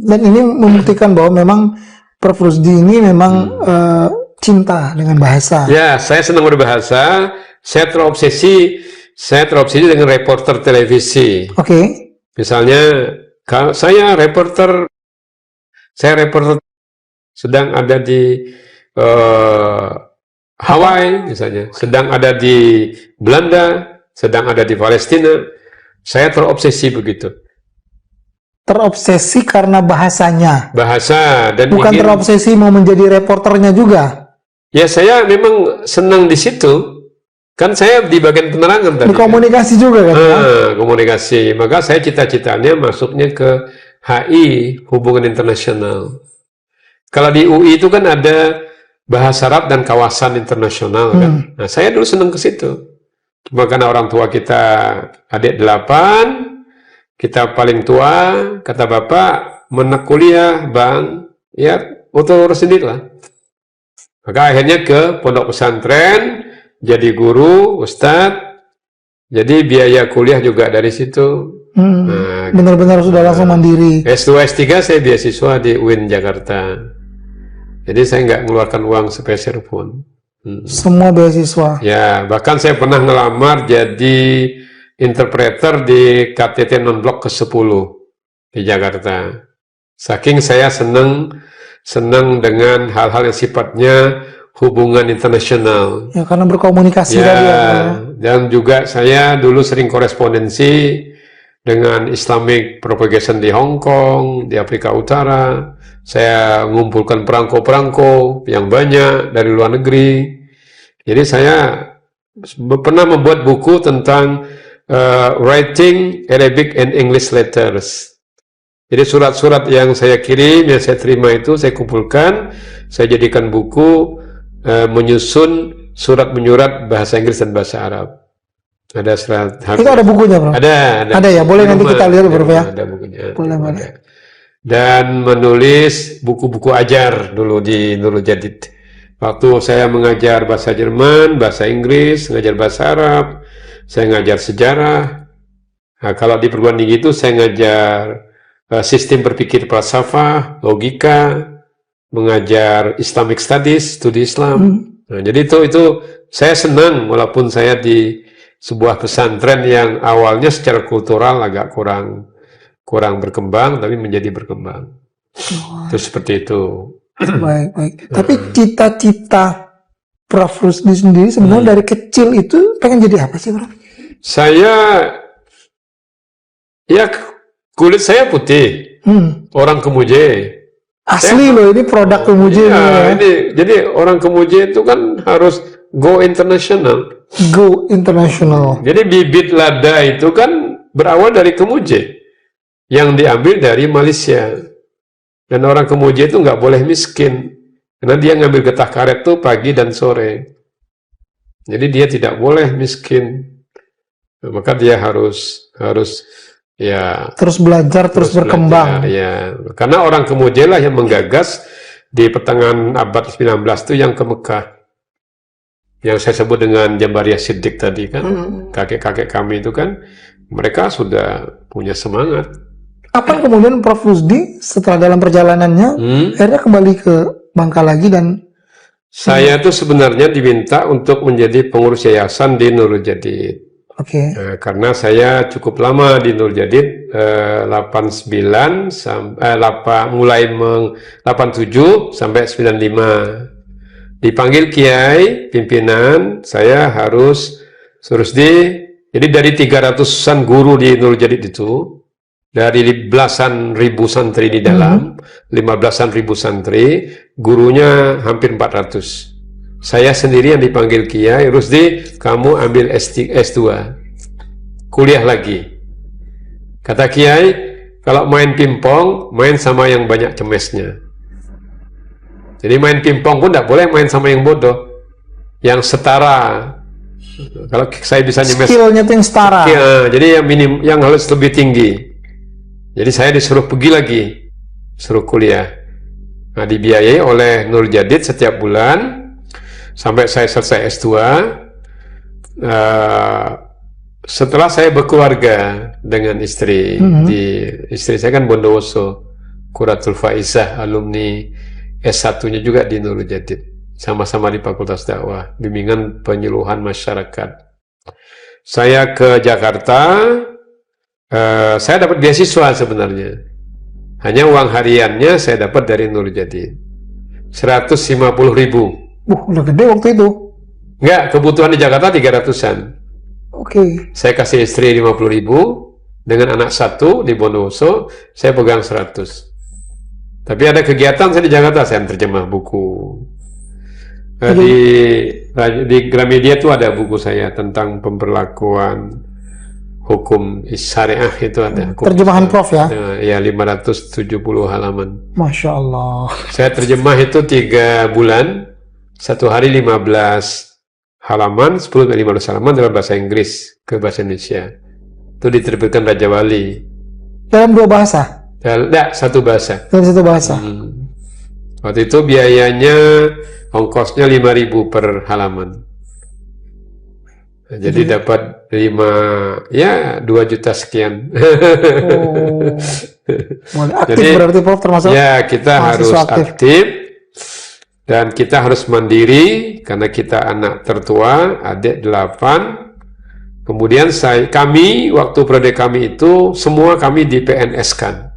Speaker 2: Dan ini membuktikan bahwa memang Prof. Rusdi ini memang cinta dengan bahasa.
Speaker 1: Ya, saya senang berbahasa. Saya terobsesi dengan reporter televisi.
Speaker 2: Oke.
Speaker 1: Misalnya, kalau saya reporter sedang ada di Hawaii misalnya, sedang ada di Belanda, sedang ada di Palestina, saya terobsesi begitu.
Speaker 2: Terobsesi karena bahasanya?
Speaker 1: Bahasa. Dan
Speaker 2: bukan terobsesi mau menjadi reporternya juga?
Speaker 1: Ya, saya memang senang di situ. Kan saya di bagian penerangan tadi.
Speaker 2: Di komunikasi kan? Juga kan?
Speaker 1: Komunikasi. Maka saya cita-citanya masuknya ke HI, Hubungan Internasional. Kalau di UI itu kan ada bahasa Arab dan kawasan internasional kan. Nah, saya dulu senang ke situ. Cuma karena orang tua kita adik 8, kita paling tua, kata bapak, menek kuliah, bang, ya urus sendiri lah. Maka akhirnya ke pondok pesantren, jadi guru, ustadz, jadi biaya kuliah juga dari situ.
Speaker 2: Nah, benar-benar sudah langsung mandiri.
Speaker 1: S2, S3 saya beasiswa di UIN Jakarta. Jadi saya nggak mengeluarkan uang sepeser pun.
Speaker 2: Semua beasiswa?
Speaker 1: Ya, bahkan saya pernah ngelamar jadi interpreter di KTT non-blok ke-10 di Jakarta. Saking saya senang dengan hal-hal yang sifatnya hubungan internasional.
Speaker 2: Ya, karena berkomunikasi tadi ya.
Speaker 1: Dan juga saya dulu sering korespondensi dengan Islamic Propagation di Hong Kong, di Afrika Utara. Saya mengumpulkan perangko-perangko yang banyak dari luar negeri. Jadi saya pernah membuat buku tentang writing Arabic and English letters. Jadi surat-surat yang saya kirim, yang saya terima itu saya kumpulkan, saya jadikan buku menyusun surat menyurat bahasa Inggris dan bahasa Arab. Ada surat.
Speaker 2: Itu ada bukunya, Bro?
Speaker 1: Ada
Speaker 2: ya, boleh nanti kita lihat, Bro, ya.
Speaker 1: Ada bukunya.
Speaker 2: Boleh.
Speaker 1: Dan menulis buku-buku ajar dulu di Nurul Jadid. Waktu saya mengajar bahasa Jerman, bahasa Inggris, mengajar bahasa Arab, saya ngajar sejarah. Nah, kalau di perguruan tinggi itu saya ngajar sistem berpikir falsafah, logika, mengajar Islamic Studies, studi Islam. Nah, jadi itu saya senang walaupun saya di sebuah pesantren yang awalnya secara kultural agak kurang berkembang, tapi menjadi berkembang. Itu seperti itu.
Speaker 2: Baik. Tapi cita-cita Prof. Rusdi sendiri sebenarnya dari kecil itu pengen jadi apa sih, Prof?
Speaker 1: Saya, kulit saya putih, orang Kemuje.
Speaker 2: Asli loh, ini produk Kemuje.
Speaker 1: Ya. Jadi orang Kemuje itu kan harus go international.
Speaker 2: Go international.
Speaker 1: Jadi bibit lada itu kan berawal dari Kemuje, yang diambil dari Malaysia. Dan orang Kemuje itu nggak boleh miskin, karena dia ngambil getah karet tuh pagi dan sore. Jadi dia tidak boleh miskin. Maka dia harus terus belajar, terus berkembang. Ya, karena orang Kemuje lah yang menggagas di pertengahan abad 19 itu yang ke Mekah. Yang saya sebut dengan Jambariyah Siddiq tadi kan, kakek-kakek kami itu kan, mereka sudah punya semangat.
Speaker 2: Apa yang kemudian Prof. Rusdi setelah dalam perjalanannya akhirnya kembali ke Bangka lagi dan
Speaker 1: saya tuh sebenarnya diminta untuk menjadi pengurus yayasan di Nurul Jadid.
Speaker 2: Oke.
Speaker 1: Karena saya cukup lama di Nurul Jadid, 89 mulai 87 sampai 95. Dipanggil kiai pimpinan, saya harus Rusdi. Jadi dari 300-an guru di Nurul Jadid itu, dari belasan ribu santri di dalam, 15-an ribu santri, gurunya hampir 400. Saya sendiri yang dipanggil kiai, Rusdi, kamu ambil S2, kuliah lagi. Kata kiai, kalau main pingpong, main sama yang banyak cemesnya. Jadi main pingpong pun tidak boleh main sama yang bodoh, yang setara. Kalau saya bisa nyemes,
Speaker 2: skillnya itu yang setara.
Speaker 1: Jadi yang harus lebih tinggi. Jadi saya disuruh pergi lagi, suruh kuliah. Nah, dibiayai oleh Nurul Jadid setiap bulan sampai saya selesai S2. Setelah saya berkeluarga dengan istri, istri saya kan Bondowoso, Quratul Faizah, alumni S1-nya juga di Nurul Jadid, sama-sama di Fakultas Dakwah, bimbingan penyuluhan masyarakat. Saya ke Jakarta, saya dapat beasiswa sebenarnya. Hanya uang hariannya saya dapat dari Nurul Jadid, 150.000.
Speaker 2: Udah gede waktu itu.
Speaker 1: Enggak, kebutuhan di Jakarta 300-an.
Speaker 2: Oke.
Speaker 1: Saya kasih istri 50.000, dengan anak satu di Bondowoso, saya pegang 100. Tapi ada kegiatan saya di Jakarta, saya terjemah buku. Di Gramedia itu ada buku saya tentang pemberlakuan hukum syariah, itu ada.
Speaker 2: Terjemahan Prof ya?
Speaker 1: Ya, 570 halaman.
Speaker 2: Masya Allah.
Speaker 1: Saya terjemah itu 3 bulan, 1 hari 15 halaman, 10-15 halaman dalam bahasa Inggris ke bahasa Indonesia. Itu diterbitkan Raja Wali.
Speaker 2: Dalam 2 bahasa?
Speaker 1: Tidak, 1 bahasa.
Speaker 2: Dalam 1 bahasa.
Speaker 1: Waktu itu biayanya, ongkosnya 5.000 per halaman. Nah, jadi dapat 2 juta sekian.
Speaker 2: Aktif
Speaker 1: jadi,
Speaker 2: berarti Prof termasuk?
Speaker 1: Ya, kita harus aktif. Dan kita harus mandiri, karena kita anak tertua, adik 8. Kemudian waktu periode kami itu, semua kami di PNS kan.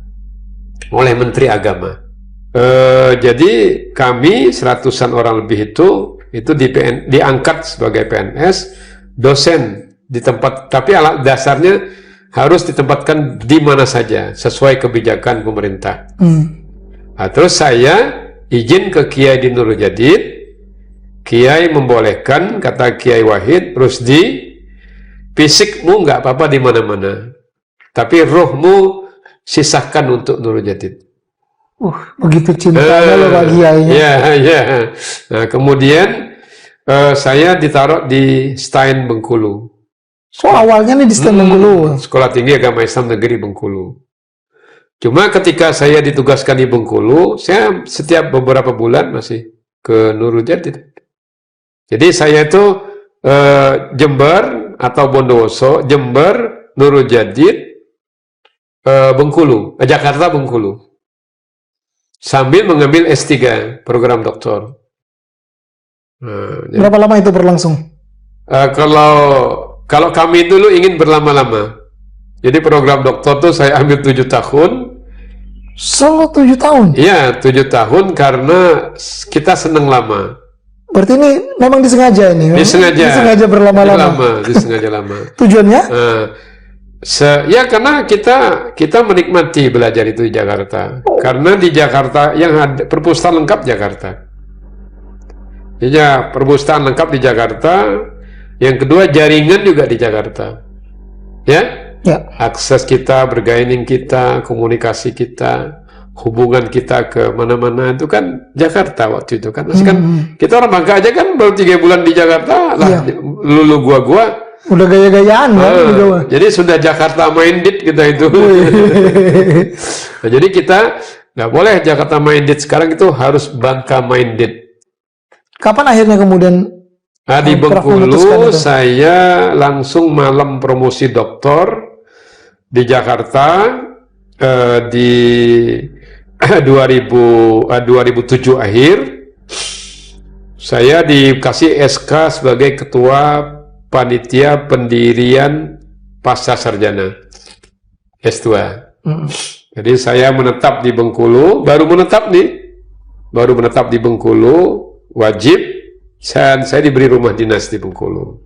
Speaker 1: oleh Menteri Agama. Jadi kami 100-an orang lebih itu diangkat sebagai PNS, dosen di tempat, tapi alat dasarnya harus ditempatkan di mana saja sesuai kebijakan pemerintah. Nah, terus saya izin ke Kiai di Nurul Jadid, Kiai membolehkan, kata Kiai Wahid Rusdi, fisikmu nggak apa-apa di mana-mana, tapi rohmu sisahkan untuk Nurul Jadid.
Speaker 2: Begitu cintanya loh Pak Kiai.
Speaker 1: Ya. Nah, kemudian saya ditaruh di Stein Bengkulu.
Speaker 2: Awalnya nih di Stein Bengkulu.
Speaker 1: Sekolah Tinggi Agama Islam Negeri Bengkulu. Cuma ketika saya ditugaskan di Bengkulu, saya setiap beberapa bulan masih ke Nurul Jadid. Jadi saya itu Jember atau Bondowoso, Jember, Nurul Jadid, Bengkulu, Jakarta, Bengkulu. Sambil mengambil S3, program doktor.
Speaker 2: Berapa lama itu berlangsung?
Speaker 1: Kalau kami dulu ingin berlama-lama. Jadi program doktor tuh saya ambil 7 tahun.
Speaker 2: Solo 7 tahun?
Speaker 1: Iya, 7 tahun karena kita senang lama.
Speaker 2: Berarti ini memang disengaja ini? Disengaja berlama-lama?
Speaker 1: Disengaja lama.
Speaker 2: Tujuannya?
Speaker 1: Ya karena kita menikmati belajar itu di Jakarta. Karena di Jakarta yang ada perpustakaan lengkap Jakarta. Ya, perpustakaan lengkap di Jakarta. Yang kedua jaringan juga di Jakarta. Ya. Akses kita, bergaining kita, komunikasi kita, hubungan kita ke mana-mana itu kan Jakarta waktu itu kan. Masih kan kita orang Bangka aja kan baru 3 bulan di Jakarta lah, lulu gua
Speaker 2: udah gaya-gayaan kan?
Speaker 1: Jadi sudah Jakarta minded kita itu. Nah, jadi kita nggak boleh Jakarta minded, sekarang itu harus Bangka minded.
Speaker 2: Kapan akhirnya kemudian
Speaker 1: di Bengkulu saya langsung malam promosi doktor di Jakarta di 2007 akhir saya dikasih SK sebagai ketua panitia pendirian pasca sarjana S2. Jadi saya menetap di Bengkulu, baru menetap di Bengkulu, wajib, dan saya diberi rumah dinas di Bengkulu.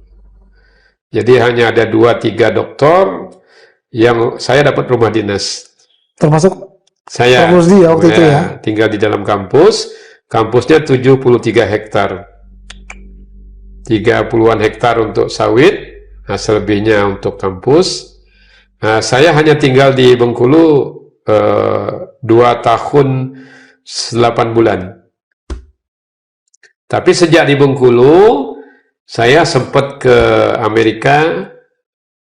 Speaker 1: Jadi hanya ada 2-3 doktor yang saya dapat rumah dinas.
Speaker 2: Termasuk
Speaker 1: saya
Speaker 2: waktu itu ya?
Speaker 1: Tinggal di dalam kampus, kampusnya 73 hektar. 30-an hektar untuk sawit, nah selebihnya untuk kampus. Nah, saya hanya tinggal di Bengkulu 2 tahun 8 bulan. Tapi sejak di Bengkulu, saya sempat ke Amerika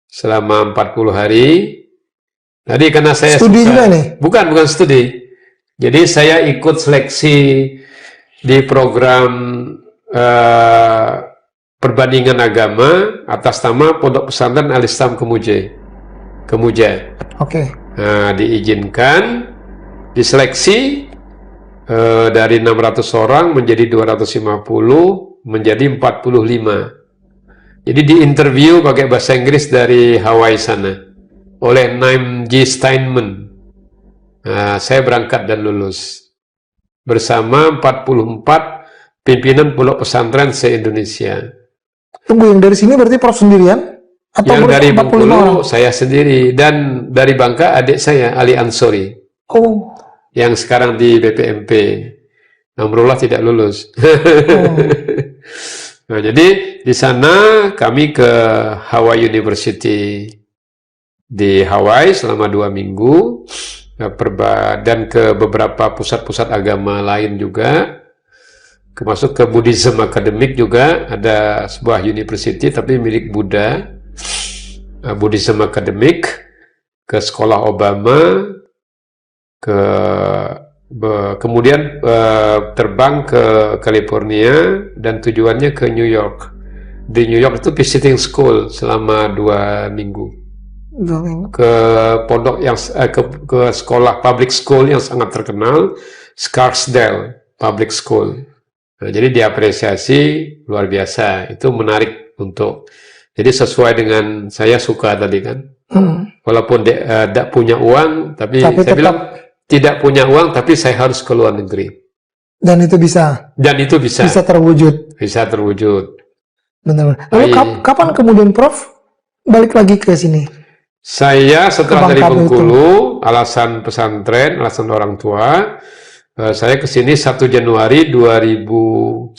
Speaker 1: selama 40 hari. Tadi karena saya
Speaker 2: studi juga nih?
Speaker 1: Bukan studi. Jadi saya ikut seleksi di program perbandingan agama atas nama Pondok Pesantren Al-Islam Kemuja.
Speaker 2: Oke.
Speaker 1: Nah, diizinkan, diseleksi dari 600 orang menjadi 250, menjadi 45. Jadi diinterview pakai bahasa Inggris dari Hawaii sana oleh Naim G. Steinman. Nah, saya berangkat dan lulus bersama 44 pimpinan pondok pesantren se-Indonesia.
Speaker 2: Tunggu, yang dari sini berarti Prof sendirian? Atau
Speaker 1: yang dari Bengkulu saya sendiri, dan dari Bangka adik saya Ali Ansori. Yang sekarang di BPMP. Alhamdulillah tidak lulus. Nah, jadi di sana kami ke Hawaii University di Hawaii selama 2 minggu, dan ke beberapa pusat-pusat agama lain juga. Masuk ke Buddhism Academic juga, ada sebuah university tapi milik Buddha, Buddhism Academic, ke sekolah Obama, kemudian terbang ke California dan tujuannya ke New York. Di New York itu visiting school selama 2 minggu. Ke pondok yang ke sekolah public school yang sangat terkenal, Scarsdale Public School. Nah, jadi diapresiasi luar biasa, itu menarik untuk, jadi sesuai dengan saya suka tadi kan, walaupun tidak punya uang, tapi saya bilang tidak punya uang tapi saya harus ke luar negeri.
Speaker 2: Dan itu bisa.
Speaker 1: Dan itu bisa.
Speaker 2: Bisa terwujud.
Speaker 1: Bisa terwujud.
Speaker 2: Benar. Lalu kapan kemudian Prof balik lagi ke sini?
Speaker 1: Saya setelah dari Bengkulu, alasan pesantren, alasan orang tua, saya ke sini 1 Januari 2011.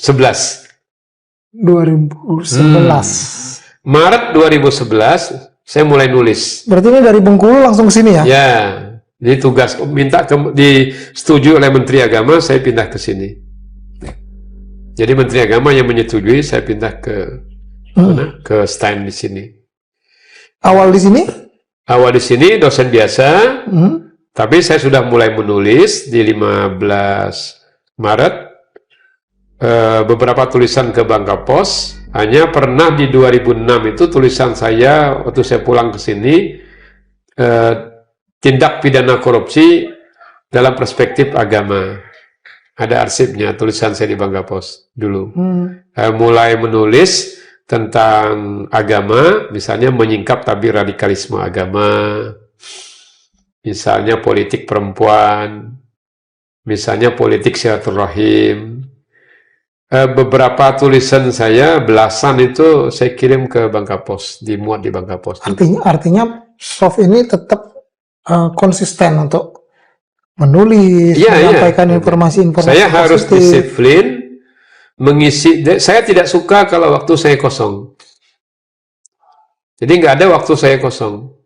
Speaker 2: 2011.
Speaker 1: Maret 2011 saya mulai nulis.
Speaker 2: Berarti ini dari Bengkulu langsung ke sini ya?
Speaker 1: Ya. Jadi tugas disetujui oleh Menteri Agama, saya pindah ke sini. Jadi Menteri Agama yang menyetujui, saya pindah ke ke stand di sini.
Speaker 2: Awal di sini?
Speaker 1: Awal di sini dosen biasa, tapi saya sudah mulai menulis di 15 Maret. Beberapa tulisan ke Bangka Pos. Hanya pernah di 2006 itu tulisan saya waktu saya pulang ke sini, tindak pidana korupsi dalam perspektif agama. Ada arsipnya, tulisan saya di Bangka Pos dulu. Mulai menulis tentang agama, misalnya menyingkap tabir radikalisme agama, misalnya politik perempuan, misalnya politik silaturahim. Beberapa tulisan saya, belasan itu saya kirim ke Bangka Pos, dimuat di Bangka Pos.
Speaker 2: Artinya Prof ini tetap konsisten untuk menulis, menyampaikan informasi-informasi.
Speaker 1: Saya harus disiplin mengisi. Saya tidak suka kalau waktu saya kosong. Jadi nggak ada waktu saya kosong.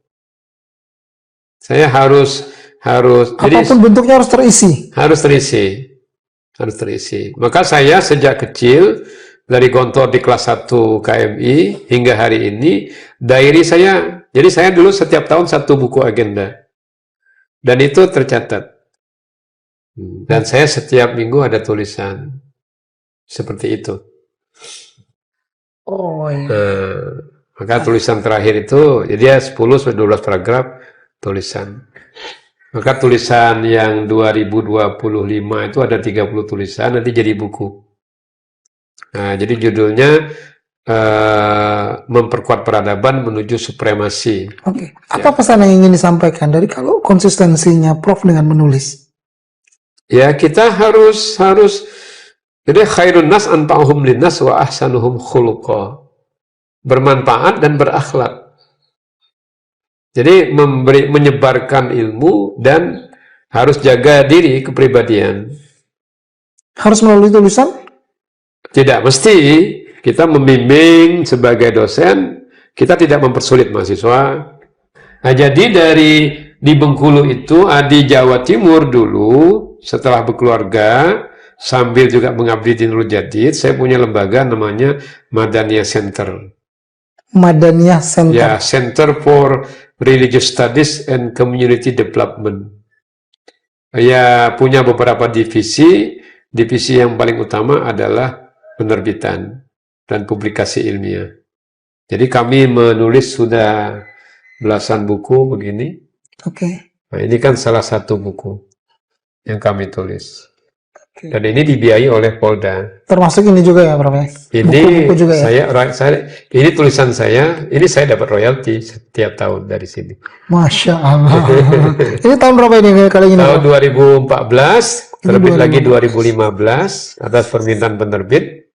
Speaker 1: Saya harus
Speaker 2: apapun
Speaker 1: jadi,
Speaker 2: bentuknya harus terisi.
Speaker 1: Harus terisi. Maka saya sejak kecil dari Gontor di kelas 1 KMI hingga hari ini diary saya. Jadi saya dulu setiap tahun 1 buku agenda. Dan itu tercatat. Dan saya setiap minggu ada tulisan. Seperti itu.
Speaker 2: Oh iya.
Speaker 1: Maka tulisan terakhir itu, jadi 10-12 paragraf tulisan. Maka tulisan yang 2025 itu ada 30 tulisan, nanti jadi buku. Nah, jadi judulnya memperkuat peradaban menuju supremasi.
Speaker 2: Oke. Apa pesan yang ingin disampaikan dari kalau konsistensinya Prof dengan menulis?
Speaker 1: Ya, kita harus jadi khairun nas anfa'uhum linnas wa ahsanuhum khuluqa. Bermanfaat dan berakhlak. Jadi menyebarkan ilmu dan harus jaga diri kepribadian.
Speaker 2: Harus melalui tulisan?
Speaker 1: Tidak mesti. Kita membimbing sebagai dosen, kita tidak mempersulit mahasiswa. Nah, jadi di Bengkulu itu, di Jawa Timur dulu, setelah berkeluarga, sambil juga mengabdi di Nurul Jadid, saya punya lembaga namanya Madaniyah Center.
Speaker 2: Madaniyah Center.
Speaker 1: Ya, Center for Religious Studies and Community Development. Ya, punya beberapa divisi. Divisi yang paling utama adalah penerbitan dan publikasi ilmiah. Jadi kami menulis sudah belasan buku begini.
Speaker 2: Oke.
Speaker 1: Nah, ini kan salah satu buku yang kami tulis. Dan ini dibiayai oleh Polda.
Speaker 2: Termasuk ini juga ya, Prof?
Speaker 1: Ini
Speaker 2: buku juga ya?
Speaker 1: Ini tulisan saya, ini saya dapat royalti setiap tahun dari sini.
Speaker 2: Masya Allah. Ini tahun berapa ini kali ini?
Speaker 1: Tahun 2014, terbit lagi 2015 atas permintaan penerbit.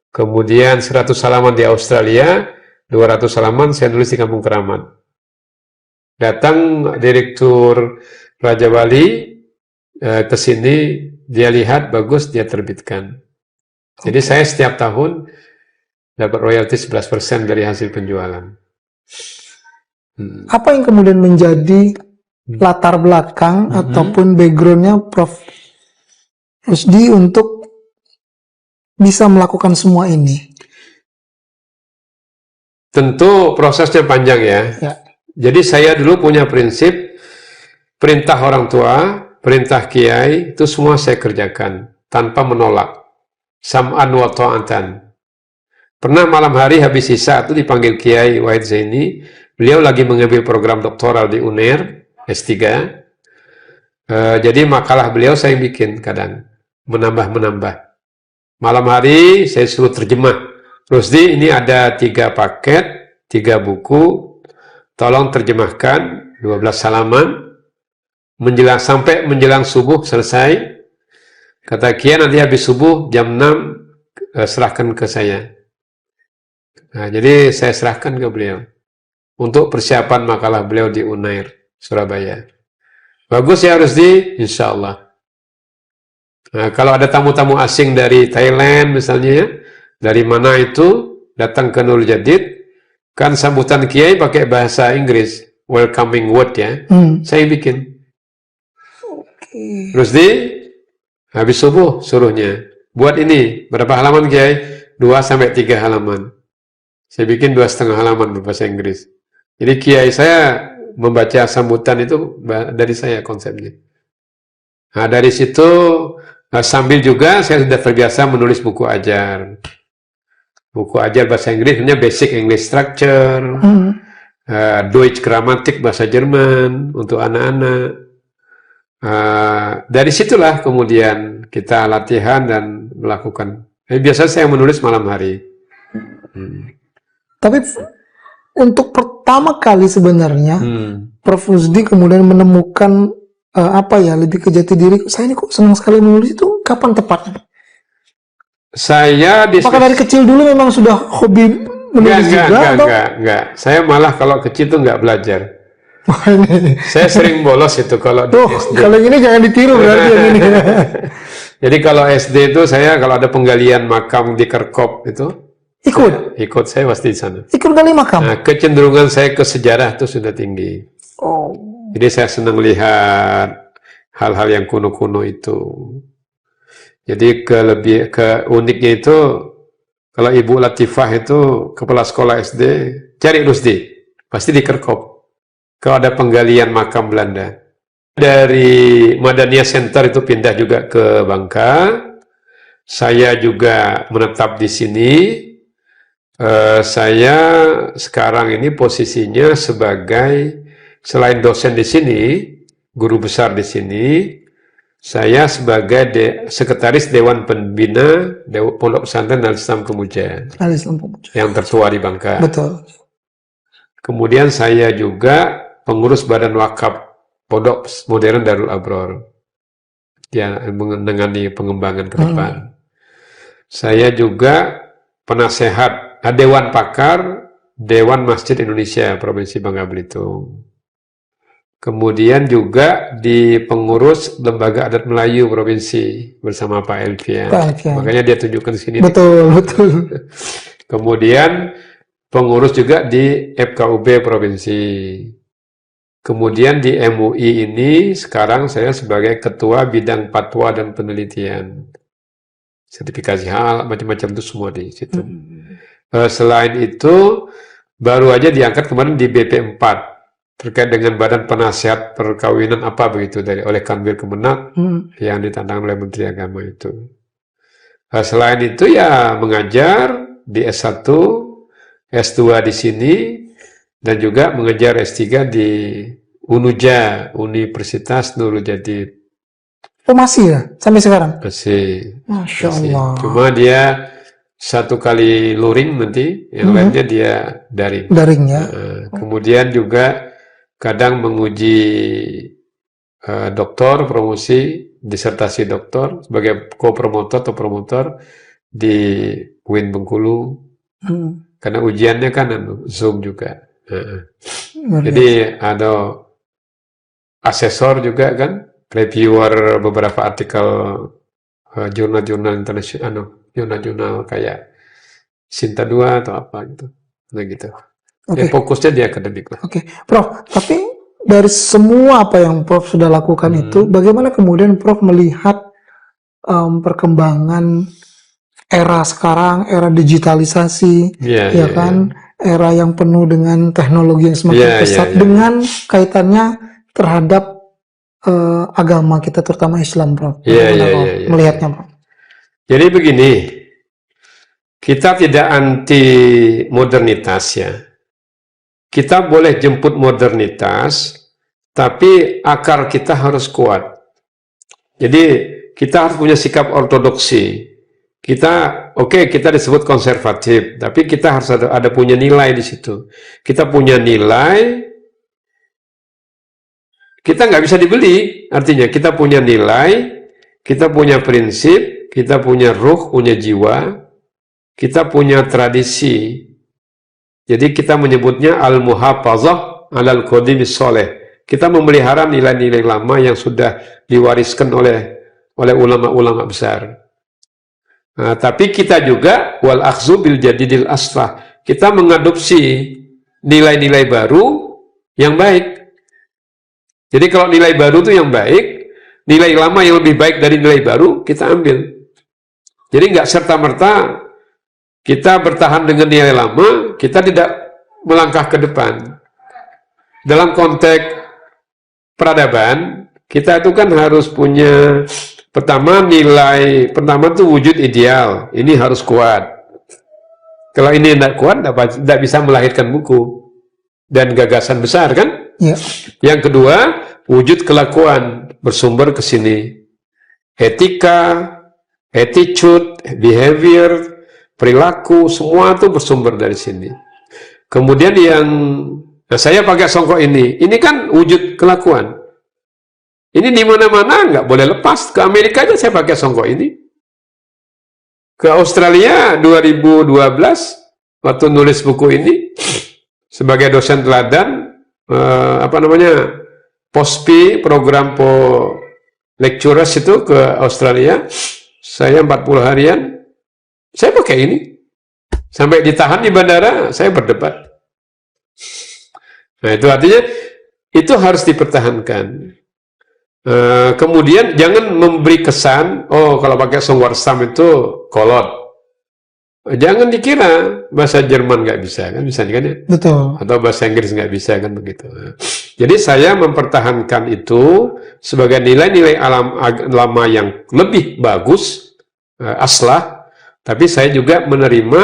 Speaker 1: Kemudian 100 halaman di Australia, 200 halaman saya nulis di Kampung Keramat. Datang Direktur Raja Wali ke sini, dia lihat bagus, dia terbitkan. Jadi saya setiap tahun dapat royalti 11% dari hasil penjualan.
Speaker 2: Apa yang kemudian menjadi latar belakang ataupun backgroundnya Prof Rusdi untuk bisa melakukan semua ini?
Speaker 1: Tentu prosesnya panjang ya. Jadi saya dulu punya prinsip, perintah orang tua, perintah kiai, itu semua saya kerjakan tanpa menolak. Sam'an wa ta'atan. Pernah malam hari habis isya itu dipanggil Kiai Wahid Zaini. Beliau lagi mengambil program doktoral di UNER, S3. Jadi makalah beliau saya bikin kadang, menambah-menambah. Malam hari saya suruh terjemah. Rusdi, ini ada 3 paket, 3 buku. Tolong terjemahkan 12 halaman. sampai menjelang subuh selesai. Kata Kiai nanti habis subuh jam 6 serahkan ke saya. Nah, jadi saya serahkan ke beliau untuk persiapan makalah beliau di Unair, Surabaya. Bagus ya Rusdi, insya Allah. Nah, kalau ada tamu-tamu asing dari Thailand misalnya ya, dari mana itu datang ke Nurul Jadid, kan sambutan Kiai pakai bahasa Inggris, welcoming word ya, saya bikin. Rusdi, habis subuh suruhnya, buat ini, berapa halaman Kiai? 2-3 halaman. Saya bikin 2,5 halaman berbahasa Inggris. Jadi Kiai saya membaca sambutan itu dari saya konsepnya. Nah dari situ sambil juga saya sudah terbiasa menulis buku ajar. Buku ajar bahasa Inggris, ini basic English structure, Deutsch Grammatik bahasa Jerman untuk anak-anak. Dari situlah kemudian kita latihan dan melakukan. Biasa saya menulis malam hari.
Speaker 2: Tapi untuk pertama kali sebenarnya Prof. Rusdi kemudian menemukan lebih ke jati diri. Saya ini kok senang sekali menulis, itu kapan tepatnya? Apakah dari kecil dulu memang sudah hobi menulis
Speaker 1: enggak. Saya malah kalau kecil tuh enggak belajar. Saya sering bolos itu kalau di SD.
Speaker 2: Kalau ini jangan ditiru berarti yang ini.
Speaker 1: Jadi kalau SD itu saya kalau ada penggalian makam di Kerkop itu ikut saya pasti di sana.
Speaker 2: Ikut gali makam.
Speaker 1: Nah, kecenderungan saya ke sejarah itu sudah tinggi. Jadi saya senang lihat hal-hal yang kuno-kuno itu. Jadi uniknya itu kalau Ibu Latifah itu kepala sekolah SD, cari Rusdi, pasti di Kerkop. Kalau ada penggalian makam Belanda. Dari Madania Center itu pindah juga ke Bangka. Saya juga menetap di sini. Saya sekarang ini posisinya sebagai selain dosen di sini, guru besar di sini, saya sebagai sekretaris Dewan Pembina Pondok Pesantren Al-Islam Kemuja, yang tertua di Bangka.
Speaker 2: Betul.
Speaker 1: Kemudian saya juga pengurus Badan Wakaf Pondok Modern Darul Abror, yang menangani pengembangan ke depan. Saya juga penasehat Dewan Pakar Dewan Masjid Indonesia Provinsi Bangka Belitung. Kemudian juga di pengurus Lembaga Adat Melayu Provinsi bersama Pak Elvian. Makanya dia tunjukkan di sini.
Speaker 2: Betul.
Speaker 1: Kemudian pengurus juga di FKUB Provinsi. Kemudian di MUI ini sekarang saya sebagai Ketua Bidang Fatwa dan Penelitian. Sertifikasi hal macam-macam itu semua di situ. Selain itu, baru aja diangkat kemarin di BP4 terkait dengan Badan Penasihat Perkawinan apa begitu oleh Kanwil Kemenak yang ditantang oleh Menteri Agama itu. Selain itu ya mengajar di S1, S2 di sini dan juga mengajar S3 di UNUJA, Universitas Nurul Jadid.
Speaker 2: Masih ya sampai sekarang?
Speaker 1: Masih.
Speaker 2: Masya Allah.
Speaker 1: Cuma dia 1 kali luring nanti, yang lainnya dia daring.
Speaker 2: Daring ya.
Speaker 1: Kemudian juga kadang menguji doktor, promosi, disertasi doktor sebagai co-promotor atau promotor di UIN Bengkulu. Karena ujiannya kan Zoom juga. Jadi ada asesor juga kan, reviewer beberapa artikel jurnal-jurnal internasional, jurnal-jurnal kayak Sinta 2 atau apa gitu. Nah gitu. Ya, fokusnya di akademik lah.
Speaker 2: Prof, tapi dari semua apa yang Prof sudah lakukan itu, bagaimana kemudian Prof melihat perkembangan era sekarang, era digitalisasi, era yang penuh dengan teknologi yang semakin pesat dengan kaitannya terhadap agama kita, terutama Islam, Prof. Melihatnya, Prof.
Speaker 1: Jadi begini, kita tidak anti modernitas ya. Kita boleh jemput modernitas, tapi akar kita harus kuat. Jadi kita harus punya sikap ortodoksi. Kita kita disebut konservatif, tapi kita harus ada punya nilai di situ. Kita punya nilai, kita nggak bisa dibeli. Artinya kita punya nilai, kita punya prinsip, kita punya ruh, punya jiwa, kita punya tradisi. Jadi kita menyebutnya al-muhafazah alal qadimis sholeh. Kita memelihara nilai-nilai lama yang sudah diwariskan oleh ulama-ulama besar. Nah, tapi kita juga wal akhzu bil jadidil aslah. Kita mengadopsi nilai-nilai baru yang baik. Jadi kalau nilai baru itu yang baik, nilai lama yang lebih baik dari nilai baru, kita ambil. Jadi nggak serta-merta kita bertahan dengan nilai lama, kita tidak melangkah ke depan. Dalam konteks peradaban, kita itu kan harus punya, pertama itu wujud ideal, ini harus kuat. Kalau ini tidak kuat, tidak bisa melahirkan buku dan gagasan besar kan? Ya. Yang kedua, wujud kelakuan bersumber ke sini. Etika, attitude, behavior, perilaku, semua itu bersumber dari sini. Kemudian saya pakai songkok ini kan wujud kelakuan. Ini di mana-mana nggak boleh lepas. Ke Amerika aja saya pakai songkok ini. Ke Australia 2012 waktu nulis buku ini sebagai dosen teladan. POSPI, program lecturers itu ke Australia, saya 40 harian, saya pakai ini. Sampai ditahan di bandara, saya berdebat. Nah itu artinya, itu harus dipertahankan. Kemudian jangan memberi kesan, kalau pakai Songwarstam itu kolot. Jangan dikira bahasa Jerman nggak bisa kan, misalnya kan ya? Betul. Atau bahasa Inggris nggak bisa kan begitu. Jadi saya mempertahankan itu sebagai nilai-nilai lama yang lebih bagus, aslah. Tapi saya juga menerima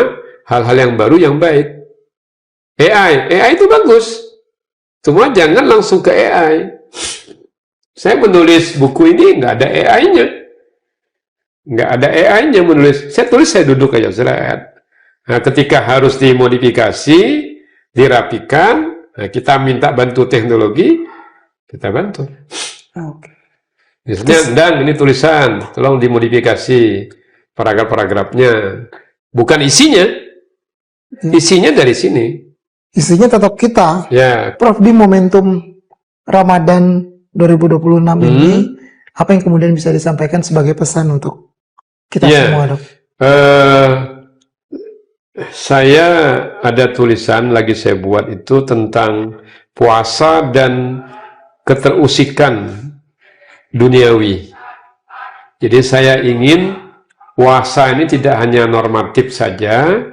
Speaker 1: hal-hal yang baru yang baik. AI itu bagus. Cuma jangan langsung ke AI. Saya menulis buku ini nggak ada AI-nya. Nggak ada AI-nya menulis. Saya tulis, saya duduk aja, Nah, ketika harus dimodifikasi, dirapikan, kita minta bantu teknologi, kita bantu. Misalnya, Dan ini tulisan, tolong dimodifikasi paragraf-paragrafnya. Bukan isinya. Isinya dari sini.
Speaker 2: Isinya tetap kita.
Speaker 1: Ya.
Speaker 2: Prof, di momentum Ramadan 2026 ini, apa yang kemudian bisa disampaikan sebagai pesan untuk kita semua, Dok?
Speaker 1: Saya ada tulisan lagi saya buat itu tentang puasa dan keterusikan duniawi. Jadi saya ingin puasa ini tidak hanya normatif saja,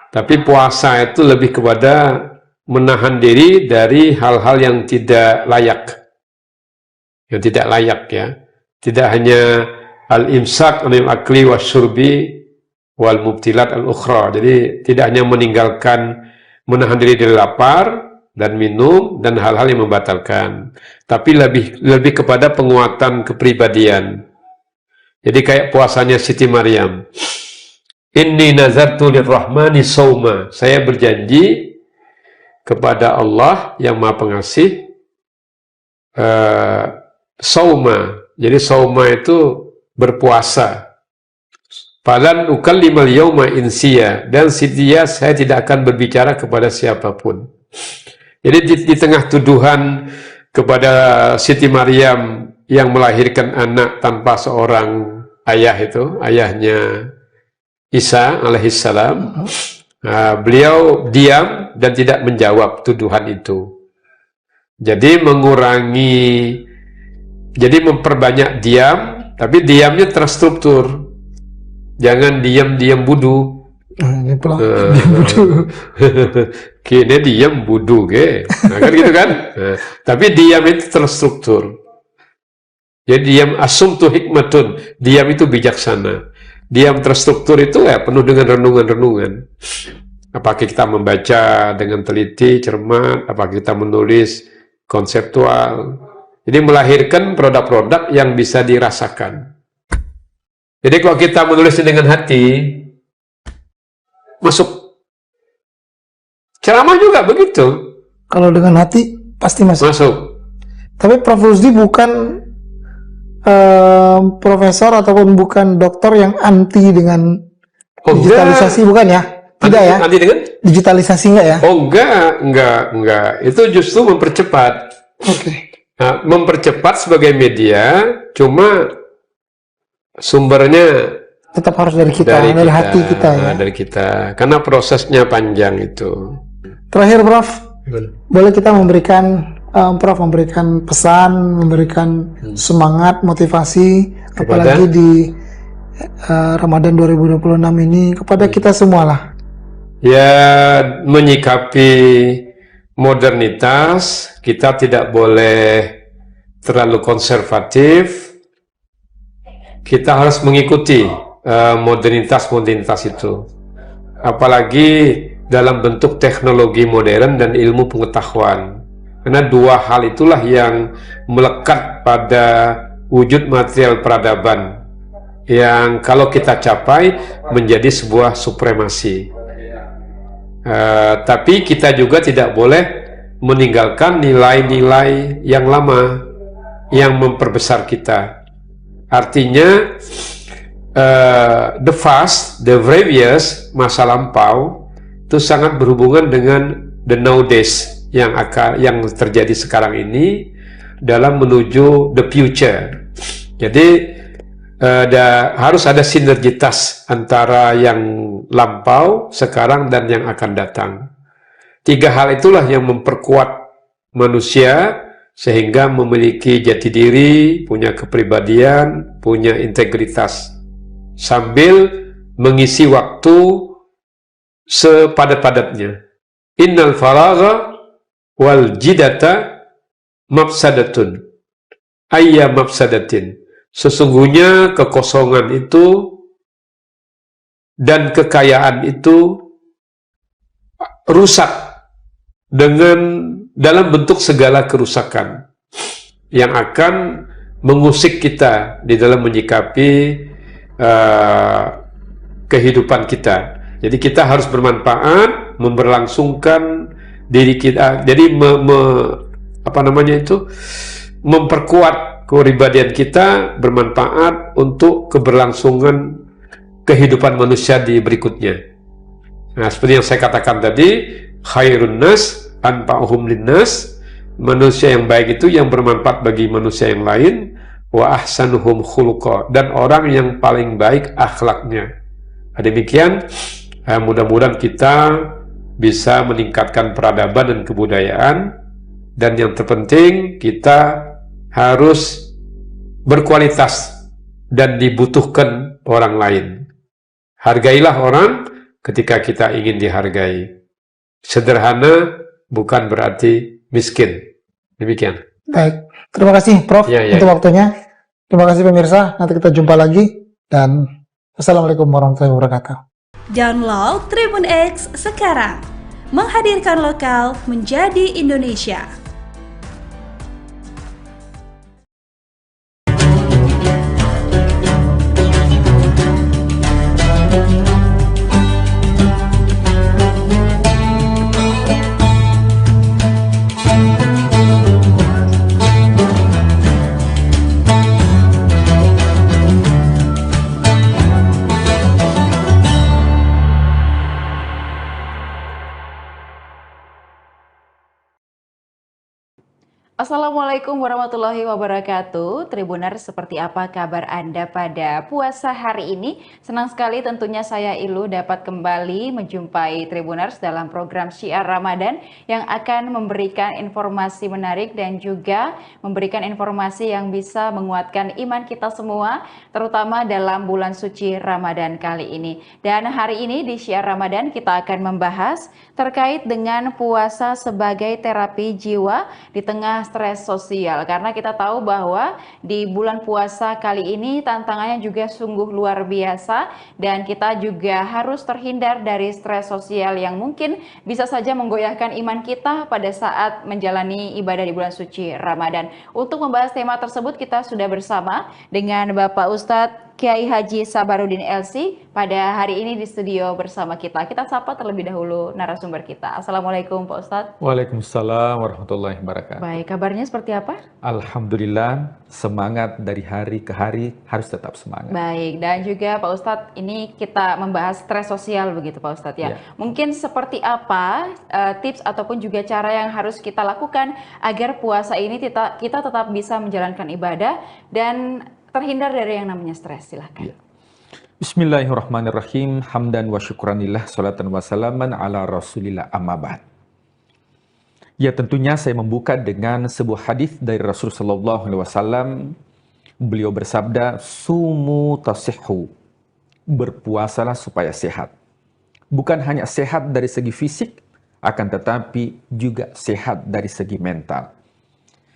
Speaker 1: tapi puasa itu lebih kepada menahan diri dari hal-hal yang tidak layak. Yang tidak layak ya. Tidak hanya al-imsak anil akli wasyurbi wal mubtilat al-ukhra. Jadi tidak hanya meninggalkan, menahan diri dari lapar dan minum dan hal-hal yang membatalkan, tapi lebih kepada penguatan kepribadian. Jadi kayak puasanya Siti Maryam. Inni nazartu lirrahmani sauma. Saya berjanji kepada Allah yang Maha Pengasih sauma. Jadi sauma itu berpuasa. Falan ukallimal yauma insiya, dan setia saya tidak akan berbicara kepada siapapun. Jadi di tengah tuduhan kepada Siti Maryam yang melahirkan anak tanpa seorang ayah itu, ayahnya Isa alaihissalam, beliau diam dan tidak menjawab tuduhan itu. Jadi memperbanyak diam, tapi diamnya terstruktur. Jangan diam-diam budu.
Speaker 2: Ini pula diam budu.
Speaker 1: Kini diam budu, nah, kan gitu kan? Tapi diam itu terstruktur. Jadi diam asumtu hikmatun, diam itu bijaksana. Diam terstruktur itu penuh dengan renungan-renungan. Apakah kita membaca dengan teliti, cermat, apakah kita menulis konseptual. Jadi melahirkan produk-produk yang bisa dirasakan. Jadi kalau kita menulisnya dengan hati, masuk. Ceramah juga begitu.
Speaker 2: Kalau dengan hati, pasti masuk.
Speaker 1: Masuk.
Speaker 2: Tapi Prof. Rusdi bukan profesor ataupun bukan dokter yang anti dengan digitalisasi, bukan ya? Tidak ya?
Speaker 1: Anti dengan?
Speaker 2: Digitalisasi enggak ya?
Speaker 1: Oh enggak. Itu justru mempercepat.
Speaker 2: Oke.
Speaker 1: Nah, mempercepat sebagai media, cuma sumbernya
Speaker 2: tetap harus dari kita, dari hati kita ya.
Speaker 1: Dari kita, karena prosesnya panjang itu.
Speaker 2: Terakhir Prof, boleh kita memberikan Prof memberikan pesan, memberikan semangat, motivasi, apalagi di Ramadan 2026 ini kepada kita semua lah.
Speaker 1: Ya, menyikapi modernitas, kita tidak boleh terlalu konservatif. Kita harus mengikuti modernitas itu. Apalagi dalam bentuk teknologi modern dan ilmu pengetahuan. Karena dua hal itulah yang melekat pada wujud material peradaban yang kalau kita capai menjadi sebuah supremasi. Tapi kita juga tidak boleh meninggalkan nilai-nilai yang lama yang memperbesar kita. Artinya the past, the previous, masa lampau itu sangat berhubungan dengan the nowadays yang terjadi sekarang ini dalam menuju the future. Jadi harus ada sinergitas antara yang lampau, sekarang, dan yang akan datang. Tiga hal itulah yang memperkuat manusia sehingga memiliki jati diri, punya kepribadian, punya integritas, sambil mengisi waktu sepadat-padatnya. Innal faragha wal jidata mafsadatun ayya mafsadatin. Sesungguhnya kekosongan itu dan kekayaan itu rusak dalam bentuk segala kerusakan yang akan mengusik kita di dalam menyikapi kehidupan kita. Jadi kita harus bermanfaat, memberlangsungkan diri kita. Jadi memperkuat kepribadian kita, bermanfaat untuk keberlangsungan kehidupan manusia di berikutnya. Nah, seperti yang saya katakan tadi, khairun nas anfa'uhum linnas, manusia yang baik itu yang bermanfaat bagi manusia yang lain, wa ahsanuhum khuluqa, dan orang yang paling baik akhlaknya. Demikian, mudah-mudahan kita bisa meningkatkan peradaban dan kebudayaan, dan yang terpenting kita harus berkualitas dan dibutuhkan orang lain. Hargailah orang ketika kita ingin dihargai. Sederhana bukan berarti miskin. Demikian.
Speaker 2: Baik, terima kasih Prof untuk waktunya. Terima kasih pemirsa, nanti kita jumpa lagi, dan Assalamualaikum warahmatullahi wabarakatuh.
Speaker 3: Download Tribun X sekarang, menghadirkan lokal menjadi Indonesia.
Speaker 7: Assalamualaikum warahmatullahi wabarakatuh. Tribuners, seperti apa kabar Anda pada puasa hari ini? Senang sekali tentunya saya Ilu dapat kembali menjumpai Tribuners dalam program Syiar Ramadan yang akan memberikan informasi menarik dan juga memberikan informasi yang bisa menguatkan iman kita semua, terutama dalam bulan suci Ramadan kali ini. Dan hari ini di Syiar Ramadan kita akan membahas terkait dengan puasa sebagai terapi jiwa di tengah stres sosial, karena kita tahu bahwa di bulan puasa kali ini tantangannya juga sungguh luar biasa, dan kita juga harus terhindar dari stres sosial yang mungkin bisa saja menggoyahkan iman kita pada saat menjalani ibadah di bulan suci Ramadan. Untuk membahas tema tersebut kita sudah bersama dengan Bapak Ustadz Kiai Haji Sabarudin LC pada hari ini di studio bersama kita. Kita sapa terlebih dahulu narasumber kita. Assalamualaikum Pak Ustadz.
Speaker 8: Waalaikumsalam warahmatullahi wabarakatuh.
Speaker 7: Baik, kabarnya seperti apa?
Speaker 8: Alhamdulillah, semangat dari hari ke hari, harus tetap semangat.
Speaker 7: Baik, dan juga Pak Ustadz, ini kita membahas stres sosial begitu Pak Ustadz ya. Mungkin seperti apa tips ataupun juga cara yang harus kita lakukan agar puasa ini kita tetap bisa menjalankan ibadah dan terhindar dari yang namanya stres. Silahkan.
Speaker 8: Bismillahirrahmanirrahim. Hamdan wa syukranillah, salatan wa salaman ala rasulillah, amma ba'd. Ya, tentunya saya membuka dengan sebuah hadis dari Rasulullah SAW. Beliau bersabda, sumu tasihhu, berpuasalah supaya sehat. Bukan hanya sehat dari segi fisik, akan tetapi juga sehat dari segi mental.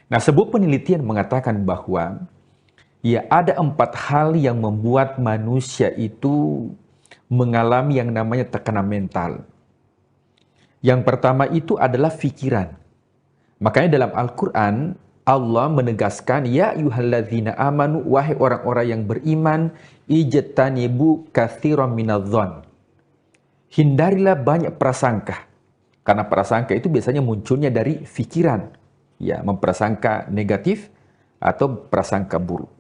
Speaker 8: Nah, sebuah penelitian mengatakan bahwa ya, ada 4 hal yang membuat manusia itu mengalami yang namanya tekanan mental. Yang pertama itu adalah pikiran. Makanya dalam Al-Quran, Allah menegaskan, ya ayyuhalladzina amanu, wahai orang-orang yang beriman, ijtanibu katsiran minadh-dhon. Hindarilah banyak prasangka. Karena prasangka itu biasanya munculnya dari pikiran. Ya, memprasangka negatif atau prasangka buruk.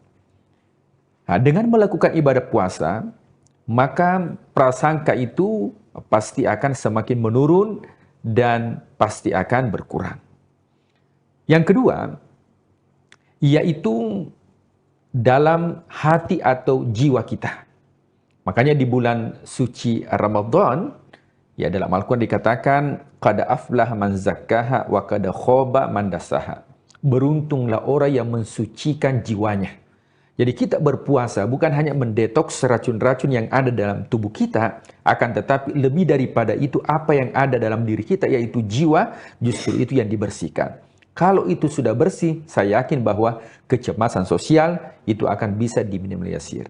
Speaker 8: Nah, dengan melakukan ibadah puasa, maka prasangka itu pasti akan semakin menurun dan pasti akan berkurang. Yang kedua, yaitu dalam hati atau jiwa kita. Makanya di bulan suci Ramadan, ya dalam Al-Quran dikatakan, qad aflaha man zakkaha wa qad khaba man dassaha. Beruntunglah orang yang mensucikan jiwanya. Jadi kita berpuasa bukan hanya mendetoks racun-racun yang ada dalam tubuh kita, akan tetapi lebih daripada itu apa yang ada dalam diri kita, yaitu jiwa, justru itu yang dibersihkan. Kalau itu sudah bersih, saya yakin bahwa kecemasan sosial itu akan bisa diminimalisir.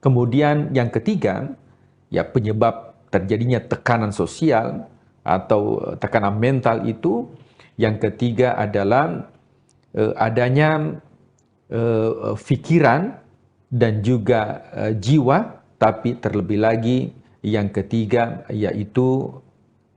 Speaker 8: Kemudian yang ketiga, ya penyebab terjadinya tekanan sosial atau tekanan mental itu, yang ketiga adalah adanya pikiran dan juga jiwa, tapi terlebih lagi yang ketiga yaitu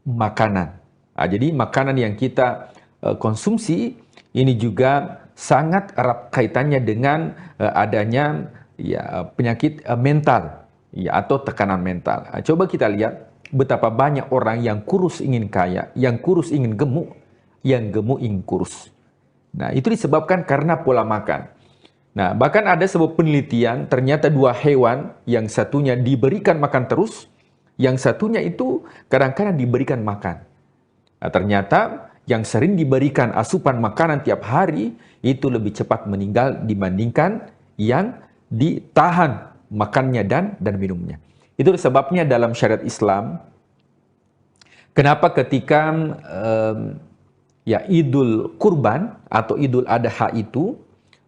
Speaker 8: makanan. Jadi makanan yang kita konsumsi ini juga sangat erat kaitannya dengan adanya ya penyakit mental ya atau tekanan mental. Coba kita lihat betapa banyak orang yang kurus ingin kaya, yang kurus ingin gemuk, yang gemuk ingin kurus. Nah, itu disebabkan karena pola makan. Nah, bahkan ada sebuah penelitian, ternyata 2 hewan, yang satunya diberikan makan terus, yang satunya itu kadang-kadang diberikan makan. Nah, ternyata yang sering diberikan asupan makanan tiap hari, itu lebih cepat meninggal dibandingkan yang ditahan makannya dan minumnya. Itu sebabnya dalam syariat Islam, kenapa ketika ya Idul Kurban atau Idul Adha itu,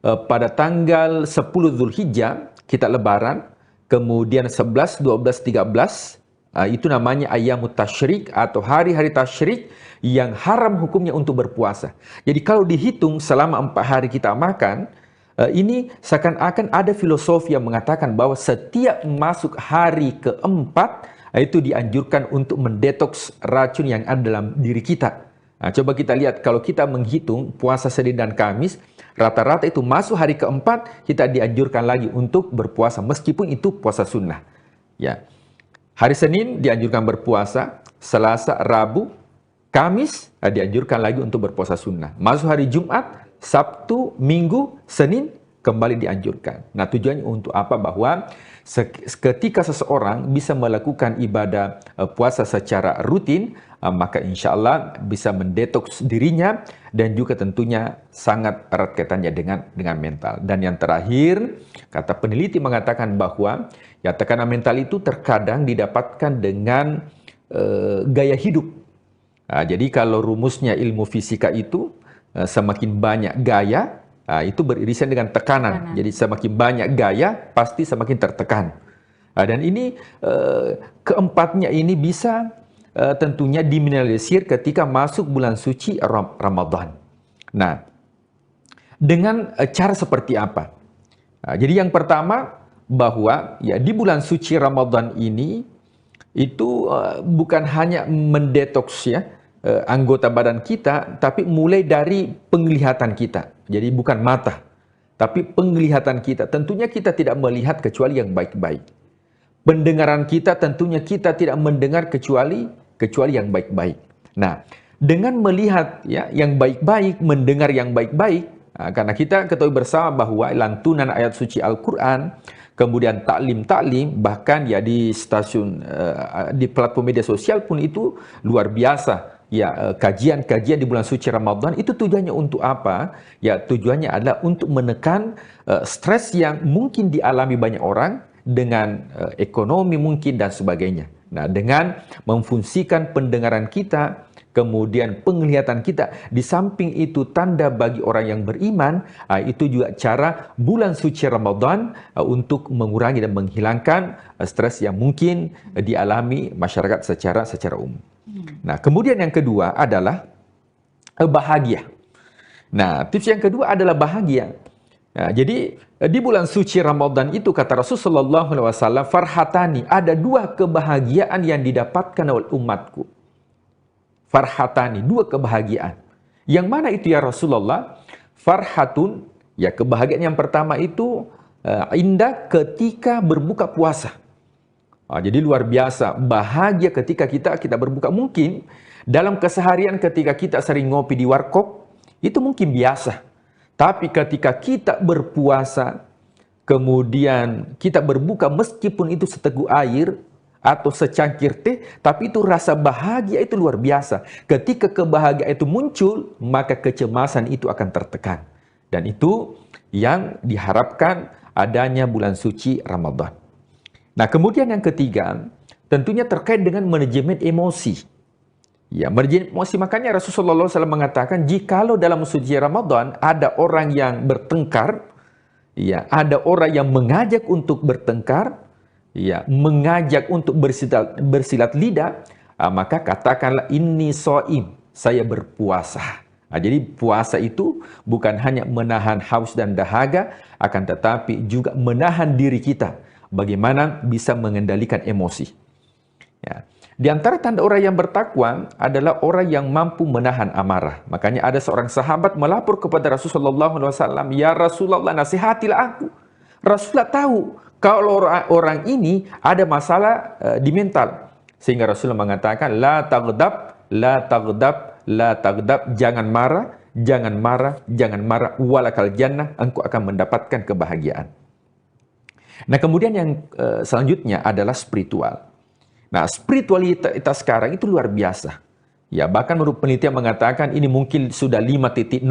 Speaker 8: pada tanggal 10 Zulhijjah kita lebaran, kemudian 11, 12, 13 itu namanya Ayyamut Tasyrik atau hari-hari tasyrik yang haram hukumnya untuk berpuasa. Jadi kalau dihitung selama 4 hari kita makan, ini seakan-akan ada filosofi yang mengatakan bahwa setiap masuk hari keempat itu dianjurkan untuk mendetoks racun yang ada dalam diri kita. Nah, coba kita lihat kalau kita menghitung puasa Senin dan Kamis, rata-rata itu masuk hari keempat, kita dianjurkan lagi untuk berpuasa, meskipun itu puasa sunnah. Ya, hari Senin dianjurkan berpuasa, Selasa, Rabu, Kamis dianjurkan lagi untuk berpuasa sunnah. Masuk hari Jumat, Sabtu, Minggu, Senin kembali dianjurkan. Nah, tujuannya untuk apa? Bahwa ketika seseorang bisa melakukan ibadah puasa secara rutin, maka insya Allah bisa mendetoks dirinya dan juga tentunya sangat erat kaitannya dengan mental. Dan yang terakhir, kata peneliti mengatakan bahwa ya tekanan mental itu terkadang didapatkan dengan gaya hidup. Nah, jadi kalau rumusnya ilmu fisika itu semakin banyak gaya, itu beririsan dengan tekanan. Jadi semakin banyak gaya, pasti semakin tertekan. Dan ini keempatnya ini bisa tentunya diminimalisir ketika masuk bulan suci Ramadan. Nah, dengan cara seperti apa? Jadi yang pertama, bahwa ya di bulan suci Ramadan ini itu bukan hanya mendetoks ya anggota badan kita, tapi mulai dari penglihatan kita. Jadi bukan mata, tapi penglihatan kita. Tentunya kita tidak melihat kecuali yang baik-baik. Pendengaran kita tentunya kita tidak mendengar kecuali yang baik-baik. Nah, dengan melihat ya yang baik-baik, mendengar yang baik-baik, karena kita ketahui bersama bahwa lantunan ayat suci Al-Quran, kemudian taklim, bahkan ya di stasiun, di platform media sosial pun itu luar biasa. Ya, kajian-kajian di bulan suci Ramadan itu tujuannya untuk apa? Ya, tujuannya adalah untuk menekan stres yang mungkin dialami banyak orang dengan ekonomi mungkin dan sebagainya. Nah, dengan memfungsikan pendengaran kita, kemudian penglihatan kita, di samping itu tanda bagi orang yang beriman, itu juga cara bulan suci Ramadan untuk mengurangi dan menghilangkan stres yang mungkin dialami masyarakat secara umum. Nah, kemudian yang kedua adalah bahagia. Nah, tips yang kedua adalah bahagia. Nah, jadi di bulan suci Ramadan itu kata Rasulullah SAW, farhatani, ada dua kebahagiaan yang didapatkan oleh umatku. Farhatani, dua kebahagiaan. Yang mana itu ya Rasulullah? Farhatun, ya kebahagiaan yang pertama itu indah ketika berbuka puasa. Jadi luar biasa, bahagia ketika kita berbuka. Mungkin dalam keseharian ketika kita sering ngopi di warkop, itu mungkin biasa. Tapi ketika kita berpuasa, kemudian kita berbuka meskipun itu seteguk air atau secangkir teh, tapi itu rasa bahagia itu luar biasa. Ketika kebahagiaan itu muncul, maka kecemasan itu akan tertekan. Dan itu yang diharapkan adanya bulan suci Ramadan. Nah, kemudian yang ketiga, tentunya terkait dengan manajemen emosi. Ya, manajemen emosi, makanya Rasulullah SAW mengatakan, jikalau dalam suci Ramadan ada orang yang bertengkar, ya, ada orang yang mengajak untuk bertengkar, ya, mengajak untuk bersilat lidah, maka katakanlah inni shaim, saya berpuasa. Jadi puasa itu bukan hanya menahan haus dan dahaga, akan tetapi juga menahan diri kita. Bagaimana bisa mengendalikan emosi. Ya. Di antara tanda orang yang bertakwa adalah orang yang mampu menahan amarah. Makanya ada seorang sahabat melapor kepada Rasulullah SAW, ya Rasulullah, nasihatilah aku. Rasulullah tahu kalau orang ini ada masalah di mental. Sehingga Rasulullah mengatakan, la taghdab, la taghdab, la taghdab, jangan marah, jangan marah, jangan marah, walakal jannah, engkau akan mendapatkan kebahagiaan. Nah, kemudian yang selanjutnya adalah spiritual. Nah, spiritualitas sekarang itu luar biasa. Ya, bahkan menurut penelitian mengatakan ini mungkin sudah 5.0,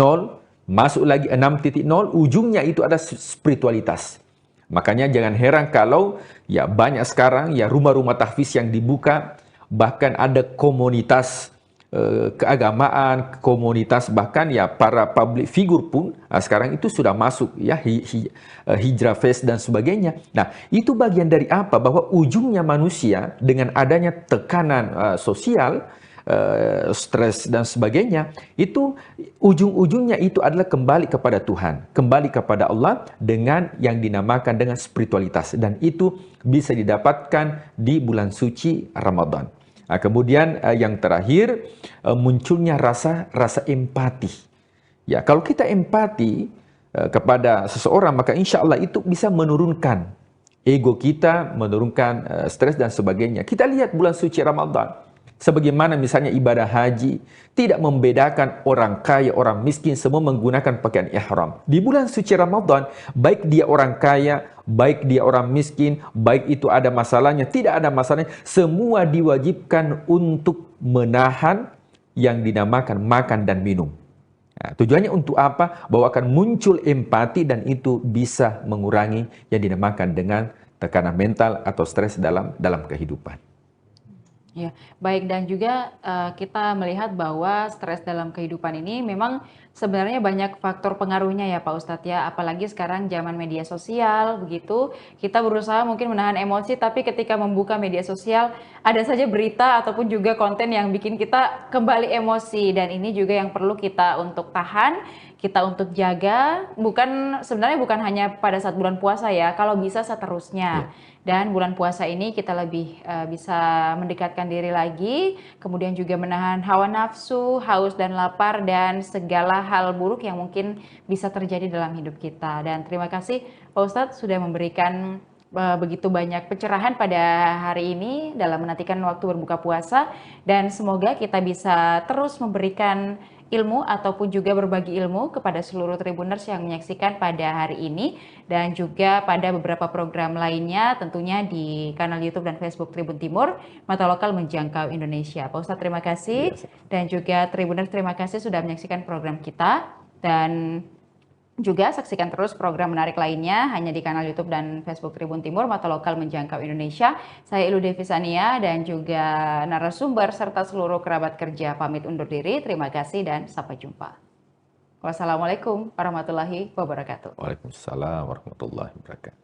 Speaker 8: masuk lagi 6.0, ujungnya itu ada spiritualitas. Makanya jangan heran kalau ya banyak sekarang ya rumah-rumah tahfiz yang dibuka, bahkan ada komunitas keagamaan, komunitas, bahkan ya para public figure pun sekarang itu sudah masuk ya hijrah fest dan sebagainya. Nah, itu bagian dari apa? Bahwa ujungnya manusia dengan adanya tekanan sosial, stres dan sebagainya, itu ujung-ujungnya itu adalah kembali kepada Tuhan, kembali kepada Allah dengan yang dinamakan dengan spiritualitas, dan itu bisa didapatkan di bulan suci Ramadan. Nah, kemudian yang terakhir munculnya rasa empati. Ya, kalau kita empati kepada seseorang, maka insya Allah itu bisa menurunkan ego kita, menurunkan stres dan sebagainya. Kita lihat bulan suci Ramadan, sebagaimana misalnya ibadah haji, tidak membedakan orang kaya, orang miskin, semua menggunakan pakaian ihram. Di bulan suci Ramadan, baik dia orang kaya, baik dia orang miskin, baik itu ada masalahnya, tidak ada masalahnya, semua diwajibkan untuk menahan yang dinamakan makan dan minum. Nah, tujuannya untuk apa? Bahwa akan muncul empati dan itu bisa mengurangi yang dinamakan dengan tekanan mental atau stres dalam kehidupan.
Speaker 7: Ya, baik, dan juga kita melihat bahwa stres dalam kehidupan ini memang sebenarnya banyak faktor pengaruhnya ya Pak Ustadz ya, apalagi sekarang zaman media sosial begitu, kita berusaha mungkin menahan emosi, tapi ketika membuka media sosial ada saja berita ataupun juga konten yang bikin kita kembali emosi, dan ini juga yang perlu kita untuk tahan, kita untuk jaga, sebenarnya bukan hanya pada saat bulan puasa ya, kalau bisa seterusnya. Dan bulan puasa ini kita lebih bisa mendekatkan diri lagi, kemudian juga menahan hawa nafsu, haus dan lapar, dan segala hal buruk yang mungkin bisa terjadi dalam hidup kita. Dan terima kasih Pak Ustadz sudah memberikan begitu banyak pencerahan pada hari ini dalam menantikan waktu berbuka puasa, dan semoga kita bisa terus memberikan ilmu ataupun juga berbagi ilmu kepada seluruh Tribuners yang menyaksikan pada hari ini, dan juga pada beberapa program lainnya tentunya di kanal YouTube dan Facebook Tribun Timur, Mata Lokal Menjangkau Indonesia. Pak Ustadz terima kasih, dan juga Tribuners terima kasih sudah menyaksikan program kita, dan juga saksikan terus program menarik lainnya hanya di kanal YouTube dan Facebook Tribun Timur, Mata Lokal Menjangkau Indonesia. Saya Ilu Devisania dan juga narasumber serta seluruh kerabat kerja pamit undur diri. Terima kasih dan sampai jumpa. Wassalamualaikum warahmatullahi wabarakatuh.
Speaker 8: Waalaikumsalam warahmatullahi wabarakatuh.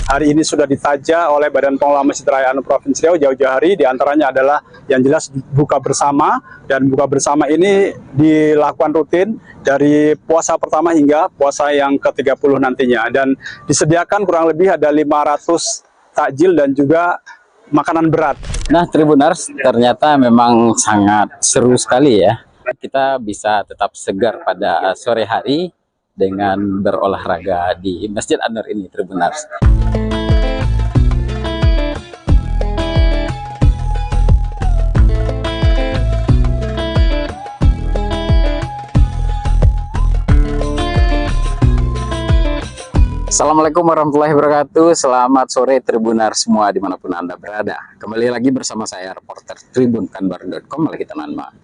Speaker 4: Hari ini sudah ditaja oleh Badan Pengelola Masjid Raya An-Nur Provinsi Riau jauh-jauh hari, diantaranya adalah yang jelas buka bersama, dan buka bersama ini dilakukan rutin dari puasa pertama hingga puasa yang ke-30 nantinya, dan disediakan kurang lebih ada 500 takjil dan juga makanan berat.
Speaker 5: Nah Tribuners, ternyata memang sangat seru sekali ya, kita bisa tetap segar pada sore hari dengan berolahraga di Masjid An-Nur ini Tribuners. Assalamualaikum warahmatullahi wabarakatuh. Selamat sore Tribuners semua dimanapun Anda berada. Kembali lagi bersama saya reporter tribunkanbar.com Maliki Tananma.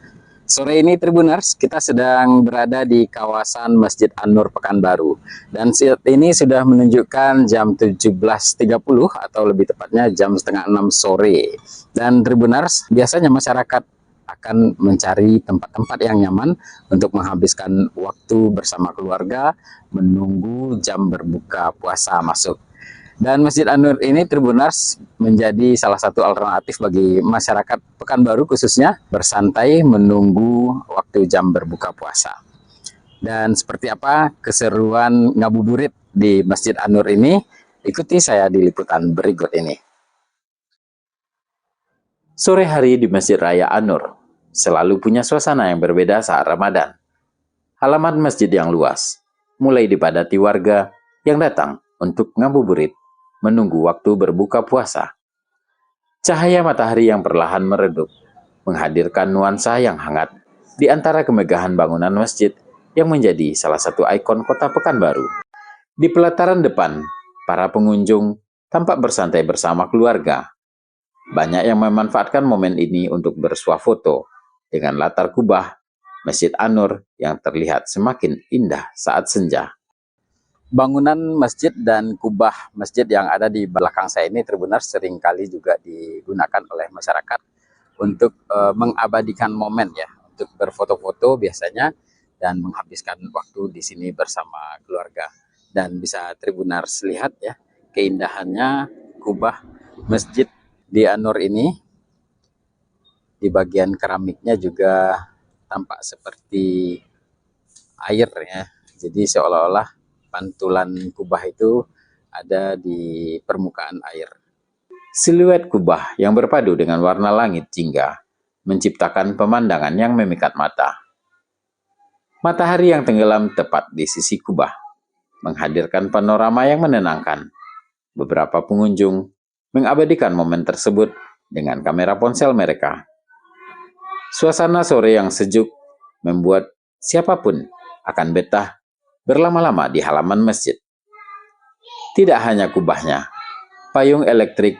Speaker 5: Sore ini Tribuners, kita sedang berada di kawasan Masjid An-Nur Pekanbaru, dan saat ini sudah menunjukkan jam 17.30 atau lebih tepatnya jam setengah 6 sore. Dan Tribuners, biasanya masyarakat akan mencari tempat-tempat yang nyaman untuk menghabiskan waktu bersama keluarga menunggu jam berbuka puasa masuk. Dan Masjid An-Nur ini Tribuners menjadi salah satu alternatif bagi masyarakat Pekanbaru khususnya bersantai menunggu waktu jam berbuka puasa. Dan seperti apa keseruan ngabuburit di Masjid An-Nur ini? Ikuti saya di liputan berikut ini. Sore hari di Masjid Raya An-Nur selalu punya suasana yang berbeda saat Ramadan. Halaman masjid yang luas mulai dipadati warga yang datang untuk ngabuburit menunggu waktu berbuka puasa. Cahaya matahari yang perlahan meredup menghadirkan nuansa yang hangat di antara kemegahan bangunan masjid yang menjadi salah satu ikon kota Pekanbaru. Di pelataran depan, para pengunjung tampak bersantai bersama keluarga. Banyak yang memanfaatkan momen ini untuk bersuah foto dengan latar kubah Masjid An-Nur yang terlihat semakin indah saat senja. Bangunan masjid dan kubah masjid yang ada di belakang saya ini Tribuners seringkali juga digunakan oleh masyarakat untuk mengabadikan momen ya, untuk berfoto-foto biasanya dan menghabiskan waktu di sini bersama keluarga. Dan bisa Tribuners lihat ya keindahannya kubah masjid di An-Nur ini. Di bagian keramiknya juga tampak seperti air ya. Jadi seolah-olah pantulan kubah itu ada di permukaan air. Siluet kubah yang berpadu dengan warna langit jingga menciptakan pemandangan yang memikat mata. Matahari yang tenggelam tepat di sisi kubah menghadirkan panorama yang menenangkan. Beberapa pengunjung mengabadikan momen tersebut dengan kamera ponsel mereka. Suasana sore yang sejuk membuat siapapun akan betah berlama-lama di halaman masjid. Tidak hanya kubahnya, payung elektrik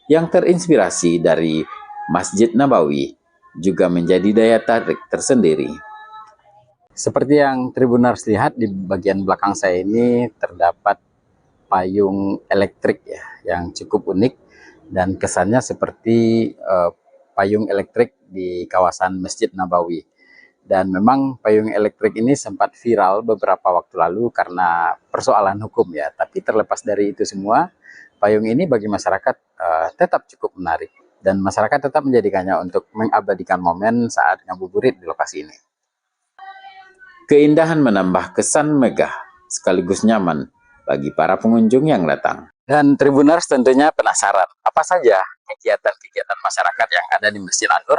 Speaker 5: yang terinspirasi dari Masjid Nabawi juga menjadi daya tarik tersendiri. Seperti yang Tribuners lihat di bagian belakang saya ini terdapat payung elektrik ya, yang cukup unik dan kesannya seperti payung elektrik di kawasan Masjid Nabawi. Dan memang payung elektrik ini sempat viral beberapa waktu lalu karena persoalan hukum ya. Tapi terlepas dari itu semua, payung ini bagi masyarakat tetap cukup menarik. Dan masyarakat tetap menjadikannya untuk mengabadikan momen saat ngabuburit di lokasi ini. Keindahan menambah kesan megah sekaligus nyaman bagi para pengunjung yang datang. Dan Tribuners tentunya penasaran apa saja kegiatan-kegiatan masyarakat yang ada di Masjid An-Nur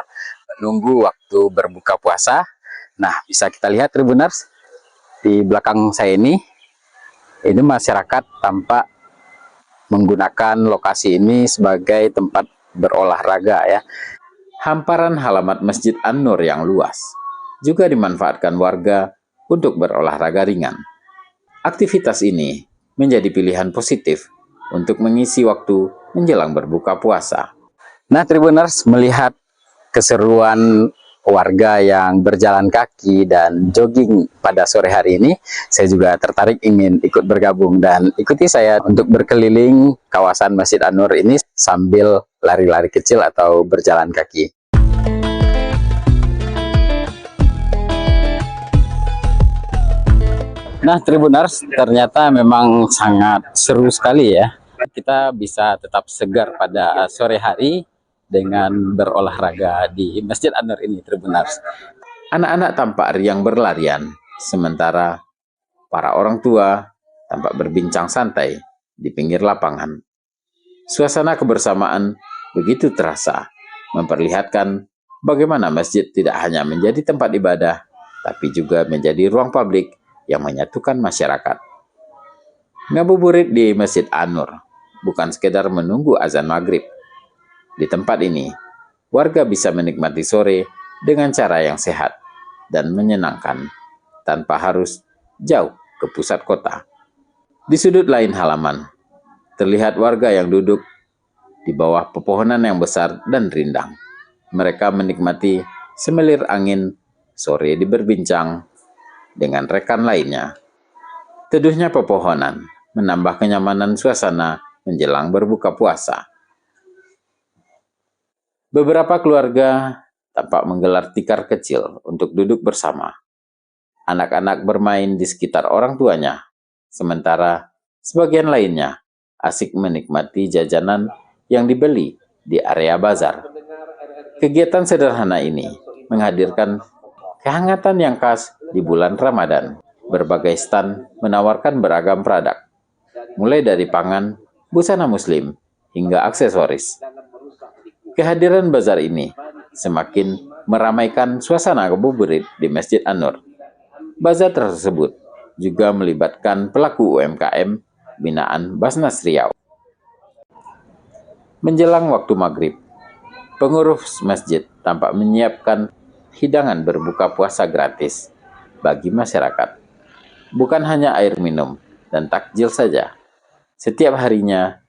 Speaker 5: menunggu waktu berbuka puasa. Nah, bisa kita lihat Tribuners di belakang saya ini masyarakat tampak menggunakan lokasi ini sebagai tempat berolahraga ya. Hamparan halaman Masjid An-Nur yang luas juga dimanfaatkan warga untuk berolahraga ringan. Aktivitas ini menjadi pilihan positif untuk mengisi waktu menjelang berbuka puasa. Nah, Tribuners, melihat keseruan warga yang berjalan kaki dan jogging pada sore hari ini, saya juga tertarik ingin ikut bergabung dan ikuti saya untuk berkeliling kawasan Masjid An-Nur ini sambil lari-lari kecil atau berjalan kaki. Nah, Tribuners, ternyata memang sangat seru sekali ya. Kita bisa tetap segar pada sore hari dengan berolahraga di Masjid An-Nur ini, Tribuners. Anak-anak tampak riang berlarian, sementara para orang tua tampak berbincang santai di pinggir lapangan. Suasana kebersamaan begitu terasa, memperlihatkan bagaimana masjid tidak hanya menjadi tempat ibadah, tapi juga menjadi ruang publik yang menyatukan masyarakat. Ngabuburit di Masjid An-Nur bukan sekedar menunggu azan maghrib. Di tempat ini, warga bisa menikmati sore dengan cara yang sehat dan menyenangkan, tanpa harus jauh ke pusat kota. Di sudut lain halaman, terlihat warga yang duduk di bawah pepohonan yang besar dan rindang. Mereka menikmati semilir angin sore berbincang dengan rekan lainnya. Teduhnya pepohonan menambah kenyamanan suasana menjelang berbuka puasa. Beberapa keluarga tampak menggelar tikar kecil untuk duduk bersama. Anak-anak bermain di sekitar orang tuanya, sementara sebagian lainnya asik menikmati jajanan yang dibeli di area bazar. Kegiatan sederhana ini menghadirkan kehangatan yang khas di bulan Ramadan. Berbagai stand menawarkan beragam produk, mulai dari pangan, busana muslim, hingga aksesoris. Kehadiran bazar ini semakin meramaikan suasana ngabuburit di Masjid An-Nur. Bazar tersebut juga melibatkan pelaku UMKM binaan Basnas Riau. Menjelang waktu maghrib, pengurus masjid tampak menyiapkan hidangan berbuka puasa gratis bagi masyarakat. Bukan hanya air minum dan takjil saja. Setiap harinya,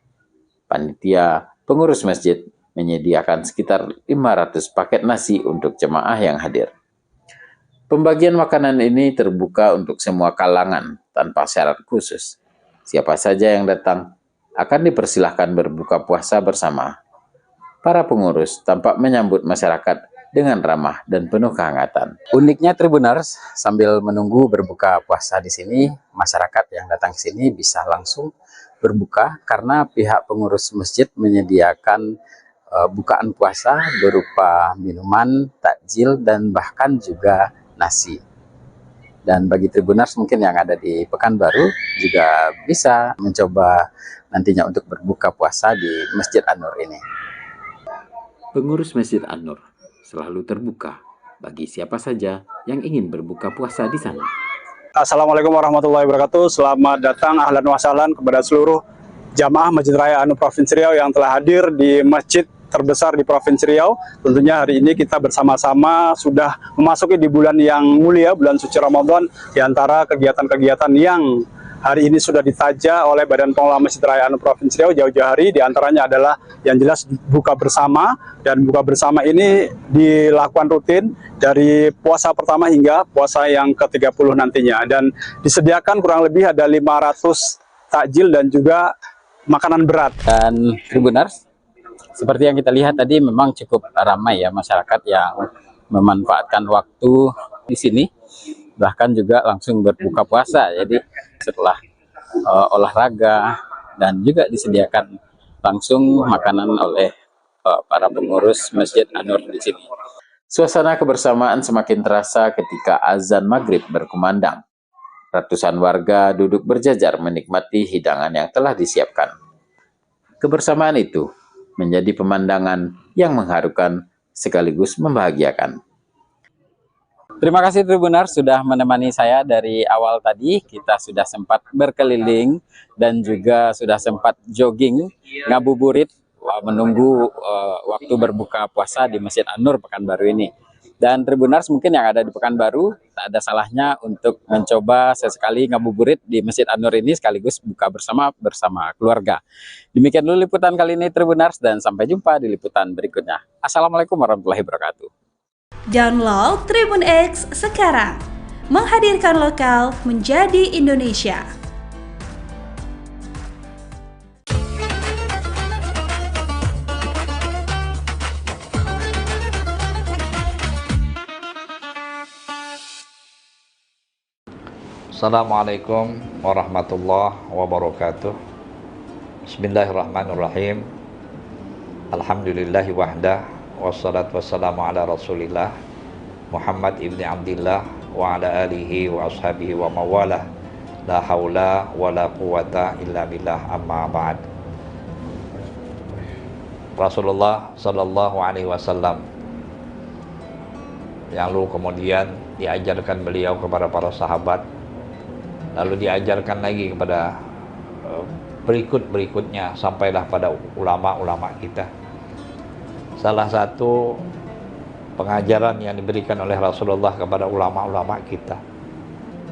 Speaker 5: panitia pengurus masjid menyediakan sekitar 500 paket nasi untuk jemaah yang hadir. Pembagian makanan ini terbuka untuk semua kalangan tanpa syarat khusus. Siapa saja yang datang akan dipersilahkan berbuka puasa bersama. Para pengurus tampak menyambut masyarakat dengan ramah dan penuh kehangatan. Uniknya Tribuners, sambil menunggu berbuka puasa di sini, masyarakat yang datang ke sini bisa langsung berbuka karena pihak pengurus masjid menyediakan bukaan puasa berupa minuman, takjil, dan bahkan juga nasi. Dan bagi Tribuners mungkin yang ada di Pekanbaru juga bisa mencoba nantinya untuk berbuka puasa di Masjid An-Nur ini. Pengurus Masjid An-Nur selalu terbuka bagi siapa saja yang ingin berbuka puasa di sana.
Speaker 4: Assalamualaikum warahmatullahi wabarakatuh. Selamat datang ahlan wa sahlan kepada seluruh jamaah Masjid Raya An-Nur Provinsi Riau yang telah hadir di masjid terbesar di Provinsi Riau. Tentunya hari ini kita bersama-sama sudah memasuki di bulan yang mulia, bulan suci Ramadan. Di antara kegiatan-kegiatan yang hari ini sudah ditaja oleh Badan Pengelola Masjid Raya Anu Provinsi Riau jauh-jauh hari. Di antaranya adalah yang jelas buka bersama, dan buka bersama ini dilakukan rutin dari puasa pertama hingga puasa yang ke-30 nantinya. Dan disediakan kurang lebih ada 500 takjil dan juga makanan berat.
Speaker 5: Dan Tribuners, seperti yang kita lihat tadi memang cukup ramai ya masyarakat yang memanfaatkan waktu di sini, bahkan juga langsung berbuka puasa. Jadi setelah olahraga dan juga disediakan langsung makanan oleh para pengurus Masjid An-Nur di sini. Suasana kebersamaan semakin terasa ketika azan maghrib berkumandang. Ratusan warga duduk berjajar menikmati hidangan yang telah disiapkan. Kebersamaan itu menjadi pemandangan yang mengharukan sekaligus membahagiakan. Terima kasih Tribuners sudah menemani saya dari awal tadi. Kita sudah sempat berkeliling dan juga sudah sempat jogging, ngabuburit, menunggu waktu berbuka puasa di Masjid An-Nur Pekanbaru ini. Dan Tribuners mungkin yang ada di Pekanbaru, tak ada salahnya untuk mencoba sesekali ngabuburit di Masjid An-Nur ini sekaligus buka bersama keluarga. Demikian dulu liputan kali ini Tribuners, dan sampai jumpa di liputan berikutnya. Assalamualaikum warahmatullahi wabarakatuh.
Speaker 3: Download Tribun X sekarang, menghadirkan lokal menjadi Indonesia.
Speaker 9: Assalamualaikum warahmatullahi wabarakatuh. Bismillahirrahmanirrahim. Alhamdulillahi wahdah, wassalatu wassalamu ala rasulillah Muhammad ibni Abdillah wa ala alihi wa ashabihi wa mawalah. La hawla wa la quwata illa billah, amma ba'd. Rasulullah sallallahu alaihi wasallam yang lalu kemudian diajarkan beliau kepada para sahabat, lalu diajarkan lagi kepada berikutnya sampailah pada ulama-ulama kita. Salah satu pengajaran yang diberikan oleh Rasulullah kepada ulama-ulama kita,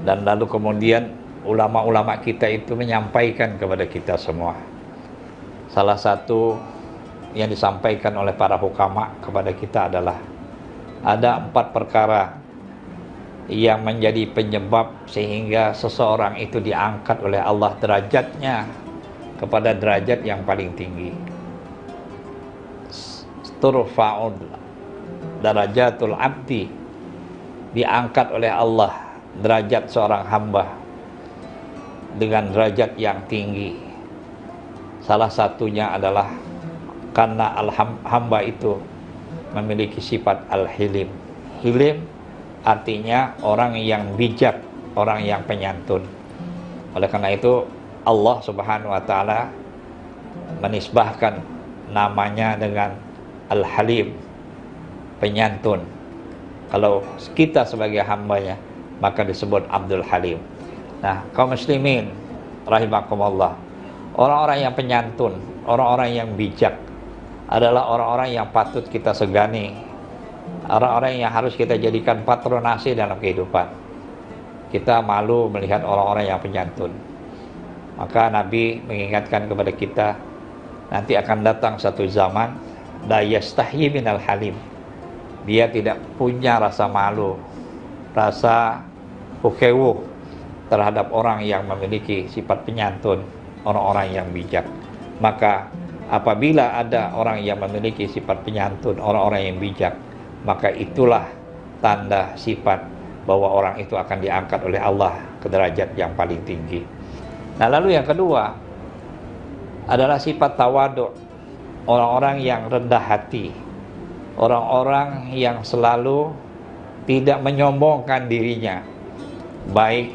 Speaker 9: dan lalu kemudian ulama-ulama kita itu menyampaikan kepada kita semua. Salah satu yang disampaikan oleh para hukama kepada kita adalah ada 4 perkara yang menjadi penyebab sehingga seseorang itu diangkat oleh Allah derajatnya kepada derajat yang paling tinggi. Turfa'ud darajatul abdi, diangkat oleh Allah derajat seorang hamba dengan derajat yang tinggi. Salah satunya adalah karena hamba itu memiliki sifat al-hilim. Hilim artinya orang yang bijak, orang yang penyantun. Oleh karena itu Allah Subhanahu wa taala menisbahkan namanya dengan Al-Halim, penyantun. Kalau kita sebagai hambanya maka disebut Abdul Halim. Nah, kaum muslimin rahimakumullah, orang-orang yang penyantun, orang-orang yang bijak adalah orang-orang yang patut kita segani, orang-orang yang harus kita jadikan patronase dalam kehidupan. Kita malu melihat orang-orang yang penyantun. Maka Nabi mengingatkan kepada kita, nanti akan datang satu zaman la yastahyi minal halim. Dia tidak punya rasa malu, rasa hukewuh terhadap orang yang memiliki sifat penyantun, orang-orang yang bijak. Maka apabila ada orang yang memiliki sifat penyantun, orang-orang yang bijak, maka itulah tanda sifat bahwa orang itu akan diangkat oleh Allah ke derajat yang paling tinggi. Nah, lalu yang kedua adalah sifat tawadu', orang-orang yang rendah hati, orang-orang yang selalu tidak menyombongkan dirinya, baik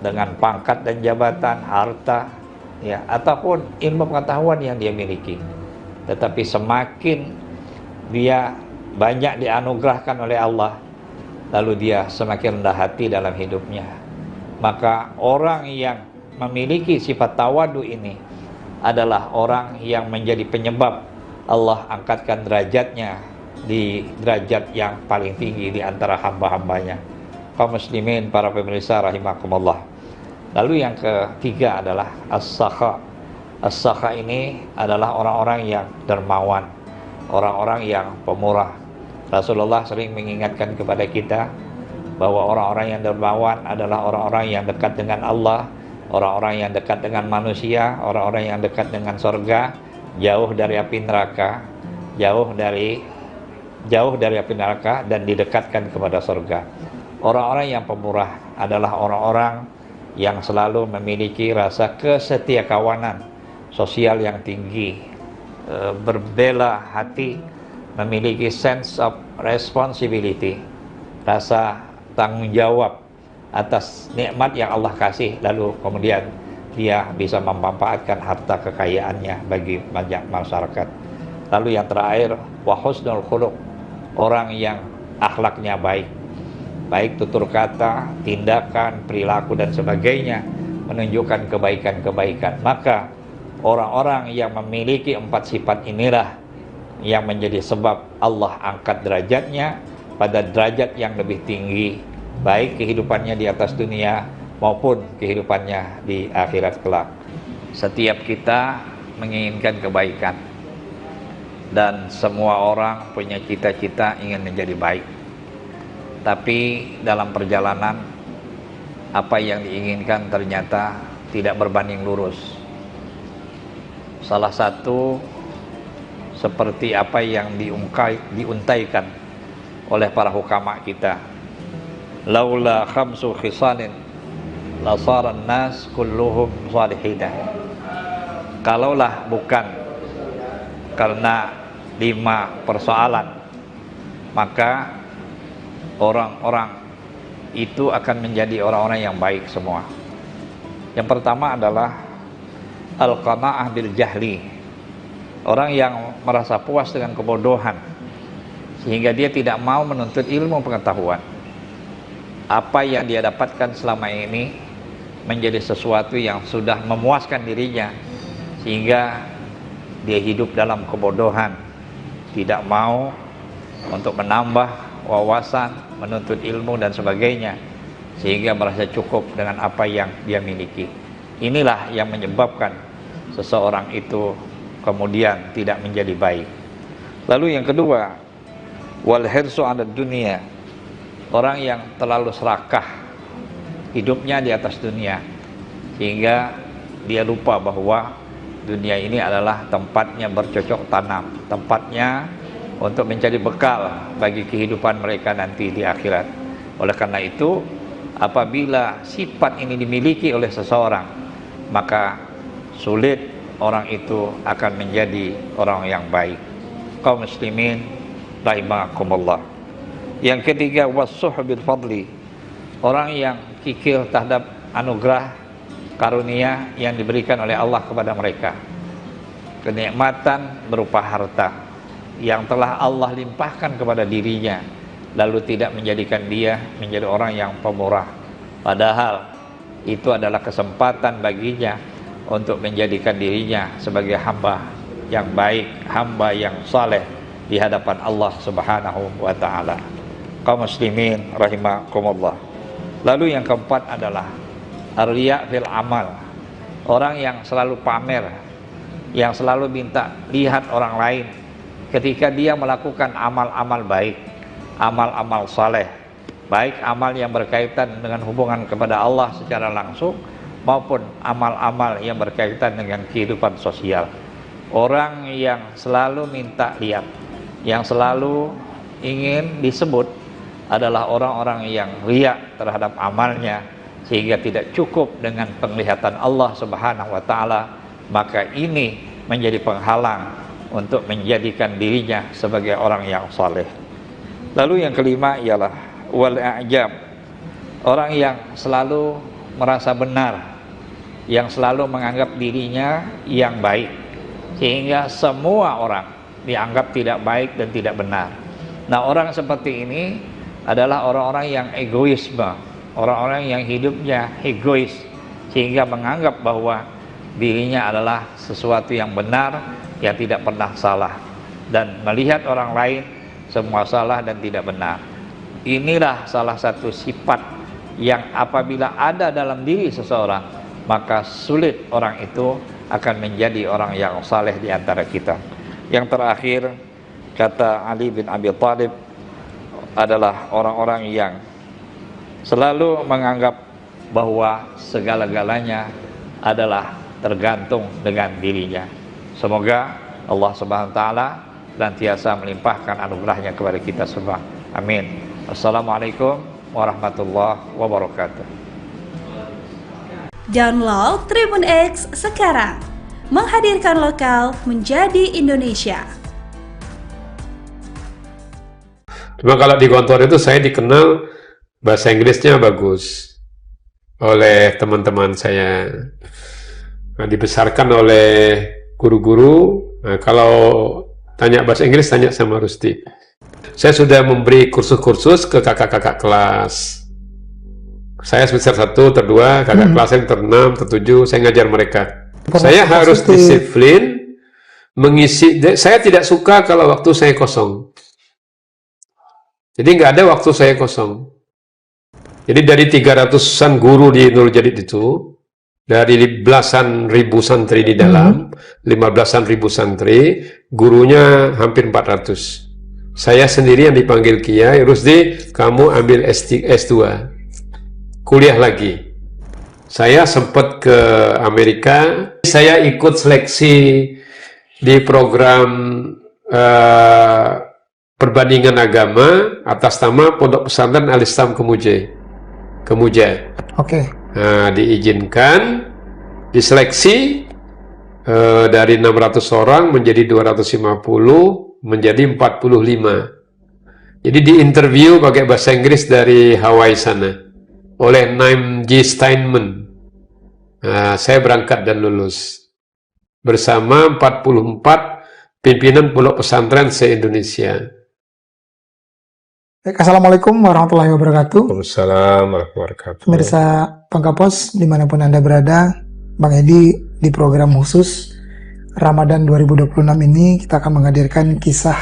Speaker 9: dengan pangkat dan jabatan, harta, ya, ataupun ilmu pengetahuan yang dia miliki. Tetapi semakin dia banyak dianugerahkan oleh Allah, lalu dia semakin rendah hati dalam hidupnya. Maka orang yang memiliki sifat tawadu ini adalah orang yang menjadi penyebab Allah angkatkan derajatnya di derajat yang paling tinggi di antara hamba-hambanya. Kaum muslimin, para pemirsa rahimakumullah. Lalu yang ketiga adalah as-sakha. As-sakha ini adalah orang-orang yang dermawan, orang-orang yang pemurah. Rasulullah sering mengingatkan kepada kita bahwa orang-orang yang dermawan adalah orang-orang yang dekat dengan Allah, orang-orang yang dekat dengan manusia, orang-orang yang dekat dengan surga, jauh dari api neraka, jauh dari api neraka dan didekatkan kepada surga. Orang-orang yang pemurah adalah orang-orang yang selalu memiliki rasa kesetiakawanan sosial yang tinggi, berbela hati, memiliki sense of responsibility, rasa tanggung jawab atas nikmat yang Allah kasih, lalu kemudian dia bisa memanfaatkan harta kekayaannya bagi banyak masyarakat. Lalu yang terakhir, wa husnul khuluq, orang yang akhlaknya baik, baik tutur kata, tindakan, perilaku dan sebagainya menunjukkan kebaikan-kebaikan. Maka orang-orang yang memiliki 4 sifat inilah yang menjadi sebab Allah angkat derajatnya pada derajat yang lebih tinggi, baik kehidupannya di atas dunia maupun kehidupannya di akhirat kelak. Setiap kita menginginkan kebaikan, dan semua orang punya cita-cita ingin menjadi baik. Tapi dalam perjalanan, apa yang diinginkan ternyata tidak berbanding lurus. Salah satu seperti apa yang diuntaikan oleh para hukama kita, laula khamsu khisalin lasaran nas kulluhum salihidah. Kalaulah bukan karena 5 persoalan, maka orang-orang itu akan menjadi orang-orang yang baik semua. Yang pertama adalah al-qana'ah bil jahli, orang yang merasa puas dengan kebodohan sehingga dia tidak mau menuntut ilmu pengetahuan. Apa yang dia dapatkan selama ini menjadi sesuatu yang sudah memuaskan dirinya, sehingga dia hidup dalam kebodohan, tidak mau untuk menambah wawasan, menuntut ilmu dan sebagainya, sehingga merasa cukup dengan apa yang dia miliki. Inilah yang menyebabkan seseorang itu kemudian tidak menjadi baik. Lalu yang kedua, wal hirsu 'ala dunia, orang yang terlalu serakah hidupnya di atas dunia, sehingga dia lupa bahwa dunia ini adalah tempatnya bercocok tanam, tempatnya untuk mencari bekal bagi kehidupan mereka nanti di akhirat. Oleh karena itu, apabila sifat ini dimiliki oleh seseorang, maka sulit orang itu akan menjadi orang yang baik. Kaum muslimin rahimakumullah. Yang ketiga, was-suhbil fadli, orang yang kikir terhadap anugerah karunia yang diberikan oleh Allah kepada mereka. Kenikmatan berupa harta yang telah Allah limpahkan kepada dirinya, lalu tidak menjadikan dia menjadi orang yang pemurah, padahal itu adalah kesempatan baginya untuk menjadikan dirinya sebagai hamba yang baik, hamba yang saleh di hadapan Allah Subhanahu wa ta'ala. Kaum muslimin rahimakumullah. Lalu yang keempat adalah ar-riya' fil amal, orang yang selalu pamer, yang selalu minta lihat orang lain ketika dia melakukan amal-amal baik, amal-amal saleh, baik amal yang berkaitan dengan hubungan kepada Allah secara langsung maupun amal-amal yang berkaitan dengan kehidupan sosial. Orang yang selalu minta lihat, yang selalu ingin disebut, adalah orang-orang yang riya terhadap amalnya, sehingga tidak cukup dengan penglihatan Allah Subhanahu wa ta'ala. Maka ini menjadi penghalang untuk menjadikan dirinya sebagai orang yang saleh. Lalu yang kelima ialah wal a'jab, orang yang selalu merasa benar, yang selalu menganggap dirinya yang baik, sehingga semua orang dianggap tidak baik dan tidak benar. Nah, orang seperti ini adalah orang-orang yang egoisme, orang-orang yang hidupnya egois, sehingga menganggap bahwa dirinya adalah sesuatu yang benar, yang tidak pernah salah, dan melihat orang lain semua salah dan tidak benar. Inilah salah satu sifat yang apabila ada dalam diri seseorang, maka sulit orang itu akan menjadi orang yang saleh di antara kita. Yang terakhir, kata Ali bin Abi Thalib, adalah orang-orang yang selalu menganggap bahwa segala-galanya adalah tergantung dengan dirinya. Semoga Allah Subhanahu wa taala senantiasa melimpahkan anugerahnya kepada kita semua. Amin. Assalamualaikum warahmatullahi wabarakatuh.
Speaker 3: Download Tribun X sekarang. Menghadirkan lokal menjadi Indonesia.
Speaker 1: Cuma kalau di Gontor itu saya dikenal bahasa Inggrisnya bagus oleh teman-teman saya. Nah, dibesarkan oleh guru-guru. Nah, kalau tanya bahasa Inggris, tanya sama Rusdi. Saya sudah memberi kursus-kursus ke kakak-kakak kelas. Saya semester 1, ter-2, kakak kelas yang ter-6, ter-7, saya ngajar mereka. Saya harus disiplin mengisi. Saya tidak suka kalau waktu saya kosong. Jadi nggak ada waktu saya kosong. Jadi dari 300-an guru di Nurul Jadid itu, dari belasan ribu santri di dalam, 15-an ribu santri, gurunya hampir 400. Saya sendiri yang dipanggil Kiai, Rusdi, kamu ambil S2, kuliah lagi. Saya sempat ke Amerika, saya ikut seleksi di program perbandingan agama atas nama Pondok Pesantren Al-Islam Kemuja.
Speaker 2: Oke.
Speaker 1: Nah, diizinkan, diseleksi dari 600 orang menjadi 250, menjadi 45. Jadi diinterview pakai bahasa Inggris dari Hawaii sana oleh Naim G. Steinman. Nah, saya berangkat dan lulus bersama 44 pimpinan pondok pesantren se-Indonesia.
Speaker 2: Assalamualaikum warahmatullahi wabarakatuh.
Speaker 1: Waalaikumsalam warahmatullahi wabarakatuh.
Speaker 2: Pemirsa Pangkapos, dimanapun Anda berada, Bang Edi di program khusus Ramadan 2026 ini kita akan menghadirkan kisah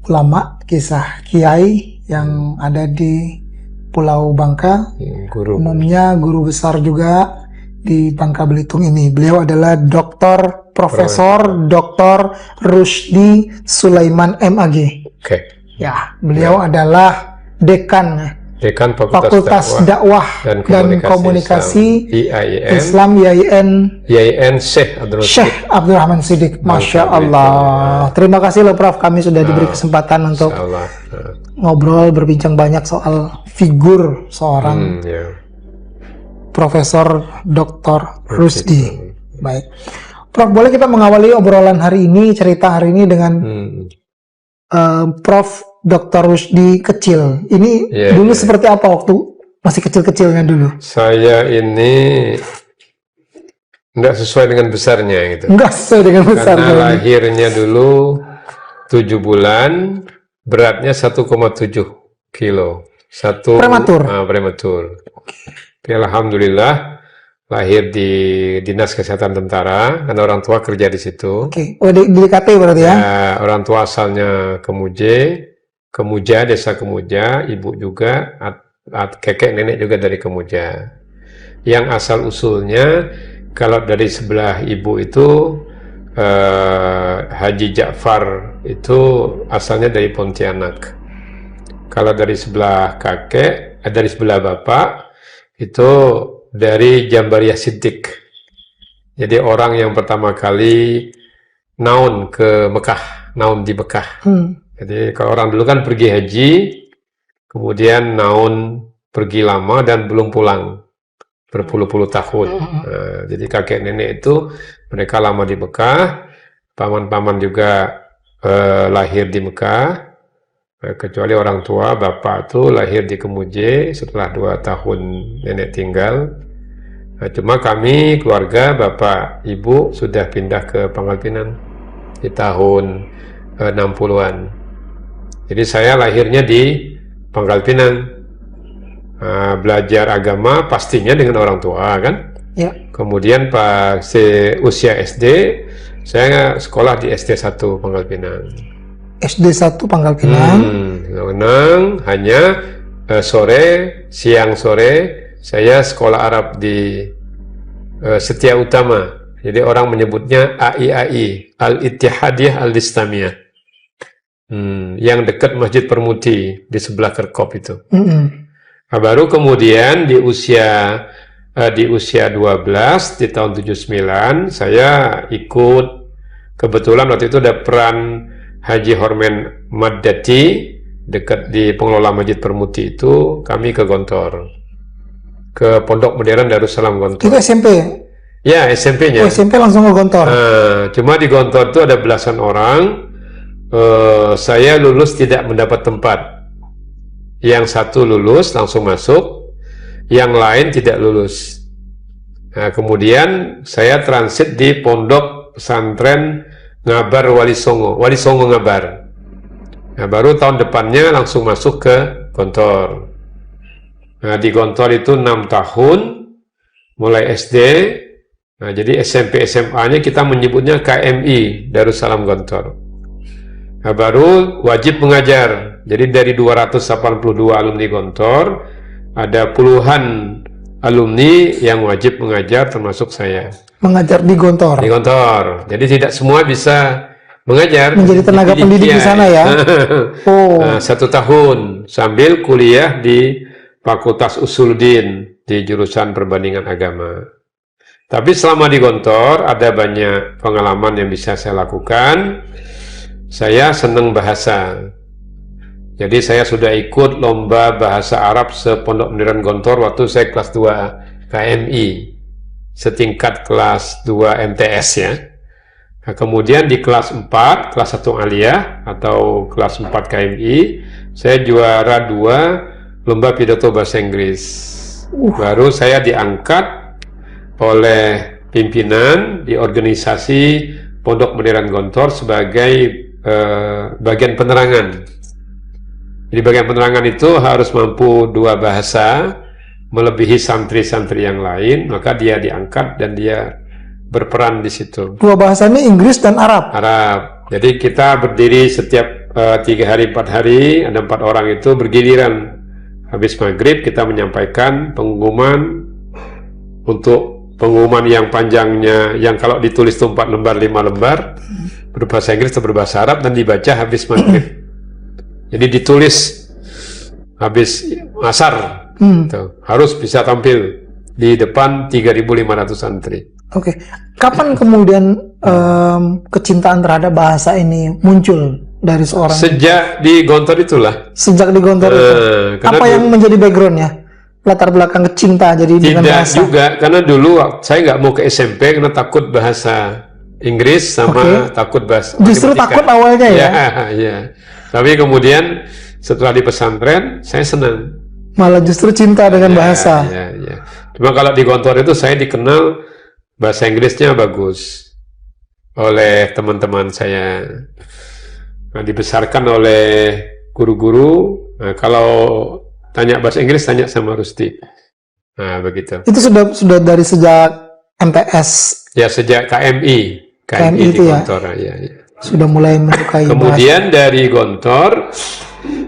Speaker 2: ulama, kisah kiai yang ada di Pulau Bangka. Umumnya guru besar juga di Bangka Belitung ini. Beliau adalah Dr. Profesor Dr. Rusdi Sulaiman MAG.
Speaker 1: Oke.
Speaker 2: Ya, beliau adalah dekan Fakultas Dakwah dan Komunikasi Islam YIN Syekh Abdurrahman Siddiq. Masya Allah. Terima kasih loh Prof, kami sudah diberi kesempatan untuk ngobrol, berbincang banyak soal figur seorang Profesor Dr. Rusdi. Baik, Prof, boleh kita mengawali obrolan hari ini, cerita hari ini dengan Prof. Dr. Rusdi kecil. Ini dulu seperti apa waktu masih kecil-kecilnya dulu? Saya ini nggak sesuai dengan besarnya gitu. Nggak sesuai dengan besarnya. Karena lahirnya dulu 7 bulan, beratnya 1,7 kilo. Prematur? Prematur. Tapi alhamdulillah lahir di Dinas Kesehatan Tentara, karena orang tua kerja di situ. Oke, di DKT berarti ya? Orang tua asalnya Kemuja, desa Kemuja, ibu juga, kakek nenek juga dari Kemuja. Yang asal usulnya, kalau dari sebelah ibu itu, Haji Ja'far itu asalnya dari Pontianak. Kalau dari sebelah kakek, dari sebelah bapak, itu dari Jambariyah Siddiq. Jadi orang yang pertama kali naun ke Mekah, naun di Mekah. Jadi kalau orang dulu kan pergi haji, kemudian naun pergi lama dan belum pulang berpuluh-puluh tahun. Nah, jadi kakek nenek itu mereka lama di Mekah, paman-paman juga lahir di Mekah, kecuali orang tua bapak itu lahir di Kemuja setelah 2 tahun nenek tinggal. Nah, cuma kami keluarga bapak ibu sudah pindah ke Pangkal Pinang di tahun 60-an. Jadi saya lahirnya di Pangkal Pinang. Belajar agama pastinya dengan orang tua kan. Ya. Kemudian pas usia SD, saya sekolah di SD 1 Pangkal Pinang. SD 1 Pangkal Pinang. Hanya
Speaker 1: siang sore saya sekolah Arab di Setia Utama. Jadi orang menyebutnya AIAI, Al-Ittihadiyah Al-Islamiyah. Yang dekat Masjid Permudi di sebelah Kerkop itu. Nah, baru kemudian di usia 12 di tahun 79 saya ikut, kebetulan waktu itu ada peran Haji Hormen Maddati dekat di pengelola Masjid Permudi itu, kami ke Gontor, ke Pondok Modern Darussalam Gontor.
Speaker 2: Itu SMP?
Speaker 1: Ya, SMP-nya.
Speaker 2: Oh, SMP langsung ke Gontor.
Speaker 1: Cuma di Gontor itu ada belasan orang. Saya lulus tidak mendapat tempat. Yang satu lulus langsung masuk, yang lain tidak lulus. Nah, kemudian saya transit di Pondok Pesantren Ngabar Wali Songo Ngabar. Nah, baru tahun depannya langsung masuk ke Gontor. Nah, di Gontor itu 6 tahun, mulai SD. Nah, jadi SMP SMA-nya kita menyebutnya KMI, Darussalam Gontor. Nah, baru wajib mengajar. Jadi dari 282 alumni Gontor, ada puluhan alumni yang wajib mengajar, termasuk saya.
Speaker 2: Mengajar di Gontor?
Speaker 1: Di Gontor. Jadi tidak semua bisa mengajar.
Speaker 2: Menjadi tenaga pendidik di sana ya?
Speaker 1: Nah, 1 tahun, sambil kuliah di Fakultas Usuluddin, di jurusan perbandingan agama. Tapi selama di Gontor ada banyak pengalaman yang bisa saya lakukan. Saya senang bahasa. Jadi saya sudah ikut lomba bahasa Arab sepondok modern Gontor waktu saya kelas 2 KMI, setingkat kelas 2 MTS ya. Nah, kemudian di kelas 4, kelas 1 Aliyah atau kelas 4 KMI, saya juara 2 lomba pidato bahasa Inggris. Baru saya diangkat oleh pimpinan di organisasi Pondok Modern Gontor sebagai bagian penerangan. Jadi bagian penerangan itu harus mampu 2 bahasa, melebihi santri-santri yang lain, maka dia diangkat dan dia berperan di situ.
Speaker 2: 2 bahasanya Inggris dan Arab?
Speaker 1: Arab. Jadi kita berdiri setiap 3 hari 4 hari, ada 4 orang itu bergiliran. Habis maghrib kita menyampaikan pengumuman. Untuk pengumuman yang panjangnya, yang kalau ditulis itu 4 lembar, 5 lembar, berbahasa Inggris atau berbahasa Arab, dan dibaca habis maghrib. Jadi ditulis habis asar, harus bisa tampil di depan 3.500 santri.
Speaker 2: Oke. Kapan kemudian kecintaan terhadap bahasa ini muncul dari seorang?
Speaker 1: Sejak di Gontor itulah.
Speaker 2: Sejak di Gontor itu. Apa yang menjadi backgroundnya? Latar belakang cinta jadi dengan bahasa?
Speaker 1: Tidak juga, karena dulu saya nggak mau ke SMP karena takut bahasa Inggris sama takut bahasa
Speaker 2: Justru
Speaker 1: matematika.
Speaker 2: Takut awalnya ya?
Speaker 1: Ya. Tapi kemudian setelah di pesantren saya senang.
Speaker 2: Malah justru cinta dengan bahasa.
Speaker 1: Ya. Cuma kalau di Gontor itu saya dikenal bahasa Inggrisnya bagus oleh teman-teman saya. Nah, dibesarkan oleh guru-guru. Nah, kalau tanya bahasa Inggris, tanya sama Rusti. Nah, begitu.
Speaker 2: Itu sudah dari sejak MTS?
Speaker 1: Ya, sejak KMI
Speaker 2: itu
Speaker 1: di
Speaker 2: ya?
Speaker 1: Gontor. Ya.
Speaker 2: Sudah mulai menyukai
Speaker 1: Kemudian bahasa. Dari Gontor,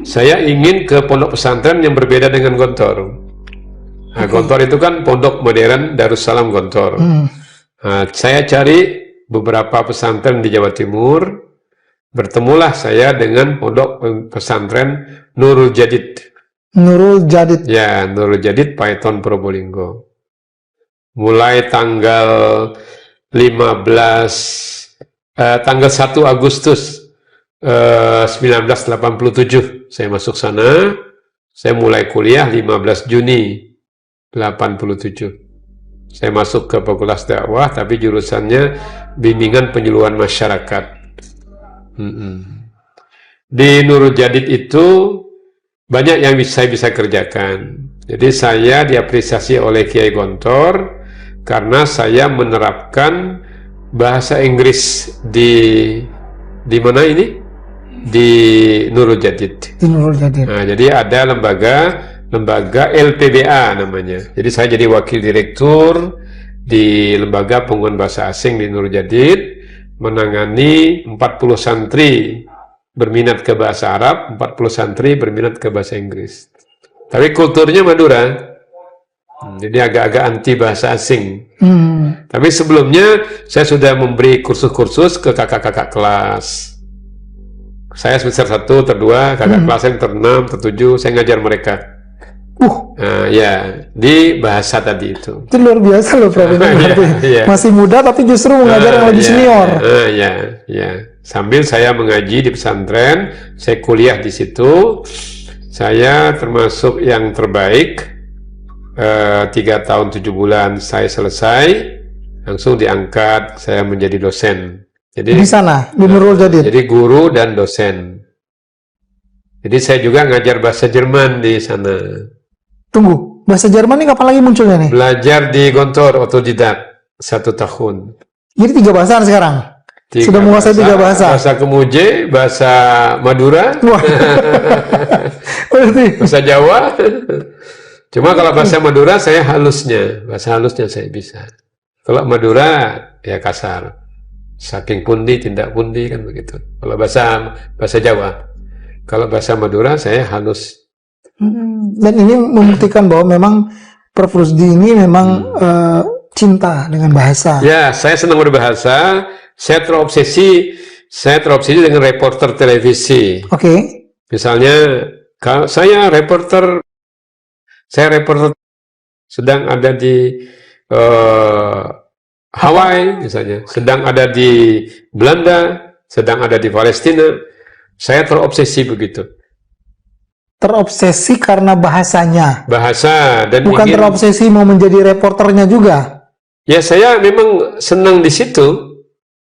Speaker 1: saya ingin ke pondok pesantren yang berbeda dengan Gontor. Nah, Gontor itu kan Pondok Modern Darussalam Gontor. Nah, saya cari beberapa pesantren di Jawa Timur. Bertemulah saya dengan pondok pesantren Nurul Jadid.
Speaker 2: Nurul Jadid.
Speaker 1: Ya, Nurul Jadid Paiton Probolinggo. Mulai tanggal 1 Agustus 1987 saya masuk sana. Saya mulai kuliah 15 Juni 87. Saya masuk ke Fakultas Dakwah, tapi jurusannya bimbingan penyuluhan masyarakat. Di Nurul Jadid itu banyak yang saya bisa kerjakan. Jadi saya diapresiasi oleh Kiai Gontor karena saya menerapkan bahasa Inggris di mana ini? Di Nurul Jadid.
Speaker 2: Di Nurul Jadid.
Speaker 1: Nah, jadi ada lembaga LPBA namanya. Jadi saya jadi wakil direktur di lembaga penguatan bahasa asing di Nurul Jadid, menangani 40 santri berminat ke bahasa Arab, 40 santri berminat ke bahasa Inggris. Tapi kulturnya Madura. Jadi agak-agak anti bahasa asing. Tapi sebelumnya saya sudah memberi kursus-kursus ke kakak-kakak kelas. Saya semester 1, ter-2, kakak kelas yang ter-6, ter-7, saya ngajar mereka. Nah, ya, di bahasa tadi itu.
Speaker 2: Itu luar biasa loh, Prof. Masih muda tapi justru mengajar yang lebih senior.
Speaker 1: Ya. Sambil saya mengaji di pesantren, saya kuliah di situ. Saya termasuk yang terbaik. 3 tahun 7 bulan saya selesai, langsung diangkat saya menjadi dosen. Jadi
Speaker 2: di sana di Nurul Jadid.
Speaker 1: Jadi guru dan dosen. Jadi saya juga ngajar bahasa Jerman di sana.
Speaker 2: Tunggu, bahasa Jerman ini kapan lagi munculnya nih?
Speaker 1: Belajar di Gontor, otodidak 1 tahun.
Speaker 2: Jadi 3 bahasa sekarang? Sudah menguasai 3 bahasa?
Speaker 1: Bahasa Kemuje, bahasa Madura, bahasa Jawa. Cuma kalau bahasa Madura saya halusnya, bahasa halusnya saya bisa. Kalau Madura ya kasar. Saking pundi, tindak pundi kan begitu. Kalau bahasa Jawa. Kalau bahasa Madura saya halus.
Speaker 2: Dan ini membuktikan bahwa memang Prof. Rusdi ini memang cinta dengan bahasa.
Speaker 1: Ya, saya senang berbahasa. Saya terobsesi dengan reporter televisi.
Speaker 2: Oke.
Speaker 1: Misalnya, kalau saya reporter sedang ada di Hawaii misalnya, sedang ada di Belanda, sedang ada di Palestina. Saya terobsesi begitu.
Speaker 2: Terobsesi karena bahasanya.
Speaker 1: Bahasa dan
Speaker 2: bukan terobsesi mau menjadi reporternya juga.
Speaker 1: Ya saya memang senang di situ.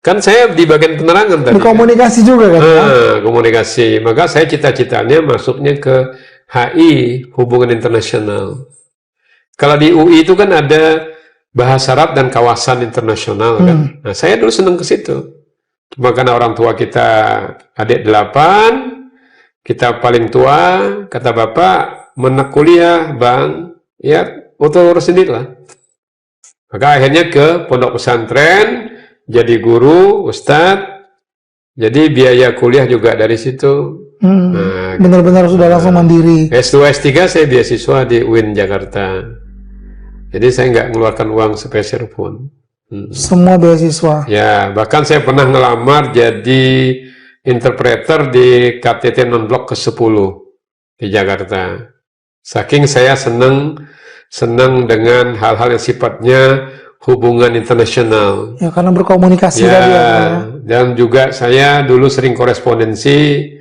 Speaker 1: Kan saya di bagian penerangan tadi.
Speaker 2: Di komunikasi kan? Juga kan?
Speaker 1: Komunikasi. Maka saya cita-citanya masuknya ke HI, Hubungan Internasional. Kalau di UI itu kan ada Bahasa Arab dan Kawasan Internasional kan. Nah, saya dulu senang ke situ. Cuma karena orang tua kita adik 8, kita paling tua, kata bapak, menek kuliah, bang, ya, urus sendiri lah. Maka akhirnya ke pondok pesantren, jadi guru, ustadz, jadi biaya kuliah juga dari situ.
Speaker 2: Nah, benar-benar sudah langsung mandiri.
Speaker 1: S2, S3 saya beasiswa di UIN Jakarta. Jadi saya nggak mengeluarkan uang sepeser pun.
Speaker 2: Semua beasiswa.
Speaker 1: Ya, bahkan saya pernah ngelamar jadi interpreter di KTT non-blok ke-10 di Jakarta. Saking saya senang dengan hal-hal yang sifatnya hubungan internasional.
Speaker 2: Ya, karena berkomunikasi tadi ya.
Speaker 1: Dan juga saya dulu sering korespondensi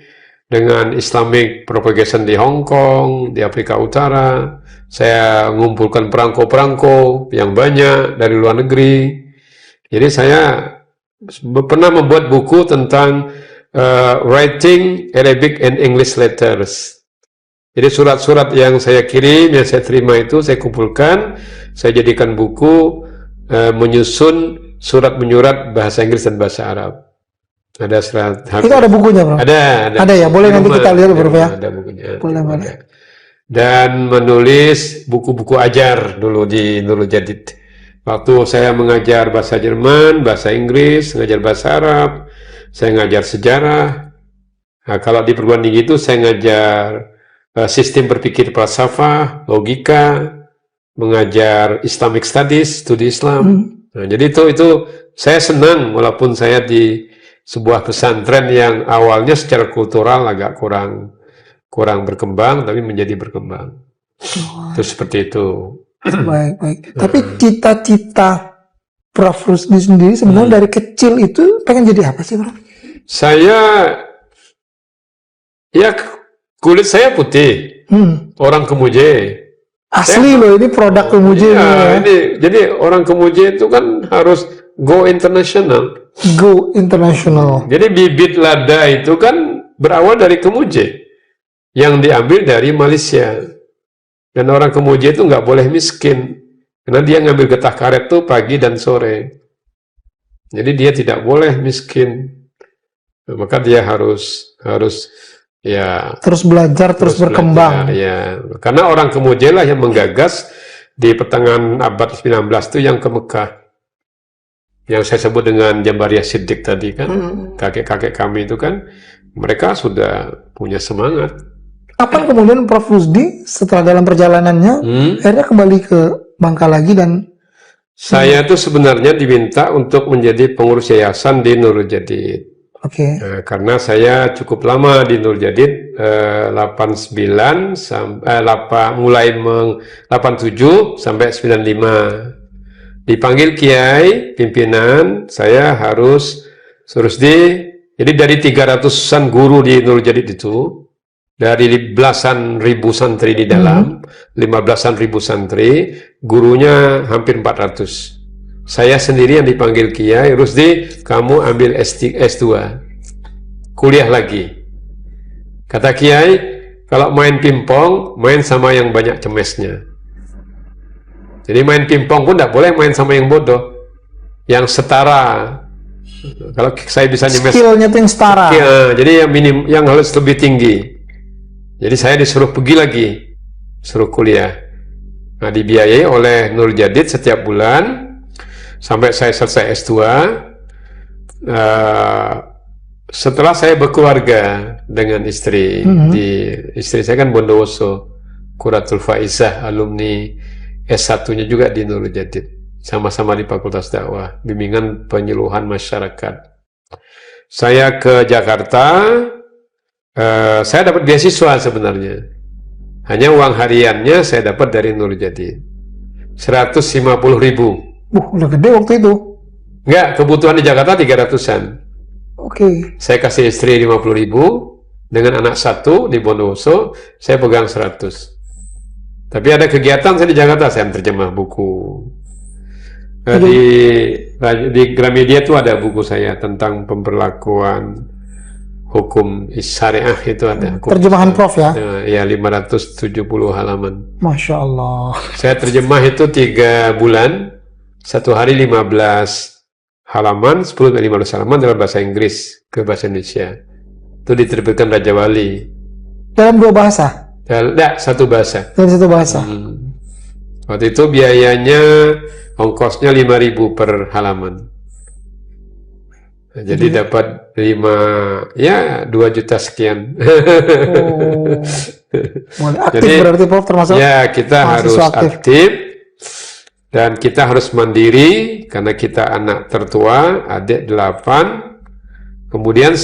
Speaker 1: dengan Islamic Propagation di Hong Kong, di Afrika Utara. Saya mengumpulkan perangko-perangko yang banyak dari luar negeri. Jadi saya pernah membuat buku tentang writing Arabic and English letters. Jadi surat-surat yang saya kirim, yang saya terima itu saya kumpulkan, saya jadikan buku menyusun surat menyurat bahasa Inggris dan bahasa Arab. Ada surat.
Speaker 2: Itu ada bukunya, Bro?
Speaker 1: Ada
Speaker 2: ya, boleh nanti kita lihat, Bro ya.
Speaker 1: Ada bukunya.
Speaker 2: Boleh.
Speaker 1: Dan menulis buku-buku ajar dulu di Nurul Jadid. Waktu saya mengajar bahasa Jerman, bahasa Inggris, mengajar bahasa Arab, saya ngajar sejarah. Nah, kalau di perguruan tinggi itu saya ngajar sistem berpikir falsafah, logika, mengajar Islamic Studies, studi Islam. Nah, jadi itu saya senang walaupun saya di sebuah pesantren yang awalnya secara kultural agak kurang berkembang, tapi menjadi berkembang. Terus seperti itu.
Speaker 2: Baik. Tapi cita-cita Prof. Rusdi sendiri sebenarnya dari kecil itu pengen jadi apa sih, Prof?
Speaker 1: Saya, ya kulit saya putih. Orang Kemuje.
Speaker 2: Asli loh, ini produk Kemuje.
Speaker 1: Ya, jadi orang Kemuje itu kan harus go international.
Speaker 2: Go international.
Speaker 1: Jadi bibit lada itu kan berawal dari Kemuje, yang diambil dari Malaysia. Dan orang Kemuje itu nggak boleh miskin, karena dia ngambil getah karet tuh pagi dan sore. Jadi dia tidak boleh miskin. Nah, maka dia harus ya
Speaker 2: terus belajar, terus berkembang.
Speaker 1: Ya, karena orang Kemuje lah yang menggagas di pertengahan abad 19 itu yang ke Mekah. Yang saya sebut dengan Jambariyah Siddiq tadi kan, kakek-kakek kami itu kan, mereka sudah punya semangat.
Speaker 2: Kapan kemudian Prof. Rusdi setelah dalam perjalanannya akhirnya kembali ke Bangka lagi dan
Speaker 1: saya tuh sebenarnya diminta untuk menjadi pengurus yayasan di Nurul Jadid.
Speaker 2: Oke.
Speaker 1: Karena saya cukup lama di Nurul Jadid, 89 mulai 87 sampai 95. Dipanggil kiai pimpinan, saya harus jadi dari 300-an guru di Nurul Jadid itu, dari belasan ribu santri di dalam, 15-an ribu santri, gurunya hampir 400. Saya sendiri yang dipanggil Kiai, Rusdi, kamu ambil S2, kuliah lagi. Kata Kiai, kalau main pingpong, main sama yang banyak cemesnya. Jadi main pingpong pun tidak boleh main sama yang bodoh, yang setara. Kalau saya bisa nyemes,
Speaker 2: skillnya tuh yang setara.
Speaker 1: Jadi yang harus lebih tinggi. Jadi saya disuruh pergi lagi, suruh kuliah. Nah, dibiayai oleh Nurul Jadid setiap bulan. Sampai saya selesai S2, setelah saya berkeluarga dengan istri, istri saya kan Bondowoso, Quratul Faizah, alumni S1-nya juga di Nurul Jadid, sama-sama di Fakultas Dakwah, bimbingan penyuluhan masyarakat. Saya ke Jakarta, saya dapat beasiswa sebenarnya, hanya uang hariannya saya dapat dari Nurul Jadid, 150.000.
Speaker 2: Udah gede waktu itu.
Speaker 1: Enggak, kebutuhan di Jakarta 300-an.
Speaker 2: Oke.
Speaker 1: Saya kasih istri 50.000, dengan anak satu di Bondowoso, saya pegang 100. Tapi ada kegiatan saya di Jakarta, saya terjemah buku. Di Gramedia itu ada buku saya tentang pemberlakuan hukum syariah, itu ada.
Speaker 2: Terjemahan Prof ya?
Speaker 1: Ya, 570 halaman.
Speaker 2: Masya Allah.
Speaker 1: Saya terjemah itu 3 bulan. Satu hari 15 halaman, 10-15 halaman dalam bahasa Inggris ke bahasa Indonesia. Itu diterbitkan Raja Wali.
Speaker 2: Dalam 2 bahasa?
Speaker 1: Tidak, 1 bahasa.
Speaker 2: Dalam 1 bahasa.
Speaker 1: Waktu itu biayanya, ongkosnya 5.000 per halaman. Nah, jadi dapat 2 juta sekian.
Speaker 2: Mulai aktif jadi, berarti Prof termasuk?
Speaker 1: Ya, kita harus aktif. Dan kita harus mandiri, karena kita anak tertua, adik 8. Kemudian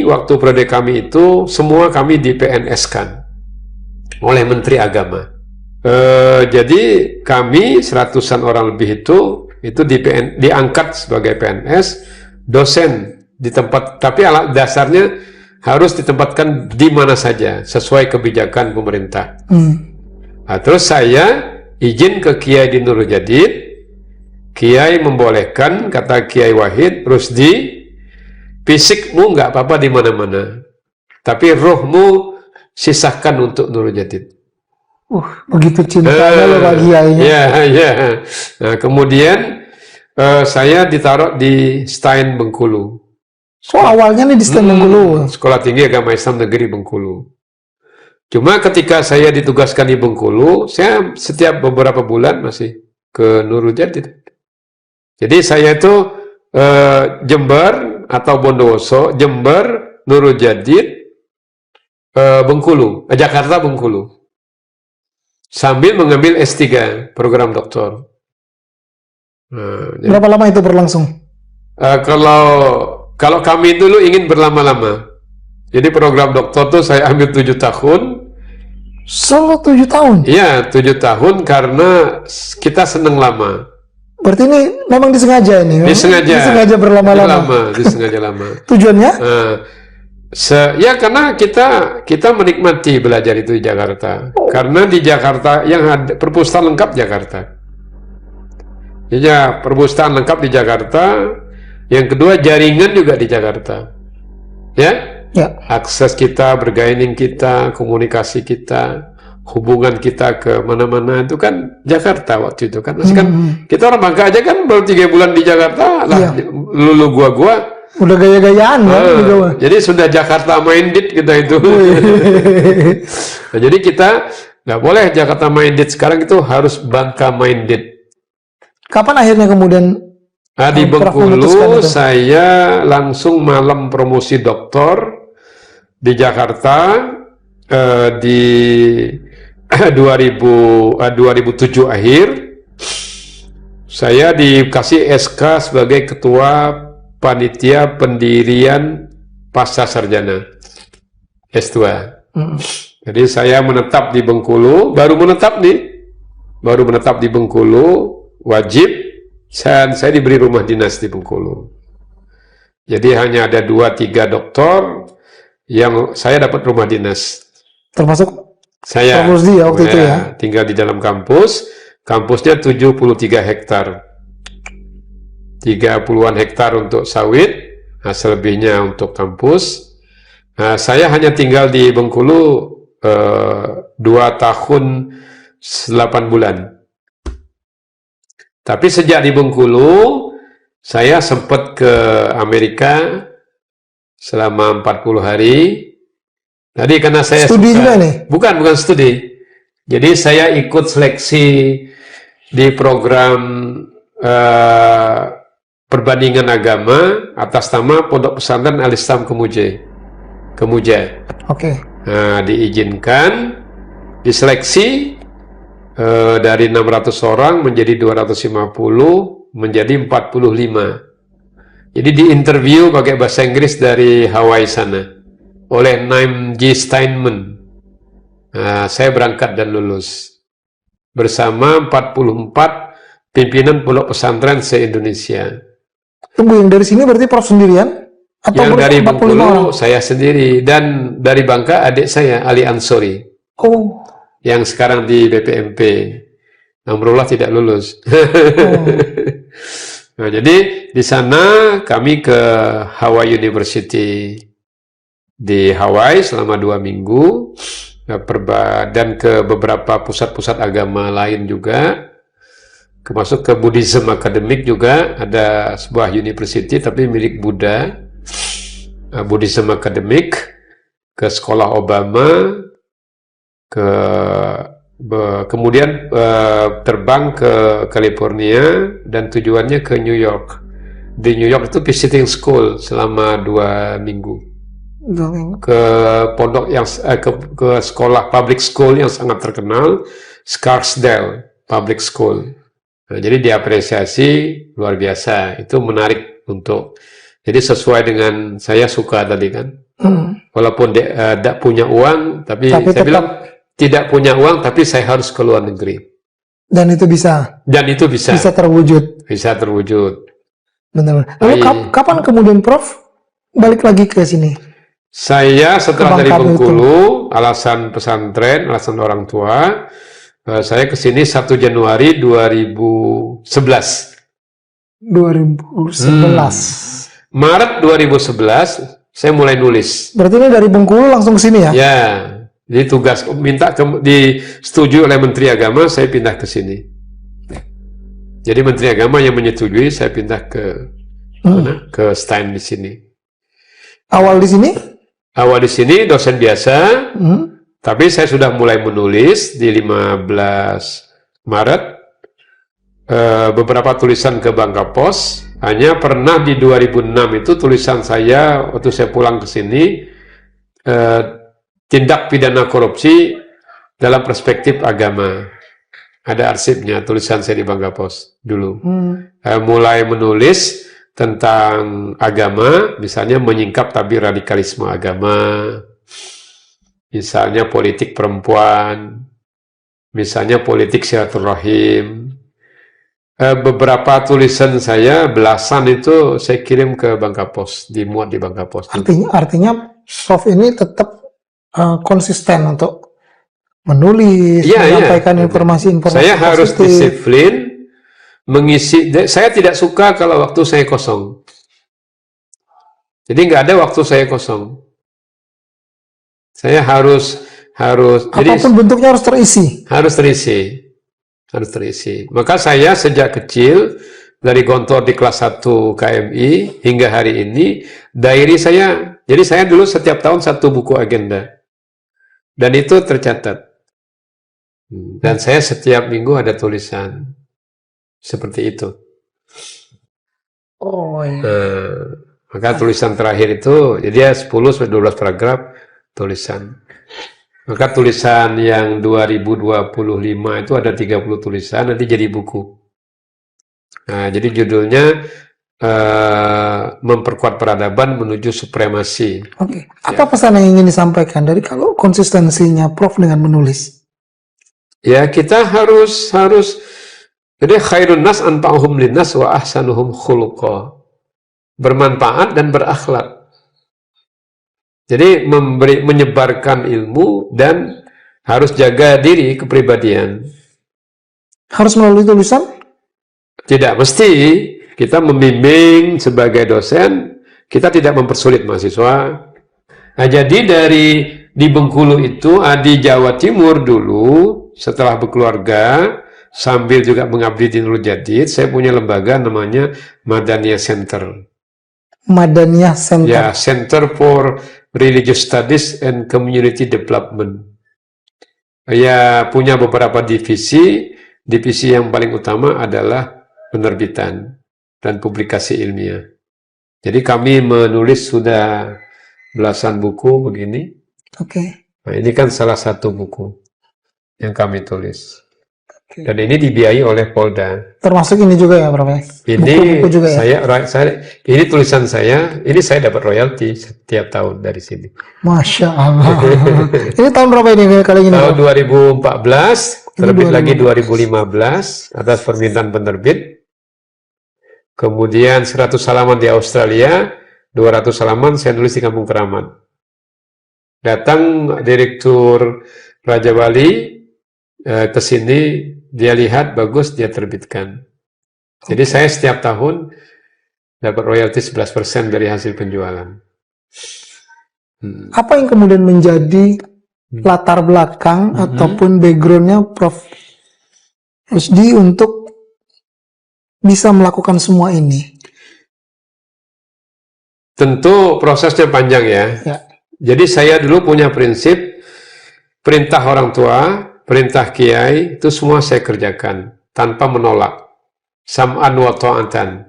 Speaker 1: waktu periode kami itu, semua kami di PNS-kan oleh Menteri Agama. Jadi kami 100-an orang lebih itu diangkat sebagai PNS, dosen di tempat, tapi alat dasarnya harus ditempatkan di mana saja, sesuai kebijakan pemerintah. Nah, terus saya izin ke Kiai di Nurul Jadid, Kiai membolehkan, kata Kiai Wahid, Rusdi, fisikmu nggak apa-apa di mana-mana, tapi rohmu sisahkan untuk Nurul Jadid.
Speaker 2: Begitu cintanya lo Pak Kiainya.
Speaker 1: Ya. Nah, kemudian saya ditaruh di Stein Bengkulu.
Speaker 2: Awalnya nih di Stein Bengkulu.
Speaker 1: Sekolah Tinggi Agama Islam Negeri Bengkulu. Cuma ketika saya ditugaskan di Bengkulu, saya setiap beberapa bulan masih ke Nurul Jadid. Jadi saya itu Jember atau Bondowoso, Jember, Nurul Jadid, Bengkulu, Jakarta, Bengkulu. Sambil mengambil S3, program doktor.
Speaker 2: Berapa lama itu berlangsung?
Speaker 1: Kalau kami dulu ingin berlama-lama. Jadi program doktor itu saya ambil 7 tahun.
Speaker 2: Solo 7 tahun?
Speaker 1: Iya, 7 tahun karena kita seneng lama.
Speaker 2: Berarti ini memang disengaja ini? Disengaja berlama-lama?
Speaker 1: Disengaja lama.
Speaker 2: Tujuannya?
Speaker 1: Ya karena kita menikmati belajar itu di Jakarta. Karena di Jakarta yang ada perpustakaan lengkap Jakarta. Ya, perpustakaan lengkap di Jakarta. Yang kedua, jaringan juga di Jakarta. Ya? Akses kita, bergaining kita, komunikasi kita, hubungan kita ke mana-mana itu kan Jakarta waktu itu kan. Masih kan kita orang Bangka aja kan baru 3 bulan di Jakarta lah, lulu gua
Speaker 2: udah gaya-gayaan kan.
Speaker 1: Jadi sudah Jakarta minded kita itu. Nah, jadi kita nggak boleh Jakarta minded, sekarang itu harus Bangka minded.
Speaker 2: Kapan akhirnya kemudian
Speaker 1: di Bengkulu saya langsung malam promosi doktor di Jakarta. di 2007 akhir, saya dikasih SK sebagai ketua panitia pendirian pasca sarjana S2. Jadi saya menetap di Bengkulu, baru menetap di Bengkulu, wajib, dan saya diberi rumah dinas di Bengkulu. Jadi hanya ada 2-3 dokter yang saya dapat rumah dinas.
Speaker 2: Termasuk
Speaker 1: saya
Speaker 2: Prof. Rusdi ya waktu itu ya?
Speaker 1: tinggal di dalam kampus. Kampusnya 73 hektar. 30-an hektar untuk sawit, selebihnya untuk kampus. Saya hanya tinggal di Bengkulu 2 tahun 8 bulan. Tapi sejak di Bengkulu, saya sempat ke Amerika selama 40 hari. Tadi karena saya
Speaker 2: studi
Speaker 1: suka,
Speaker 2: juga nih?
Speaker 1: Bukan studi. Jadi saya ikut seleksi di program perbandingan agama atas nama Pondok Pesantren Al-Islam Kemuja.
Speaker 2: Oke.
Speaker 1: Nah, diizinkan, diseleksi dari 600 orang menjadi 250, menjadi 45. Jadi diinterview pakai bahasa Inggris dari Hawaii sana oleh Naim G. Steinman. Saya berangkat dan lulus bersama 44 pimpinan pondok pesantren se-Indonesia.
Speaker 2: Tunggu, yang dari sini berarti Prof sendirian? Atau
Speaker 1: yang dari
Speaker 2: 45
Speaker 1: Bengkulu
Speaker 2: orang?
Speaker 1: saya sendiri, dan dari Bangka adik saya Ali Ansori.
Speaker 2: Oh.
Speaker 1: Yang sekarang di BPMP. Alhamdulillah tidak lulus. Nah, jadi di sana kami ke Hawaii University di Hawaii selama 2 minggu, dan ke beberapa pusat-pusat agama lain juga, termasuk ke Buddhism Academic juga, ada sebuah university tapi milik Buddha, Buddhism Academic, ke sekolah Obama, kemudian terbang ke California, dan tujuannya ke New York. Di New York itu visiting school selama 2 minggu. Ke pondok yang ke sekolah public school yang sangat terkenal, Scarsdale Public School. Nah, jadi diapresiasi luar biasa. Itu menarik untuk, jadi sesuai dengan saya suka tadi kan. Walaupun tidak punya uang, tapi saya bilang tidak punya uang, tapi saya harus ke luar negeri.
Speaker 2: Dan itu bisa.
Speaker 1: Dan itu bisa.
Speaker 2: Bisa terwujud.
Speaker 1: Bisa terwujud.
Speaker 2: Benar. Lalu kapan kemudian Prof balik lagi ke sini?
Speaker 1: Saya setelah dari Bengkulu, alasan pesantren, alasan orang tua, saya ke sini 1 Januari 2011.
Speaker 2: 2011.
Speaker 1: Maret 2011 saya mulai nulis.
Speaker 2: Berarti ini dari Bengkulu langsung ke sini ya?
Speaker 1: Ya. Jadi tugas disetujui oleh Menteri Agama, saya pindah ke sini. Jadi Menteri Agama yang menyetujui, saya pindah ke ke Stein di sini.
Speaker 2: Awal di sini?
Speaker 1: Awal di sini dosen biasa, tapi saya sudah mulai menulis di 15 Maret. Beberapa tulisan ke Bangka Pos. Hanya pernah di 2006 itu tulisan saya waktu saya pulang ke sini, tindak pidana korupsi dalam perspektif agama. Ada arsipnya, tulisan saya di Bangka Pos dulu. Mulai menulis tentang agama, misalnya menyingkap tabir radikalisme agama, misalnya politik perempuan, misalnya politik silaturahim. Beberapa tulisan saya, belasan itu saya kirim ke Bangka Pos, dimuat di Bangka Pos.
Speaker 2: Artinya Prof ini tetap konsisten untuk menulis, menyampaikan informasi-informasi
Speaker 1: Saya harus
Speaker 2: positif.
Speaker 1: disiplin mengisi. Saya tidak suka kalau waktu saya kosong. Jadi nggak ada waktu saya kosong. Saya harus
Speaker 2: apapun
Speaker 1: jadi,
Speaker 2: bentuknya harus terisi.
Speaker 1: Harus terisi. Maka saya sejak kecil, dari Gontor di kelas 1 KMI hingga hari ini, diary saya, jadi saya dulu setiap tahun 1 buku agenda. Dan itu tercatat. Dan saya setiap minggu ada tulisan. Seperti itu.
Speaker 2: Oh iya.
Speaker 1: Maka tulisan terakhir itu, jadi ya 10-12 paragraf tulisan. Maka tulisan yang 2025 itu ada 30 tulisan, nanti jadi buku. Nah, jadi judulnya memperkuat peradaban menuju supremasi.
Speaker 2: Oke. Apa pesan yang ingin disampaikan dari kalau konsistensinya Prof dengan menulis?
Speaker 1: Ya, kita harus jadi khairun nas anfa'uhum linnas wa ahsanuhum khuluqa. Bermanfaat dan berakhlak. Jadi menyebarkan ilmu dan harus jaga diri kepribadian.
Speaker 2: Harus melalui tulisan?
Speaker 1: Tidak mesti. Kita membimbing sebagai dosen, kita tidak mempersulit mahasiswa. Nah, jadi di Bengkulu itu, di Jawa Timur dulu, setelah berkeluarga, sambil juga mengabdi di Nurul Jadid, saya punya lembaga namanya Madaniyah Center.
Speaker 2: Madaniyah Center?
Speaker 1: Ya, Center for Religious Studies and Community Development. Ya, punya beberapa divisi. Divisi yang paling utama adalah penerbitan dan publikasi ilmiah. Jadi kami menulis sudah belasan buku begini.
Speaker 2: Oke.
Speaker 1: Nah, ini kan salah satu buku yang kami tulis. Dan ini dibiayai oleh Polda.
Speaker 2: Termasuk ini juga ya, Prof?
Speaker 1: Ini
Speaker 2: buku juga ya?
Speaker 1: Ini tulisan saya. Ini saya dapat royalti setiap tahun dari sini.
Speaker 2: Masya Allah. Ini tahun berapa ini kali ini?
Speaker 1: Tahun 2014, terbit lagi 2015 atas permintaan penerbit. Kemudian 100 halaman di Australia, 200 halaman saya nulis di Kampung Keramat. Datang Direktur Raja Wali ke sini, dia lihat bagus, dia terbitkan. Jadi saya setiap tahun dapat royalti 11% dari hasil penjualan.
Speaker 2: Apa yang kemudian menjadi latar belakang ataupun backgroundnya Prof Rusdi untuk bisa melakukan semua ini?
Speaker 1: Tentu prosesnya panjang ya. Jadi saya dulu punya prinsip, perintah orang tua, perintah kiai, itu semua saya kerjakan tanpa menolak. Sam'an wa ta'atan.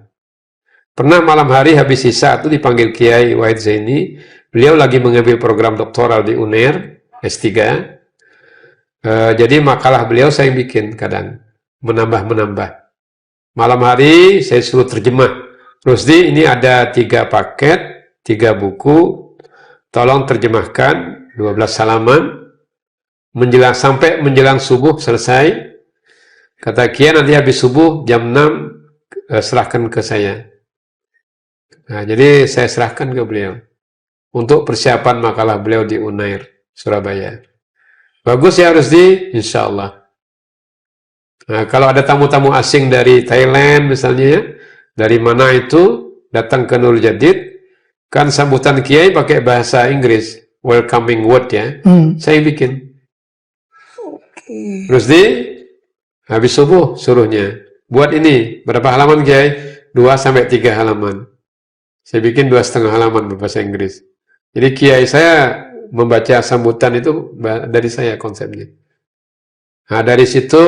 Speaker 1: Pernah malam hari habis sisa itu dipanggil Kiai Wahid Zaini, beliau lagi mengambil program doktoral di UNER, S3. Jadi makalah beliau saya bikin kadang, menambah-menambah. Malam hari saya suruh terjemah. Rusdi, ini ada 3 paket, 3 buku, tolong terjemahkan 12 halaman, sampai menjelang subuh selesai. Kata Kiai nanti habis subuh jam 6 serahkan ke saya. Nah, jadi saya serahkan ke beliau untuk persiapan makalah beliau di Unair, Surabaya. Bagus ya Rusdi? Insya Allah. Nah, kalau ada tamu-tamu asing dari Thailand misalnya ya, dari mana itu datang ke Nurul Jadid, kan sambutan Kiai pakai bahasa Inggris, welcoming word ya, saya bikin. Rusdi, habis subuh suruhnya, buat ini, berapa halaman Kiai? 2-3 halaman. Saya bikin 2,5 halaman berbahasa Inggris. Jadi Kiai saya membaca sambutan itu dari saya konsepnya. Nah, dari situ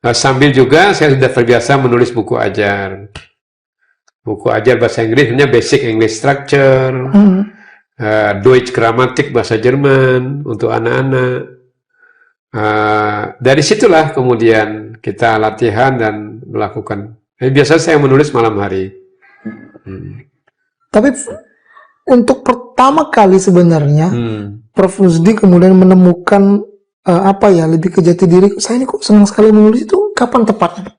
Speaker 1: sambil juga saya sudah terbiasa menulis buku ajar. Buku ajar bahasa Inggris, sebenarnya Basic English Structure, Deutsch Grammatik bahasa Jerman untuk anak-anak. Dari situlah kemudian kita latihan dan melakukan. Biasa saya menulis malam hari.
Speaker 2: Tapi untuk pertama kali sebenarnya Prof Rusdi kemudian menemukan lebih ke jati diri. Saya ini kok senang sekali menulis, itu kapan tepatnya?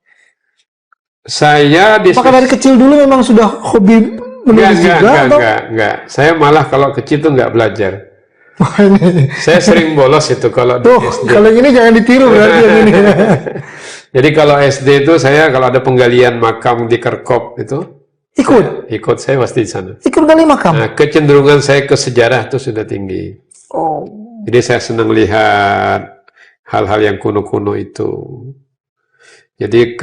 Speaker 2: Apakah dari kecil dulu memang sudah hobi menulis
Speaker 1: Enggak. Saya malah kalau kecil tuh enggak belajar. Saya sering bolos itu kalau di SD.
Speaker 2: Kalau ini jangan ditiru berarti yang ini.
Speaker 1: Jadi kalau SD itu saya kalau ada penggalian makam di Kerkop itu ikut saya pasti di sana.
Speaker 2: Ikut gali makam.
Speaker 1: Nah, kecenderungan saya ke sejarah itu sudah tinggi. Jadi saya senang lihat hal-hal yang kuno-kuno itu. Jadi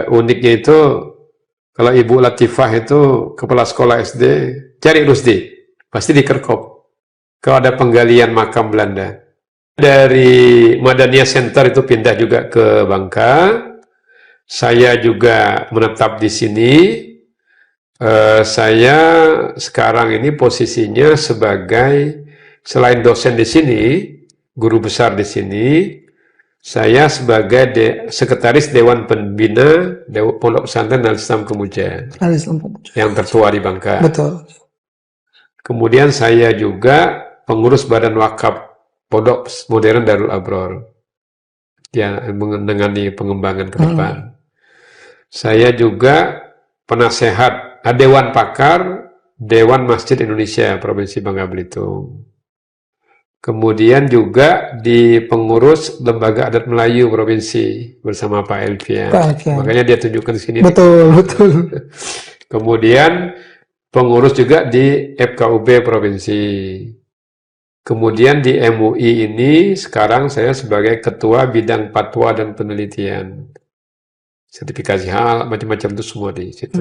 Speaker 1: uniknya itu kalau Ibu Latifah itu kepala sekolah SD, cari Rusdi, pasti di Kerkop. Kalau ada penggalian makam Belanda. Dari Madaniyah Center itu pindah juga ke Bangka. Saya juga menetap di sini. Saya sekarang ini posisinya sebagai selain dosen di sini, guru besar di sini. Saya sebagai sekretaris Dewan Pembina Pondok Pesantren Al-Islam Kemuja, yang tertua di Bangka.
Speaker 2: Betul.
Speaker 1: Kemudian saya juga pengurus Badan Wakaf Pondok Modern Darul Abror, yang menangani pengembangan ke depan. Saya juga penasehat Dewan Pakar Dewan Masjid Indonesia Provinsi Bangka Belitung. Kemudian juga di pengurus Lembaga Adat Melayu Provinsi bersama Pak Elvian. Makanya dia tunjukkan di sini.
Speaker 2: Betul, betul.
Speaker 1: Kemudian pengurus juga di FKUB Provinsi. Kemudian di MUI ini sekarang saya sebagai Ketua Bidang Fatwa dan Penelitian. Sertifikasi hal, macam-macam itu semua di situ.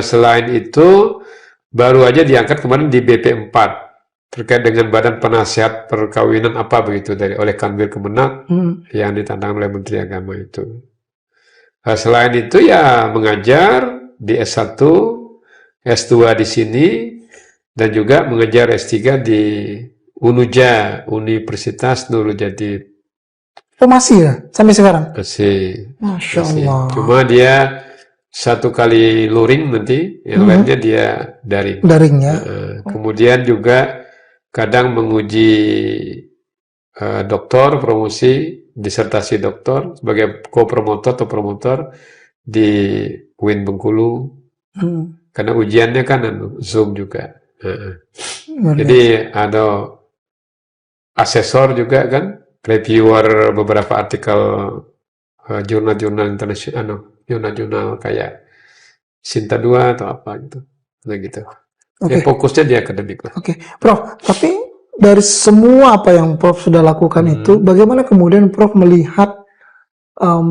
Speaker 1: Selain itu, baru aja diangkat kemarin di BP4. Terkait dengan Badan Penasihat Perkawinan apa begitu oleh Kanwil Kemenak yang ditantangkan oleh Menteri Agama itu. Selain itu ya mengajar di S1, S2 di sini, dan juga mengajar S3 di UNUJA, Universitas Nurul Jadid.
Speaker 2: Oh masih ya? Sampai sekarang?
Speaker 1: Masih.
Speaker 2: Masya Allah.
Speaker 1: Cuma dia 1 kali luring nanti, yang lainnya dia daring.
Speaker 2: Daring ya.
Speaker 1: Kemudian juga kadang menguji doktor, promosi, disertasi doktor sebagai co-promotor atau promotor di UIN Bengkulu. Karena ujiannya kan Zoom juga. Jadi ada asesor juga kan, reviewer beberapa artikel jurnal-jurnal internasional, jurnal-jurnal kayak Sinta 2 atau apa gitu. Nah gitu. Ya, fokusnya di akademik lah.
Speaker 2: Oke, Prof. Tapi dari semua apa yang Prof sudah lakukan itu, bagaimana kemudian Prof melihat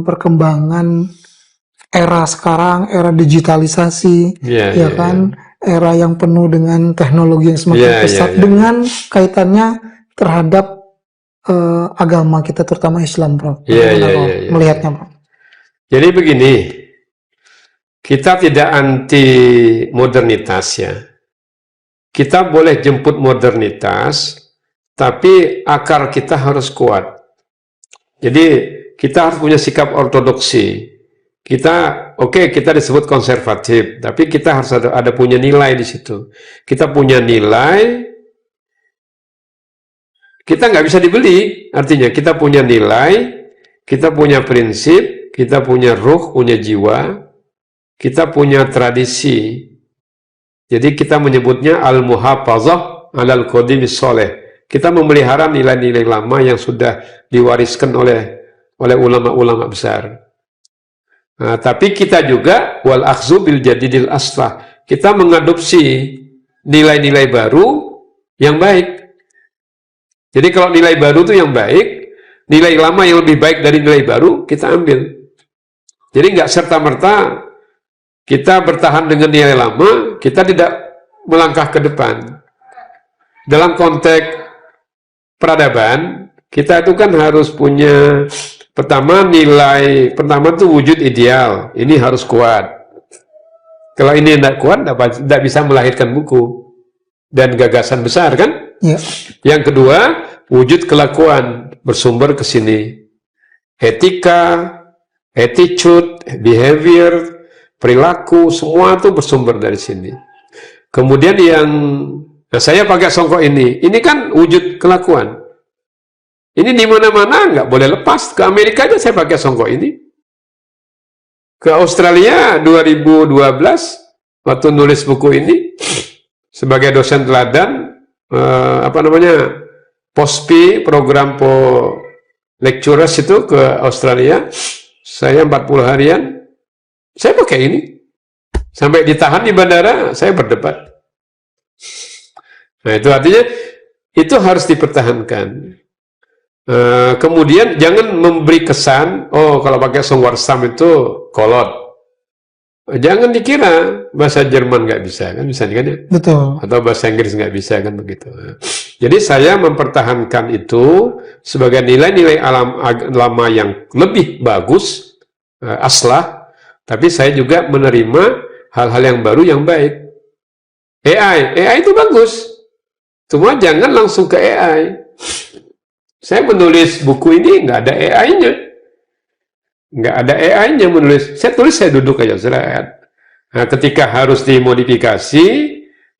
Speaker 2: perkembangan era sekarang, era digitalisasi, era yang penuh dengan teknologi yang semakin pesat dengan kaitannya terhadap agama kita, terutama Islam, Prof. Melihatnya, Prof.
Speaker 1: Jadi begini, kita tidak anti modernitas ya. Kita boleh jemput modernitas, tapi akar kita harus kuat. Jadi kita harus punya sikap ortodoksi. Kita, kita disebut konservatif, tapi kita harus ada punya nilai di situ. Kita punya nilai, kita nggak bisa dibeli. Artinya kita punya nilai, kita punya prinsip, kita punya ruh, punya jiwa, kita punya tradisi. Jadi kita menyebutnya al-muhafazah alal qadimis sholeh. Kita memelihara nilai-nilai lama yang sudah diwariskan oleh ulama-ulama besar. Nah, tapi kita juga wal akhzu bil jadidil aslah. Kita mengadopsi nilai-nilai baru yang baik. Jadi kalau nilai baru itu yang baik, nilai lama yang lebih baik dari nilai baru kita ambil. Jadi nggak serta-merta kita bertahan dengan nilai lama, kita tidak melangkah ke depan. Dalam konteks peradaban, kita itu kan harus punya, pertama itu wujud ideal, ini harus kuat. Kalau ini tidak kuat, tidak bisa melahirkan buku dan gagasan besar kan?
Speaker 2: Ya.
Speaker 1: Yang kedua, wujud kelakuan bersumber ke sini. Etika, attitude, behavior, perilaku, semua itu bersumber dari sini. Kemudian saya pakai songkok ini kan wujud kelakuan. Ini di mana-mana nggak boleh lepas. Ke Amerika aja saya pakai songkok ini. Ke Australia 2012 waktu nulis buku ini sebagai dosen teladan POSPI, program lecturers itu ke Australia. Saya 40 harian. Saya pakai ini. Sampai ditahan di bandara, saya berdebat. Nah, itu artinya itu harus dipertahankan. Kemudian jangan memberi kesan, kalau pakai songwarsam itu kolot. Jangan dikira bahasa Jerman nggak bisa, kan bisa kan ya?
Speaker 2: Betul.
Speaker 1: Atau bahasa Inggris nggak bisa, kan begitu. Jadi saya mempertahankan itu sebagai nilai-nilai lama yang lebih bagus, aslah. Tapi saya juga menerima hal-hal yang baru yang baik. AI itu bagus. Cuma jangan langsung ke AI. Saya menulis buku ini nggak ada AI-nya. Nggak ada AI-nya menulis. Saya tulis, saya duduk aja. Nah, ketika harus dimodifikasi,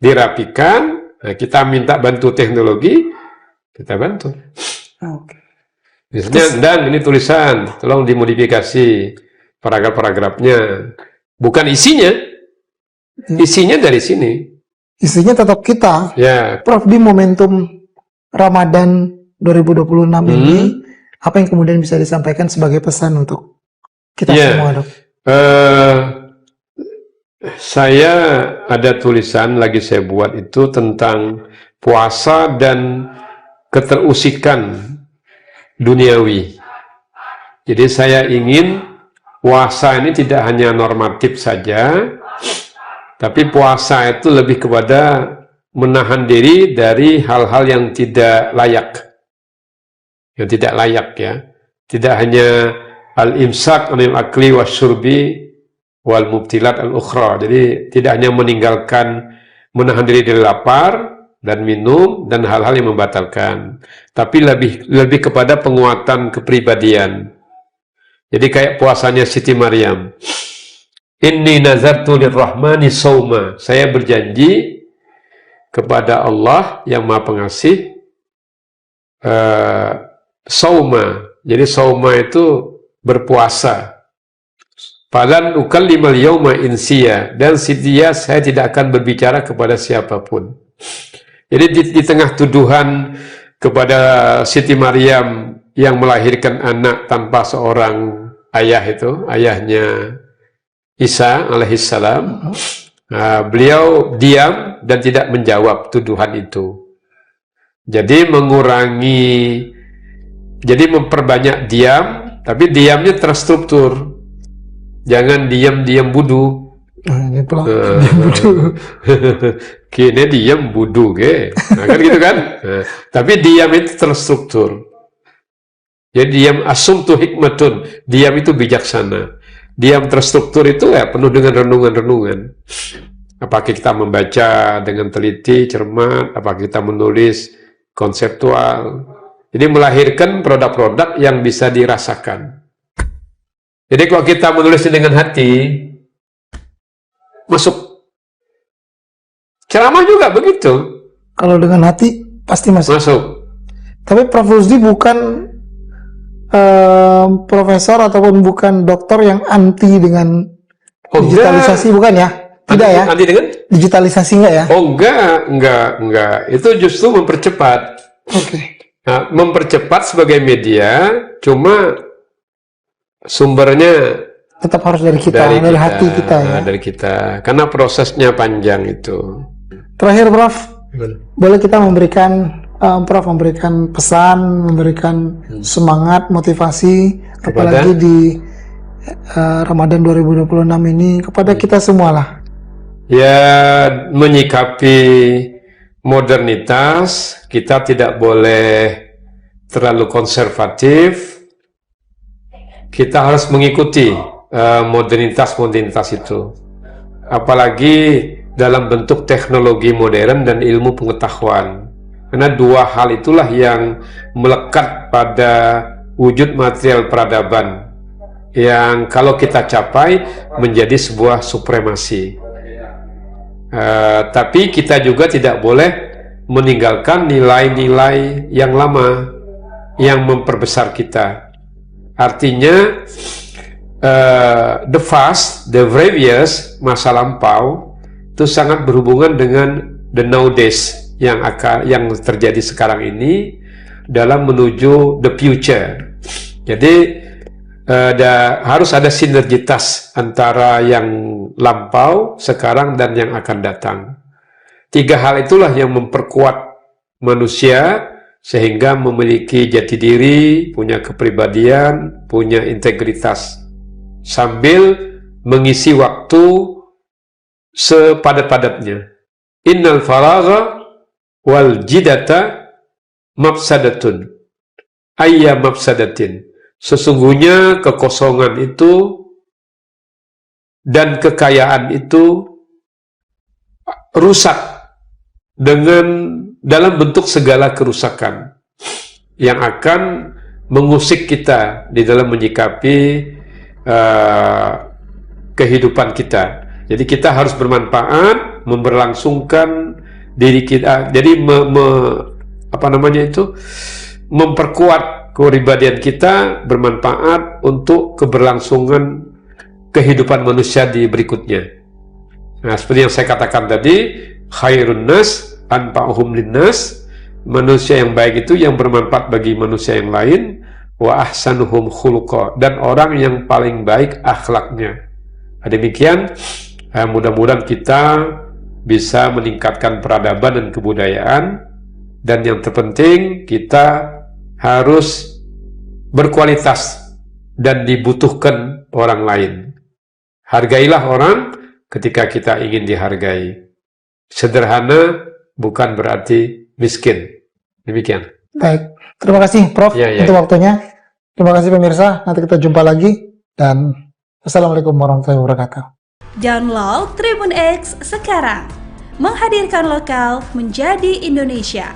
Speaker 1: dirapikan, nah, kita minta bantu teknologi, kita bantu. Misalnya, dan ini tulisan, tolong dimodifikasi paragraf-paragrafnya. Bukan isinya. Isinya dari sini.
Speaker 2: Isinya tetap kita.
Speaker 1: Ya.
Speaker 2: Prof, di momentum Ramadan 2026 ini, apa yang kemudian bisa disampaikan sebagai pesan untuk kita semua, Dok?
Speaker 1: Saya ada tulisan lagi saya buat itu tentang puasa dan keterusikan duniawi. Jadi saya ingin puasa ini tidak hanya normatif saja, tapi puasa itu lebih kepada menahan diri dari hal-hal yang tidak layak. Yang tidak layak ya. Tidak hanya al-imsak anil akli wasyurbi wal mubtilat al-ukhra. Jadi tidak hanya meninggalkan, menahan diri dari lapar dan minum dan hal-hal yang membatalkan, tapi lebih kepada penguatan kepribadian. Jadi kayak puasanya Siti Maryam. Inni nazartu lirrahmani sauma. Saya berjanji kepada Allah yang Maha Pengasih sauma. Jadi sauma itu berpuasa. Falan ukallimal yauma insiya, dan setia saya tidak akan berbicara kepada siapapun. Jadi di tengah tuduhan kepada Siti Maryam yang melahirkan anak tanpa seorang ayah itu, ayahnya Isa alaihissalam, beliau diam dan tidak menjawab tuduhan itu. Jadi memperbanyak diam, tapi diamnya terstruktur. Jangan diam-diam budu. Kini diam budu, nah, kan gitu kan? Nah, tapi diam itu terstruktur. Jadi diam asumtu hikmatun, diam itu bijaksana. Diam terstruktur itu ya penuh dengan renungan-renungan. Apakah kita membaca dengan teliti, cermat, apakah kita menulis konseptual. Jadi melahirkan produk-produk yang bisa dirasakan. Jadi kalau kita menulisnya dengan hati, masuk. Ceramah juga begitu.
Speaker 2: Kalau dengan hati, pasti masuk. Tapi Prof. Rusdi bukan profesor ataupun bukan dokter yang anti dengan digitalisasi, bukan ya? Tidak ya?
Speaker 1: Anti dengan?
Speaker 2: Digitalisasi enggak ya?
Speaker 1: Oh enggak. Itu justru mempercepat. Nah, mempercepat sebagai media, cuma sumbernya
Speaker 2: tetap harus dari kita, dari hati kita ya.
Speaker 1: Dari kita, karena prosesnya panjang itu.
Speaker 2: Terakhir Prof, boleh kita memberikan Prof memberikan pesan, memberikan semangat, motivasi, apalagi di Ramadan 2026 ini kepada kita semualah.
Speaker 1: Ya, menyikapi modernitas, kita tidak boleh terlalu konservatif. Kita harus mengikuti modernitas itu, apalagi dalam bentuk teknologi modern dan ilmu pengetahuan, karena dua hal itulah yang melekat pada wujud material peradaban yang kalau kita capai menjadi sebuah supremasi. Tapi kita juga tidak boleh meninggalkan nilai-nilai yang lama yang memperbesar kita. Artinya the past, the previous, masa lampau itu sangat berhubungan dengan the nowadays yang terjadi sekarang ini dalam menuju the future. Jadi harus ada sinergitas antara yang lampau, sekarang, dan yang akan datang. Tiga hal itulah yang memperkuat manusia sehingga memiliki jati diri, punya kepribadian, punya integritas, sambil mengisi waktu sepadat-padatnya. Innal faragha wal jidata mafsadatun ayya mafsadatin. Sesungguhnya kekosongan itu dan kekayaan itu rusak dalam bentuk segala kerusakan. yang akan mengusik kita di dalam menyikapi kehidupan kita. Jadi kita harus bermanfaat, memberlangsungkan diri kita. Jadi memperkuat kepribadian kita, bermanfaat untuk keberlangsungan kehidupan manusia di berikutnya. Nah, seperti yang saya katakan tadi, khairun nas anfa'uhum linnas, manusia yang baik itu yang bermanfaat bagi manusia yang lain, wa ahsanuhum khuluqa, dan orang yang paling baik akhlaknya. Demikian, mudah-mudahan kita bisa meningkatkan peradaban dan kebudayaan, dan yang terpenting kita harus berkualitas dan dibutuhkan orang lain. Hargailah orang ketika kita ingin dihargai. Sederhana bukan berarti miskin. Demikian.
Speaker 2: Baik, terima kasih Prof untuk waktunya. Terima kasih pemirsa, nanti kita jumpa lagi, dan Assalamualaikum warahmatullahi wabarakatuh.
Speaker 3: Download Tribun X sekarang, menghadirkan lokal menjadi Indonesia.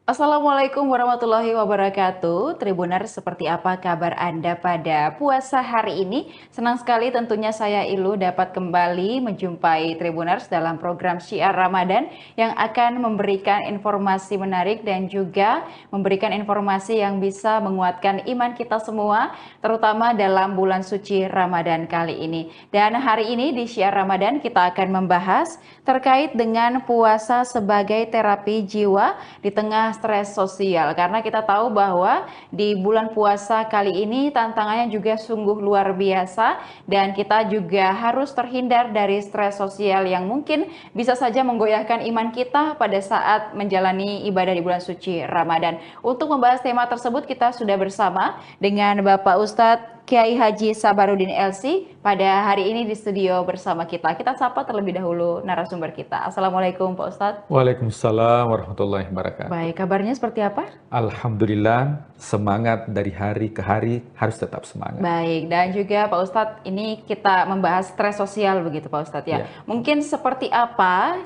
Speaker 7: Assalamualaikum warahmatullahi wabarakatuh. Tribuners, seperti apa kabar Anda pada puasa hari ini? Senang sekali tentunya saya Ilu dapat kembali menjumpai Tribuners dalam program Syiar Ramadan yang akan memberikan informasi menarik dan juga memberikan informasi yang bisa menguatkan iman kita semua, terutama dalam bulan suci Ramadan kali ini. Dan hari ini di Syiar Ramadan kita akan membahas terkait dengan puasa sebagai terapi jiwa di tengah stres sosial, karena kita tahu bahwa di bulan puasa kali ini tantangannya juga sungguh luar biasa, dan kita juga harus terhindar dari stres sosial yang mungkin bisa saja menggoyahkan iman kita pada saat menjalani ibadah di bulan suci Ramadan. Untuk membahas tema tersebut kita sudah bersama dengan Bapak Ustadz Kiai Haji Sabarudin LC pada hari ini di studio bersama kita. Kita sapa terlebih dahulu narasumber kita. Assalamualaikum Pak Ustadz.
Speaker 8: Waalaikumsalam warahmatullahi wabarakatuh.
Speaker 7: Baik, kabarnya seperti apa?
Speaker 8: Alhamdulillah, semangat dari hari ke hari, harus tetap semangat.
Speaker 7: Baik, dan juga Pak Ustadz, ini kita membahas stres sosial begitu Pak Ustadz ya. Mungkin seperti apa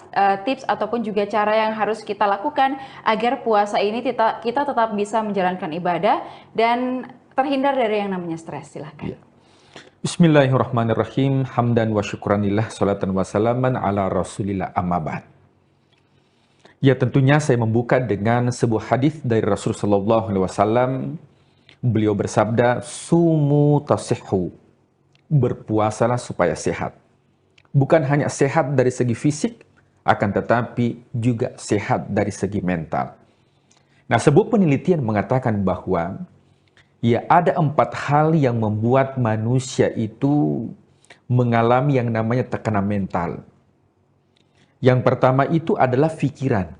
Speaker 7: tips ataupun juga cara yang harus kita lakukan agar puasa ini kita tetap bisa menjalankan ibadah dan terhindar dari yang namanya stres. Silahkan.
Speaker 8: Bismillahirrahmanirrahim. Hamdan wa syukranillah, salatan wa salaman ala rasulillah, amma ba'd. Ya, tentunya saya membuka dengan sebuah hadis dari Rasulullah SAW. Beliau bersabda, sumu tasihhu, berpuasalah supaya sehat. Bukan hanya sehat dari segi fisik, akan tetapi juga sehat dari segi mental. Nah, sebuah penelitian mengatakan bahwa ya, ada 4 hal yang membuat manusia itu mengalami yang namanya tekanan mental. Yang pertama itu adalah pikiran.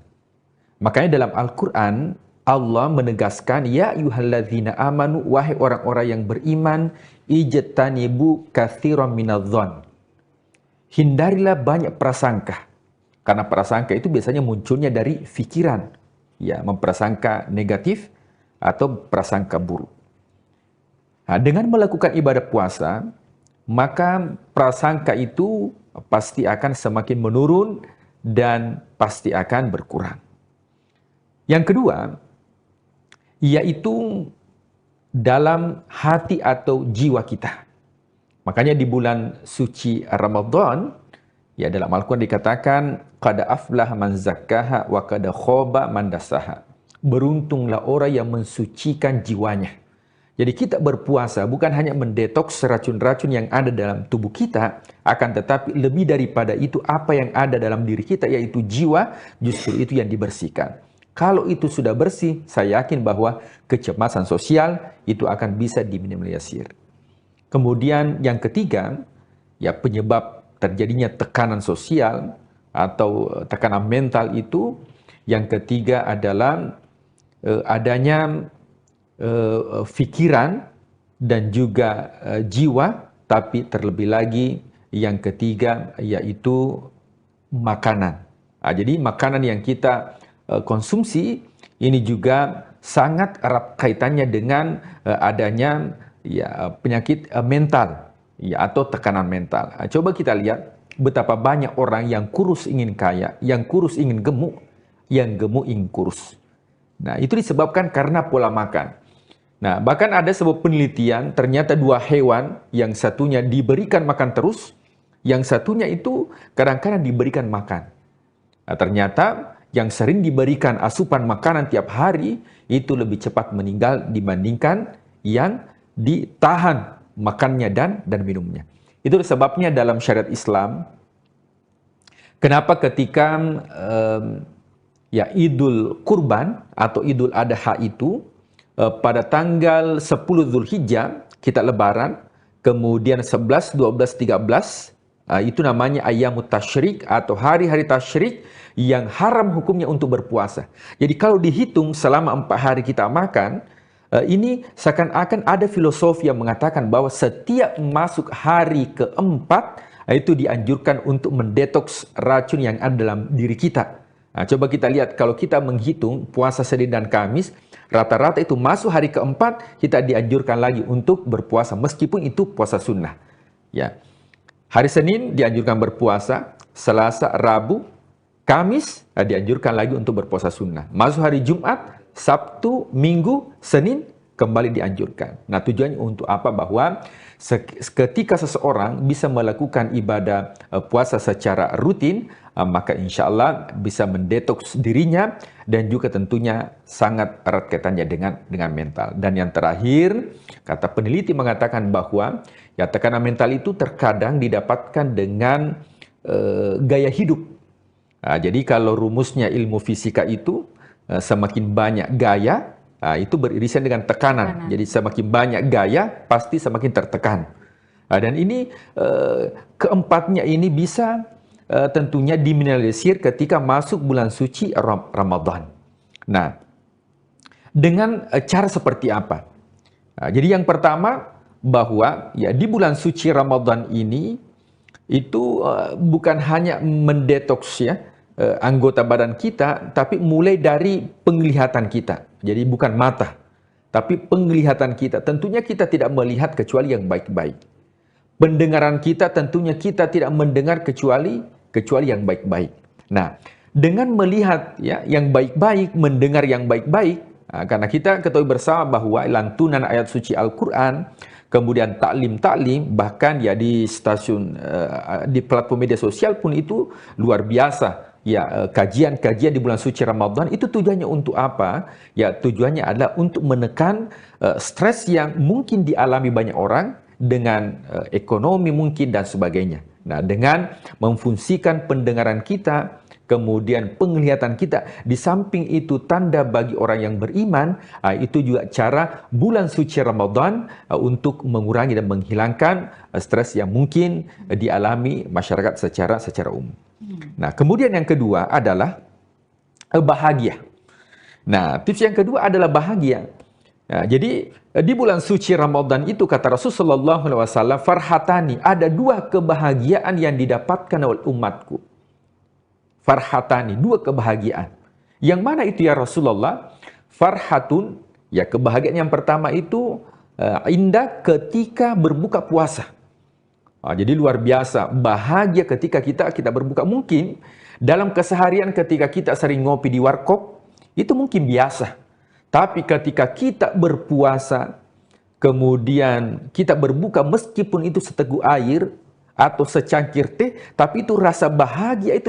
Speaker 8: Makanya dalam Al-Quran, Allah menegaskan, ya ayyuhalladzina amanu, wahai orang-orang yang beriman, ijtanibu katsiran minadh-dhon. Hindarilah banyak prasangka. Karena prasangka itu biasanya munculnya dari pikiran. Ya, memprasangka negatif atau prasangka buruk. Nah, dengan melakukan ibadah puasa, maka prasangka itu pasti akan semakin menurun dan pasti akan berkurang. Yang kedua, yaitu dalam hati atau jiwa kita. Makanya di bulan suci Ramadan, ya dalam Al-Quran dikatakan, qad aflaha man zakkaha wa qad khaba man dassaha. Beruntunglah orang yang mensucikan jiwanya. Jadi kita berpuasa bukan hanya mendetoks racun-racun yang ada dalam tubuh kita, akan tetapi lebih daripada itu apa yang ada dalam diri kita, yaitu jiwa, justru itu yang dibersihkan. Kalau itu sudah bersih, saya yakin bahwa kecemasan sosial itu akan bisa diminimalisir. Kemudian yang ketiga, ya penyebab terjadinya tekanan sosial atau tekanan mental itu, yang ketiga adalah adanya pikiran dan juga jiwa, tapi terlebih lagi yang ketiga yaitu makanan. Jadi makanan yang kita konsumsi ini juga sangat erat kaitannya dengan adanya penyakit mental atau tekanan mental. Coba kita lihat betapa banyak orang yang kurus ingin kaya, yang kurus ingin gemuk, yang gemuk ingin kurus. Nah, itu disebabkan karena pola makan. Nah, bahkan ada sebuah penelitian, ternyata dua hewan, yang satunya diberikan makan terus, yang satunya itu kadang-kadang diberikan makan. Nah, ternyata yang sering diberikan asupan makanan tiap hari, itu lebih cepat meninggal dibandingkan yang ditahan makannya dan minumnya. Itu sebabnya dalam syariat Islam, kenapa ketika Idul Kurban atau Idul Adha itu pada tanggal 10 Zulhijjah kita lebaran, kemudian 11, 12, 13 itu namanya Ayyamut Tasyrik atau hari-hari tasyrik yang haram hukumnya untuk berpuasa. Jadi kalau dihitung selama 4 hari kita makan, ini seakan-akan ada filosofi yang mengatakan bahwa setiap masuk hari keempat itu dianjurkan untuk mendetoks racun yang ada dalam diri kita. Nah, coba kita lihat, kalau kita menghitung puasa Senin dan Kamis, rata-rata itu masuk hari keempat, kita dianjurkan lagi untuk berpuasa, meskipun itu puasa sunnah. Ya. Hari Senin dianjurkan berpuasa, Selasa, Rabu, Kamis dianjurkan lagi untuk berpuasa sunnah. Masuk hari Jumat, Sabtu, Minggu, Senin kembali dianjurkan. Nah, tujuannya untuk apa? Bahwa ketika seseorang bisa melakukan ibadah puasa secara rutin, maka insya Allah bisa mendetoks dirinya dan juga tentunya sangat erat kaitannya dengan mental. Dan yang terakhir, kata peneliti mengatakan bahwa tekanan mental itu terkadang didapatkan dengan gaya hidup. Nah, jadi kalau rumusnya ilmu fisika itu semakin banyak gaya, itu beririsan dengan tekanan. Jadi semakin banyak gaya, pasti semakin tertekan. Dan ini keempatnya ini bisa tentunya diminimalisir ketika masuk bulan suci Ramadan. Nah, dengan cara seperti apa? Jadi yang pertama, bahwa di bulan suci Ramadan ini itu bukan hanya mendetoks anggota badan kita, tapi mulai dari penglihatan kita. Jadi bukan mata, tapi penglihatan kita. Tentunya kita tidak melihat kecuali yang baik-baik. Pendengaran kita tentunya kita tidak mendengar kecuali yang baik-baik. Nah, dengan melihat yang baik-baik, mendengar yang baik-baik, karena kita ketahui bersama bahwa lantunan ayat suci Al-Quran, kemudian taklim, bahkan di stasiun, di platform media sosial pun itu luar biasa. Kajian-kajian di bulan suci Ramadan itu tujuannya untuk apa? Tujuannya adalah untuk menekan stres yang mungkin dialami banyak orang dengan ekonomi mungkin dan sebagainya. Nah, dengan memfungsikan pendengaran kita, kemudian penglihatan kita, di samping itu tanda bagi orang yang beriman, itu juga cara bulan suci Ramadan untuk mengurangi dan menghilangkan stres yang mungkin dialami masyarakat secara umum. Nah, kemudian yang kedua adalah bahagia. Nah, tips yang kedua adalah bahagia. Nah, jadi di bulan suci Ramadan itu kata Rasulullah SAW, farhatani, ada 2 kebahagiaan yang didapatkan oleh umatku. Farhatani, 2 kebahagiaan. Yang mana itu ya Rasulullah? Farhatun, kebahagiaan yang pertama itu indah ketika berbuka puasa. Jadi luar biasa, bahagia ketika kita berbuka. Mungkin dalam keseharian ketika kita sering ngopi di warkop, itu mungkin biasa. Tapi ketika kita berpuasa, kemudian kita berbuka meskipun itu seteguk air atau secangkir teh, tapi itu rasa bahagia itu